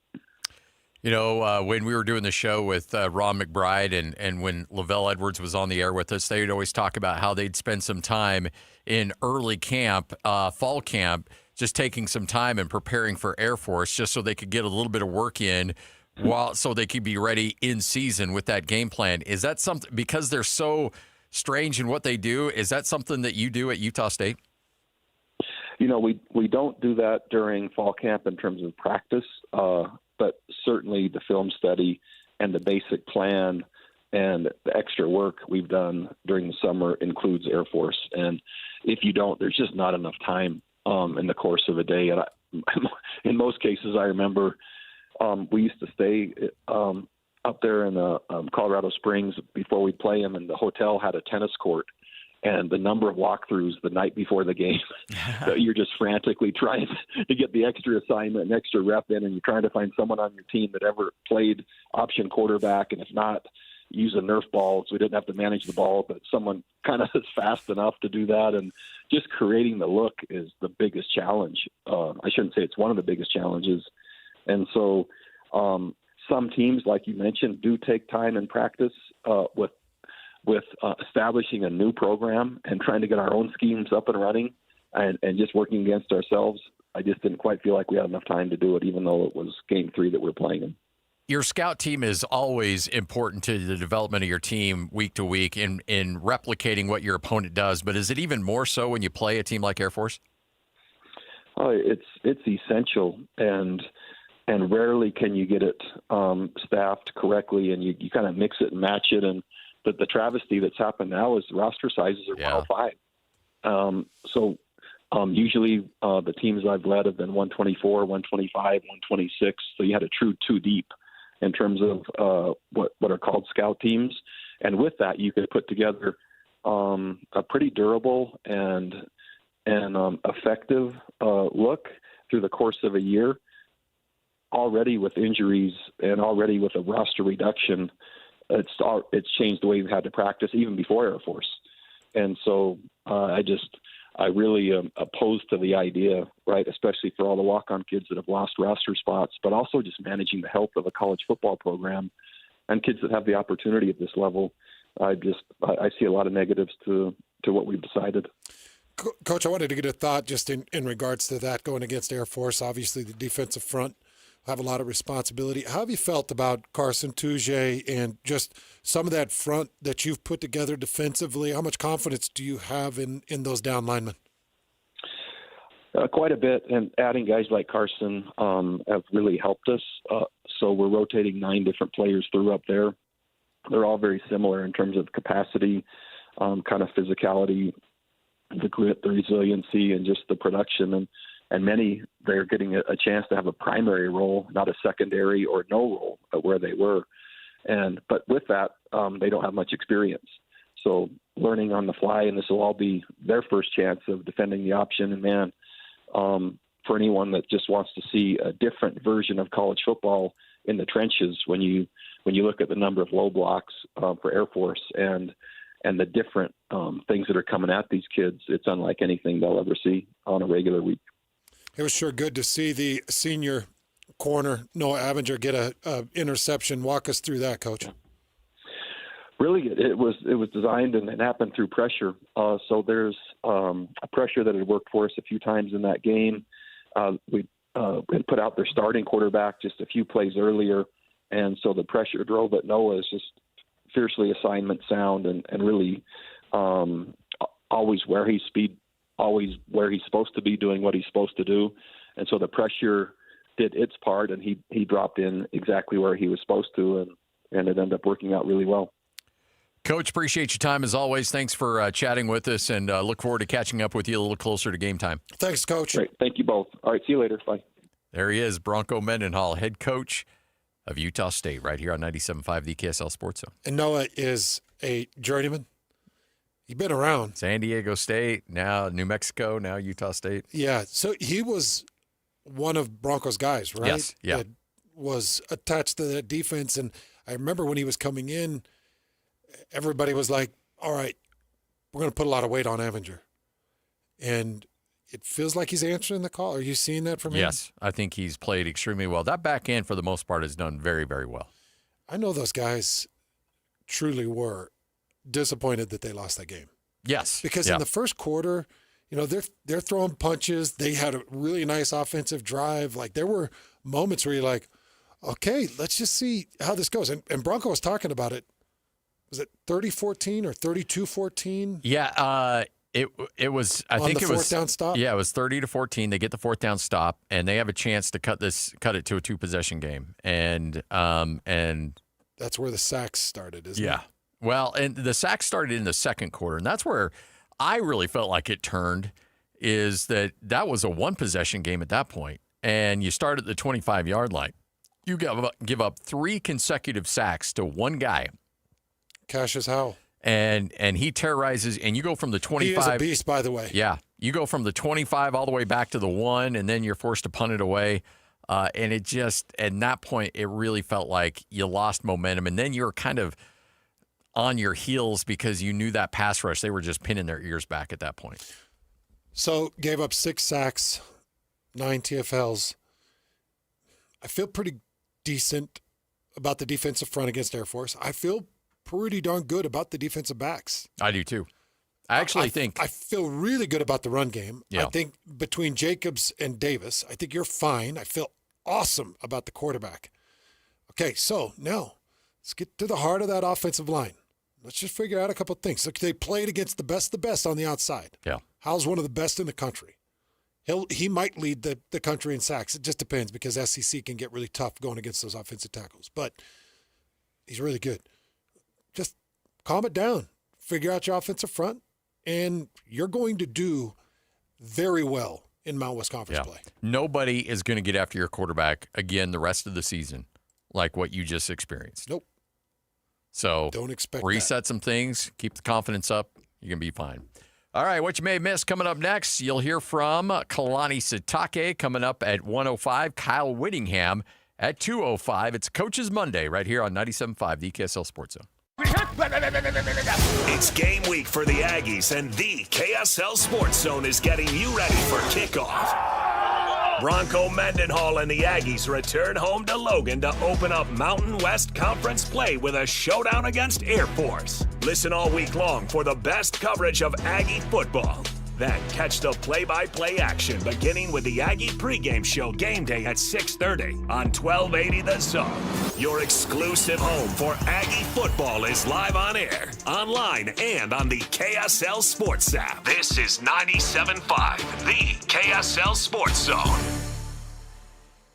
S22: When we were doing the show with Ron McBride and when Lavelle Edwards was on the air with us, they'd always talk about how they'd spend some time in early camp, fall camp, just taking some time and preparing for Air Force just so they could get a little bit of work in so they could be ready in season with that game plan. Is that something, because they're so strange in what they do, is that something that you do at Utah State?
S1: We don't do that during fall camp in terms of practice, but certainly the film study and the basic plan and the extra work we've done during the summer includes Air Force. And if you don't, there's just not enough time in the course of a day. And in most cases, I remember we used to stay up there in Colorado Springs before we'd play them, and the hotel had a tennis court. And the number of walkthroughs the night before the game, you're just frantically trying to get the extra assignment and extra rep in, and you're trying to find someone on your team that ever played option quarterback. And if not, use a Nerf ball, so we didn't have to manage the ball, but someone kind of is fast enough to do that. And just creating the look is the biggest challenge. I shouldn't say it's one of the biggest challenges. And so some teams, like you mentioned, do take time in practice with establishing a new program and trying to get our own schemes up and running and just working against ourselves. I just didn't quite feel like we had enough time to do it, even though it was game 3 that we're playing in.
S22: Your scout team is always important to the development of your team week to week in replicating what your opponent does. But is it even more so when you play a team like Air Force?
S1: It's essential, and rarely can you get it staffed correctly, and you kind of mix it and match it. And the travesty that's happened now is the roster sizes are 105. Usually the teams I've led have been 124, 125, 126. So you had a true 2 deep in terms of what are called scout teams. And with that, you could put together a pretty durable and effective look through the course of a year. Already with injuries and already with a roster reduction, it's changed the way we've had to practice even before Air Force. And so I really am opposed to the idea, right, especially for all the walk-on kids that have lost roster spots, but also just managing the health of a college football program and kids that have the opportunity at this level. I see a lot of negatives to what we've decided.
S23: Coach, I wanted to get a thought just in regards to that going against Air Force. Obviously, the defensive front have a lot of responsibility. How have you felt about Carson Touche and just some of that front that you've put together defensively? How much confidence do you have in those down linemen?
S1: Quite a bit, and adding guys like Carson have really helped us. So we're rotating 9 different players through up there. They're all very similar in terms of capacity, kind of physicality, the grit, the resiliency, and just the production. And many, they're getting a chance to have a primary role, not a secondary or no role where they were. But with that, they don't have much experience. So learning on the fly, and this will all be their first chance of defending the option. And man, for anyone that just wants to see a different version of college football in the trenches, when you look at the number of low blocks for Air Force and the different things that are coming at these kids, it's unlike anything they'll ever see on a regular week.
S23: It was sure good to see the senior corner, Noah Avenger, get a interception. Walk us through that, Coach.
S1: Really, it was designed and it happened through pressure. So there's a pressure that had worked for us a few times in that game. We had put out their starting quarterback just a few plays earlier, and so the pressure drove it. Noah is just fiercely assignment sound and really always where he's supposed to be doing what he's supposed to do. And so the pressure did its part, and he dropped in exactly where he was supposed to, and it ended up working out really well.
S22: Coach, appreciate your time as always. Thanks for chatting with us, and look forward to catching up with you a little closer to game time.
S23: Thanks, Coach.
S1: Great. Thank you both. All right, see you later. Bye.
S22: There he is, Bronco Mendenhall, head coach of Utah State, right here on 97.5, the KSL Sports Zone.
S23: And Noah is a journeyman. He's been around.
S22: San Diego State, now New Mexico, now Utah State.
S23: Yeah, so he was one of Bronco's guys, right?
S22: Yes, yeah.
S23: That was attached to that defense. And I remember when he was coming in, everybody was like, all right, we're going to put a lot of weight on Avenger. And it feels like he's answering the call. Are you seeing that from him?
S22: Yes, I think he's played extremely well. That back end, for the most part, has done very, very well.
S23: I know those guys truly were disappointed that they lost that game.
S22: Yes.
S23: Because in the first quarter, they're throwing punches. They had a really nice offensive drive. Like, there were moments where you're like, okay, let's just see how this goes. And Bronco was talking about it. Was it 30-14 or 32-14?
S22: Yeah, it was. I think it was
S23: fourth down stop.
S22: Yeah, it was 30-14. They get the fourth down stop, and they have a chance to cut it to a 2-possession game. And
S23: that's where the sacks started, isn't it?
S22: Yeah. Well, and the sacks started in the second quarter, and that's where I really felt like it turned. Is that was a 1-possession game at that point, and you start at the 25-yard line. You give up 3 consecutive sacks to one guy.
S23: Cassius Howell.
S22: And he terrorizes, and you go from the 25.
S23: He is a beast, by the way.
S22: Yeah. You go from the 25 all the way back to the 1, and then you're forced to punt it away. And it just, at that point, it really felt like you lost momentum. And then you're kind of on your heels because you knew that pass rush, they were just pinning their ears back at that point.
S23: So gave up 6 sacks, 9 TFLs. I feel pretty decent about the defensive front against Air Force. I feel pretty darn good about the defensive backs.
S22: I do too. I think
S23: I feel really good about the run game.
S22: Yeah.
S23: I think between Jacobs and Davis, I think you're fine. I feel awesome about the quarterback. Okay, so now let's get to the heart of that offensive line. Let's just figure out a couple of things. Look, they played against the best on the outside.
S22: Yeah.
S23: Hal's one of the best in the country. He might lead the country in sacks. It just depends because SEC can get really tough going against those offensive tackles. But he's really good. Just calm it down. Figure out your offensive front, and you're going to do very well in Mountain West Conference play.
S22: Nobody is going to get after your quarterback again the rest of the season like what you just experienced.
S23: Nope. So don't expect
S22: reset some things, keep the confidence up. You're going to be fine. All right, what you may have missed coming up next, you'll hear from Kalani Sitake coming up at 1:05, Kyle Whittingham at 2:05. It's Coaches Monday right here on 97.5, the KSL Sports Zone.
S5: It's game week for the Aggies, and the KSL Sports Zone is getting you ready for kickoff. Bronco Mendenhall and the Aggies return home to Logan to open up Mountain West Conference play with a showdown against Air Force. Listen all week long for the best coverage of Aggie football. Then catch the play-by-play action beginning with the Aggie pregame show game day at 6:30 on 1280 The Zone. Your exclusive home for Aggie football is live on air, online, and on the KSL Sports app. This is 97.5, the KSL Sports Zone.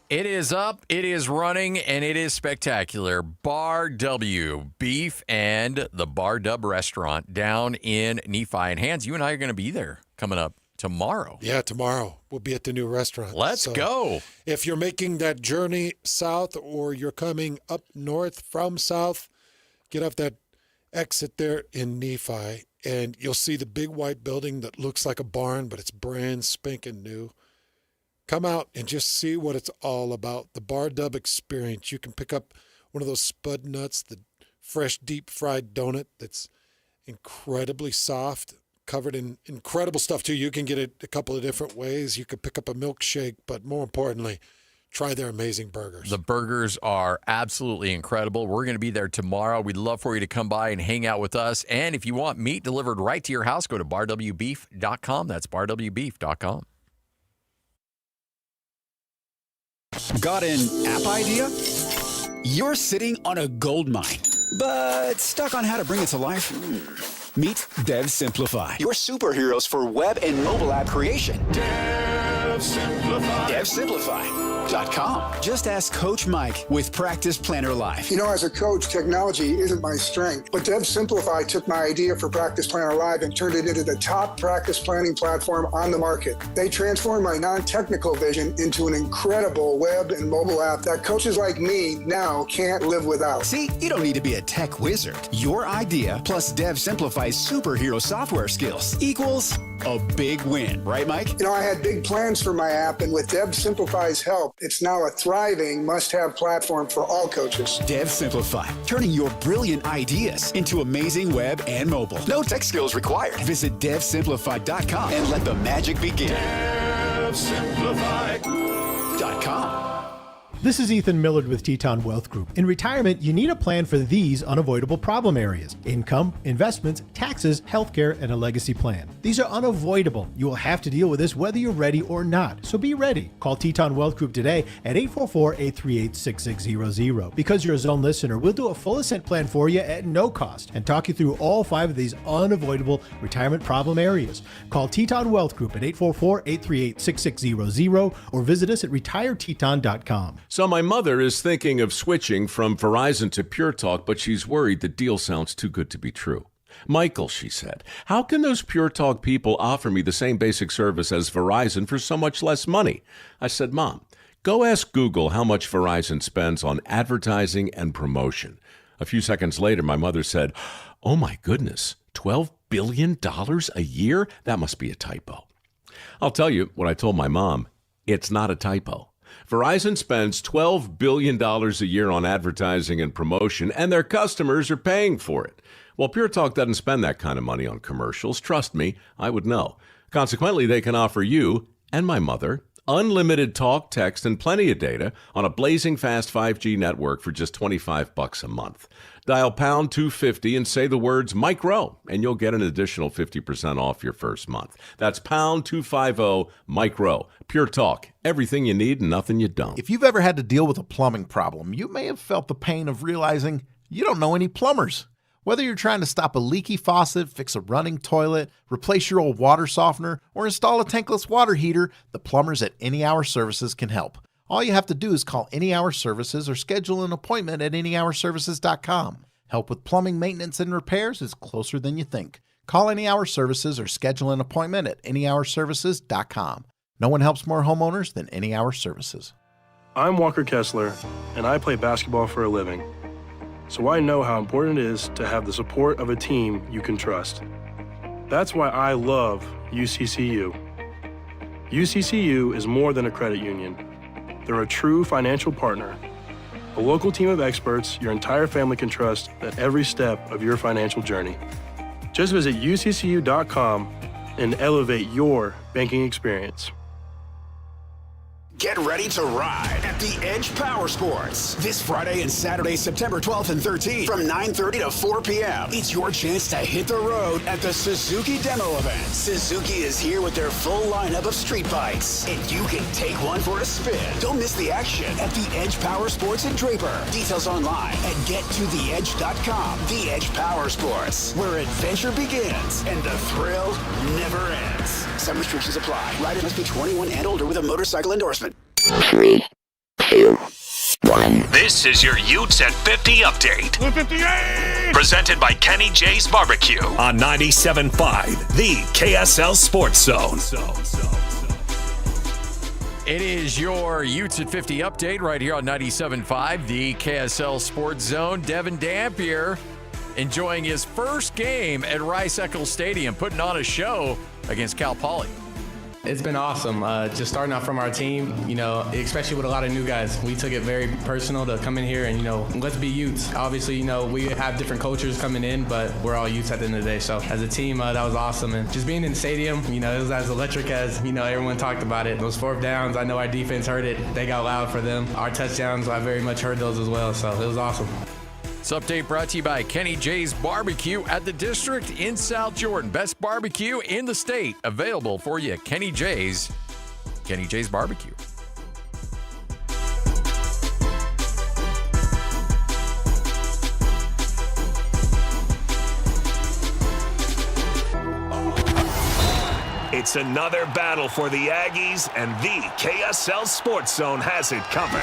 S22: It is up, it is running, and it is spectacular. Bar W Beef and the Bar Dub Restaurant down in Nephi. And Hans, you and I are going to be there coming up tomorrow.
S23: Yeah, tomorrow we'll be at the new restaurant.
S22: Let's go.
S23: If you're making that journey south or you're coming up north from south, get off that exit there in Nephi, and you'll see the big white building that looks like a barn, but it's brand spanking new. Come out and just see what it's all about. The Bar Dub experience. You can pick up one of those spud nuts, the fresh deep fried donut that's incredibly soft, covered in incredible stuff too. You can get it a couple of different ways. You could pick up a milkshake, but more importantly, try their amazing burgers.
S22: The burgers are absolutely incredible. We're going to be there tomorrow. We'd love for you to come by and hang out with us. And if you want meat delivered right to your house, go to barwbeef.com. That's barwbeef.com.
S19: Got an app idea? You're sitting on a gold mine, but stuck on how to bring it to life? Meet Dev Simplify, your superheroes for web and mobile app creation. Dev Simplify. DevSimplify.com. Just ask Coach Mike with Practice Planner Live.
S2: You know, as a coach, technology isn't my strength, but Dev Simplify took my idea for Practice Planner Live and turned it into the top practice planning platform on the market. They transformed my non-technical vision into an incredible web and mobile app that coaches like me now can't live without.
S19: See, you don't need to be a tech wizard. Your idea plus Dev Simplify's superhero software skills equals a big win. Right, Mike?
S2: You know, I had big plans for my app, and with Dev Simplify's help, it's now a thriving must-have platform for all coaches.
S19: Dev Simplify, turning your brilliant ideas into amazing web and mobile. No tech skills required. Visit DevSimplify.com and let the magic begin. DevSimplify.com.
S17: This is Ethan Millard with Teton Wealth Group. In retirement, you need a plan for these unavoidable problem areas: income, investments, taxes, healthcare, and a legacy plan. These are unavoidable. You will have to deal with this whether you're ready or not. So be ready. Call Teton Wealth Group today at 844-838-6600. Because you're a Zone listener, we'll do a full ascent plan for you at no cost and talk you through all 5 of these unavoidable retirement problem areas. Call Teton Wealth Group at 844-838-6600 or visit us at retireteton.com.
S18: So my mother is thinking of switching from Verizon to Pure Talk, but she's worried the deal sounds too good to be true. Michael, she said, how can those Pure Talk people offer me the same basic service as Verizon for so much less money? I said, Mom, go ask Google how much Verizon spends on advertising and promotion. A few seconds later, my mother said, oh my goodness, $12 billion a year? That must be a typo. I'll tell you what I told my mom. It's not a typo. Verizon spends $12 billion a year on advertising and promotion, and their customers are paying for it. Well, Pure Talk doesn't spend that kind of money on commercials. Trust me, I would know. Consequently, they can offer you and my mother unlimited talk, text, and plenty of data on a blazing fast 5G network for just $25 a month. Dial pound 250 and say the words Mike Rowe, and you'll get an additional 50% off your first month. That's pound 250 Mike Rowe. Pure Talk, everything you need and nothing you don't.
S4: If you've ever had to deal with a plumbing problem, you may have felt the pain of realizing you don't know any plumbers. Whether you're trying to stop a leaky faucet, fix a running toilet, replace your old water softener, or install a tankless water heater, the plumbers at Any Hour Services can help. All you have to do is call Any Hour Services or schedule an appointment at anyhourservices.com. Help with plumbing maintenance and repairs is closer than you think. Call Any Hour Services or schedule an appointment at anyhourservices.com. No one helps more homeowners than Any Hour Services.
S14: I'm Walker Kessler, and I play basketball for a living. So I know how important it is to have the support of a team you can trust. That's why I love UCCU. UCCU is more than a credit union. They're a true financial partner, a local team of experts your entire family can trust at every step of your financial journey. Just visit uccu.com and elevate your banking experience.
S19: Get ready to ride at the Edge Power Sports this Friday and Saturday, September 12th and 13th from 9:30 to 4 p.m. It's your chance to hit the road at the Suzuki Demo Event. Suzuki is here with their full lineup of street bikes, and you can take one for a spin. Don't miss the action at the Edge Power Sports in Draper. Details online at gettotheedge.com. The Edge Power Sports, where adventure begins and the thrill never ends. Some restrictions apply. Rider must be 21 and older with a motorcycle endorsement.
S5: 3, 2, 1. This is your Utes at 50 update. 158! Presented by Kenny J's Barbecue on 97.5, the KSL Sports Zone.
S22: It is your Utes at 50 update right here on 97.5, the KSL Sports Zone. Devin Dampier enjoying his first game at Rice-Eccles Stadium, putting on a show against Cal Poly.
S20: It's been awesome. Just starting out from our team, especially with a lot of new guys. We took it very personal to come in here and, let's be Utes. Obviously, we have different cultures coming in, but we're all Utes at the end of the day. So as a team, that was awesome. And just being in the stadium, it was as electric as, everyone talked about it. Those fourth downs, I know our defense heard it. They got loud for them. Our touchdowns, I very much heard those as well. So it was awesome.
S22: This update brought to you by Kenny J's Barbecue at the District in South Jordan. Best barbecue in the state. Available for you at Kenny J's Barbecue.
S5: It's another battle for the Aggies, and the KSL Sports Zone has it covered.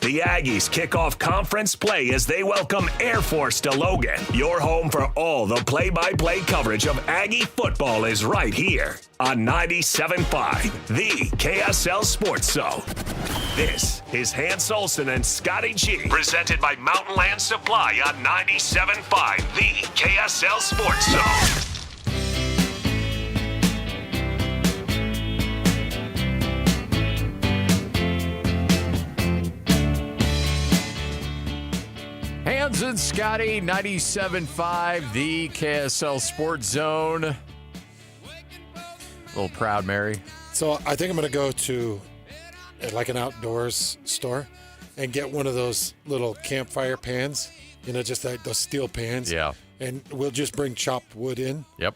S5: The Aggies kick off conference play as they welcome Air Force to Logan. Your home for all the play-by-play coverage of Aggie football is right here on 97.5, the KSL Sports Zone. This is Hans Olsen and Scotty G, presented by Mountain Land Supply on 97.5, the KSL Sports Zone.
S22: Hans and Scotty, 97.5, the KSL Sports Zone. A little proud, Mary.
S23: So I think I'm going to go to like an outdoors store and get one of those little campfire pans, just those steel pans.
S22: Yeah.
S23: And we'll just bring chopped wood in.
S22: Yep.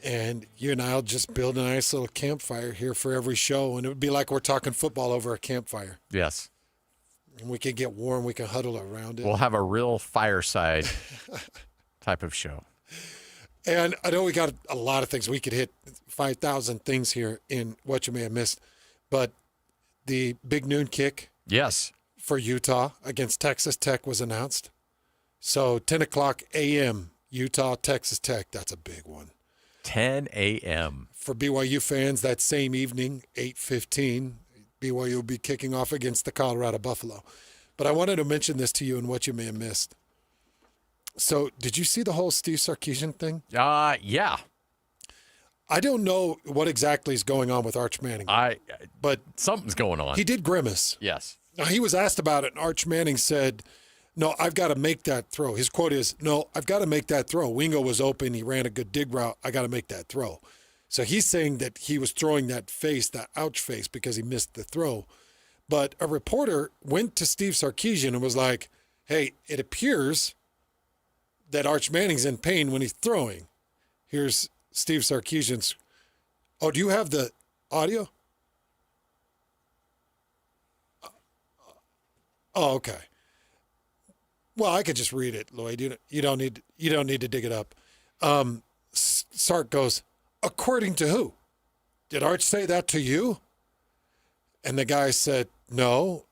S23: And you and I'll just build a nice little campfire here for every show. And it would be like we're talking football over a campfire.
S22: Yes.
S23: And we can get warm. We can huddle around it.
S22: We'll have a real fireside type of show.
S23: And I know we got a lot of things. We could hit 5,000 things here in what you may have missed. But the big noon kick.
S22: Yes.
S23: For Utah against Texas Tech was announced. So 10 o'clock a.m., Utah, Texas Tech. That's a big one.
S22: 10 a.m.
S23: For BYU fans, that same evening, 8:15, BYU will be kicking off against the Colorado Buffalo. But I wanted to mention this to you and what you may have missed. So did you see the whole Steve Sarkisian thing?
S22: Yeah.
S23: I don't know what exactly is going on with Arch Manning.
S22: But something's going on.
S23: He did grimace.
S22: Yes.
S23: Now, he was asked about it, and Arch Manning said no, I've got to make that throw. His quote is, no, I've got to make that throw. Wingo was open. He ran a good dig route. I got to make that throw. So he's saying that he was throwing that ouch face, because he missed the throw. But a reporter went to Steve Sarkisian and was like, hey, it appears that Arch Manning's in pain when he's throwing. Here's Steve Sarkisian's. Oh, do you have the audio? Oh, okay. Well, I could just read it, Lloyd. You don't need to dig it up. Sark goes, according to who? Did Arch say that to you? And the guy said, no.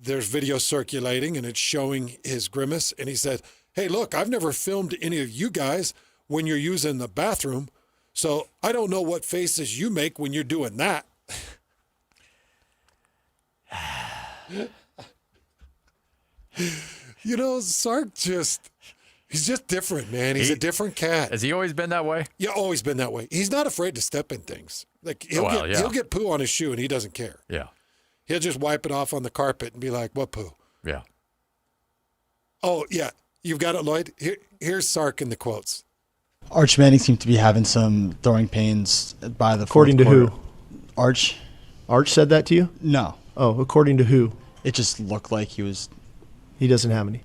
S23: There's video circulating, and it's showing his grimace. And he said, hey, look, I've never filmed any of you guys when you're using the bathroom, so I don't know what faces you make when you're doing that. You know, Sark he's just different, man. He's a different cat.
S22: Has he always been that way?
S23: Yeah, always been that way. He's not afraid to step in things. Like he'll get poo on his shoe and he doesn't care.
S22: Yeah.
S23: He'll just wipe it off on the carpet and be like, what poo?
S22: Yeah.
S23: Oh, yeah. You've got it, Lloyd. Here's Sark in the quotes.
S8: Arch Manning seemed to be having some throwing pains by the
S17: According to
S8: fourth
S17: who?
S8: quarter.
S17: Arch said that to you?
S8: No.
S17: Oh, according to who?
S8: It just looked like he was.
S17: He doesn't have any.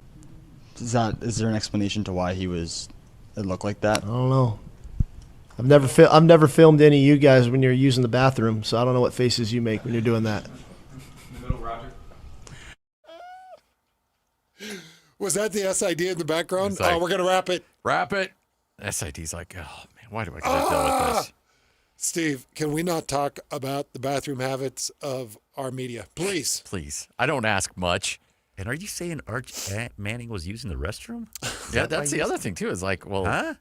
S8: Is there an explanation to why it looked like that?
S17: I don't know. I've never filmed any of you guys when you're using the bathroom, so I don't know what faces you make when you're doing that.
S23: Was that the SID in the background?
S22: Like,
S23: we're going to wrap it.
S22: Wrap it. SID's like, oh, man, why do I got to deal with this?
S23: Steve, can we not talk about the bathroom habits of our media? Please.
S22: Please. I don't ask much.
S25: And are you saying Arch Manning was using the restroom?
S22: Yeah, that's the other thing, too. Is like, well.
S25: Huh?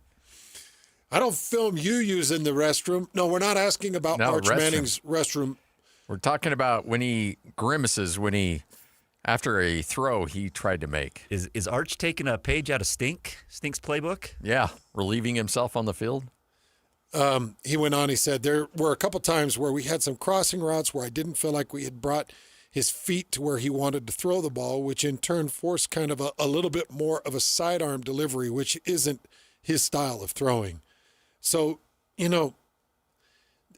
S23: I don't film you using the restroom. No, we're not asking about Arch Manning's restroom.
S22: We're talking about when he grimaces after a throw he tried to make.
S25: Is Arch taking a page out of Stink's playbook?
S22: Yeah, relieving himself on the field.
S23: He went on, he said, there were a couple times where we had some crossing routes where I didn't feel like we had brought his feet to where he wanted to throw the ball, which in turn forced kind of a little bit more of a sidearm delivery, which isn't his style of throwing. So,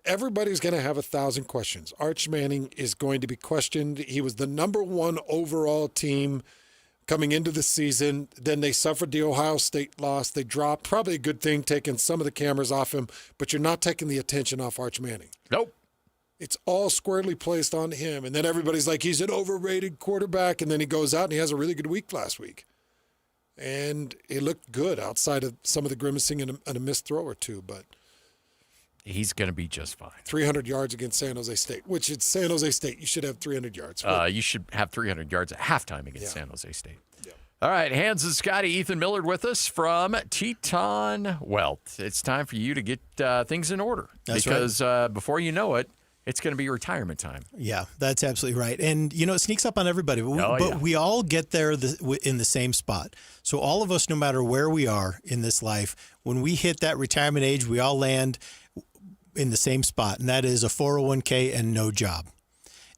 S23: everybody's going to have 1,000 questions. Arch Manning is going to be questioned. He was the number 1 overall team coming into the season. Then they suffered the Ohio State loss. They dropped. Probably a good thing, taking some of the cameras off him, but you're not taking the attention off Arch Manning.
S22: Nope.
S23: It's all squarely placed on him. And then everybody's like, he's an overrated quarterback. And then he goes out and he has a really good week last week. And it looked good outside of some of the grimacing and a missed throw or two, but
S22: he's going to be just fine.
S23: 300 yards against San Jose State, which it's San Jose State. You should have 300 yards.
S22: You should have 300 yards at halftime against San Jose State. Yeah. All right, Hans and Scotty, Ethan Millard with us from Teton Wealth. It's time for you to get things in order.
S12: That's
S22: because before you know it, it's going to be retirement time.
S12: Yeah, that's absolutely right. And, it sneaks up on everybody. But we all get there in the same spot. So all of us, no matter where we are in this life, when we hit that retirement age, we all land in the same spot, and that is a 401k and no job.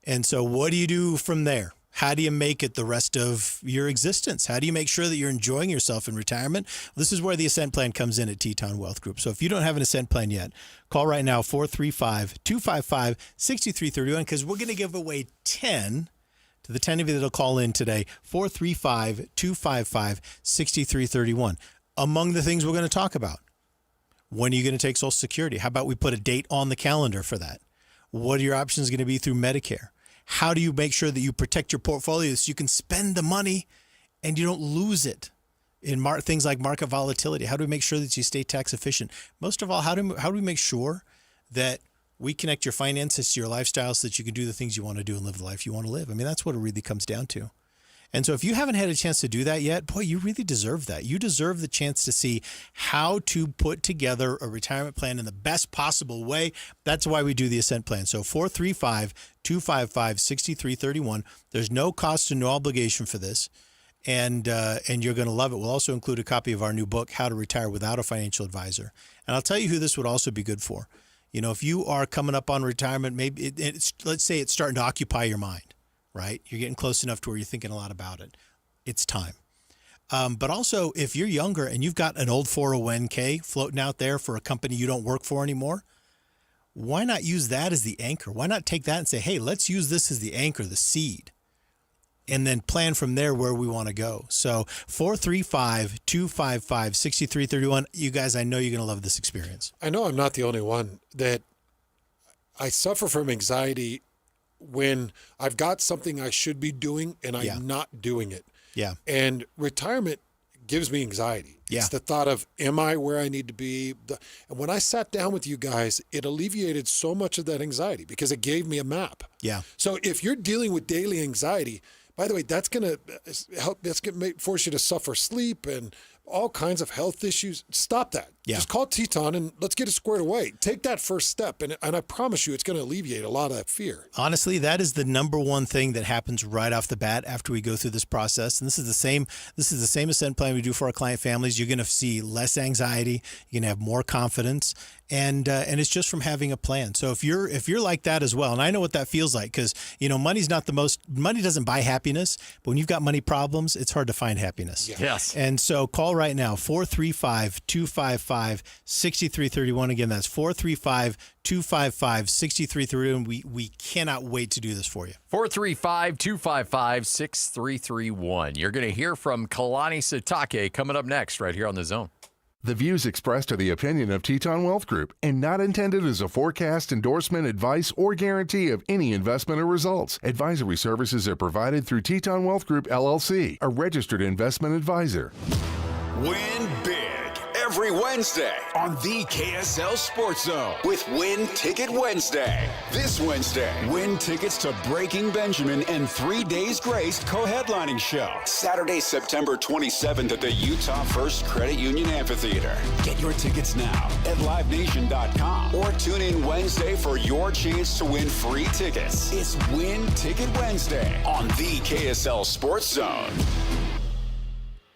S12: And so what do you do from there? How do you make it the rest of your existence? How do you make sure that you're enjoying yourself in retirement? Well, this is where the Ascent Plan comes in at Teton Wealth Group. So if you don't have an Ascent Plan yet, call right now, 435-255-6331, because we're going to give away 10 to the 10 of you that'll call in today, 435-255-6331. Among the things we're going to talk about, when are you going to take Social Security? How about we put a date on the calendar for that? What are your options going to be through Medicare? How do you make sure that you protect your portfolio so you can spend the money and you don't lose it in things like market volatility? How do we make sure that you stay tax efficient? Most of all, how do we make sure that we connect your finances to your lifestyle so that you can do the things you want to do and live the life you want to live? I mean, that's what it really comes down to. And so if you haven't had a chance to do that yet, boy, you really deserve that. You deserve the chance to see how to put together a retirement plan in the best possible way. That's why we do the Ascent Plan. So 435-255-6331. There's no cost and no obligation for this. And you're going to love it. We'll also include a copy of our new book, How to Retire Without a Financial Advisor. And I'll tell you who this would also be good for. If you are coming up on retirement, maybe let's say it's starting to occupy your mind. Right? You're getting close enough to where you're thinking a lot about it. It's time. But also, if you're younger and you've got an old 401k floating out there for a company you don't work for anymore, why not use that as the anchor? Why not take that and say, hey, let's use this as the anchor, the seed, and then plan from there where we want to go. So 435-255-6331. You guys, I know you're going to love this experience.
S23: I know I'm not the only one that I suffer from anxiety when I've got something I should be doing and I'm not doing it.
S12: Yeah.
S23: And retirement gives me anxiety.
S12: Yeah.
S23: It's the thought of, am I where I need to be? And when I sat down with you guys, it alleviated so much of that anxiety because it gave me a map.
S12: Yeah.
S23: So if you're dealing with daily anxiety, by the way, that's going to help. That's going to force you to suffer sleep and all kinds of health issues. Stop that.
S12: Yeah.
S23: Just call Teton and let's get it squared away. Take that first step, and I promise you it's going to alleviate a lot of that fear.
S12: Honestly, that is the number one thing that happens right off the bat after we go through this process. And this is the same ascent plan we do for our client families. You're going to see less anxiety. You're going to have more confidence. And it's just from having a plan. So if you're like that as well, and I know what that feels like, because money doesn't buy happiness, but when you've got money problems, it's hard to find happiness.
S23: Yeah.
S22: Yes.
S12: And so call right now, 435-255-6331. Again, that's 435-255-6331. We cannot wait to do this for you.
S22: 435-255-6331. You're going to hear from Kalani Sitake coming up next right here on The Zone.
S6: The views expressed are the opinion of Teton Wealth Group and not intended as a forecast, endorsement, advice, or guarantee of any investment or results. Advisory services are provided through Teton Wealth Group, LLC, a registered investment advisor.
S19: Win big every Wednesday on the KSL Sports Zone with Win Ticket Wednesday. This Wednesday, win tickets to Breaking Benjamin and 3 Days Grace co-headlining show. Saturday, September 27th at the Utah First Credit Union Amphitheater. Get your tickets now at livenation.com or tune in Wednesday for your chance to win free tickets. It's Win Ticket Wednesday on the KSL Sports Zone.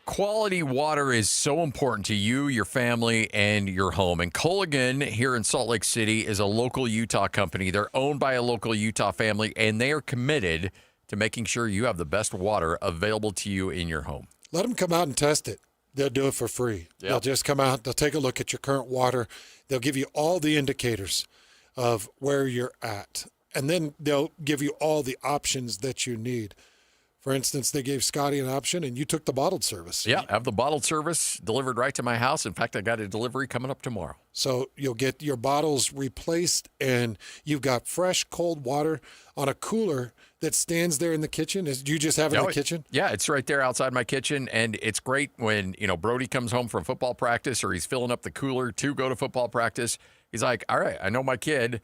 S22: Quality water is so important to you, your family, and your home. And Culligan here in Salt Lake City is a local Utah company. They're owned by a local Utah family, and they are committed to making sure you have the best water available to you in your home.
S23: Let them come out and test it. They'll do it for free.
S22: Yep.
S23: They'll just come out. They'll take a look at your current water. They'll give you all the indicators of where you're at. And then they'll give you all the options that you need. For instance, they gave Scotty an option, and you took the bottled service.
S22: Yeah, I have the bottled service delivered right to my house. In fact, I got a delivery coming up tomorrow.
S23: So you'll get your bottles replaced, and you've got fresh, cold water on a cooler that stands there in the kitchen. Do you just have it in the kitchen?
S22: Yeah, it's right there outside my kitchen, and it's great when, Brody comes home from football practice or he's filling up the cooler to go to football practice. He's like, all right, I know my kid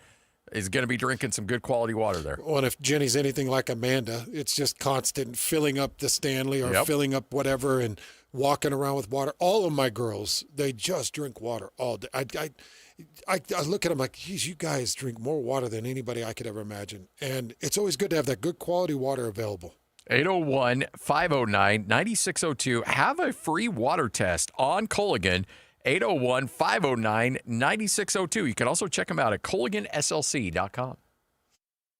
S22: is going to be drinking some good quality water there.
S23: Well, if Jenny's anything like Amanda, it's just constant filling up the Stanley or filling up whatever and walking around with water. All of my girls, they just drink water all day. I look at them like, geez, you guys drink more water than anybody I could ever imagine. And it's always good to have that good quality water available.
S22: 801-509-9602. Have a free water test on Culligan. 801-509-9602. You can also check them out at CulliganSLC.com.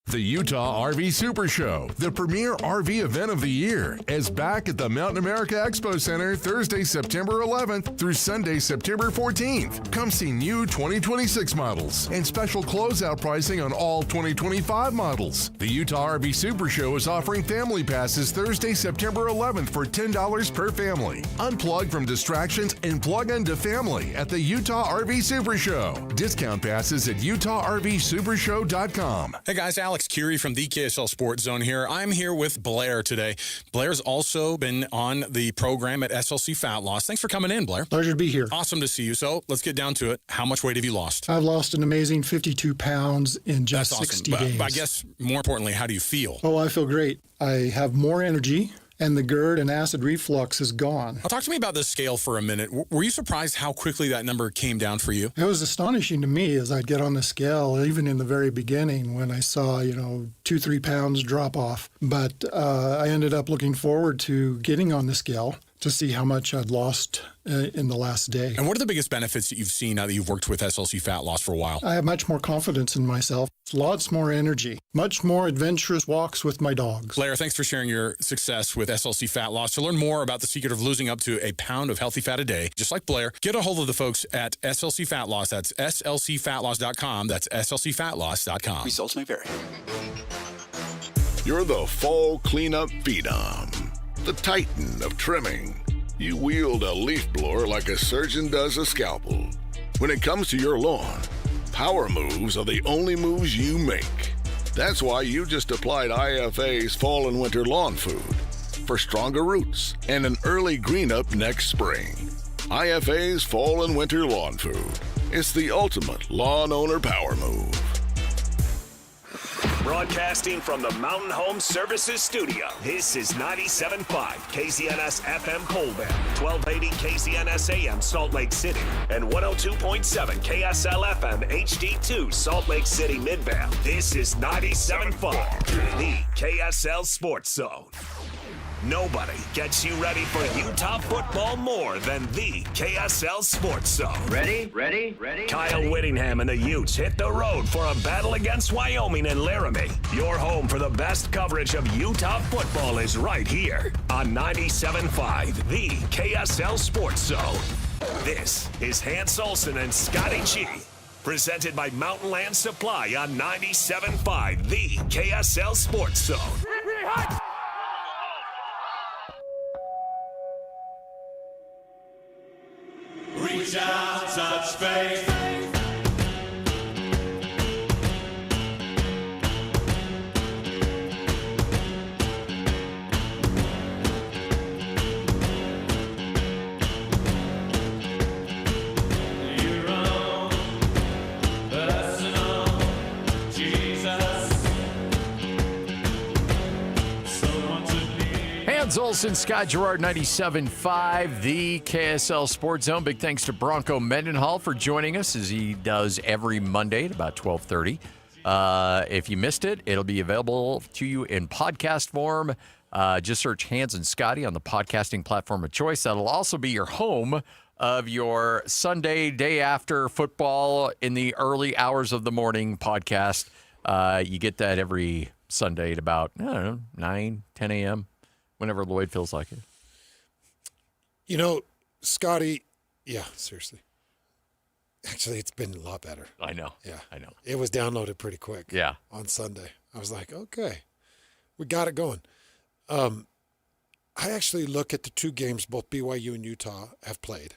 S6: The Utah RV Super Show, the premier RV event of the year, is back at the Mountain America Expo Center Thursday, September 11th through Sunday, September 14th. Come see new 2026 models and special closeout pricing on all 2025 models. The Utah RV Super Show is offering family passes Thursday, September 11th for $10 per family. Unplug from distractions and plug into family at the Utah RV Super Show. Discount passes at UtahRVSupershow.com.
S9: Hey guys, Alex Kirry from the KSL Sports Zone here. I'm here with Blair today. Blair's also been on the program at SLC Fat Loss. Thanks for coming in, Blair.
S10: Pleasure to be here.
S9: Awesome to see you. So let's get down to it. How much weight have you lost?
S10: I've lost an amazing 52 pounds in just 60 days.
S9: But I guess more importantly, how do you feel?
S10: Oh, I feel great. I have more energy, and the GERD and acid reflux is gone.
S9: Talk to me about this scale for a minute. Were you surprised how quickly that number came down for you?
S10: It was astonishing to me as I'd get on the scale, even in the very beginning when I saw, 2-3 pounds drop off. But I ended up looking forward to getting on the scale to see how much I'd lost in the last day.
S9: And what are the biggest benefits that you've seen now that you've worked with SLC Fat Loss for a while?
S10: I have much more confidence in myself, lots more energy, much more adventurous walks with my dogs.
S9: Blair, thanks for sharing your success with SLC Fat Loss. To learn more about the secret of losing up to a pound of healthy fat a day, just like Blair, get a hold of the folks at SLC Fat Loss. That's slcfatloss.com. That's slcfatloss.com.
S19: Results may vary.
S7: You're the fall cleanup phenom, the titan of trimming. You wield a leaf blower like a surgeon does a scalpel. When it comes to your lawn, power moves are the only moves you make. That's why you just applied IFA's Fall and Winter Lawn Food for stronger roots and an early green up next spring. IFA's Fall and Winter Lawn Food. It's the ultimate lawn owner power move.
S5: Broadcasting from the Mountain Home Services Studio, this is 97.5 KZNS FM Colbert, 1280 KZNS AM Salt Lake City, and 102.7 KSL FM HD2 Salt Lake City Midvale. This is 97.5, the KSL Sports Zone. Nobody gets you ready for Utah football more than the KSL Sports Zone.
S11: Ready?
S5: Kyle Whittingham and the Utes hit the road for a battle against Wyoming and Laramie. Your home for the best coverage of Utah football is right here on 97.5, the KSL Sports Zone. This is Hans Olsen and Scotty G. Presented by Mountain Land Supply on 97.5, the KSL Sports Zone.
S11: Reach out, touch faith.
S22: Hans Olsen, Scott Gerard, 97.5, the KSL Sports Zone. Big thanks to Bronco Mendenhall for joining us, as he does every Monday at about 12:30. If you missed it, it'll be available to you in podcast form. Just search Hans and Scotty on the podcasting platform of choice. That'll also be your home of your Sunday, day after football in the early hours of the morning podcast. You get that every Sunday at about, 9, 10 a.m., whenever Lloyd feels like it.
S23: You know, Scotty, yeah, seriously. Actually, it's been a lot better.
S22: I know.
S23: Yeah.
S22: I know.
S23: It was downloaded pretty quick.
S22: Yeah.
S23: On Sunday. I was like, okay, we got it going. I actually look at the two games both BYU and Utah have played.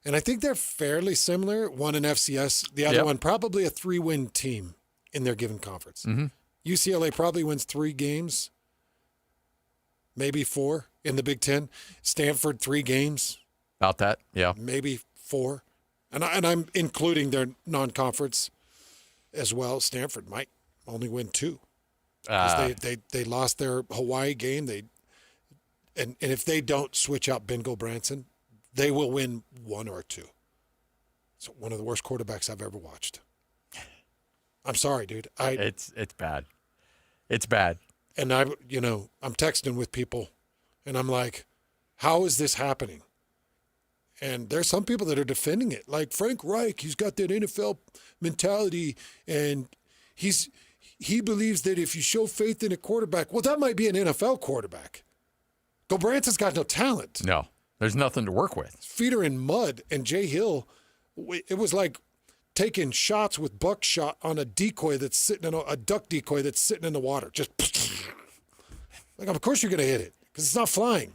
S23: And I think they're fairly similar. One in FCS, the other one probably a 3-win team in their given conference.
S22: Mm-hmm.
S23: UCLA probably wins 3 games. Maybe 4 in the Big Ten. Stanford, 3 games.
S22: About that, yeah.
S23: Maybe 4. And I'm including their non-conference as well. Stanford might only win 2. They lost their Hawaii game. And if they don't switch out Bengal Branson, they will win 1 or 2. It's one of the worst quarterbacks I've ever watched. I'm sorry, dude.
S22: It's bad. It's bad.
S23: And I'm texting with people, and I'm like, how is this happening? And there's some people that are defending it. Like Frank Reich, he's got that NFL mentality, and he believes that if you show faith in a quarterback, well, that might be an NFL quarterback. Branson's got no talent.
S22: No, there's nothing to work with.
S23: Feet are in mud, and Jay Hill, it was like taking shots with buckshot on a decoy that's sitting in a duck decoy that's sitting in the water. Just like, of course you're going to hit it because it's not flying.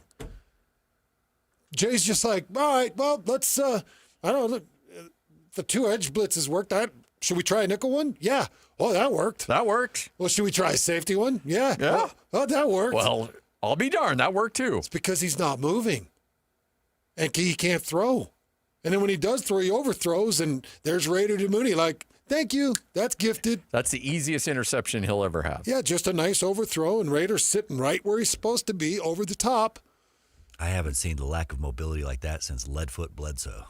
S23: Jay's just like, all right, well, let's, I don't know, the 2 edge blitzes worked. Should we try a nickel one? Yeah. Oh, that worked.
S22: That worked.
S23: Well, should we try a safety one? Yeah.
S22: Yeah.
S23: Oh, that worked.
S22: Well, I'll be darned. That worked too.
S23: It's because he's not moving. And he can't throw. And then when he does throw, he overthrows, and there's Raider to Mooney like, thank you. That's gifted.
S22: That's the easiest interception he'll ever have.
S23: Yeah, just a nice overthrow, and Raider's sitting right where he's supposed to be, over the top.
S25: I haven't seen the lack of mobility like that since Leadfoot Bledsoe.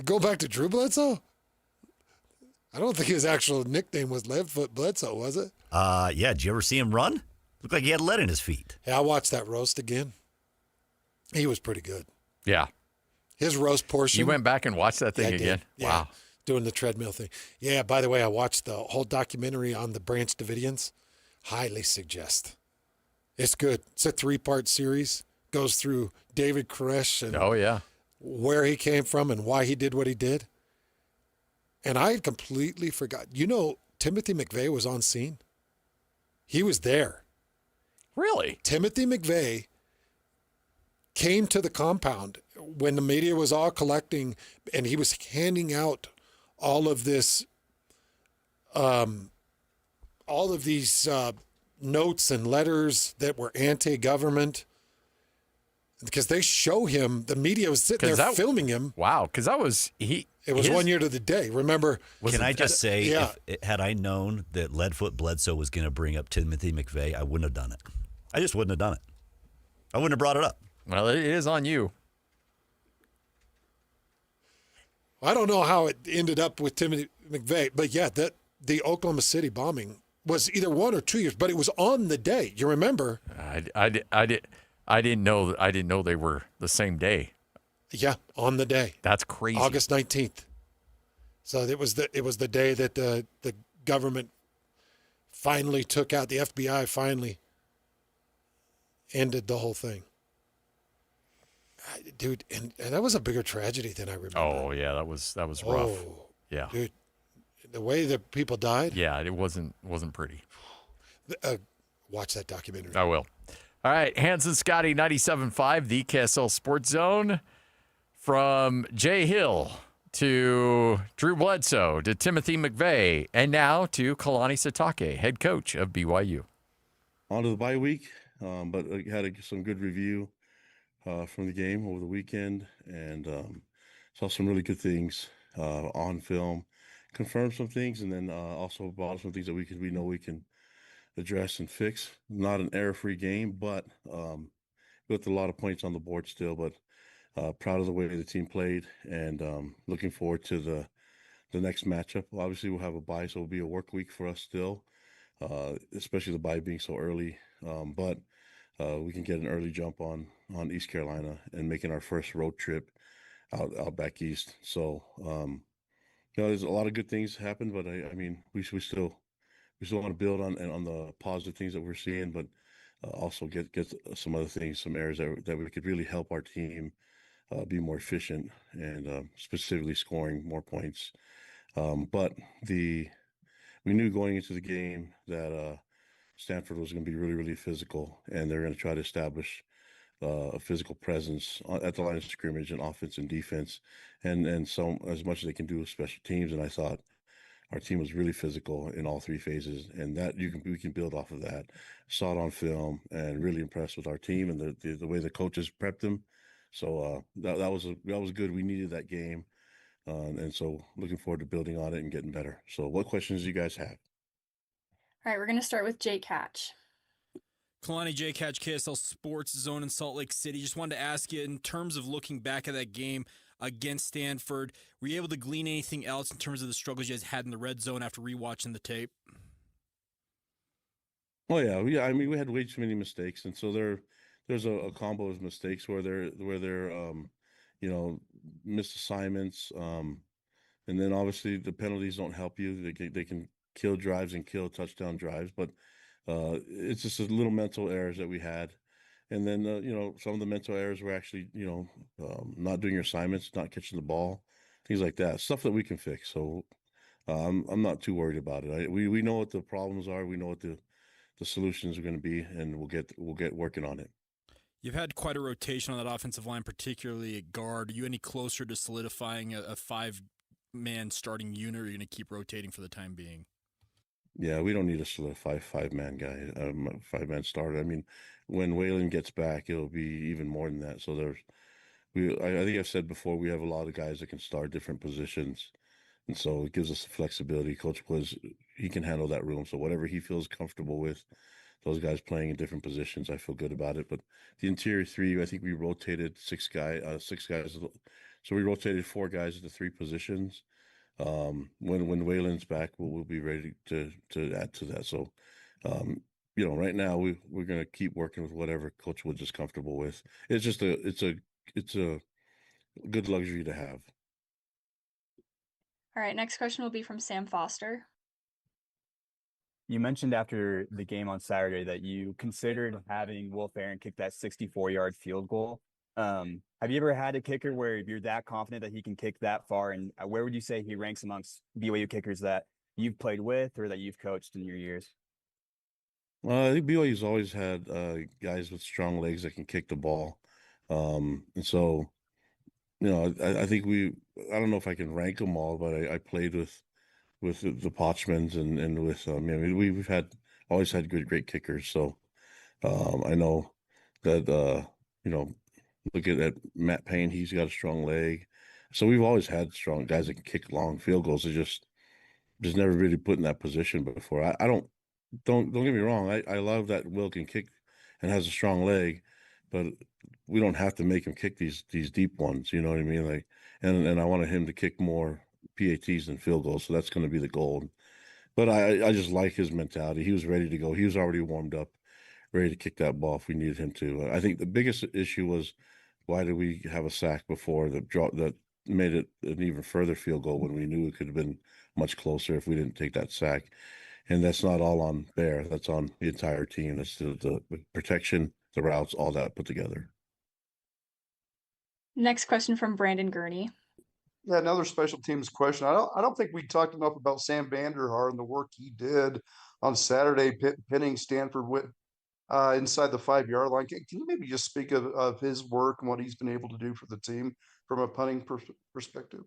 S23: Go back to Drew Bledsoe? I don't think his actual nickname was Leadfoot Bledsoe, was it?
S25: Yeah. Did you ever see him run? Looked like he had lead in his feet.
S23: Yeah, I watched that roast again. He was pretty good.
S22: Yeah.
S23: His roast portion.
S22: You went back and watched that thing again?
S23: Yeah,
S22: wow.
S23: Doing the treadmill thing. Yeah, by the way, I watched the whole documentary on the Branch Davidians. Highly suggest. It's good. It's a 3-part series. Goes through David Koresh and where he came from and why he did what he did. And I had completely forgot. You know, Timothy McVeigh was on scene. He was there.
S22: Really?
S23: Timothy McVeigh came to the compound when the media was all collecting, and he was handing out all of this, all of these notes and letters that were anti-government, because they show him. The media was sitting there filming him.
S22: Wow, because that was he.
S23: It was 1 year to the day. Remember?
S25: Can I just say, had I known that Leadfoot Bledsoe was going to bring up Timothy McVeigh, I wouldn't have done it. I just wouldn't have done it. I wouldn't have brought it up.
S22: Well, it is on you.
S23: I don't know how it ended up with Timothy McVeigh, but yeah, the Oklahoma City bombing was either 1 or 2 years, but it was on the day. You remember?
S22: I didn't know they were the same day.
S23: Yeah, on the day.
S22: That's crazy.
S23: August 19th. So it was the day that the government finally took out, the FBI finally ended the whole thing. Dude, and that was a bigger tragedy than I remember.
S22: Oh yeah, that was rough.
S23: Oh,
S22: yeah,
S23: dude, the way that people died.
S22: Yeah, it wasn't pretty.
S23: Watch that documentary.
S22: I will. All right, Hans and Scotty, 97.5, the KSL Sports Zone. From Jay Hill to Drew Bledsoe to Timothy McVeigh, and now to Kalani Sitake, head coach of BYU.
S15: On to the bye week, but I had some good review from the game over the weekend, and saw some really good things on film, confirmed some things, and then also brought some things that we know we can address and fix. Not an error-free game, but with a lot of points on the board still, but proud of the way the team played, and looking forward to the next matchup. Obviously, we'll have a bye, so it'll be a work week for us still, especially the bye being so early, but we can get an early jump on East Carolina and making our first road trip out back east. So, there's a lot of good things happen, but I mean, we still want to build on the positive things that we're seeing, but also get some other things, some areas that we could really help our team be more efficient and specifically scoring more points. But we knew going into the game that Stanford was going to be really, really physical, and they're going to try to establish a physical presence at the line of scrimmage and offense and defense, and so as much as they can do with special teams. And I thought our team was really physical in all three phases, and that we can build off of that. Saw it on film, and really impressed with our team and the way the coaches prepped them. So that was good. We needed that game, and so looking forward to building on it and getting better. So, what questions do you guys have?
S3: All right, we're going to start with Jake Hatch.
S13: Kalani, Jake Hatch, KSL Sports Zone in Salt Lake City. Just wanted to ask you, in terms of looking back at that game against Stanford, were you able to glean anything else in terms of the struggles you guys had in the red zone after rewatching the tape?
S15: Oh yeah. I mean, we had way too many mistakes, and so there's a combo of mistakes where they're missed assignments, and then obviously the penalties don't help you. They can kill drives and kill touchdown drives, but it's just a little mental errors that we had. And then, some of the mental errors were actually, not doing your assignments, not catching the ball, things like that, stuff that we can fix. So I'm not too worried about it. We know what the problems are. We know what the solutions are going to be, and we'll get working on it.
S13: You've had quite a rotation on that offensive line, particularly at guard. Are you any closer to solidifying a five-man starting unit, or are you going to keep rotating for the time being?
S15: Yeah, we don't need a solidify five-man guy, five-man starter. I mean, when Waylon gets back, it'll be even more than that. So I think I've said before, we have a lot of guys that can start different positions, and so it gives us the flexibility. Coach Quiz, he can handle that room. So whatever he feels comfortable with, those guys playing in different positions, I feel good about it. But the interior three, I think we rotated six guys. So we rotated four guys at the three positions. When Waylon's back, we'll be ready to add to that. So right now we're going to keep working with whatever Coach Woods is comfortable with. It's a good luxury to have.
S3: All right, next question will be from Sam Foster.
S1: You mentioned after the game on Saturday that you considered having Wolf Aaron kick that 64-yard field goal. Have you ever had a kicker where you're that confident that he can kick that far? And where would you say he ranks amongst BYU kickers that you've played with or that you've coached in your years?
S15: I think BYU's always had guys with strong legs that can kick the ball. And so, I think I don't know if I can rank them all, but I played with the Potchmans and with we've always had great kickers. So I know that look at Matt Payne, he's got a strong leg. So we've always had strong guys that can kick long field goals. They just never really put in that position before. I don't get me wrong. I love that Will can kick and has a strong leg, but we don't have to make him kick these deep ones. You know what I mean? Like, and I wanted him to kick more PATs than field goals. So that's going to be the goal. But I just like his mentality. He was ready to go. He was already warmed up, ready to kick that ball if we needed him to. I think the biggest issue was, why did we have a sack before that made it an even further field goal when we knew it could have been much closer if we didn't take that sack? And that's not all on Bear. That's on the entire team. That's the protection, the routes, all that put together.
S3: Next question from Brandon Gurney.
S2: Yeah, another special teams question. I don't think we talked enough about Sam Vanderhaar and the work he did on Saturday, pinning Stanford with inside the 5-yard line. Can you maybe just speak of his work and what he's been able to do for the team from a punting perspective?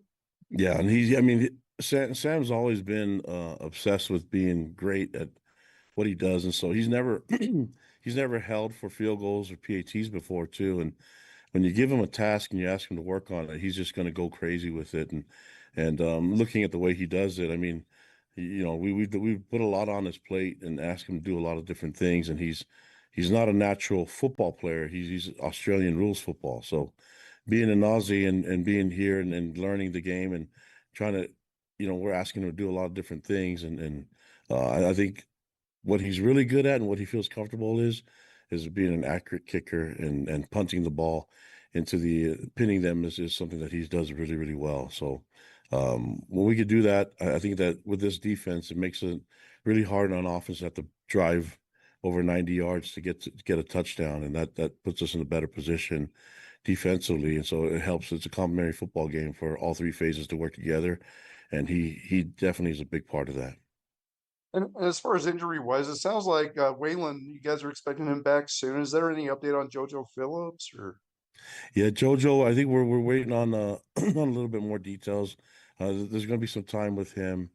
S15: Yeah, and Sam's always been obsessed with being great at what he does, and so he's never held for field goals or PATs before too. And when you give him a task and you ask him to work on it, he's just going to go crazy with it. And looking at the way he does it, I mean, we put a lot on his plate and ask him to do a lot of different things, and he's not a natural football player. He's Australian rules football. So being an Aussie and being here and learning the game and trying to, we're asking him to do a lot of different things. And I think what he's really good at and what he feels comfortable is being an accurate kicker and punting the ball into the pinning them is something that he does really, really well. So when we could do that, I think that with this defense, it makes it really hard on offense to have to drive over 90 yards to get a touchdown, and that puts us in a better position defensively. And so it helps. It's a complementary football game for all three phases to work together, and he definitely is a big part of that.
S2: And as far as injury wise, it sounds like Waylon, you guys are expecting him back soon. Is there any update on JoJo Phillips or?
S15: Yeah, JoJo, I think we're waiting on on a little bit more details. There's going to be some time with him,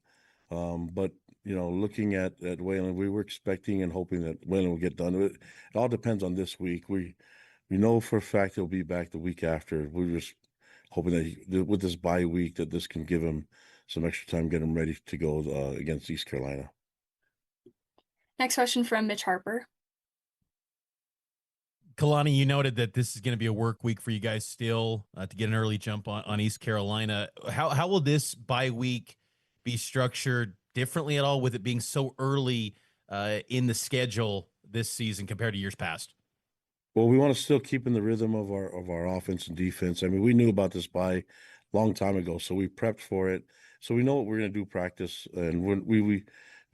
S15: but looking at Waylon, we were expecting and hoping that Waylon will get done. It all depends on this week. We know for a fact he'll be back the week after. We're just hoping that with this bye week that this can give him some extra time, get him ready to go against East Carolina.
S3: Next question from Mitch Harper.
S16: Kalani, you noted that this is going to be a work week for you guys still to get an early jump on East Carolina. How will this bye week be structured differently at all with it being so early in the schedule this season compared to years past?
S15: Well, we want to still keep in the rhythm of our offense and defense. I mean, we knew about this bye a long time ago, so we prepped for it. So we know what we're going to do practice, and we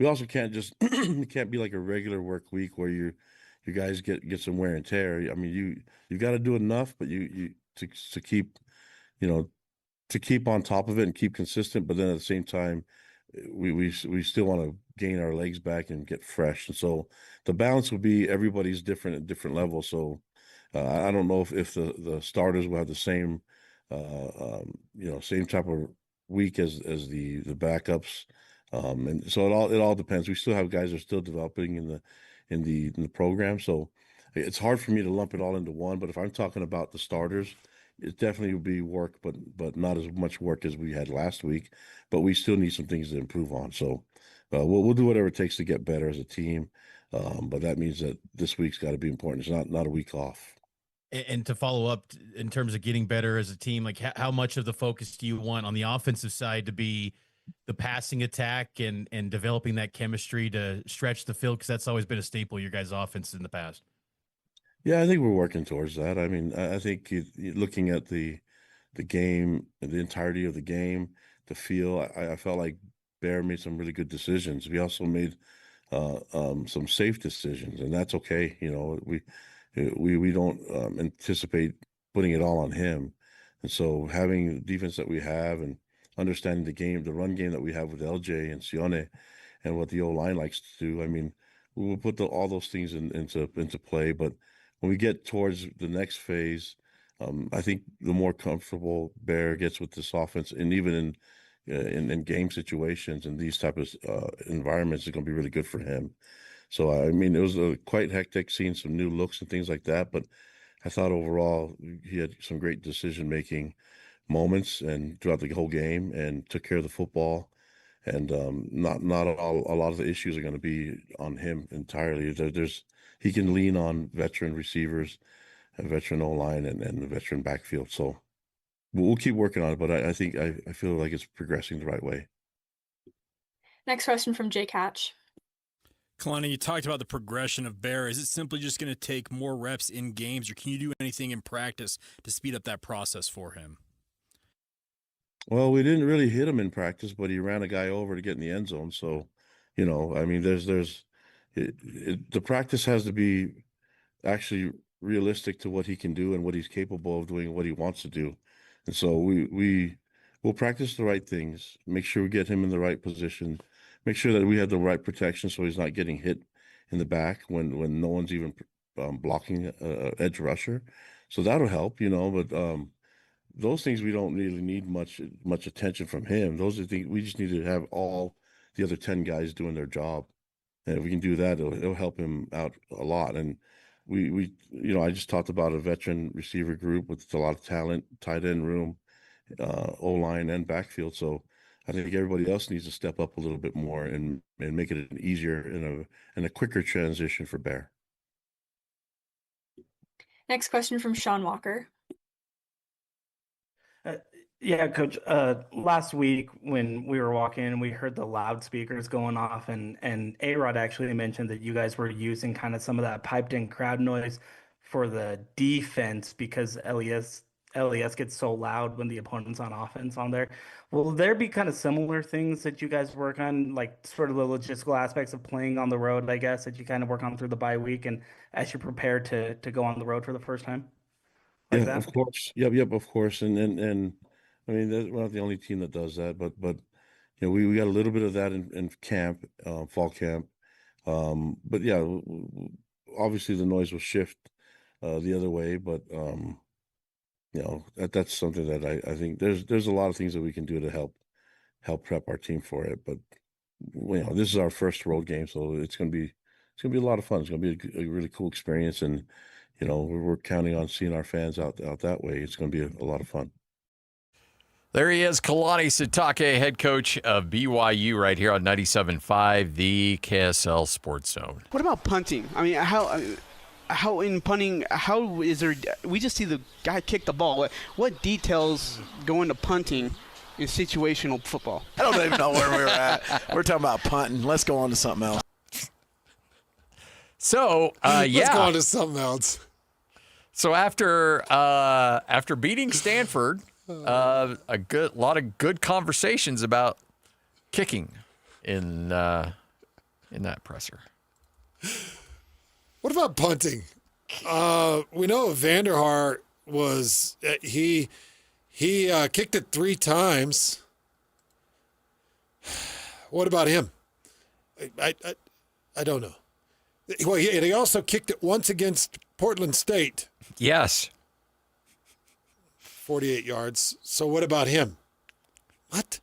S15: also can't just it can't be like a regular work week where you guys get some wear and tear. I mean, you got to do enough, but you to keep to keep on top of it and keep consistent. But then at the same time, we still want to gain our legs back and get fresh. And so the balance would be everybody's different at different levels. So I don't know if the starters will have the same same type of week as the backups. And so it all depends. We still have guys that are still developing in the program. So it's hard for me to lump it all into one. But if I'm talking about the starters, it definitely will be work, but not as much work as we had last week. But we still need some things to improve on. So we'll do whatever it takes to get better as a team. But that means that this week's got to be important. It's not a week off.
S16: And to follow up in terms of getting better as a team, like how much of the focus do you want on the offensive side to be the passing attack and developing that chemistry to stretch the field? Because that's always been a staple of your guys' offense in the past.
S15: Yeah, I think we're working towards that. I mean, I think looking at the game, the entirety of the game, the feel, I felt like Bear made some really good decisions. We also made some safe decisions, and that's okay. You know, we don't anticipate putting it all on him, and so having the defense that we have and understanding the game, the run game that we have with LJ and Sione, and what the O line likes to do. I mean, we will put all those things into play, but when we get towards the next phase, I think the more comfortable Bear gets with this offense, and even in game situations and these type of environments, is going to be really good for him. So I mean, it was quite hectic seeing some new looks and things like that, but I thought overall he had some great decision making moments and throughout the whole game, and took care of the football. And not a lot of the issues are going to be on him entirely. He can lean on veteran receivers, a veteran O-line, and the veteran backfield. So we'll keep working on it, but I think I feel like it's progressing the right way.
S3: Next question from Jake Hatch.
S13: Kalani, you talked about the progression of Bear. Is it simply just going to take more reps in games, or can you do anything in practice to speed up that process for him?
S15: Well, we didn't really hit him in practice, but he ran a guy over to get in the end zone. So, you know, I mean, the practice has to be actually realistic to what he can do and what he's capable of doing and what he wants to do. And so we'll practice the right things, make sure we get him in the right position, make sure that we have the right protection so he's not getting hit in the back when no one's even blocking edge rusher. So that'll help, you know, but those things we don't really need much attention from him. Those are things we just need to have all the other 10 guys doing their job. And if we can do that, it'll help him out a lot. And we you know, I just talked about a veteran receiver group with a lot of talent, tight end room, O-line and backfield. So I think everybody else needs to step up a little bit more and make it an easier and a quicker transition for Bear.
S3: Next question from Sean Walker.
S4: Yeah, Coach. Last week when we were walking in, we heard the loudspeakers going off, and A-Rod actually mentioned that you guys were using kind of some of that piped-in crowd noise for the defense because LES gets so loud when the opponent's on offense on there. Will there be kind of similar things that you guys work on, like sort of the logistical aspects of playing on the road, I guess, that you kind of work on through the bye week and as you prepare to go on the road for the first time? Like
S15: Yeah,
S4: that?
S15: of course. Yep, of course. And I mean, we're not the only team that does that, but you know, we got a little bit of that in camp, fall camp. But yeah, obviously the noise will shift the other way, but you know, that's something that I think there's a lot of things that we can do to help prep our team for it. But you know, this is our first road game, so it's gonna be a lot of fun. It's gonna be a really cool experience, and you know, we're counting on seeing our fans out that way. It's gonna be a lot of fun.
S22: There he is, Kalani Sitake, head coach of BYU, right here on 97.5, the KSL Sports Zone.
S14: What about punting? I mean, how in punting, how is there, we just see the guy kick the ball. What details go into punting in situational football?
S18: I don't even know where we were at. We're talking about punting. Let's go on to something else.
S22: So,
S23: Let's go on to something else.
S22: So after beating Stanford, a lot of good conversations about kicking in that presser.
S23: What about punting? We know Vanderhaar was he kicked it 3 times. What about him? I don't know. Well, he also kicked it once against Portland State.
S22: Yes.
S23: 48 yards. So what about him? What?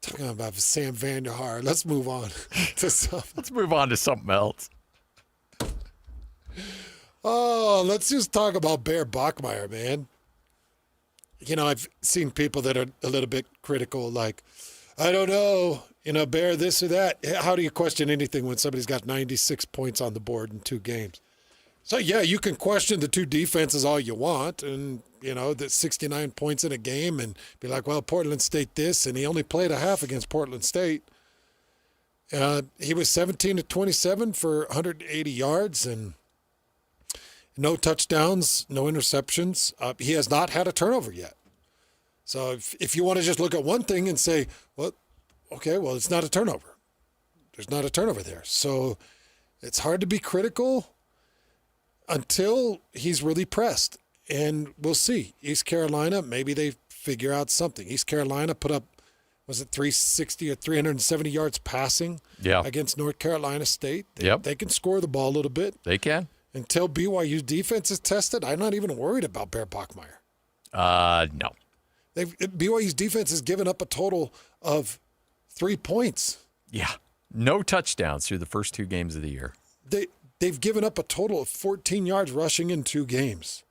S23: Talking about Sam Vanderhaar. Let's move on to something.
S22: Let's move on to something else.
S23: Oh, let's just talk about Bear Bachmeier, man. You know, I've seen people that are a little bit critical, like, I don't know, you know, Bear this or that. How do you question anything when somebody's got 96 points on the board in 2 games? So, yeah, you can question the two defenses all you want and, that 69 points in a game and be like, well, Portland State this, and he only played a half against Portland State. He was 17 to 27 for 180 yards and no touchdowns, no interceptions. He has not had a turnover yet. So if you want to just look at one thing and say, well, okay, well, it's not a turnover. There's not a turnover there. So it's hard to be critical until he's really pressed. And we'll see. East Carolina, maybe they figure out something. East Carolina put up, was it 360 or 370 yards passing against North Carolina State? They can score the ball a little bit.
S22: They can.
S23: Until BYU's defense is tested, I'm not even worried about Bear Bachmeier.
S22: No.
S23: BYU's defense has given up a total of 3 points.
S22: Yeah. No touchdowns through the first 2 games of the year.
S23: They've given up a total of 14 yards rushing in 2 games.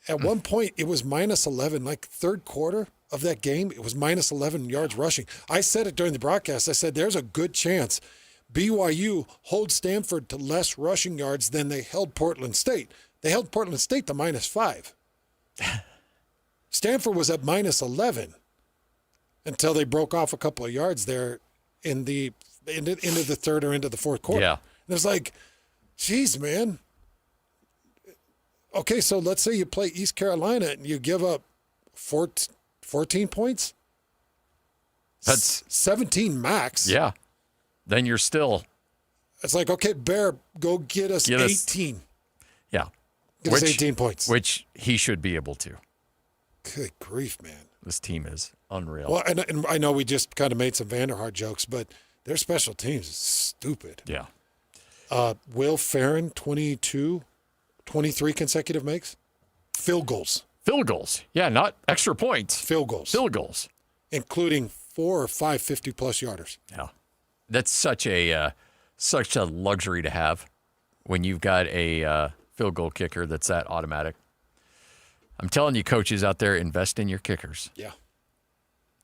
S23: At one point, it was minus 11, like third quarter of that game, it was minus 11 yards rushing. I said it during the broadcast. I said, there's a good chance BYU holds Stanford to less rushing yards than they held Portland State. They held Portland State to minus 5. Stanford was at minus 11 until they broke off a couple of yards there into the third or into the fourth quarter.
S22: Yeah.
S23: And it was like, geez, man. Okay, so let's say you play East Carolina and you give up 14 points?
S22: That's
S23: 17 max.
S22: Yeah. Then you're still.
S23: It's like, okay, Bear, go get us 18.
S22: Yeah.
S23: Get us 18 points.
S22: Which he should be able to.
S23: Good grief, man.
S22: This team is unreal.
S23: Well, and I know we just kind of made some Vanderhart jokes, but their special teams is stupid.
S22: Yeah.
S23: Will Farron, 23 consecutive makes. Field goals.
S22: Field goals. Yeah, not extra points.
S23: Field goals.
S22: Field goals.
S23: Including 4 or 5 50-plus yarders.
S22: Yeah. That's such a luxury to have when you've got a field goal kicker that's that automatic. I'm telling you, coaches out there, invest in your kickers.
S23: Yeah.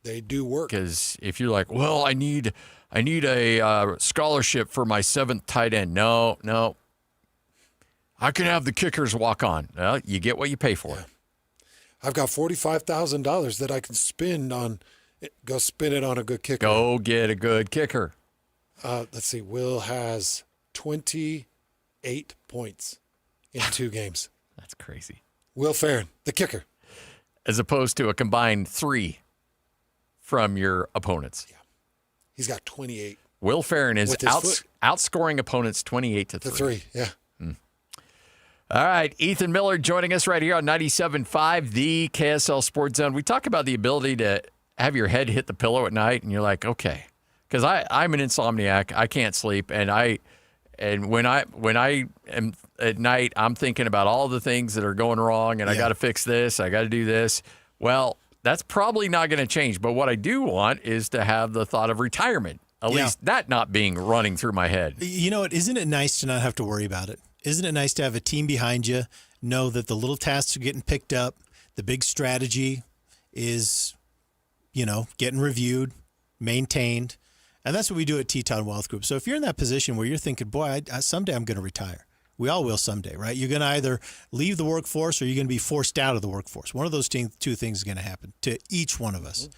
S23: They do work.
S22: Because if you're like, well, I need a scholarship for my 7th tight end. No. I can have the kickers walk on. Well, you get what you pay for.
S23: Yeah. I've got $45,000 that I can spend on. Go spend it on a good kicker.
S22: Go get a good kicker.
S23: Let's see. Will has 28 points in 2 games.
S22: That's crazy.
S23: Will Farron, the kicker.
S22: As opposed to a combined 3 from your opponents.
S23: Yeah. He's got 28.
S22: Will Farron is outscoring opponents 28 to 3.
S23: Yeah.
S22: All right, Ethan Miller joining us right here on 97.5, the KSL Sports Zone. We talk about the ability to have your head hit the pillow at night, and you're like, okay, because I'm an insomniac. I can't sleep, and when I am at night, I'm thinking about all the things that are going wrong, and I got to fix this, I got to do this. Well, that's probably not going to change. But what I do want is to have the thought of retirement, at least that not being running through my head.
S12: You know what? Isn't it nice to not have to worry about it? Isn't it nice to have a team behind you, know that the little tasks are getting picked up, the big strategy is, getting reviewed, maintained, and that's what we do at Teton Wealth Group. So if you're in that position where you're thinking, boy, someday I'm going to retire. We all will someday, right? You're going to either leave the workforce or you're going to be forced out of the workforce. One of those two things is going to happen to each one of us.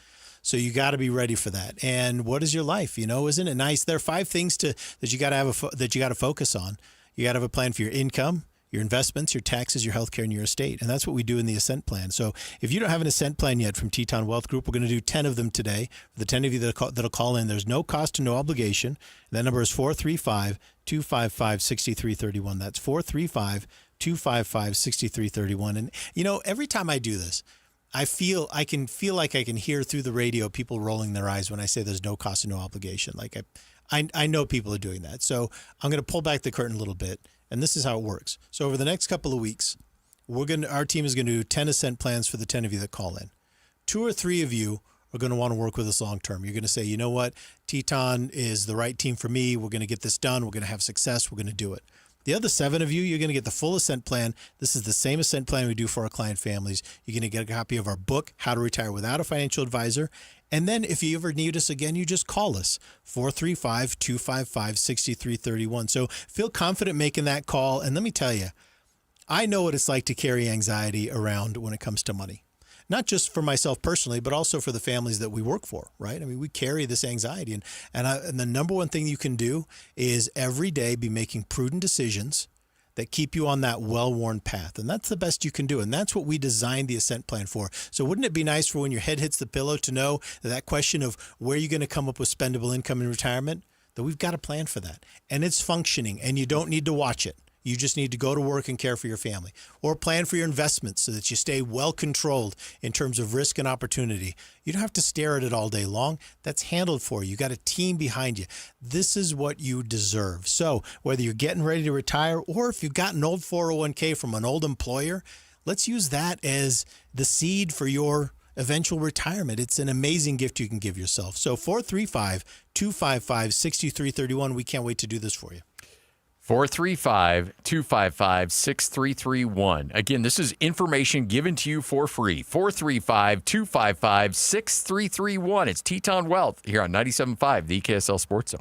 S12: So you got to be ready for that. And what is your life? Isn't it nice? There are 5 things that you got to focus on. You got to have a plan for your income, your investments, your taxes, your healthcare, and your estate. And that's what we do in the Ascent Plan. So if you don't have an Ascent Plan yet from Teton Wealth Group, we're going to do 10 of them today. For the 10 of you that'll call in, there's no cost and no obligation. And that number is 435-255-6331. That's 435-255-6331. And, every time I do this, I can feel like I can hear through the radio people rolling their eyes when I say there's no cost and no obligation. Like I know people are doing that. So I'm going to pull back the curtain a little bit, and this is how it works. So over the next couple of weeks, our team is going to do 10 Ascent Plans for the 10 of you that call in. 2 or 3 of you are going to want to work with us long term. You're going to say, you know what, Teton is the right team for me. We're going to get this done. We're going to have success. We're going to do it. The other 7 of you, you're going to get the full Ascent plan. This is the same Ascent plan we do for our client families. You're going to get a copy of our book, How to Retire Without a Financial Advisor. And then if you ever need us again, you just call us, 435-255-6331. So feel confident making that call. And let me tell you, I know what it's like to carry anxiety around when it comes to money. Not just for myself personally, but also for the families that we work for, right? I mean, we carry this anxiety. And the number one thing you can do is every day be making prudent decisions that keep you on that well-worn path. And that's the best you can do. And that's what we designed the Ascent plan for. So wouldn't it be nice for when your head hits the pillow to know that question of where you're going to come up with spendable income in retirement, that we've got a plan for that. And it's functioning, and you don't need to watch it. You just need to go to work and care for your family, or plan for your investments so that you stay well controlled in terms of risk and opportunity. You don't have to stare at it all day long. That's handled for you. You got a team behind you. This is what you deserve. So whether you're getting ready to retire, or if you've got an old 401k from an old employer, let's use that as the seed for your eventual retirement. It's an amazing gift you can give yourself. So 435-255-6331. We can't wait to do this for you.
S22: 435-255-6331. Again, this is information given to you for free. 435-255-6331. It's Teton Wealth here on 97.5, the KSL Sports Zone.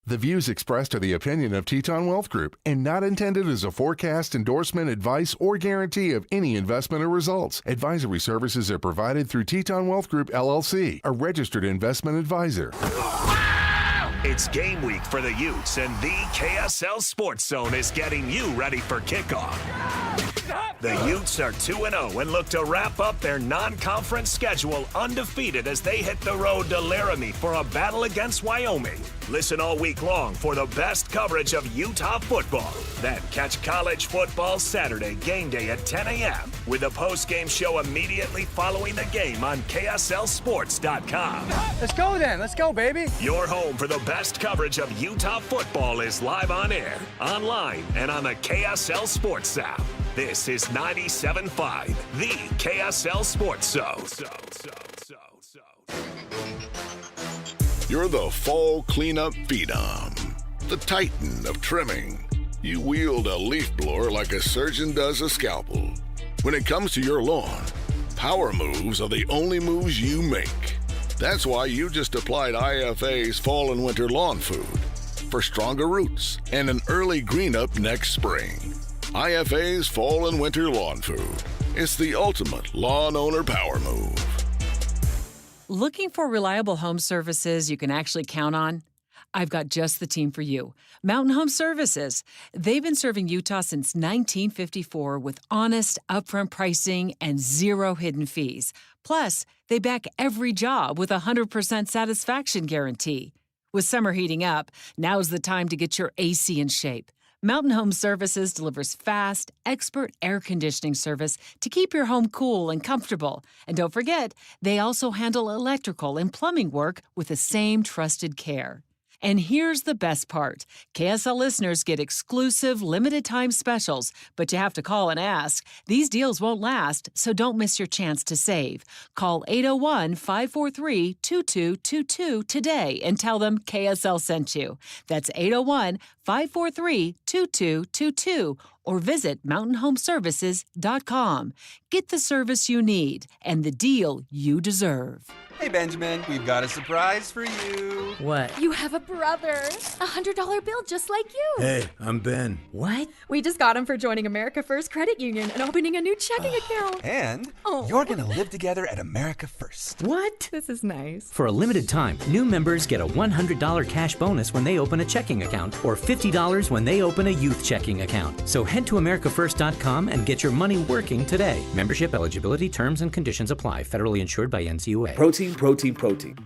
S6: The views expressed are the opinion of Teton Wealth Group and not intended as a forecast, endorsement, advice, or guarantee of any investment or results. Advisory services are provided through Teton Wealth Group, LLC, a registered investment advisor.
S5: It's game week for the Utes, and the KSL Sports Zone is getting you ready for kickoff. The Utes are 2-0 and look to wrap up their non-conference schedule undefeated as they hit the road to Laramie for a battle against Wyoming. Listen all week long for the best coverage of Utah football. Then catch college football Saturday game day at 10 a.m. with a post-game show immediately following the game on KSLSports.com.
S8: Let's go then. Let's go, baby.
S5: Your home for the best coverage of Utah football is live on air, online, and on the KSL Sports app. This is 97.5, the KSL Sports Zone.
S7: You're the fall cleanup phenom, the titan of trimming. You wield a leaf blower like a surgeon does a scalpel. When it comes to your lawn, power moves are the only moves you make. That's why you just applied IFA's Fall and Winter Lawn Food for stronger roots and an early green up next spring. IFA's Fall and Winter Lawn Food. It's the ultimate lawn owner power move.
S17: Looking for reliable home services you can actually count on? I've got just the team for you. Mountain Home Services. They've been serving Utah since 1954 with honest, upfront pricing and zero hidden fees. Plus, they back every job with a 100% satisfaction guarantee. With summer heating up, now's the time to get your AC in shape. Mountain Home Services delivers fast, expert air conditioning service to keep your home cool and comfortable. And don't forget, they also handle electrical and plumbing work with the same trusted care. And here's the best part. KSL listeners get exclusive limited-time specials, but you have to call and ask. These deals won't last, so don't miss your chance to save. Call 801-543-2222 today and tell them KSL sent you. That's 801-543-2222 or visit mountainhomeservices.com. Get the service you need and the deal you deserve.
S8: Hey, Benjamin, we've got a surprise for you.
S20: What?
S21: You have a brother. $100 bill just like you.
S20: Hey, I'm Ben. What?
S21: We just got him for joining America First Credit Union and opening a new checking account.
S8: And you're going to live together at America First.
S20: What?
S21: This is nice.
S24: For a limited time, new members get a $100 cash bonus when they open a checking account or $50 when they open a youth checking account. So head to AmericaFirst.com and get your money working today. Membership eligibility, terms, and conditions apply. Federally insured by NCUA.
S26: Protein.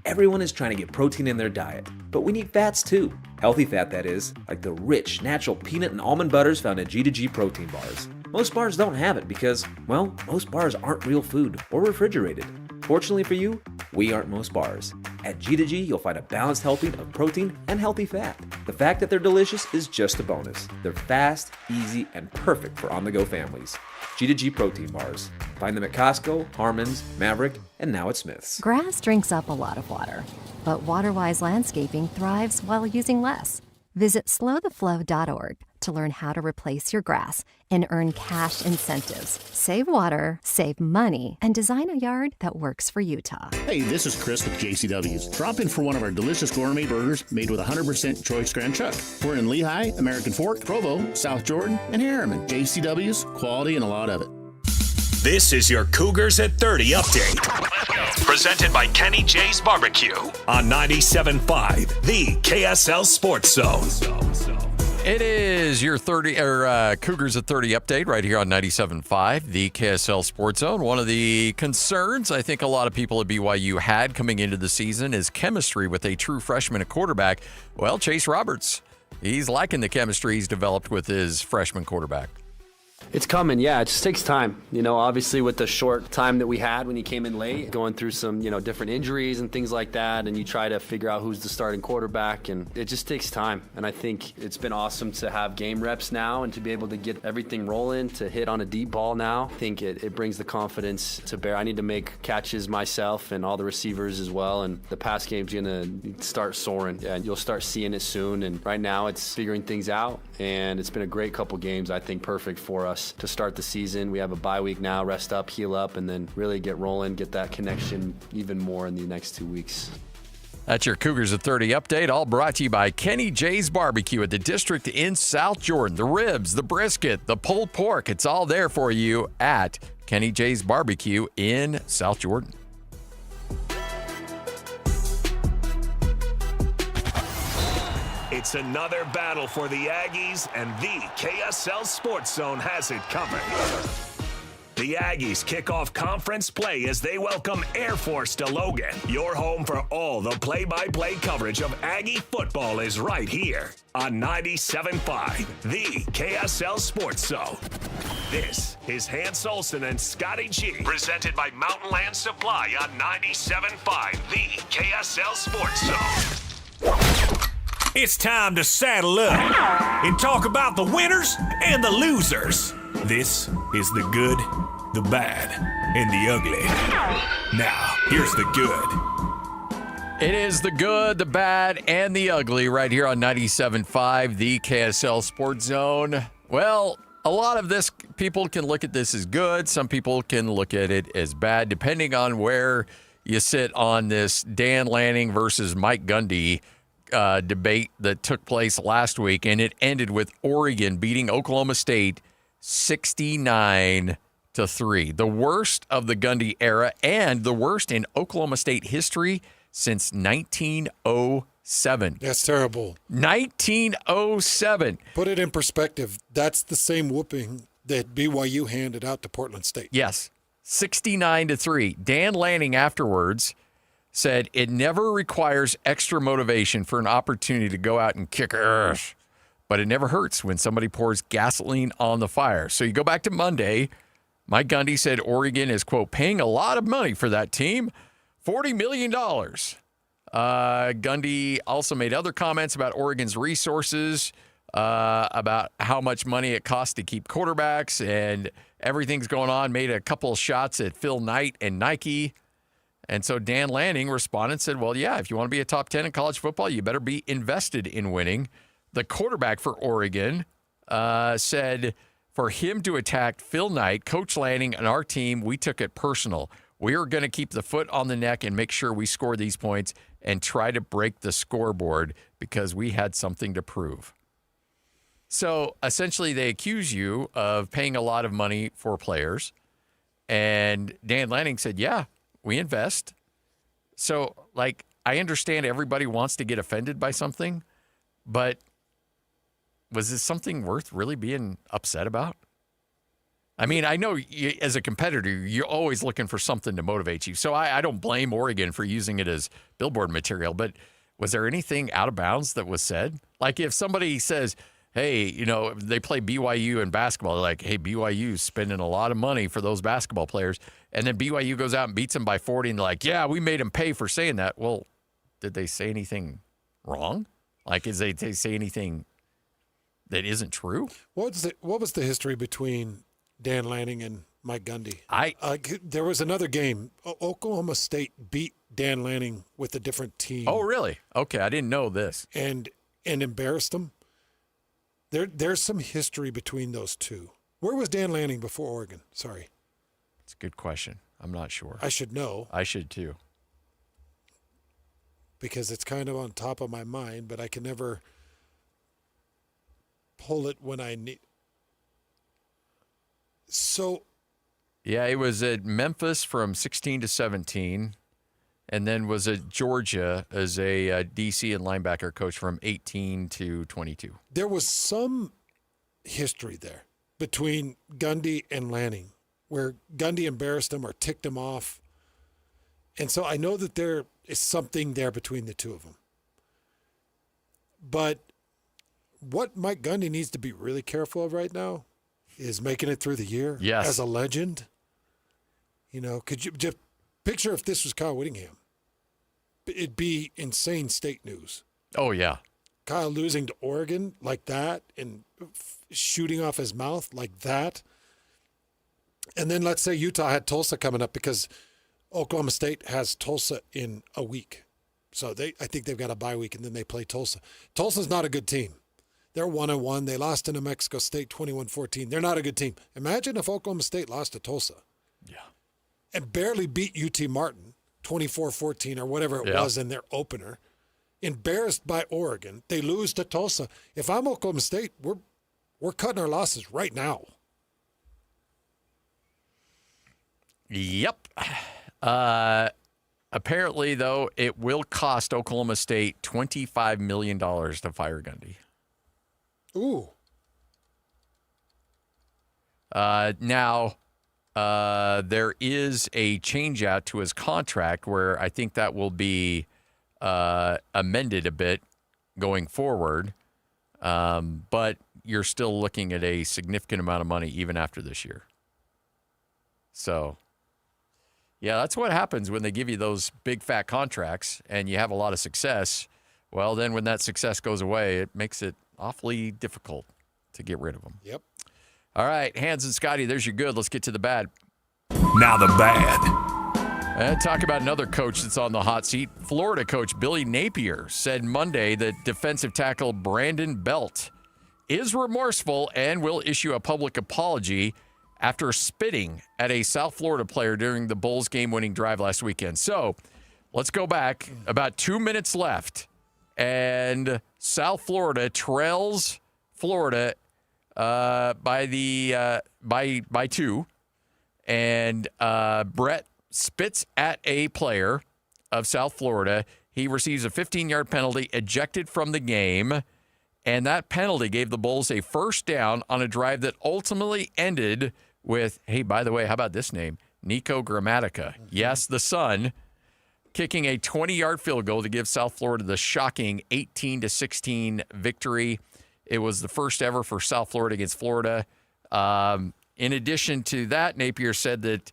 S26: Everyone is trying to get protein in their diet, but we need fats too. Healthy fat, that is, like the rich, natural peanut and almond butters found in G2G protein bars. Most bars don't have it because, well, most bars aren't real food or refrigerated. Fortunately for you, we aren't most bars. At G2G, you'll find a balanced helping of protein and healthy fat. The fact that they're delicious is just a bonus. They're fast, easy, and perfect for on-the-go families. G2G protein bars. Find them at Costco, Harmon's, Maverick, and now at Smith's.
S27: Grass drinks up a lot of water, but WaterWise Landscaping thrives while using less.
S1: Visit slowtheflow.org to learn how to replace your grass and earn cash incentives. Save water, save money, and design a yard that works for Utah.
S9: Hey, this is Chris with JCW's. Drop in for one of our delicious gourmet burgers made with 100% choice Grand Chuck. We're in Lehigh, American Fork, Provo, South Jordan, and Harriman. JCW's, quality and a lot of it.
S5: This is your Cougars at 30 update. Presented by Kenny J's Barbecue on 97.5, the KSL Sports Zone.
S22: It is your Cougars at 30 update right here on 97.5, the KSL Sports Zone. One of the concerns I think a lot of people at BYU had coming into the season is chemistry with a true freshman at quarterback. Well, Chase Roberts, he's liking the chemistry he's developed with his freshman quarterback.
S10: It's coming, yeah. It just takes time. Obviously with the short time that we had when he came in late, going through some, different injuries and things like that, and you try to figure out who's the starting quarterback, and it just takes time. And I think it's been awesome to have game reps now and to be able to get everything rolling, to hit on a deep ball now. I think it brings the confidence to bear. I need to make catches myself and all the receivers as well, and the pass game's going to start soaring, and you'll start seeing it soon. And right now it's figuring things out, and it's been a great couple games, I think perfect for us to start the season. We have a bye week now, rest up, heal up, and then really get rolling, get that connection even more in the next 2 weeks.
S22: That's your Cougars at 30 update, all brought to you by Kenny J's Barbecue at the District in South Jordan. The ribs, the brisket, the pulled pork, it's all there for you at Kenny J's Barbecue in South Jordan.
S5: It's another battle for the Aggies, and the KSL Sports Zone has it covered. The Aggies kick off conference play as they welcome Air Force to Logan. Your home for all the play-by-play coverage of Aggie football is right here on 97.5, the KSL Sports Zone. This is Hans Olsen and Scotty G, presented by Mountain Land Supply on 97.5, the KSL Sports Zone. It's time to saddle up and talk about the winners and the losers. This is the good, the bad, and the ugly. Now, here's the good.
S22: It is the good, the bad, and the ugly right here on 97.5, the KSL Sports Zone. Well, a lot of this, people can look at this as good. Some people can look at it as bad, depending on where you sit on this Dan Lanning versus Mike Gundy debate that took place last week, and it ended with Oregon beating Oklahoma State 69-3. The worst of the Gundy era and the worst in Oklahoma State history since 1907.
S23: That's terrible.
S22: 1907.
S23: Put it in perspective. That's the same whooping that BYU handed out to Portland State.
S22: Yes, 69-3. Dan Lanning afterwards said it never requires extra motivation for an opportunity to go out and kick ass, but it never hurts when somebody pours gasoline on the fire. So you go back to Monday, Mike Gundy said Oregon is, quote, paying a lot of money for that team, $40 million. Gundy also made other comments about Oregon's resources, about how much money it costs to keep quarterbacks, and everything's going on, made a couple of shots at Phil Knight and Nike. And so Dan Lanning responded and said, well, yeah, if you want to be a top 10 in college football, you better be invested in winning. The quarterback for Oregon said for him to attack Phil Knight, Coach Lanning, and our team, we took it personal. We are going to keep the foot on the neck and make sure we score these points and try to break the scoreboard because we had something to prove. So essentially they accuse you of paying a lot of money for players. And Dan Lanning said, yeah, we invest. So, I understand everybody wants to get offended by something, but was this something worth really being upset about? I mean, I know you, as a competitor, you're always looking for something to motivate you. So I don't blame Oregon for using it as billboard material, but was there anything out of bounds that was said? Like if somebody says, hey, they play BYU in basketball, they're like, hey, BYU's spending a lot of money for those basketball players. And then BYU goes out and beats them by 40, and they're like, yeah, we made them pay for saying that. Well, did they say anything wrong? Did they say anything that isn't true?
S23: What was the history between Dan Lanning and Mike Gundy? There was another game. Oklahoma State beat Dan Lanning with a different team.
S22: Oh, really? Okay, I didn't know this.
S23: And and embarrassed them. There's some history between those two. Where was Dan Lanning before Oregon? Sorry.
S22: It's a good question. I'm not sure.
S23: I should know.
S22: I should too.
S23: Because it's kind of on top of my mind, but I can never pull it when I need. So.
S22: Yeah, he was at Memphis from 16 to 17, and then was at Georgia as a DC and linebacker coach from 18 to 22.
S23: There was some history there between Gundy and Lanning, where Gundy embarrassed him or ticked him off. And so I know that there is something there between the two of them. But what Mike Gundy needs to be really careful of right now is making it through the year as a legend. You know, could you just picture if this was Kyle Whittingham? It'd be insane state news.
S22: Oh, yeah.
S23: Kyle losing to Oregon like that and shooting off his mouth like that. And then let's say Utah had Tulsa coming up because Oklahoma State has Tulsa in a week. So I think they've got a bye week, and then they play Tulsa. Tulsa's not a good team. They're 1-1. They lost to New Mexico State 21-14. They're not a good team. Imagine if Oklahoma State lost to Tulsa.
S22: Yeah.
S23: And barely beat UT Martin 24-14 or whatever it was in their opener. Embarrassed by Oregon. They lose to Tulsa. If I'm Oklahoma State, we're cutting our losses right now.
S22: Yep. Apparently, though, it will cost Oklahoma State $25 million to fire Gundy.
S23: Ooh.
S22: Now, there is a change out to his contract where I think that will be amended a bit going forward. But you're still looking at a significant amount of money even after this year. So, yeah, that's what happens when they give you those big, fat contracts and you have a lot of success. Well, then when that success goes away, it makes it awfully difficult to get rid of them.
S23: Yep.
S22: All right, Hans and Scotty, there's your good. Let's get to the bad.
S5: Now the bad.
S22: And talk about another coach that's on the hot seat. Florida coach Billy Napier said Monday that defensive tackle Brandon Belt is remorseful and will issue a public apology after spitting at a South Florida player during the Bulls game-winning drive last weekend. So let's go back. About 2 minutes left, and South Florida trails Florida by 2, and Brett spits at a player of South Florida. He receives a 15-yard penalty, ejected from the game, and that penalty gave the Bulls a first down on a drive that ultimately ended with, hey, by the way, how about this name? Nico Gramatica. Yes, the son, kicking a 20-yard field goal to give South Florida the shocking 18-16 victory. It was the first ever for South Florida against Florida. In addition to that, Napier said that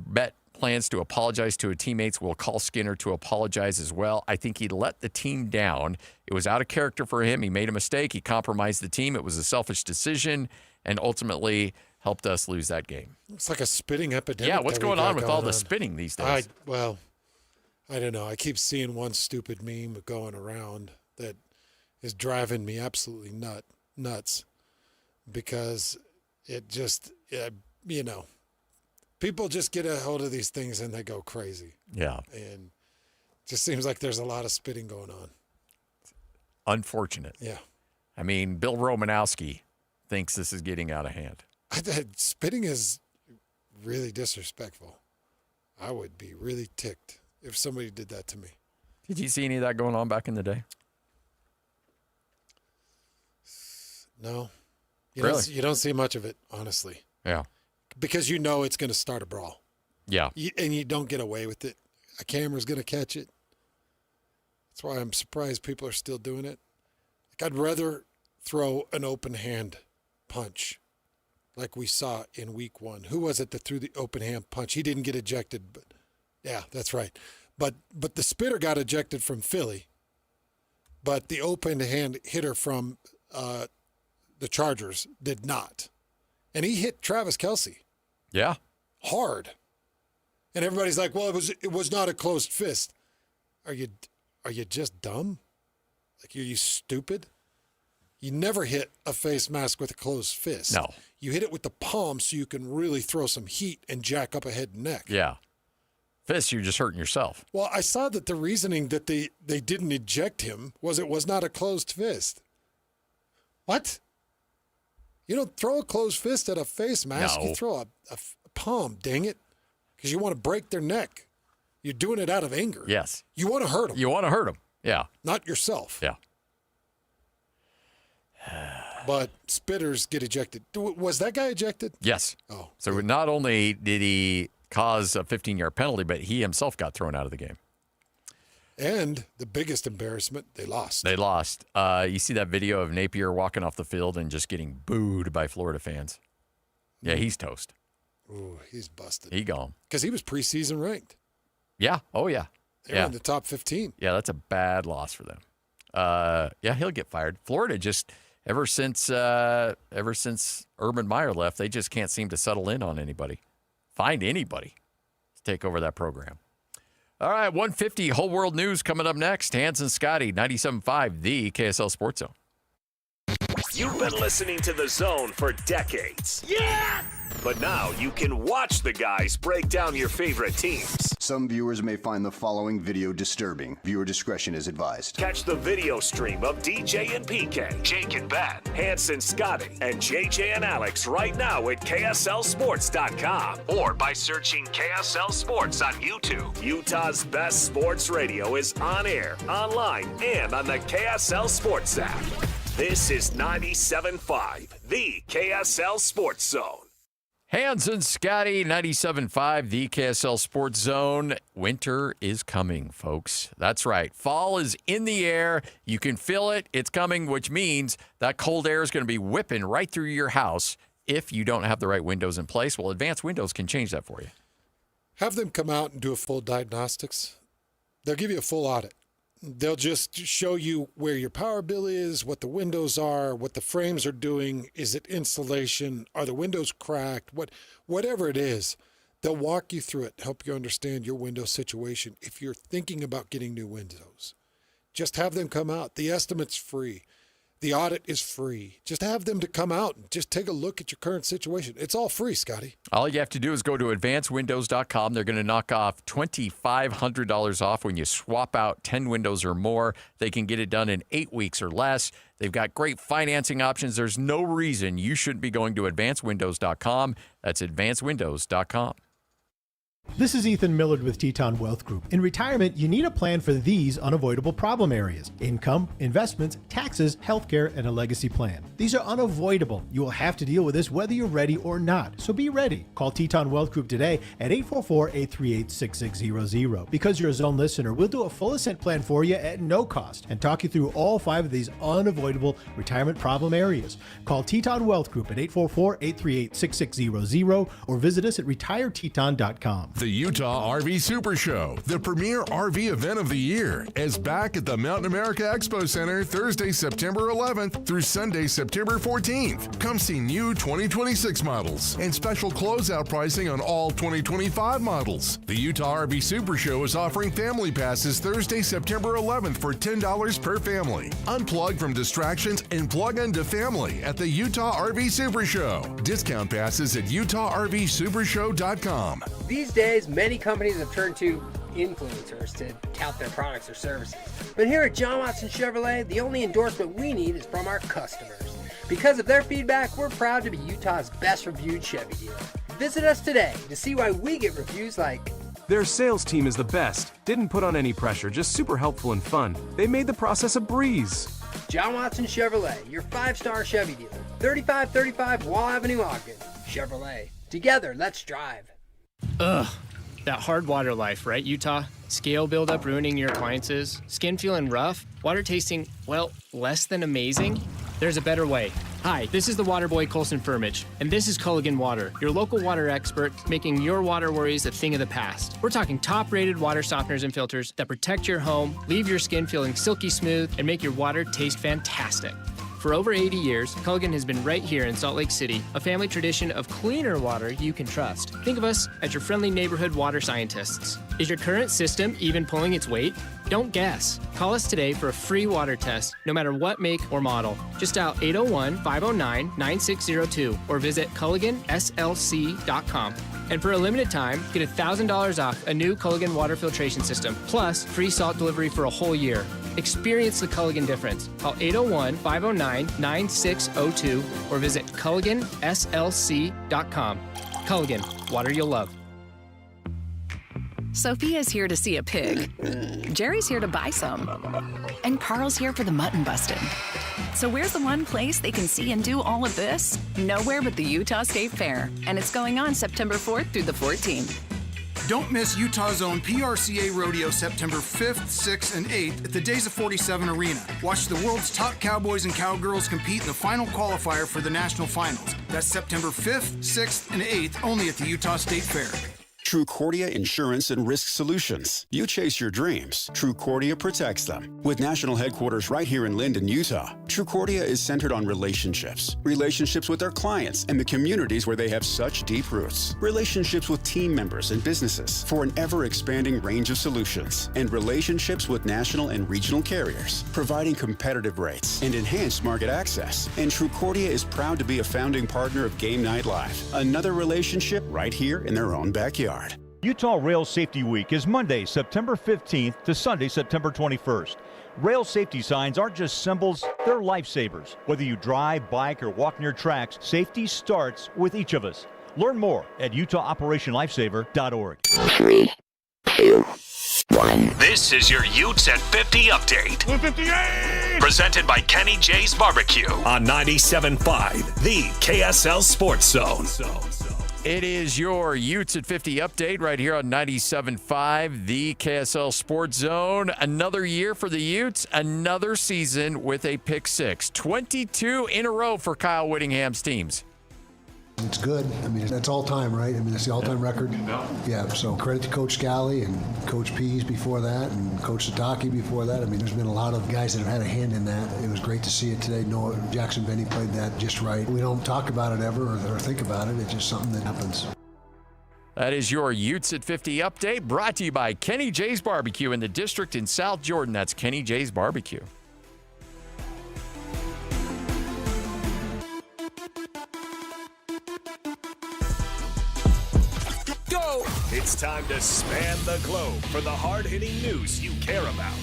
S22: Bet plans to apologize to his teammates. Will call Skinner to apologize as well. I think he let the team down. It was out of character for him. He made a mistake. He compromised the team. It was a selfish decision and ultimately helped us lose that game.
S23: It's like a spitting epidemic.
S22: Yeah, what's going on with all the spitting these days?
S23: I don't know. I keep seeing one stupid meme going around that is driving me absolutely nuts because it just, people just get a hold of these things and they go crazy.
S22: Yeah.
S23: And it just seems like there's a lot of spitting going on.
S22: Unfortunate.
S23: Yeah.
S22: I mean, Bill Romanowski thinks this is getting out of hand.
S23: Spitting is really disrespectful. I would be really ticked if somebody did that to me.
S22: Did you see any of that going on back in the day?
S23: No.
S22: Really?
S23: You don't see much of it, honestly.
S22: Yeah.
S23: Because you know it's going to start a brawl.
S22: Yeah.
S23: And you don't get away with it. A camera's going to catch it. That's why I'm surprised people are still doing it. Like, I'd rather throw an open hand punch like we saw in week 1. Who was it that threw the open hand punch? He didn't get ejected, but yeah, that's right. But the spitter got ejected from Philly, but the open hand hitter from the Chargers did not. And he hit Travis Kelce.
S22: Yeah.
S23: Hard. And everybody's like, well, it was not a closed fist. Are you just dumb? Like, are you stupid? You never hit a face mask with a closed fist.
S22: No.
S23: You hit it with the palm so you can really throw some heat and jack up a head and neck.
S22: Yeah. Fist, you're just hurting yourself.
S23: Well, I saw that the reasoning that they didn't eject him was it was not a closed fist. What? You don't throw a closed fist at a face mask.
S22: No.
S23: You throw a palm, dang it, because you want to break their neck. You're doing it out of anger.
S22: Yes.
S23: You want to hurt them.
S22: You want to hurt them. Yeah.
S23: Not yourself.
S22: Yeah.
S23: But spitters get ejected. Was that guy ejected?
S22: Yes.
S23: Oh.
S22: So not only did he cause a 15-yard penalty, but he himself got thrown out of the game.
S23: And the biggest embarrassment, they lost.
S22: They lost. You see that video of Napier walking off the field and just getting booed by Florida fans. Yeah, he's toast.
S23: Ooh, he's busted.
S22: He gone.
S23: Because he was preseason ranked.
S22: Yeah. Oh, yeah.
S23: They were in the top 15.
S22: Yeah, that's a bad loss for them. Yeah, he'll get fired. Florida just ever since Urban Meyer left, they just can't seem to settle in on anybody, find anybody to take over that program. All right, 150 Whole World News coming up next. Hans and Scotty, 97.5, the KSL Sports Zone.
S5: You've been listening to The Zone for decades. Yes! But now you can watch the guys break down your favorite teams.
S2: Some viewers may find the following video disturbing. Viewer discretion is advised.
S5: Catch the video stream of DJ and PK, Jake and Ben, Hanson, Scotty, and JJ and Alex right now at KSLSports.com or by searching KSL Sports on YouTube. Utah's best sports radio is on air, online, and on the KSL Sports app. This is 97.5, the KSL Sports Zone.
S22: Hans and Scotty, 97.5, the KSL Sports Zone. Winter is coming, folks. That's right. Fall is in the air. You can feel it. It's coming, which means that cold air is going to be whipping right through your house if you don't have the right windows in place. Well, Advanced Windows can change that for you.
S23: Have them come out and do a full diagnostics. They'll give you a full audit. They'll just show you where your power bill is, what the windows are, what the frames are doing. Is it insulation? Are the windows cracked? Whatever it is, they'll walk you through it, help you understand your window situation. If you're thinking about getting new windows, just have them come out. The estimate's free. The audit is free. Just have them to come out and just take a look at your current situation. It's all free, Scotty.
S22: All you have to do is go to advancedwindows.com. They're going to knock off $2,500 off when you swap out 10 windows or more. They can get it done in 8 weeks or less. They've got great financing options. There's no reason you shouldn't be going to advancedwindows.com. That's advancedwindows.com.
S11: This is Ethan Millard with Teton Wealth Group. In retirement, you need a plan for these unavoidable problem areas: income, investments, taxes, healthcare, and a legacy plan. These are unavoidable. You will have to deal with this whether you're ready or not, so be ready. Call Teton Wealth Group today at 844-838-6600. Because you're a Zone listener, we'll do a full ascent plan for you at no cost and talk you through all 5 of these unavoidable retirement problem areas. Call Teton Wealth Group at 844-838-6600 or visit us at retireteton.com.
S6: The Utah RV Super Show, the premier RV event of the year, is back at the Mountain America Expo Center Thursday, September 11th through Sunday, September 14th. Come see new 2026 models and special closeout pricing on all 2025 models. The Utah RV Super Show is offering family passes Thursday, September 11th for $10 per family. Unplug from distractions and plug into family at the Utah RV Super Show. Discount passes at UtahRVSupershow.com.
S13: These days, many companies have turned to influencers to tout their products or services. But here at John Watson Chevrolet, the only endorsement we need is from our customers. Because of their feedback, we're proud to be Utah's best reviewed Chevy dealer. Visit us today to see why we get reviews like,
S16: "Their sales team is the best. Didn't put on any pressure, just super helpful and fun. They made the process a breeze."
S13: John Watson Chevrolet, your 5-star Chevy dealer. 3535 Wall Avenue, Ogden. Chevrolet. Together, let's drive.
S19: Ugh, that hard water life, right, Utah? Scale buildup ruining your appliances, skin feeling rough, water tasting, well, less than amazing? There's a better way. Hi, this is the water boy Colson Firmage, and this is Culligan Water, your local water expert, making your water worries a thing of the past. We're talking top-rated water softeners and filters that protect your home, leave your skin feeling silky smooth, and make your water taste fantastic. For over 80 years, Culligan has been right here in Salt Lake City, a family tradition of cleaner water you can trust. Think of us as your friendly neighborhood water scientists. Is your current system even pulling its weight? Don't guess. Call us today for a free water test, no matter what make or model. Just dial 801-509-9602 or visit CulliganSLC.com. And for a limited time, get $1,000 off a new Culligan water filtration system, plus free salt delivery for a whole year. Experience the Culligan difference. Call 801-509-9602 or visit CulliganSLC.com. Culligan, water you'll love.
S3: Sophia's here to see a pig. Jerry's here to buy some. And Carl's here for the mutton busting. So where's the one place they can see and do all of this? Nowhere but the Utah State Fair. And it's going on September 4th through the 14th.
S4: Don't miss Utah's own PRCA Rodeo September 5th, 6th, and 8th at the Days of 47 Arena. Watch the world's top cowboys and cowgirls compete in the final qualifier for the national finals. That's September 5th, 6th, and 8th only at the Utah State Fair.
S14: Trucordia Insurance and Risk Solutions. You chase your dreams. Trucordia protects them. With national headquarters right here in Linden, Utah, Trucordia is centered on relationships. Relationships with their clients and the communities where they have such deep roots. Relationships with team members and businesses for an ever-expanding range of solutions. And relationships with national and regional carriers, providing competitive rates and enhanced market access. And Trucordia is proud to be a founding partner of Game Night Live. Another relationship right here in their own backyard.
S15: Utah Rail Safety Week is Monday, September 15th to Sunday, September 21st. Rail safety signs aren't just symbols, they're lifesavers. Whether you drive, bike, or walk near tracks, safety starts with each of us. Learn more at utahoperationlifesaver.org.
S5: 3, 2, 1. This is your Utes at 50 update. 58! Presented by Kenny J's Barbecue on 97.5, the KSL Sports Zone.
S22: It is your Utes at 50 update right here on 97.5, the KSL Sports Zone. Another year for the Utes, another season with a pick six. 22 in a row for Kyle Whittingham's teams.
S18: It's good. I mean, that's all time, right? I mean, that's the all-time record. Yeah, so credit to Coach Scally and Coach Pease before that and Coach Sataki before that. I mean, there's been a lot of guys that have had a hand in that. It was great to see it today. Noah Jackson Benny played that just right. We don't talk about it ever or think about it. It's just something that happens.
S22: That is your Utes at 50 update, brought to you by Kenny J's Barbecue in the district in South Jordan. That's Kenny J's Barbecue.
S5: It's time to span the globe for the hard-hitting news you care about.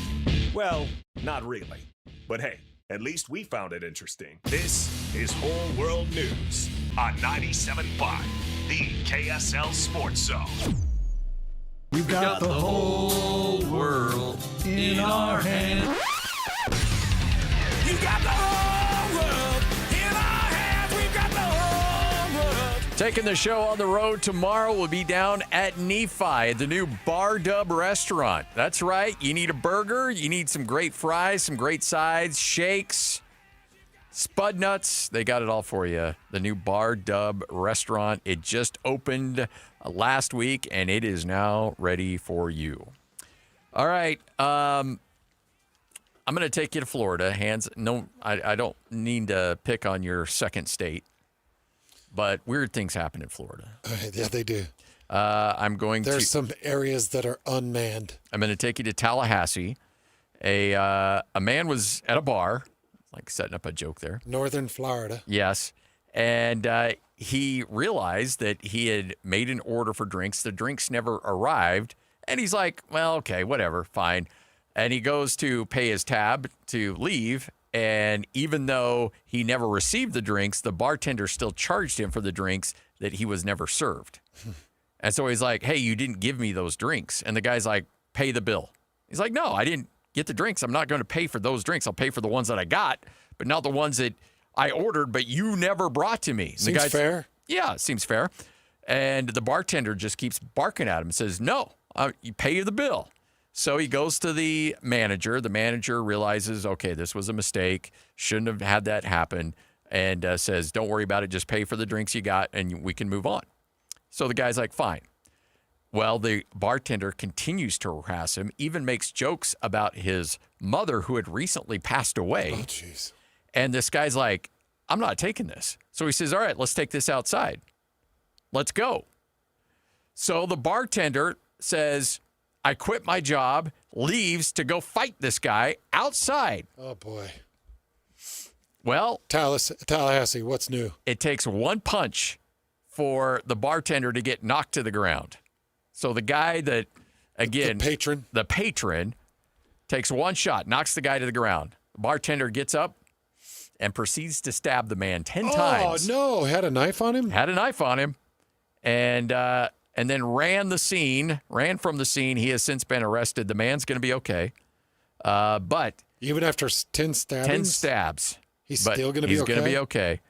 S5: Well, not really. But hey, at least we found it interesting. This is Whole World News on 97.5, the KSL Sports Zone.
S25: We've got the whole world in our hands. You got the whole world in our hands. We've got the whole world.
S22: Taking the show on the road tomorrow, we'll be down at Nephi, the new Bar Dub restaurant. That's right. You need a burger. You need some great fries, some great sides, shakes, spud nuts. They got it all for you. The new Bar Dub restaurant. It just opened last week, and it is now ready for you. All right. I'm going to take you to Florida. I don't need to pick on your second state. But weird things happen in Florida.
S23: Yeah, they do. There's some areas that are unmanned.
S22: I'm going to take you to Tallahassee. A man was at a bar, like setting up a joke there.
S23: Northern Florida.
S22: Yes. And he realized that he had made an order for drinks. The drinks never arrived. And he's like, well, okay, whatever, fine. And he goes to pay his tab to leave. And even though he never received the drinks, the bartender still charged him for the drinks that he was never served. And so he's like, hey, you didn't give me those drinks. And the guy's like, pay the bill. He's like, no, I didn't get the drinks. I'm not going to pay for those drinks. I'll pay for the ones that I got, but not the ones that I ordered, but you never brought to me.
S23: Seems fair.
S22: Yeah, seems fair. And the bartender just keeps barking at him and says, no, you pay the bill. So he goes to the manager. The manager realizes, okay, this was a mistake. Shouldn't have had that happen. And says, don't worry about it. Just pay for the drinks you got and we can move on. So the guy's like, fine. Well, the bartender continues to harass him, even makes jokes about his mother who had recently passed away.
S23: Oh, jeez.
S22: And this guy's like, I'm not taking this. So he says, all right, let's take this outside. Let's go. So the bartender says, I quit my job, leaves to go fight this guy outside.
S23: Oh, boy.
S22: Well,
S23: Tallahassee, what's new?
S22: It takes one punch for the bartender to get knocked to the ground. So the guy that, again, the patron takes one shot, knocks the guy to the ground. The bartender gets up and proceeds to stab the man 10 times.
S23: Oh, no. Had a knife on him?
S22: Had a knife on him. And then ran from the scene. He has since been arrested. The man's going to be okay. But
S23: even after 10 stabbings?
S22: 10 stabs.
S23: He's still going to be okay?
S22: He's going to be okay.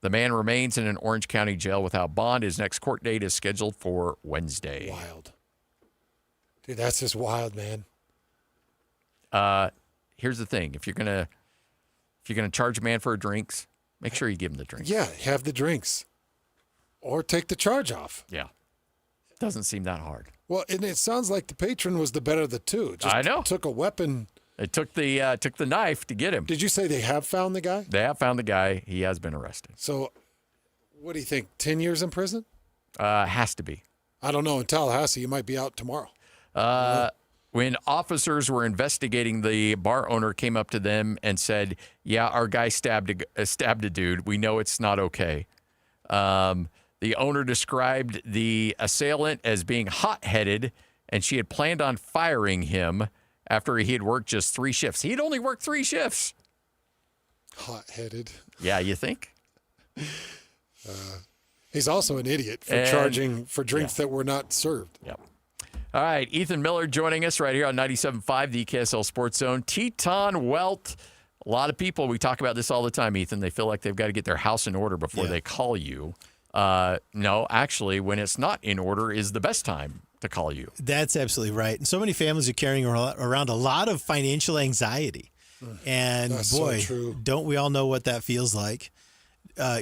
S22: The man remains in an Orange County jail without bond. His next court date is scheduled for Wednesday.
S23: Wild. Dude, that's just wild, man.
S22: Here's the thing. If you're gonna charge a man for drinks, make sure you give him the drinks.
S23: Yeah, have the drinks. Or take the charge off.
S22: Yeah. Doesn't seem that hard.
S23: Well, and it sounds like the patron was the better of the two. Just
S22: I know.
S23: Took a weapon.
S22: It took the knife to get him.
S23: Did you say they have found the guy?
S22: They have found the guy. He has been arrested.
S23: So, what do you think? 10 years in prison?
S22: Has to be.
S23: I don't know. In Tallahassee, you might be out tomorrow.
S22: When officers were investigating, the bar owner came up to them and said, "Yeah, our guy stabbed a dude. We know it's not okay." The owner described the assailant as being hot-headed, and she had planned on firing him after he had worked just 3 shifts. He had only worked 3 shifts.
S23: Hot-headed.
S22: Yeah, you think?
S23: He's also an idiot for charging for drinks that were not served.
S22: Yep. All right, Ethan Miller joining us right here on 97.5, the KSL Sports Zone. Teton Welt. A lot of people, we talk about this all the time, Ethan. They feel like they've got to get their house in order before they call you. No, actually, when it's not in order is the best time to call you.
S11: That's absolutely right. And so many families are carrying around a lot of financial anxiety. And
S23: That's
S11: boy,
S23: so true.
S11: don't we all know what that feels like?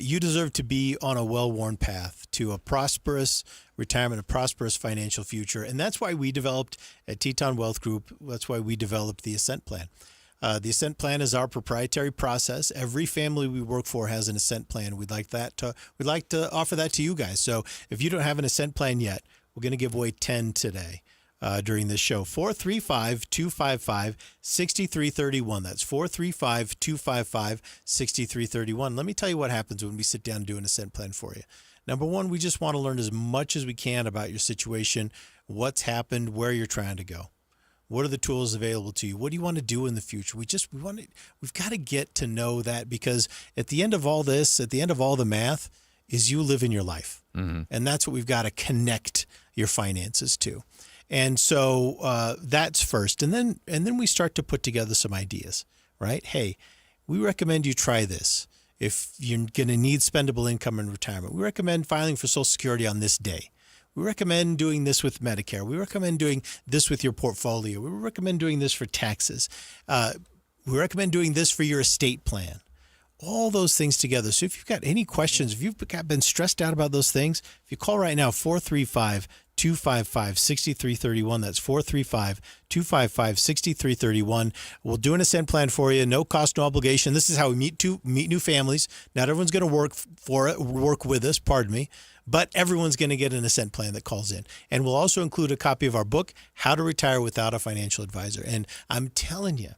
S11: You deserve to be on a well-worn path to a prosperous retirement, a prosperous financial future. And that's why we developed at Teton Wealth Group, that's why we developed the Ascent Plan. The Ascent Plan is our proprietary process. Every family we work for has an Ascent Plan. We'd like to offer that to you guys. So if you don't have an Ascent Plan yet, we're going to give away 10 today during this show. 435-255-6331. That's 435-255-6331. Let me tell you what happens when we sit down and do an Ascent Plan for you. Number one, we just want to learn as much as we can about your situation, what's happened, where you're trying to go. What are the tools available to you? What do you want to do in the future? We've got to get to know that, because at the end of all this, at the end of all the math, is you living your life. Mm-hmm. And that's what we've got to connect your finances to. And so that's first. And then we start to put together some ideas, right? Hey, we recommend you try this. If you're going to need spendable income in retirement, we recommend filing for Social Security on this day. We recommend doing this with Medicare. We recommend doing this with your portfolio. We recommend doing this for taxes. We recommend doing this for your estate plan. All those things together. So if you've got any questions, if you've been stressed out about those things, if you call right now, 435-255-6331. That's 435-255-6331. We'll do an Ascent Plan for you. No cost, no obligation. This is how we meet new families. Not everyone's going to work with us, but everyone's going to get an Ascent Plan that calls in. And we'll also include a copy of our book, How to Retire Without a Financial Advisor. And I'm telling you,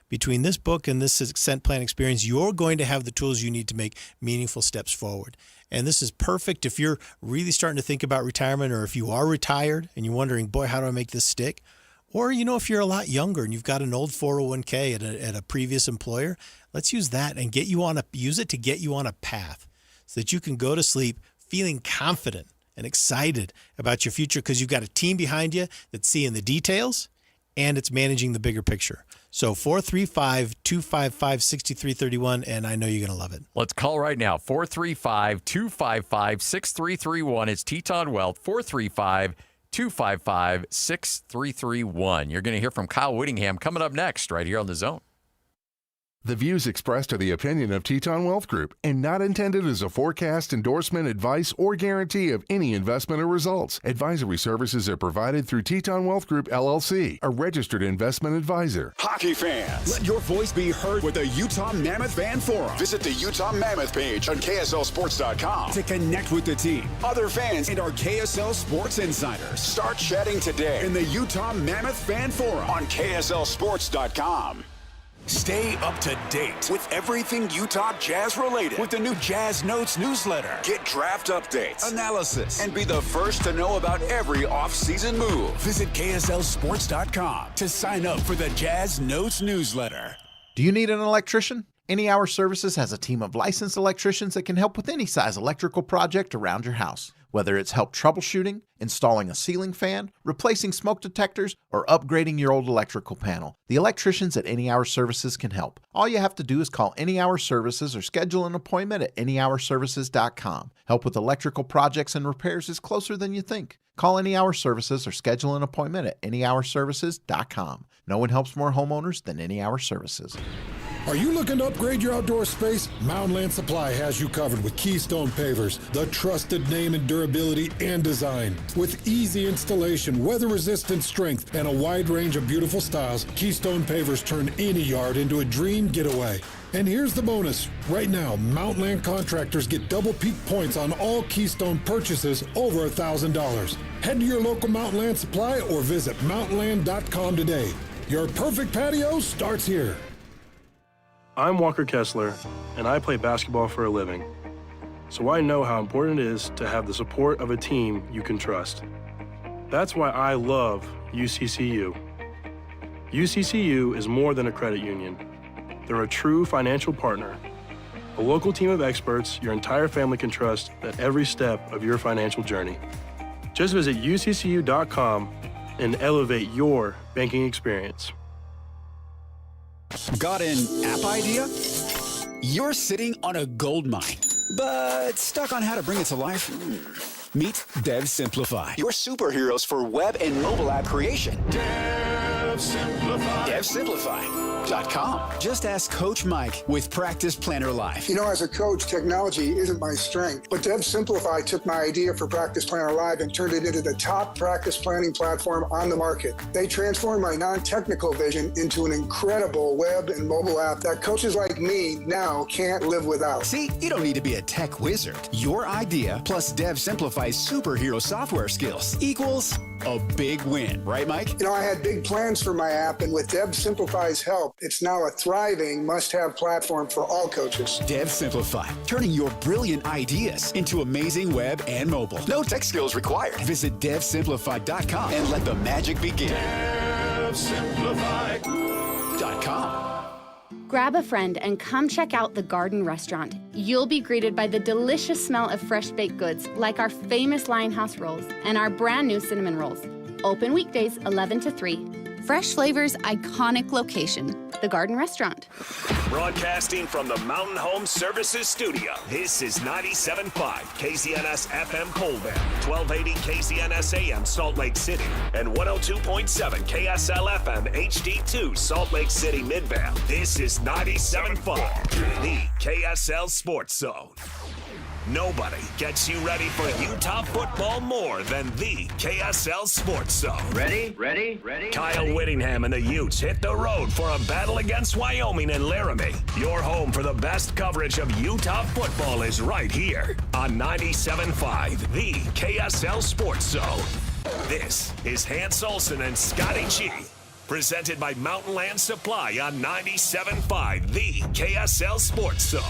S11: between this book and this Ascent Plan experience, you're going to have the tools you need to make meaningful steps forward. And this is perfect if you're really starting to think about retirement, or if you are retired and you're wondering, boy, how do I make this stick? Or, if you're a lot younger and you've got an old 401k at a previous employer, let's use that and use it to get you on a path so that you can go to sleep feeling confident and excited about your future, because you've got a team behind you that's seeing the details and it's managing the bigger picture. So 435-255-6331, and I know you're going to love it.
S22: Let's call right now, 435-255-6331. It's Teton Wealth, 435-255-6331. You're going to hear from Kyle Whittingham coming up next right here on The Zone.
S6: The views expressed are the opinion of Teton Wealth Group and not intended as a forecast, endorsement, advice, or guarantee of any investment or results. Advisory services are provided through Teton Wealth Group, LLC, a registered investment advisor.
S7: Hockey fans, let your voice be heard with the Utah Mammoth Fan Forum. Visit the Utah Mammoth page on KSLSports.com to connect with the team, other fans, and our KSL Sports insiders. Start chatting today in the Utah Mammoth Fan Forum on KSLSports.com. Stay up to date with everything Utah Jazz related with the new Jazz Notes newsletter. Get draft updates, analysis, and be the first to know about every off-season move. Visit KSLSports.com to sign up for the Jazz Notes newsletter.
S8: Do you need an electrician? Any Hour Services has a team of licensed electricians that can help with any size electrical project around your house. Whether it's help troubleshooting, installing a ceiling fan, replacing smoke detectors, or upgrading your old electrical panel, the electricians at Any Hour Services can help. All you have to do is call Any Hour Services or schedule an appointment at anyhourservices.com. Help with electrical projects and repairs is closer than you think. Call Any Hour Services or schedule an appointment at anyhourservices.com. No one helps more homeowners than Any Hour Services.
S23: Are you looking to upgrade your outdoor space? Mountain Land Supply has you covered with Keystone Pavers, the trusted name in durability and design. With easy installation, weather-resistant strength, and a wide range of beautiful styles, Keystone Pavers turn any yard into a dream getaway. And here's the bonus. Right now, Mountain Land contractors get double peak points on all Keystone purchases over $1,000. Head to your local Mountain Land Supply or visit mountainland.com today. Your perfect patio starts here.
S12: I'm Walker Kessler, and I play basketball for a living. So I know how important it is to have the support of a team you can trust. That's why I love UCCU. UCCU is more than a credit union. They're a true financial partner, a local team of experts your entire family can trust at every step of your financial journey. Just visit uccu.com and elevate your banking experience.
S7: Got an app idea? You're sitting on a gold mine, but stuck on how to bring it to life? Meet Dev Simplify, your superheroes for web and mobile app creation. Dev Simplify. DevSimplify.com. Just ask Coach Mike with Practice Planner Live.
S17: You know, as a coach, technology isn't my strength, but Dev Simplify took my idea for Practice Planner Live and turned it into the top practice planning platform on the market. They transformed my non-technical vision into an incredible web and mobile app that coaches like me now can't live without.
S7: See, you don't need to be a tech wizard. Your idea plus Dev Simplify's superhero software skills equals a big win, right, Mike?
S17: You know, I had big plans for my app, and with Dev Simplify's help, it's now a thriving must-have platform for all coaches.
S7: Dev Simplify, turning your brilliant ideas into amazing web and mobile. No tech skills required. Visit DevSimplify.com and let the magic begin. DevSimplify.com.
S20: Grab a friend and come check out the Garden Restaurant. You'll be greeted by the delicious smell of fresh baked goods like our famous Lionhouse rolls and our brand new cinnamon rolls. Open weekdays 11 to 3. Fresh flavors, iconic location. The Garden Restaurant.
S5: Broadcasting from the Mountain Home Services Studio, this is 97.5 KZNS FM Colville, 1280 KZNS AM Salt Lake City, and 102.7 KSL FM HD2 Salt Lake City Midvale. This is 97.5, the KSL Sports Zone. Nobody gets you ready for Utah football more than the KSL Sports Zone.
S21: Ready?
S5: Kyle Whittingham and the Utes hit the road for a battle against Wyoming and Laramie. Your home for the best coverage of Utah football is right here on 97.5, the KSL Sports Zone. This is Hans Olsen and Scotty G. Presented by Mountain Land Supply on 97.5, the KSL Sports Zone.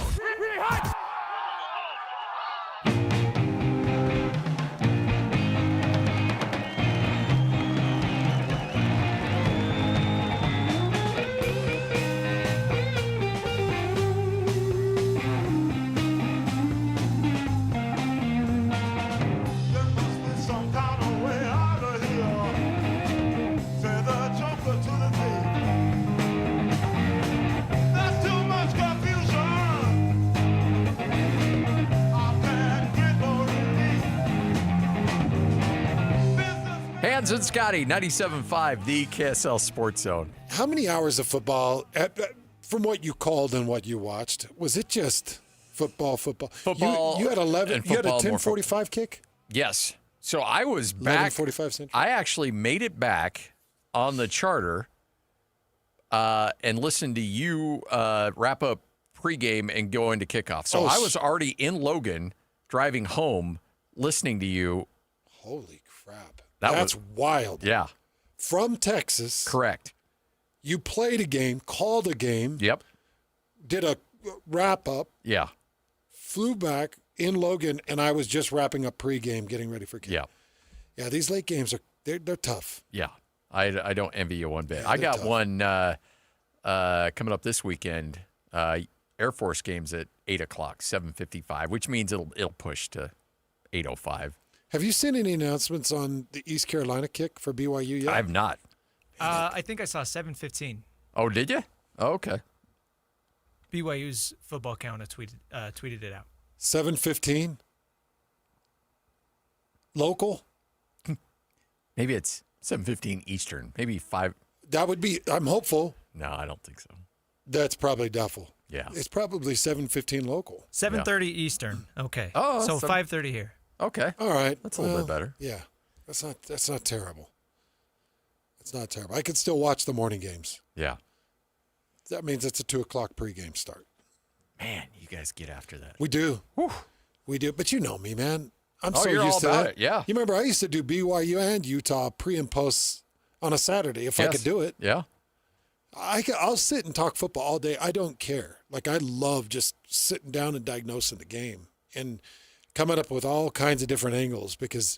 S22: Hans and Scotty, 97.5, the KSL Sports Zone.
S23: How many hours of football from what you called and what you watched, was it just football?
S22: Football.
S23: You had 11.
S22: and
S23: You had a
S22: football, more
S23: 10:45 kick.
S22: Yes. So I was back.
S23: 11:45 Central.
S22: I actually made it back on the charter and listened to you wrap up pregame and go into kickoff. So I was already in Logan driving home listening to you.
S23: Holy crap.
S22: That's
S23: wild.
S22: Yeah.
S23: From Texas.
S22: Correct.
S23: You played a game, called a game.
S22: Yep.
S23: Did a wrap up.
S22: Yeah.
S23: Flew back in Logan, and I was just wrapping up pregame, getting ready for game.
S22: Yeah.
S23: Yeah, these late games they're tough.
S22: Yeah. I don't envy you one bit.
S23: Yeah,
S22: I got
S23: tough.
S22: one coming up this weekend. Air Force games at 8 o'clock, 7:55, which means it'll push to 8:05.
S23: Have you seen any announcements on the East Carolina kick for BYU yet?
S22: I have not.
S1: I think I saw 7:15.
S22: Oh, did you? Oh, okay.
S1: BYU's football counter tweeted it out.
S23: 7:15. Local.
S22: Maybe it's 7:15 Eastern. Maybe 5.
S23: That would be. I'm hopeful.
S22: No, I don't think so.
S23: That's probably duffel.
S22: Yeah.
S23: It's probably 7:15 local.
S1: 7:30 Eastern. Okay.
S22: Oh,
S1: so 5:30 here.
S22: Okay.
S23: All right.
S22: That's a little bit better.
S23: Yeah. That's not terrible. It's not terrible. I could still watch the morning games.
S22: Yeah.
S23: That means it's a 2:00 pregame start.
S22: Man, you guys get after that.
S23: We do. We do. But you know me, man. I'm so
S22: you're
S23: used
S22: all
S23: to
S22: about
S23: that.
S22: it. Yeah.
S23: You remember I used to do BYU and Utah pre and post on a Saturday if I could do it.
S22: Yeah.
S23: I'll sit and talk football all day. I don't care. Like, I love just sitting down and diagnosing the game and coming up with all kinds of different angles, because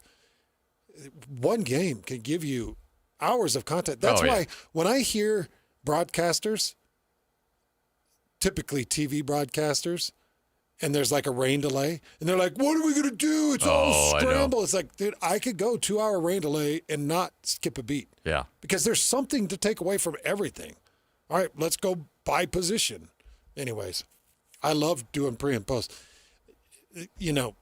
S23: one game can give you hours of content. That's why when I hear broadcasters, typically TV broadcasters, and there's like a rain delay, and they're like, what are we going to do? It's all scramble. It's like, dude, I could go 2-hour rain delay and not skip a beat.
S22: Yeah.
S23: Because there's something to take away from everything. All right, let's go by position. Anyways, I love doing pre and post. You know,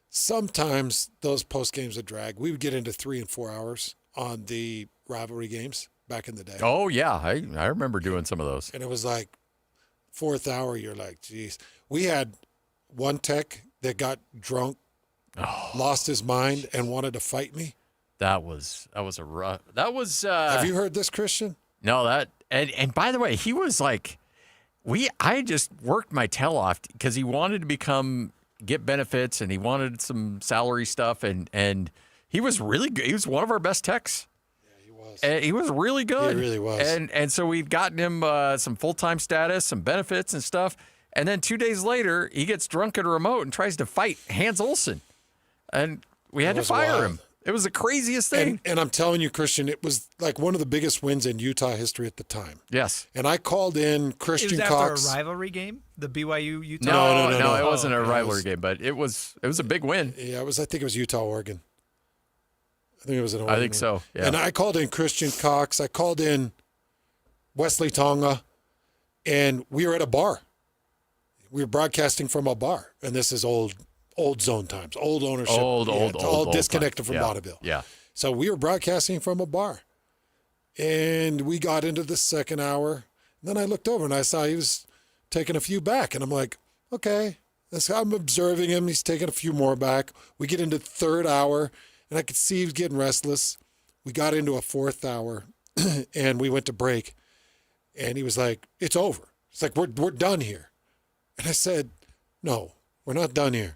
S23: sometimes those post games would drag. We would get into 3 and 4 hours on the rivalry games back in the day.
S22: Oh, yeah. I remember doing some of those.
S23: And it was like 4th hour, you're like, geez. We had one tech that got drunk, lost his mind, and wanted to fight me.
S22: That was a rough. That was.
S23: Have you heard this, Christian?
S22: No, and by the way, he was like, I just worked my tail off because he wanted to get benefits, and he wanted some salary stuff, and he was really good. He was one of our best techs.
S23: Yeah, he was.
S22: And he was really good.
S23: He really was.
S22: And so we'd gotten him some full-time status, some benefits and stuff. And then 2 days later, he gets drunk at a remote and tries to fight Hans Olsen. And we had to fire him. It was the craziest thing.
S23: And I'm telling you, Christian, it was like one of the biggest wins in Utah history at the time.
S22: Yes.
S23: And I called in Christian
S1: It was
S23: Cox.
S1: after a rivalry game, the BYU Utah.
S22: No, it wasn't a rivalry game, but it was a big win.
S23: Yeah, I think it was Utah, Oregon. I think it was an Oregon.
S22: I think so. Yeah.
S23: And I called in Christian Cox. I called in Wesley Tonga, and we were at a bar. We were broadcasting from a bar, and this is old zone times, old ownership. All disconnected from vaudeville.
S22: Yeah.
S23: So we were broadcasting from a bar, and we got into the second hour. And then I looked over, and I saw he was taking a few back, and I'm like, okay. I'm observing him. He's taking a few more back. We get into third hour, and I could see he was getting restless. We got into a fourth hour, and we went to break, and he was like, it's over. It's like, we're done here. And I said, no, we're not done here.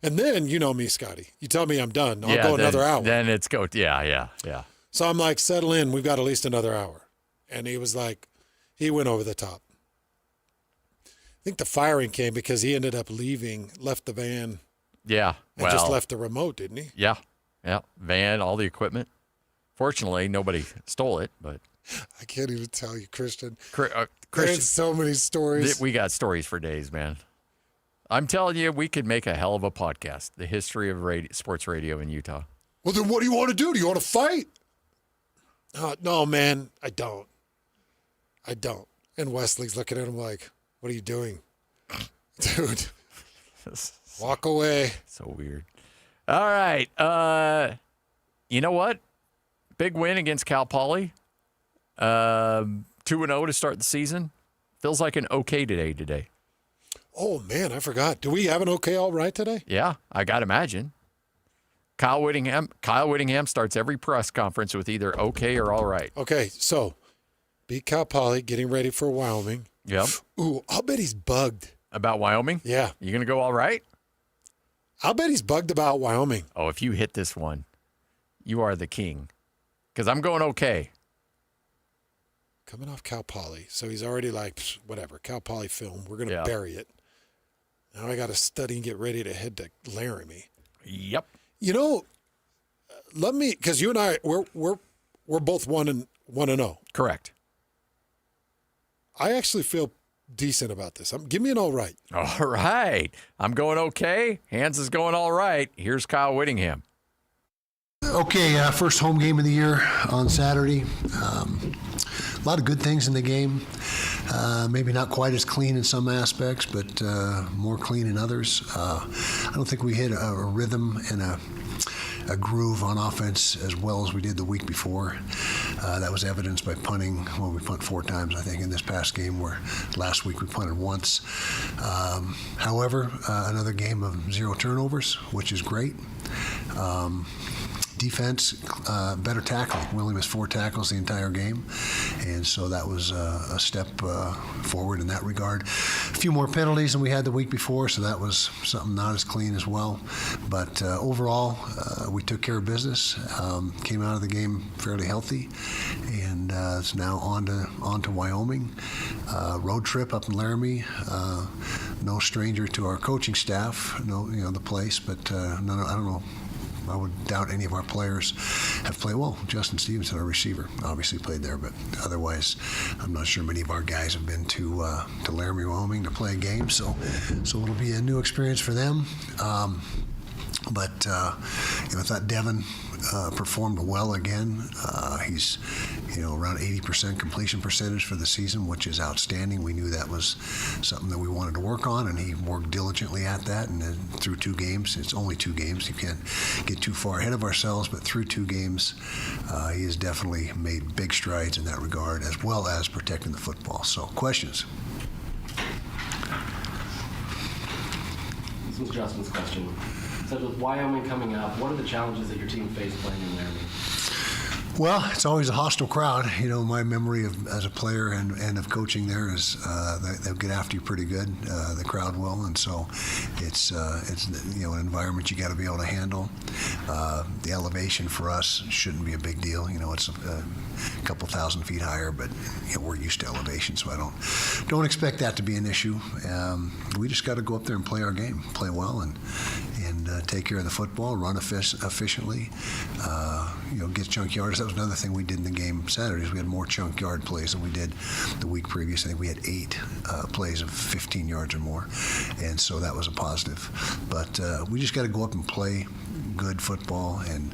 S23: And then, you know me, Scotty. You tell me I'm done. I'll go another hour.
S22: Then it's go. Yeah.
S23: So I'm like, settle in. We've got at least another hour. And he was like, he went over the top. I think the firing came because he ended up left the van.
S22: Yeah.
S23: And just left the remote, didn't he?
S22: Yeah. Van, all the equipment. Fortunately, nobody stole it, but.
S23: I can't even tell you, Christian.
S22: Christian,
S23: there's so many stories.
S22: We got stories for days, man. I'm telling you, we could make a hell of a podcast. The history of sports radio in Utah.
S23: Well, then what do you want to do? Do you want to fight? No, man, I don't. And Wesley's looking at him like, what are you doing? Dude, walk away.
S22: So weird. All right. You know what? Big win against Cal Poly. 2-0 to start the season. Feels like an okay today.
S23: Oh, man, I forgot. Do we have an okay all right today?
S22: Yeah, I got to imagine. Kyle Whittingham starts every press conference with either okay or all right.
S23: Okay, so beat Cal Poly, getting ready for Wyoming.
S22: Yep.
S23: Ooh, I'll bet he's bugged.
S22: About Wyoming?
S23: Yeah.
S22: You going to go all right?
S23: I'll bet he's bugged about Wyoming.
S22: Oh, if you hit this one, you are the king. Because I'm going okay.
S23: Coming off Cal Poly. So he's already like, whatever, Cal Poly film. We're going to bury it. Now I got to study and get ready to head to Laramie.
S22: Yep.
S23: You know, because you and I, we're both 1-0.
S22: Correct.
S23: I actually feel decent about this. Give me an all right.
S22: All right. I'm going okay. Hans is going all right. Here's Kyle Whittingham.
S18: Okay, first home game of the year on Saturday. A lot of good things in the game. Maybe not quite as clean in some aspects, but more clean in others. I don't think we hit a rhythm and a groove on offense as well as we did the week before. That was evidenced by punting. Well, we punt 4 times, I think, in this past game, where last week we punted once. However, another game of 0 turnovers, which is great. Defense, better tackling. We only missed 4 tackles the entire game, and so that was a step forward in that regard. A few more penalties than we had the week before, so that was something not as clean as well. But overall, we took care of business, came out of the game fairly healthy, and it's now on to Wyoming. Road trip up in Laramie. No stranger to our coaching staff, the place, but I don't know. I would doubt any of our players have played well. Justin Stevenson, our receiver, obviously played there, but otherwise, I'm not sure many of our guys have been to Laramie, Wyoming to play a game. So it'll be a new experience for them. But I thought Devin performed well again. He's around 80% completion percentage for the season, which is outstanding. We knew that was something that we wanted to work on, and he worked diligently at that. And then through 2 games, it's only 2 games. You can't get too far ahead of ourselves, but through 2 games, he has definitely made big strides in that regard, as well as protecting the football. So, questions?
S2: This was Justin's question. So with Wyoming coming up, what are the challenges that your team faced playing in Laramie?
S18: Well, it's always a hostile crowd. My memory as a player and of coaching there is they'll get after you pretty good. The crowd will, and so it's an environment you got to be able to handle. The elevation for us shouldn't be a big deal. It's a couple thousand feet higher, but we're used to elevation, so I don't expect that to be an issue. We just got to go up there and play our game, play well, and take care of the football, run efficiently, get chunk yards. That was another thing we did in the game Saturday. We had more chunk yard plays than we did the week previous. I think we had 8 plays of 15 yards or more, and so that was a positive. But we just got to go up and play good football and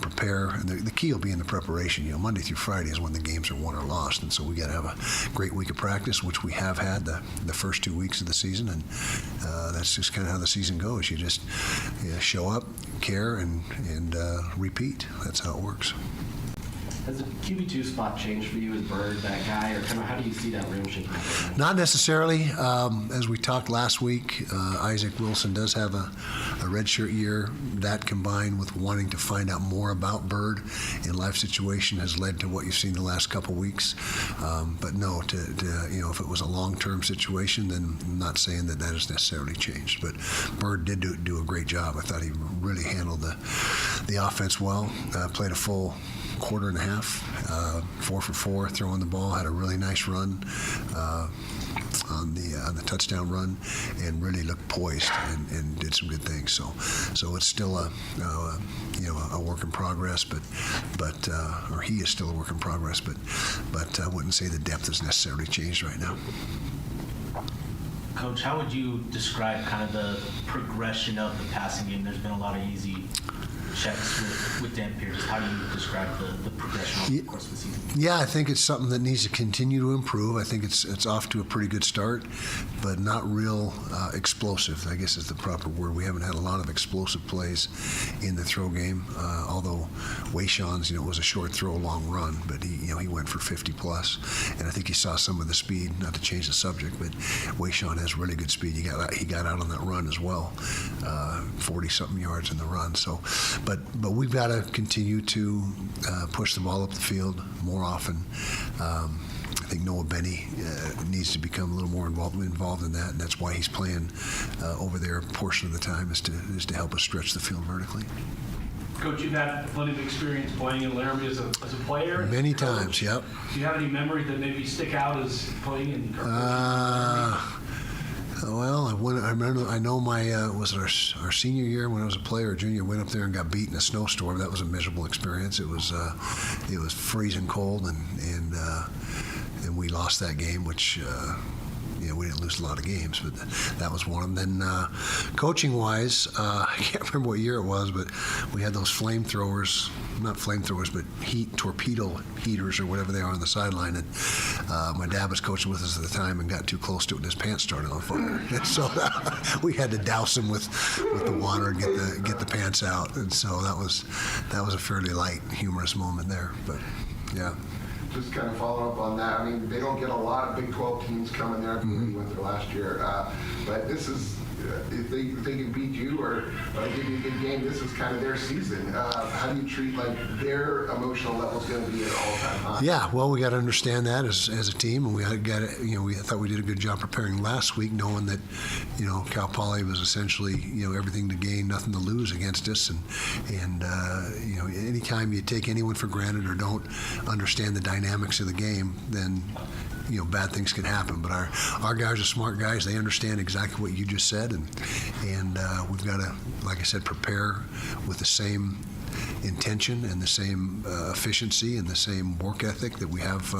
S18: prepare. And the key will be in the preparation. Monday through Friday is when the games are won or lost, and so we got to have a great week of practice, which we have had the first 2 weeks of the season, and that's just kind of how the season goes. You just show up, care, and repeat. That's how it works.
S2: Has the QB2 spot changed for you? Is Bird that guy, or kind of how do you see that room shaking out?
S18: Not necessarily. As we talked last week, Isaac Wilson does have a redshirt year. That combined with wanting to find out more about Bird in life situation has led to what you've seen the last couple weeks. But no, if it was a long-term situation, then I'm not saying that has necessarily changed. But Bird did do a great job. I thought he really handled the offense well. Played a full quarter and a half, 4 for 4 throwing the ball, had a really nice run on the touchdown run, and really looked poised and did some good things. So it's still a work in progress, but he is still a work in progress, but I wouldn't say the depth has necessarily changed right now.
S2: Coach, how would you describe kind of the progression of the passing game? There's been a lot of easy checks with Dan Pierce. How do you describe the progression over the course of the season?
S18: Yeah, I think it's something that needs to continue to improve. I think it's off to a pretty good start, but not real explosive, I guess is the proper word. We haven't had a lot of explosive plays in the throw game, although Wayshawn's, was a short throw, long run, but he went for 50 plus, and I think he saw some of the speed, not to change the subject, but Wayshawn has really good speed. He got out on that run as well, 40-something yards in the run. So, but we've got to continue to push the ball up the field more often. I think Noah Benny needs to become a little more involved in that, and that's why he's playing over there a portion of the time is to help us stretch the field vertically.
S9: Coach, you've had plenty of experience playing in Laramie as a player.
S18: Many times, yep.
S9: Do you have any memories that maybe stick out as playing in?
S18: Well, I remember. I know was it our senior year when I was a player, or junior, went up there and got beat in a snowstorm. That was a miserable experience. It was freezing cold, and we lost that game, which. We didn't lose a lot of games, but that was one of them. Then coaching-wise, I can't remember what year it was, but we had those flamethrowers, not flamethrowers, but torpedo heaters or whatever they are on the sideline. And my dad was coaching with us at the time and got too close to it, and his pants started on fire. And so we had to douse him with the water and get the pants out. And so that was a fairly light, humorous moment there. But yeah.
S10: Just kind of following up on that, I mean, they don't get a lot of Big 12 teams coming there. We went there last year. But this is, if they can beat you or give you a good game, this is kind of their season. How do you treat, their emotional level's going to be at all-time high?
S18: Yeah, well, we got to understand that as a team, and we thought we did a good job preparing last week, knowing that, Cal Poly was essentially, everything to gain, nothing to lose against us, and anytime you take anyone for granted or don't understand the dynamics of the game, then bad things can happen. But our guys are smart guys. They understand exactly what you just said, and we've got to, like I said, prepare with the same intention and the same efficiency and the same work ethic that we have,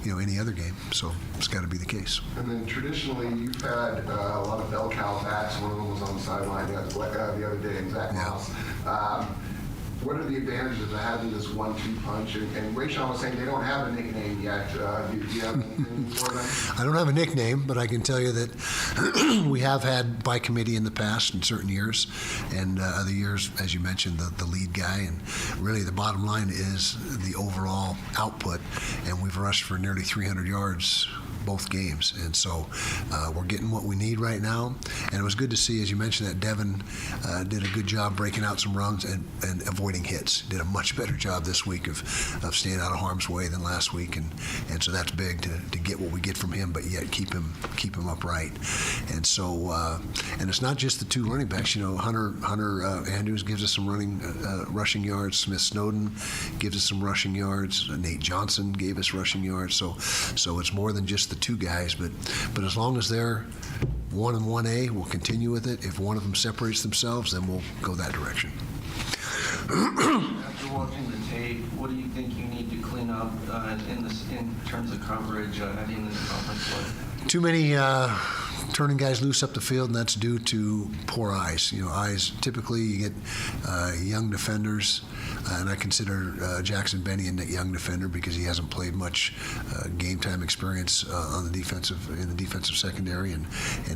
S18: any other game. So it's got to be the case.
S10: And then traditionally, you've had a lot of bell cow backs. One of them was on the sideline the other day, Zach Moss. What are the advantages of having this 1-2 punch? And Wayshawn was saying they don't have a nickname yet. Do you have anything for them?
S18: I don't have a nickname, but I can tell you that we have had by committee in the past in certain years, and other years, as you mentioned, the lead guy. And really the bottom line is the overall output, and we've rushed for nearly 300 yards both games, and so we're getting what we need right now. And it was good to see, as you mentioned, that Devin did a good job breaking out some runs and avoiding hits. Did a much better job this week of staying out of harm's way than last week, and so that's big to get what we get from him, but yet keep him upright. And so and it's not just the two running backs. Hunter Andrews gives us some rushing yards. Smith Snowden gives us some rushing yards. Nate Johnson gave us rushing yards. So it's more than just the two guys, but as long as they're 1 and 1A, we'll continue with it. If one of them separates themselves, then we'll go that direction.
S16: After watching the tape, what do you think you need to clean up in terms of coverage heading into conference play?
S18: Too many turning guys loose up the field, and that's due to poor eyes. Eyes, typically you get young defenders, and I consider Jackson Benny a young defender because he hasn't played much game time experience in the defensive secondary, and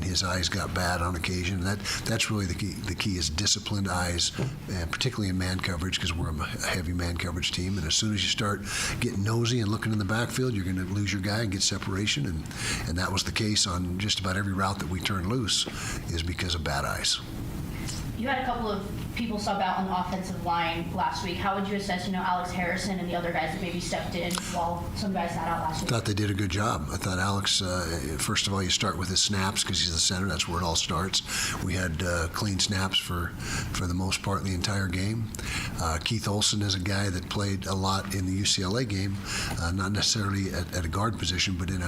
S18: his eyes got bad on occasion. That's really the key. The key is disciplined eyes, and particularly in man coverage, because we're a heavy man coverage team. And as soon as you start getting nosy and looking in the backfield, you're going to lose your guy and get separation. And that was the case on just about every route that we turned loose, is because of bad eyes.
S21: You had a couple of people sub out on the offensive line last week. How would you assess, Alex Harrison and the other guys that maybe stepped in while some guys sat out last week?
S18: I thought they did a good job. I thought Alex, first of all, you start with his snaps because he's the center. That's where it all starts. We had clean snaps for the most part in the entire game. Keith Olson is a guy that played a lot in the UCLA game, not necessarily at a guard position, but in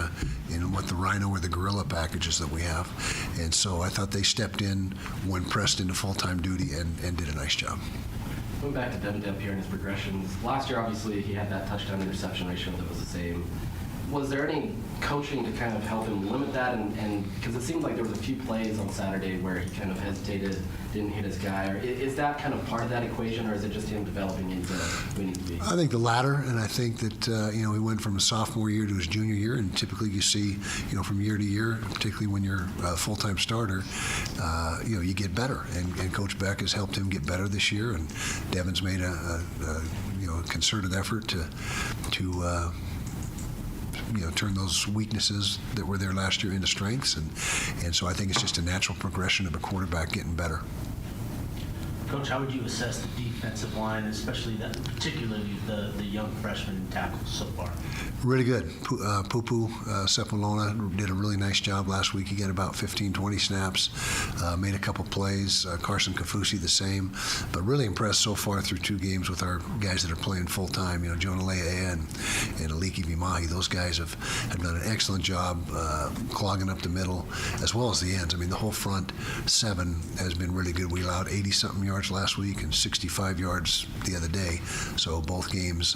S18: what the Rhino or the Gorilla packages that we have. And so I thought they stepped in when pressed into full-time duty and did a nice job.
S2: Going back to Devin Dampier and his progressions, last year obviously he had that touchdown interception ratio that was the same
S3: Was there any coaching to kind of help him limit that? And because it seemed like there was a few plays on Saturday where he kind of hesitated, didn't hit his guy. Or is that kind of part of that equation, or is it just him developing into who he needs to be?
S18: I think the latter, and I think that he went from a sophomore year to his junior year, and typically you see, from year to year, particularly when you're a full-time starter, you get better, and Coach Beck has helped him get better this year, and Devin's made a concerted effort to turn those weaknesses that were there last year into strengths, and so I think it's just a natural progression of a quarterback getting better.
S2: Coach, how would you assess the defensive line, especially particularly the young freshman tackles so far?
S18: Really good. Pupu Sepulona did a really nice job last week. He got about 15, 20 snaps, made a couple plays. Carson Kafusi the same, but really impressed so far through 2 games with our guys that are playing full time. Jonah Lea'ea and Aliki Vimahi. Those guys have done an excellent job clogging up the middle as well as the ends. I mean, the whole front 7 has been really good. We allowed 80-something yards last week and 65 yards the other day. So both games,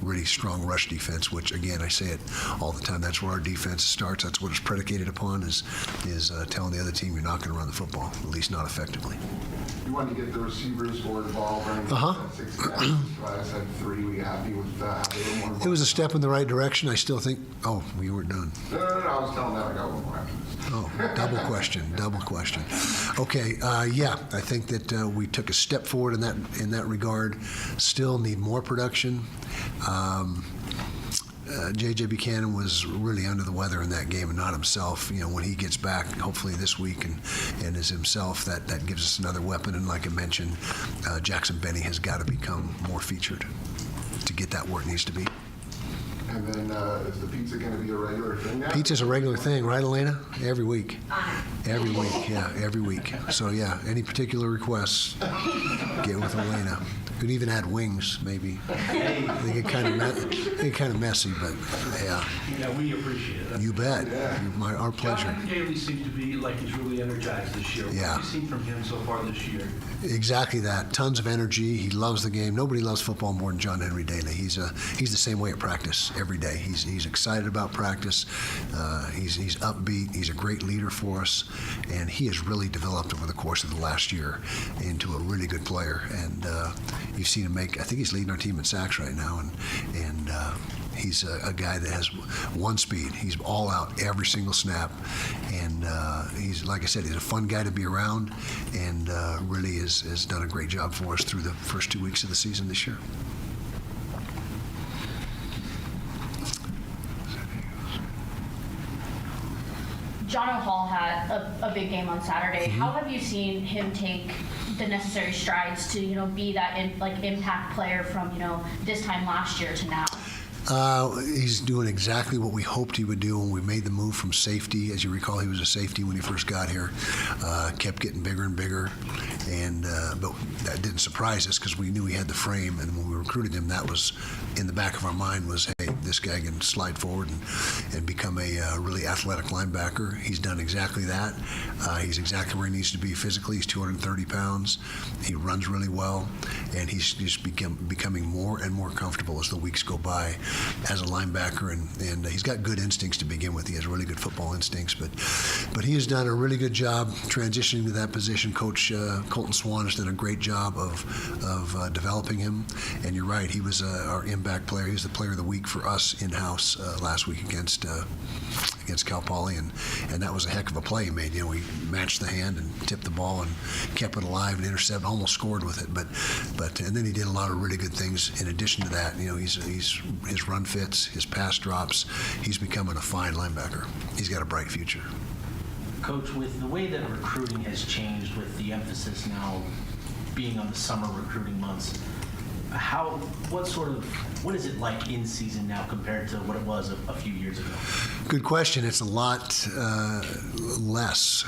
S18: really strong rush defense, which again, I say it all the time, that's where our defense starts. That's what it's predicated upon is telling the other team you're not going to run the football, at least not effectively.
S10: You wanted to get the receivers more involved, right? 6 guys. I said 3. Were you happy with that?
S18: It was a step in the right direction. I still think, we weren't done.
S10: No, I was telling that I got one more after this.
S18: Oh, double question. Okay, I think that we took a step forward in that regard. Still need more production. J.J. Buchanan was really under the weather in that game and not himself. When he gets back, hopefully this week, and is himself, that gives us another weapon. And like I mentioned, Jackson Benny has got to become more featured to get that where it needs to be.
S10: And then is the pizza going to be a regular thing now?
S18: Pizza's a regular thing, right, Elena? Every week. Every week. So, any particular requests, get with Elena. Could even add wings, maybe. They get kind of messy, but yeah.
S9: We appreciate it.
S18: You bet. Our pleasure.
S9: John Haley seems to be like he's really energized this year. What have you seen from him so far this year?
S18: Exactly that. Tons of energy. He loves the game. Nobody loves football more than John Henry Daly. He's the same way at practice every day. He's excited about practice. He's upbeat. He's a great leader for us, and he has really developed over the course of the last year into a really good player. And you've seen him I think he's leading our team in sacks right now, and he's a guy that has one speed. He's all out every single snap, and he's, like I said, he's a fun guy to be around, and really has done a great job for us through the first 2 weeks of the season this year.
S21: John Hall had a big game on Saturday.
S18: Mm-hmm.
S21: How have you seen him take the necessary strides to be that impact player from this time last year to now?
S18: He's doing exactly what we hoped he would do when we made the move from safety. As you recall, he was a safety when he first got here. Kept getting bigger and bigger, but that didn't surprise us because we knew he had the frame. And when we recruited him, that was in the back of our mind was, hey, this guy can slide forward and become a really athletic linebacker. He's done exactly that. He's exactly where he needs to be physically. He's 230 pounds. He runs really well, and he's just becoming more and more comfortable as the weeks go by as a linebacker, and he's got good instincts to begin with. He has really good football instincts, but he has done a really good job transitioning to that position. Coach Colton Swan has done a great job of developing him, and you're right, he was our impact player. He was the player of the week for us in-house last week against Cal Poly, and that was a heck of a play he made. We matched the hand and tipped the ball and kept it alive and intercepted, almost scored with it, but and then he did a lot of really good things in addition to that. He's his run fits, his pass drops. He's becoming a fine linebacker. He's got a bright future.
S2: Coach, with the way that recruiting has changed, with the emphasis now being on the summer recruiting months, what is it like in season now compared to what it was a few years ago?
S18: Good question. It's a lot less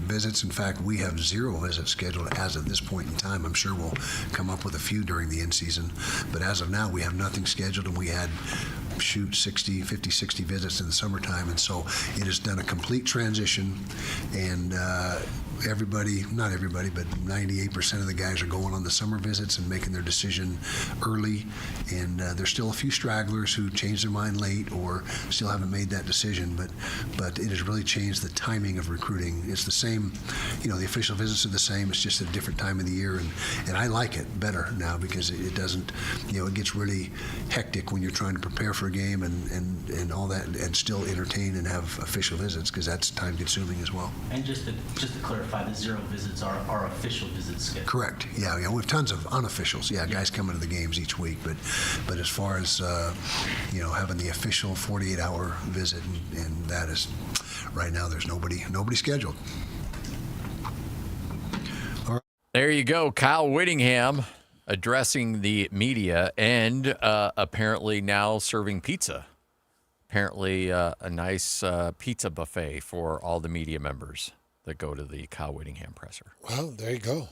S18: visits. In fact, we have 0 visits scheduled as of this point in time. I'm sure we'll come up with a few during the in-season, but as of now, we have nothing scheduled, and we had 60 visits in the summertime, and so it has done a complete transition, and not everybody, but 98% of the guys are going on the summer visits and making their decision early. And there's still a few stragglers who change their mind late or still haven't made that decision. But it has really changed the timing of recruiting. It's the same, the official visits are the same. It's just a different time of the year. And I like it better now because it doesn't, it gets really hectic when you're trying to prepare for a game and all that and still entertain and have official visits because that's time consuming as well.
S2: And just to clarify, the 0 visits are official visits scheduled.
S18: Correct. Yeah, we have tons of unofficials. Yeah, guys coming to the games each week. But as far as having the official 48-hour visit, and that is right now there's nobody scheduled. All right.
S22: There you go, Kyle Whittingham addressing the media and apparently now serving pizza. Apparently a nice pizza buffet for all the media members that go to the Kyle Whittingham presser.
S23: Well, there you go.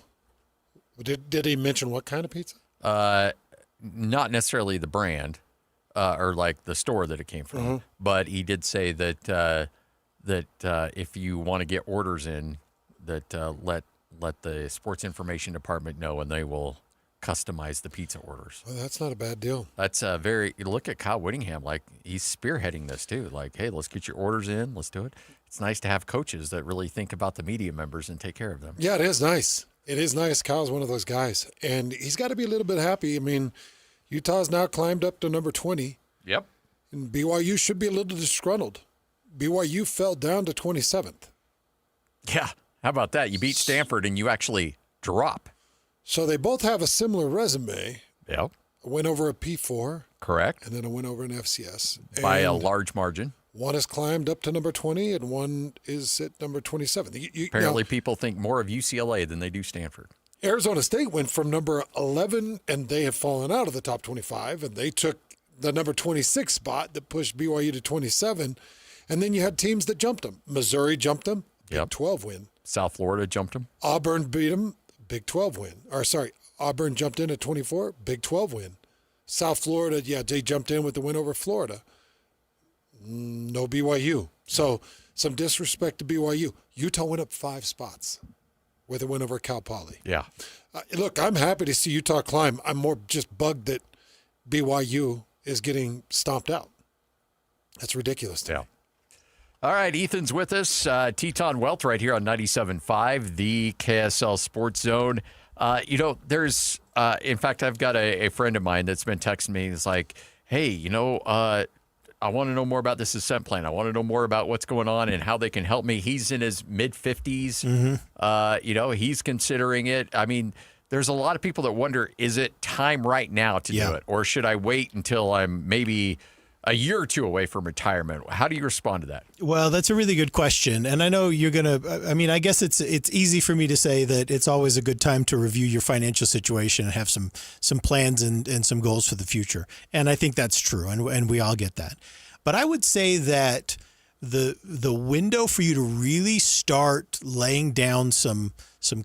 S23: Did he mention what kind of pizza?
S22: Not necessarily the brand or like the store that it came from, but he did say that if you want to get orders in, that let the sports information department know, and they will customize the pizza orders.
S23: Well, that's not a bad deal.
S22: That's look at Kyle Whittingham, like he's spearheading this too. Like, hey, let's get your orders in. Let's do it. It's nice to have coaches that really think about the media members and take care of them.
S23: Yeah, it is nice. It is nice. Kyle's one of those guys, and he's got to be a little bit happy. I mean, Utah's now climbed up to number 20.
S22: Yep.
S23: And BYU should be a little disgruntled. BYU fell down to 27th.
S22: Yeah. How about that? You beat Stanford and you actually drop.
S23: So they both have a similar resume.
S22: Yep.
S23: A win over a P4.
S22: Correct.
S23: And then a win over an FCS.
S22: By a large margin.
S23: One has climbed up to number 20 and one is at number 27.
S22: Apparently people think more of UCLA than they do Stanford.
S23: Arizona State went from number 11 and they have fallen out of the top 25, and they took the number 26 spot that pushed BYU to 27. And then you had teams that jumped them. Missouri jumped them. Big 12 win.
S22: South Florida jumped them.
S23: Auburn beat them. Big 12 win. Auburn jumped in at 24. Big 12 win. South Florida, they jumped in with the win over Florida. No BYU. So some disrespect to BYU. Utah went up 5 spots with a win over Cal Poly.
S22: Yeah.
S23: Look, I'm happy to see Utah climb. I'm more just bugged that BYU is getting stomped out. That's ridiculous to me.
S22: All right, Ethan's with us. Teton Wealth right here on 97.5, the KSL Sports Zone. There's, in fact, I've got a friend of mine that's been texting me. He's like, hey, I want to know more about this ascent plan. I want to know more about what's going on and how they can help me. He's in his mid-50s. He's considering it. I mean, there's a lot of people that wonder, is it time right now to do it? Or should I wait until I'm maybe a year or two away from retirement? How do you respond to that?
S11: Well, that's a really good question. And I know you're going to, I guess it's easy for me to say that it's always a good time to review your financial situation and have some plans and some goals for the future. And I think that's true. And we all get that. But I would say that the window for you to really start laying down some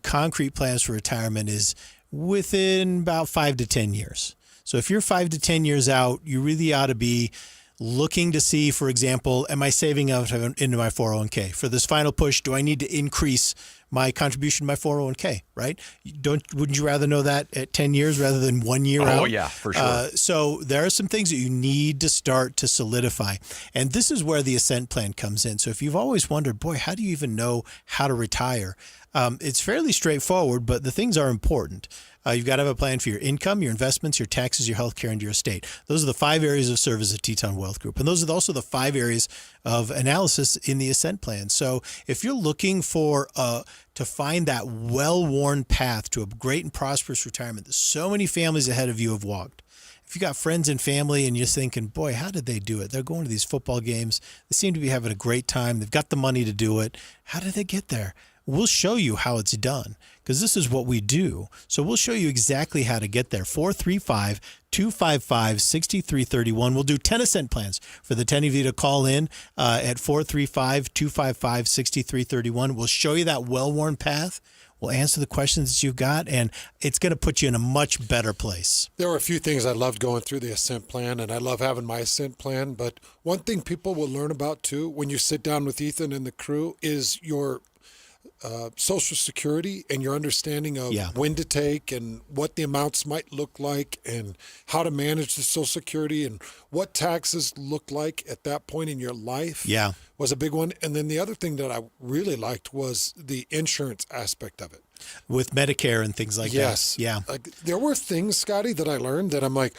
S11: concrete plans for retirement is within about 5 to 10 years. So if you're 5 to 10 years out, you really ought to be looking to see, for example, am I saving out into my 401k? For this final push, do I need to increase my contribution to my 401k, right? Wouldn't you rather know that at 10 years rather than 1 year out?
S22: Oh, yeah, for sure.
S11: So there are some things that you need to start to solidify. And this is where the Ascent Plan comes in. So if you've always wondered, boy, how do you even know how to retire? It's fairly straightforward, but the things are important. You've got to have a plan for your income, your investments, your taxes, your health care, and your estate. Those are the 5 areas of service at Teton Wealth Group. And those are also the 5 areas of analysis in the Ascent Plan. So if you're looking for to find that well-worn path to a great and prosperous retirement that so many families ahead of you have walked, if you got friends and family and you're thinking, boy, how did they do it? They're going to these football games. They seem to be having a great time. They've got the money to do it. How did they get there? We'll show you how it's done because this is what we do. So we'll show you exactly how to get there. 435-255-6331. We'll do 10 Ascent plans for the 10 of you to call in at 435-255-6331. We'll show you that well-worn path. We'll answer the questions that you've got, and it's going to put you in a much better place.
S23: There were a few things I loved going through the Ascent Plan, and I love having my Ascent Plan. But one thing people will learn about, too, when you sit down with Ethan and the crew is Social Security and your understanding of when to take and what the amounts might look like and how to manage the Social Security and what taxes look like at that point in your life was a big one. And then the other thing that I really liked was the insurance aspect of it.
S11: With Medicare and things like that. Yeah.
S23: Like, there were things, Scotty, that I learned that I'm like,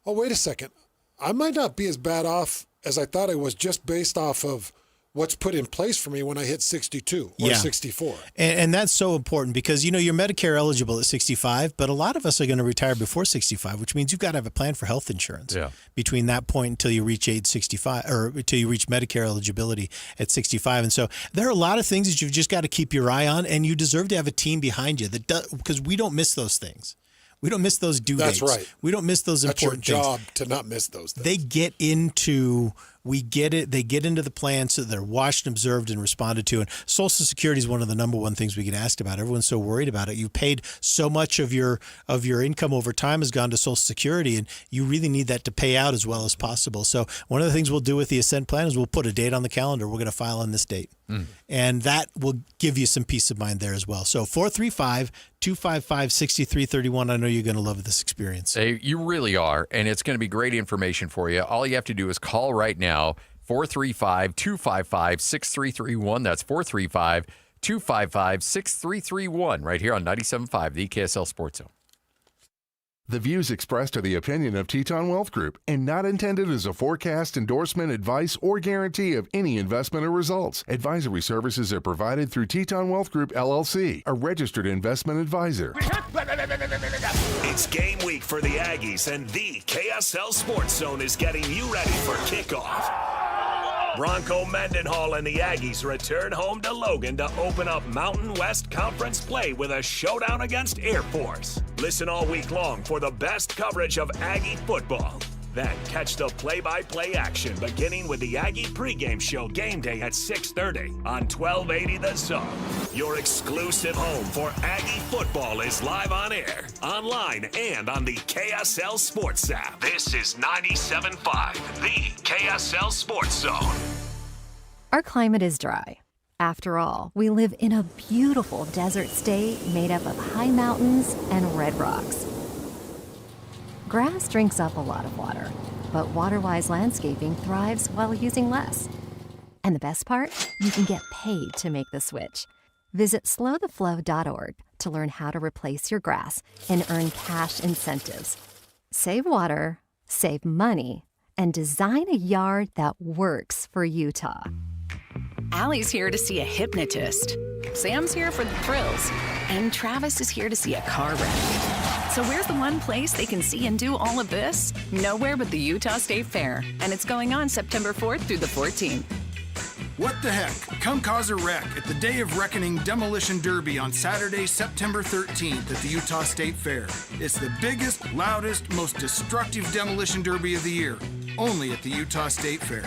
S23: oh, wait a second. I might not be as bad off as I thought I was just based off of what's put in place for me when I hit 62 or 64.
S11: And that's so important because, you're Medicare eligible at 65, but a lot of us are going to retire before 65, which means you've got to have a plan for health insurance between that point until you reach age 65 or until you reach Medicare eligibility at 65. And so there are a lot of things that you've just got to keep your eye on, and you deserve to have a team behind you because we don't miss those things. We don't miss those due dates.
S23: That's right.
S11: We don't miss those important things.
S23: That's your job to not miss those things.
S11: They get into... We get it. They get into the plan so they're watched, observed, and responded to. And Social Security is one of the number one things we get asked about. Everyone's so worried about it. You paid so much of your income over time has gone to Social Security, and you really need that to pay out as well as possible. So one of the things we'll do with the Ascent plan is we'll put a date on the calendar. We're going to file on this date. And that will give you some peace of mind there as well. So 435-255-6331. I know you're going to love this experience.
S22: Hey, you really are, and it's going to be great information for you. All you have to do is call right now, 435-255-6331. That's 435-255-6331 right here on 97.5, the KSL Sports Zone.
S6: The views expressed are the opinion of Teton Wealth Group and not intended as a forecast, endorsement, advice, or guarantee of any investment or results. Advisory services are provided through Teton Wealth Group, LLC, a registered investment advisor.
S5: It's game week for the Aggies, and the KSL Sports Zone is getting you ready for kickoff. Bronco Mendenhall and the Aggies return home to Logan to open up Mountain West Conference play with a showdown against Air Force. Listen all week long for the best coverage of Aggie football. Then catch the play-by-play action beginning with the Aggie pregame show game day at 6:30 on 1280 The Zone. Your exclusive home for Aggie football is live on air, online, and on the KSL Sports app. This is 97.5, the KSL Sports Zone.
S4: Our climate is dry. After all, we live in a beautiful desert state made up of high mountains and red rocks. Grass drinks up a lot of water, but Waterwise Landscaping thrives while using less. And the best part? You can get paid to make the switch. Visit slowtheflow.org to learn how to replace your grass and earn cash incentives. Save water, save money, and design a yard that works for Utah.
S13: Allie's here to see a hypnotist. Sam's here for the thrills. And Travis is here to see a car wreck. So where's the one place they can see and do all of this? Nowhere but the Utah State Fair. And it's going on September 4th through the 14th.
S14: What the heck? Come cause a wreck at the Day of Reckoning Demolition Derby on Saturday, September 13th at the Utah State Fair. It's the biggest, loudest, most destructive demolition derby of the year. Only at the Utah State Fair.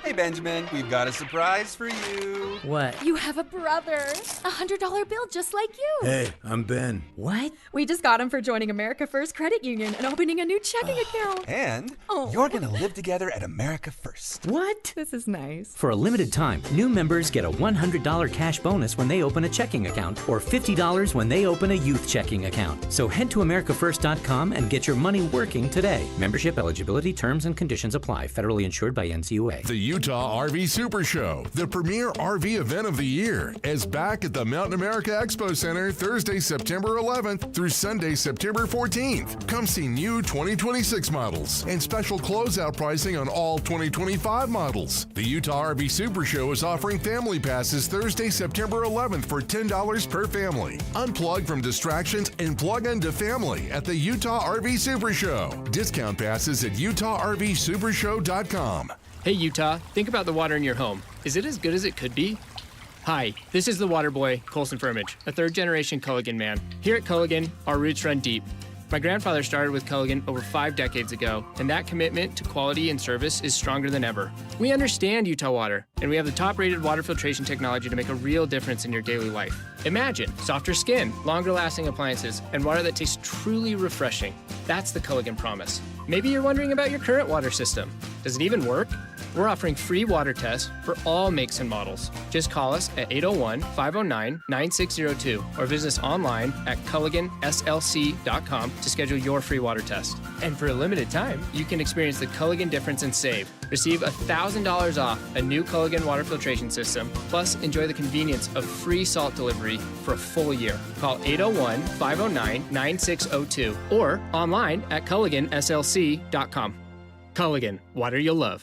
S19: Hey, Benjamin, we've got a surprise for you.
S24: What? You have a brother. A $100 bill just like you.
S19: Hey, I'm Ben.
S24: What? We just got him for joining America First Credit Union and opening a new checking account.
S19: And you're going to live together at America First.
S24: What? This is nice.
S26: For a limited time, new members get a $100 cash bonus when they open a checking account or $50 when they open a youth checking account. So head to AmericaFirst.com and get your money working today. Membership eligibility, terms, and conditions apply. Federally insured by NCUA.
S6: The Utah RV Super Show, the premier RV event of the year, is back at the Mountain America Expo Center Thursday, September 11th through Sunday, September 14th. Come see new 2026 models and special closeout pricing on all 2025 models. The Utah RV Super Show is offering family passes Thursday, September 11th for $10 per family. Unplug from distractions and plug into family at the Utah RV Super Show. Discount passes at UtahRVSupershow.com.
S27: Hey Utah, think about the water in your home. Is it as good as it could be? Hi, this is the water boy, Colson Firmage, a third-generation Culligan man. Here at Culligan, our roots run deep. My grandfather started with Culligan over 5 decades ago, and that commitment to quality and service is stronger than ever. We understand Utah water, and we have the top-rated water filtration technology to make a real difference in your daily life. Imagine softer skin, longer-lasting appliances, and water that tastes truly refreshing. That's the Culligan promise. Maybe you're wondering about your current water system. Does it even work? We're offering free water tests for all makes and models. Just call us at 801-509-9602 or visit us online at culliganslc.com to schedule your free water test. And for a limited time, you can experience the Culligan difference and save. Receive $1,000 off a new Culligan water filtration system, plus enjoy the convenience of free salt delivery for a full year. Call 801-509-9602 or online at culliganslc.com. Culligan, water you'll love.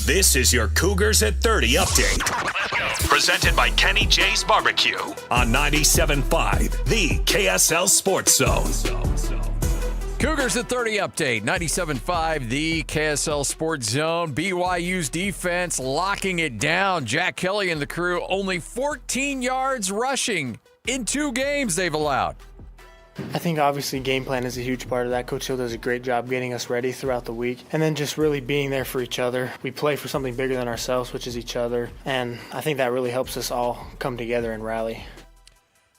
S5: This is your Cougars at 30 update. Presented by Kenny J's Barbecue on 97.5, the KSL Sports Zone.
S22: Cougars at 30 update, 97.5, the KSL Sports Zone. BYU's defense locking it down. Jack Kelly and the crew only 14 yards rushing in 2 games they've allowed.
S7: I think obviously game plan is a huge part of that. Coach Hill does a great job getting us ready throughout the week and then just really being there for each other. We play for something bigger than ourselves, which is each other, and I think that really helps us all come together and rally.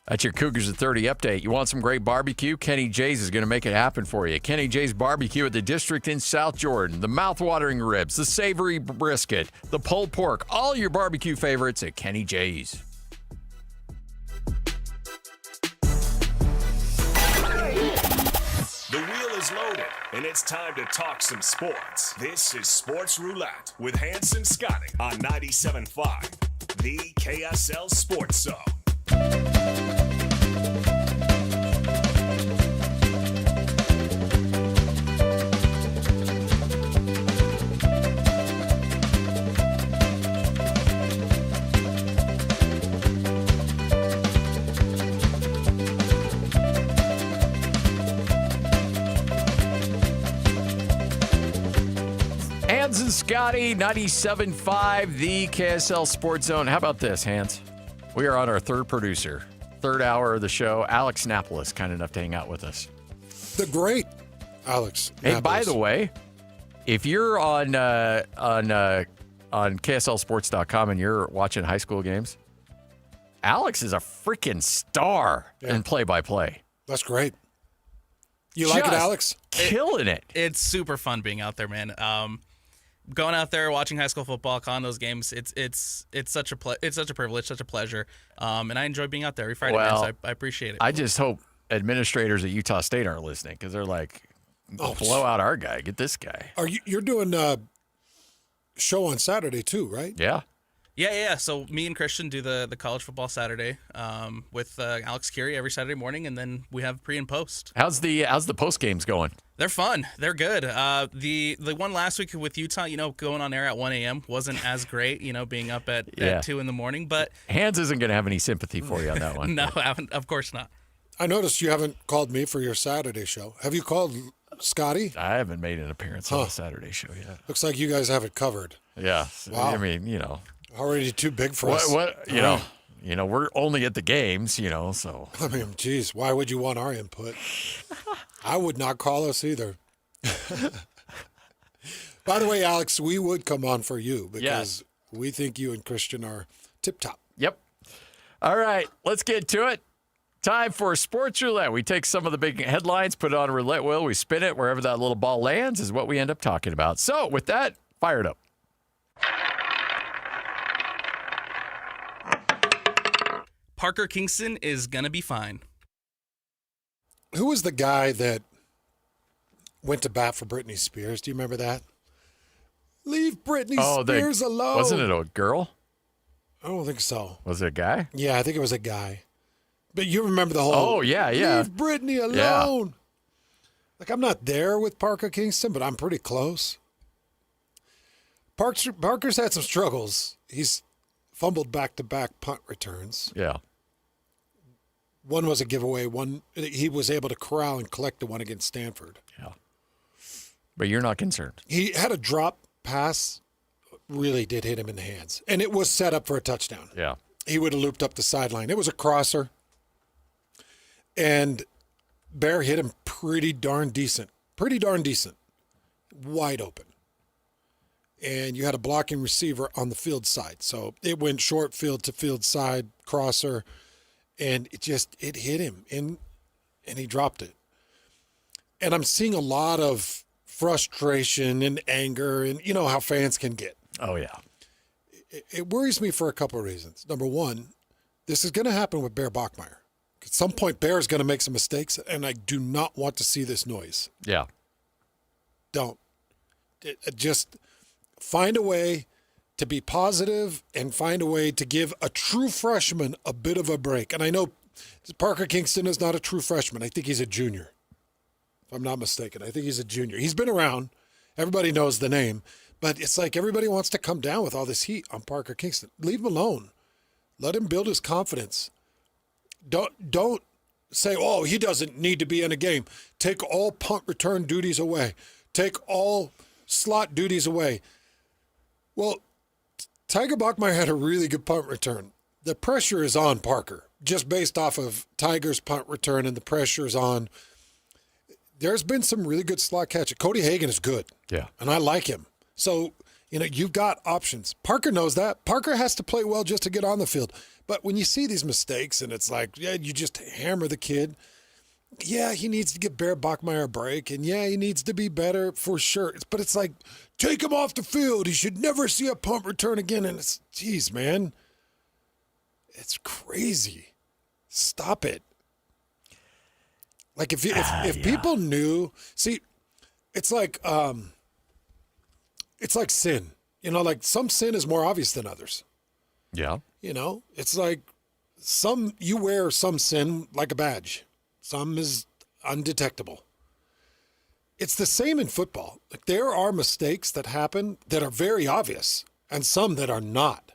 S22: That's your Cougars at 30 update. You want some great barbecue? Kenny J's is going to make it happen for you. Kenny J's Barbecue at the District in South Jordan. The mouth-watering ribs, the savory brisket, the pulled pork, all your barbecue favorites at Kenny J's.
S5: The wheel is loaded, and it's time to talk some sports. This is Sports Roulette with Hanson Scotty on 97.5, the KSL Sports Zone.
S22: Hans and Scotty, 97.5, the KSL Sports Zone. How about this, Hans? We are on our third producer, third hour of the show. Alex Napoles, kind enough to hang out with us.
S23: The great Alex
S22: Hey,
S23: Napoles.
S22: by the way, if you're on KSLSports.com and you're watching high school games, Alex is a freaking star in play-by-play.
S23: That's great. You like it, Alex?
S22: Killing it.
S8: It's super fun being out there, man. Going out there, watching high school football, calling those games, it's such a privilege, such a pleasure, and I enjoy being out there every Friday.
S22: Well,
S8: man, so I appreciate it.
S22: I just hope administrators at Utah State aren't listening because they're like, blow out our guy, get this guy.
S23: You're doing a show on Saturday too, right?
S22: Yeah.
S8: Yeah. So me and Christian do the college football Saturday with Alex Kirry every Saturday morning, and then we have pre and post.
S22: How's the post games going?
S8: They're fun. They're good. The one last week with Utah, going on air at 1 a.m. wasn't as great, being up at 2 in the morning. But
S22: Hans isn't going to have any sympathy for you on that one.
S8: No, of course not.
S23: I noticed you haven't called me for your Saturday show. Have you called Scotty?
S22: I haven't made an appearance on the Saturday show yet.
S23: Looks like you guys have it covered.
S22: Yeah.
S23: Wow.
S22: I mean,
S23: already too big for us.
S22: We're only at the games, so.
S23: I mean, geez, why would you want our input? I would not call us either. By the way, Alex, we would come on for you because we think you and Christian are tip-top.
S22: Yep. All right, let's get to it. Time for Sports Roulette. We take some of the big headlines, put it on a roulette wheel, we spin it. Wherever that little ball lands is what we end up talking about. So with that, fire it up.
S8: Parker Kingston is going to be fine.
S23: Who was the guy that went to bat for Britney Spears? Do you remember that? Leave Britney Spears alone.
S22: Wasn't it a girl?
S23: I don't think so.
S22: Was it a guy?
S23: Yeah, I think it was a guy. But you remember the whole,
S22: oh, yeah.
S23: Leave Britney alone. Yeah. Like, I'm not there with Parker Kingston, but I'm pretty close. Parker's had some struggles. He's fumbled back-to-back punt returns.
S22: Yeah.
S23: One was a giveaway. One, he was able to corral and collect the one against Stanford.
S22: Yeah. But you're not concerned.
S23: He had a drop pass, really did hit him in the hands. And it was set up for a touchdown.
S22: Yeah.
S23: He would have looped up the sideline. It was a crosser. And Bear hit him pretty darn decent. Wide open. And you had a blocking receiver on the field side. So it went short field to field side, crosser. And it hit him, and he dropped it. And I'm seeing a lot of frustration and anger, and you know how fans can get.
S22: Oh, yeah.
S23: It worries me for a couple of reasons. Number one, this is going to happen with Bear Bachmeier. At some point, Bear is going to make some mistakes, and I do not want to see this noise.
S22: Yeah.
S23: Don't. Just find a way to be positive and find a way to give a true freshman a bit of a break. And I know Parker Kingston is not a true freshman. I think he's a junior, if I'm not mistaken. I think he's a junior. He's been around. Everybody knows the name. But it's like everybody wants to come down with all this heat on Parker Kingston. Leave him alone. Let him build his confidence. Don't say, oh, he doesn't need to be in a game. Take all punt return duties away. Take all slot duties away. Well, Tiger Bachmeier had a really good punt return. The pressure is on Parker, just based off of Tiger's punt return, and the pressure is on. There's been some really good slot catching. Cody Hagan is good.
S22: Yeah.
S23: And I like him. So, you've got options. Parker knows that. Parker has to play well just to get on the field. But when you see these mistakes and it's like, yeah, you just hammer the kid. Yeah, he needs to give Bear Bachmeier a break. And yeah, he needs to be better for sure. But it's like, take him off the field. He should never see a punt return again. And it's, geez, man. It's crazy. Stop it. Like if people knew, see, it's like sin. Like some sin is more obvious than others.
S22: Yeah.
S23: It's like you wear some sin like a badge. Some is undetectable. It's the same in football. Like there are mistakes that happen that are very obvious and some that are not.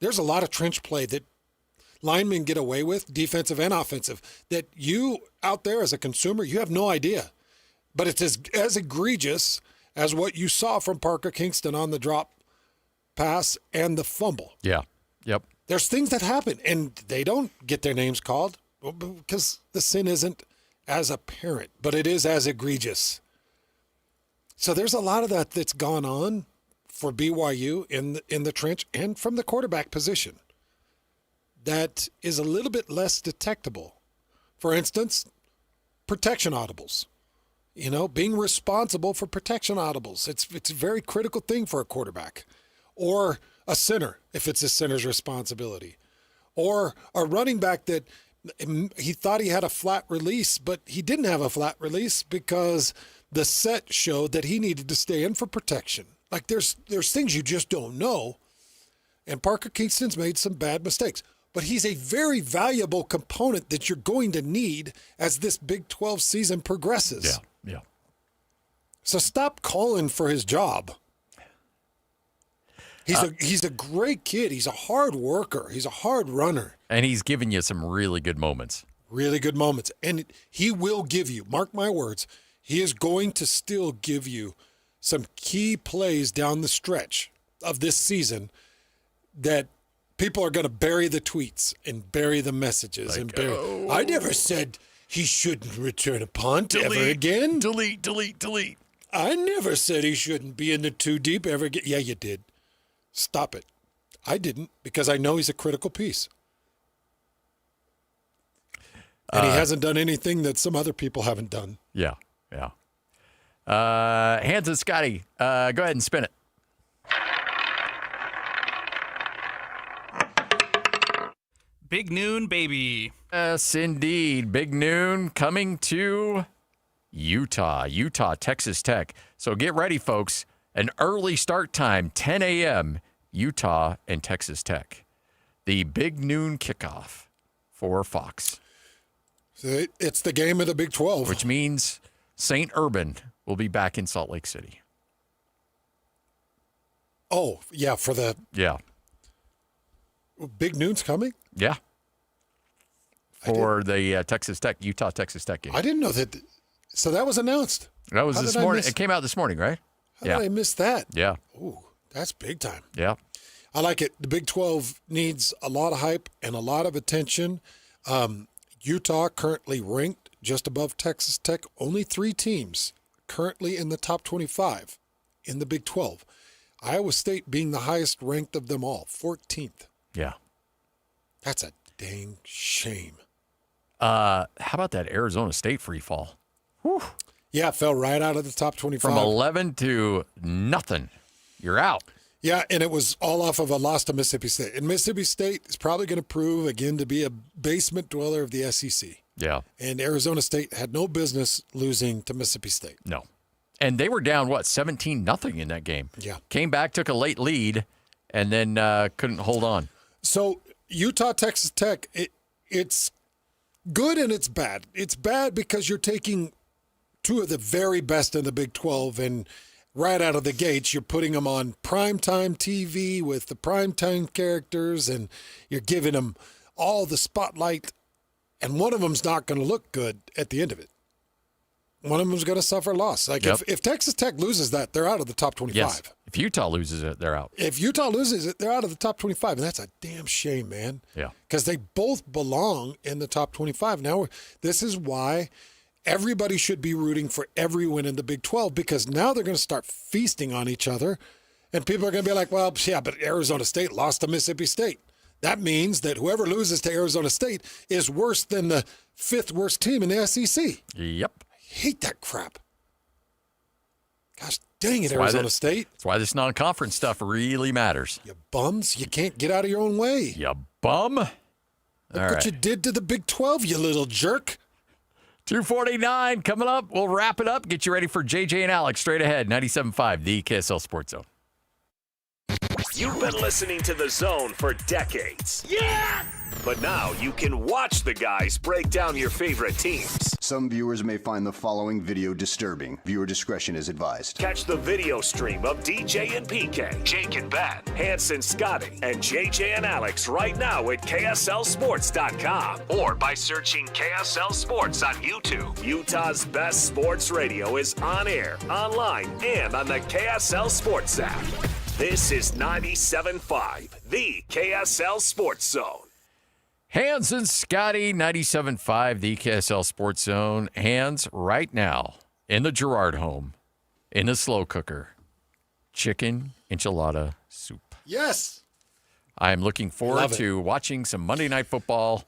S23: There's a lot of trench play that linemen get away with, defensive and offensive, that you out there as a consumer, you have no idea. But it's as egregious as what you saw from Parker Kingston on the drop pass and the fumble.
S22: Yeah. Yep.
S23: There's things that happen, and they don't get their names called because the sin isn't as apparent, but it is as egregious. So there's a lot of that that's gone on for BYU in the trench and from the quarterback position that is a little bit less detectable. For instance, protection audibles. Being responsible for protection audibles. It's a very critical thing for a quarterback. Or a center, if it's a center's responsibility. Or a running back that he thought he had a flat release, but he didn't have a flat release because the set showed that he needed to stay in for protection. Like there's things you just don't know. And Parker Kingston's made some bad mistakes. But he's a very valuable component that you're going to need as this Big 12 season progresses.
S22: Yeah.
S23: So stop calling for his job. He's a great kid. He's a hard worker. He's a hard runner.
S22: And he's given you some really good moments.
S23: Really good moments. And he will give you, mark my words, he is going to still give you some key plays down the stretch of this season that people are going to bury the tweets and bury the messages. I never said he shouldn't return a punt ever again.
S22: Delete.
S23: I never said he shouldn't be in the too deep ever again. Yeah, you did. Stop it. I didn't, because I know he's a critical piece. And he hasn't done anything that some other people haven't done.
S22: Yeah. Hands and Scotty, go ahead and spin it.
S8: Big noon, baby.
S22: Yes, indeed. Big noon coming to Utah, Texas Tech. So get ready, folks. An early start time, 10 a.m., Utah and Texas Tech. The big noon kickoff for Fox.
S23: So it's the game of the Big 12.
S22: Which means St. Urban will be back in Salt Lake City.
S23: Oh, yeah, for the...
S22: Yeah.
S23: Big noon's coming?
S22: Yeah. For the Utah-Texas Tech game.
S23: I didn't know that. So that was announced.
S22: That was this morning. It came out this morning, right?
S23: How did I miss that?
S22: Yeah.
S23: Ooh, that's big time.
S22: Yeah.
S23: I like it. The Big 12 needs a lot of hype and a lot of attention. Utah currently ranked just above Texas Tech. Only 3 teams currently in the top 25 in the Big 12. Iowa State being the highest ranked of them all, 14th.
S22: Yeah.
S23: That's a dang shame.
S22: How about that Arizona State free fall? Whew.
S23: Yeah, it fell right out of the top 25.
S22: From 11 to nothing. You're out.
S23: Yeah, and it was all off of a loss to Mississippi State. And Mississippi State is probably going to prove, again, to be a basement dweller of the SEC.
S22: Yeah.
S23: And Arizona State had no business losing to Mississippi State.
S22: No. And they were down, 17-0 in that game.
S23: Yeah.
S22: Came back, took a late lead, and then couldn't hold on.
S23: So Utah, Texas Tech, it's good and it's bad. It's bad because you're taking two of the very best in the Big 12, and right out of the gates, you're putting them on primetime TV with the primetime characters, and you're giving them all the spotlight, and one of them's not going to look good at the end of it. One of them's going to suffer loss. Like if Texas Tech loses that, they're out of the top 25.
S22: Yes. If Utah loses it, they're out.
S23: If Utah loses it, they're out of the top 25, and that's a damn shame, man.
S22: Yeah.
S23: Because they both belong in the top 25. Now, this is why everybody should be rooting for every win in the Big 12, because now they're going to start feasting on each other, and people are going to be like, well, yeah, but Arizona State lost to Mississippi State. That means that whoever loses to Arizona State is worse than the fifth worst team in the SEC.
S22: Yep.
S23: I hate that crap. Gosh dang it, Arizona State.
S22: That's why this non-conference stuff really matters.
S23: You bums. You can't get out of your own way.
S22: You bum.
S23: Look what you did to the Big 12, you little jerk.
S22: 2:49 coming up. We'll wrap it up. Get you ready for JJ and Alex straight ahead. 97.5, the KSL Sports Zone.
S5: You've been listening to The Zone for decades. Yes! But now you can watch the guys break down your favorite teams.
S1: Some viewers may find the following video disturbing. Viewer discretion is advised.
S5: Catch the video stream of DJ and PK, Jake and Ben, Hanson Scotty, and JJ and Alex right now at KSLSports.com or by searching KSL Sports on YouTube. Utah's best sports radio is on air, online, and on the KSL Sports app. This is 97.5, the KSL Sports Zone.
S22: Hands and Scotty, 97.5, the KSL Sports Zone. Hands right now in the Girard home, in the slow cooker, chicken enchilada soup.
S23: Yes.
S22: I'm looking forward to watching some Monday Night Football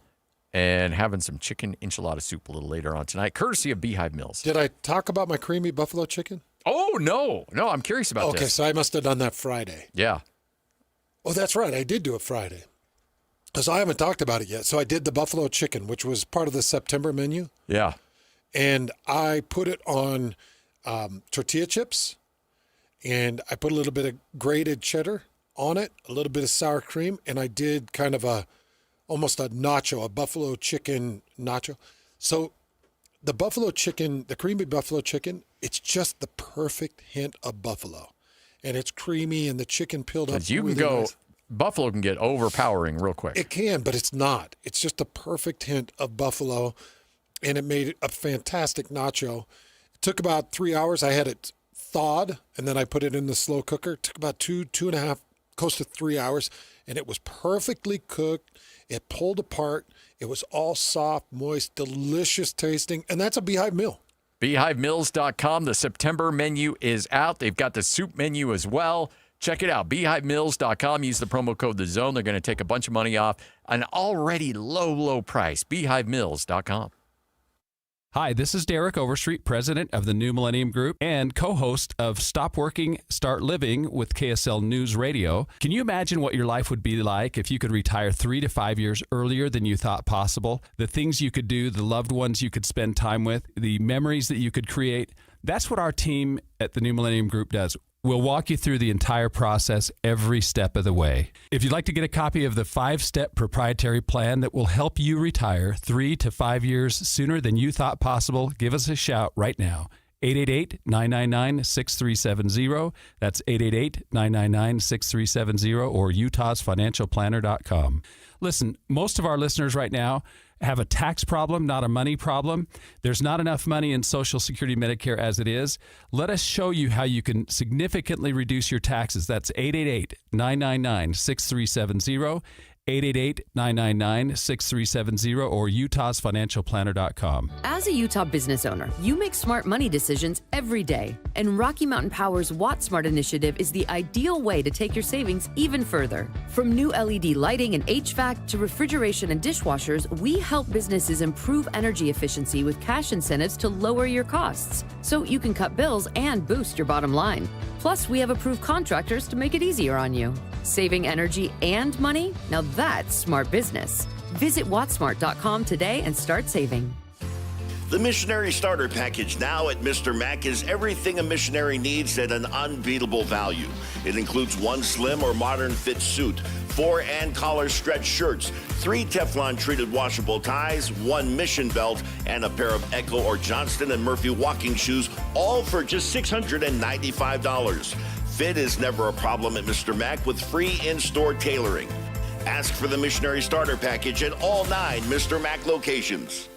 S22: and having some chicken enchilada soup a little later on tonight, courtesy of Beehive Mills.
S23: Did I talk about my creamy buffalo chicken?
S22: Oh, no. No, I'm curious about this.
S23: Okay, so I must have done that Friday.
S22: Yeah.
S23: Oh, that's right. I did do it Friday. Because I haven't talked about it yet. So I did the buffalo chicken, which was part of the September menu.
S22: Yeah.
S23: And I put it on tortilla chips, and I put a little bit of grated cheddar on it, a little bit of sour cream, and I did kind of almost a nacho, a buffalo chicken nacho. So the buffalo chicken, the creamy buffalo chicken, it's just the perfect hint of buffalo. And it's creamy, and the chicken peeled up.
S22: Because you can go, nice. Buffalo can get overpowering real quick.
S23: It can, but it's not. It's just a perfect hint of buffalo, and it made a fantastic nacho. It took about 3 hours. I had it thawed, and then I put it in the slow cooker. It took about two and a half, close to 3 hours, and it was perfectly cooked. It pulled apart. It was all soft, moist, delicious tasting, and that's a Beehive Mill.
S22: BeehiveMills.com. The September menu is out. They've got the soup menu as well. Check it out. BeehiveMills.com. Use the promo code THEZONE. They're going to take a bunch of money off an already low, low price. BeehiveMills.com.
S12: Hi, this is Derek Overstreet, president of the New Millennium Group and co-host of Stop Working, Start Living with KSL News Radio. Can you imagine what your life would be like if you could retire 3 to 5 years earlier than you thought possible? The things you could do, the loved ones you could spend time with, the memories that you could create. That's what our team at the New Millennium Group does. We'll walk you through the entire process every step of the way. If you'd like to get a copy of the 5-step proprietary plan that will help you retire 3 to 5 years sooner than you thought possible, give us a shout right now. 888-999-6370. That's 888-999-6370 or utahsfinancialplanner.com. Listen, most of our listeners right now have a tax problem, not a money problem. There's not enough money in Social Security Medicare as it is. Let us show you how you can significantly reduce your taxes. That's 888-999-6370. 888-999-6370 or utahsfinancialplanner.com.
S3: As a Utah business owner, you make smart money decisions every day. And Rocky Mountain Power's WattSmart initiative is the ideal way to take your savings even further. From new LED lighting and HVAC to refrigeration and dishwashers, we help businesses improve energy efficiency with cash incentives to lower your costs, so you can cut bills and boost your bottom line. Plus, we have approved contractors to make it easier on you. Saving energy and money? Now that's smart business. Visit wattsmart.com today and start saving.
S10: The Missionary Starter Package now at Mr. Mac is everything a missionary needs at an unbeatable value. It includes 1 slim or modern fit suit, 4 and collar stretch shirts, 3 Teflon treated washable ties, 1 mission belt, and a pair of Echo or Johnston & Murphy walking shoes, all for just $695. Fit is never a problem at Mr. Mac with free in-store tailoring. Ask for the Missionary Starter Package at all 9 Mr. Mac locations.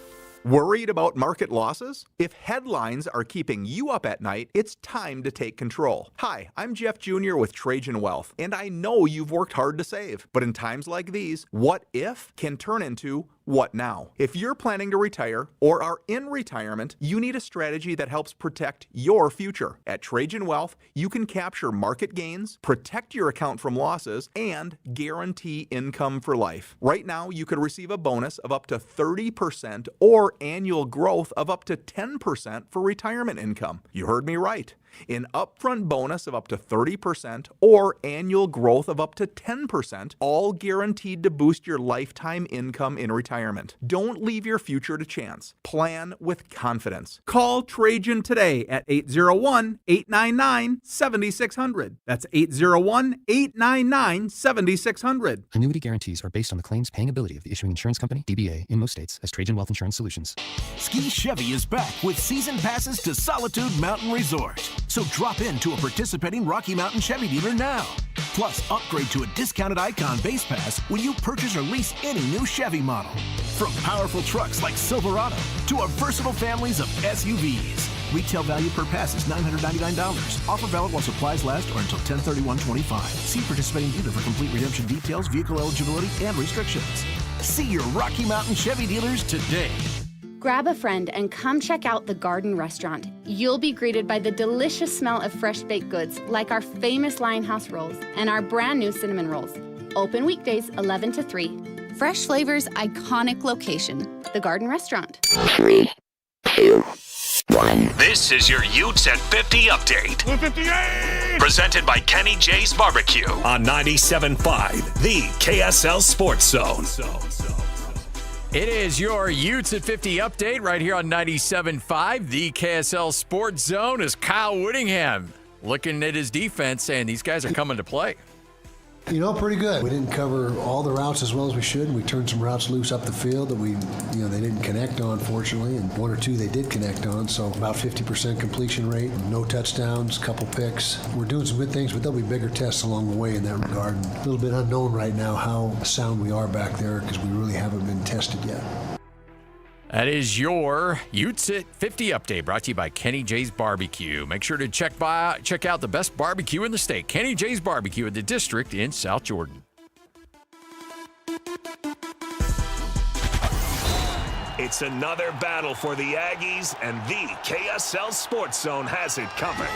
S15: Worried about market losses? If headlines are keeping you up at night, it's time to take control. Hi, I'm Jeff Jr. with Trajan Wealth, and I know you've worked hard to save. But in times like these, what if can turn into what now? If you're planning to retire or are in retirement, you need a strategy that helps protect your future. At Trajan Wealth, you can capture market gains, protect your account from losses, and guarantee income for life. Right now, you could receive a bonus of up to 30% or annual growth of up to 10% for retirement income. You heard me right. An upfront bonus of up to 30% or annual growth of up to 10%, all guaranteed to boost your lifetime income in retirement. Don't leave your future to chance. Plan with confidence. Call Trajan today at 801-899-7600. That's 801-899-7600.
S16: Annuity guarantees are based on the claims paying ability of the issuing insurance company, DBA, in most states, as Trajan Wealth Insurance Solutions.
S17: Ski Chevy is back with season passes to Solitude Mountain Resort. So drop in to a participating Rocky Mountain Chevy dealer now. Plus, upgrade to a discounted Icon base pass when you purchase or lease any new Chevy model. From powerful trucks like Silverado to our versatile families of SUVs. Retail value per pass is $999. Offer valid while supplies last or until 10/31/25. See participating dealer for complete redemption details, vehicle eligibility, and restrictions. See your Rocky Mountain Chevy dealers today.
S20: Grab a friend and come check out the Garden Restaurant. You'll be greeted by the delicious smell of fresh baked goods like our famous Lionhouse rolls and our brand new cinnamon rolls. Open weekdays 11 to 3. Fresh flavors, iconic location. The Garden Restaurant.
S5: 3, 2, 1. This is your Utes at 50 update. 58! Presented by Kenny J's Barbecue on 97.5, the KSL Sports Zone.
S22: It is your Utes at 50 update right here on 97.5, the KSL Sports Zone, as Kyle Whittingham looking at his defense saying these guys are coming to play.
S18: You know, pretty good. We didn't cover all the routes as well as we should. We turned some routes loose up the field that they didn't connect on, fortunately, and 1 or 2 they did connect on. So about 50% completion rate, no touchdowns, couple picks. We're doing some good things, but there'll be bigger tests along the way in that regard. And a little bit unknown right now how sound we are back there because we really haven't been tested yet.
S22: That is your Utes at 50 update, brought to you by Kenny J's Barbecue. Make sure to check out the best barbecue in the state, Kenny J's Barbecue at the District in South Jordan.
S5: It's another battle for the Aggies, and the KSL Sports Zone has it covered.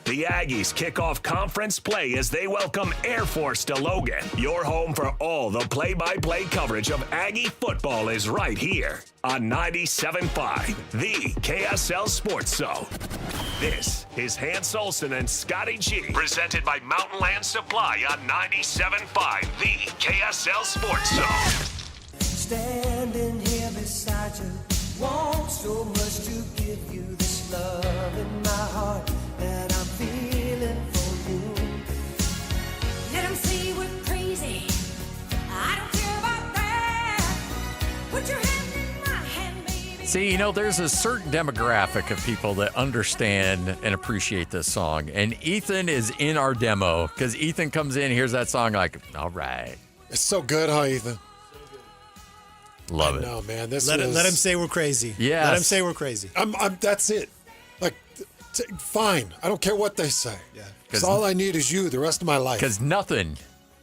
S5: The Aggies kick off conference play as they welcome Air Force to Logan. Your home for all the play-by-play coverage of Aggie football is right here on 97.5, the KSL Sports Zone. This is Hans Olsen and Scotty G, presented by Mountain Land Supply on 97.5, the KSL Sports Zone.
S25: Standing here beside you, want so much to give you this love in my heart that I'm feeling for you. Let them say we're crazy, I don't care about that. Put your hand in my hand, baby.
S22: See, there's a certain demographic of people that understand and appreciate this song, and Ethan is in our demo because Ethan comes in, hears that song like, all right.
S23: It's so good, huh, Ethan?
S22: Love it.
S23: No, man.
S28: Let him say we're crazy.
S22: Yes.
S28: Let him say we're crazy.
S23: That's it. Like, fine. I don't care what they say.
S28: Yeah.
S23: Because all I need is you the rest of my life.
S22: Because nothing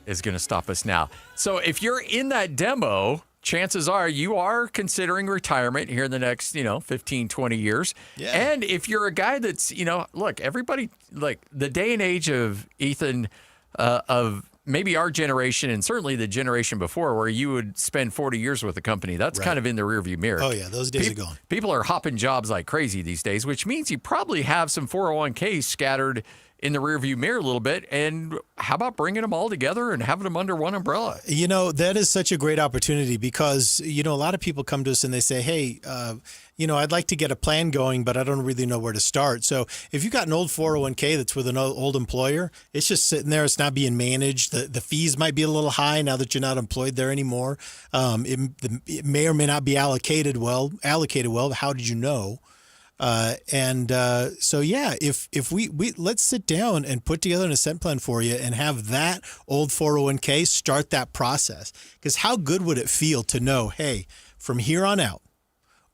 S22: is going to stop us now. So if you're in that demo, chances are you are considering retirement here in the next, 15, 20 years.
S2: Yeah.
S22: And if you're a guy that's, look, everybody, like the day and age of Ethan, of maybe our generation and certainly the generation before where you would spend 40 years with a company, that's kind of in the rearview mirror.
S2: Oh, yeah, those days are gone.
S22: People are hopping jobs like crazy these days, which means you probably have some 401ks scattered in the rearview mirror a little bit. And how about bringing them all together and having them under one umbrella?
S2: That is such a great opportunity because, a lot of people come to us and they say, hey, I'd like to get a plan going, but I don't really know where to start. So if you've got an old 401k that's with an old employer, it's just sitting there. It's not being managed. The fees might be a little high now that you're not employed there anymore. It may or may not be allocated well. How did you know? If we let's sit down and put together an ascent plan for you and have that old 401k start that process. Because how good would it feel to know, hey, from here on out,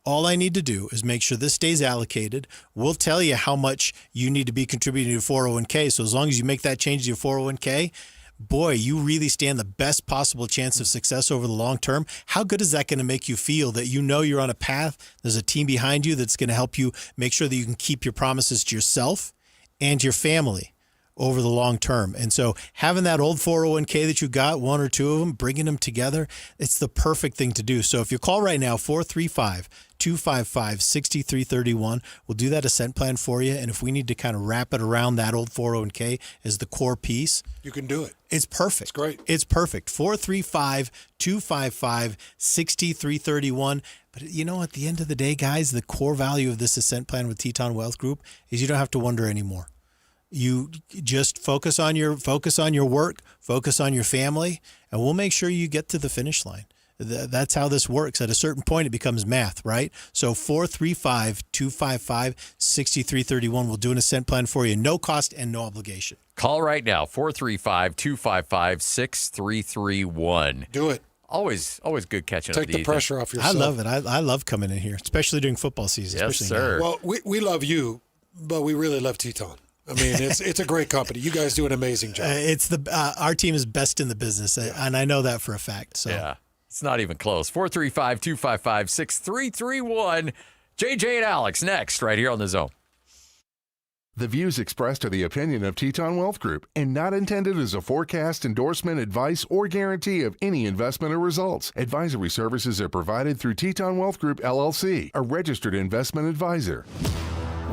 S2: all I need to do is make sure this stays allocated. We'll tell you how much you need to be contributing to your 401k. So as long as you make that change to your 401k, boy, you really stand the best possible chance of success over the long term. How good is that going to make you feel that you're on a path? There's a team behind you that's going to help you make sure that you can keep your promises to yourself and your family over the long term. And so having that old 401k that you got, one or two of them, bringing them together, it's the perfect thing to do. So if you call right now, 435-255-6331, we'll do that ascent plan for you. And if we need to kind of wrap it around that old 401k as the core piece,
S23: you can do it.
S2: It's perfect.
S23: It's great.
S2: It's perfect. 435-255-6331. But at the end of the day, guys, the core value of this ascent plan with Teton Wealth Group is you don't have to wonder anymore. You just focus on your work, focus on your family, and we'll make sure you get to the finish line. That's how this works. At a certain point, it becomes math, right? So 435-255-6331. We'll do an ascent plan for you. No cost and no obligation.
S22: Call right now, 435-255-6331.
S23: Do it.
S22: Always good catching up.
S23: Take the pressure off yourself.
S2: I love it. I love coming in here, especially during football season.
S22: Yes, sir.
S23: Well, we love you, but we really love Teton. I mean, it's a great company. You guys do an amazing job.
S2: Our team is best in the business, and I know that for a fact. So
S22: yeah, it's not even close. 435-255-6331. JJ and Alex next, right here on The Zone.
S6: The views expressed are the opinion of Teton Wealth Group and not intended as a forecast, endorsement, advice, or guarantee of any investment or results. Advisory services are provided through Teton Wealth Group, LLC, a registered investment advisor.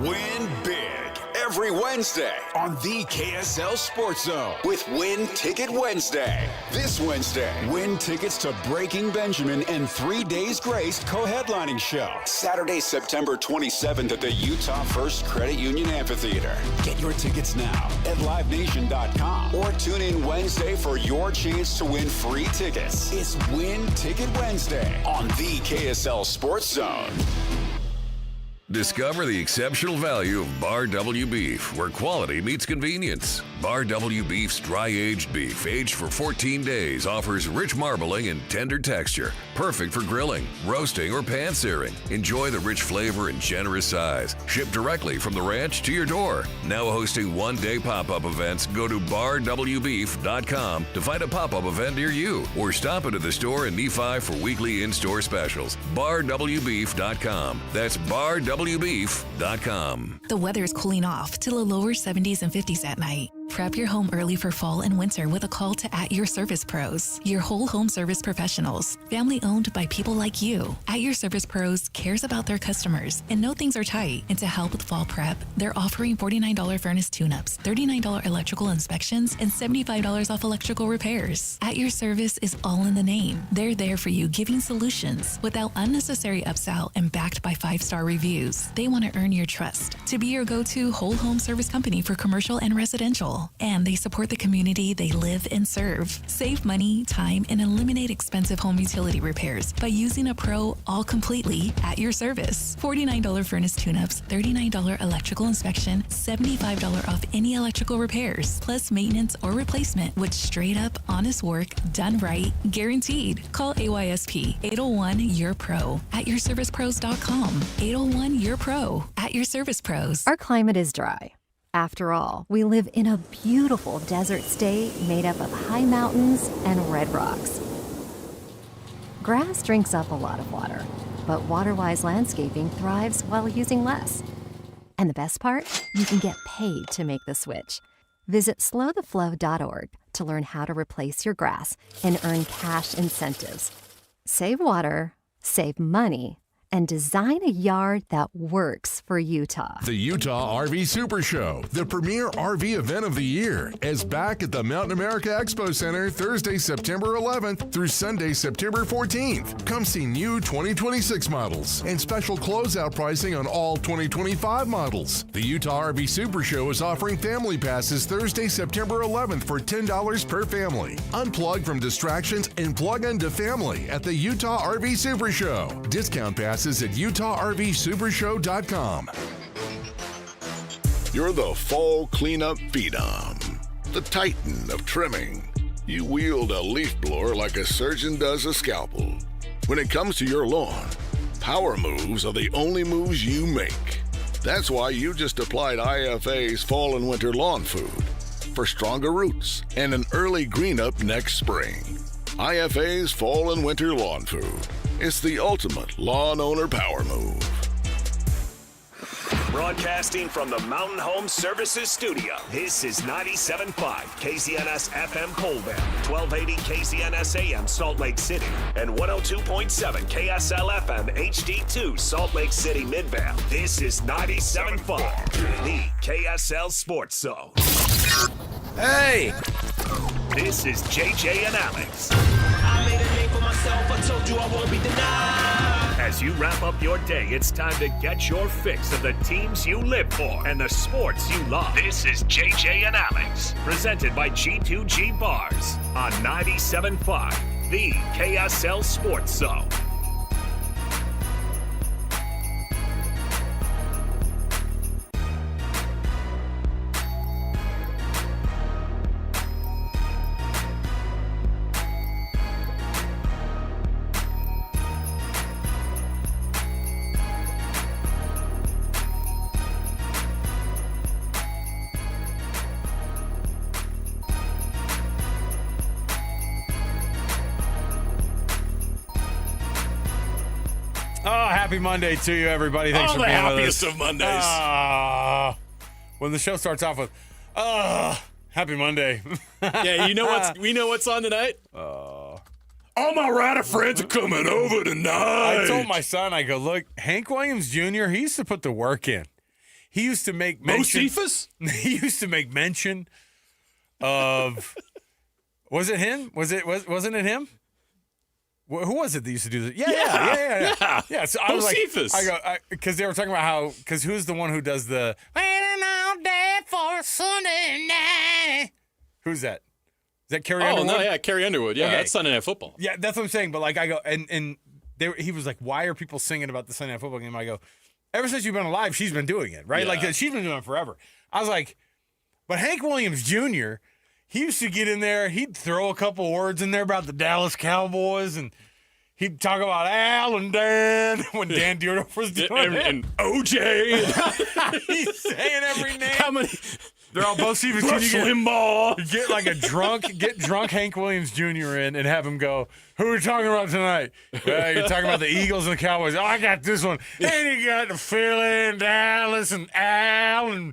S4: Win big every Wednesday on the KSL Sports Zone with Win Ticket Wednesday. This Wednesday, win tickets to Breaking Benjamin and 3 Days Grace co-headlining show. Saturday, September 27th at the Utah First Credit Union Amphitheater. Get your tickets now at livenation.com or tune in Wednesday for your chance to win free tickets. It's Win Ticket Wednesday on the KSL Sports Zone.
S9: Discover the exceptional value of Bar W Beef, where quality meets convenience. Bar W Beef's dry-aged beef, aged for 14 days, offers rich marbling and tender texture, perfect for grilling, roasting, or pan-searing. Enjoy the rich flavor and generous size. Shipped directly from the ranch to your door. Now hosting one-day pop-up events, go to barwbeef.com to find a pop-up event near you, or stop into the store in Nephi for weekly in-store specials. barwbeef.com. That's barwbeef.com.
S11: The weather is cooling off to the lower 70s and 50s at night. Prep your home early for fall and winter with a call to At Your Service Pros, your whole home service professionals, family owned by people like you. At Your Service Pros cares about their customers and know things are tight. And to help with fall prep, they're offering $49 furnace tune-ups, $39 electrical inspections, and $75 off electrical repairs. At Your Service is all in the name. They're there for you, giving solutions without unnecessary upsell and backed by 5-star reviews. They want to earn your trust to be your go-to whole home service company for commercial and residential. And they support the community they live and serve. Save money, time, and eliminate expensive home utility repairs by using a pro all completely at your service. $49 furnace tune-ups, $39 electrical inspection, $75 off any electrical repairs, plus maintenance or replacement with straight up honest work done right, guaranteed. Call AYSP 801-YOUR-PRO at yourservicepros.com. 801-YOUR-PRO at Your Service Pros.
S13: Our climate is dry.
S7: After all, we live in a beautiful desert state made up of high mountains and red rocks. Grass drinks up a lot of water, but Waterwise Landscaping thrives while using less. And the best part? You can get paid to make the switch. Visit slowtheflow.org to learn how to replace your grass and earn cash incentives. Save water, save money, and design a yard that works for Utah.
S6: The Utah RV Super Show, the premier RV event of the year, is back at the Mountain America Expo Center Thursday, September 11th through Sunday, September 14th. Come see new 2026 models and special closeout pricing on all 2025 models. The Utah RV Super Show is offering family passes Thursday, September 11th for $10 per family. Unplug from distractions and plug into family at the Utah RV Super Show. Discount passes at UtahRVSupershow.com.
S13: You're the fall cleanup phenom, the titan of trimming. You wield a leaf blower like a surgeon does a scalpel. When it comes to your lawn, power moves are the only moves you make. That's why you just applied IFA's Fall and Winter Lawn Food for stronger roots and an early green up next spring. IFA's Fall and Winter Lawn Food. It's the ultimate lawn owner power move.
S5: Broadcasting from the Mountain Home Services Studio, this is 97.5 KZNS FM Colbert, 1280 KZNS AM Salt Lake City, and 102.7 KSL FM HD2 Salt Lake City Midvale. This is 97.5, the KSL Sports Zone.
S14: Hey!
S5: This is JJ and Alex.
S14: I made a name for myself, I told you I won't be denied.
S5: As you wrap up your day, it's time to get your fix of the teams you live for and the sports you love. This is JJ and Alex, presented by G2G Bars on 97.5, the KSL Sports Zone.
S19: Happy Monday to you, everybody. Thanks for being with us.
S14: The happiest of Mondays.
S19: When the show starts off with, happy Monday.
S14: Yeah, we know what's on tonight? All my writer friends are coming over tonight.
S19: I told my son, I go, look, Hank Williams Jr., he used to put the work in. He used to make mention. He used to make mention of, was it him? Wasn't it him? Who was it that used to do this? Yeah. So I was like, because they were talking about how, because who's the one who does the waiting all day for a Sunday night? Who's that? Is that Carrie Underwood?
S14: Oh, no, yeah, Carrie Underwood. Yeah,
S19: okay.
S14: That's Sunday Night Football.
S19: Yeah, that's what I'm saying. But like, I go, and he was like, why are people singing about the Sunday Night Football game? I go, ever since you've been alive, she's been doing it, right?
S14: Yeah.
S19: Like, she's been doing it forever. I was like, but Hank Williams Jr., he used to get in there, he'd throw a couple words in there about the Dallas Cowboys, and he'd talk about Al and Dan when Dan Dierdorf was doing it.
S14: And OJ.
S19: He's saying every name.
S14: How many?
S19: They're all both Stevens.
S14: Rush Limbaugh.
S19: Get like get drunk Hank Williams Jr. in and have him go, who are we talking about tonight? You're talking about the Eagles and the Cowboys. Oh, I got this one. And you got the Philly and Dallas and Al and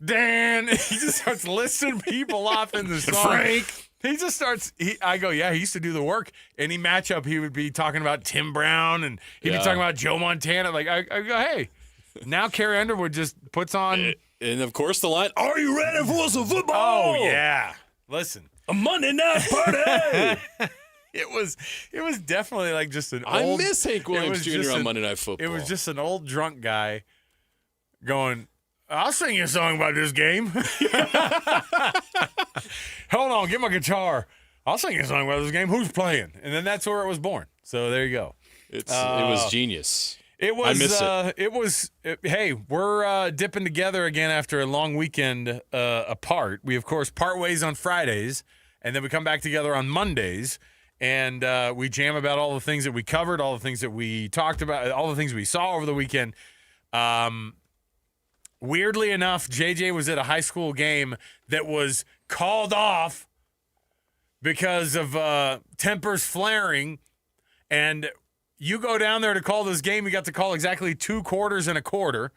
S19: Dan. He just starts listing people off in the song.
S14: Frank.
S19: He just starts, I go, yeah, he used to do the work. Any matchup, he would be talking about Tim Brown, and he'd be talking about Joe Montana. Like, I go, hey, now Carrie Underwood just puts on.
S14: And, of course, the line, are you ready for some football?
S19: Oh, yeah. Listen.
S14: A Monday night party.
S19: It was definitely like just an
S14: I
S19: old.
S14: miss Hank Williams Jr. on Monday Night Football.
S19: It was just an old drunk guy going, I'll sing you a song about this game. Hold on, get my guitar. I'll sing you a song about this game. Who's playing? And then that's where it was born. So there you go.
S14: It was genius.
S19: It was.
S14: I miss
S19: it. Hey, we're dipping together again after a long weekend apart. We of course part ways on Fridays, and then we come back together on Mondays, and we jam about all the things that we covered, all the things that we talked about, all the things we saw over the weekend. weirdly enough, JJ was at a high school game that was called off because of tempers flaring. And you go down there to call this game, you got to call exactly 2 quarters and a quarter.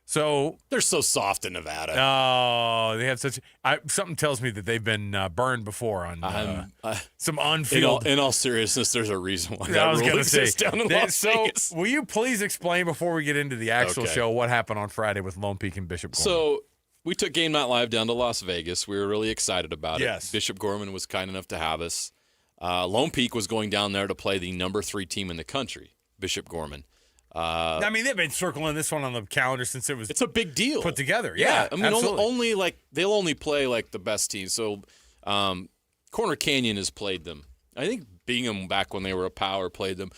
S19: So
S14: they're so soft in Nevada.
S19: Oh, they have such. Something tells me that they've been burned before on some on-field.
S14: In all seriousness, there's a reason why
S19: I
S14: that
S19: was
S14: rule
S19: going to say.
S14: exists down in Las Vegas.
S19: Will you please explain before we get into the actual
S14: Okay.
S19: show what happened on Friday with Lone Peak and Bishop Gorman?
S14: So we took Game Night Live down to Las Vegas. We were really excited about it.
S19: Yes.
S14: Bishop Gorman was kind enough to have us. Lone Peak was going down there to play the number 3 team in the country, Bishop Gorman.
S19: I mean, they've been circling this one on the calendar since it's
S14: a big deal
S19: put together.
S14: Yeah, I mean,
S19: absolutely.
S14: only like they'll only play like the best teams. So, Corner Canyon has played them. I think Bingham back when they were a power played them.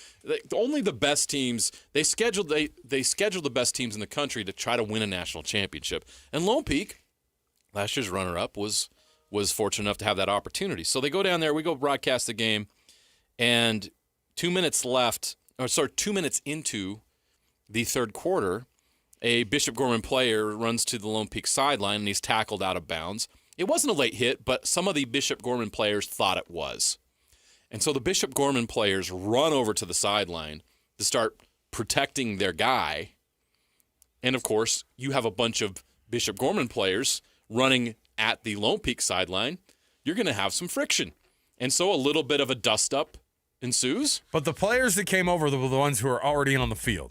S14: Only the best teams. They scheduled the best teams in the country to try to win a national championship. And Lone Peak, last year's runner-up, was fortunate enough to have that opportunity. So they go down there. We go broadcast the game, and 2 minutes into the third quarter, a Bishop Gorman player runs to the Lone Peak sideline, and he's tackled out of bounds. It wasn't a late hit, but some of the Bishop Gorman players thought it was. And so the Bishop Gorman players run over to the sideline to start protecting their guy. And, of course, you have a bunch of Bishop Gorman players running at the Lone Peak sideline. You're going to have some friction. And so a little bit of a dust-up ensues.
S19: But the players that came over were the ones who are already on the field.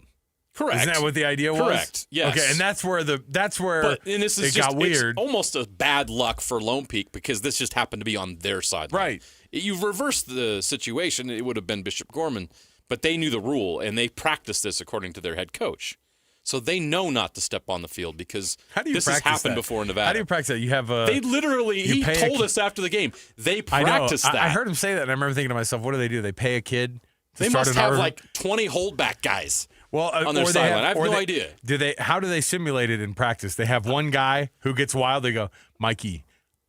S14: Correct.
S19: Isn't that what the idea was?
S14: Correct. Yes.
S19: Okay, and that's where it got weird.
S14: It's almost a bad luck for Lone Peak because this just happened to be on their side.
S19: Right.
S14: You've reversed the situation. It would have been Bishop Gorman, but they knew the rule, and they practiced this according to their head coach. So they know not to step on the field because this has happened before in Nevada.
S19: How do you practice that? You have
S14: They literally, he told us after the game, they practiced that.
S19: I heard him say that, and I remember thinking to myself, what do? They pay a kid to
S14: They
S19: start
S14: must
S19: an
S14: have
S19: arm?
S14: like 20 holdback guys
S19: on
S14: their sideline. I have no idea.
S19: How do they simulate it in practice? They have one guy who gets wild. They go, Mikey,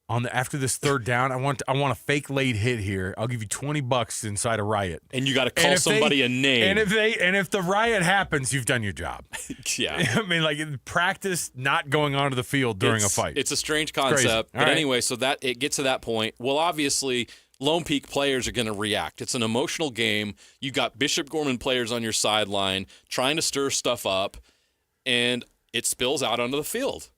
S19: after this third down, I want a fake late hit here. I'll give you $20 inside a riot.
S14: And you got to call somebody a name.
S19: And if the riot happens, you've done your job.
S14: Yeah.
S19: I mean, like practice not going onto the field during a fight.
S14: It's a strange concept. But anyway, so that it gets to that point. Well, obviously, Lone Peak players are going to react. It's an emotional game. You got Bishop Gorman players on your sideline trying to stir stuff up, and it spills out onto the field.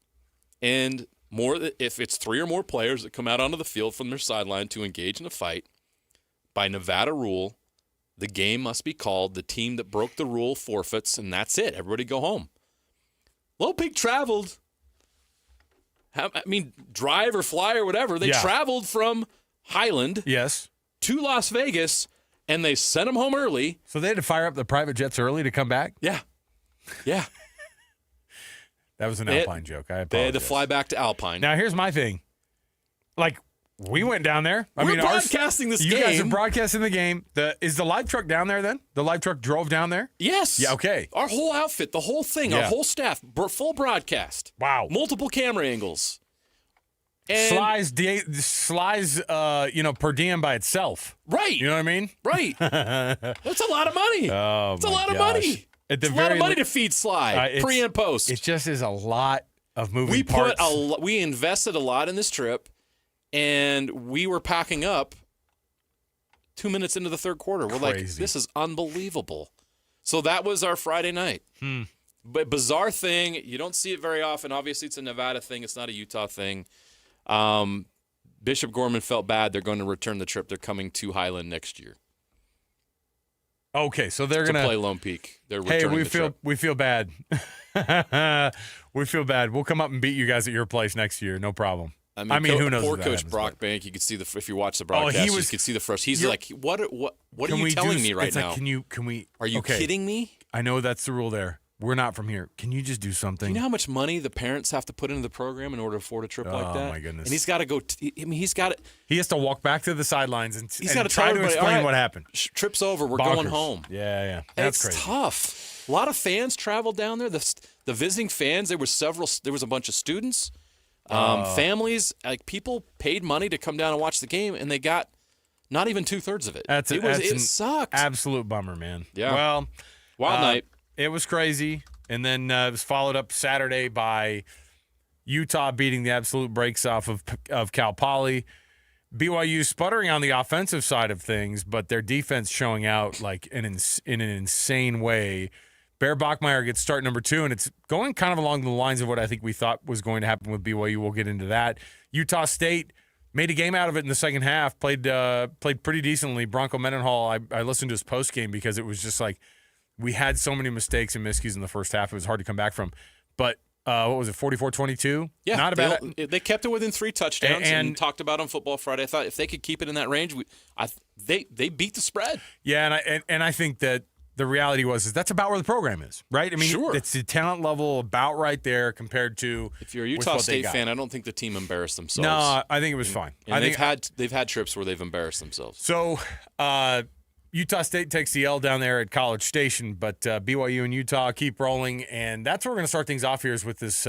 S14: And if it's 3 or more players that come out onto the field from their sideline to engage in a fight, by Nevada rule, the game must be called. The team that broke the rule forfeits, and that's it. Everybody go home. Lone Peak traveled. Drive or fly or whatever. They traveled from Highland to Las Vegas, and they sent them home early.
S19: So they had to fire up the private jets early to come back?
S14: Yeah.
S19: That was an Alpine joke. I apologize.
S14: They had to fly back to Alpine.
S19: Now, here's my thing. Like, we went down there.
S14: We're broadcasting this game.
S19: You guys are broadcasting the game. Is the live truck down there then? The live truck drove down there?
S14: Yes.
S19: Yeah, okay.
S14: Our whole outfit, the whole thing, our whole staff, full broadcast.
S19: Wow.
S14: Multiple camera angles. And
S19: Sly's per diem by itself.
S14: Right.
S19: You know what I mean?
S14: Right. That's a lot of money.
S19: Oh,
S14: it's a lot of money. It's a lot of money to feed Sly, pre and post.
S19: It just is a lot of moving parts.
S14: We invested a lot in this trip, and we were packing up 2 minutes into the third quarter. We're like, this is unbelievable. So that was our Friday night. But bizarre thing, you don't see it very often. Obviously, it's a Nevada thing. It's not a Utah thing. Bishop Gorman felt bad. They're going to return the trip. They're coming to Highland next year.
S19: Okay, so they're going
S14: to play Lone Peak. They're returning the trip.
S19: We feel bad. We feel bad. We'll come up and beat you guys at your place next year. No problem.
S14: I mean who knows? Poor
S19: Coach
S14: happens, Brockbank. You could see if you watch the broadcast, you could see the frustration. He's like, "What are you telling me right now?
S19: Can we?
S14: Are you kidding me?
S19: I know that's the rule there. We're not from here. Can you just do something?
S14: Do you know how much money the parents have to put into the program in order to afford a trip like that?
S19: Oh, my goodness.
S14: And he's got to go.
S19: He has to walk back to the sidelines and
S14: got to
S19: try to explain what happened.
S14: Trip's over. We're going home.
S19: Yeah. That's
S14: crazy.
S19: It's
S14: tough. A lot of fans traveled down there. The visiting fans, there was a bunch of students, families, like people paid money to come down and watch the game, and they got not even 2/3 of it. It sucked.
S19: Absolute bummer, man.
S14: Yeah.
S19: Well,
S14: wild night.
S19: It was crazy. And then it was followed up Saturday by Utah beating the absolute brakes off of Cal Poly. BYU sputtering on the offensive side of things, but their defense showing out like in an insane way. Bear Bachmeier gets start number 2, and it's going kind of along the lines of what I think we thought was going to happen with BYU. We'll get into that. Utah State made a game out of it in the second half, played pretty decently. Bronco Mendenhall, I listened to his postgame because it was just like we had so many mistakes and miscues in the first half. It was hard to come back from. But what was it, 44-22?
S14: Yeah,
S19: not bad.
S14: They kept it within 3 touchdowns and talked about on Football Friday. I thought if they could keep it in that range, they beat the spread.
S19: Yeah, and I think that the reality is that's about where the program is, right? I mean,
S14: sure.
S19: It's the talent level about right there compared to
S14: if you're a Utah State fan, I don't think the team embarrassed themselves.
S19: No, I think it was fine.
S14: And they've had trips where they've embarrassed themselves.
S19: So Utah State takes the L down there at College Station, but BYU and Utah keep rolling, and that's where we're going to start things off here. Is with this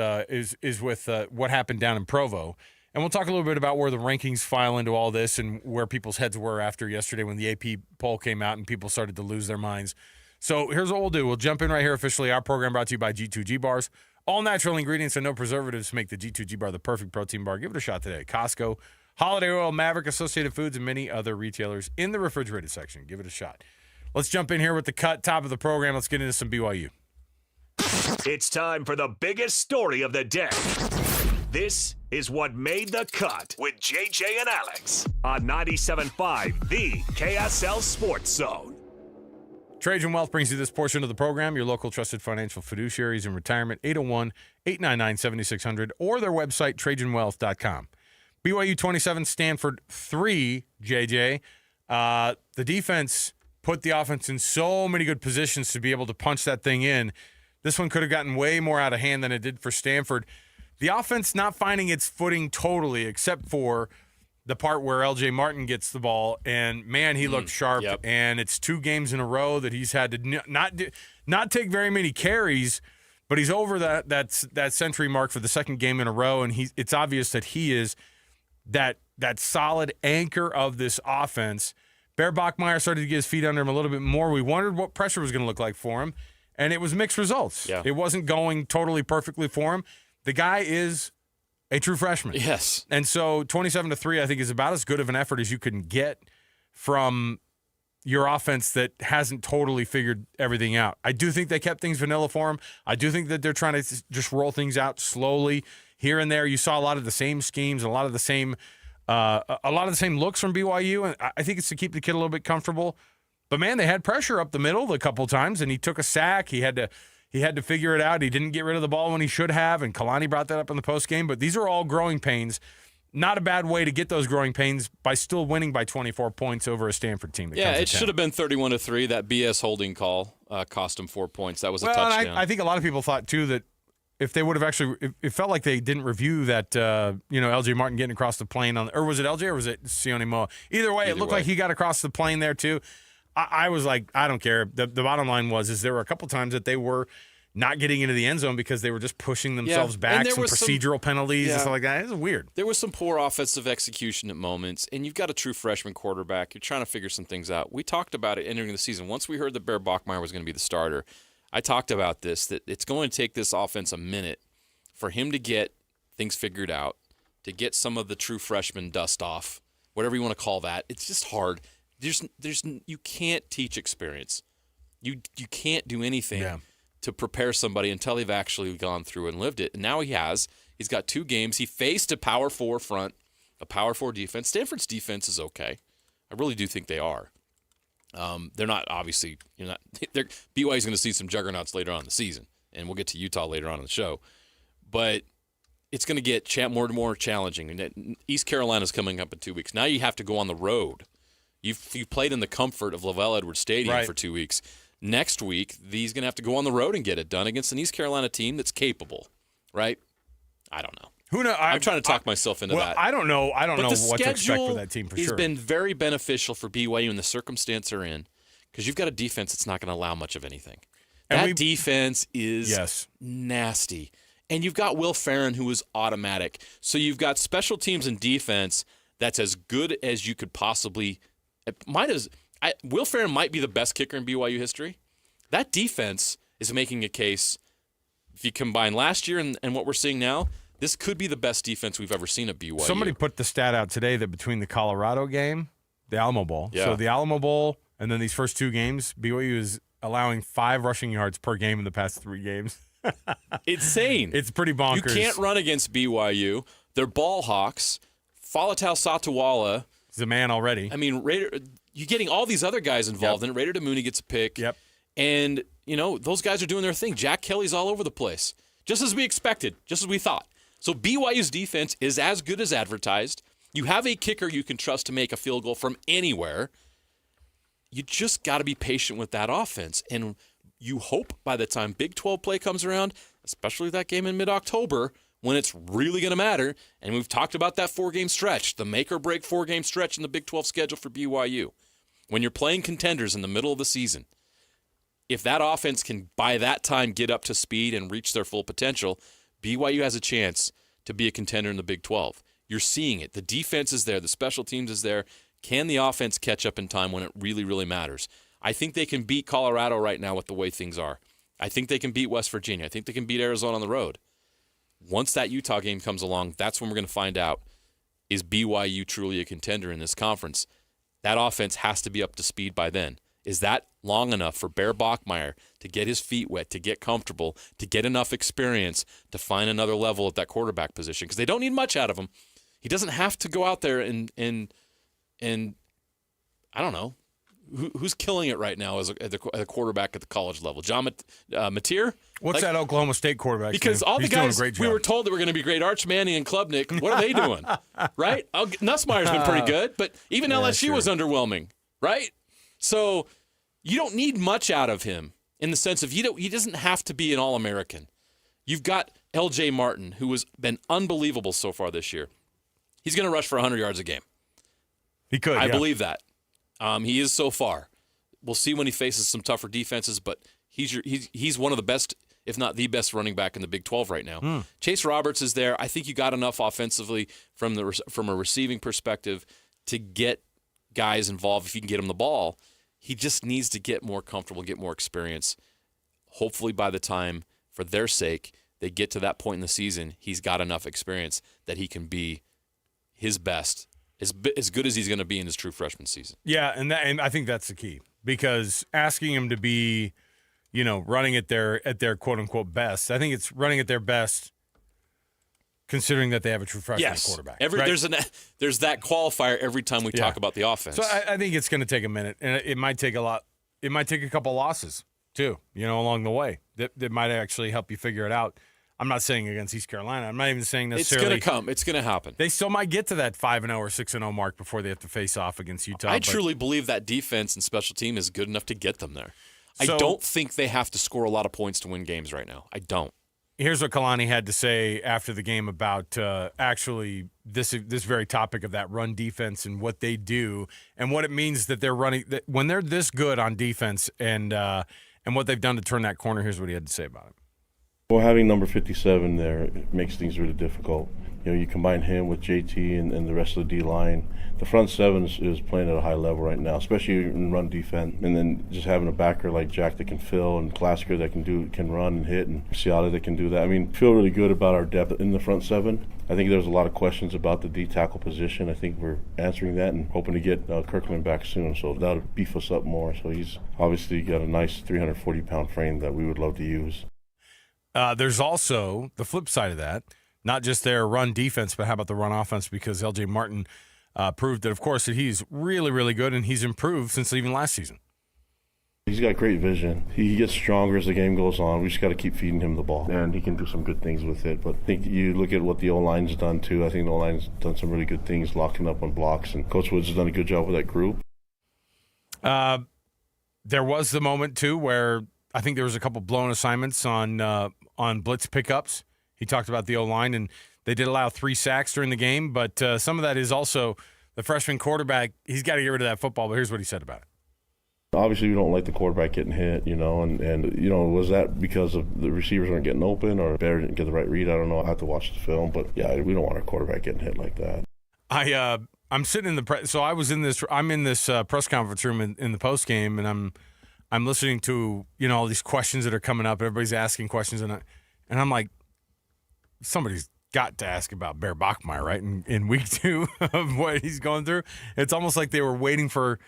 S19: with what happened down in Provo, and we'll talk a little bit about where the rankings file into all this and where people's heads were after yesterday when the AP poll came out and people started to lose their minds. So here's what we'll do. We'll jump in right here officially. Our program brought to you by G2G Bars. All natural ingredients and no preservatives make the G2G Bar the perfect protein bar. Give it a shot today. Costco, Holiday Oil, Maverick, Associated Foods, and many other retailers in the refrigerated section. Give it a shot. Let's jump in here with the cut, top of the program. Let's get into some BYU.
S5: It's time for the biggest story of the day. This is what made the cut with JJ and Alex on 97.5, the KSL Sports Zone.
S19: Trajan Wealth brings you this portion of the program. Your local trusted financial fiduciaries in retirement, 801-899-7600, or their website, trajanwealth.com. BYU 27, Stanford 3, JJ. The defense put the offense in so many good positions to be able to punch that thing in. This one could have gotten way more out of hand than it did for Stanford. The offense not finding its footing totally, except for the part where LJ Martin gets the ball, and man, he looked sharp.
S14: Yep.
S19: And it's 2 games in a row that he's had to not take very many carries, but he's over that century mark for the second game in a row, and it's obvious that he is that solid anchor of this offense. Bear Bachmeier started to get his feet under him a little bit more. We wondered what pressure was going to look like for him, and it was mixed results.
S14: Yeah.
S19: It wasn't going totally perfectly for him. The guy is a true freshman.
S14: Yes.
S19: And so 27-3, I think, is about as good of an effort as you can get from your offense that hasn't totally figured everything out. I do think they kept things vanilla for him. I do think that they're trying to just roll things out slowly here and there. You saw a lot of the same schemes, a lot of the same looks from BYU, and I think it's to keep the kid a little bit comfortable. But man, they had pressure up the middle a couple times, and he took a sack. He had to figure it out. He didn't get rid of the ball when he should have, and Kalani brought that up in the postgame. But these are all growing pains. Not a bad way to get those growing pains by still winning by 24 points over a Stanford team.
S14: Yeah, it should have been 31-3. That BS holding call cost him 4 points. That was a touchdown.
S19: I think a lot of people thought, too, that if they would have actually – it felt like they didn't review that, LJ Martin getting across the plane. Or was it LJ or was it Sione Moa? Either way, it looked like he got across the plane there, too. I was like, I don't care. The bottom line is there were a couple times that they were not getting into the end zone because they were just pushing themselves back, some procedural penalties and stuff like that. It was weird.
S14: There was some poor offensive execution at moments, and you've got a true freshman quarterback. You're trying to figure some things out. We talked about it entering the season. Once we heard that Bear Bachmeier was going to be the starter, I talked about this, that it's going to take this offense a minute for him to get things figured out, to get some of the true freshman dust off, whatever you want to call that. It's just hard. You can't teach experience. You can't do anything to prepare somebody until they've actually gone through and lived it. And now he has. He's got 2 games. He faced a Power 4 front, a Power 4 defense. Stanford's defense is okay. I really do think they are. They're not, obviously, BYU's going to see some juggernauts later on in the season, and we'll get to Utah later on in the show. But it's going to get more and more challenging. And East Carolina's coming up in 2 weeks. Now you have to go on the road. You've played in the comfort of Lavelle Edwards Stadium for 2 weeks. Next week, he's going to have to go on the road and get it done against an East Carolina team that's capable, right? I don't know.
S19: Who knows?
S14: I'm trying to talk myself into that.
S19: I don't know what to expect for that team for sure.
S14: It's been very beneficial for BYU in the circumstance they're in because you've got a defense that's not going to allow much of anything. That defense is nasty. And you've got Will Farron, who is automatic. So you've got special teams and defense that's as good as you could possibly – Will Farron might be the best kicker in BYU history. That defense is making a case If you combine last year and what we're seeing now, this could be the best defense we've ever seen at BYU.
S19: Somebody put the stat out today that between the Colorado game, the Alamo Bowl,
S14: Yeah.
S19: so the Alamo Bowl, and then these first 2 games, BYU is allowing 5 rushing yards per game in the past 3 games.
S14: Insane.
S19: It's pretty bonkers.
S14: You can't run against BYU. They're ball hawks. Falatau Satawala.
S19: He's a man already.
S14: I mean, you're getting all these other guys involved in it. Raider Damuni gets a pick.
S19: Yep.
S14: And, those guys are doing their thing. Jack Kelly's all over the place. Just as we expected, just as we thought. So BYU's defense is as good as advertised. You have a kicker you can trust to make a field goal from anywhere. You just got to be patient with that offense. And you hope by the time Big 12 play comes around, especially that game in mid-October, when it's really going to matter, and we've talked about that 4-game stretch, the make-or-break 4-game stretch in the Big 12 schedule for BYU. When you're playing contenders in the middle of the season, if that offense can, by that time, get up to speed and reach their full potential, BYU has a chance to be a contender in the Big 12. You're seeing it. The defense is there. The special teams is there. Can the offense catch up in time when it really, really matters? I think they can beat Colorado right now with the way things are. I think they can beat West Virginia. I think they can beat Arizona on the road. Once that Utah game comes along, that's when we're going to find out, is BYU truly a contender in this conference? That offense has to be up to speed by then. Is that long enough for Bear Bachmeier to get his feet wet, to get comfortable, to get enough experience to find another level at that quarterback position? Because they don't need much out of him. He doesn't have to go out there and I don't know. Who's killing it right now as a quarterback at the college level? John Mateer?
S19: What's that Oklahoma State quarterback?
S14: Because all the guys we were told that were going to be great, Arch Manning and Klubnik, what are they doing? Right? Nussmeier's been pretty good, but even LSU was underwhelming, right? So you don't need much out of him in the sense of he doesn't have to be an All-American. You've got L.J. Martin, who has been unbelievable so far this year. He's going to rush for 100 yards a game.
S19: He could,
S14: I believe that. He is so far. We'll see when he faces some tougher defenses, but he's one of the best, if not the best, running back in the Big 12 right now. Chase Roberts is there. I think you got enough offensively from a receiving perspective to get guys involved if you can get him the ball. He just needs to get more comfortable, get more experience. Hopefully by the time, for their sake, they get to that point in the season, he's got enough experience that he can be his best, as good as he's going to be in his true freshman season.
S19: Yeah, and I think that's the key, because asking him to be, running at their quote unquote best, I think it's running at their best, considering that they have a true freshman quarterback.
S14: Right? There's that qualifier every time we talk about the offense.
S19: So I think it's going to take a minute, and it might take a lot. It might take a couple losses too, along the way that might actually help you figure it out. I'm not saying against East Carolina. I'm not even saying necessarily.
S14: It's going to come. It's going to happen.
S19: They still might get to that 5-0 or 6-0 mark before they have to face off against Utah.
S14: I truly believe that defense and special team is good enough to get them there. I don't think they have to score a lot of points to win games right now. I don't.
S19: Here's what Kalani had to say after the game about actually this very topic of that run defense and what they do and what it means that they're running when they're this good on defense and what they've done to turn that corner. Here's what he had to say about it.
S1: Well, having number 57 there, it makes things really difficult. You combine him with JT and the rest of the D-line. The front seven is playing at a high level right now, especially in run defense. And then just having a backer like Jack that can fill and Klasker that can run and hit and Ciata that can do that. I mean, feel really good about our depth in the front seven. I think there's a lot of questions about the D-tackle position. I think we're answering that and hoping to get Kirkland back soon, so that'll beef us up more. So he's obviously got a nice 340-pound frame that we would love to use.
S19: There's also the flip side of that, not just their run defense, but how about the run offense? Because L.J. Martin proved that, of course, that he's really, really good, and he's improved since leaving last season.
S1: He's got great vision. He gets stronger as the game goes on. We just got to keep feeding him the ball, and he can do some good things with it. But I think you look at what the O-line's done, too. I think the O-line's done some really good things, locking up on blocks, and Coach Woods has done a good job with that group.
S19: There was the moment, too, where I think there was a couple blown assignments on blitz pickups. He talked about the O-line, and they did allow 3 sacks during the game, but some of that is also the freshman quarterback. He's got to get rid of that football, but here's what he said about it.
S1: Obviously, we don't like the quarterback getting hit, and was that because of the receivers weren't getting open or Bear didn't get the right read? I don't know. I have to watch the film, but yeah, we don't want our quarterback getting hit like that.
S19: I'm sitting in the so I was in this. I'm in this press conference room in the post game, and I'm listening to all these questions that are coming up. Everybody's asking questions, and And I'm like, somebody's got to ask about Bear Bachmeier, right? In week 2 of what he's going through. It's almost like they were waiting for,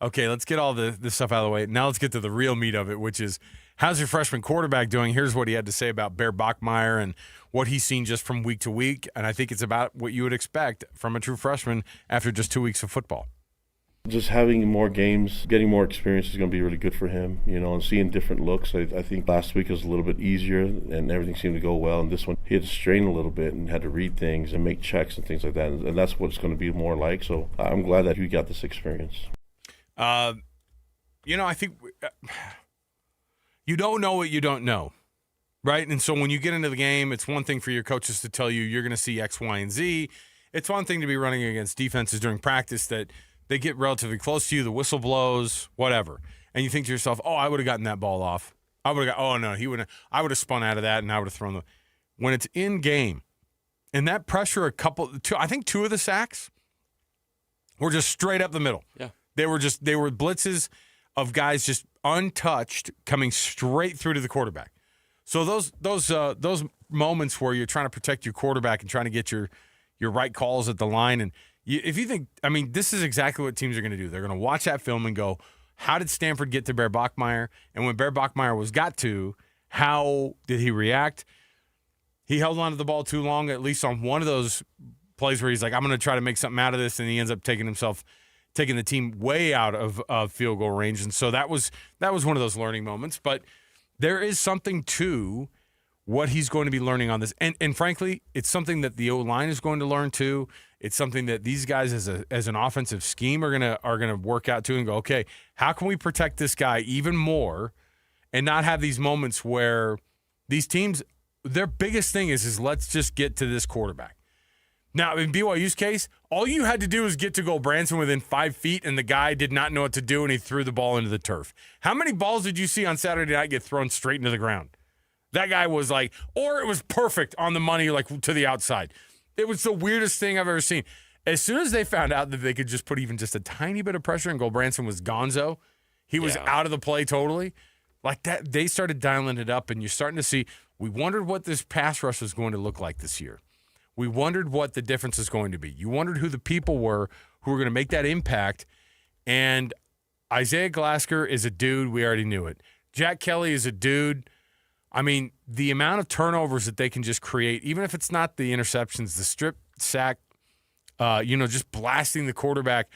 S19: okay, let's get all this stuff out of the way. Now let's get to the real meat of it, which is, how's your freshman quarterback doing? Here's what he had to say about Bear Bachmeier and what he's seen just from week to week. And I think it's about what you would expect from a true freshman after just 2 weeks of football.
S1: Just having more games, getting more experience is going to be really good for him, and seeing different looks. I think last week was a little bit easier and everything seemed to go well. And this one, he had to strain a little bit and had to read things and make checks and things like that. And that's what it's going to be more like. So I'm glad that he got this experience.
S19: I think you don't know what you don't know, right? And so when you get into the game, it's one thing for your coaches to tell you you're going to see X, Y, and Z. It's one thing to be running against defenses during practice that they get relatively close to you, the whistle blows, whatever. And you think to yourself, I would have gotten that ball off. I would have spun out of that and I would have thrown when it's in game. And that pressure, I think 2 of the sacks were just straight up the middle.
S14: Yeah.
S19: They were blitzes of guys just untouched coming straight through to the quarterback. So those moments where you're trying to protect your quarterback and trying to get your right calls at the line, and if you think, this is exactly what teams are going to do. They're going to watch that film and go, how did Stanford get to Bear Bachmeier? And when Bear Bachmeier got to, how did he react? He held on to the ball too long, at least on one of those plays where he's like, I'm going to try to make something out of this, and he ends up taking the team way out of field goal range. And so that was one of those learning moments. But there is something to what he's going to be learning on this. And frankly, it's something that the O-line is going to learn too. It's something that these guys as an offensive scheme are gonna work out too and go, okay, how can we protect this guy even more and not have these moments where these teams, their biggest thing is let's just get to this quarterback. Now, in BYU's case, all you had to do was get to go Branson within 5 feet, and the guy did not know what to do, and he threw the ball into the turf. How many balls did you see on Saturday night get thrown straight into the ground? That guy was like, or it was perfect on the money, like to the outside. It was the weirdest thing I've ever seen. As soon as they found out that they could just put even just a tiny bit of pressure and go Branson was gonzo, he was out of the play totally. Like that, they started dialing it up, and you're starting to see, we wondered what this pass rush was going to look like this year. We wondered what the difference is going to be. You wondered who the people were who were going to make that impact. And Isaiah Glasker is a dude. We already knew it. Jack Kelly is a dude. The amount of turnovers that they can just create, even if it's not the interceptions, the strip sack, just blasting the quarterback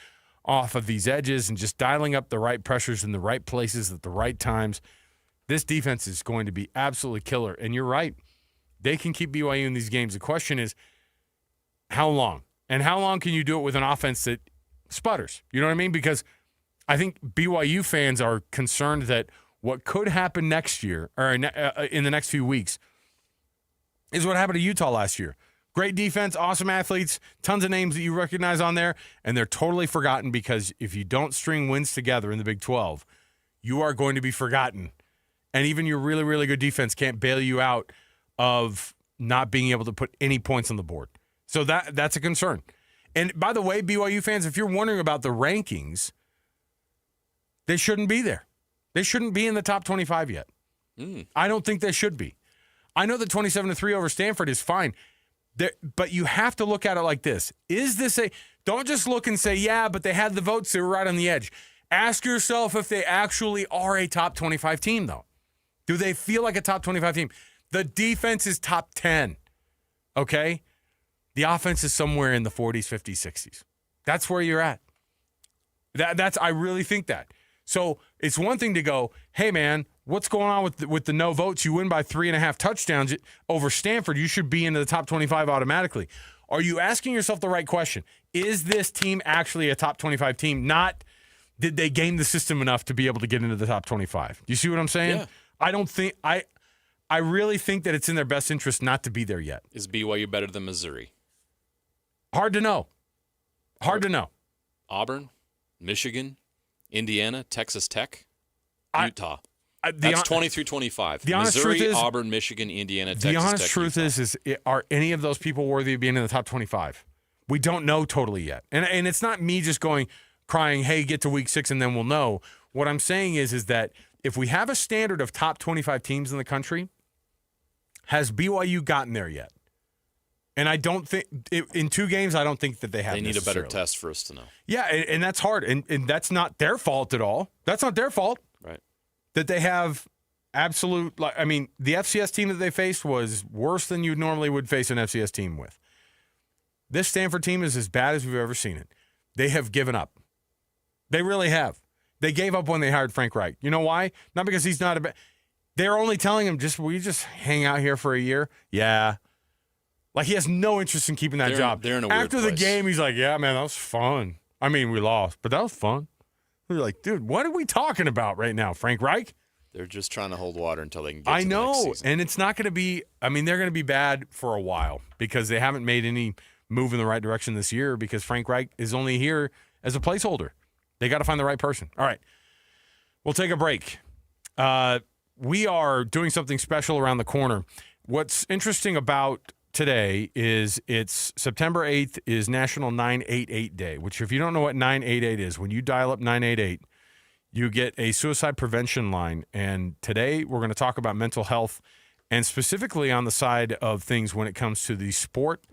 S19: off of these edges and just dialing up the right pressures in the right places at the right times. This defense is going to be absolutely killer. And you're right. They can keep BYU in these games. The question is, how long? And how long can you do it with an offense that sputters? You know what I mean? Because I think BYU fans are concerned that what could happen next year or in the next few weeks is what happened to Utah last year. Great defense, awesome athletes, tons of names that you recognize on there, and they're totally forgotten because if you don't string wins together in the Big 12, you are going to be forgotten. And even your really, really good defense can't bail you out of not being able to put any points on the board. So that's a concern. And by the way, BYU fans, if you're wondering about the rankings, they shouldn't be there. They shouldn't be in the top 25 yet. I don't think they should be. I know that 27-3 over Stanford is fine, but you have to look at it like this. Is this don't just look and say, yeah, but they had the votes, they were right on the edge. Ask yourself if they actually are a top 25 team, though. Do they feel like a top 25 team? The defense is top 10, okay? The offense is somewhere in the 40s, 50s, 60s. That's where you're at. I really think that. So it's one thing to go, hey, man, what's going on with the no votes? You win by 3.5 touchdowns over Stanford. You should be into the top 25 automatically. Are you asking yourself the right question? Is this team actually a top 25 team? Not did they game the system enough to be able to get into the top 25? Do you see what I'm saying?
S14: Yeah.
S19: I really think that it's in their best interest not to be there yet.
S14: Is BYU better than Missouri?
S19: Hard to know.
S14: Auburn, Michigan, Indiana, Texas Tech, Utah. That's 23-25.
S19: The honest
S14: Missouri,
S19: truth is,
S14: Auburn, Michigan, Indiana, Texas Tech.
S19: The honest truth is are any of those people worthy of being in the top 25? We don't know totally yet. And it's not me just crying, hey, get to week 6 and then we'll know. What I'm saying is that if we have a standard of top 25 teams in the country, Has BYU gotten there yet? And I don't think in 2 games, I don't think that they have.
S14: They need a better test for us to know.
S19: Yeah, and that's hard, and that's not their fault at all. That's not their fault.
S14: Right.
S19: That they have absolute. The FCS team that they faced was worse than you normally would face an FCS team with. This Stanford team is as bad as we've ever seen it. They have given up. They really have. They gave up when they hired Frank Reich. You know why? Not because he's not they're only telling him, will you just hang out here for a year? Yeah. Like, he has no interest in keeping that job.
S14: They're in a weird
S19: After the
S14: place.
S19: game, he's like, yeah, man, that was fun. I mean, we lost, but that was fun. We're like, dude, what are we talking about right now, Frank Reich?
S14: They're just trying to hold water until they can get to
S19: I
S14: the
S19: know,
S14: next season.
S19: and it's not going to be – they're going to be bad for a while because they haven't made any move in the right direction this year because Frank Reich is only here as a placeholder. They got to find the right person. All right, we'll take a break. We are doing something special around the corner. What's interesting about today is it's September 8th is National 988 Day, which if you don't know what 988 is, when you dial up 988, you get a suicide prevention line. And today we're going to talk about mental health and specifically on the side of things when it comes to the sports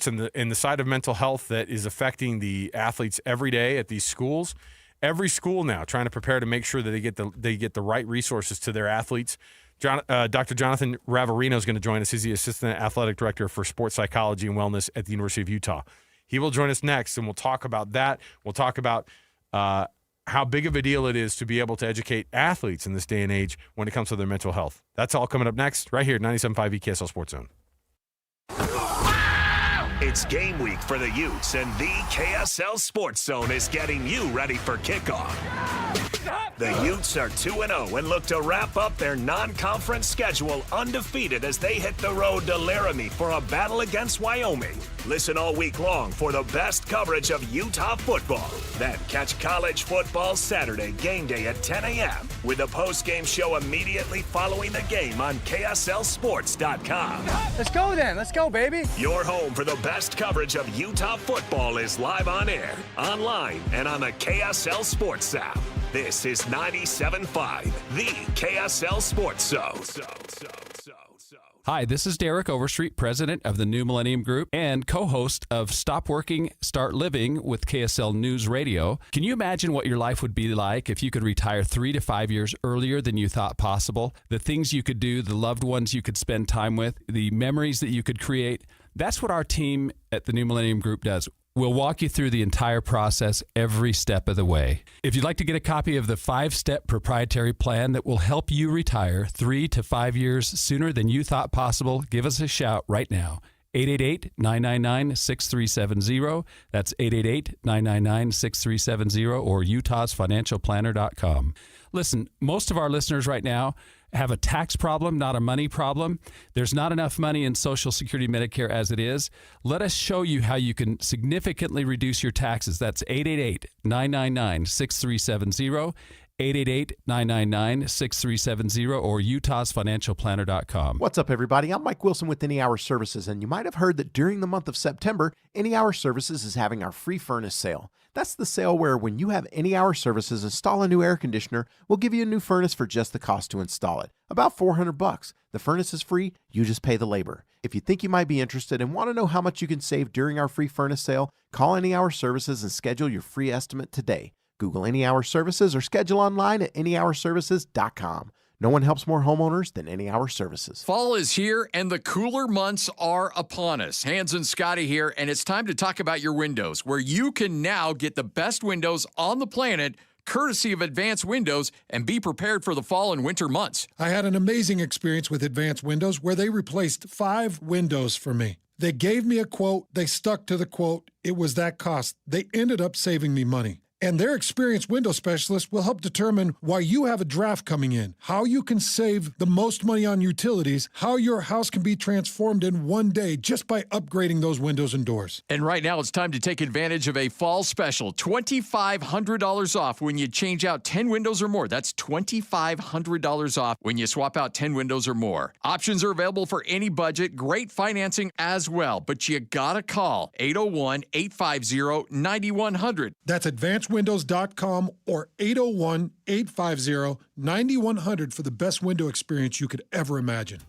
S19: and the side of mental health that is affecting the athletes every day at these schools. Every school now trying to prepare to make sure that they get the right resources to their athletes. Dr. Jonathan Ravarino is going to join us. He's the Assistant Athletic Director for Sports Psychology and Wellness at the University of Utah. He will join us next, and we'll talk about that. We'll talk about how big of a deal it is to be able to educate athletes in this day and age when it comes to their mental health. That's all coming up next, right here at 97.5 KSL Sports Zone.
S5: It's game week for the Utes, and the KSL Sports Zone is getting you ready for kickoff. The Utes are 2-0 and look to wrap up their non-conference schedule undefeated as they hit the road to Laramie for a battle against Wyoming. Listen all week long for the best coverage of Utah football. Then catch college football Saturday game day at 10 a.m. with a post-game show immediately following the game on KSLSports.com.
S3: Let's go then. Let's go, baby.
S5: Your home for the best coverage of Utah football is live on air, online, and on the KSL Sports app. This is 97.5, the KSL Sports Zone.
S8: Hi, this is Derek Overstreet, president of the New Millennium Group and co-host of Stop Working, Start Living with KSL News Radio. Can you imagine what your life would be like if you could retire 3 to 5 years earlier than you thought possible? The things you could do, the loved ones you could spend time with, the memories that you could create. That's what our team at the New Millennium Group does. We'll walk you through the entire process every step of the way. If you'd like to get a copy of the 5-step proprietary plan that will help you retire 3 to 5 years sooner than you thought possible, give us a shout right now. 888-999-6370. That's 888-999-6370 or utahsfinancialplanner.com. Listen, most of our listeners right now have a tax problem, not a money problem. There's not enough money in Social Security Medicare as it is. Let us show you how you can significantly reduce your taxes. That's 888-999-6370, 888-999-6370, or utahsfinancialplanner.com.
S10: What's up, everybody? I'm Mike Wilson with Any Hour Services, and you might have heard that during the month of September, Any Hour Services is having our free furnace sale. That's the sale where when you have Any Hour Services install a new air conditioner, we'll give you a new furnace for just the cost to install it. About $400. The furnace is free, you just pay the labor. If you think you might be interested and want to know how much you can save during our free furnace sale, call Any Hour Services and schedule your free estimate today. Google Any Hour Services or schedule online at anyhourservices.com. No one helps more homeowners than Any Hour Services.
S22: Fall is here, and the cooler months are upon us. Hans and Scotty here, and it's time to talk about your windows, where you can now get the best windows on the planet, courtesy of Advanced Windows, and be prepared for the fall and winter months.
S23: I had an amazing experience with Advanced Windows where they replaced 5 windows for me. They gave me a quote. They stuck to the quote. It was that cost. They ended up saving me money. And their experienced window specialist will help determine why you have a draft coming in, how you can save the most money on utilities, how your house can be transformed in one day just by upgrading those windows and doors.
S22: And right now, it's time to take advantage of a fall special, $2,500 off when you change out 10 windows or more. That's $2,500 off when you swap out 10 windows or more. Options are available for any budget, great financing as well, but you gotta call 801-850-9100.
S23: That's advancedwindows.com or 801-850-9100 for the best window experience you could ever imagine.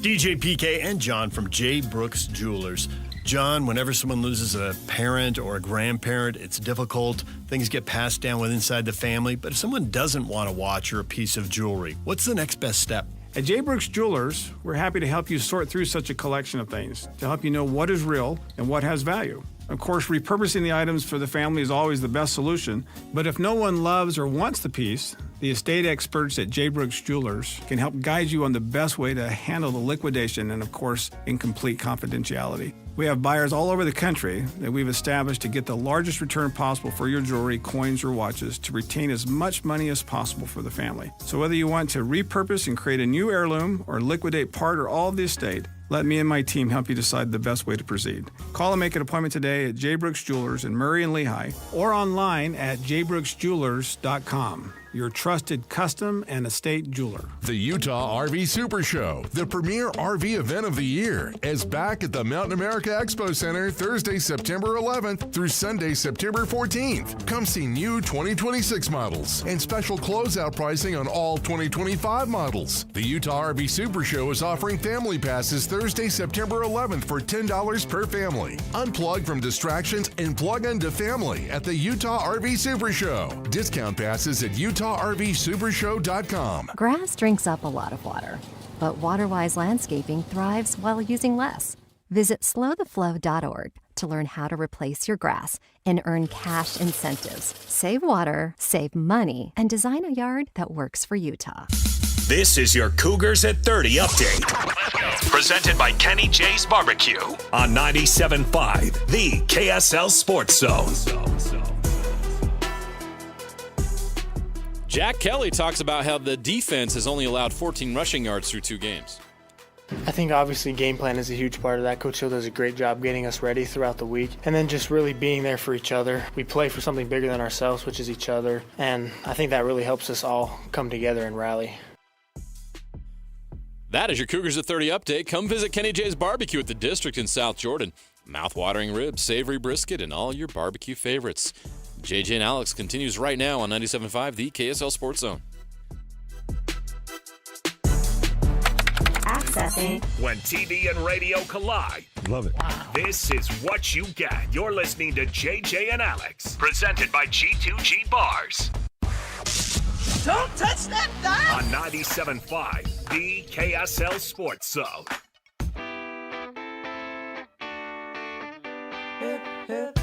S12: DJ PK and John from J. Brooks Jewelers. John, whenever someone loses a parent or a grandparent, it's difficult. Things get passed down inside the family. But if someone doesn't want a watch or a piece of jewelry, what's the next best step?
S15: At J. Brooks Jewelers, we're happy to help you sort through such a collection of things to help you know what is real and what has value. Of course, repurposing the items for the family is always the best solution, but if no one loves or wants the piece, the estate experts at J. Brooks Jewelers can help guide you on the best way to handle the liquidation and, of course, in complete confidentiality. We have buyers all over the country that we've established to get the largest return possible for your jewelry, coins, or watches to retain as much money as possible for the family. So whether you want to repurpose and create a new heirloom or liquidate part or all of the estate, let me and my team help you decide the best way to proceed. Call and make an appointment today at J. Brooks Jewelers in Murray and Lehigh or online at jbrooksjewelers.com. Your trusted custom and estate jeweler.
S6: The Utah RV Super Show, the premier RV event of the year, is back at the Mountain America Expo Center Thursday, September 11th through Sunday, September 14th. Come see new 2026 models and special closeout pricing on all 2025 models. The Utah RV Super Show is offering family passes Thursday, September 11th for $10 per family. Unplug from distractions and plug into family at the Utah RV Super Show. Discount passes at UtahRVSupershow.com.
S7: Grass drinks up a lot of water, but WaterWise Landscaping thrives while using less. Visit slowtheflow.org to learn how to replace your grass and earn cash incentives. Save water, save money, and design a yard that works for Utah.
S5: This is your Cougars at 30 update. Presented by Kenny J's Barbecue on 97.5, the KSL Sports Zone.
S14: Jack Kelly talks about how the defense has only allowed 14 rushing yards through 2 games.
S16: I think obviously game plan is a huge part of that. Coach Hill does a great job getting us ready throughout the week and then just really being there for each other. We play for something bigger than ourselves, which is each other, and I think that really helps us all come together and rally.
S14: That is your Cougars at 30 update. Come visit Kenny J's Barbecue at the District in South Jordan. Mouth-watering ribs, savory brisket, and all your barbecue favorites. JJ and Alex continues right now on 97.5, the KSL Sports Zone.
S5: Accessing. When TV and radio collide.
S12: Love it.
S5: Wow. This is what you get. You're listening to JJ and Alex. Presented by G2G Bars.
S25: Don't touch that dial!
S5: On 97.5, the KSL Sports Zone.
S25: Hip, hip.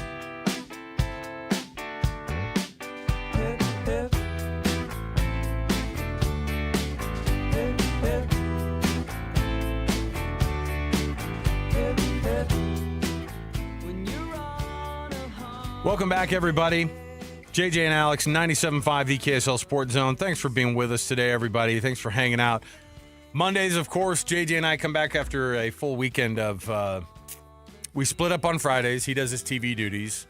S19: Welcome back, everybody. JJ and Alex, 97.5, the KSL Sports Zone. Thanks for being with us today, everybody. Thanks for hanging out. Mondays, of course, JJ and I come back after a full weekend of we split up on Fridays. He does his TV duties.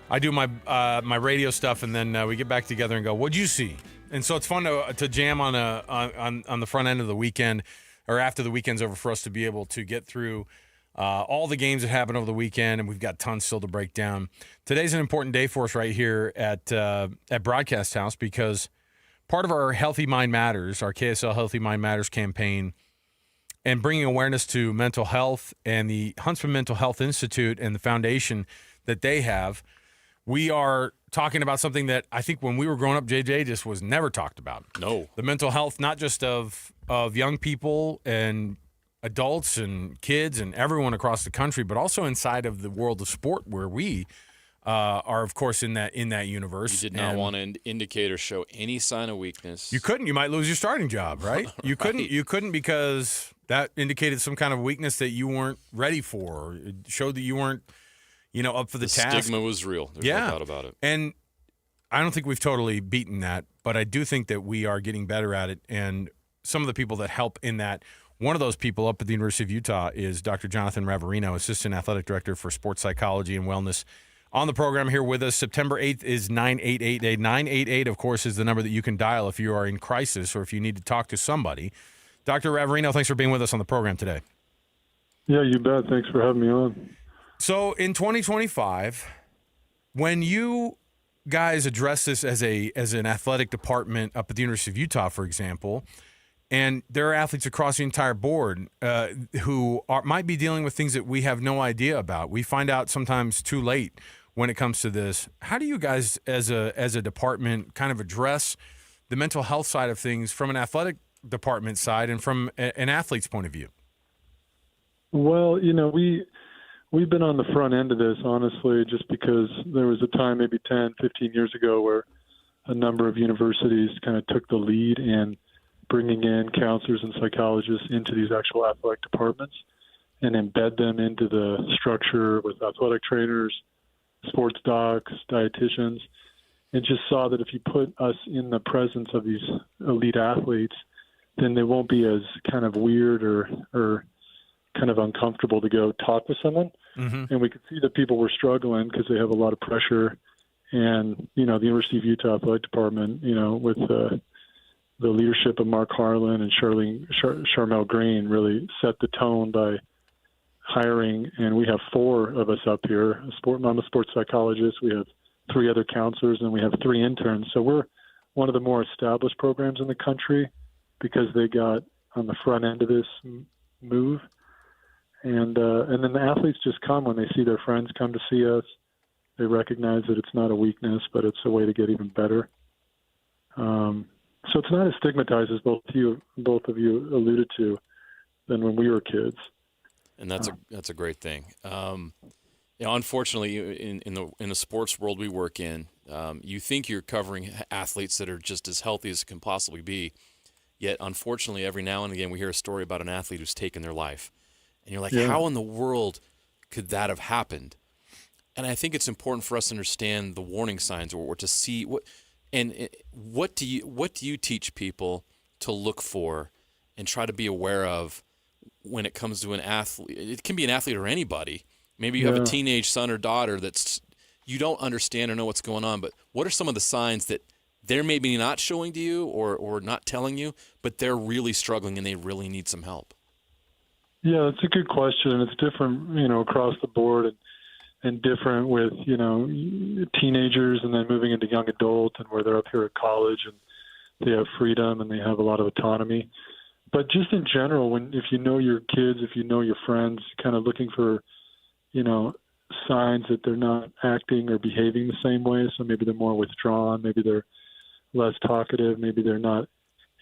S19: I do my radio stuff, and then we get back together and go, what'd you see? And so it's fun to jam on the front end of the weekend or after the weekend's over for us to be able to get through all the games that happened over the weekend, and we've got tons still to break down. Today's an important day for us right here at Broadcast House because part of our Healthy Mind Matters, our KSL Healthy Mind Matters campaign, and bringing awareness to mental health and the Huntsman Mental Health Institute and the foundation that they have, we are talking about something that I think when we were growing up, JJ, just was never talked about.
S14: No.
S19: The mental health, not just of young people and adults and kids and everyone across the country, but also inside of the world of sport where we are, of course, in that universe.
S14: You did not want to indicate or show any sign of weakness.
S19: You couldn't. You might lose your starting job, right? You couldn't.
S14: Right.
S19: You couldn't because that indicated some kind of weakness that you weren't ready for. Or it showed that you weren't, up for the task.
S14: The stigma was real. There's no doubt about it.
S19: And I don't think we've totally beaten that, but I do think that we are getting better at it. And some of the people that help in that. One of those people up at the University of Utah is Dr. Jonathan Ravarino, Assistant Athletic Director for Sports Psychology and Wellness. On the program here with us, September 8th is 9888. 988, of course, is the number that you can dial if you are in crisis or if you need to talk to somebody. Dr. Ravarino, thanks for being with us on the program today.
S17: Yeah, you bet. Thanks for having me on.
S19: So in 2025, when you guys address this as an athletic department up at the University of Utah, for example, And there are athletes across the entire board who might be dealing with things that we have no idea about. We find out sometimes too late when it comes to this. How do you guys, as a department, kind of address the mental health side of things from an athletic department side and from an athlete's point of view?
S17: Well, we've been on the front end of this, honestly, just because there was a time maybe 10, 15 years ago where a number of universities kind of took the lead in bringing in counselors and psychologists into these actual athletic departments and embed them into the structure with athletic trainers, sports docs, dietitians, and just saw that if you put us in the presence of these elite athletes, then they won't be as kind of weird or kind of uncomfortable to go talk with someone. Mm-hmm. And we could see that people were struggling because they have a lot of pressure. And, the University of Utah Athletic Department, with the leadership of Mark Harlan and Charmel Green really set the tone by hiring. And we have 4 of us up here. I'm a sports psychologist. We have 3 other counselors, and we have 3 interns. So we're one of the more established programs in the country because they got on the front end of this move. And then the athletes just come when they see their friends come to see us. They recognize that it's not a weakness, but it's a way to get even better. So it's not as stigmatized as both of you alluded to than when we were kids.
S14: And that's a great thing. Unfortunately, in the sports world we work in, you think you're covering athletes that are just as healthy as can possibly be. Yet, unfortunately, every now and again we hear a story about an athlete who's taken their life. And you're like, how in the world could that have happened? And I think it's important for us to understand the warning signs or to see what do you teach people to look for and try to be aware of when it comes to an athlete. It can be an athlete or anybody. Maybe you have a teenage son or daughter that's you don't understand or know what's going on, but what are some of the signs that they're maybe not showing to you or not telling you, but they're really struggling and they really need some help?
S17: Yeah, it's a good question. It's different, across the board and different with, teenagers and then moving into young adult and where they're up here at college and they have freedom and they have a lot of autonomy. But just in general, if you know your kids, if you know your friends, kind of looking for, signs that they're not acting or behaving the same way. So maybe they're more withdrawn, maybe they're less talkative, maybe they're not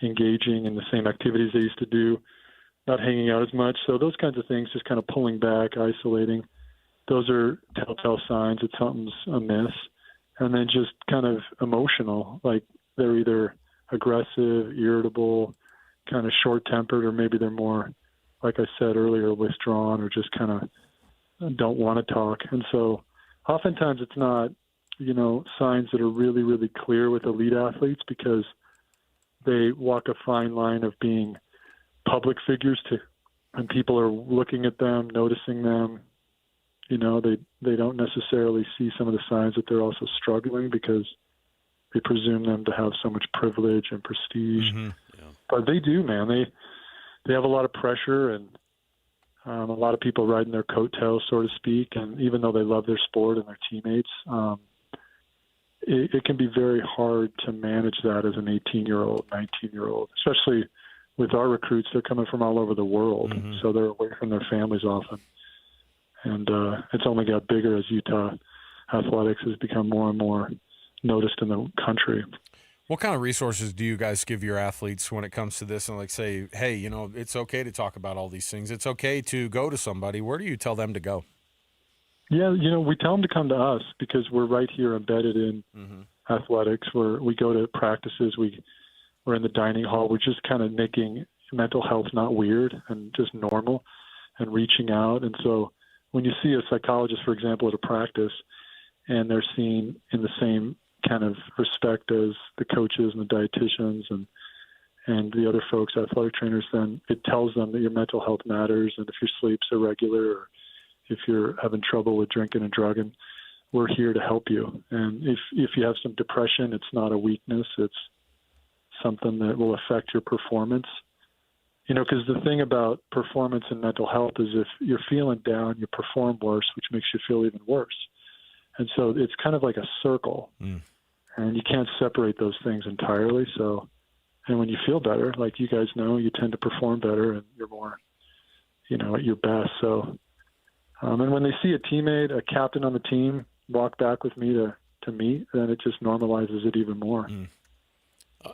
S17: engaging in the same activities they used to do, not hanging out as much. So those kinds of things, just kind of pulling back, isolating, those are telltale signs that something's amiss. And then just kind of emotional, like they're either aggressive, irritable, kind of short-tempered, or maybe they're more, like I said earlier, withdrawn or just kind of don't want to talk. And so oftentimes it's not, signs that are really, really clear with elite athletes because they walk a fine line of being public figures and people are looking at them, noticing them. They don't necessarily see some of the signs that they're also struggling because they presume them to have so much privilege and prestige. Mm-hmm. Yeah. But they do, man. They have a lot of pressure and a lot of people riding their coattails, so to speak. And even though they love their sport and their teammates, it can be very hard to manage that as an 18-year-old, 19-year-old, especially with our recruits. They're coming from all over the world, mm-hmm. so they're away from their families often. And it's only got bigger as Utah athletics has become more and more noticed in the country.
S19: What kind of resources do you guys give your athletes when it comes to this and say, hey, it's okay to talk about all these things. It's okay to go to somebody. Where do you tell them to go?
S17: Yeah, we tell them to come to us because we're right here embedded in mm-hmm. athletics. We go to practices. We're in the dining hall. We're just kind of making mental health not weird and just normal and reaching out. And so when you see a psychologist, for example, at a practice and they're seen in the same kind of respect as the coaches and the dietitians and the other folks, athletic trainers, then it tells them that your mental health matters. And if your sleep's irregular or if you're having trouble with drinking and drugging, we're here to help you. And if you have some depression, it's not a weakness. It's something that will affect your performance. Because the thing about performance and mental health is if you're feeling down, you perform worse, which makes you feel even worse. And so it's kind of like a circle, and you can't separate those things entirely. So And when you feel better, like you guys know, you tend to perform better and you're more, at your best. So, and when they see a teammate, a captain on the team, walk back with me to meet, then it just normalizes it even more.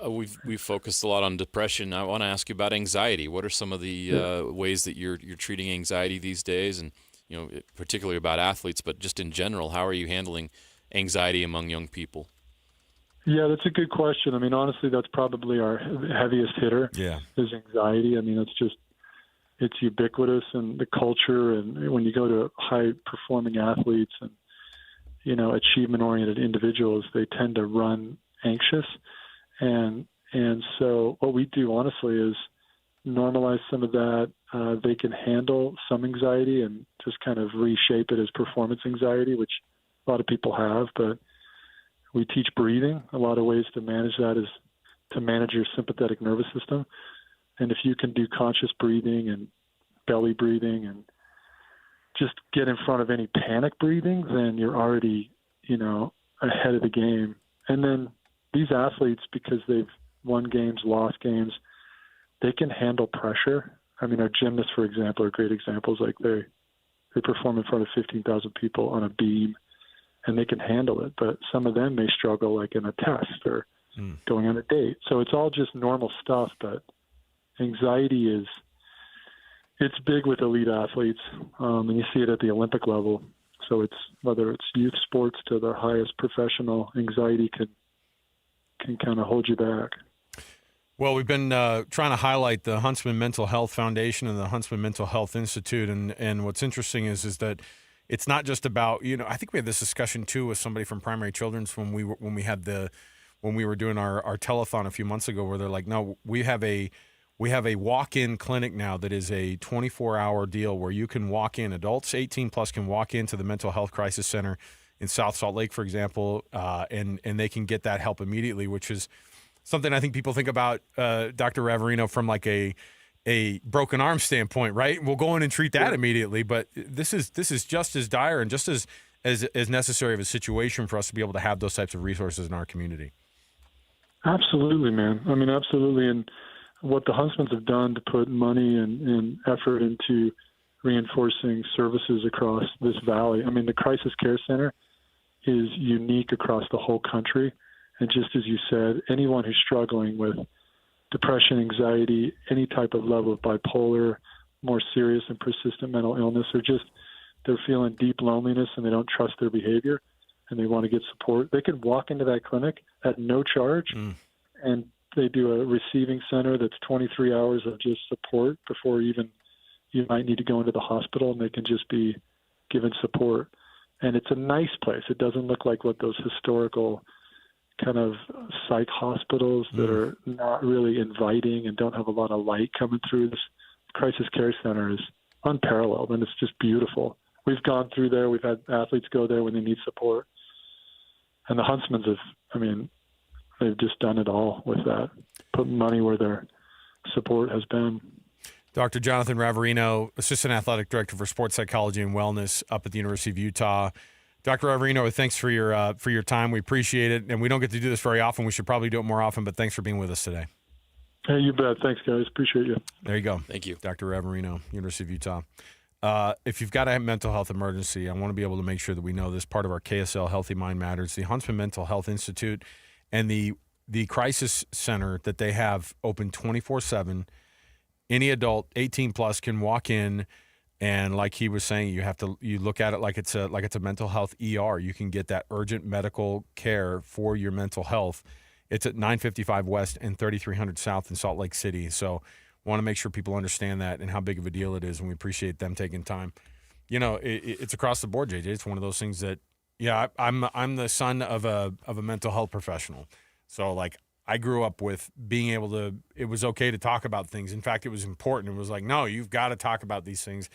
S14: We've focused a lot on depression. I want to ask you about anxiety. What are some of the ways that you're treating anxiety these days, and particularly about athletes, but just in general, how are you handling anxiety among young people?
S17: Yeah, that's a good question. I mean, honestly, that's probably our heaviest hitter.
S19: Yeah,
S17: is anxiety. I mean, it's ubiquitous in the culture, and when you go to high-performing athletes and achievement-oriented individuals, they tend to run anxious. And so what we do, honestly, is normalize some of that. They can handle some anxiety and just kind of reshape it as performance anxiety, which a lot of people have. But we teach breathing. A lot of ways to manage that is to manage your sympathetic nervous system. And if you can do conscious breathing and belly breathing and just get in front of any panic breathing, then you're already, ahead of the game. And then these athletes, because they've won games, lost games, they can handle pressure. I mean, our gymnasts, for example, are great examples. Like they perform in front of 15,000 people on a beam, and they can handle it. But some of them may struggle, like in a test or going on a date. So it's all just normal stuff. But anxiety it's big with elite athletes, and you see it at the Olympic level. So it's whether it's youth sports to the highest professional, anxiety can kind of hold you back.
S19: Well, we've been trying to highlight the Huntsman Mental Health Foundation and the Huntsman Mental Health Institute, and what's interesting is that it's not just about I think we had this discussion too with somebody from Primary Children's when we were doing our telethon a few months ago, where they're like, no, we have a walk-in clinic now that is a 24-hour deal where you can walk in. Adults 18 plus can walk into the Mental Health Crisis Center in South Salt Lake, for example, and they can get that help immediately, which is something I think people think about Dr. Ravarino from like a broken arm standpoint, right? We'll go in and treat that immediately, but this is just as dire and just as necessary of a situation for us to be able to have those types of resources in our community.
S17: Absolutely, man. I mean, absolutely. And what the Huntsmans have done to put money and effort into reinforcing services across this valley. I mean, the Crisis Care Center is unique across the whole country. And just as you said, anyone who's struggling with depression, anxiety, any type of level of bipolar, more serious and persistent mental illness, or just they're feeling deep loneliness and they don't trust their behavior and they want to get support, they can walk into that clinic at no charge. And they do a receiving center that's 23 hours of just support before even you might need to go into the hospital, and they can just be given support. And it's a nice place. It doesn't look like what those historical kind of psych hospitals that are not really inviting and don't have a lot of light coming through. This Crisis Care Center is unparalleled, and it's just beautiful. We've gone through there. We've had athletes go there when they need support. And the Huntsmans they've just done it all with that, put money where their support has been.
S19: Dr. Jonathan Ravarino, Assistant Athletic Director for Sports Psychology and Wellness up at the University of Utah. Dr. Ravarino, thanks for your time. We appreciate it, and we don't get to do this very often. We should probably do it more often, but thanks for being with us today.
S17: Hey, you bet. Thanks, guys. Appreciate you.
S19: There you go.
S14: Thank you.
S19: Dr. Ravarino, University of Utah. If you've got a mental health emergency, I want to be able to make sure that we know this part of our KSL Healthy Mind Matters. The Huntsman Mental Health Institute and the crisis center that they have open 24/7. Any adult 18 plus can walk in, and like he was saying, you look at it like it's a mental health ER. You can get that urgent medical care for your mental health. It's at 955 West and 3300 South in Salt Lake City. So want to make sure people understand that and how big of a deal it is, and we appreciate them taking time. It's across the board, JJ. It's one of those things that, I'm the son of a mental health professional. So like I grew up with being able to, it was okay to talk about things. In fact, it was important. It was like, no, you've got to talk about these things.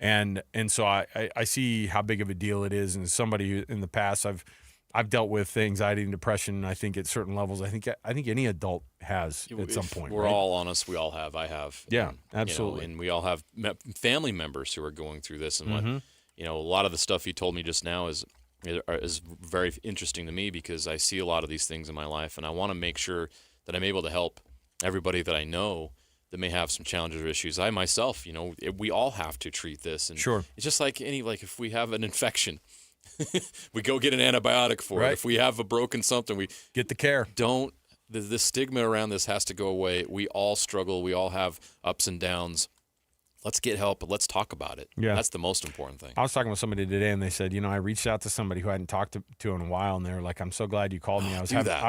S19: And so I see how big of a deal it is. And as somebody who in the past, I've dealt with anxiety and depression. I think at certain levels, I think any adult has at some point.
S14: We're all honest. We all have. I have.
S19: Yeah, absolutely.
S14: And we all have family members who are going through this. And what, a lot of the stuff you told me just now is very interesting to me, because I see a lot of these things in my life, and I want to make sure that I'm able to help everybody that I know that may have some challenges or issues. I myself, we all have to treat this. And
S19: sure.
S14: It's just like if we have an infection, we go get an antibiotic for it. If we have a broken something, we
S19: get the care.
S14: The stigma around this has to go away. We all struggle. We all have ups and downs. Let's get help, but let's talk about it.
S19: Yeah.
S14: That's the most important thing.
S19: I was talking with somebody today, and they said, I reached out to somebody who I hadn't talked to in a while, and they were like, I'm so glad you called me. I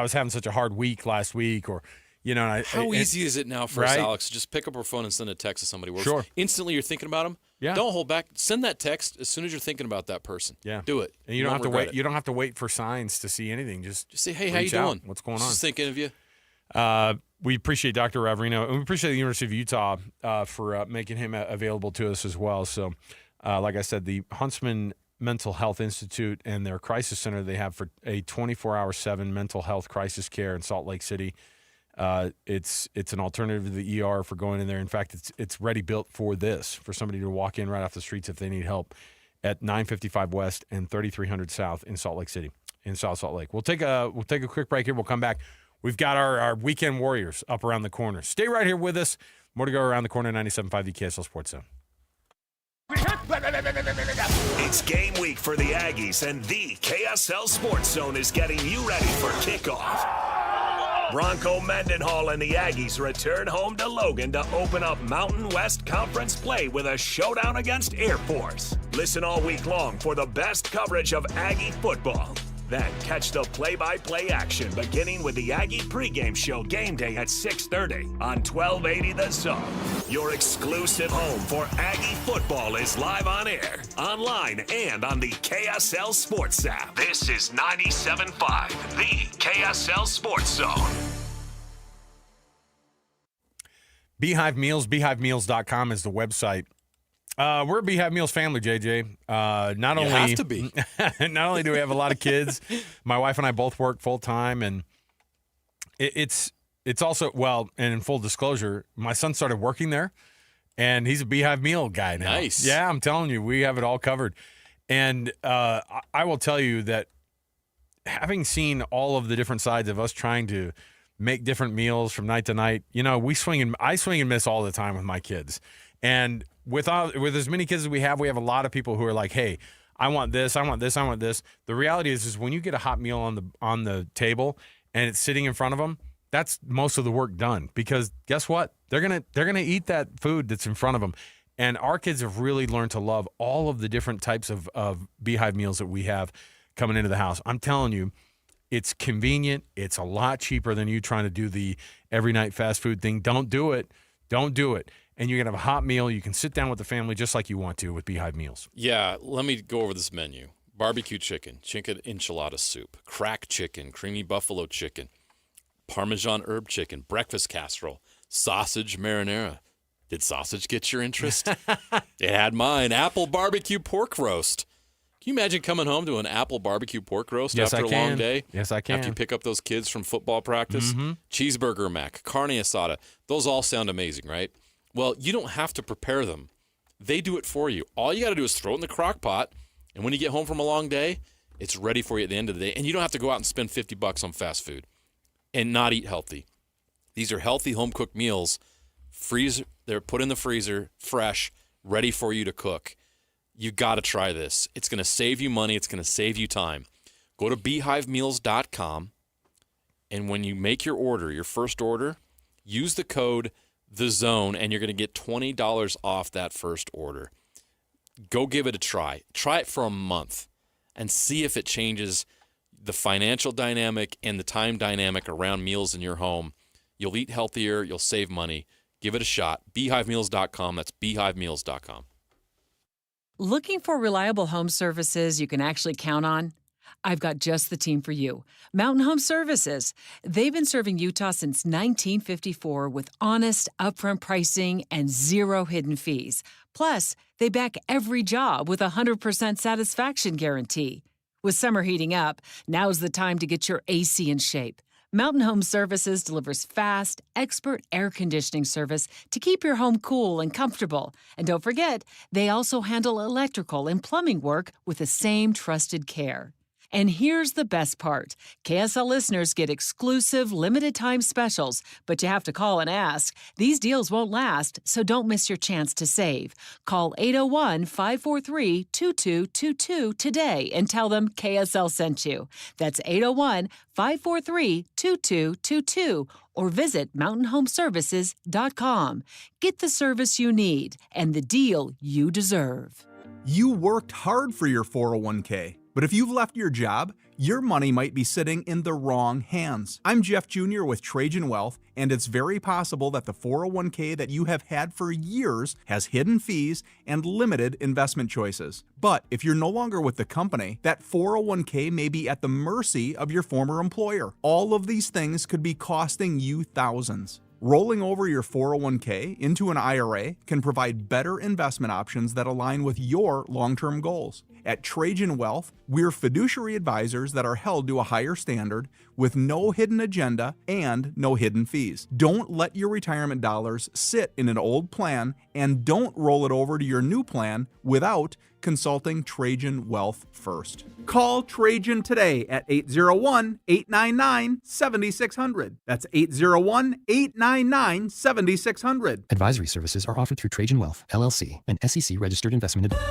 S19: was having such a hard week last week, or,
S14: How easy is it now for us, Alex, to just pick up our phone and send a text to somebody where
S19: sure.
S14: instantly you're thinking about them?
S19: Yeah.
S14: Don't hold back. Send that text as soon as you're thinking about that person.
S19: Yeah.
S14: Do it.
S19: And you don't have to wait. You don't have to wait for signs to see anything. Just
S14: say, hey, how you doing?
S19: What's going on?
S14: Just thinking of you.
S19: We appreciate Dr. Raverino, and we appreciate the University of Utah for making him available to us as well. So, like I said, the Huntsman Mental Health Institute and their crisis center they have for a 24/7 mental health crisis care in Salt Lake City. It's an alternative to the ER for going in there. In fact, it's ready built for this, for somebody to walk in right off the streets if they need help at 955 West and 3300 South in Salt Lake City, in South Salt Lake. We'll take a quick break here. We'll come back. We've got our weekend warriors up around the corner. Stay right here with us. More to go around the corner, 97.5 the KSL Sports Zone.
S5: It's game week for the Aggies, and the KSL Sports Zone is getting you ready for kickoff. Bronco Mendenhall and the Aggies return home to Logan to open up Mountain West Conference play with a showdown against Air Force. Listen all week long for the best coverage of Aggie football. Then catch the play-by-play action beginning with the Aggie pregame show game day at 6:30 on 1280 The Zone. Your exclusive home for Aggie football is live on air, online, and on the KSL Sports app. This is 97.5, the KSL Sports Zone.
S19: Beehive Meals, beehivemeals.com is the website. We're a Beehive Meals family, JJ. Not only
S14: have to be.
S19: Not only do we have a lot of kids, my wife and I both work full time, and it's also, well, and in full disclosure, my son started working there, and he's a Beehive Meal guy now.
S14: Nice.
S19: Yeah, I'm telling you, we have it all covered. And I will tell you that having seen all of the different sides of us trying to make different meals from night to night, I swing and miss all the time with my kids. And with as many kids as we have a lot of people who are like, hey, I want this, I want this, I want this. The reality is when you get a hot meal on the table and it's sitting in front of them, that's most of the work done. Because guess what? They're gonna eat that food that's in front of them. And our kids have really learned to love all of the different types of Beehive meals that we have coming into the house. I'm telling you, it's convenient. It's a lot cheaper than you trying to do the every night fast food thing. Don't do it. Don't do it. And you're going to have a hot meal. You can sit down with the family just like you want to with Beehive Meals.
S14: Yeah, let me go over this menu. Barbecue chicken enchilada soup, crack chicken, creamy buffalo chicken, Parmesan herb chicken, breakfast casserole, sausage marinara. Did sausage get your interest? It had mine. Apple barbecue pork roast. Can you imagine coming home to an apple barbecue pork roast after a long day?
S19: Yes, I can.
S14: After you pick up those kids from football practice?
S19: Mm-hmm.
S14: Cheeseburger mac, carne asada. Those all sound amazing, right? Well, you don't have to prepare them. They do it for you. All you got to do is throw it in the crock pot, and when you get home from a long day, it's ready for you at the end of the day. And you don't have to go out and spend $50 on fast food and not eat healthy. These are healthy home-cooked meals. They're put in the freezer, fresh, ready for you to cook. You got to try this. It's going to save you money. It's going to save you time. Go to beehivemeals.com, and when you make your order, your first order, use the code THEZONE, and you're going to get $20 off that first order. Go give it a try. Try it for a month and see if it changes the financial dynamic and the time dynamic around meals in your home. You'll eat healthier. You'll save money. Give it a shot. beehivemeals.com. That's beehivemeals.com.
S2: Looking for reliable home services you can actually count on? I've got just the team for you. Mountain Home Services. They've been serving Utah since 1954 with honest, upfront pricing and zero hidden fees. Plus, they back every job with a 100% satisfaction guarantee. With summer heating up, now's the time to get your AC in shape. Mountain Home Services delivers fast, expert air conditioning service to keep your home cool and comfortable. And don't forget, they also handle electrical and plumbing work with the same trusted care. And here's the best part. KSL listeners get exclusive limited-time specials, but you have to call and ask. These deals won't last, so don't miss your chance to save. Call 801-543-2222 today and tell them KSL sent you. That's 801-543-2222 or visit mountainhomeservices.com. Get the service you need and the deal you deserve.
S4: You worked hard for your 401k, but if you've left your job, your money might be sitting in the wrong hands. I'm Jeff Jr. with Trajan Wealth, and it's very possible that the 401k that you have had for years has hidden fees and limited investment choices. But if you're no longer with the company, that 401k may be at the mercy of your former employer. All of these things could be costing you thousands. Rolling over your 401k into an IRA can provide better investment options that align with your long-term goals. At Trajan Wealth, we're fiduciary advisors that are held to a higher standard with no hidden agenda and no hidden fees. Don't let your retirement dollars sit in an old plan, and don't roll it over to your new plan without consulting Trajan Wealth first. Call Trajan today at 801-899-7600. That's 801-899-7600.
S18: Advisory services are offered through Trajan Wealth, LLC, an SEC-registered investment advisor.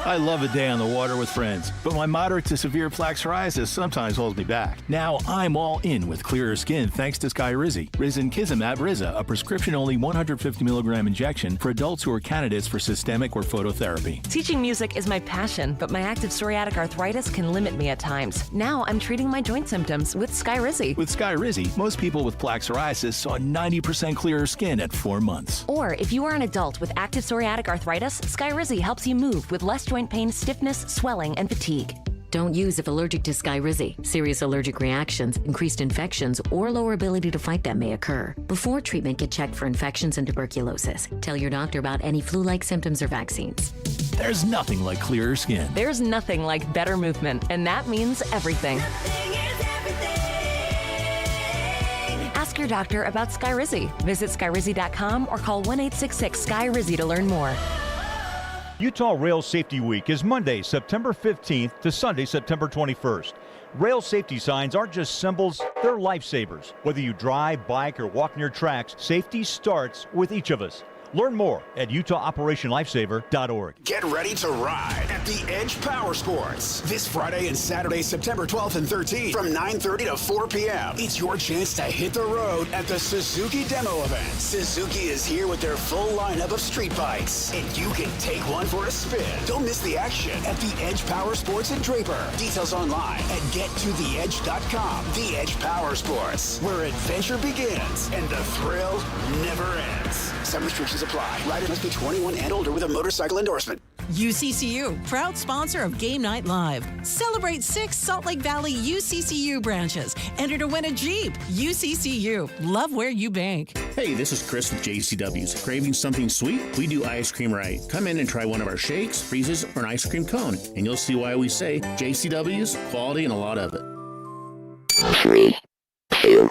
S20: I love a day on the water with friends, but my moderate to severe plaque psoriasis sometimes holds me back. Now I'm all in with clearer skin thanks to Skyrizi. Risankizumab Riza, a prescription-only 150 milligram injection for adults who are candidates for systemic or phototherapy.
S21: Teaching music is my passion, but my active psoriatic arthritis can limit me at times. Now I'm treating my joint symptoms with Skyrizi.
S20: With Skyrizi, most people with plaque psoriasis saw 90% clearer skin at 4 months.
S21: Or if you are an adult with active psoriatic arthritis, Skyrizi helps you move with less joint pain, stiffness, swelling, and fatigue.
S24: Don't use if allergic to Skyrizi. Serious allergic reactions, increased infections, or lower ability to fight them may occur. Before treatment, get checked for infections and tuberculosis. Tell your doctor about any flu-like symptoms or vaccines.
S20: There's nothing like clearer skin.
S21: There's nothing like better movement, and that means everything. Ask your doctor about Skyrizi. Visit Skyrizi.com or call 1-866-SKY-RIZZI to learn more.
S26: Utah Rail Safety Week is Monday, September 15th to Sunday, September 21st. Rail safety signs aren't just symbols, they're lifesavers. Whether you drive, bike, or walk near tracks, safety starts with each of us. Learn more at UtahOperationLifesaver.org.
S27: Get ready to ride at the Edge Power Sports this Friday and Saturday, September 12th and 13th from 9:30 to 4 p.m. It's your chance to hit the road at the Suzuki Demo event. Suzuki is here with their full lineup of street bikes, and you can take one for a spin. Don't miss the action at the Edge Power Sports in Draper. Details online at gettotheedge.com. The Edge Power Sports, where adventure begins and the thrill never ends. Some restrictions apply. Rider must be 21 and older with a motorcycle endorsement.
S28: UCCU, proud sponsor of Game Night Live. Celebrate 6 Salt Lake Valley UCCU branches. Enter to win a Jeep. UCCU, love where you bank.
S29: Hey, this is Chris with JCW's. Craving something sweet? We do ice cream right. Come in and try one of our shakes, freezes, or an ice cream cone, and you'll see why we say JCW's, quality, and a lot of it.
S5: 3, 2,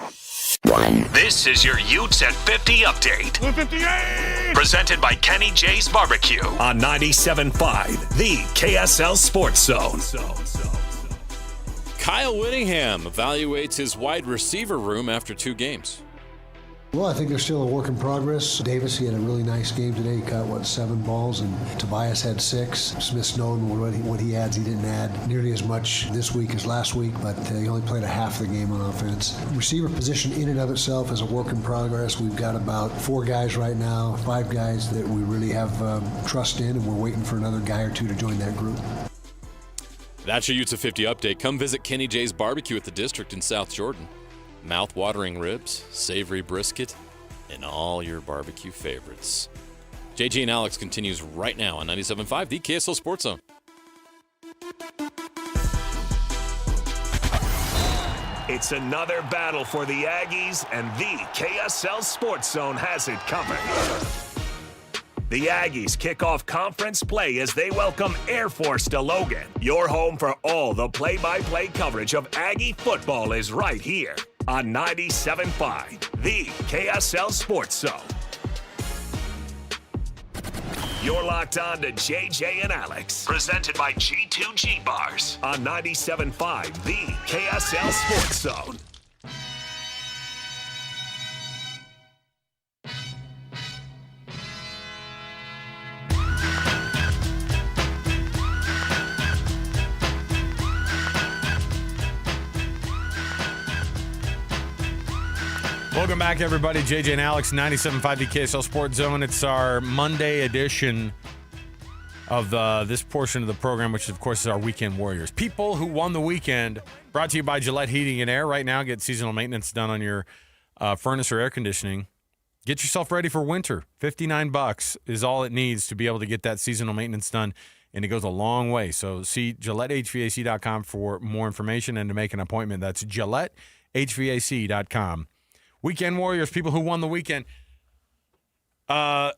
S5: 1. This is your Utes at 50 update.
S19: 158!
S5: Presented by Kenny J's Barbecue on 97.5, the KSL Sports Zone.
S14: Kyle Whittingham evaluates his wide receiver room after 2 games.
S30: Well, I think they're still a work in progress. Davis, he had a really nice game today. He caught, 7 balls, and Tobias had 6. Smith-Snowden, what he adds, he didn't add nearly as much this week as last week, but he only played a half of the game on offense. Receiver position in and of itself is a work in progress. We've got about 4 guys right now, 5 guys that we really have trust in, and we're waiting for another guy or 2 to join that group.
S14: That's your Utes at 50 update. Come visit Kenny J's Barbecue at the District in South Jordan. Mouth-watering ribs, savory brisket, and all your barbecue favorites. JG and Alex continues right now on 97.5, the KSL Sports Zone.
S5: It's another battle for the Aggies, and the KSL Sports Zone has it covered. The Aggies kick off conference play as they welcome Air Force to Logan. Your home for all the play-by-play coverage of Aggie football is right here on 97.5, the KSL Sports Zone. You're locked on to JJ and Alex. Presented by G2G Bars on 97.5, the KSL Sports Zone.
S19: Welcome back, everybody. JJ and Alex, 97.5 the KSL Sports Zone. It's our Monday edition of this portion of the program, which, of course, is our Weekend Warriors. People who won the weekend, brought to you by Gillette Heating and Air. Right now, get seasonal maintenance done on your furnace or air conditioning. Get yourself ready for winter. $59 is all it needs to be able to get that seasonal maintenance done, and it goes a long way. So see GilletteHVAC.com for more information and to make an appointment. That's GilletteHVAC.com. Weekend Warriors, people who won the weekend. I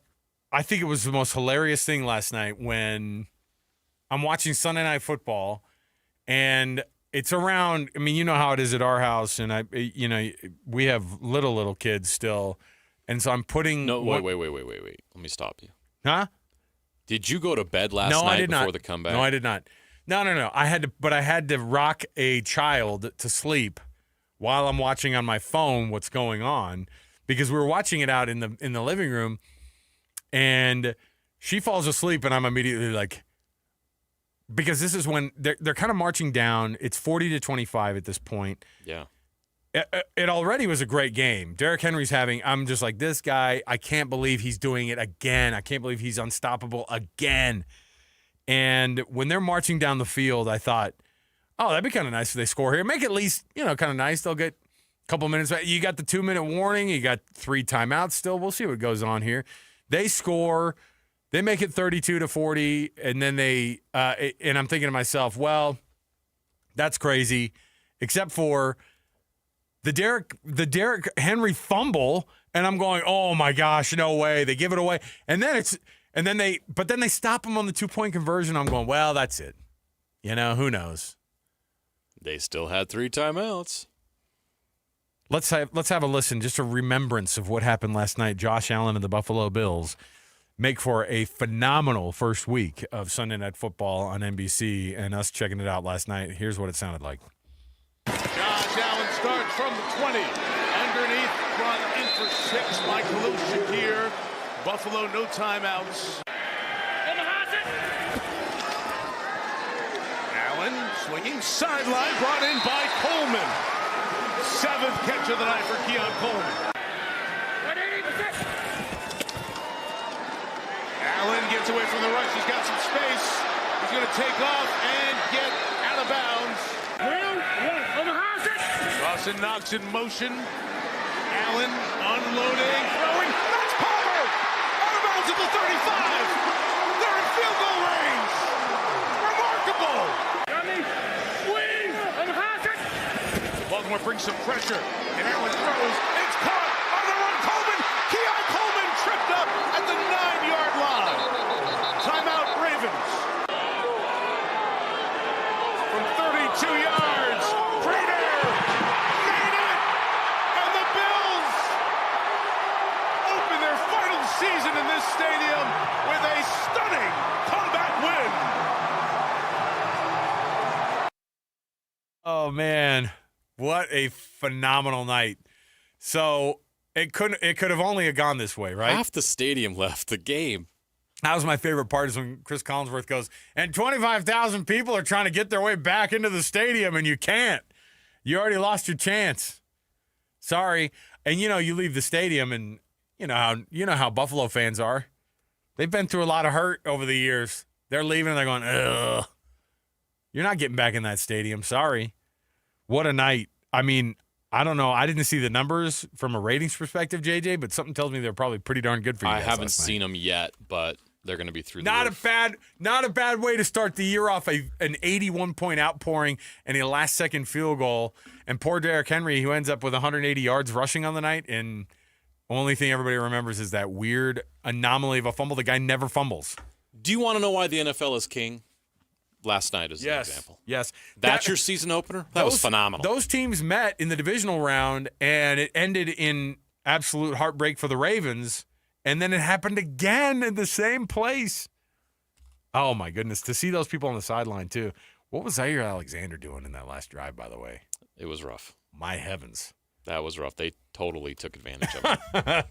S19: think it was the most hilarious thing last night when I'm watching Sunday Night Football, and it's around. I mean, you know how it is at our house, and we have little kids still, and so I'm putting.
S14: No, wait. Let me stop you.
S19: Huh?
S14: Did you go to bed last night before the comeback?
S19: No, I did not. No. I had to rock a child to sleep while I'm watching on my phone what's going on, because we were watching it out in the living room, and she falls asleep, and I'm immediately like, because this is when they're kind of marching down. It's 40-25 at this point.
S14: Yeah.
S19: It already was a great game. Derrick Henry's I'm just like, this guy, I can't believe he's doing it again. I can't believe he's unstoppable again. And when they're marching down the field, I thought, oh, that'd be kind of nice if they score here. Make it at least, kind of nice. They'll get a couple minutes. You got the 2-minute warning. You got 3 timeouts still. We'll see what goes on here. They score. They make it 32-40, and then and I'm thinking to myself, well, that's crazy, except for the Derrick Henry fumble, and I'm going, oh my gosh, no way. They give it away. And then they stop him on the 2-point conversion. I'm going, well, that's it. Who knows?
S14: They still had 3 timeouts.
S19: Let's have a listen, just a remembrance of what happened last night. Josh Allen and the Buffalo Bills make for a phenomenal first week of Sunday Night Football on NBC, and us checking it out last night. Here's what it sounded like.
S1: Josh Allen starts from the 20. Underneath, brought in for 6 by Khalil Shakir. Buffalo, no timeouts. Swinging sideline, brought in by Coleman. 7th catch of the night for Keon Coleman. Allen gets away from the rush. He's got some space. He's going to take off and get out of bounds. Dawson Knox in motion. Allen unloading, throwing. That's Palmer! Out of bounds at the 35. They're in field goal range. Remarkable! Baltimore brings some pressure, and Allen throws. It's caught on the run. Keon Coleman tripped up at the 9-yard line. Timeout, Ravens. From 32 yards, Prater made it, and the Bills open their final season in this stadium with a stunning comeback win.
S19: Oh man. What a phenomenal night. So it could have only gone this way, right?
S14: Half the stadium left the game.
S19: That was my favorite part, is when Chris Collinsworth goes, and 25,000 people are trying to get their way back into the stadium, and you can't. You already lost your chance. Sorry. And you leave the stadium, and you know how Buffalo fans are. They've been through a lot of hurt over the years. They're leaving and they're going, ugh. You're not getting back in that stadium. Sorry. What a night. I mean, I don't know. I didn't see the numbers from a ratings perspective, JJ, but something tells me they're probably pretty darn good for you.
S14: I haven't seen them yet, but they're going to be through the roof.
S19: Not a bad way to start the year off, an 81-point outpouring and a last-second field goal. And poor Derrick Henry, who ends up with 180 yards rushing on the night, and only thing everybody remembers is that weird anomaly of a fumble. The guy never fumbles.
S14: Do you want to know why the NFL is king? Last night is an example.
S19: Yes.
S14: That's your season opener? That was phenomenal.
S19: Those teams met in the divisional round, and it ended in absolute heartbreak for the Ravens And then it happened again in the same place. Oh, my goodness. To see those people on the sideline, too. What was Zaire Alexander doing in that last drive, by the way?
S14: It was rough.
S19: My heavens.
S14: That was rough. They totally took advantage of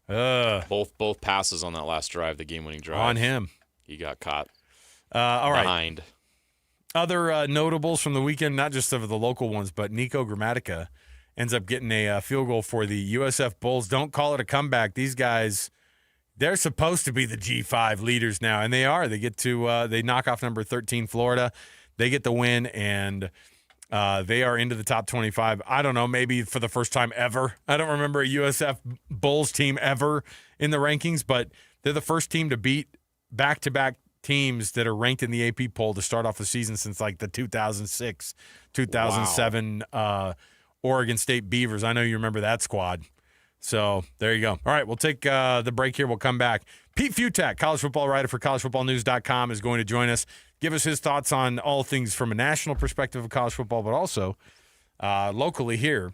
S14: it. Both passes on that last drive, the game-winning drive.
S19: On him.
S14: He got caught
S19: all right.
S14: behind.
S19: Other notables from the weekend, not just of the local ones, but Nico Gramatica ends up getting a field goal for the USF Bulls. Don't call it a comeback. These guys, they're supposed to be the G5 leaders now, and they are. They get to they knock off number 13 Florida. They get the win, and they are into the top 25. I don't know, maybe for the first time ever. I don't remember a USF Bulls team ever in the rankings, but they're the first team to beat back-to-back teams that are ranked in the AP poll to start off the season since like the 2006, 2007 Oregon State Beavers. I know you remember that squad. So there you go. All right, we'll take the break here. We'll come back. Pete Futak, college football writer for collegefootballnews.com, is going to join us, give us his thoughts on all things from a national perspective of college football, but also locally here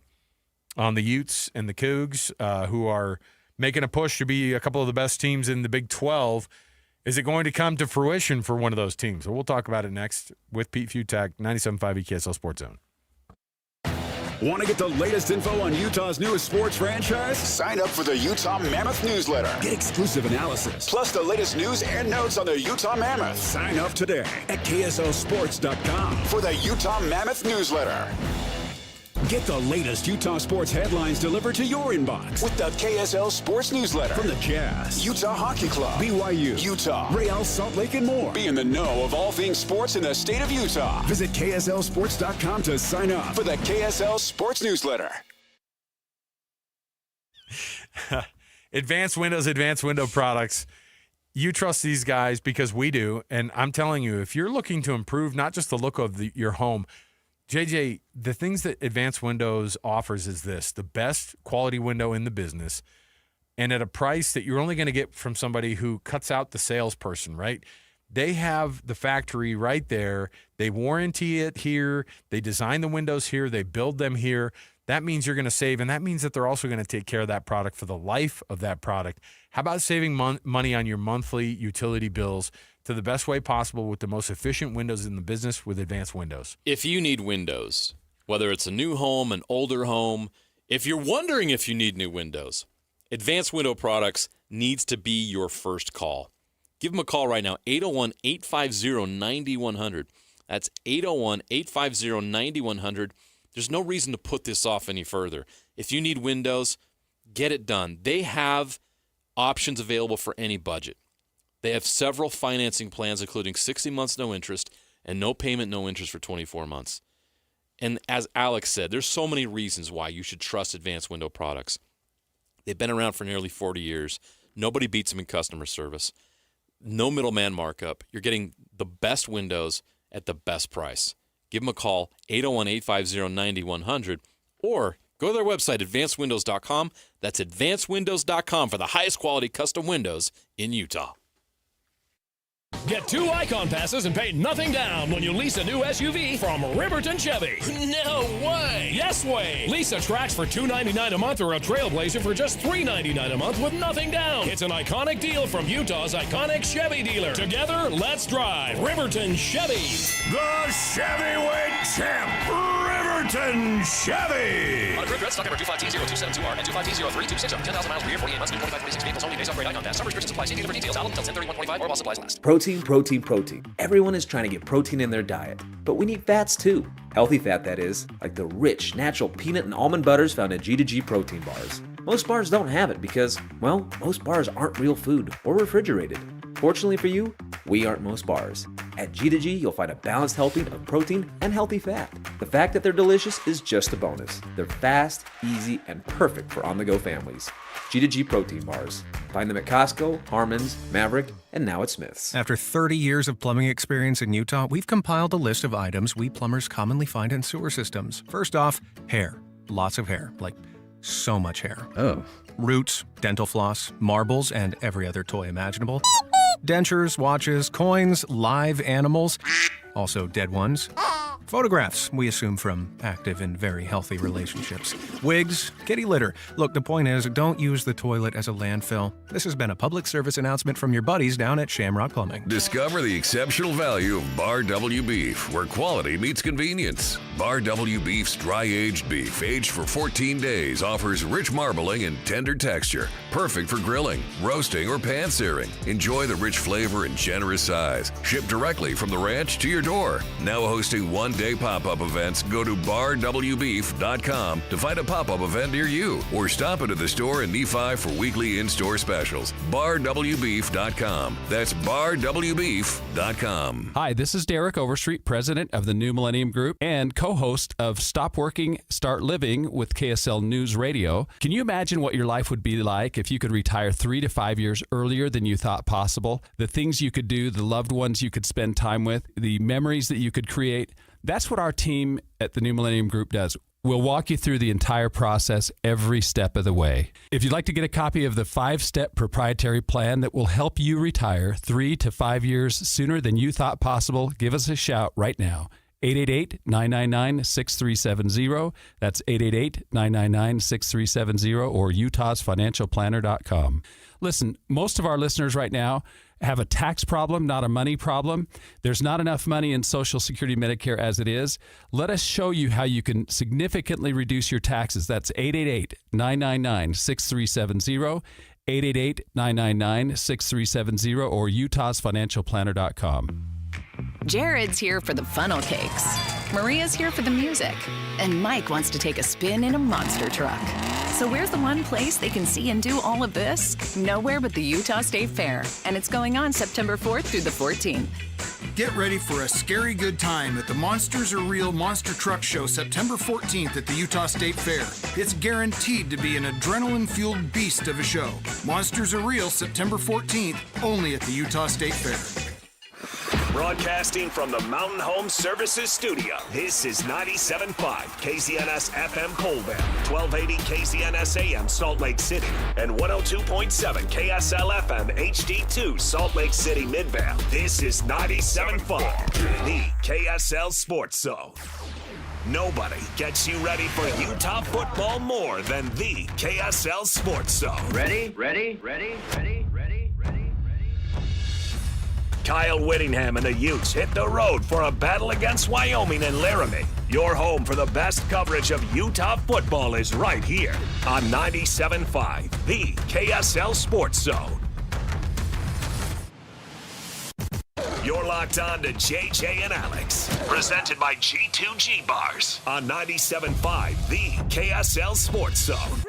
S19: on the Utes and the Cougs, who are making a push to be a couple of the best teams in the Big 12. Is it going to come to fruition for one of those teams? So we'll talk about it next with Pete Futak, 97.5 KSL Sports Zone.
S27: Want to get the latest info on Utah's newest sports franchise? Sign up for the Utah Mammoth newsletter. Get exclusive analysis, plus the latest news and notes on the Utah Mammoth. Sign up today at KSLSports.com for the Utah Mammoth newsletter. Get the latest Utah sports headlines delivered to your inbox with the KSL Sports Newsletter. From the Jazz, Utah Hockey Club, BYU, Utah, Real Salt Lake, and more. Be in the know of all things sports in the state of Utah. Visit KSLSports.com to sign up for the KSL Sports Newsletter.
S19: Advanced Windows, Advanced Window Products. You trust these guys because we do. And I'm telling you, if you're looking to improve not just the look of your home, JJ, the things that Advanced Windows offers is this: the best quality window in the business, and at a price that you're only going to get from somebody who cuts out the salesperson, right? They have the factory right there. They warranty it here. They design the windows here. They build them here. That means you're going to save, and that means that they're also going to take care of that product for the life of that product. How about saving money on your monthly utility bills to the best way possible with the most efficient windows in the business with Advanced Windows?
S14: If you need windows, whether it's a new home, an older home, if you're wondering if you need new windows, Advanced Window Products needs to be your first call. Give them a call right now, 801-850-9100. That's 801-850-9100. There's no reason to put this off any further. If you need windows, get it done. They have options available for any budget. They have several financing plans, including 60 months, no interest, and no payment, no interest for 24 months. And as Alex said, there's so many reasons why you should trust Advanced Window Products. They've been around for nearly 40 years. Nobody beats them in customer service. No middleman markup. You're getting the best windows at the best price. Give them a call, 801-850-9100, or go to their website, advancedwindows.com. That's advancedwindows.com for the highest quality custom windows in Utah.
S3: Get 2 Icon passes and pay nothing down when you lease a new SUV from Riverton Chevy.
S6: No way!
S3: Yes way! Lease a Trax for $299 a month or a Trailblazer for just $399 a month with nothing down. It's an iconic deal from Utah's iconic Chevy dealer. Together, let's drive Riverton Chevy.
S27: The Chevyweight champ, Riverton Chevy.
S6: On approved red stock number 25T0272R and 25T0326 10,000 miles per year, 48 months, new 4526 vehicles only. Base upgrade Icon pass. Some restrictions apply. See dealer for details. Valid until 10/31/25 or while supplies last.
S8: Protein, protein, protein. Everyone is trying to get protein in their diet, but we need fats too. Healthy fat, that is, like the rich, natural peanut and almond butters found in G2G protein bars. Most bars don't have it because, well, most bars aren't real food or refrigerated. Fortunately for you, we aren't most bars. At G2G, you'll find a balanced helping of protein and healthy fat. The fact that they're delicious is just a bonus. They're fast, easy, and perfect for on-the-go families. G2G protein bars. Find them at Costco, Harmon's, Maverick, and now at Smith's.
S9: After 30 years of plumbing experience in Utah, we've compiled a list of items we plumbers commonly find in sewer systems. First off, hair. Lots of hair. Like, so much hair.
S8: Oh.
S9: Roots, dental floss, marbles, and every other toy imaginable. Dentures, watches, coins, live animals, also dead ones. Photographs, we assume from active and very healthy relationships. Wigs, kitty litter. Look, the point is, don't use the toilet as a landfill. This has been a public service announcement from your buddies down at Shamrock Plumbing.
S7: Discover the exceptional value of Bar W Beef, where quality meets convenience. Bar W Beef's dry-aged beef, aged for 14 days, offers rich marbling and tender texture. Perfect for grilling, roasting, or pan-searing. Enjoy the rich flavor and generous size. Shipped directly from the ranch to your door. Now hosting one-day pop-up events, go to barwbeef.com to find a pop-up event near you, or stop into the store in Nephi for weekly in-store specials. barwbeef.com. That's barwbeef.com.
S10: Hi, this is Derek Overstreet, president of the New Millennium Group and co-host of Stop Working, Start Living with KSL News Radio. Can you imagine what your life would be like if you could retire 3 to 5 years earlier than you thought possible? The things you could do, the loved ones you could spend time with, the memories that you could create. That's what our team at the New Millennium Group does. We'll walk you through the entire process every step of the way. If you'd like to get a copy of the 5-step proprietary plan that will help you retire 3 to 5 years sooner than you thought possible, give us a shout right now. 888-999-6370. That's 888-999-6370 or utahsfinancialplanner.com. Listen, most of our listeners right now have a tax problem, not a money problem. There's not enough money in Social Security Medicare as it is. Let us show you how you can significantly reduce your taxes. That's 888-999-6370, 888-999-6370, or utahsfinancialplanner.com.
S11: Jared's here for the funnel cakes. Maria's here for the music. And Mike wants to take a spin in a monster truck. So where's the one place they can see and do all of this? Nowhere but the Utah State Fair. And it's going on September 4th through the 14th.
S12: Get ready for a scary good time at the Monsters Are Real Monster Truck Show September 14th at the Utah State Fair. It's guaranteed to be an adrenaline-fueled beast of a show. Monsters Are Real September 14th, only at the Utah State Fair.
S5: Broadcasting from the Mountain Home Services Studio, this is 97.5 KZNS FM Colbert, 1280 KZNS AM Salt Lake City, and 102.7 KSL FM HD2 Salt Lake City Midvale. This is 97.5, the KSL Sports Zone. Nobody gets you ready for Utah football more than the KSL Sports Zone.
S13: Ready?
S5: Kyle Whittingham and the Utes hit the road for a battle against Wyoming and Laramie. Your home for the best coverage of Utah football is right here on 97.5, the KSL Sports Zone. You're locked on to JJ and Alex, presented by G2G Bars on 97.5, the KSL Sports Zone.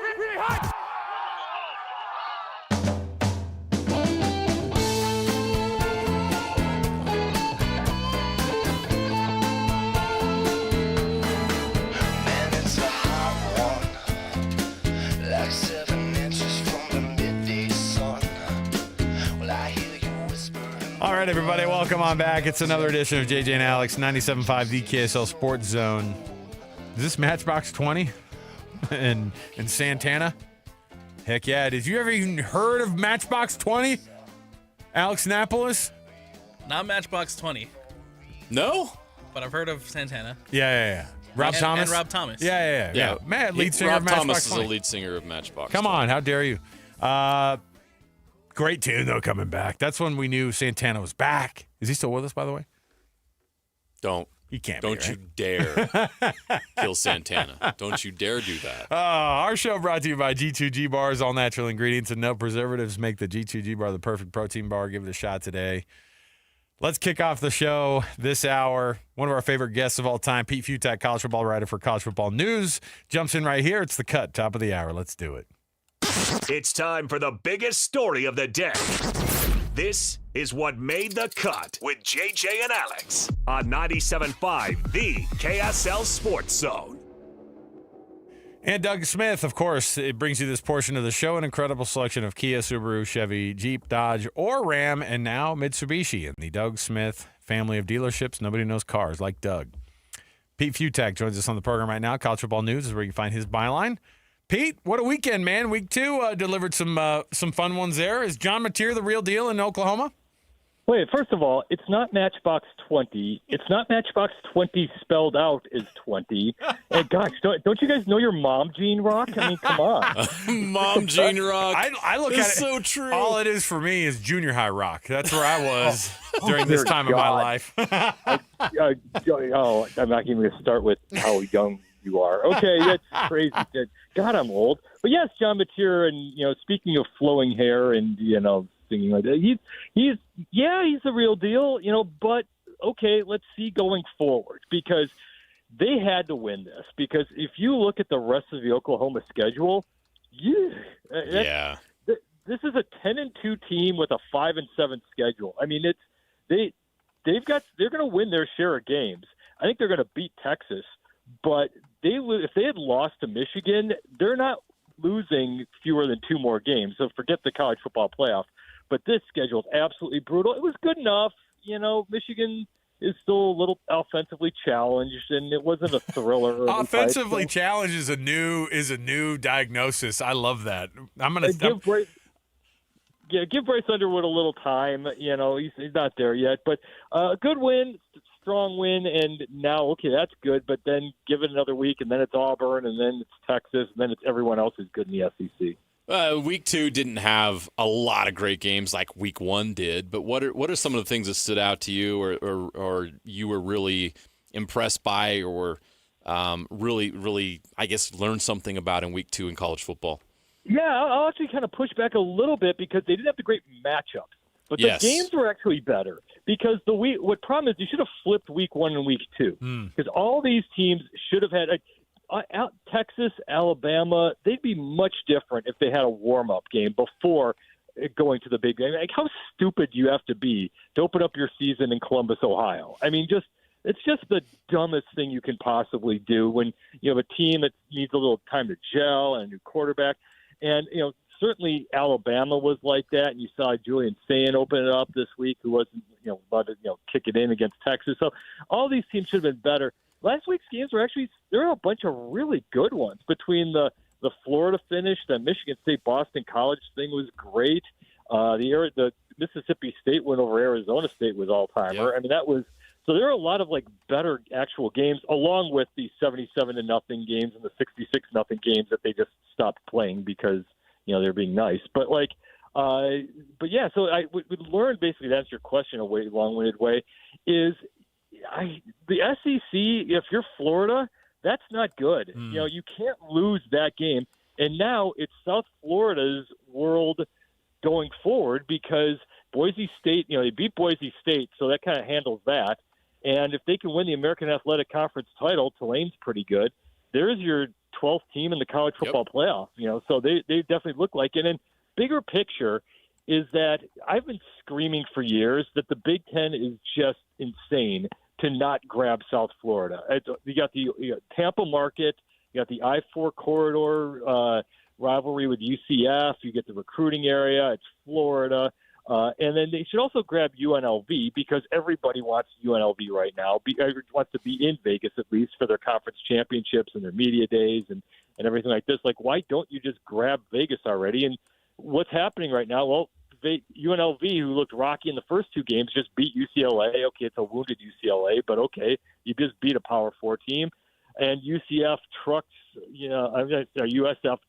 S19: All right, everybody, welcome on back. It's another edition of JJ and Alex, 97.5, the KSL Sports Zone. Is this Matchbox 20 in Santana? Heck yeah. Did you ever even heard of Matchbox 20? Alex Napoles?
S15: Not Matchbox 20.
S14: No?
S15: But I've heard of Santana.
S19: Yeah. Rob Thomas?
S15: And Rob Thomas.
S19: Yeah. Matt, lead singer
S14: Rob
S19: of Matchbox
S14: Thomas
S19: 20.
S14: is the lead singer of Matchbox.
S19: Come on, how dare you? Great tune, though, coming back. That's when we knew Santana was back. Is he still with us, by the way?
S14: Don't.
S19: He can't
S14: Don't
S19: be, right?
S14: you dare kill Santana. Don't you dare do that.
S19: Our show brought to you by G2G Bars. All natural ingredients and no preservatives make the G2G Bar the perfect protein bar. Give it a shot today. Let's kick off the show this hour. One of our favorite guests of all time, Pete Futak, college football writer for College Football News, jumps in right here. It's The Cut, top of the hour. Let's do it.
S5: It's time for the biggest story of the day. This is what made the cut with JJ and Alex on 97.5, the KSL Sports Zone.
S19: And Doug Smith, of course, it brings you this portion of the show, an incredible selection of Kia, Subaru, Chevy, Jeep, Dodge, or Ram, and now Mitsubishi. In the Doug Smith family of dealerships, nobody knows cars like Doug. Pete Futak joins us on the program right now. College Football News is where you can find his byline. Pete, what a weekend, man. Week 2 delivered some fun ones there. Is John Mateer the real deal in Oklahoma?
S2: Wait, first of all, it's not Matchbox 20. It's not Matchbox 20 spelled out as 20. And gosh, don't you guys know your mom, Gene Rock? I mean, come on.
S14: Mom, Gene Rock.
S19: I look at it.
S14: So true.
S19: All it is for me is junior high rock. That's where I was during this time of my life.
S2: I'm not even going to start with how young you are. Okay, that's crazy. God, I'm old. But yes, John Mateer, and speaking of flowing hair and singing like that, he's the real deal. But okay, let's see going forward, because they had to win this. Because if you look at the rest of the Oklahoma schedule, this is a 10-2 team with a 5-7 schedule. I mean, they're going to win their share of games. I think they're going to beat Texas, but if they had lost to Michigan, they're not losing fewer than 2 more games. So forget the college football playoff. But this schedule is absolutely brutal. It was good enough. Michigan is still a little offensively challenged, and it wasn't a thriller.
S19: Offensively challenged is a new diagnosis. I love that. I'm gonna
S2: give Bryce Underwood a little time. He's not there yet, but a good win, strong win, and now okay, that's good. But then give it another week, and then it's Auburn, and then it's Texas, and then it's everyone else who's good in the SEC.
S14: Week 2 didn't have a lot of great games like Week 1 did, but what are some of the things that stood out to you, or you were really impressed by, or really, I guess, learned something about in Week 2 in college football?
S2: Yeah, I'll actually kind of push back a little bit, because they didn't have the great matchups, but the games were actually better. Because what problem is, you should have flipped Week 1 and Week 2, because all these teams should have had. Texas, Alabama, they'd be much different if they had a warm-up game before going to the big game. Like, how stupid do you have to be to open up your season in Columbus, Ohio? I mean, it's just the dumbest thing you can possibly do when you have a team that needs a little time to gel and a new quarterback. And, certainly Alabama was like that, and you saw Julian Sayin open it up this week, who wasn't, about to, kick it in against Texas. So all these teams should have been better. Last week's games there were a bunch of really good ones. Between the Florida finish, the Michigan State Boston College thing was great. The Mississippi State win over Arizona State was all timer.
S14: Yep.
S2: I mean, so there are a lot of better actual games, along with the 77-0 games and the 66-0 games that they just stopped playing because they're being nice. But yeah. So we learned, basically, to answer your question a way long-winded way, is the SEC, if you're Florida, that's not good. You can't lose that game. And now it's South Florida's world going forward, because Boise State, they beat Boise State, so that kind of handles that. And if they can win the American Athletic Conference title, Tulane's pretty good. There's your 12th team in the college football playoff. So they definitely look like it. And bigger picture is that I've been screaming for years that the Big Ten is just insane to not grab South Florida. You got the Tampa market, you got the I-4 corridor rivalry with UCF, you get the recruiting area, it's Florida, and then they should also grab UNLV, because everybody wants UNLV right now, wants to be in Vegas at least for their conference championships and their media days and everything like this. Like, why don't you just grab Vegas already? And what's happening right now, well, UNLV, who looked rocky in the first 2 games, just beat UCLA. Okay, it's a wounded UCLA, but okay, you just beat a Power 4 team. And UCF trucks, USF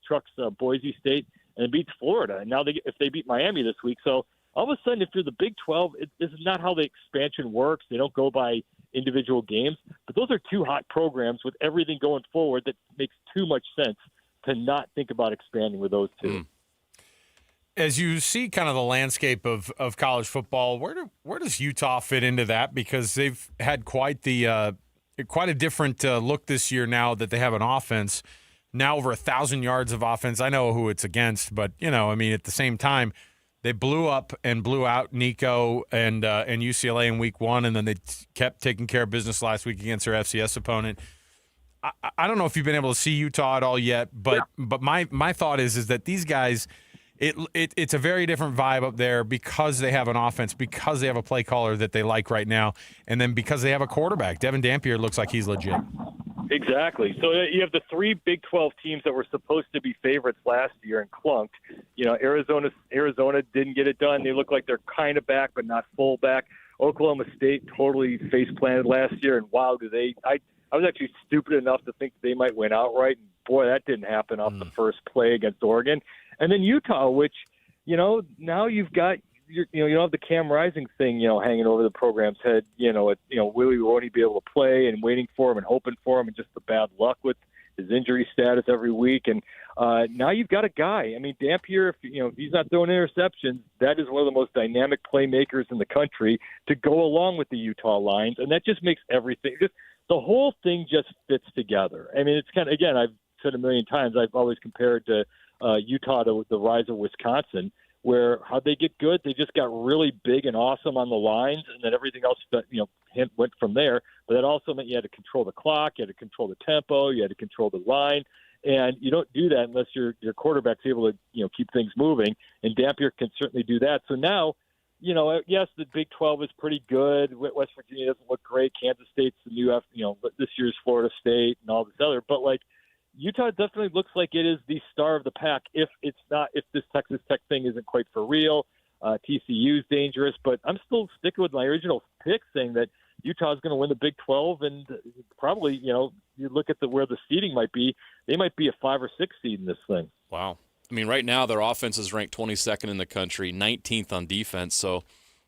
S2: trucks Boise State and beats Florida. And now if they beat Miami this week, so all of a sudden, if you're the Big 12, this is not how the expansion works. They don't go by individual games, but those are 2 hot programs with everything going forward that makes too much sense to not think about expanding with those 2.
S19: As you see kind of the landscape of college football, where does Utah fit into that? Because they've had quite a different look this year now that they have an offense. Now over 1,000 yards of offense. I know who it's against, but, at the same time, they blew up and blew out Nico and UCLA in week 1, and then they kept taking care of business last week against their FCS opponent. I don't know if you've been able to see Utah at all yet, but my thought is that these guys – It's a very different vibe up there because they have an offense, because they have a play caller that they like right now, and then because they have a quarterback. Devin Dampier looks like he's legit.
S2: Exactly. So you have the three Big 12 teams that were supposed to be favorites last year and clunked. Arizona didn't get it done. They look like they're kind of back, but not full back. Oklahoma State totally face-planted last year, and wow, I was actually stupid enough to think they might win outright. And boy, that didn't happen off the first play against Oregon. And then Utah, which, now you've got you don't have the Cam Rising thing, hanging over the program's head. Will he won't he be able to play, and waiting for him and hoping for him, and just the bad luck with his injury status every week. And now you've got a guy. I mean, Dampier, if he's not throwing interceptions, that is one of the most dynamic playmakers in the country to go along with the Utah lines, and that just makes everything. The whole thing just fits together. I mean, it's kind of, again, I've said a million times, I've always compared to Utah to the rise of Wisconsin, where how'd they get good? They just got really big and awesome on the lines, and then everything else went from there. But that also meant you had to control the clock, you had to control the tempo, you had to control the line, and you don't do that unless your quarterback's able to keep things moving. And Dampier can certainly do that. So now, yes, the Big 12 is pretty good. West Virginia doesn't look great. Kansas State's the new, this year's Florida State and all this other. But Utah definitely looks like it is the star of the pack. If this Texas Tech thing isn't quite for real, TCU's dangerous. But I'm still sticking with my original pick, saying that Utah's going to win the Big 12, and probably, you look at where the seeding might be, they might be a 5 or 6 seed in this thing.
S14: Wow. I mean, right now their offense is ranked 22nd in the country, 19th on defense, so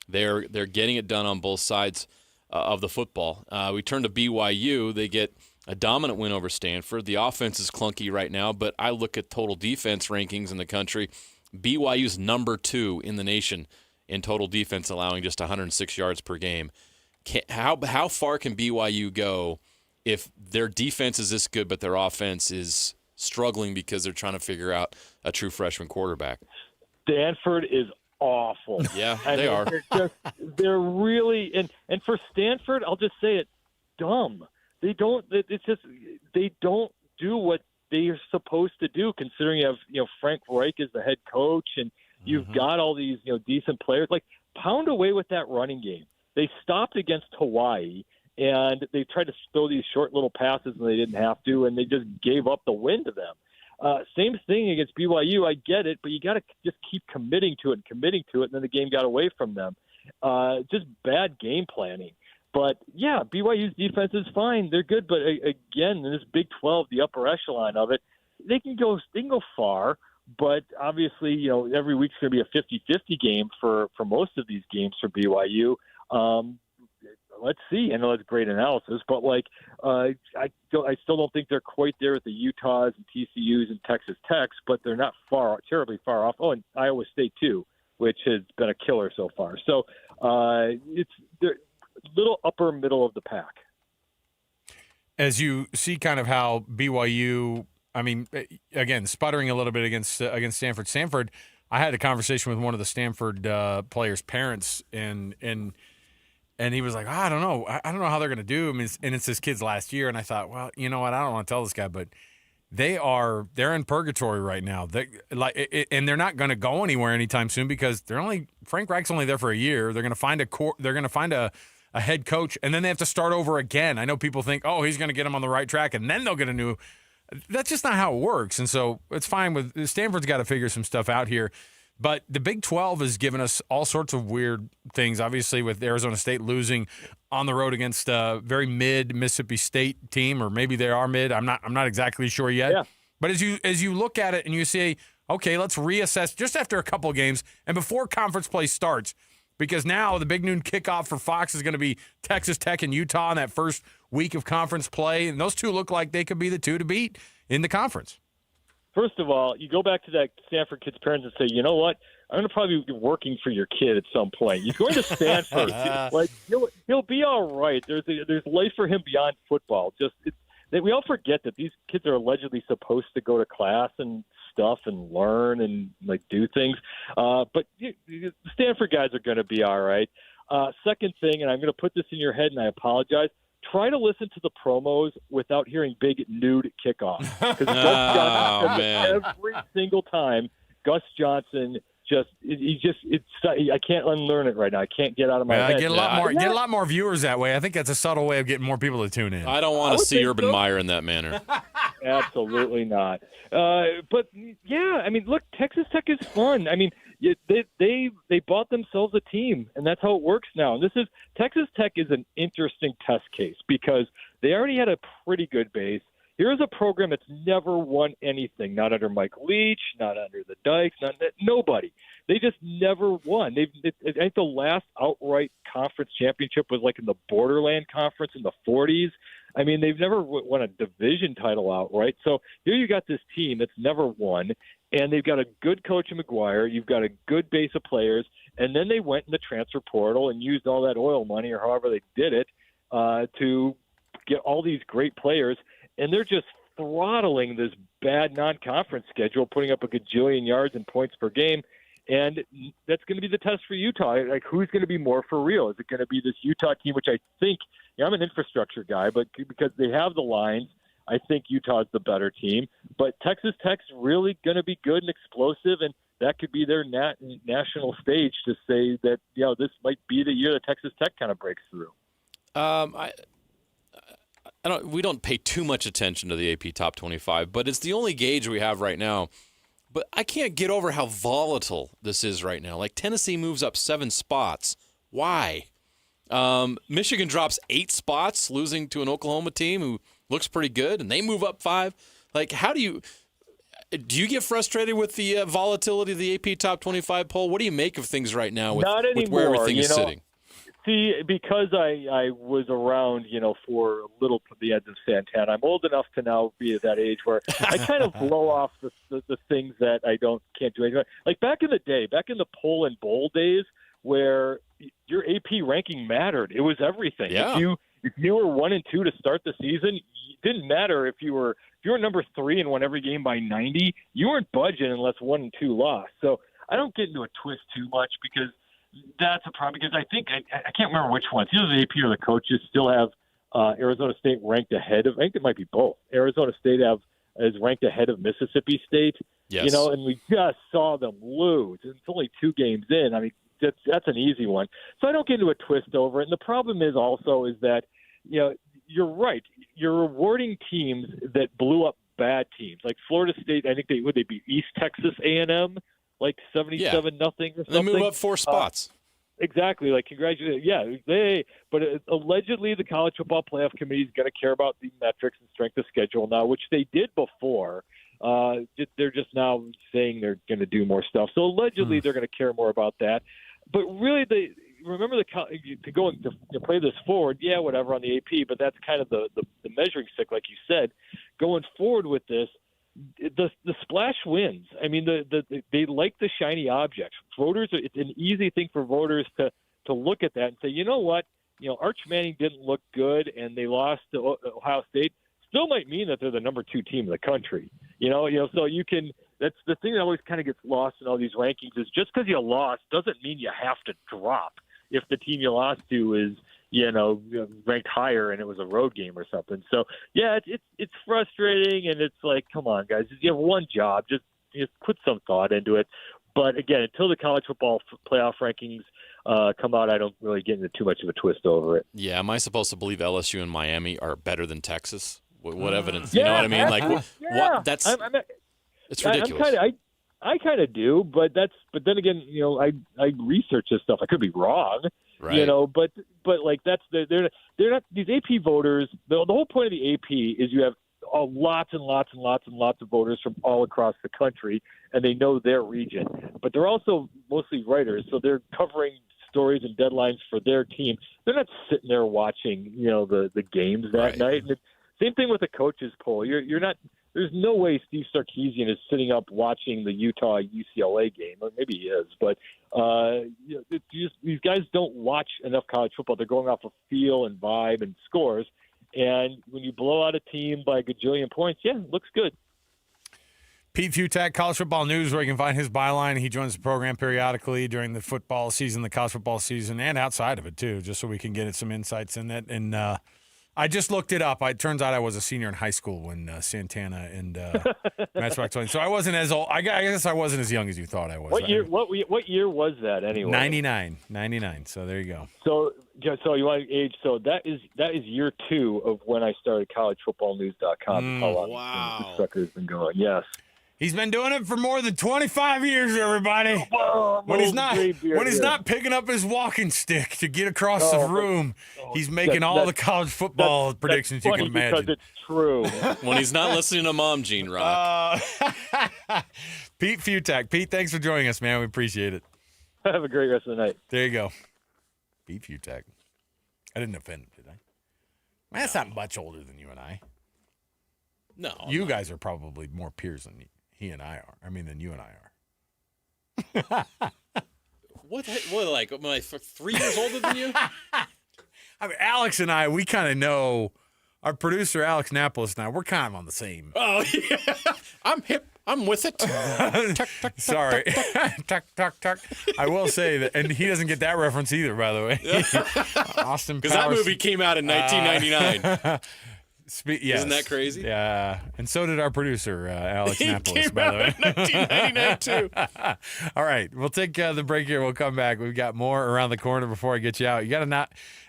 S14: they're getting it done on both sides of the football. We turn to BYU. They get a dominant win over Stanford. The offense is clunky right now, but I look at total defense rankings in the country. BYU's number 2 in the nation in total defense, allowing just 106 yards per game. How far can BYU go if their defense is this good, but their offense is struggling because they're trying to figure out a true freshman quarterback?
S2: Stanford is awful.
S14: Yeah, they are.
S2: They're really, and for Stanford, I'll just say it, dumb. They don't do what they are supposed to do, considering you have Frank Reich as the head coach, and you've got all these decent players. Pound away with that running game. They stopped against Hawaii, and they tried to throw these short little passes, and they didn't have to, and they just gave up the win to them. Same thing against BYU. I get it, but you got to just keep committing to it, and then the game got away from them. Just bad game planning. But, yeah, BYU's defense is fine. They're good. But, again, in this Big 12, the upper echelon of it, they can go far. But, obviously, every week's going to be a 50-50 game for most of these games for BYU. Let's see. I know that's great analysis. But, I still don't think they're quite there with the Utahs and TCUs and Texas Techs. But they're not terribly far off. Oh, and Iowa State, too, which has been a killer so far. So, they're little upper middle of the pack.
S19: As you see kind of how BYU, I mean, again, sputtering a little bit against Stanford. Stanford, I had a conversation with one of the Stanford players' parents, and he was like, I don't know how they're going to do. I mean, it's this kid's last year, and I thought, well, you know what, I don't want to tell this guy, but they're in purgatory right now. And they're not going to go anywhere anytime soon because Frank Reich's only there for a year. They're going to find a head coach, and then they have to start over again. I know people think, oh, he's going to get them on the right track, and then they'll get a new. That's just not how it works. And so it's fine. Stanford's got to figure some stuff out here. But the Big 12 has given us all sorts of weird things, obviously, with Arizona State losing on the road against a very mid Mississippi State team, or maybe they are mid. I'm not exactly sure yet.
S2: Yeah.
S19: But as you look at it and you say, okay, let's reassess just after a couple of games and before conference play starts, because now the big noon kickoff for Fox is going to be Texas Tech and Utah in that first week of conference play, and those two look like they could be the two to beat in the conference.
S2: First of all, you go back to that Stanford kid's parents and say, you know what? I'm going to probably be working for your kid at some point. He's going to Stanford. He'll be all right. There's life for him beyond football. We all forget that these kids are allegedly supposed to go to class and stuff and learn and do things. But the Stanford guys are going to be all right. Second thing, and I'm going to put this in your head, and I apologize. Try to listen to the promos without hearing big nude kickoff. Because every single time Gus Johnson I can't unlearn it right now. I can't get out of my head.
S19: Get a lot more viewers that way. I think that's a subtle way of getting more people to tune in.
S14: I don't want to see Urban Meyer in that manner.
S2: Absolutely not. But yeah, I mean, look, Texas Tech is fun. I mean, they bought themselves a team, and that's how it works now. And Texas Tech is an interesting test case because they already had a pretty good base. Here's a program that's never won anything, not under Mike Leach, not under the Dykes, nobody. They just never won. I think the last outright conference championship was like in the Borderland Conference in the 40s. I mean, they've never won a division title outright. So here you got this team that's never won, and they've got a good coach in McGuire. You've got a good base of players, and then they went in the transfer portal and used all that oil money or however they did it to get all these great players. And they're just throttling this bad non-conference schedule, putting up a gajillion yards and points per game. And that's going to be the test for Utah. Like, who's going to be more for real? Is it going to be this Utah team, which I think I'm an infrastructure guy, but because they have the lines, I think Utah's the better team. But Texas Tech's really going to be good and explosive, and that could be their national stage to say that, this might be the year that Texas Tech kind of breaks through.
S14: We don't pay too much attention to the AP Top 25, but it's the only gauge we have right now. But I can't get over how volatile this is right now. Like, Tennessee moves up 7 spots. Why? Michigan drops 8 spots, losing to an Oklahoma team who looks pretty good, and they move up 5. Like, how do you get frustrated with the volatility of the AP Top 25 poll? What do you make of things right now with where everything is sitting?
S2: See, because I was around, for a little to the end of Santana, I'm old enough to now be at that age where I kind of blow off the things that I can't do anything. Like back in the poll and bowl days where your AP ranking mattered. It was everything.
S14: Yeah.
S2: If you were 1 and 2 to start the season, it didn't matter if you were number 3 and won every game by 90, you weren't budging unless 1 and 2 lost. So I don't get into a twist too much because that's a problem, because I think I can't remember which ones. Either the AP or the coaches still have Arizona State ranked ahead of. I think it might be both. Arizona State is ranked ahead of Mississippi State.
S14: Yes.
S2: And we just saw them lose. It's only 2 games in. I mean, that's an easy one. So I don't get into a twist over it. And the problem is that you're right. You're rewarding teams that blew up bad teams, like Florida State. I think they beat East Texas A&M. Like 77-0 or something.
S14: They move up 4 spots.
S2: Exactly. Like, congratulations. Yeah, but allegedly the College Football Playoff Committee is going to care about the metrics and strength of schedule now, which they did before. They're just now saying they're going to do more stuff. So allegedly they're going to care more about that. But really, remember to play this forward, whatever on the AP, but that's kind of the measuring stick, like you said. Going forward with this, the splash wins. I mean, they like the shiny objects. Voters, it's an easy thing for voters to look at that and say, you know what, Arch Manning didn't look good and they lost to Ohio State. Still might mean that they're the number 2 team in the country. So you can. That's the thing that always kind of gets lost in all these rankings is just because you lost doesn't mean you have to drop if the team you lost to is ranked higher and it was a road game or something. So yeah, it's frustrating, and it's like, come on, guys, you have one job, just put some thought into it. But again, until the college football playoff rankings come out, I don't really get into too much of a twist over it.
S14: Yeah, am I supposed to believe LSU and Miami are better than Texas? What evidence? You know what I mean? Like, what? That's it's ridiculous.
S2: I kind of do, but then again, I research this stuff. I could be wrong,
S14: right?
S2: But like they're not these AP voters. The whole point of the AP is you have lots and lots and lots and lots of voters from all across the country, and they know their region. But they're also mostly writers, so they're covering stories and deadlines for their team. They're not sitting there watching the games that night. And same thing with the coaches poll. You're not. There's no way Steve Sarkisian is sitting up watching the Utah-UCLA game. Or maybe he is, but these guys don't watch enough college football. They're going off of feel and vibe and scores. And when you blow out a team by a gajillion points, it looks good.
S19: Pete Futak, College Football News, where you can find his byline. He joins the program periodically during the football season, the college football season, and outside of it, too, just so we can get some insights in that. And I just looked it up. It turns out I was a senior in high school when Santana and Matchbox 20. So I wasn't as old. I guess I wasn't as young as you thought I was.
S2: What year? What year was that anyway?
S19: 99. So there you go.
S2: So you want age? So that is year 2 of when I started collegefootballnews.com. How long the sucker's been going? Yes.
S19: He's been doing it for more than 25 years, everybody. When he's not picking up his walking stick to get across the room, he's making all the college football predictions you can imagine.
S2: Because it's true.
S14: When he's not listening to Mom, Gene Rock.
S19: Pete Futak. Pete, thanks for joining us, man. We appreciate it.
S2: Have a great rest of the night.
S19: There you go. Pete Futak. I didn't offend him, did I? Man, that's not much older than you and I.
S14: No.
S19: You guys are probably more peers than he and I are. Than you and I are.
S14: What, like, am I 3 years older than you?
S19: Alex and I, we kind of know, our producer, Alex Napoles, and I, we're kind of on the same.
S14: Oh, yeah. I'm hip. I'm with it.
S19: Sorry. Tuck. I will say that, and he doesn't get that reference either, by the way. Austin Powers.
S14: Because that movie came out in 1999.
S19: Yes.
S14: Isn't that crazy?
S19: Yeah. And so did our producer, Alex Napoles, by the way.
S14: In 1999, too.
S19: All right. We'll take the break here. We'll come back. We've got more around the corner before I get you out. You got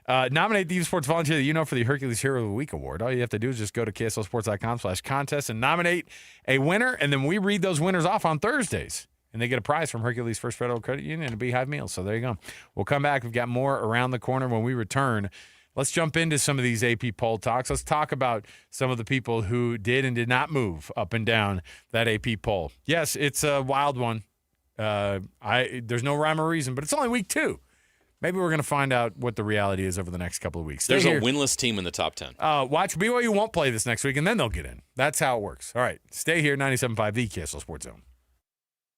S19: to nominate the Utes Sports volunteer that you know for the Hercules Hero of the Week award. All you have to do is just go to KSLSports.com/contest and nominate a winner, and then we read those winners off on Thursdays. And they get a prize from Hercules First Federal Credit Union and a Beehive meal. So there you go. We'll come back. We've got more around the corner when we return. Let's jump into some of these AP poll talks. Let's talk about some of the people who did and did not move up and down that AP poll. Yes, it's a wild one. There's no rhyme or reason, but it's only week 2. Maybe we're going to find out what the reality is over the next couple of weeks.
S14: There's a winless team in the top 10.
S19: Watch. BYU won't play this next week, and then they'll get in. That's how it works. All right. Stay here, 97.5, the KSL Sports Zone.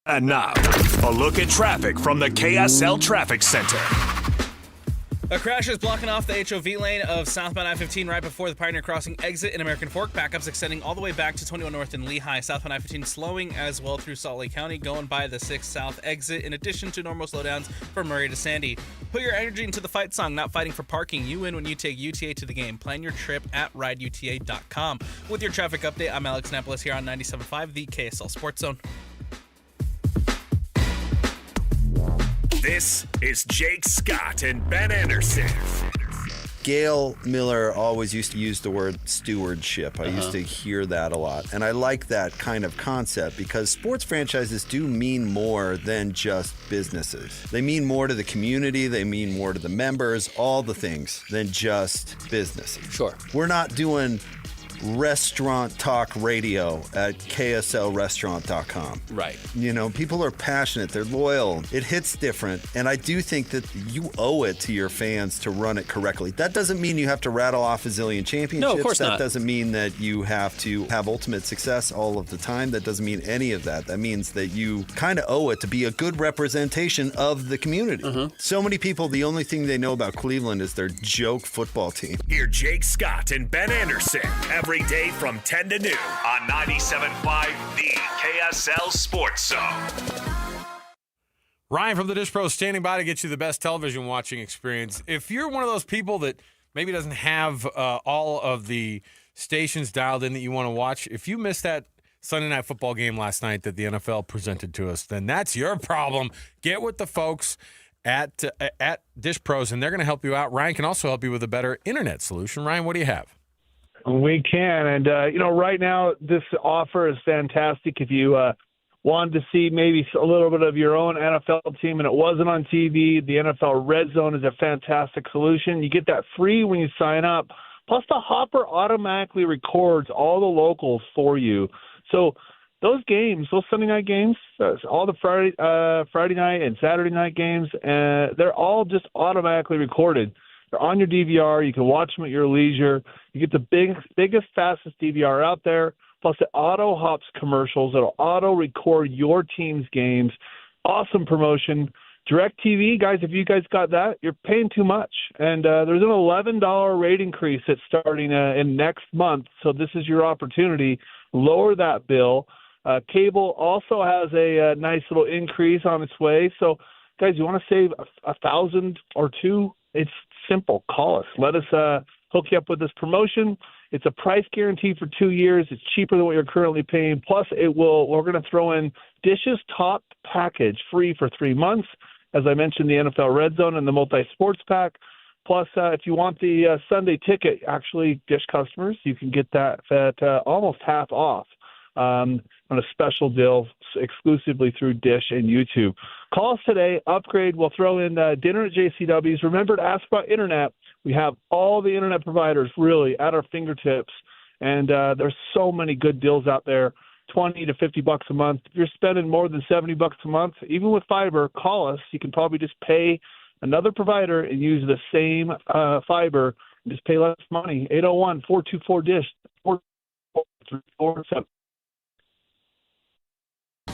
S5: And now, a look at traffic from the KSL Traffic Center.
S15: A crash is blocking off the HOV lane of southbound I-15 right before the Pioneer Crossing exit in American Fork. Backups extending all the way back to 21 North in Lehigh. Southbound I-15 slowing as well through Salt Lake County, going by the 6 South exit, in addition to normal slowdowns from Murray to Sandy. Put your energy into the fight song, not fighting for parking. You win when you take UTA to the game. Plan your trip at rideuta.com. With your traffic update, I'm Alex Napoles here on 97.5, the KSL Sports Zone.
S5: This is Jake Scott and Ben Anderson.
S4: Gail Miller always used to use the word stewardship. I used to hear that a lot. And I like that kind of concept because sports franchises do mean more than just businesses. They mean more to the community. They mean more to the members, all the things than just businesses.
S13: Sure.
S4: We're not doing restaurant talk radio at kslrestaurant.com.
S13: Right.
S4: People are passionate. They're loyal. It hits different. And I do think that you owe it to your fans to run it correctly. That doesn't mean you have to rattle off a zillion championships.
S13: No, of course not.
S4: That doesn't mean that you have to have ultimate success all of the time. That doesn't mean any of that. That means that you kind of owe it to be a good representation of the community. So many people, the only thing they know about Cleveland is their joke football team.
S5: Hear Jake Scott and Ben Anderson every day from 10 to noon on 97.5, the KSL Sports Zone.
S19: Ryan from the Dish Pro standing by to get you the best television watching experience. If you're one of those people that maybe doesn't have all of the stations dialed in that you want to watch, if you missed that Sunday Night Football game last night that the NFL presented to us, then that's your problem. Get with the folks at Dish Pros, and they're going to help you out. Ryan can also help you with a better internet solution. Ryan, what do you have?
S16: We can. And, right now this offer is fantastic. If you wanted to see maybe a little bit of your own NFL team and it wasn't on TV, the NFL Red Zone is a fantastic solution. You get that free when you sign up. Plus, the Hopper automatically records all the locals for you. So those games, those Sunday night games, all the Friday night and Saturday night games, they're all just automatically recorded. They're on your DVR. You can watch them at your leisure. You get the biggest, fastest DVR out there. Plus, it auto hops commercials. It'll auto record your team's games. Awesome promotion. DirecTV, guys, if you guys got that, you're paying too much. And there's an $11 rate increase that's starting in next month. So this is your opportunity. Lower that bill. Cable also has a nice little increase on its way. So, guys, you want to save $1,000 or $2,000? It's simple. Call us. Let us hook you up with this promotion. It's a price guarantee for 2 years. It's cheaper than what you're currently paying. Plus, we're going to throw in Dish's top package free for 3 months. As I mentioned, the NFL Red Zone and the multi-sports pack. Plus, if you want the Sunday ticket, actually, Dish customers, you can get that at almost half off on a special deal exclusively through Dish and YouTube. Call us today, upgrade. We'll throw in dinner at JCW's. Remember to ask about internet. We have all the internet providers really at our fingertips, and there's so many good deals out there. $20 to $50 a month. If you're spending more than $70 a month, even with fiber, call us. You can probably just pay another provider and use the same fiber and just pay less money. 801-424-DISH. 447.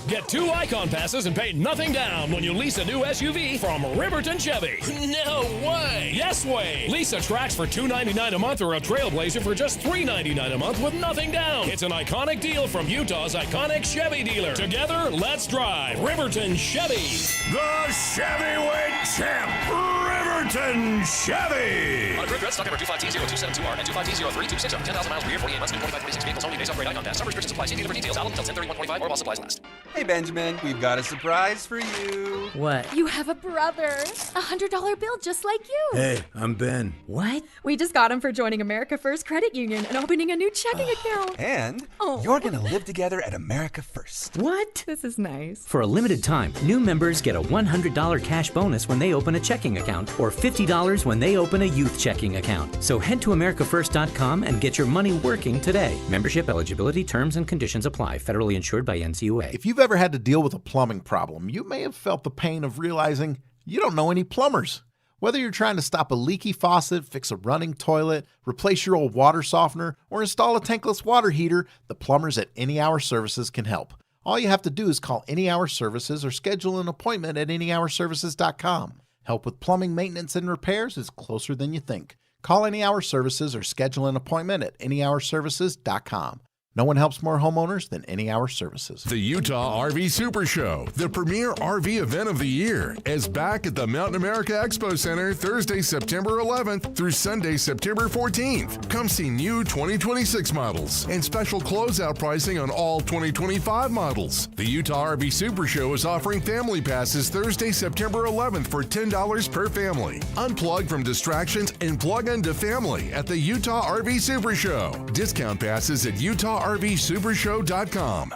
S3: Get 2 Icon passes and pay nothing down when you lease a new SUV from Riverton Chevy.
S6: No way!
S3: Yes way! Lease a Trax for $299 a month or a Trailblazer for just $399 a month with nothing down. It's an iconic deal from Utah's iconic Chevy dealer. Together, let's drive Riverton Chevy.
S5: The Chevyweight champ, Riverton Chevy.
S6: On approved stock number 2520272R and 2520326 10,000 miles per year, 48 months, new 45 basic vehicles only, base upgrade icon pass. Some restrictions apply. See dealer for details. Valid until 10/31/25 or while supplies last.
S13: Hey, Benjamin, we've got a surprise for you.
S17: What?
S18: You have a brother. $100 bill just like you.
S13: Hey, I'm Ben.
S17: What?
S18: We just got him for joining America First Credit Union and opening a new checking account.
S13: And you're going to live together at America First.
S17: What?
S18: This is nice.
S20: For a limited time, new members get a $100 cash bonus when they open a checking account or $50 when they open a youth checking account. So head to AmericaFirst.com and get your money working today. Membership eligibility, terms, and conditions apply. Federally insured by NCUA.
S21: If you've ever had to deal with a plumbing problem, you may have felt the pain of realizing you don't know any plumbers. Whether you're trying to stop a leaky faucet, fix a running toilet, replace your old water softener, or install a tankless water heater, the plumbers at Any Hour Services can help. All you have to do is call Any Hour Services or schedule an appointment at anyhourservices.com. Help with plumbing maintenance and repairs is closer than you think. Call Any Hour Services or schedule an appointment at anyhourservices.com. No one helps more homeowners than Any Hour Services.
S22: The Utah RV Super Show, the premier RV event of the year, is back at the Mountain America Expo Center Thursday, September 11th through Sunday, September 14th. Come see new 2026 models and special closeout pricing on all 2025 models. The Utah RV Super Show is offering family passes Thursday, September 11th for $10 per family. Unplug from distractions and plug into family at the Utah RV Super Show. Discount passes at UtahRVSupershow.com.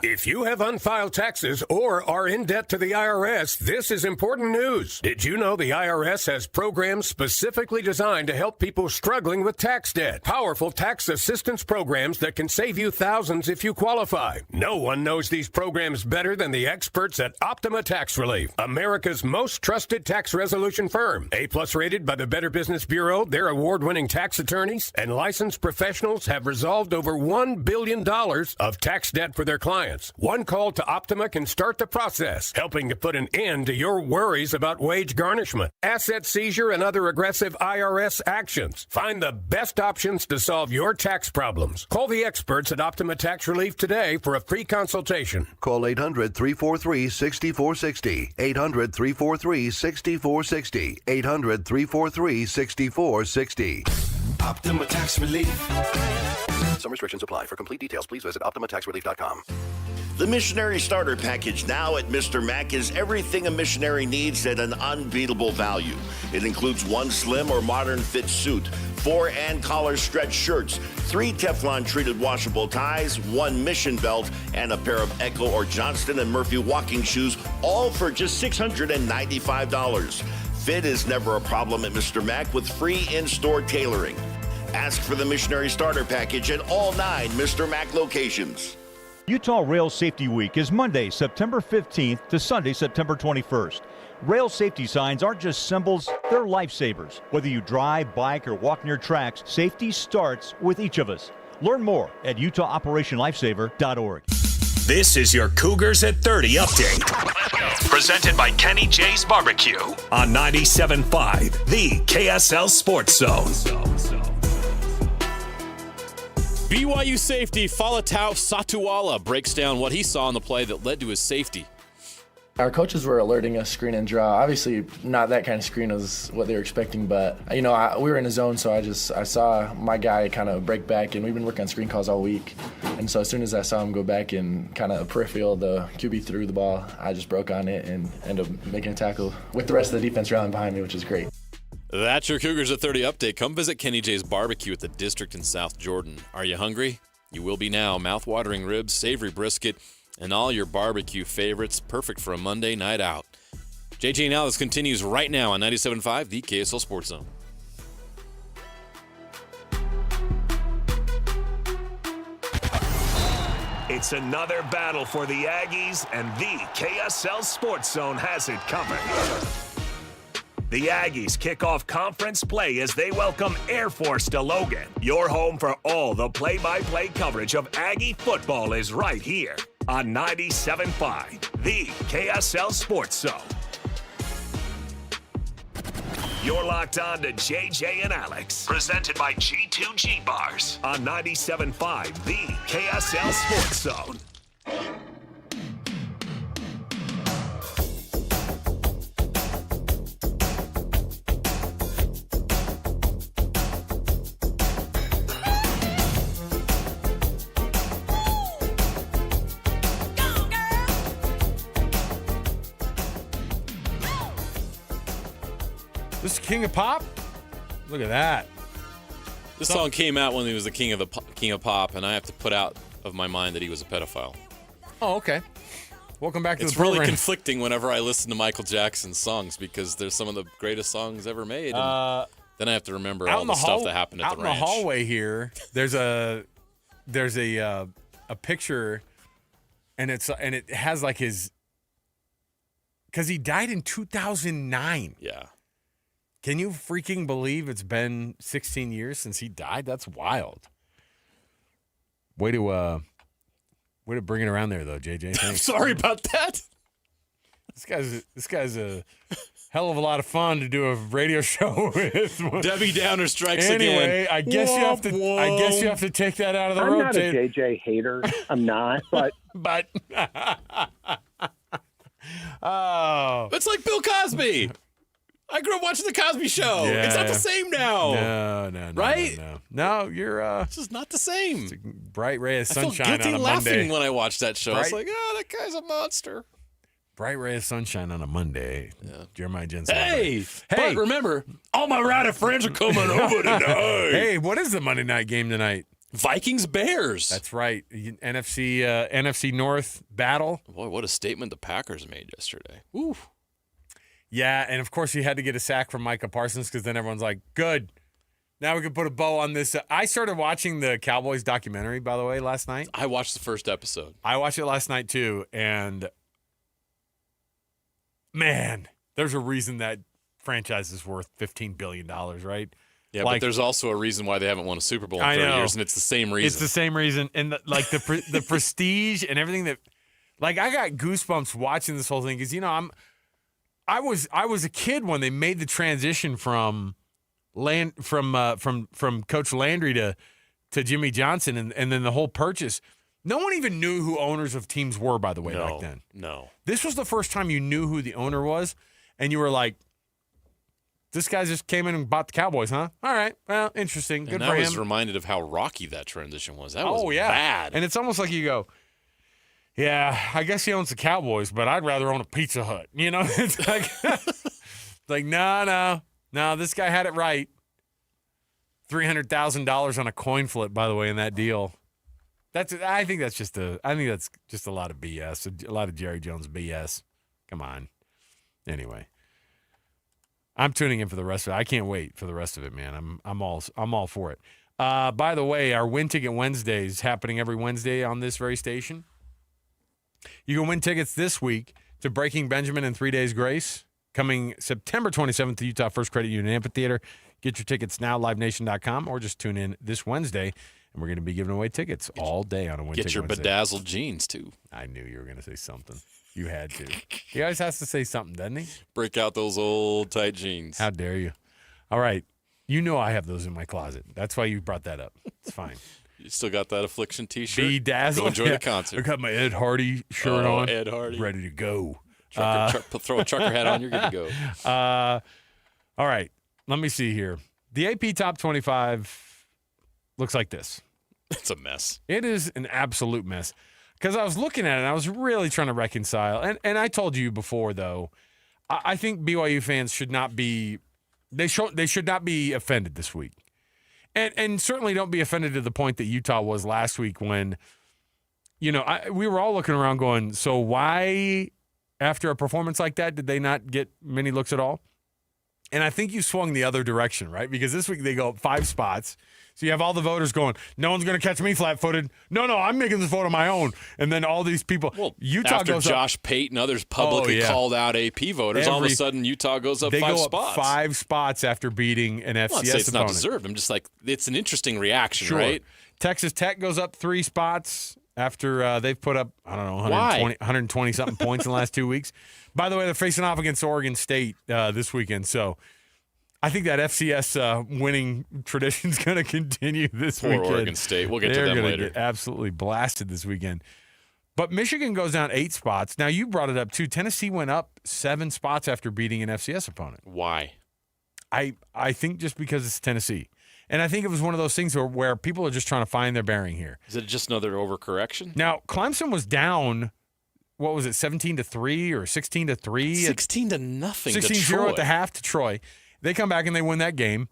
S23: If you have unfiled taxes or are in debt to the IRS, this is important news. Did you know the IRS has programs specifically designed to help people struggling with tax debt? Powerful tax assistance programs that can save you thousands if you qualify. No one knows these programs better than the experts at Optima Tax Relief, America's most trusted tax resolution firm. A+ rated by the Better Business Bureau, their award-winning tax attorneys and licensed professionals have resolved over $1 billion of tax debt for their clients. One call to Optima can start the process, helping to put an end to your worries about wage garnishment, asset seizure, and other aggressive IRS actions. Find the best options to solve your tax problems. Call the experts at Optima Tax Relief today for a free consultation.
S18: Call 800-343-6460. 800-343-6460. 800-343-6460.
S5: Optima Tax Relief. Some restrictions apply. For complete details, please visit OptimaTaxRelief.com.
S24: The Missionary Starter Package now at Mr. Mac is everything a missionary needs at an unbeatable value. It includes 1 slim or modern fit suit, 4 and collar stretch shirts, 3 Teflon treated washable ties, 1 mission belt, and a pair of Echo or Johnston & Murphy walking shoes, all for just $695. Fit is never a problem at Mr. Mac with free in-store tailoring. Ask for the Missionary Starter Package at all 9 Mr. Mac locations.
S25: Utah Rail Safety Week is Monday, September 15th to Sunday, September 21st. Rail safety signs aren't just symbols, they're lifesavers. Whether you drive, bike, or walk near tracks, safety starts with each of us. Learn more at UtahOperationLifesaver.org.
S5: This is your Cougars at 30 update. Presented by Kenny J's Barbecue on 97.5, the KSL Sports Zone.
S14: BYU safety Falatau Satuala breaks down what he saw in the play that led to his safety.
S1: Our coaches were alerting us screen and draw. Obviously, not that kind of screen was what they were expecting, but we were in a zone, so I saw my guy kind of break back, and we've been working on screen calls all week. And so as soon as I saw him go back and kind of peripheral, the QB threw the ball, I just broke on it and ended up making a tackle with the rest of the defense rallying behind me, which is great.
S14: That's your Cougars at 30 update. Come visit Kenny J's Barbecue at the District in South Jordan. Are you hungry? You will be now. Mouth-watering ribs, savory brisket, and all your barbecue favorites, perfect for a Monday night out. JJ and Alex continues right now on 97.5, the KSL Sports Zone.
S5: It's another battle for the Aggies, and the KSL Sports Zone has it covered. The Aggies kick off conference play as they welcome Air Force to Logan. Your home for all the play-by-play coverage of Aggie football is right here on 97.5, the KSL Sports Zone. You're locked on to JJ and Alex, presented by G2G Bars on 97.5, the KSL Sports Zone.
S19: This is King of Pop? Look at that.
S14: This song came out when he was the king of pop, and I have to put out of my mind that he was a pedophile.
S19: Oh, okay. Welcome back to the
S14: It's
S19: program.
S14: really conflicting whenever I listen to Michael Jackson's songs because they're some of the greatest songs ever made. And then I have to remember all the stuff that happened at the ranch.
S19: Out in the hallway here, there's a picture, and it has like his, because he died in 2009.
S14: Yeah.
S19: Can you freaking believe it's been 16 years since he died? That's wild. Way to bring it around there, though, JJ. Thanks.
S14: I'm sorry about that.
S19: This guy's a hell of a lot of fun to do a radio show with.
S14: Debbie Downer strikes again.
S19: Anyway, I guess you have to take that out of the
S7: I'm not
S19: rotation.
S7: a JJ hater. I'm not, but
S19: oh,
S14: it's like Bill Cosby. I grew up watching the Cosby Show.
S19: Yeah.
S14: It's not the same now.
S19: No,
S14: right?
S19: No, you're
S14: this is not the same.
S19: Bright ray of sunshine
S14: I feel guilty
S19: on a
S14: laughing
S19: Monday.
S14: when I watch that show. It's like, that guy's a monster.
S19: Bright ray of sunshine on a Monday. Yeah. Jeremiah Jensen.
S14: Hey, but remember, all my Rider friends are coming over tonight.
S19: Hey, what is the Monday night game tonight?
S14: Vikings Bears.
S19: That's right. NFC North battle.
S14: Boy, what a statement the Packers made yesterday. Ooh.
S19: Yeah, and of course you had to get a sack from Micah Parsons because then everyone's like, good. Now we can put a bow on this. I started watching the Cowboys documentary, by the way, last night.
S14: I watched the first episode.
S19: I watched it last night, too, and man, there's a reason that franchise is worth $15 billion, right?
S14: Yeah, but there's also a reason why they haven't won a Super Bowl in 30 years, and it's the same reason.
S19: It's the same reason. And the prestige and everything that, I got goosebumps watching this whole thing because, I was a kid when they made the transition from Coach Landry to Jimmy Johnson and then the whole purchase. No one even knew who owners of teams were, by the way, back then.
S14: No.
S19: This was the first time you knew who the owner was, and you were like, this guy just came in and bought the Cowboys, huh? All right. Well, interesting. Good for him.
S14: And I was reminded of how rocky that transition was. That was bad.
S19: And it's almost like you go, yeah, I guess he owns the Cowboys, but I'd rather own a Pizza Hut. It's like, no, this guy had it right. $300,000 on a coin flip, by the way, in that deal. I think that's just a lot of BS, a lot of Jerry Jones BS. Come on. Anyway, I'm tuning in for the rest of it. I can't wait for the rest of it, man. I'm all for it. By the way, our Win Ticket Wednesday is happening every Wednesday on this very station. You can win tickets this week to Breaking Benjamin and 3 Days Grace, coming September 27th to Utah First Credit Union Amphitheater. Get your tickets now, livenation.com, or just tune in this Wednesday, and we're going to be giving away tickets all day on a Win Ticket
S14: Get your
S19: Wednesday.
S14: bedazzled jeans, too.
S19: I knew you were going to say something. You had to. He always has to say something, doesn't he?
S14: Break out those old tight jeans.
S19: How dare you? All right. You know I have those in my closet. That's why you brought that up. It's fine.
S14: You still got that Affliction t-shirt?
S19: Bedazzled.
S14: Go enjoy the concert.
S19: I got my Ed Hardy shirt on.
S14: Ed Hardy.
S19: Ready to go.
S14: Throw a trucker hat on, you're good to go.
S19: All right, let me see here. The AP Top 25 looks like this.
S14: It's a mess.
S19: It is an absolute mess. Because I was looking at it, and I was really trying to reconcile. And I told you before, though, I think BYU fans should not be they should not be offended this week. And certainly don't be offended to the point that Utah was last week when, we were all looking around going, so why, after a performance like that, did they not get many looks at all? And I think you swung the other direction, right? Because this week they go up 5 spots. So you have all the voters going, no one's going to catch me flat-footed. No, I'm making this vote on my own. And then all these people.
S14: Well,
S19: Utah
S14: after
S19: goes
S14: Josh
S19: up,
S14: Pate and others publicly called out AP voters, all of a sudden Utah goes up 5 spots.
S19: They go up 5 spots after beating an FCS opponent.
S14: It's not deserved. I'm just like, it's an interesting reaction, right?
S19: Texas Tech goes up 3 spots after they've put up, 120-something points in the last 2 weeks. By the way, they're facing off against Oregon State this weekend, so I think that FCS winning tradition is going to continue this weekend.
S14: Oregon State. We'll get to them later.
S19: They're going to get absolutely blasted this weekend. But Michigan goes down 8 spots. Now, you brought it up, too. Tennessee went up 7 spots after beating an FCS opponent.
S14: Why?
S19: I think just because it's Tennessee. And I think it was one of those things where people are just trying to find their bearing here.
S14: Is it just another overcorrection?
S19: Now, Clemson was down, what was it, 17-3 or 16-3?
S14: 16-0 to
S19: 16-0 at the half to Troy. They come back and they win that game,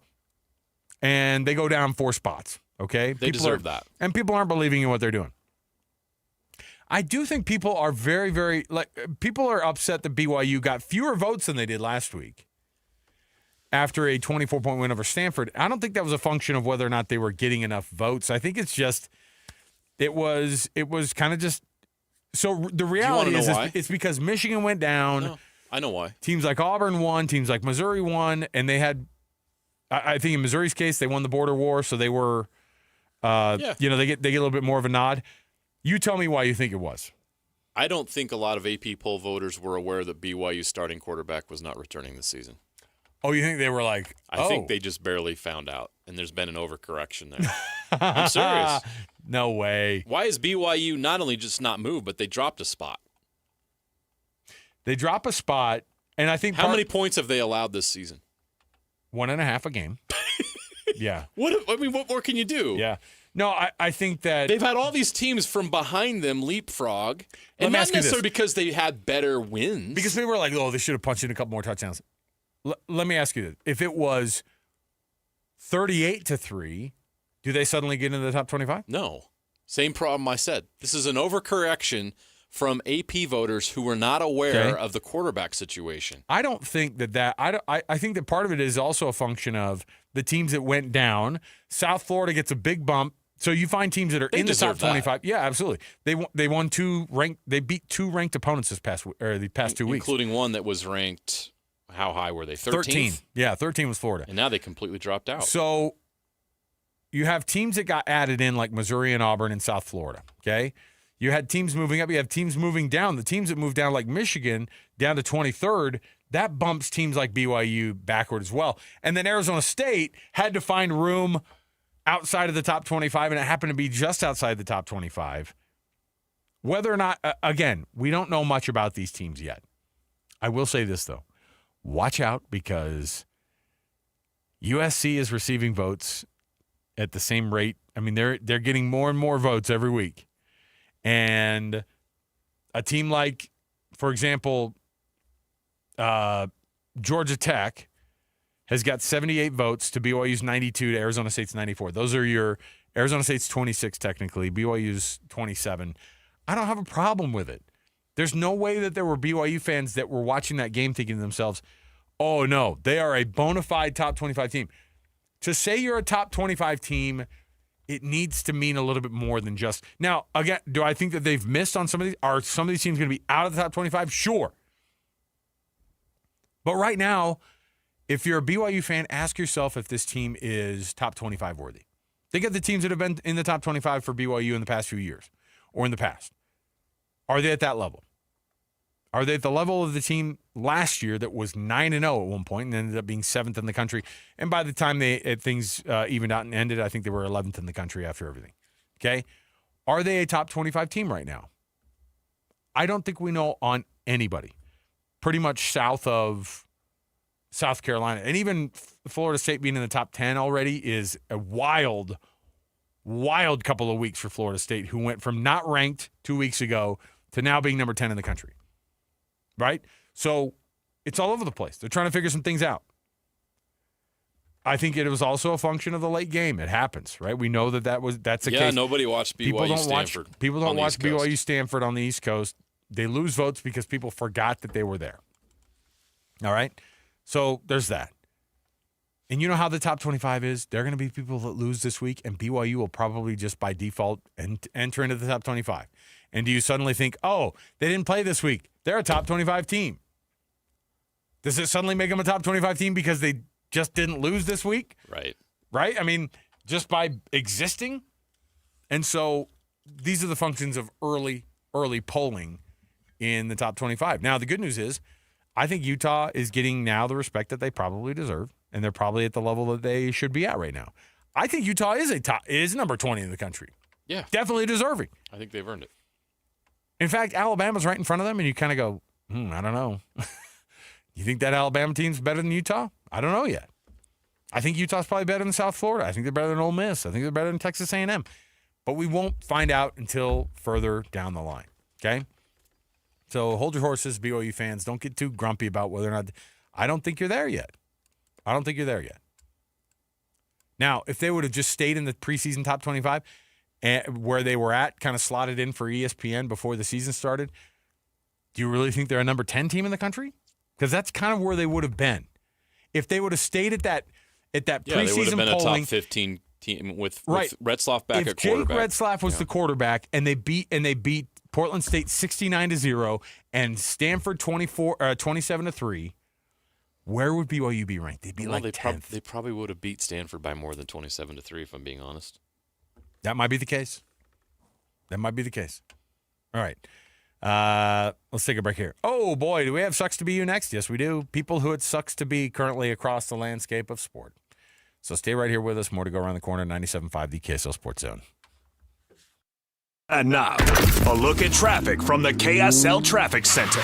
S19: and they go down 4 spots, okay?
S14: They deserve that.
S19: And people aren't believing in what they're doing. I do think people are very, very people are upset that BYU got fewer votes than they did last week after a 24-point win over Stanford. I don't think that was a function of whether or not they were getting enough votes. I think it's just it was kind of just so the reality is it's because Michigan went down.
S14: No, I know why.
S19: Teams like Auburn won, teams like Missouri won, and they had I think in Missouri's case they won the border war, so they were they get a little bit more of a nod. You tell me why you think it was.
S14: I don't think a lot of AP poll voters were aware that BYU's starting quarterback was not returning this season.
S19: Oh, you think they were like,
S14: I think they just barely found out, and there's been an overcorrection there. I'm serious.
S19: No way.
S14: Why is BYU not only just not moved, but they dropped a spot?
S19: They drop a spot, and I think
S14: how many points have they allowed this season?
S19: 1.5 a game. Yeah.
S14: What more can you do?
S19: Yeah. No, I think that
S14: they've had all these teams from behind them leapfrog, and not necessarily because they had better wins.
S19: Because people were like, oh, they should have punched in a couple more touchdowns. Let me ask you this. If it was 38-3, do they suddenly get into the top 25?
S14: No. Same problem I said. This is an overcorrection from AP voters who were not aware of the quarterback situation.
S19: I don't think I think that part of it is also a function of the teams that went down. South Florida gets a big bump. So you find teams that are in the top 25. Yeah, absolutely. They won 2 ranked. They beat 2 ranked opponents the past 2 weeks,
S14: including one that was ranked. How high were they?
S19: 13. Yeah, 13 was Florida.
S14: And now they completely dropped out.
S19: So you have teams that got added in like Missouri and Auburn and South Florida, okay? You had teams moving up. You have teams moving down. The teams that moved down like Michigan down to 23rd, that bumps teams like BYU backward as well. And then Arizona State had to find room outside of the top 25, and it happened to be just outside the top 25. Whether or not, again, we don't know much about these teams yet. I will say this, though. Watch out, because USC is receiving votes at the same rate. I mean, they're getting more and more votes every week. And a team like, for example, Georgia Tech has got 78 votes to BYU's 92 to Arizona State's 94. Those are your Arizona State's 26 technically, BYU's 27. I don't have a problem with it. There's no way that there were BYU fans that were watching that game thinking to themselves, oh, no, they are a bona fide top 25 team. To say you're a top 25 team, it needs to mean a little bit more than just – now, again, do I think that they've missed on some of these? Are some of these teams going to be out of the top 25? Sure. But right now, if you're a BYU fan, ask yourself if this team is top 25 worthy. Think of the teams that have been in the top 25 for BYU in the past few years or in the past. Are they at that level? Are they at the level of the team last year that was 9-0 at one point and ended up being 7th in the country? And by the time things evened out and ended, I think they were 11th in the country after everything. Okay? Are they a top 25 team right now? I don't think we know on anybody. pretty much south of South Carolina. And even Florida State being in the top 10 already is a wild couple of weeks for Florida State, who went from not ranked 2 weeks ago to now being number 10 in the country. Right? So it's all over the place. They're trying to figure some things out. I think it was also a function of the late game. It happens, right? We know that's the case.
S14: Yeah, nobody watched BYU Stanford.
S19: People don't watch BYU Stanford on the East Coast. They lose votes because people forgot that they were there. All right? So there's that. And you know how the top 25 is? There are going to be people that lose this week, and BYU will probably just by default enter into the top 25. And do you suddenly think, oh, they didn't play this week. They're a top 25 team. Does it suddenly make them a top 25 team because they just didn't lose this week?
S14: Right.
S19: Right? I mean, just by existing. And so these are the functions of early polling in the top 25. Now, the good news is I think Utah is getting now the respect that they probably deserve, and they're probably at the level that they should be at right now. I think Utah is number 20 in the country.
S14: Yeah.
S19: Definitely deserving.
S14: I think they've earned it.
S19: In fact, Alabama's right in front of them, and you kind of go, I don't know. You think that Alabama team's better than Utah? I don't know yet. I think Utah's probably better than South Florida. I think they're better than Ole Miss. I think they're better than Texas A&M. But we won't find out until further down the line, okay? So hold your horses, BYU fans. Don't get too grumpy about whether or not – I don't think you're there yet. Now, if they would have just stayed in the preseason top 25 where they were at, kind of slotted in for ESPN before the season started, do you really think they're a number 10 team in the country? Because that's kind of where they would have been. If they would have stayed at that preseason polling.
S14: They would have been a top 15 team with Retzlaff back at quarterback.
S19: If Jake Retzlaff was the quarterback and they beat Portland State 69-0 and Stanford 27-3, where would BYU be ranked? They'd be like 10th.
S14: They probably would have beat Stanford by more than 27-3, if I'm being honest.
S19: That might be the case. All right. Let's take a break here. Oh, boy, do we have Sucks to Be You next? Yes, we do. People who it sucks to be currently across the landscape of sport. So stay right here with us. More to go around the corner. 97.5, the KSL Sports Zone.
S5: And now, a look at traffic from the KSL Traffic Center.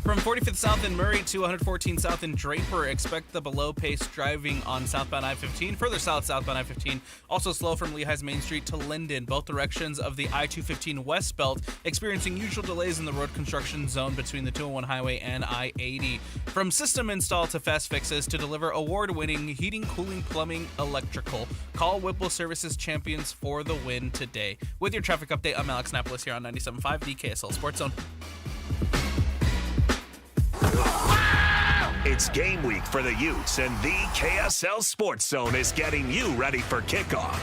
S15: From 45th South in Murray to 114 South in Draper, expect the below pace driving on southbound I-15. Further south, southbound I-15. Also slow from Lehigh's Main Street to Linden. Both directions of the I-215 West Belt experiencing usual delays in the road construction zone between the 201 highway and I-80. From system install to fast fixes to deliver award-winning heating, cooling, plumbing, electrical. Call Whipple Services Champions for the win today. With your traffic update, I'm Alex Napoles here on 97.5, the KSL Sports Zone.
S5: It's game week for the Utes, and the KSL Sports Zone is getting you ready for kickoff.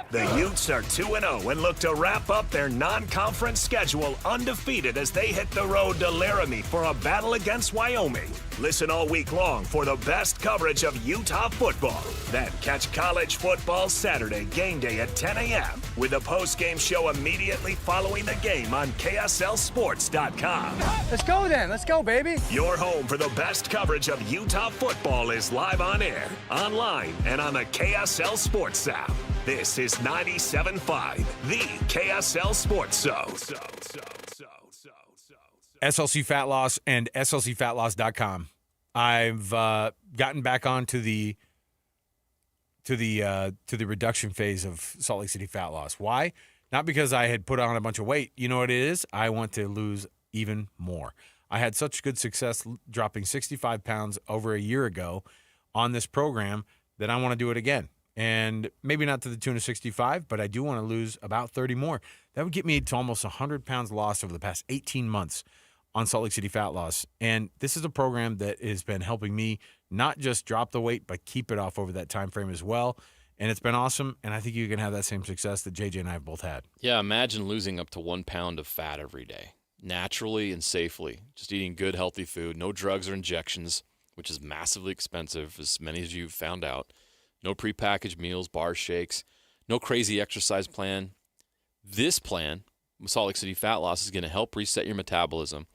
S5: The Utes are 2-0 and look to wrap up their non-conference schedule undefeated as they hit the road to Laramie for a battle against Wyoming. Listen all week long for the best coverage of Utah football. Then catch college football Saturday game day at 10 a.m. with a post-game show immediately following the game on KSLSports.com.
S8: Let's go then. Let's go, baby.
S5: Your home for the best coverage of Utah football is live on air, online, and on the KSL Sports app. This is 97.5, the KSL Sports Zone.
S19: SLC Fat Loss and SLCFatLoss.com. I've gotten back on to the reduction phase of Salt Lake City Fat Loss. Why? Not because I had put on a bunch of weight. You know what it is? I want to lose even more. I had such good success dropping 65 pounds over a year ago on this program that I want to do it again. And maybe not to the tune of 65, but I do want to lose about 30 more. That would get me to almost 100 pounds lost over the past 18 months on Salt Lake City Fat Loss. And this is a program that has been helping me not just drop the weight, but keep it off over that time frame as well. And it's been awesome, and I think you can have that same success that JJ and I have both had.
S14: Yeah, imagine losing up to 1 pound of fat every day, naturally and safely, just eating good, healthy food, no drugs or injections, which is massively expensive, as many as you've found out. No prepackaged meals, bar shakes, no crazy exercise plan. This plan, Salt Lake City Fat Loss, is going to help reset your metabolism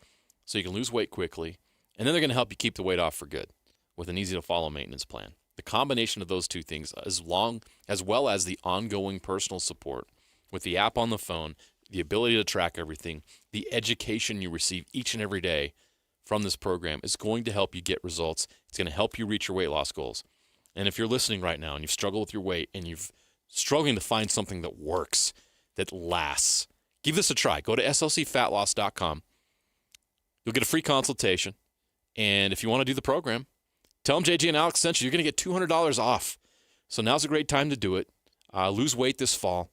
S14: so you can lose weight quickly, and then they're going to help you keep the weight off for good with an easy-to-follow maintenance plan. The combination of those two things, as well as the ongoing personal support with the app on the phone, the ability to track everything, the education you receive each and every day from this program is going to help you get results. It's going to help you reach your weight loss goals. And if you're listening right now and you've struggled with your weight and you've struggling to find something that works, that lasts, give this a try. Go to slcfatloss.com. You'll get a free consultation. And if you want to do the program, tell them JG and Alex sent you. You're going to get $200 off. So now's a great time to do it. Lose weight this fall.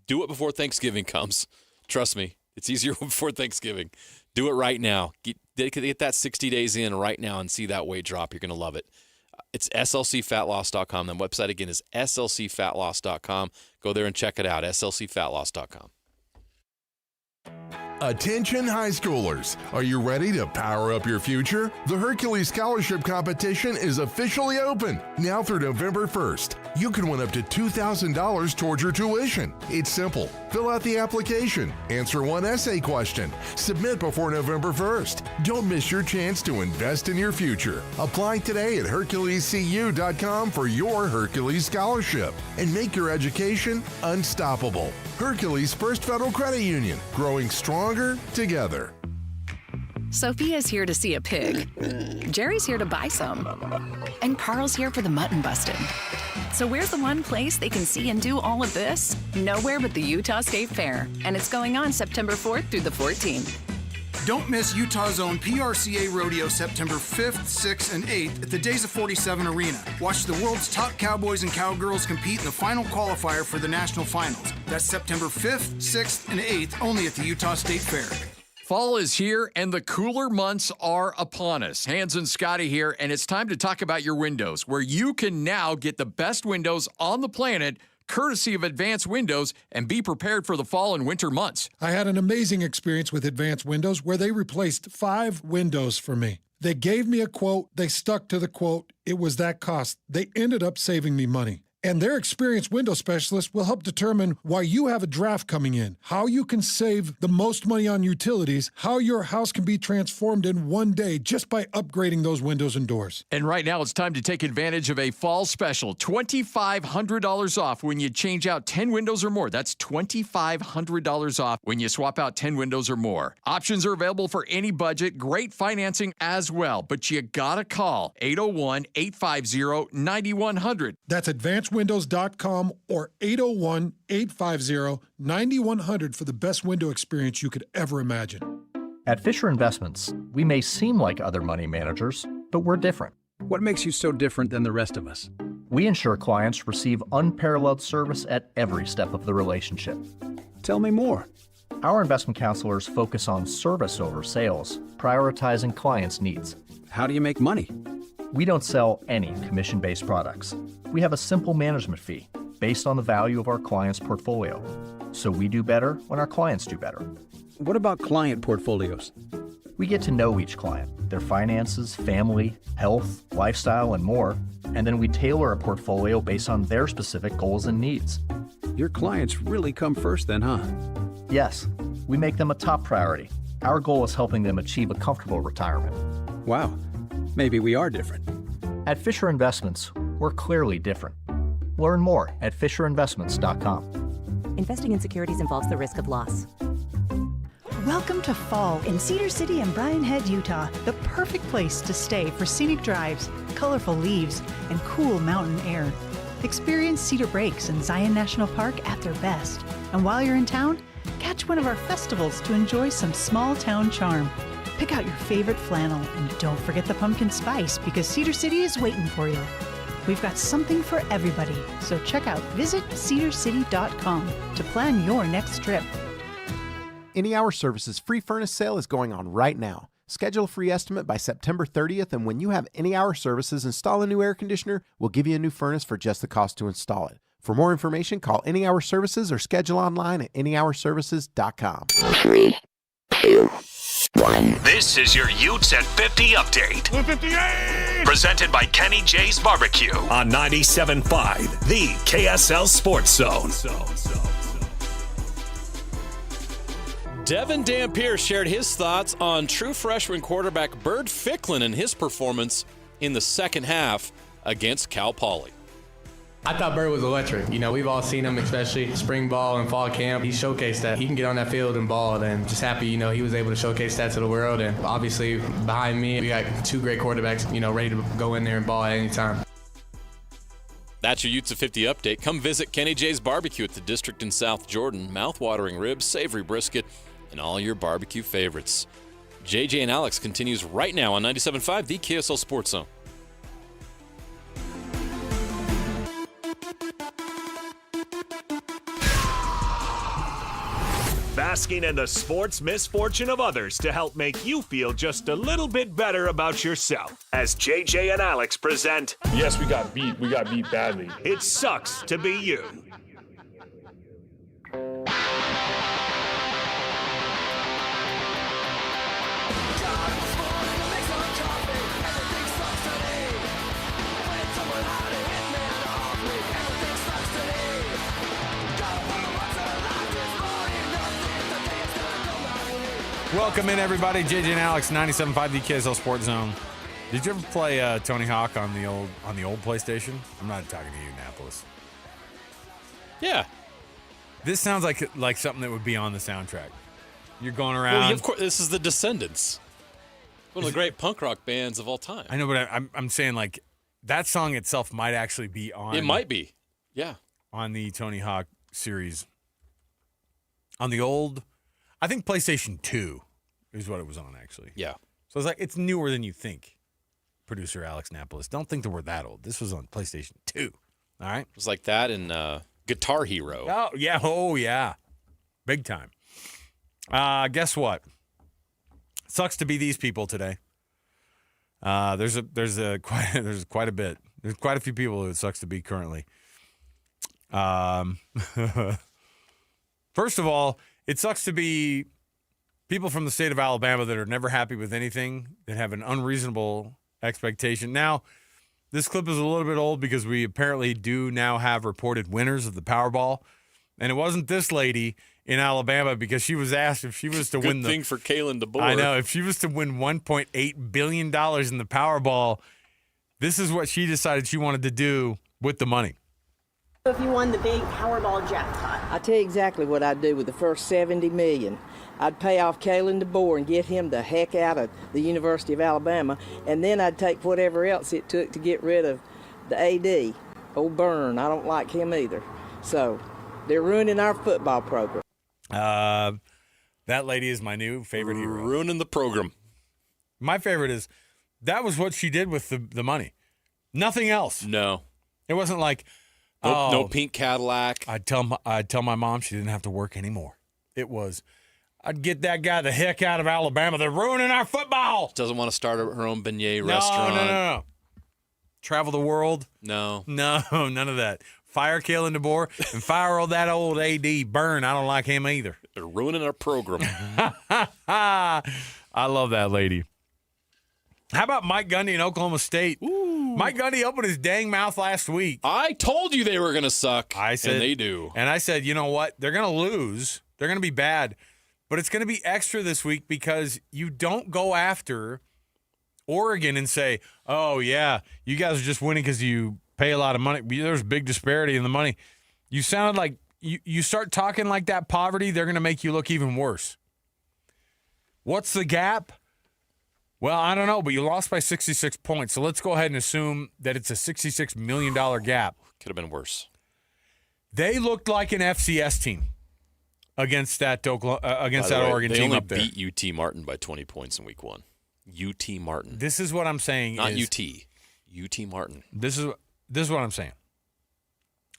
S14: Do it before Thanksgiving comes. Trust me, it's easier before Thanksgiving. Do it right now. Get that 60 days in right now and see that weight drop. You're going to love it. It's slcfatloss.com. The website, again, is slcfatloss.com. Go there and check it out, slcfatloss.com.
S22: Attention high schoolers, are you ready to power up your future? The Hercules Scholarship Competition is officially open now through November 1st. You can win up to $2,000 towards your tuition. It's simple. Fill out the application, answer one essay question, submit before November 1st. Don't miss your chance to invest in your future. Apply today at HerculesCU.com for your Hercules Scholarship and make your education unstoppable. Hercules First Federal Credit Union, growing stronger together.
S9: Sophia's here to see a pig. Jerry's here to buy some. And Carl's here for the mutton busting. So where's the one place they can see and do all of this? Nowhere but the Utah State Fair. And it's going on September 4th through the 14th.
S10: Don't miss Utah's own PRCA Rodeo September 5th, 6th, and 8th at the Days of 47 Arena. Watch the world's top cowboys and cowgirls compete in the final qualifier for the national finals. That's September 5th, 6th, and 8th only at the Utah State Fair.
S11: Fall is here, and the cooler months are upon us. Hans and Scotty here, and it's time to talk about your windows, where you can now get the best windows on the planet, courtesy of Advanced Windows, and be prepared for the fall and winter months.
S12: I had an amazing experience with Advanced Windows, where they replaced 5 windows for me. They gave me a quote. They stuck to the quote. It was that cost. They ended up saving me money. And their experienced window specialist will help determine why you have a draft coming in, how you can save the most money on utilities, how your house can be transformed in one day just by upgrading those windows and doors.
S11: And right now, it's time to take advantage of a fall special, $2,500 off when you change out 10 windows or more. That's $2,500 off when you swap out 10 windows or more. Options are available for any budget, great financing as well, but you gotta call 801-850-9100.
S12: That's AdvancedWindows.com or 801-850-9100 for the best window experience you could ever imagine.
S17: At Fisher Investments, we may seem like other money managers, but we're different.
S26: What makes you so different than the rest of us?
S17: We ensure clients receive unparalleled service at every step of the relationship.
S26: Tell me more.
S17: Our investment counselors focus on service over sales, prioritizing clients' needs.
S26: How do you make money?
S17: We don't sell any commission-based products. We have a simple management fee based on the value of our client's portfolio. So we do better when our clients do better.
S26: What about client portfolios?
S17: We get to know each client, their finances, family, health, lifestyle, and more, and then we tailor a portfolio based on their specific goals and needs.
S26: Your clients really come first then, huh?
S17: Yes, we make them a top priority. Our goal is helping them achieve a comfortable retirement.
S26: Wow, maybe we are different.
S17: At Fisher Investments, we're clearly different. Learn more at FisherInvestments.com.
S27: Investing in securities involves the risk of loss.
S28: Welcome to fall in Cedar City and Bryan Head, Utah, the perfect place to stay for scenic drives, colorful leaves, and cool mountain air. Experience Cedar Breaks and Zion National Park at their best. And while you're in town, catch one of our festivals to enjoy some small town charm. Pick out your favorite flannel and don't forget the pumpkin spice because Cedar City is waiting for you. We've got something for everybody, so check out visitcedarcity.com to plan your next trip.
S21: Any Hour Services free furnace sale is going on right now. Schedule a free estimate by September 30th, and when you have Any Hour Services install a new air conditioner, we'll give you a new furnace for just the cost to install it. For more information, call Any Hour Services or schedule online at anyhourservices.com.
S5: 3, 2, 1. This is your Utes at 50 update. 58! Presented by Kenny J's Barbecue on 97.5, the KSL Sports Zone.
S14: Devin Dampier shared his thoughts on true freshman quarterback Bird Ficklin and his performance in the second half against Cal Poly.
S2: I thought Bird was electric. You know, we've all seen him, especially spring ball and fall camp. He showcased that he can get on that field and ball, and just happy, you know, he was able to showcase that to the world. And obviously, behind me, we got two great quarterbacks, you know, ready to go in there and ball at any time.
S14: That's your Utes of 50 update. Come visit Kenny J's Barbecue at the District in South Jordan. Mouth-watering ribs, savory brisket, and all your barbecue favorites. JJ and Alex continues right now on 97.5, the KSL Sports Zone.
S5: Basking in the sports misfortune of others to help make you feel just a little bit better about yourself. As JJ and Alex present,
S3: yes, we got beat. We got beat badly.
S5: It Sucks to Be You.
S19: Welcome in, everybody. JJ and Alex, 97.5 the KSL Sports Zone. Did you ever play Tony Hawk on the old PlayStation? I'm not talking to you, Napoles.
S14: Yeah.
S19: This sounds like something that would be on the soundtrack. You're going around.
S14: Well, of course, this is the Descendants, one of the great punk rock bands of all time.
S19: I know, but I'm saying like that song itself might actually be on.
S14: It might be, yeah,
S19: on the Tony Hawk series. On the old, I think PlayStation 2 is what it was on, actually.
S14: Yeah.
S19: So it's like, it's newer than you think, producer Alex Napoles. Don't think that we're that old. This was on PlayStation 2. All right?
S14: It was like that in Guitar Hero.
S19: Oh, yeah. Oh, yeah. Big time. Guess what? Sucks to be these people today. There's quite a bit. There's quite a few people who it sucks to be currently. First of all, it sucks to be people from the state of Alabama that are never happy with anything, that have an unreasonable expectation. Now, this clip is a little bit old because we apparently do now have reported winners of the Powerball. And it wasn't this lady in Alabama because she was asked if she was to win
S14: Good thing for Kalen DeBoer.
S19: I know. If she was to win $1.8 billion in the Powerball, this is what she decided she wanted to do with the money.
S4: If you won the big Powerball jackpot.
S6: I'll tell you exactly what I'd do with the first $70 million. I'd pay off Kalen DeBoer and get him the heck out of the University of Alabama, and then I'd take whatever else it took to get rid of the AD, old Byrne. I don't like him either. So they're ruining our football program.
S19: That lady is my new favorite hero.
S14: Ruining the program.
S19: My favorite is that was what she did with the money. Nothing else.
S14: No.
S19: It wasn't like,
S14: no pink Cadillac.
S19: I'd tell my mom she didn't have to work anymore. It was, I'd get that guy the heck out of Alabama. They're ruining our football.
S14: Doesn't want to start her own beignet restaurant.
S19: No. Travel the world.
S14: No,
S19: none of that. Fire Kalen DeBoer and fire that old AD Byrne. I don't like him either.
S14: They're ruining our program.
S19: I love that lady. How about Mike Gundy in Oklahoma State?
S14: Ooh.
S19: Mike Gundy opened his dang mouth last week.
S14: I told you they were going to suck.
S19: I said,
S14: and they do.
S19: And I said, you know what? They're going to lose. They're going to be bad. But it's going to be extra this week because you don't go after Oregon and say, oh, yeah, you guys are just winning because you pay a lot of money. There's a big disparity in the money. You sounded like you start talking like that poverty, they're going to make you look even worse. What's the gap? Well, I don't know, but you lost by 66 points. So let's go ahead and assume that it's a $66 million gap.
S14: Could have been worse.
S19: They looked like an FCS team against that Oregon team up there.
S14: They only beat UT Martin by 20 points in week 1. UT Martin.
S19: This is what I'm saying.
S14: Not UT. UT Martin.
S19: This is what I'm saying.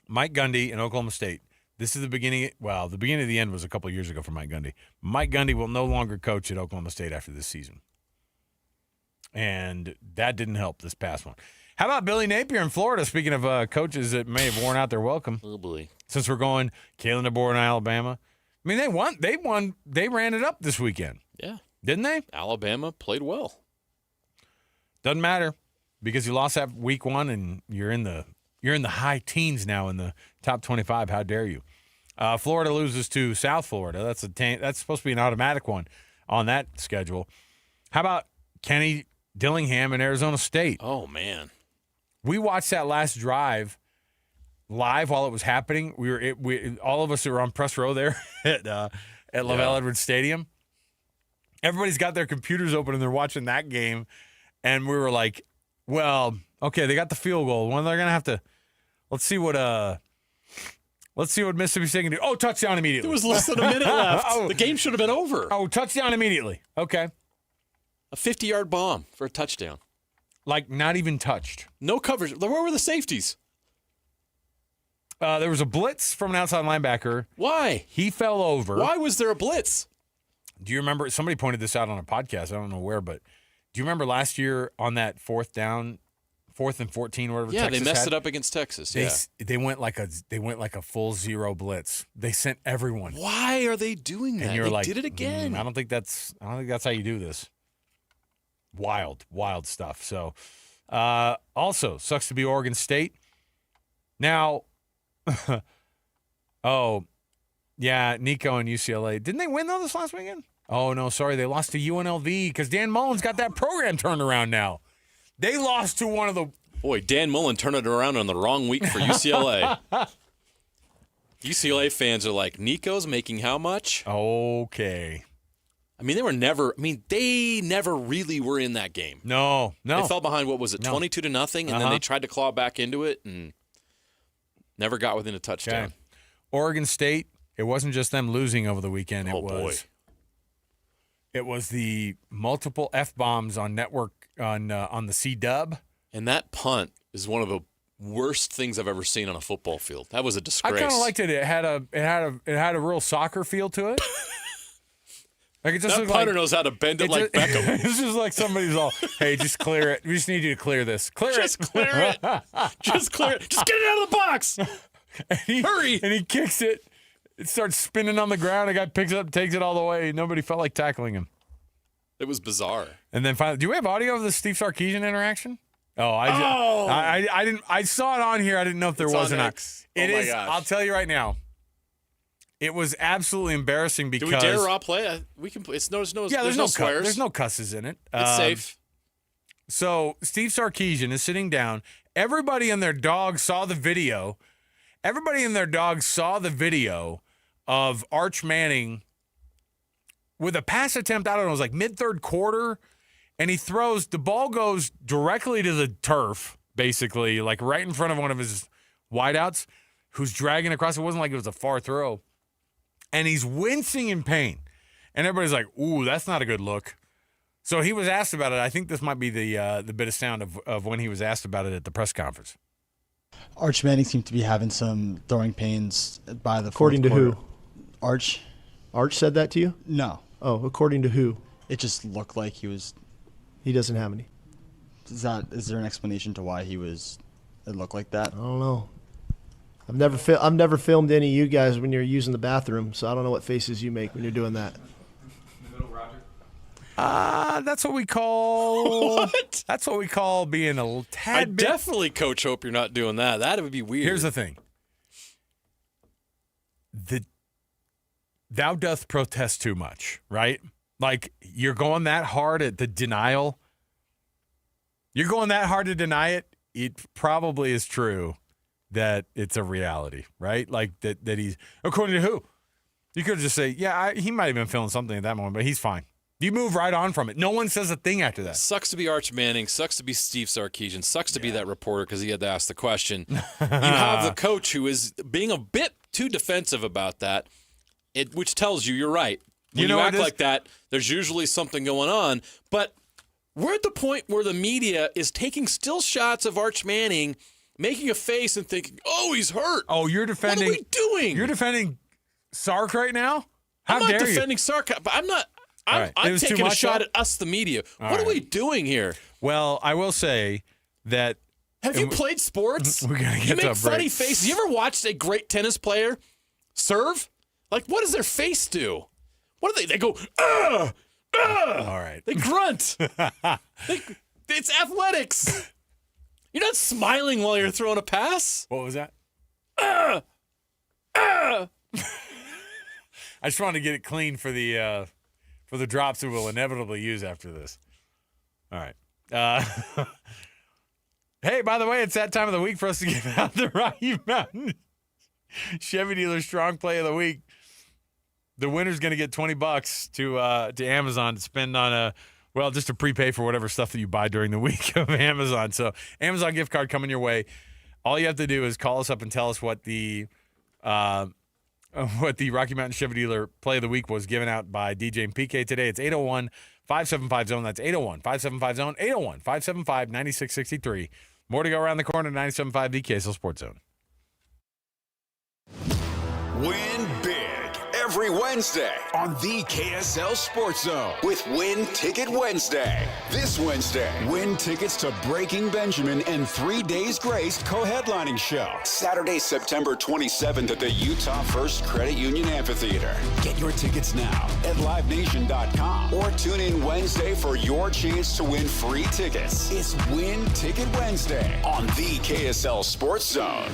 S19: Mike Gundy in Oklahoma State. This is the beginning. Well, the beginning of the end was a couple of years ago for Mike Gundy. Mike Gundy will no longer coach at Oklahoma State after this season. And that didn't help this past one. How about Billy Napier in Florida? Speaking of coaches that may have worn out their welcome.
S14: Oh, boy.
S19: Since we're going Kalen DeBoer in Alabama. I mean, they won. They ran it up this weekend.
S14: Yeah.
S19: Didn't they?
S14: Alabama played well.
S19: Doesn't matter because you lost that week 1 and you're in the high teens now in the top 25. How dare you? Florida loses to South Florida. That's supposed to be an automatic one on that schedule. How about Kenny Dillingham in Arizona State?
S14: Oh, man.
S19: We watched that last drive, live while it was happening. We all of us who were on press row there at LaVell Edwards Stadium. Everybody's got their computers open and they're watching that game, and we were like, "Well, okay, they got the field goal. When they're gonna have to, let's see what Mississippi State can do. Oh, touchdown immediately.
S14: There was less than a minute left.
S19: Oh.
S14: The game should have been over.
S19: Oh, touchdown immediately. Okay,
S14: a 50-yard bomb for a touchdown.
S19: Like not even touched.
S14: No coverage. Where were the safeties?
S19: There was a blitz from an outside linebacker.
S14: Why?
S19: He fell over.
S14: Why was there a blitz?
S19: Do you remember? Somebody pointed this out on a podcast. I don't know where, but do you remember last year on that 4th and 14, whatever?
S14: Yeah,
S19: Texas
S14: they messed
S19: had?
S14: it up against Texas.
S19: They went like a full zero blitz. They sent everyone.
S14: Why are they doing that?
S19: And you're
S14: they
S19: like,
S14: did it again.
S19: I don't think that's how you do this. Wild stuff. So, also sucks to be Oregon State. Now, oh, yeah, Nico and UCLA. Didn't they win though this last weekend? Oh no, sorry, they lost to UNLV because Dan Mullen's got that program turned around now. They lost to one of the.
S14: Boy, Dan Mullen turned it around on the wrong week for UCLA. UCLA fans are like, Nico's making how much?
S19: Okay.
S14: I mean, they never really were in that game.
S19: No.
S14: They fell behind, 22-0, and then they tried to claw back into it and never got within a touchdown.
S19: Okay. Oregon State, it wasn't just them losing over the weekend. It was the multiple F-bombs on network on the C-dub.
S14: And that punt is one of the worst things I've ever seen on a football field. That was a disgrace.
S19: I kind of liked it. It had a real soccer feel to it. Like it just
S14: that punter knows how to bend it like Beckham.
S19: It's just like somebody's all, hey, just clear it. We just need you to clear this.
S14: Just clear it. Just clear it. Just get it out of the box. Hurry.
S19: And he kicks it. It starts spinning on the ground. The guy picks it up, takes it all the way. Nobody felt like tackling him.
S14: It was bizarre.
S19: And then finally, do we have audio of the Steve Sarkisian interaction? I didn't. I saw it on here. I didn't know if there was or not. It is.
S14: Gosh.
S19: I'll tell you right now. It was absolutely embarrassing because.
S14: Do we dare raw play? We can. It's no.
S19: Yeah,
S14: there's no swears.
S19: There's no cusses in it.
S14: It's safe.
S19: So Steve Sarkisian is sitting down. Everybody and their dog saw the video. Everybody and their dog saw the video of Arch Manning with a pass attempt. I don't know. It was like mid-third quarter. And he throws, the ball goes directly to the turf, basically, like right in front of one of his wideouts, who's dragging across. It wasn't like it was a far throw. And he's wincing in pain. And everybody's like, ooh, that's not a good look. So he was asked about it. I think this might be the bit of sound of when he was asked about it at the press conference.
S1: Arch Manning seemed to be having some throwing pains by the
S13: According to
S1: quarter.
S13: who?
S1: Arch.
S13: Arch said that to you?
S1: No.
S13: Oh, according to who?
S1: It just looked like he was.
S13: He doesn't have any.
S1: Is there an explanation to why it looked like that?
S13: I don't know. I've never filmed any of you guys when you're using the bathroom, so I don't know what faces you make when you're doing that.
S19: That's what we call. What? That's what we call being a tad bit.
S14: Definitely, Coach, hope you're not doing that. That would be weird.
S19: Here's the thing. Thou doth protest too much, right? Like, you're going that hard at the denial. You're going that hard to deny it. It probably is true that it's a reality, right? Like, that he's, according to who? You could just say, yeah, he might have been feeling something at that moment, but he's fine. You move right on from it. No one says a thing after that.
S14: Sucks to be Arch Manning. Sucks to be Steve Sarkisian. Sucks to be that reporter because he had to ask the question. You have the coach who is being a bit too defensive about that, which tells you're right. When you act like that, there's usually something going on. But we're at the point where the media is taking still shots of Arch Manning, making a face and thinking, oh, he's hurt.
S19: Oh, you're defending.
S14: What are we doing?
S19: You're defending Sark right now?
S14: I'm not defending Sark, but I'm not. I'm taking a shot at us, the media. What are we doing here?
S19: Well, I will say that.
S14: Have you played sports?
S19: We're gonna get
S14: you
S19: to a
S14: make funny
S19: break.
S14: faces. You ever watched a great tennis player serve? Like, what does their face do? What do they? They go, ugh, ugh.
S19: All right.
S14: They grunt. It's athletics. You're not smiling while you're throwing a pass.
S19: What was that?
S14: Ugh, ugh.
S19: I just wanted to get it clean for the drops that we'll inevitably use after this. All right. Hey, by the way, it's that time of the week for us to give out the Rocky Mountain Chevy Dealer Strong Play of the Week. The winner's going to get $20 to Amazon to spend on just to prepay for whatever stuff that you buy during the week of Amazon. So Amazon gift card coming your way. All you have to do is call us up and tell us what the Rocky Mountain Chevy Dealer Play of the Week was given out by DJ and PK today. It's 801-575-ZONE. That's 801-575-ZONE, 801-575-9663. More to go around the corner, 97.5, the KSL Sports Zone.
S7: Win big every Wednesday on the KSL Sports Zone with Win Ticket Wednesday. This Wednesday, win tickets to Breaking Benjamin and 3 Days Grace co-headlining show. Saturday, September 27th at the Utah First Credit Union Amphitheater. Get your tickets now at livenation.com or tune in Wednesday for your chance to win free tickets. It's Win Ticket Wednesday on the KSL Sports Zone.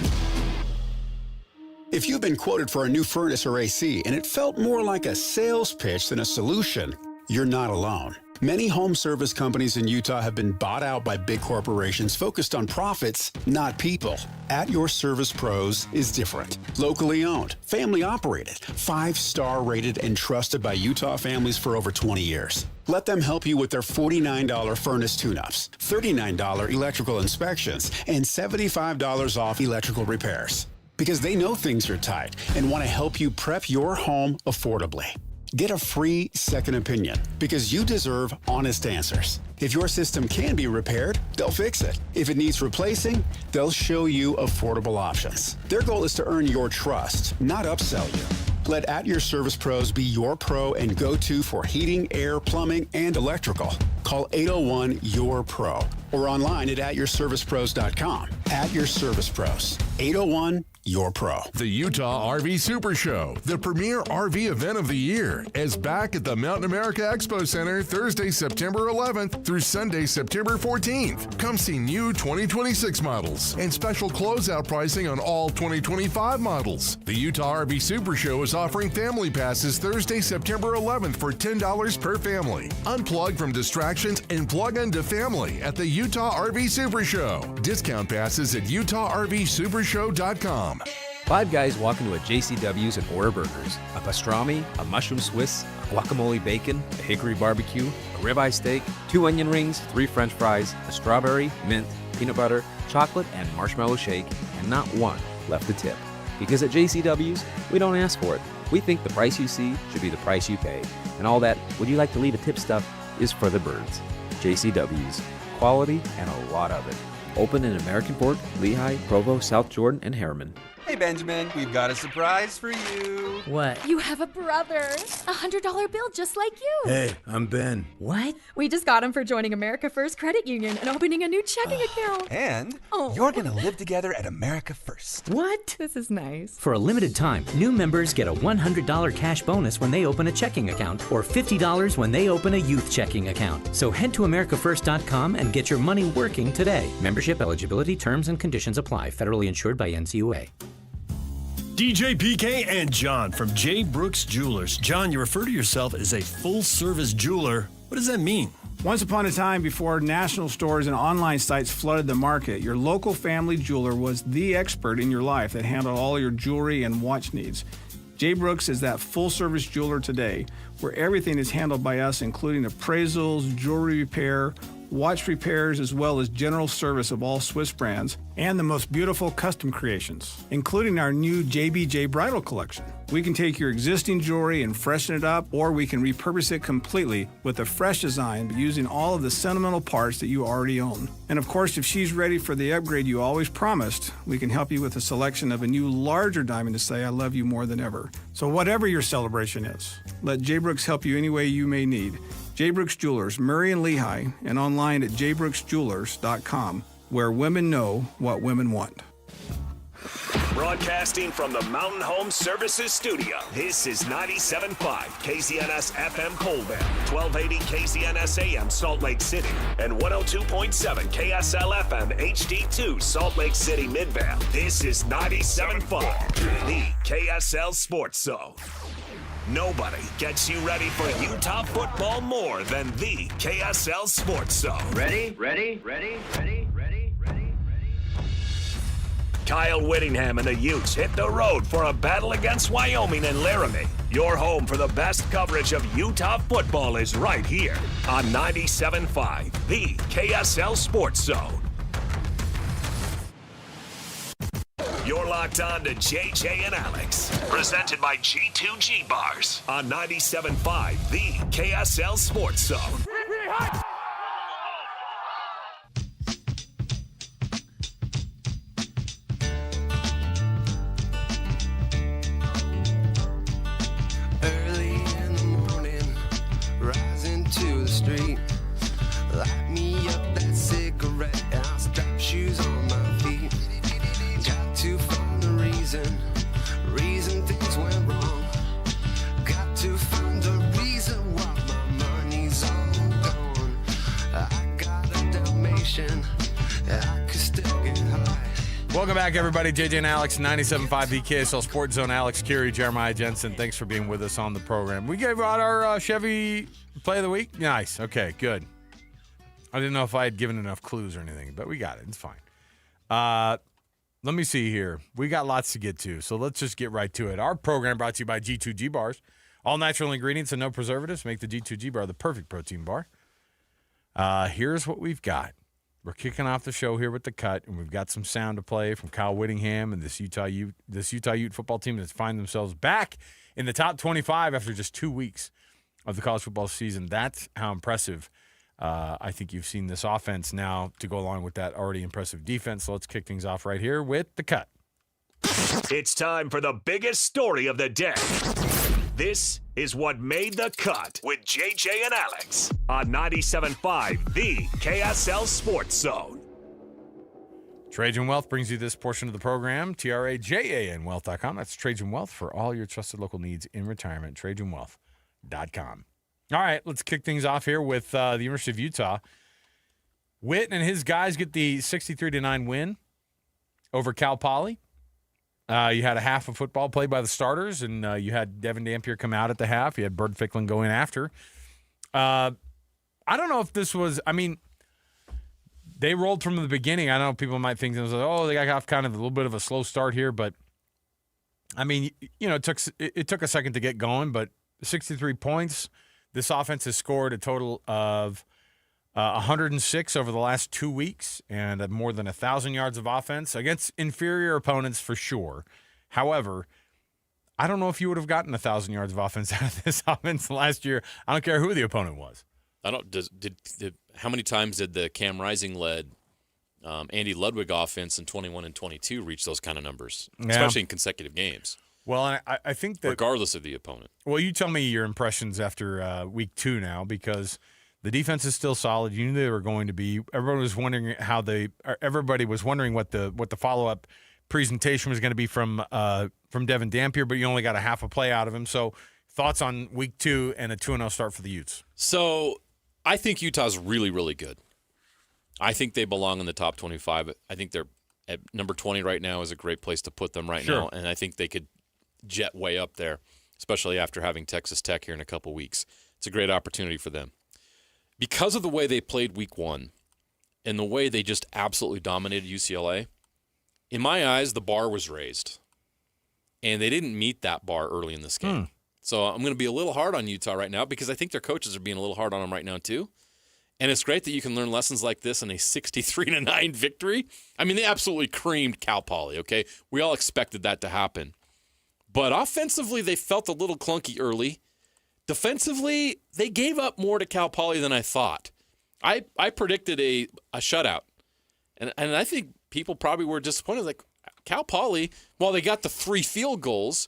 S7: If you've been quoted for a new furnace or AC and it felt more like a sales pitch than a solution, you're not alone. Many home service companies in Utah have been bought out by big corporations focused on profits, not people. At Your Service Pros is different. Locally owned, family operated, 5-star rated and trusted by Utah families for over 20 years. Let them help you with their $49 furnace tune-ups, $39 electrical inspections, and $75 off electrical repairs. Because they know things are tight and want to help you prep your home affordably. Get a free second opinion because you deserve honest answers. If your system can be repaired, they'll fix it. If it needs replacing, they'll show you affordable options. Their goal is to earn your trust, not upsell you. Let At Your Service Pros be your pro and go-to for heating, air, plumbing, and electrical. Call 801-YOUR-PRO or online at atyourservicepros.com. At Your Service Pros, 801-YOUR-PRO.
S22: The Utah RV Super Show, the premier RV event of the year, is back at the Mountain America Expo Center Thursday, September 11th through Sunday, September 14th. Come see new 2026 models and special closeout pricing on all 2025 models. The Utah RV Super Show is offering family passes Thursday, September 11th for $10 per family. Unplug from distractions and plug into family at the Utah RV Super Show. Discount passes at utahRVSupershow.com.
S26: Five guys walk into a JCW's and order burgers. A pastrami, a mushroom Swiss, a guacamole bacon, a hickory barbecue, a ribeye steak, 2 onion rings, 3 french fries, a strawberry, mint, peanut butter, chocolate, and marshmallow shake, and not one left to tip. Because at JCW's, we don't ask for it. We think the price you see should be the price you pay. And all that, would you like to leave a tip stuff, is for the birds. JCW's. Quality and a lot of it. Open in American Fork, Lehigh, Provo, South Jordan, and Harriman.
S8: Hey, Benjamin, we've got a surprise for you.
S15: What?
S16: You have a brother. $100 bill just like you.
S8: Hey, I'm Ben.
S15: What?
S16: We just got him for joining America First Credit Union and opening a new checking account.
S8: And you're going to live together at America First.
S15: What?
S16: This is nice.
S18: For a limited time, new members get a $100 cash bonus when they open a checking account or $50 when they open a youth checking account. So head to AmericaFirst.com and get your money working today. Membership eligibility, terms, and conditions apply. Federally insured by NCUA.
S20: DJ PK and John from J. Brooks Jewelers. John, you refer to yourself as a full-service jeweler. What does that mean?
S23: Once upon a time, before national stores and online sites flooded the market, your local family jeweler was the expert in your life that handled all your jewelry and watch needs. J. Brooks is that full-service jeweler today, where everything is handled by us, including appraisals, jewelry repair, watch repairs, as well as general service of all Swiss brands, and the most beautiful custom creations, including our new JBJ Bridal Collection. We can take your existing jewelry and freshen it up, or we can repurpose it completely with a fresh design, but using all of the sentimental parts that you already own. And of course, if she's ready for the upgrade you always promised, we can help you with a selection of a new larger diamond to say I love you more than ever. So whatever your celebration is, let J. Brooks help you any way you may need. J. Brooks Jewelers, Murray and Lehigh, and online at jbrooksjewelers.com, where women know what women want.
S5: Broadcasting from the Mountain Home Services Studio, this is 97.5 KCNS FM Colbert, 1280 KCNS AM Salt Lake City, and 102.7 KSL FM HD2 Salt Lake City Midvale. This is 97.5, the KSL Sports Zone. Nobody gets you ready for Utah football more than the KSL Sports Zone.
S24: Ready?
S5: Kyle Whittingham and the Utes hit the road for a battle against Wyoming and Laramie. Your home for the best coverage of Utah football is right here on 97.5, the KSL Sports Zone. You're locked on to JJ and Alex, presented by G2G Bars on 97.5, the KSL Sports Zone.
S9: Early in the morning, rising to the street, light me up that cigarette, and I'll strap shoes on my feet. Got to find the reason things went wrong. Got to find the reason why my money's all gone. I got a Dalmatian, I could still get high.
S19: Welcome back, everybody. JJ and Alex, 97.5, the KSL Sports Zone. Alex Kirry, Jeremiah Jensen, thanks for being with us on the program. We gave out our Chevy Play of the Week. Nice. Okay, good. I didn't know if I had given enough clues or anything, but we got it. It's fine. Let me see here. We got lots to get to, so let's just get right to it. Our program brought to you by G2G Bars. All natural ingredients and no preservatives make the G2G Bar the perfect protein bar. Here's what we've got. We're kicking off the show here with the cut, and we've got some sound to play from Kyle Whittingham and this Utah Ute football team that's find themselves back in the top 25 after just 2 weeks of the college football season. That's how impressive I think you've seen this offense now to go along with that already impressive defense. So let's kick things off right here with the cut.
S5: It's time for the biggest story of the day. This is what made the cut with JJ and Alex on 97.5, the KSL Sports Zone.
S19: Trajan Wealth brings you this portion of the program. TRAJANwealth.com. That's Trajan Wealth for all your trusted local needs in retirement. TrajanWealth.com. All right, let's kick things off here with the University of Utah. Witt and his guys get the 63-9 win over Cal Poly. You had a half of football played by the starters, and you had Devin Dampier come out at the half. You had Bird Ficklin go in after. I don't know if this was – I mean, they rolled from the beginning. I know people might think, oh, they got off kind of a little bit of a slow start here. But, I mean, you know, it took a second to get going, but 63 points – this offense has scored a total of 106 over the last 2 weeks and more than 1,000 yards of offense against inferior opponents for sure. However, I don't know if you would have gotten 1,000 yards of offense out of this offense last year. I don't care who the opponent was.
S14: I don't. How many times did the Cam Rising led Andy Ludwig offense in 21 and 22 reach those kind of numbers, especially in consecutive games?
S19: Well, I think that
S14: regardless of the opponent. Well,
S19: you tell me your impressions after week 2 now, because the defense is still solid. You knew they were going to be. Everybody was wondering what the follow-up presentation was going to be from Devin Dampier, but you only got a half a play out of him. So, thoughts on week 2 and a 2-0 start for the Utes?
S14: So, I think Utah's really, really good. I think they belong in the top 25. I think they're at number 20 right now is a great place to put them right now, and I think they could jet way up there, especially after having Texas Tech here in a couple weeks. It's a great opportunity for them. Because of the way they played week 1 and the way they just absolutely dominated UCLA, in my eyes, the bar was raised. And they didn't meet that bar early in this game. So I'm going to be a little hard on Utah right now because I think their coaches are being a little hard on them right now too. And it's great that you can learn lessons like this in a 63-9 victory. I mean, they absolutely creamed Cal Poly, okay? We all expected that to happen. But offensively, they felt a little clunky early. Defensively, they gave up more to Cal Poly than I thought. I predicted a shutout. And I think people probably were disappointed. Like, Cal Poly, while they got the 3 field goals,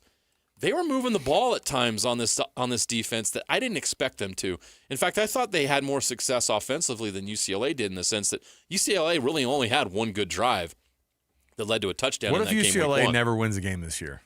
S14: they were moving the ball at times on this defense that I didn't expect them to. In fact, I thought they had more success offensively than UCLA did in the sense that UCLA really only had one good drive that led to a touchdown.
S19: What if UCLA never wins a game this year?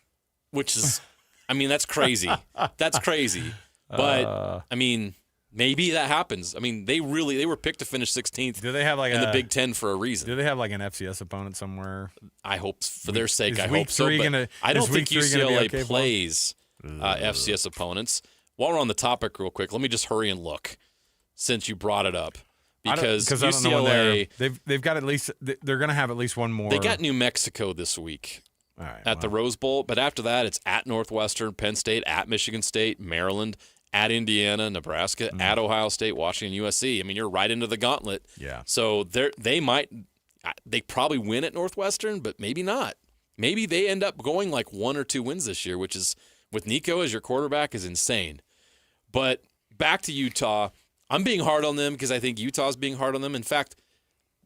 S14: Which is, I mean, that's crazy. That's crazy. But, I mean, maybe that happens. I mean, they were picked to finish 16th
S19: do they have like
S14: in the Big Ten for a reason.
S19: Do they have like an FCS opponent somewhere?
S14: I hope, for their sake, I hope so. But I don't think UCLA plays FCS opponents. While we're on the topic real quick, let me just hurry and look since you brought it up. because
S19: I don't know
S14: UCLA
S19: they've got at least they're going to have at least one more.
S14: They got New Mexico this week at the Rose Bowl, but after that it's at Northwestern, Penn State, at Michigan State, Maryland, at Indiana, Nebraska, at Ohio State, Washington, USC. I mean, you're right into the gauntlet.
S19: Yeah.
S14: So they probably win at Northwestern, but maybe not. Maybe they end up going like 1 or 2 wins this year, which is with Nico as your quarterback is insane. But back to Utah. I'm being hard on them because I think Utah's being hard on them. In fact,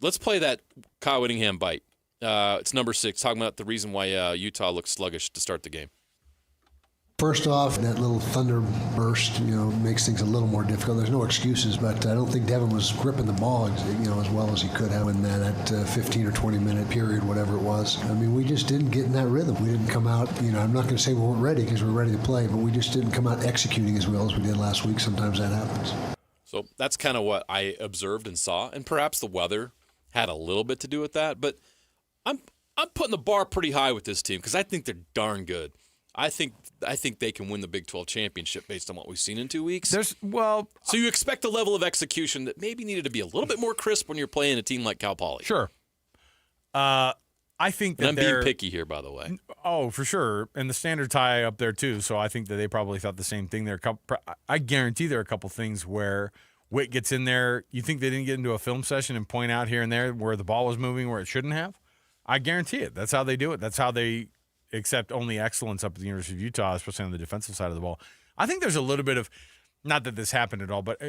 S14: let's play that Kyle Whittingham bite. It's number 6, talking about the reason why Utah looks sluggish to start the game.
S10: First off, that little thunder burst, makes things a little more difficult. There's no excuses, but I don't think Devin was gripping the ball, as well as he could have in that 15 or 20 minute period, whatever it was. I mean, we just didn't get in that rhythm. We didn't come out, I'm not going to say we weren't ready because we were ready to play, but we just didn't come out executing as well as we did last week. Sometimes that happens.
S14: So that's kind of what I observed and saw, and perhaps the weather had a little bit to do with that. But I'm putting the bar pretty high with this team because I think they're darn good. I think they can win the Big 12 championship based on what we've seen in 2 weeks. So you expect a level of execution that maybe needed to be a little bit more crisp when you're playing a team like Cal Poly.
S19: Sure. I think that
S14: I'm being picky here, by the way.
S19: Oh, for sure. And the standard tie up there, too. So I think that they probably thought the same thing. I guarantee there are a couple things where Witt gets in there. You think they didn't get into a film session and point out here and there where the ball was moving where it shouldn't have? I guarantee it. That's how they do it. That's how they accept only excellence up at the University of Utah, especially on the defensive side of the ball. I think there's a little bit of, not that this happened at all, but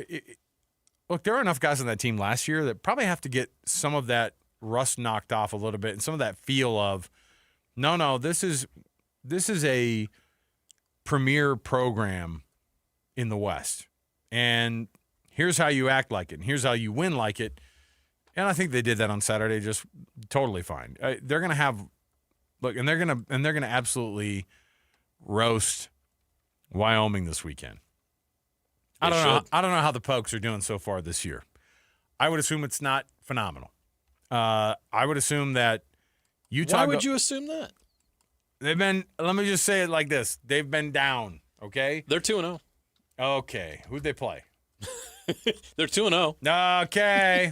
S19: look, there are enough guys on that team last year that probably have to get some of that rust knocked off a little bit and some of that feel of, no, this is a premier program in the West. And here's how you act like it, and here's how you win like it. And I think they did that on Saturday just totally fine. They're going to have Look, and they're gonna absolutely roast Wyoming this weekend. I don't know how the Pokes are doing so far this year. I would assume it's not phenomenal. I would assume that Utah.
S14: Why would you assume that?
S19: They've been. Let me just say it like this: they've been down. Okay,
S14: they're 2-0.
S19: Okay, who'd they play?
S14: They're 2-0.
S19: Okay.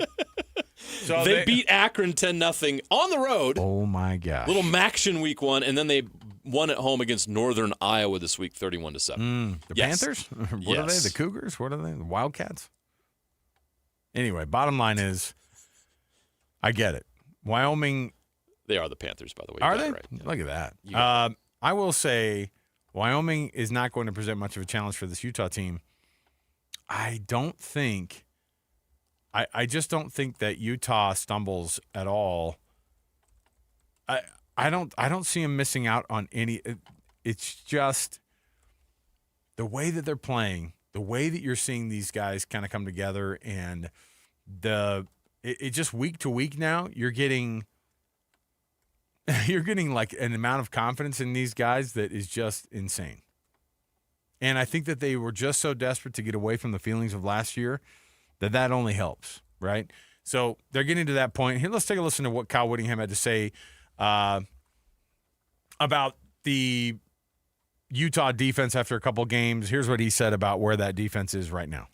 S14: So they beat Akron 10-0 on the road.
S19: Oh, my gosh.
S14: Little Maction week 1, and then they won at home against Northern Iowa this week 31-7.
S19: The Panthers? What are they? The Cougars? What are they? The Wildcats? Anyway, bottom line is, I get it. Wyoming.
S14: They are the Panthers, by the way.
S19: Are they?
S14: Right. Yeah.
S19: Look at that. I will say Wyoming is not going to present much of a challenge for this Utah team. I just don't think that Utah stumbles at all. I don't see them missing out on any. It's just the way that they're playing, the way that you're seeing these guys kind of come together, and it just week to week now you're getting like an amount of confidence in these guys that is just insane. And I think that they were just so desperate to get away from the feelings of last year that only helps, right? So they're getting to that point. Here, let's take a listen to what Kyle Whittingham had to say about the Utah defense after a couple games. Here's what he said about where that defense is right now.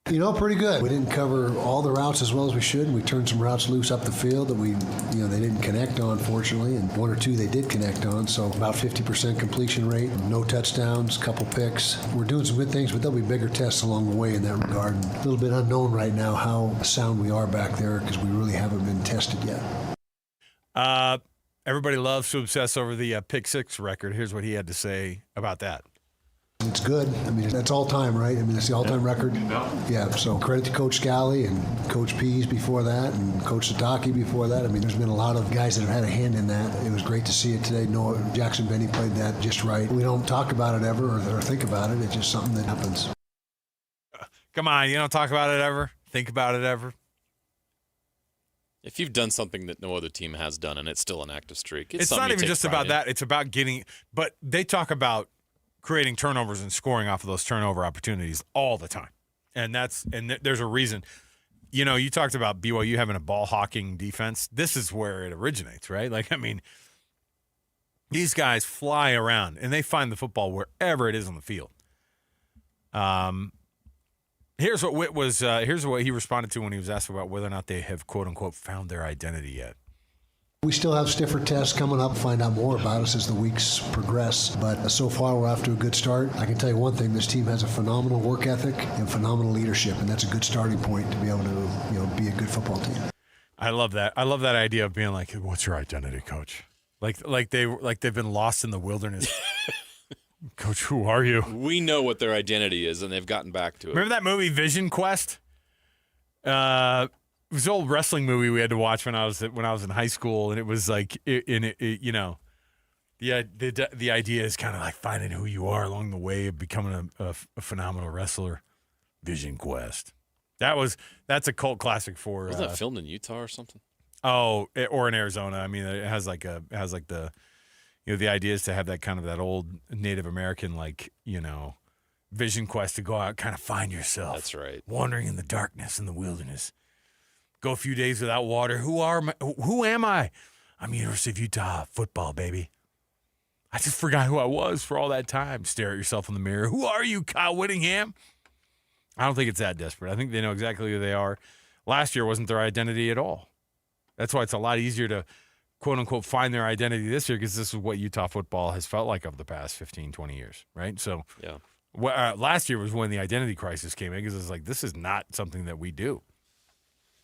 S10: Pretty good. We didn't cover all the routes as well as we should. We turned some routes loose up the field that they didn't connect on, fortunately, and 1 or 2 they did connect on. So about 50% completion rate, no touchdowns, couple picks. We're doing some good things, but there'll be bigger tests along the way in that regard. And a little bit unknown right now how sound we are back there because we really haven't been tested yet.
S19: Everybody loves to obsess over the pick 6 record. Here's what he had to say about that.
S10: It's good. I mean, that's all time, right? I mean, that's the all-time record. Yeah, so credit to Coach Scally and Coach Pease before that and Coach Sataki before that. I mean, there's been a lot of guys that have had a hand in that. It was great to see it today. Noah Jackson Benny played that just right. We don't talk about it ever or think about it. It's just something that happens.
S19: Come on, you don't talk about it ever? Think about it ever?
S14: If you've done something that no other team has done and it's still an active streak,
S19: it's not even just about that. It's about getting – but they talk about creating turnovers and scoring off of those turnover opportunities all the time. And there's a reason. You talked about BYU having a ball hawking defense. This is where it originates, right? Like, I mean, these guys fly around and they find the football wherever it is on the field. Here's what Witt was. Here's what he responded to when he was asked about whether or not they have "quote unquote" found their identity yet.
S10: We still have stiffer tests coming up, find out more about us as the weeks progress. But so far, we're off to a good start. I can tell you one thing, this team has a phenomenal work ethic and phenomenal leadership, and that's a good starting point to be able to be a good football team.
S19: I love that. I love that idea of being like, what's your identity, coach? Like they've been lost in the wilderness. Coach, who are you?
S14: We know what their identity is, and they've gotten back to it.
S19: Remember that movie Vision Quest? It was an old wrestling movie we had to watch when I was in high school, and it was like, the idea is kind of like finding who you are along the way of becoming a phenomenal wrestler. Vision Quest. That's a cult classic for.
S14: Wasn't that filmed in Utah or something?
S19: Oh, or in Arizona. I mean, it has the idea is to have that kind of that old Native American vision quest to go out and kind of find yourself.
S14: That's right.
S19: Wandering in the darkness in the wilderness. Go a few days without water. Who am I? I'm University of Utah football, baby. I just forgot who I was for all that time. Stare at yourself in the mirror. Who are you, Kyle Whittingham? I don't think it's that desperate. I think they know exactly who they are. Last year wasn't their identity at all. That's why it's a lot easier to, quote unquote, find their identity this year, because this is what Utah football has felt like over the past 15, 20 years, right? So
S14: yeah.
S19: Last year was when the identity crisis came in, because it's like, this is not something that we do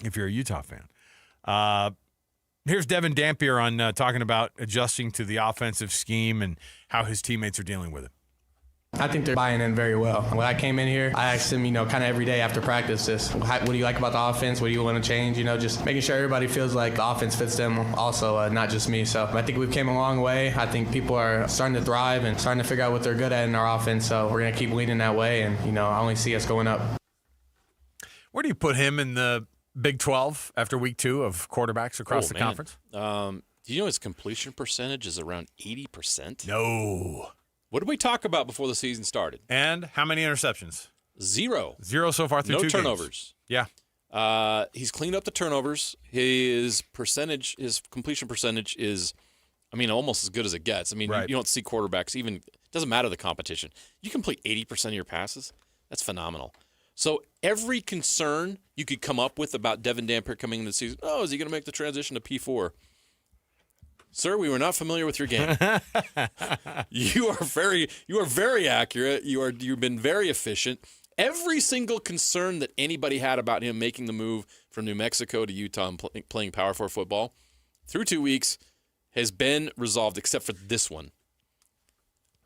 S19: if you're a Utah fan. Here's Devin Dampier on talking about adjusting to the offensive scheme and how his teammates are dealing with it.
S2: I think they're buying in very well. When I came in here, I asked them, kind of every day after practice, what do you like about the offense? What do you want to change? Just making sure everybody feels like the offense fits them also, not just me. So I think we've came a long way. I think people are starting to thrive and starting to figure out what they're good at in our offense. So we're going to keep leading that way, and, I only see us going up.
S19: Where do you put him in the Big 12 after week 2 of quarterbacks across the conference?
S14: Do you know his completion percentage is around 80%?
S19: No.
S14: What did we talk about before the season started?
S19: And how many interceptions?
S14: 0.
S19: 0 so far through 2
S14: games. No turnovers.
S19: Yeah.
S14: He's cleaned up the turnovers. His completion percentage is, almost as good as it gets. You don't see quarterbacks even, it doesn't matter the competition. You complete 80% of your passes. That's phenomenal. So every concern you could come up with about Devin Dampier coming into the season, is he going to make the transition to P4? Sir, we were not familiar with your game. You are very accurate. You've been very efficient. Every single concern that anybody had about him making the move from New Mexico to Utah and playing Power 4 football through 2 weeks has been resolved, except for this one.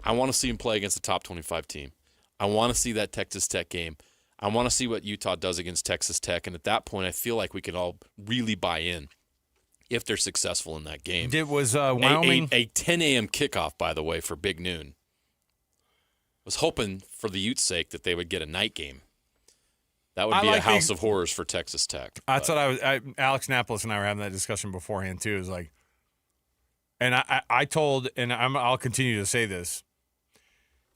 S14: I want to see him play against the top 25 team. I want to see that Texas Tech game. I want to see what Utah does against Texas Tech, and at that point, I feel like we can all really buy in if they're successful in that game.
S19: It was Wyoming.
S14: A 10 a.m. kickoff, by the way, for Big Noon. Was hoping for the Utes' sake that they would get a night game. That would be a house of horrors for Texas Tech.
S19: That's what Alex Napoles and I were having that discussion beforehand too. Is like, and I told, and I'll continue to say this.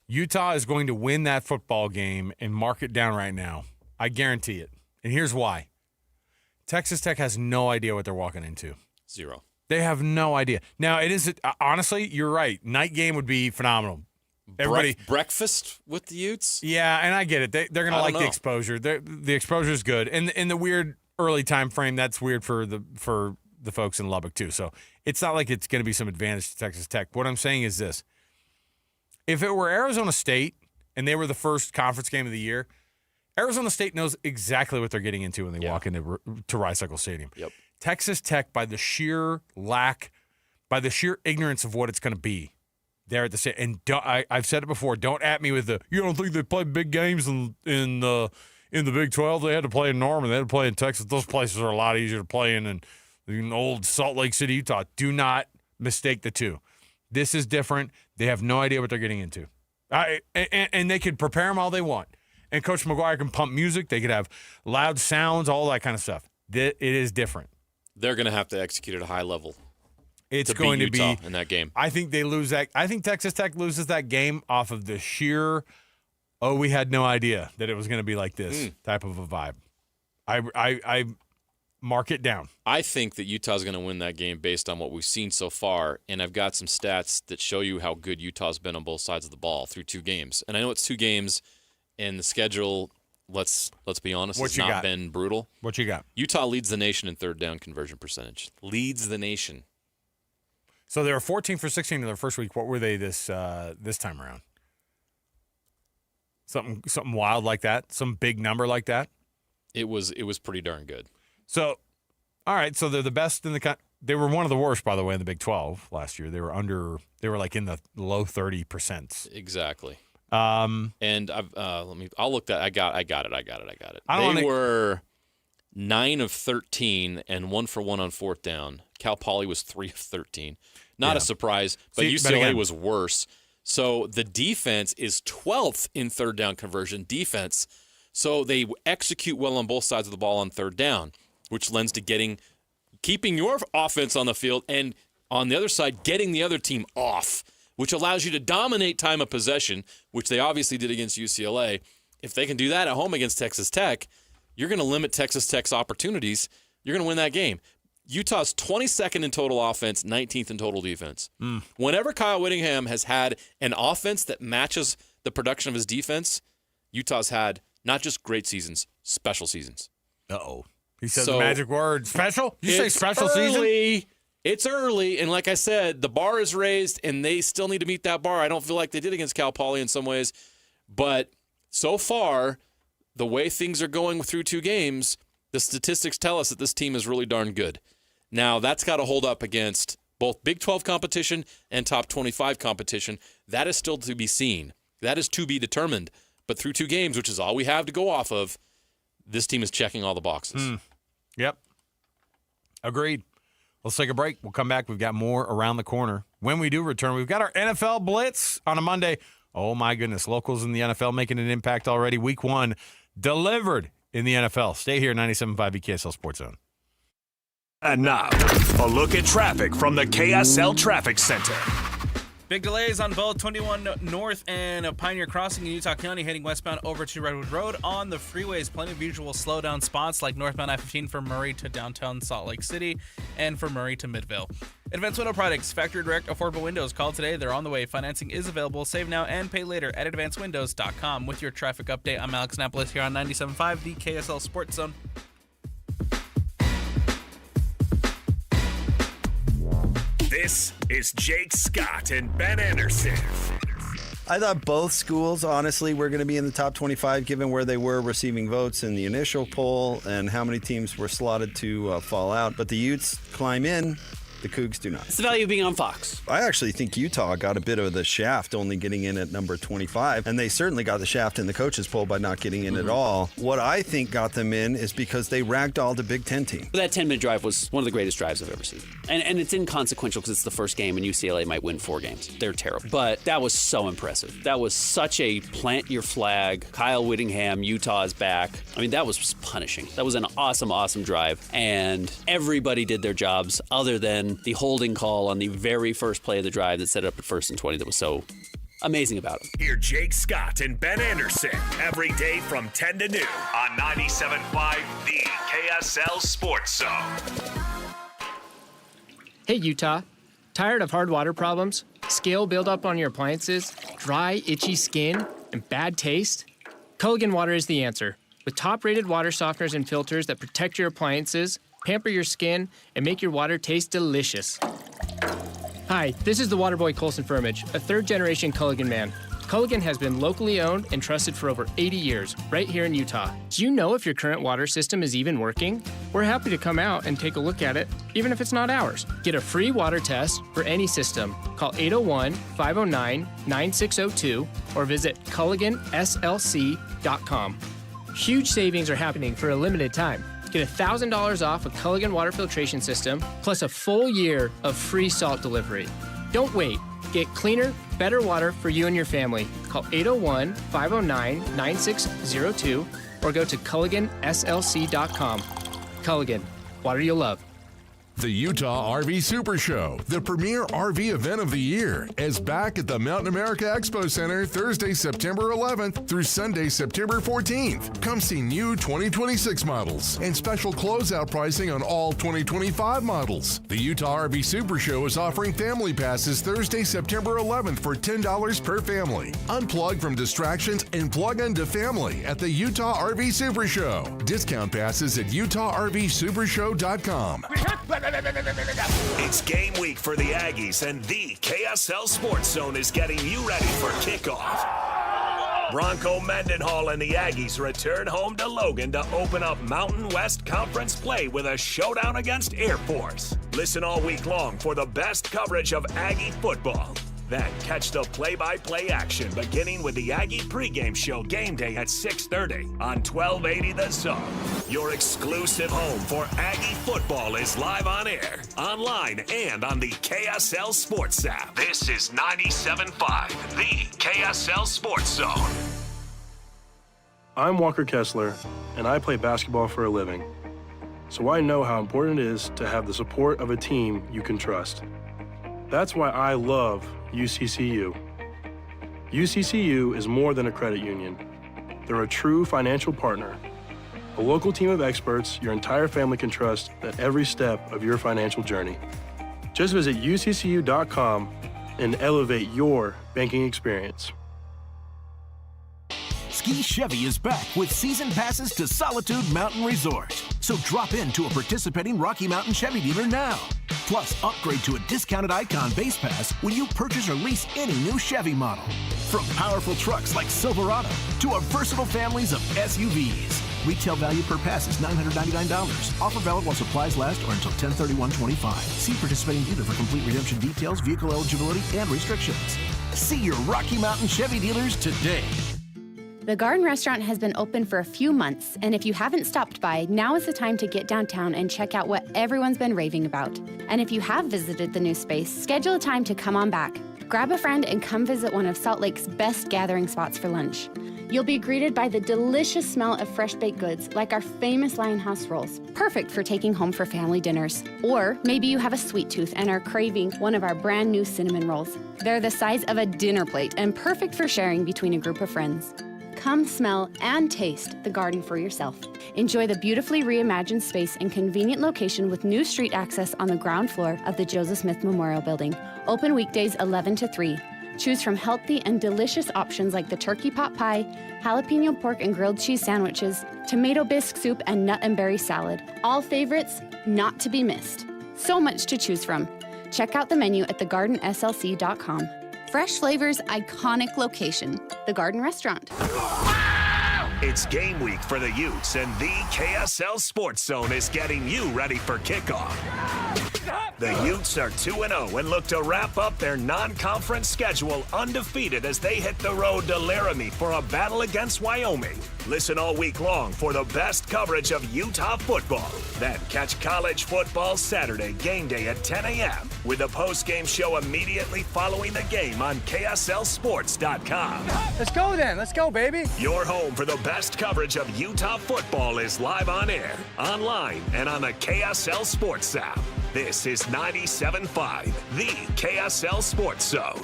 S19: Utah is going to win that football game and mark it down right now. I guarantee it. And here's why. Texas Tech has no idea what they're walking into.
S14: 0.
S19: They have no idea. Now, it is honestly, you're right. Night game would be phenomenal. Everybody
S14: breakfast with the Utes?
S19: Yeah, and I get it. They're going to like the exposure. The exposure is good. And in the weird early time frame, that's weird for the folks in Lubbock too. So it's not like it's going to be some advantage to Texas Tech. What I'm saying is this. If it were Arizona State and they were the first conference game of the year, Arizona State knows exactly what they're getting into when they walk into Rice-Eccles Stadium.
S14: Yep.
S19: Texas Tech, by the sheer ignorance of what it's going to be, there at the state. And I've said it before. Don't at me with you don't think they play big games in the Big 12? They had to play in Norman. They had to play in Texas. Those places are a lot easier to play in old Salt Lake City, Utah. Do not mistake the two. This is different. They have no idea what they're getting into. And they could prepare them all they want. And Coach McGuire can pump music. They could have loud sounds, all that kind of stuff. It is different.
S14: They're going to have to execute at a high level.
S19: It's going to be
S14: in that game.
S19: I think they lose that. I think Texas Tech loses that game off of the sheer, we had no idea that it was going to be like this type of a vibe. I mark it down.
S14: I think that Utah's going to win that game based on what we've seen so far, and I've got some stats that show you how good Utah's been on both sides of the ball through 2 games. And I know it's 2 games, and the schedule let's be honest,
S19: What
S14: it's
S19: you
S14: not
S19: got?
S14: been brutal.
S19: What you got?
S14: Utah leads the nation in third down conversion percentage. Leads the nation.
S19: So they were 14 for 16 in their first week. What were they this time around? Something wild like that? Some big number like that?
S14: It was pretty darn good.
S19: So, all right. So they're the best in the. They were one of the worst, by the way, in the Big 12 last year. They were like in the low 30%.
S14: Exactly.
S19: And
S14: I'll look that. I got it. They were 9 of 13 and 1 for 1 on fourth down. Cal Poly was 3 of 13. Not a surprise, but UCLA was worse. So the defense is 12th in third down conversion defense. So they execute well on both sides of the ball on third down, which lends to keeping your offense on the field and on the other side, getting the other team off, which allows you to dominate time of possession, which they obviously did against UCLA. If they can do that at home against Texas Tech, you're going to limit Texas Tech's opportunities. You're going to win that game. Utah's 22nd in total offense, 19th in total defense. Whenever Kyle Whittingham has had an offense that matches the production of his defense, Utah's had not just great seasons, special seasons.
S19: Uh-oh. He said the magic word, special? You say special season?
S14: It's early, and like I said, the bar is raised, and they still need to meet that bar. I don't feel like they did against Cal Poly in some ways, but so far, the way things are going through 2 games, the statistics tell us that this team is really darn good. Now, that's got to hold up against both Big 12 competition and top 25 competition. That is still to be seen. That is to be determined. But through 2 games, which is all we have to go off of, this team is checking all the boxes.
S19: Yep. Agreed. Let's take a break. We'll come back. We've got more around the corner. When we do return, we've got our NFL Blitz on a Monday. Oh, my goodness. Locals in the NFL making an impact already. Week 1 delivered in the NFL. Stay here, 97.5 KSL Sports Zone.
S5: And now, a look at traffic from the KSL Traffic Center.
S11: Big delays on both 21 North and Pioneer Crossing in Utah County heading westbound over to Redwood Road. On the freeways, plenty of visual slowdown spots like northbound I-15 from Murray to downtown Salt Lake City and from Murray to Midvale. Advanced Window Products, factory direct, affordable windows. Call today. They're on the way. Financing is available. Save now and pay later at advancedwindows.com. With your traffic update, I'm Alex Napoles here on 97.5, the KSL Sports Zone.
S5: This is Jake Scott and Ben Anderson.
S12: I thought both schools, honestly, were going to be in the top 25 given where they were receiving votes in the initial poll and how many teams were slotted to fall out. But the Utes climb in. The Cougs do not.
S15: It's the value of being on Fox.
S12: I actually think Utah got a bit of the shaft only getting in at number 25, and they certainly got the shaft in the coaches poll by not getting in at all. What I think got them in is because they ragdolled a Big Ten team.
S15: That 10-minute drive was one of the greatest drives I've ever seen. And it's inconsequential because it's the first game and UCLA might win 4 games. They're terrible. But that was so impressive. That was such a plant your flag. Kyle Whittingham, Utah's back. I mean, that was punishing. That was an awesome, awesome drive. And everybody did their jobs other than the holding call on the very first play of the drive that set it up at 1st and 20 that was so amazing about it.
S5: Hear Jake Scott and Ben Anderson every day from 10 to noon on 97.5 the KSL Sports Zone.
S17: Hey Utah, tired of hard water problems, scale buildup on your appliances, dry, itchy skin, and bad taste? Culligan Water is the answer. With top-rated water softeners and filters that protect your appliances, pamper your skin, and make your water taste delicious. Hi, this is the Waterboy Colson Firmage, a 3rd-generation Culligan man. Culligan has been locally owned and trusted for over 80 years, right here in Utah. Do you know if your current water system is even working? We're happy to come out and take a look at it, even if it's not ours. Get a free water test for any system. Call 801-509-9602 or visit culliganslc.com. Huge savings are happening for a limited time. Get $1,000 off a Culligan water filtration system, plus a full year of free salt delivery. Don't wait. Get cleaner, better water for you and your family. Call 801-509-9602 or go to culliganslc.com. Culligan, water you'll love.
S22: The Utah RV Super Show, the premier RV event of the year, is back at the Mountain America Expo Center Thursday, September 11th through Sunday, September 14th. Come see new 2026 models and special closeout pricing on all 2025 models. The Utah RV Super Show is offering family passes Thursday, September 11th for $10 per family. Unplug from distractions and plug into family at the Utah RV Super Show. Discount passes at UtahRVSupershow.com.
S5: It's game week for the Aggies, and the KSL Sports Zone is getting you ready for kickoff. Bronco Mendenhall and the Aggies return home to Logan to open up Mountain West Conference play with a showdown against Air Force. Listen all week long for the best coverage of Aggie football. Then catch the play-by-play action beginning with the Aggie pregame show game day at 6:30 on 1280 The Zone. Your exclusive home for Aggie football is live on air, online, and on the KSL Sports app. This is 97.5, the KSL Sports Zone.
S3: I'm Walker Kessler, and I play basketball for a living. So I know how important it is to have the support of a team you can trust. That's why I love UCCU. UCCU is more than a credit union. They're a true financial partner, a local team of experts your entire family can trust at every step of your financial journey. Just visit uccu.com and elevate your banking experience.
S4: Ski Chevy is back with season passes to Solitude Mountain Resort. So drop into a participating Rocky Mountain Chevy dealer now. Plus, upgrade to a discounted Icon base pass when you purchase or lease any new Chevy model. From powerful trucks like Silverado to our versatile families of SUVs. Retail value per pass is $999. Offer valid while supplies last or until 10/31/25. See participating dealer for complete redemption details, vehicle eligibility, and restrictions. See your Rocky Mountain Chevy dealers today.
S6: The Garden Restaurant has been open for a few months, and if you haven't stopped by, now is the time to get downtown and check out what everyone's been raving about. And if you have visited the new space, schedule a time to come on back. Grab a friend and come visit one of Salt Lake's best gathering spots for lunch. You'll be greeted by the delicious smell of fresh baked goods, like our famous Lionhouse rolls, perfect for taking home for family dinners. Or maybe you have a sweet tooth and are craving one of our brand new cinnamon rolls. They're the size of a dinner plate and perfect for sharing between a group of friends. Come smell and taste the garden for yourself. Enjoy the beautifully reimagined space and convenient location with new street access on the ground floor of the Joseph Smith Memorial Building. Open weekdays 11 to 3. Choose from healthy and delicious options like the turkey pot pie, jalapeno pork and grilled cheese sandwiches, tomato bisque soup, and nut and berry salad. All favorites not to be missed. So much to choose from. Check out the menu at thegardenslc.com. Fresh flavors, iconic location. The Garden Restaurant.
S5: It's game week for the Utes, and the KSL Sports Zone is getting you ready for kickoff. The Utes are 2-0 and look to wrap up their non-conference schedule undefeated as they hit the road to Laramie for a battle against Wyoming. Listen all week long for the best coverage of Utah football. Then catch college football Saturday game day at 10 a.m. with a post-game show immediately following the game on KSLSports.com.
S21: Let's go then. Let's go, baby.
S5: Your home for the best coverage of Utah football is live on air, online, and on the KSL Sports app. This is 97.5, the KSL Sports Zone.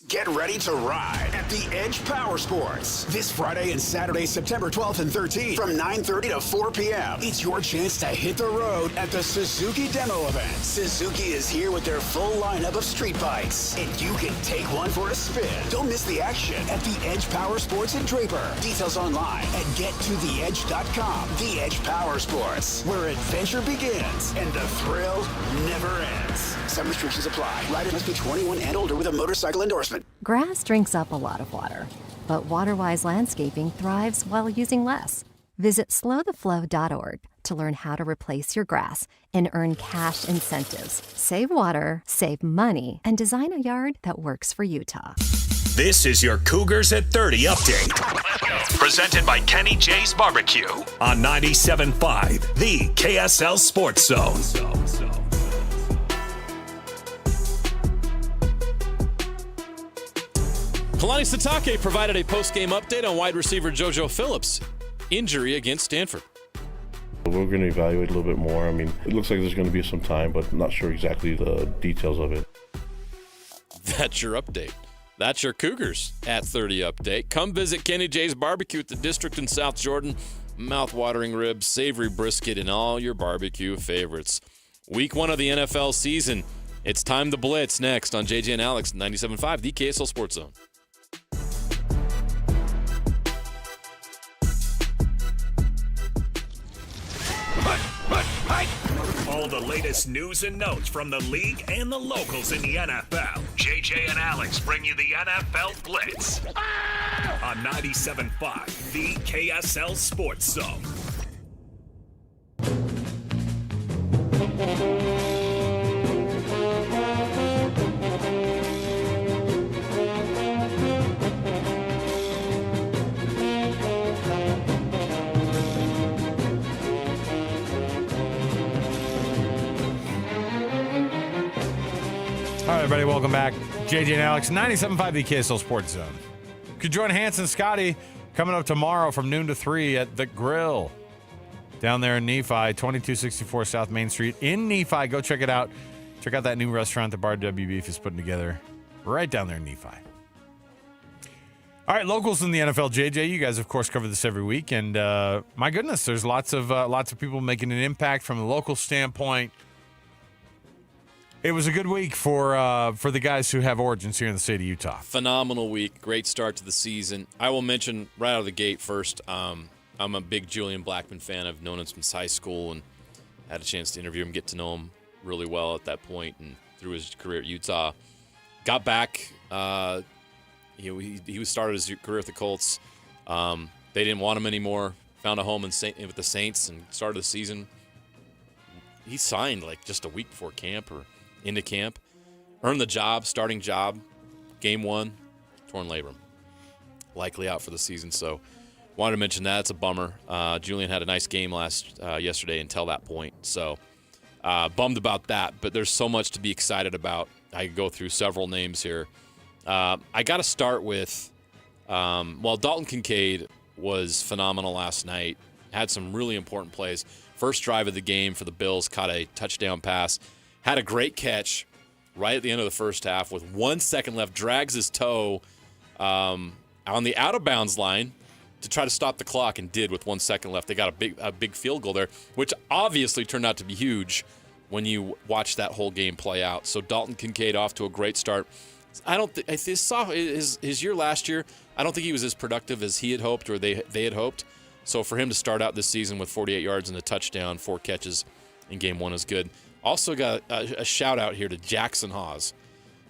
S7: Get ready to ride at the Edge Power Sports this Friday and Saturday, September 12th and 13th from 9:30 to 4 p.m. It's your chance to hit the road at the Suzuki Demo event. Suzuki is here with their full lineup of street bikes, and you can take one for a spin. Don't miss the action at the Edge Power Sports in Draper. Details online at gettotheedge.com. The Edge Power Sports, where adventure begins and the thrill never ends. Some restrictions apply. Riders must be 21 and older with a motorcycle endorsement.
S24: Grass drinks up a lot of water, but WaterWise Landscaping thrives while using less. Visit slowtheflow.org to learn how to replace your grass and earn cash incentives. Save water, save money, and design a yard that works for Utah.
S5: This is your Cougars at 30 update. Presented by Kenny J's Barbecue on 97.5, the KSL Sports Zone.
S14: Kalani Sitake provided a post-game update on wide receiver JoJo Phillips' injury against Stanford.
S1: we're going to evaluate a little bit more. I mean, it looks like there's going to be some time, but I'm not sure exactly the details of it.
S14: That's your update. That's your Cougars at 30 update. Come visit Kenny J's Barbecue at the District in South Jordan. Mouth-watering ribs, savory brisket, and all your barbecue favorites. Week 1 of the NFL season. It's time to blitz next on JJ and Alex, 97.5, the KSL Sports Zone.
S5: All the latest news and notes from the league and the locals in the NFL. JJ and Alex bring you the NFL Blitz on 97.5, the KSL Sports Zone.
S19: All right, everybody, welcome back. JJ and Alex, 97.5, the KSL Sports Zone. You can join Hans and Scotty coming up tomorrow from noon to 3 at The Grill down there in Nephi, 2264 South Main Street in Nephi. Go check it out. Check out that new restaurant that Bar W Beef is putting together right down there in Nephi. All right, locals in the NFL. JJ, you guys, of course, cover this every week. And my goodness, there's lots of people making an impact from a local standpoint. It was a good week for the guys who have origins here in the state of Utah.
S14: Phenomenal week. Great start to the season. I will mention right out of the gate first, I'm a big Julian Blackman fan. I've known him since high school and had a chance to interview him, get to know him really well at that point and through his career at Utah. Got back. He started his career at the Colts. They didn't want him anymore. Found a home with the Saints and started the season. He signed like just a week before camp or into camp. Earned the job, starting job. Game 1, torn labrum. Likely out for the season, so wanted to mention that. It's a bummer. Julian had a nice game yesterday until that point, so bummed about that. But there's so much to be excited about. I could go through several names here. I got to start with, Dalton Kincaid was phenomenal last night. Had some really important plays. First drive of the game for the Bills, caught a touchdown pass. Had a great catch right at the end of the first half with 1 second left. Drags his toe on the out-of-bounds line to try to stop the clock and did with 1 second left. They got a big field goal there, which obviously turned out to be huge when you watch that whole game play out. So Dalton Kincaid off to a great start. I saw his year last year. I don't think he was as productive as he had hoped or they had hoped. So for him to start out this season with 48 yards and a touchdown, 4 catches in game 1 is good. Also got a shout out here to Jackson Hawes.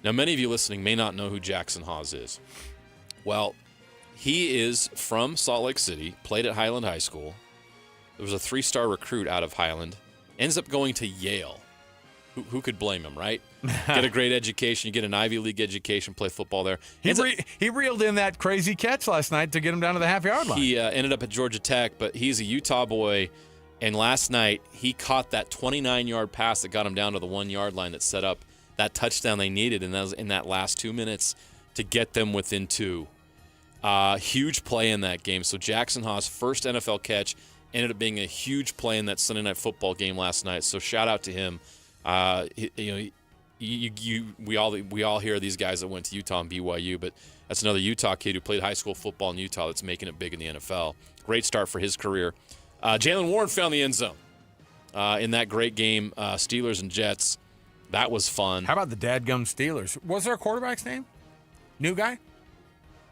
S14: Now, many of you listening may not know who Jackson Hawes is. Well, he is from Salt Lake City, played at Highland High School. There was a 3-star recruit out of Highland. Ends up going to Yale. Who could blame him, right? Get a great education. You get an Ivy League education, play football there.
S19: He reeled in that crazy catch last night to get him down to the half-yard line.
S14: He ended up at Georgia Tech, but he's a Utah boy. And last night, he caught that 29-yard pass that got him down to the 1-yard line that set up that touchdown they needed, and that was in that last 2 minutes to get them within 2. Huge play in that game. So Jackson Hawes' first NFL catch ended up being a huge play in that Sunday Night Football game last night. So shout out to him. We all hear these guys that went to Utah and BYU, but that's another Utah kid who played high school football in Utah that's making it big in the NFL. Great start for his career. Jalen Warren found the end zone in that great game, Steelers and Jets. That was fun.
S19: How about the dadgum Steelers? Was there a quarterback's name? New guy?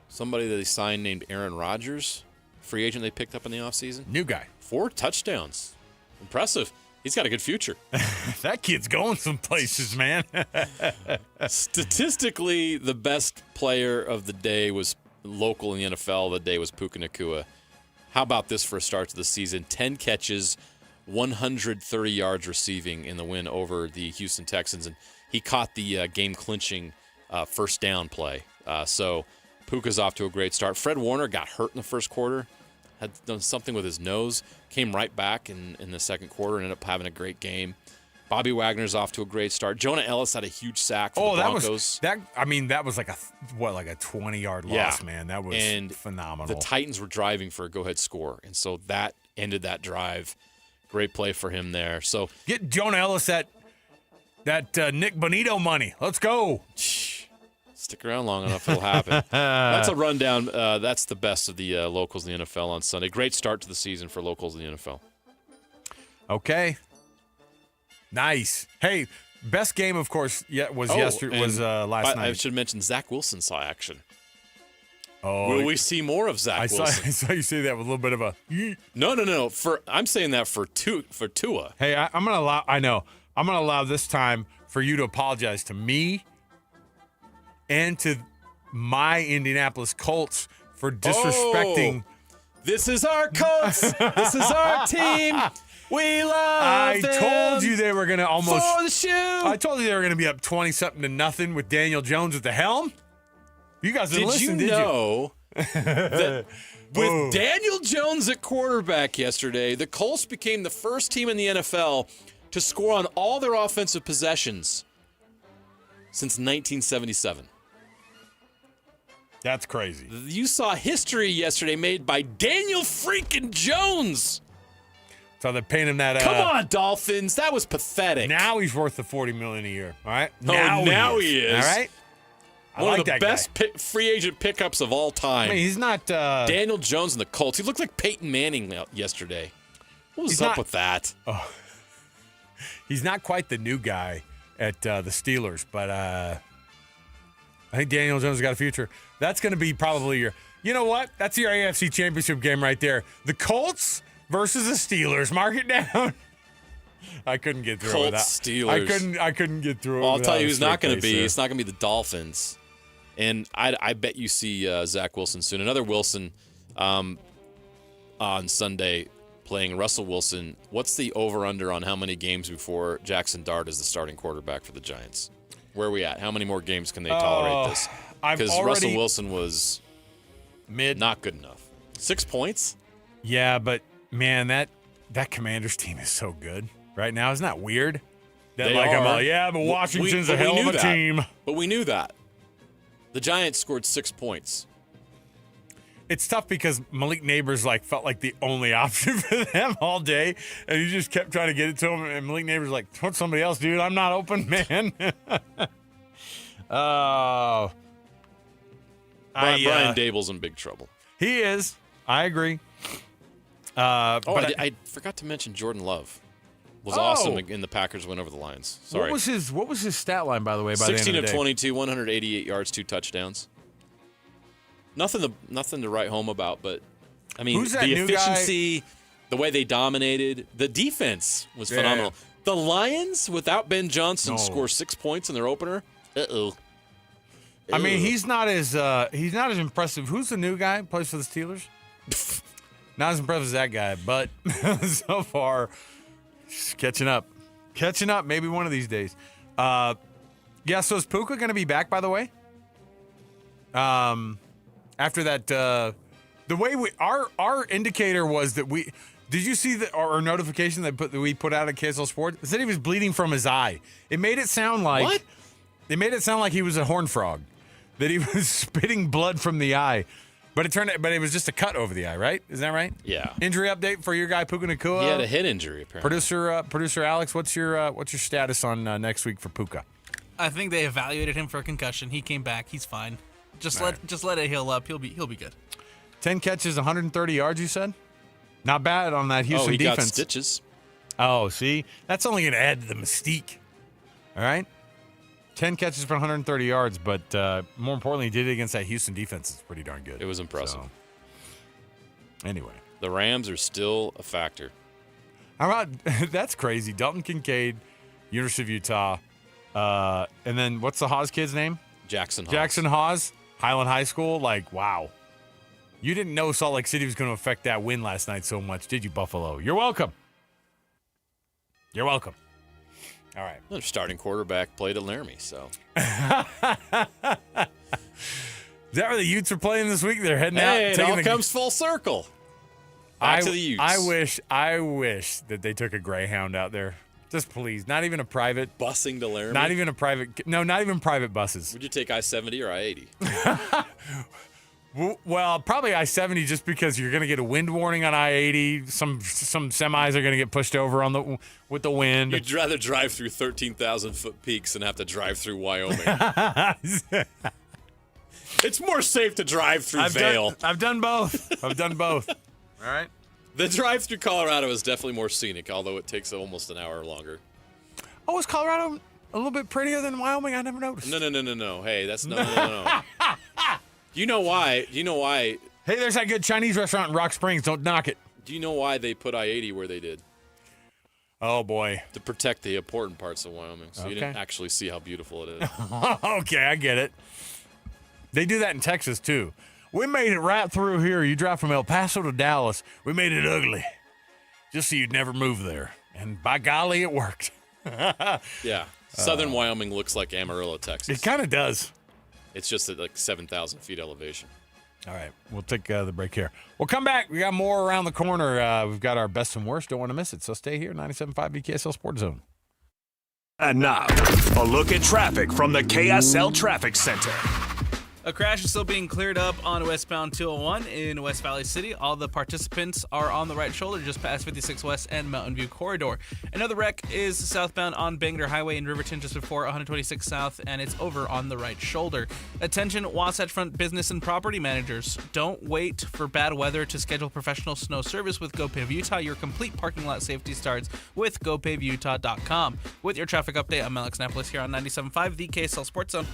S14: Somebody that they signed named Aaron Rodgers, free agent they picked up in the offseason.
S19: New guy.
S14: 4 touchdowns. Impressive. He's got a good future.
S19: That kid's going some places, man.
S14: Statistically, the best player of the day was local in the NFL. The day was Puka Nacua. How about this for a start to the season? 10 catches, 130 yards receiving in the win over the Houston Texans. And he caught the game-clinching first down play. So Puka's off to a great start. Fred Warner got hurt in the first quarter, had done something with his nose, came right back in the second quarter and ended up having a great game. Bobby Wagner's off to a great start. Jonah Ellis had a huge sack for the Broncos.
S19: That was like a 20-yard loss, man. That was phenomenal.
S14: The Titans were driving for a go-ahead score, and so that ended that drive. Great play for him there. So
S19: get Jonah Ellis that Nick Bonito money. Let's go.
S14: Stick around long enough, it'll happen. That's a rundown. That's the best of the locals in the NFL on Sunday. Great start to the season for locals in the NFL.
S19: Okay. Nice. Hey, best game, of course, was last night.
S14: I should mention Zach Wilson saw action.
S19: Oh,
S14: will we see more of Zach Wilson?
S19: I saw you say that with a little bit of a.
S14: No. I'm saying that for Tua.
S19: Hey, I'm gonna allow. I know. I'm gonna allow this time for you to apologize to me and to my Indianapolis Colts for disrespecting.
S14: This is our Colts. This is our team. We love them.
S19: I told you they were gonna almost
S14: for the shoe.
S19: I told you they were gonna be up 20-something to nothing with Daniel Jones at the helm. You guys didn't listen, did you?
S14: Know that with Daniel Jones at quarterback yesterday, the Colts became the first team in the NFL to score on all their offensive possessions since 1977.
S19: That's crazy.
S14: You saw history yesterday made by Daniel freaking Jones.
S19: So they're paying him that.
S14: Come on, Dolphins. That was pathetic.
S19: Now he's worth the $40 million a year. All right.
S14: Now he is.
S19: All right.
S14: One of the best free agent pickups of all time.
S19: I mean, he's not
S14: Daniel Jones and the Colts. He looked like Peyton Manning yesterday. What was up with that?
S19: Oh, he's not quite the new guy at the Steelers, but I think Daniel Jones has got a future. That's going to be probably your. You know what? That's your AFC Championship game right there. The Colts versus the Steelers. Mark it down. I couldn't get through it without
S14: Steelers.
S19: I couldn't get through it.
S14: Well, I'll tell you who's not going to be.
S19: Sir.
S14: It's not going to be the Dolphins. And I bet you see Zach Wilson soon. Another Wilson on Sunday playing Russell Wilson. What's the over-under on how many games before Jackson Dart is the starting quarterback for the Giants? Where are we at? How many more games can they tolerate this? Because Russell Wilson was not good enough. 6 points?
S19: Yeah, but, man, that Commanders team is so good right now. Isn't that weird? That but Washington's a hell of a team.
S14: But we knew that. The Giants scored 6 points.
S19: It's tough because Malik Neighbors felt like the only option for them all day, and he just kept trying to get it to him. And Malik Neighbors "Put somebody else, dude. I'm not open, man."
S14: Brian Dable's in big trouble.
S19: He is. I agree.
S14: I forgot to mention Jordan Love was awesome in the Packers win over the Lions. Sorry.
S19: What was his stat line, by the way? By
S14: 16
S19: the end
S14: of
S19: the
S14: 22, 188 yards, 2 touchdowns. Nothing to write home about, but I mean,
S19: Who's that
S14: the
S19: new
S14: efficiency, the way they dominated, the defense was phenomenal. The Lions, without Ben Johnson, score 6 points in their opener.
S19: I mean, he's not as impressive. Who's the new guy who plays for the Steelers? Not as impressive as that guy, but so far, just catching up. Maybe one of these days. So is Puka going to be back, by the way? After that, the way our indicator was that we. Did you see our notification that we put out at KSL Sports? It said he was bleeding from his eye. It made it sound like
S14: what?
S19: It made it sound like he was a horned frog, that he was spitting blood from the eye. But it was just a cut over the eye, right? Is that right?
S14: Yeah.
S19: Injury update for your guy Puka Nacua.
S14: He had a head injury, apparently.
S19: Producer Alex, what's your status on next week for Puka?
S11: I think they evaluated him for a concussion. He came back. He's fine. Just let it heal up. He'll be good.
S19: 10 catches, 130 yards. You said, not bad on that Houston defense.
S14: Got stitches.
S19: Oh, see, that's only going to add to the mystique. All right. 10 catches for 130 yards, but more importantly, he did it against that Houston defense. It's pretty darn good.
S14: It was impressive.
S19: So, anyway.
S14: The Rams are still a factor.
S19: How about that's crazy. Dalton Kincaid, University of Utah. And then what's the Haas kid's name?
S14: Jackson
S19: Haas, Highland High School. Wow. You didn't know Salt Lake City was going to affect that win last night so much, did you, Buffalo? You're welcome. All right.
S14: Their starting quarterback played at Laramie, so.
S19: Is that where the Utes are playing this week? They're heading out.
S14: It all comes full circle. Back to the Utes.
S19: I wish that they took a Greyhound out there. Just please. Not even a private.
S14: Busing to Laramie?
S19: Not even private buses.
S14: Would you take I-70 or I-80?
S19: Well, probably I-70 just because you're going to get a wind warning on I-80. Some semis are going to get pushed over with the wind.
S14: You'd rather drive through 13,000-foot peaks than have to drive through Wyoming. It's more safe to drive through Vail.
S19: I've done both. All right.
S14: The drive through Colorado is definitely more scenic, although it takes almost an hour longer.
S19: Oh, is Colorado a little bit prettier than Wyoming? I never noticed.
S14: No. Hey, that's no. You know why?
S19: Hey, there's that good Chinese restaurant in Rock Springs. Don't knock it.
S14: Do you know why they put I-80 where they did?
S19: Oh, boy.
S14: To protect the important parts of Wyoming, so you didn't actually see how beautiful it is.
S19: Okay, I get it. They do that in Texas, too. We made it right through here. You drive from El Paso to Dallas. We made it ugly, just so you'd never move there. And by golly, it worked.
S14: Yeah. Southern Wyoming looks like Amarillo, Texas.
S19: It kind of does.
S14: It's just at like 7,000 feet elevation.
S19: All right. We'll take the break here. We'll come back. We got more around the corner. We've got our best and worst. Don't want to miss it. So stay here. 97.5 KSL Sports Zone.
S5: And now, a look at traffic from the KSL Traffic Center.
S11: A crash is still being cleared up on westbound 201 in West Valley City. All the participants are on the right shoulder just past 56 West and Mountain View Corridor. Another wreck is southbound on Bangor Highway in Riverton just before 126 South, and it's over on the right shoulder. Attention Wasatch Front business and property managers. Don't wait for bad weather to schedule professional snow service with GoPave Utah. Your complete parking lot safety starts with GoPaveUtah.com. With your traffic update, I'm Alex Napoles here on 97.5, the KSL Sports Zone.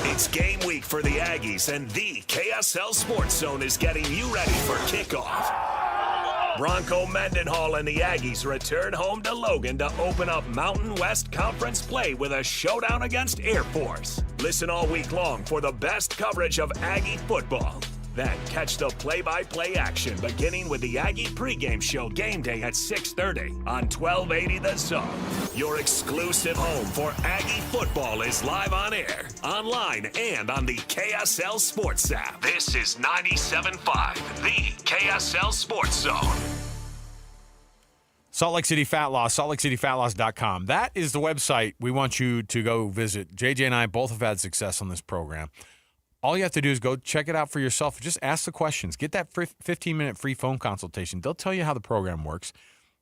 S5: It's game week for the Aggies, and the KSL Sports Zone is getting you ready for kickoff. Bronco Mendenhall and the Aggies return home to Logan to open up Mountain West Conference play with a showdown against Air Force. Listen all week long for the best coverage of Aggie football. Then catch the play-by-play action beginning with the Aggie pregame show game day at 6:30 on 1280 The Zone. Your exclusive home for Aggie football is live on air, online, and on the KSL Sports app. This is 97.5, the KSL Sports Zone.
S19: Salt Lake City Fat Loss, saltlakeCityFatLoss.com. That is the website we want you to go visit. JJ and I both have had success on this program. All you have to do is go check it out for yourself. Just ask the questions. Get that 15-minute free phone consultation. They'll tell you how the program works.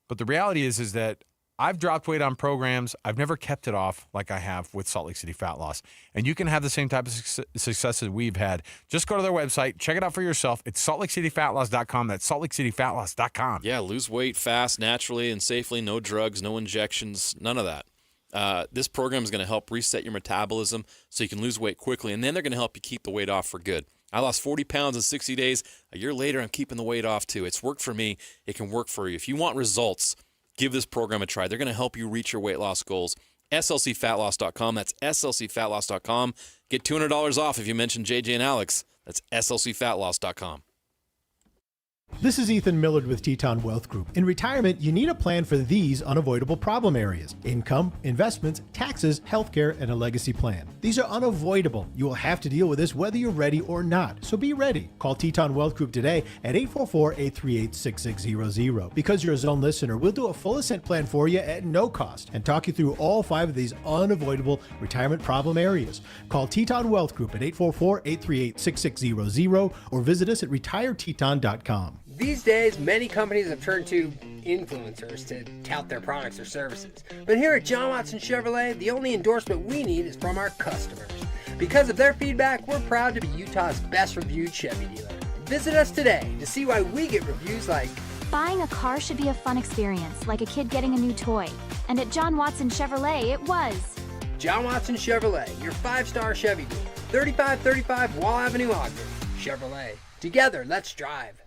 S19: But the reality is that I've dropped weight on programs. I've never kept it off like I have with Salt Lake City Fat Loss. And you can have the same type of success as we've had. Just go to their website. Check it out for yourself. It's saltlakeCityFatLoss.com. That's saltlakeCityFatLoss.com.
S14: Yeah, lose weight fast, naturally, and safely. No drugs, no injections, none of that. This program is going to help reset your metabolism so you can lose weight quickly, and then they're going to help you keep the weight off for good. I lost 40 pounds in 60 days. A year later, I'm keeping the weight off too. It's worked for me. It can work for you. If you want results, give this program a try. They're going to help you reach your weight loss goals. SLCFatLoss.com. That's SLCFatLoss.com. Get $200 off if you mention JJ and Alex. That's SLCFatLoss.com.
S8: This is Ethan Millard with Teton Wealth Group. In retirement, you need a plan for these unavoidable problem areas: income, investments, taxes, healthcare, and a legacy plan. These are unavoidable. You will have to deal with this whether you're ready or not, so be ready. Call Teton Wealth Group today at 844-838-6600. Because you're a Zone listener, we'll do a full ascent plan for you at no cost and talk you through all 5 of these unavoidable retirement problem areas. Call Teton Wealth Group at 844-838-6600 or visit us at retireteton.com.
S13: These days, many companies have turned to influencers to tout their products or services. But here at John Watson Chevrolet, the only endorsement we need is from our customers. Because of their feedback, we're proud to be Utah's best reviewed Chevy dealer. Visit us today to see why we get reviews like,
S16: "Buying a car should be a fun experience, like a kid getting a new toy. And at John Watson Chevrolet, it was."
S13: John Watson Chevrolet, your 5-star Chevy dealer. 3535 Wall Avenue, Ogden. Chevrolet. Together, let's drive.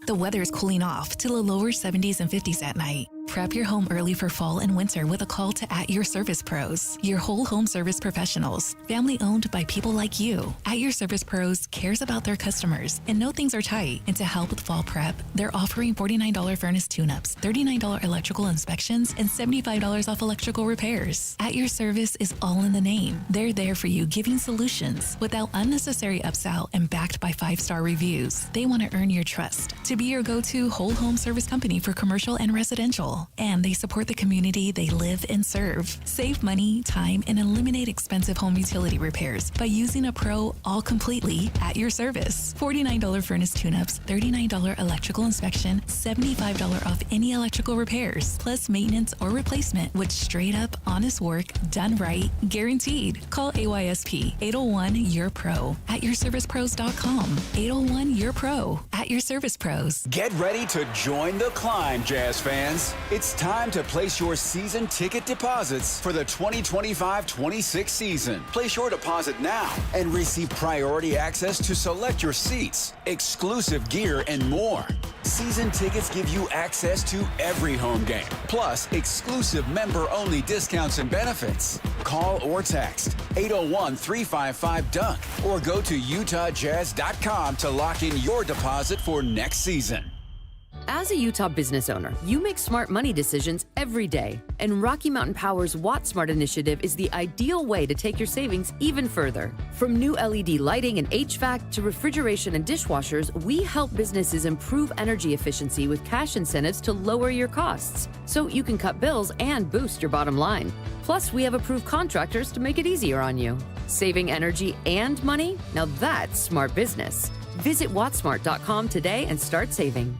S18: The weather is cooling off to the lower 70s and 50s at night. Prep your home early for fall and winter with a call to At Your Service Pros, your whole home service professionals, family owned by people like you. At Your Service Pros cares about their customers and know things are tight. And to help with fall prep, they're offering $49 furnace tune-ups, $39 electrical inspections, and $75 off electrical repairs. At Your Service is all in the name. They're there for you, giving solutions without unnecessary upsell and backed by 5-star reviews. They want to earn your trust to be your go-to whole home service company for commercial and residential. affordable, and they support the community they live and serve. Save money, time, and eliminate expensive home utility repairs by using a pro all completely at your service. $49 furnace tune-ups, $39 electrical inspection, $75 off any electrical repairs, plus maintenance or replacement with straight up honest work done right, guaranteed. Call AYSP 801-YOUR-PRO at yourservicepros.com. 801-YOUR-PRO at your service pros.
S9: Get ready to join the climb, Jazz fans. It's time to place your season ticket deposits for the 2025-26 season. Place your deposit now and receive priority access to select your seats, exclusive gear, and more. Season tickets give you access to every home game, plus exclusive member-only discounts and benefits. Call or text 801-355-DUNK or go to utahjazz.com to lock in your deposit for next season.
S10: As a Utah business owner, you make smart money decisions every day. And Rocky Mountain Power's Watt Smart initiative is the ideal way to take your savings even further. From new LED lighting and HVAC to refrigeration and dishwashers, we help businesses improve energy efficiency with cash incentives to lower your costs, so you can cut bills and boost your bottom line. Plus, we have approved contractors to make it easier on you. Saving energy and money? Now that's smart business. Visit wattsmart.com today and start saving.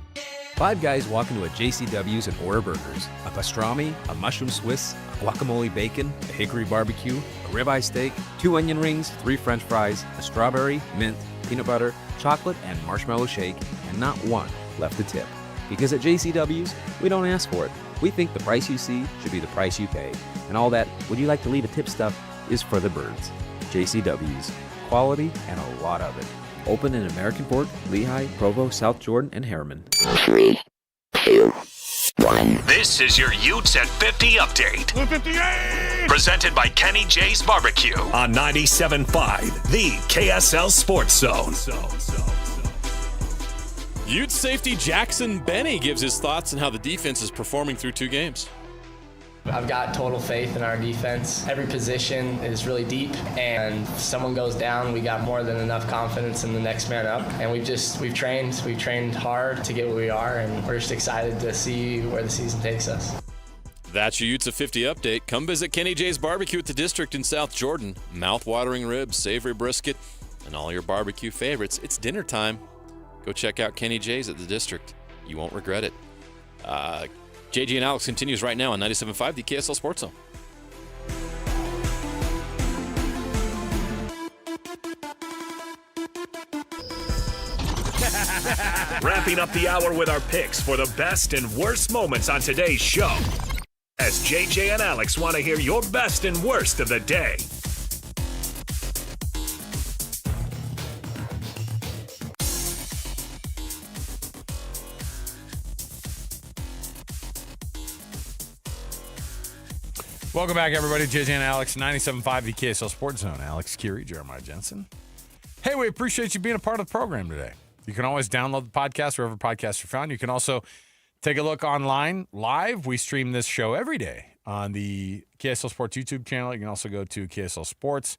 S20: 5 guys walk into a JCW's and order burgers, a pastrami, a mushroom Swiss, a guacamole bacon, a hickory barbecue, a ribeye steak, 2 onion rings, 3 french fries, a strawberry, mint, peanut butter, chocolate, and marshmallow shake, and not one left to tip. Because at JCW's, we don't ask for it. We think the price you see should be the price you pay. And all that, would you like to leave a tip stuff, is for the birds. JCW's. Quality and a lot of it. Open in American Fork, Lehigh, Provo, South Jordan, and Harriman.
S5: 3, 2, 1. This is your Utes at 50 update. 58! Presented by Kenny J's Barbecue on 97.5, the KSL Sports Zone.
S14: Utes safety Jackson Benny gives his thoughts on how the defense is performing through 2 games.
S2: I've got total faith in our defense. Every position is really deep, and if someone goes down, we got more than enough confidence in the next man up. And we've trained hard to get where we are, and we're just excited to see where the season takes us.
S14: That's your Utes of 50 update. Come visit Kenny J's Barbecue at the District in South Jordan. Mouth-watering ribs, savory brisket, and all your barbecue favorites. It's dinner time. Go check out Kenny J's at the District. You won't regret it. JG and Alex continues right now on 97.5, the KSL Sports Zone.
S5: Wrapping up the hour with our picks for the best and worst moments on today's show. As JJ and Alex want to hear your best and worst of the day.
S19: Welcome back, everybody. JJ and Alex, 97.5, the KSL Sports Zone. Alex Kirry, Jeremiah Jensen. Hey, we appreciate you being a part of the program today. You can always download the podcast wherever podcasts are found. You can also take a look online live. We stream this show every day on the KSL Sports YouTube channel. You can also go to KSL Sports,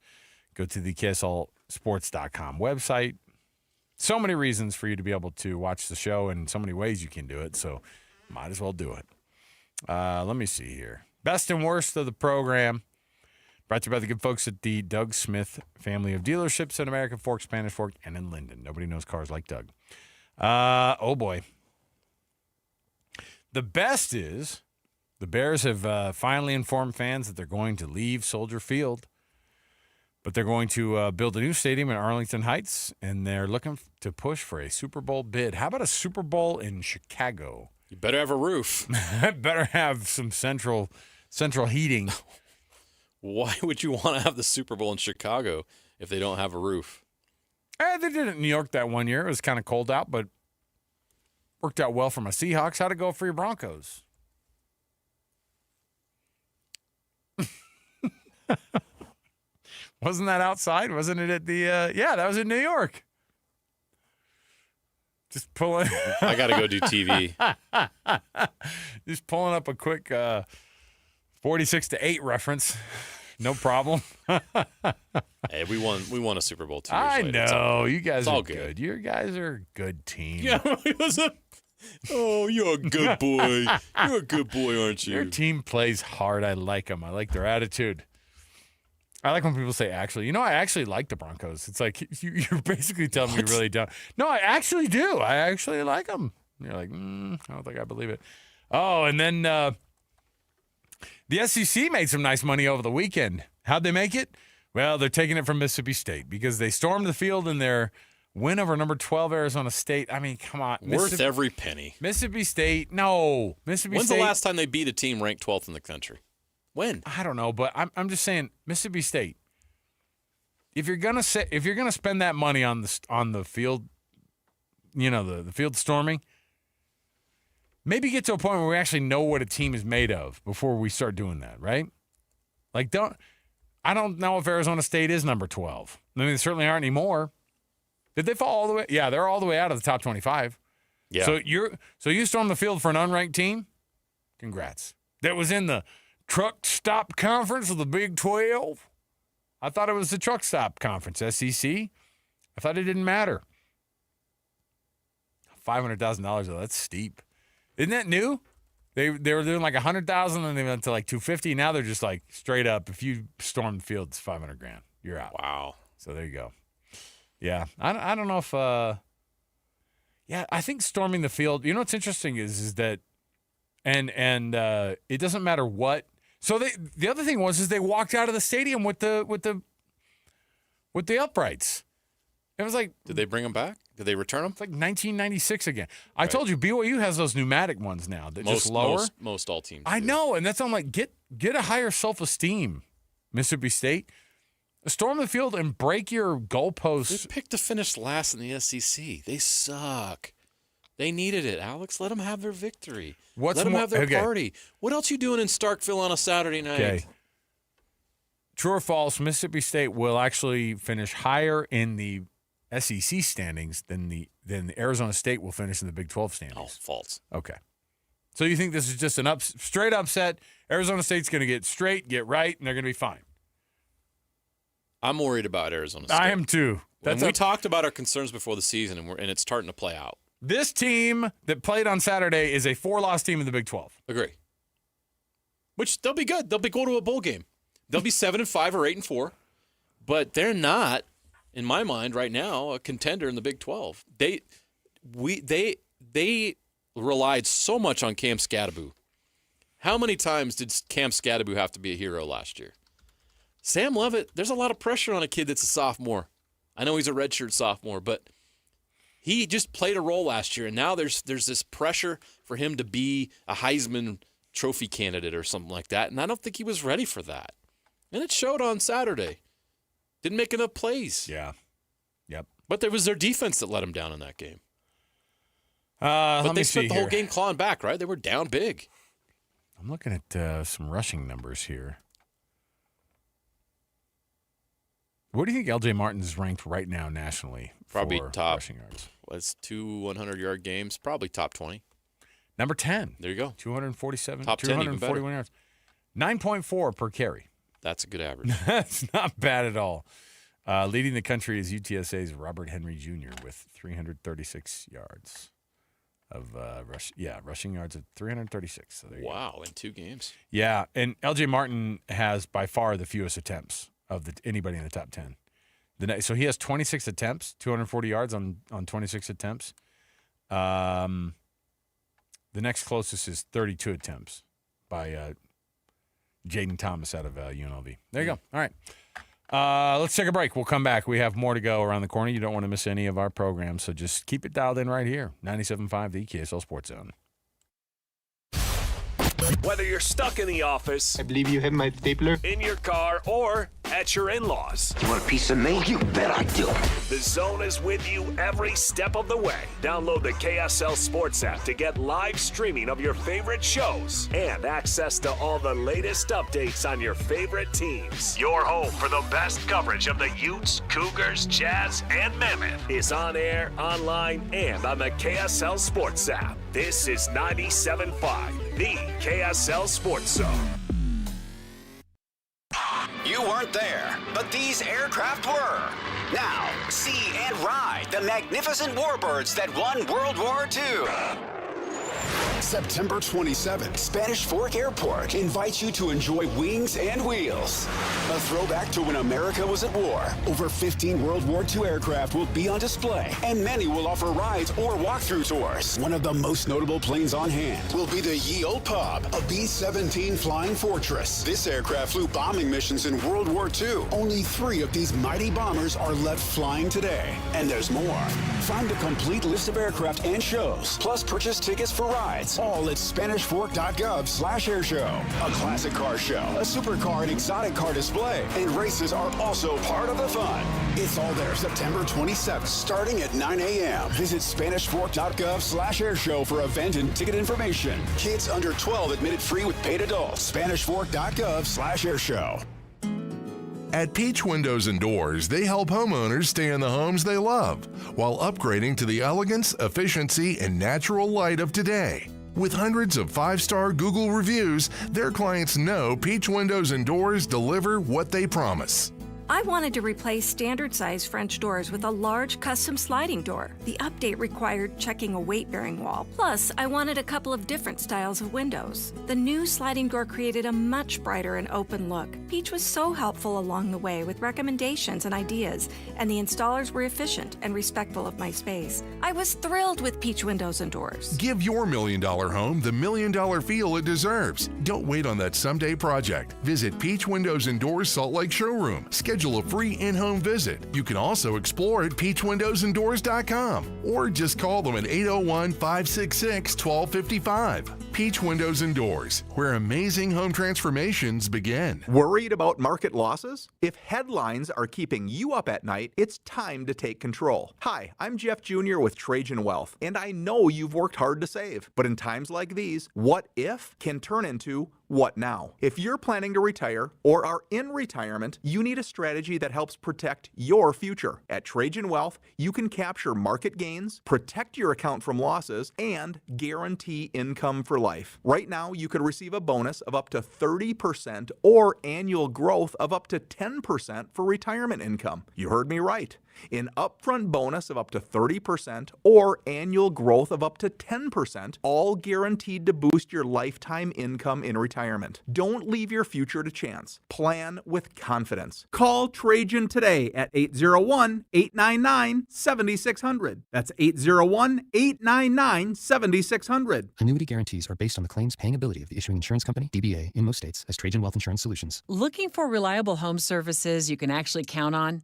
S19: go to the KSLSports.com website. So many reasons for you to be able to watch the show and so many ways you can do it, so might as well do it. Let me see here. Best and worst of the program, brought to you by the good folks at the Doug Smith family of dealerships in American Fork, Spanish Fork, and in Linden. Nobody knows cars like Doug. Oh, boy. The best is the Bears have finally informed fans that they're going to leave Soldier Field, but they're going to build a new stadium in Arlington Heights, and they're looking to push for a Super Bowl bid. How about a Super Bowl in Chicago?
S14: You better have a roof.
S19: Better have some central heating.
S14: Why would you want to have the Super Bowl in Chicago if they don't have a roof?
S19: They did it in New York that one year. It was kind of cold out, but worked out well for my Seahawks. How'd it go for your Broncos? Wasn't that outside? Wasn't it at the yeah, that was in New York. Just pulling.
S14: I got to go do TV.
S19: Just pulling up a quick 46-8 reference. No problem.
S14: Hey, we won a Super Bowl 2 years
S19: I
S14: later.
S19: know. You guys
S14: it's
S19: are
S14: all
S19: good. You guys are a good team.
S14: Yeah, it was Oh, you're a good boy. You're a good boy, aren't you?
S19: Your team plays hard. I like them. I like their attitude. I like when people say actually. I actually like the Broncos. It's like you're basically telling me you really don't. No, I actually do. I actually like them. And you're like, I don't think I believe it. Oh, and then the SEC made some nice money over the weekend. How'd they make it? Well, they're taking it from Mississippi State because they stormed the field in their win over number 12 Arizona State. I mean, come on.
S14: Worth every penny.
S19: Mississippi State, no. Mississippi
S14: When's
S19: State.
S14: the last time they beat a team ranked 12th in the country? When?
S19: I don't know, but I'm just saying Mississippi State. If you're gonna spend that money on the field, the field storming, maybe get to a point where we actually know what a team is made of before we start doing that, right? Like, I don't know if Arizona State is number 12. I mean, they certainly aren't anymore. Did they fall all the way? Yeah, they're all the way out of the top 25.
S14: Yeah.
S19: So you stormed the field for an unranked team? Congrats. That was in the truck stop conference of the Big 12. I thought it was the truck stop conference, SEC. I thought it didn't matter. $500,000 though, that's steep. Isn't that new? They were doing like $100,000 and they went to like $250,000. Now they're just like straight up. If you storm the field, it's $500,000. You're out.
S14: Wow.
S19: So there you go. Yeah, I don't know if. I think storming the field. You know what's interesting is that, and it doesn't matter what. So the other thing is they walked out of the stadium with the uprights. It was like,
S14: did they bring them back? Did they return them?
S19: It's like 1996 again. I told you BYU has those pneumatic ones now that just lower.
S14: Most all teams.
S19: I know, and that's I'm like get a higher self-esteem, Mississippi State. Storm the field and break your goalposts.
S14: They picked to finish last in the SEC. They suck. They needed it, Alex. Let them have their victory. Let them have their party. What else you doing in Starkville on a Saturday night?
S19: Okay. True or false, Mississippi State will actually finish higher in the SEC standings than Arizona State will finish in the Big 12 standings.
S14: Oh, false.
S19: Okay. So you think this is just an straight upset? Arizona State's going to get right, and they're going to be fine.
S14: I'm worried about Arizona State.
S19: I am too.
S14: We talked about our concerns before the season, and it's starting to play out.
S19: This team that played on Saturday is a 4-loss team in the Big 12.
S14: Agree. Which they'll be good. They'll go to a bowl game. They'll be 7-5 or 8-4, but they're not, in my mind, right now, a contender in the Big 12. They relied so much on Cam Scadaboo. How many times did Cam Scadaboo have to be a hero last year? Sam Leavitt, there's a lot of pressure on a kid that's a sophomore. I know he's a redshirt sophomore, but he just played a role last year, and now there's this pressure for him to be a Heisman Trophy candidate or something like that, and I don't think he was ready for that. And it showed on Saturday. Didn't make enough plays.
S19: Yeah. Yep.
S14: But there was their defense that let him down in that game.
S19: But
S14: they spent the whole game clawing back, right? They were down big.
S19: I'm looking at some rushing numbers here. What do you think LJ Martin is ranked right now nationally?
S14: Probably
S19: for
S14: top
S19: rushing yards.
S14: Was 2 100-yard games. Probably top 20.
S19: Number 10.
S14: There you go.
S19: 247.
S14: Top 10,
S19: 241 yards. 9.4 per carry.
S14: That's a good average.
S19: That's not bad at all. Leading the country is UTSA's Robert Henry Jr. with 336 yards of rushing yards of 336. So there you
S14: go. In 2 games.
S19: Yeah, and LJ Martin has by far the fewest attempts of anybody in the top 10. So he has 26 attempts, 240 yards on 26 attempts. The next closest is 32 attempts by Jaden Thomas out of UNLV. There you go. All right. Let's take a break. We'll come back. We have more to go around the corner. You don't want to miss any of our programs, so just keep it dialed in right here. 97.5, the KSL Sports Zone.
S5: Whether you're stuck in the office,
S12: I believe you have my stapler,
S5: in your car, or at your in-laws.
S12: You want a piece of me? You bet I do.
S5: The Zone is with you every step of the way. Download the KSL Sports app to get live streaming of your favorite shows and access to all the latest updates on your favorite teams. Your home for the best coverage of the Utes, Cougars, Jazz, and Mammoth is on air, online, and on the KSL Sports app. This is 97.5, the KSL Sports Zone.
S9: You weren't there, but these aircraft were. Now, see and ride the magnificent warbirds that won World War II.
S7: September 27th, Spanish Fork Airport invites you to enjoy Wings and Wheels, a throwback to when America was at war. Over 15 World War II aircraft will be on display, and many will offer rides or walkthrough tours. One of the most notable planes on hand will be the Ye Olde Pub, a B-17 Flying Fortress. This aircraft flew bombing missions in World War II. Only 3 of these mighty bombers are left flying today, and there's more. Find a complete list of aircraft and shows, plus purchase tickets for rides, all at SpanishFork.gov/airshow. A classic car show, a supercar and exotic car display, and races are also part of the fun. It's all there September 27th, starting at 9 a.m. Visit SpanishFork.gov/airshow for event and ticket information. Kids under 12 admitted free with paid adults. SpanishFork.gov/airshow.
S15: At Peach Windows and Doors, they help homeowners stay in the homes they love while upgrading to the elegance, efficiency, and natural light of today. With hundreds of 5-star Google reviews, their clients know Peach Windows and Doors deliver what they promise.
S17: I wanted to replace standard-size French doors with a large custom sliding door. The update required checking a weight-bearing wall. Plus, I wanted a couple of different styles of windows. The new sliding door created a much brighter and open look. Peach was so helpful along the way with recommendations and ideas, and the installers were efficient and respectful of my space. I was thrilled with Peach Windows and Doors.
S15: Give your $1 million home the $1 million feel it deserves. Don't wait on that someday project. Visit Peach Windows and Doors Salt Lake Showroom. Schedule a free in-home visit. You can also explore at peachwindowsanddoors.com or just call them at 801-566-1255. Peach Windows and Doors, where amazing home transformations begin.
S22: Worried about market losses? If headlines are keeping you up at night, it's time to take control. Hi, I'm Jeff Jr. with Trajan Wealth, and I know you've worked hard to save. But in times like these, what if can turn into what now? If you're planning to retire or are in retirement, you need a strategy that helps protect your future. At Trajan Wealth, you can capture market gains, protect your account from losses, and guarantee income for life. Right now, you could receive a bonus of up to 30% or annual growth of up to 10% for retirement income. You heard me right. An upfront bonus of up to 30% or annual growth of up to 10%, all guaranteed to boost your lifetime income in retirement. Don't leave your future to chance. Plan with confidence. Call Trajan today at 801-899-7600. That's 801-899-7600.
S23: Annuity guarantees are based on the claims paying ability of the issuing insurance company, DBA, in most states as Trajan Wealth Insurance Solutions.
S25: Looking for reliable home services you can actually count on?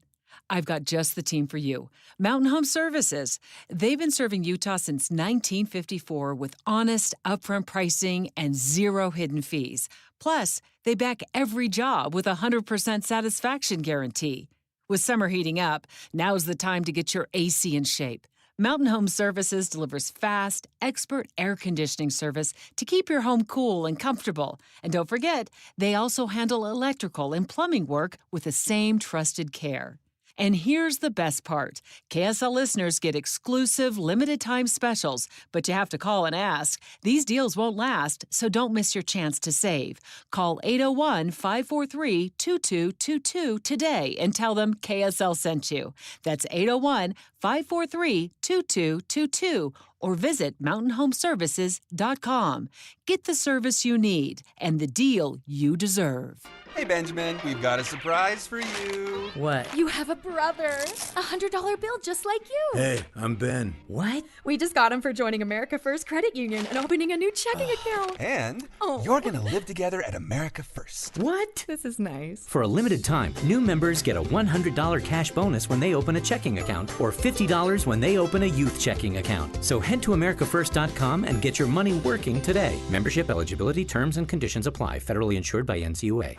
S25: I've got just the team for you. Mountain Home Services. They've been serving Utah since 1954 with honest, upfront pricing and zero hidden fees. Plus, they back every job with a 100% satisfaction guarantee. With summer heating up, now's the time to get your AC in shape. Mountain Home Services delivers fast, expert air conditioning service to keep your home cool and comfortable. And don't forget, they also handle electrical and plumbing work with the same trusted care. And here's the best part. KSL listeners get exclusive limited-time specials, but you have to call and ask. These deals won't last, so don't miss your chance to save. Call 801-543-2222 today and tell them KSL sent you. That's 801-543-2222 or visit mountainhomeservices.com. Get the service you need and the deal you deserve.
S26: Hey, Benjamin, we've got a surprise for you.
S27: What?
S28: You have a brother. A $100 bill just like you.
S27: Hey, I'm Ben. What?
S28: We just got him for joining America First Credit Union and opening a new checking account.
S26: And you're going to live together at America First.
S27: What?
S28: This is nice.
S27: For a limited time, new members get a $100 cash bonus when they open a checking account or $50 when they open a youth checking account. So head to AmericaFirst.com and get your money working today. Membership eligibility, terms, and conditions apply. Federally insured by NCUA.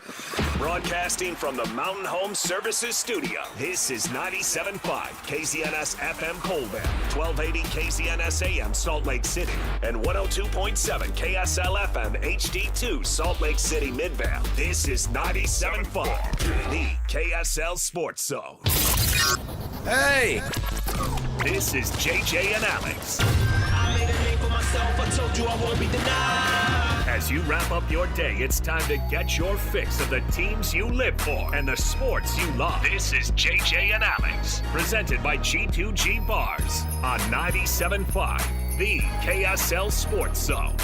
S5: Broadcasting from the Mountain Home Services Studio, this is 97.5 KZNS FM Colbert, 1280 KZNS AM Salt Lake City, and 102.7 KSL FM HD2 Salt Lake City Midvale. This is 97.5, the KSL Sports Zone.
S19: Hey!
S5: This is JJ and Alex.
S29: I made a name for myself, I told you I won't be denied.
S5: As you wrap up your day, it's time to get your fix of the teams you live for and the sports you love. This is JJ and Alex, presented by G2G Bars on 97.5, the KSL Sports Zone.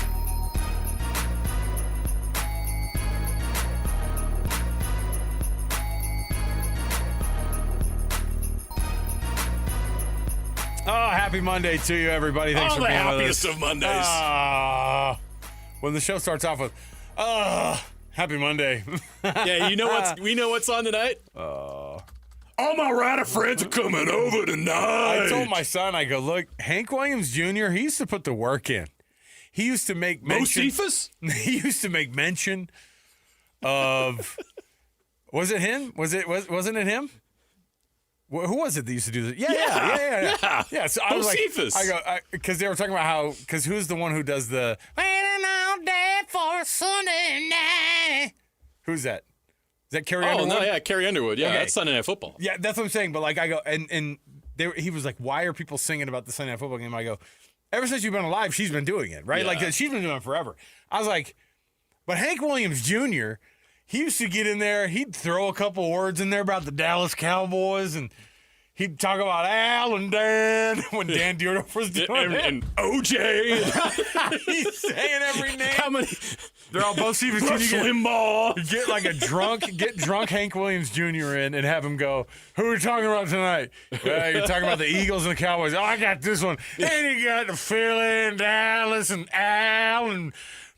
S19: Oh, happy Monday to you, everybody. Thanks for being with us.
S14: The happiest of Mondays.
S19: When the show starts off with, happy Monday.
S14: Yeah, we know what's on tonight? All my writer friends are coming over tonight.
S19: I told my son, I go, look, Hank Williams Jr., he used to put the work in. He used to make mention. He used to make mention of, was it him? Wasn't it him? Who was it that used to do this? Yeah. So I was like, because they were talking about how, because who's the one who does the waiting all day for a Sunday night? Who's that? Is that Carrie Underwood?
S14: Oh, no, yeah, Carrie Underwood. Yeah, okay. That's Sunday Night Football.
S19: Yeah, that's what I'm saying. But like, I go, and he was like, why are people singing about the Sunday Night Football game? I go, ever since you've been alive, she's been doing it, right? Yeah. Like, she's been doing it forever. I was like, but Hank Williams Jr., he used to get in there, he'd throw a couple words in there about the Dallas Cowboys, and he'd talk about Al and Dan when Dan Dierdorf was doing it.
S14: And OJ.
S19: He's saying every name.
S14: How many?
S19: They're all both Stevens.
S14: Rush Limbaugh.
S19: Get like get drunk Hank Williams Jr. in and have him go, who are we talking about tonight? You're talking about the Eagles and the Cowboys. Oh, I got this one. And you got the Philly and Dallas and Al and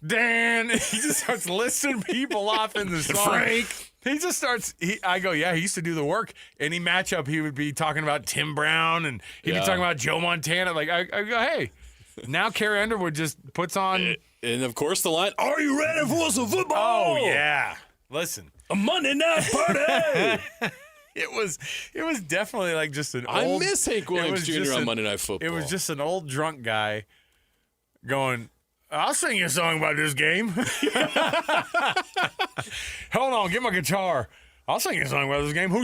S19: Dan. He just starts listing people off in the song.
S14: Frank.
S19: He just starts. I go, yeah. He used to do the work. Any matchup, he would be talking about Tim Brown, and he'd be talking about Joe Montana. Like I go, hey. Now Carrie Underwood just puts on,
S14: and of course the line. Are you ready for some football?
S19: Oh yeah. Listen,
S14: a Monday night party.
S19: It was definitely like just an old.
S14: I miss Hank Williams Jr. on Monday Night Football.
S19: It was just an old drunk guy going, I'll sing you a song about this game. Hold on, get my guitar. I'll sing you a song about this game. Who's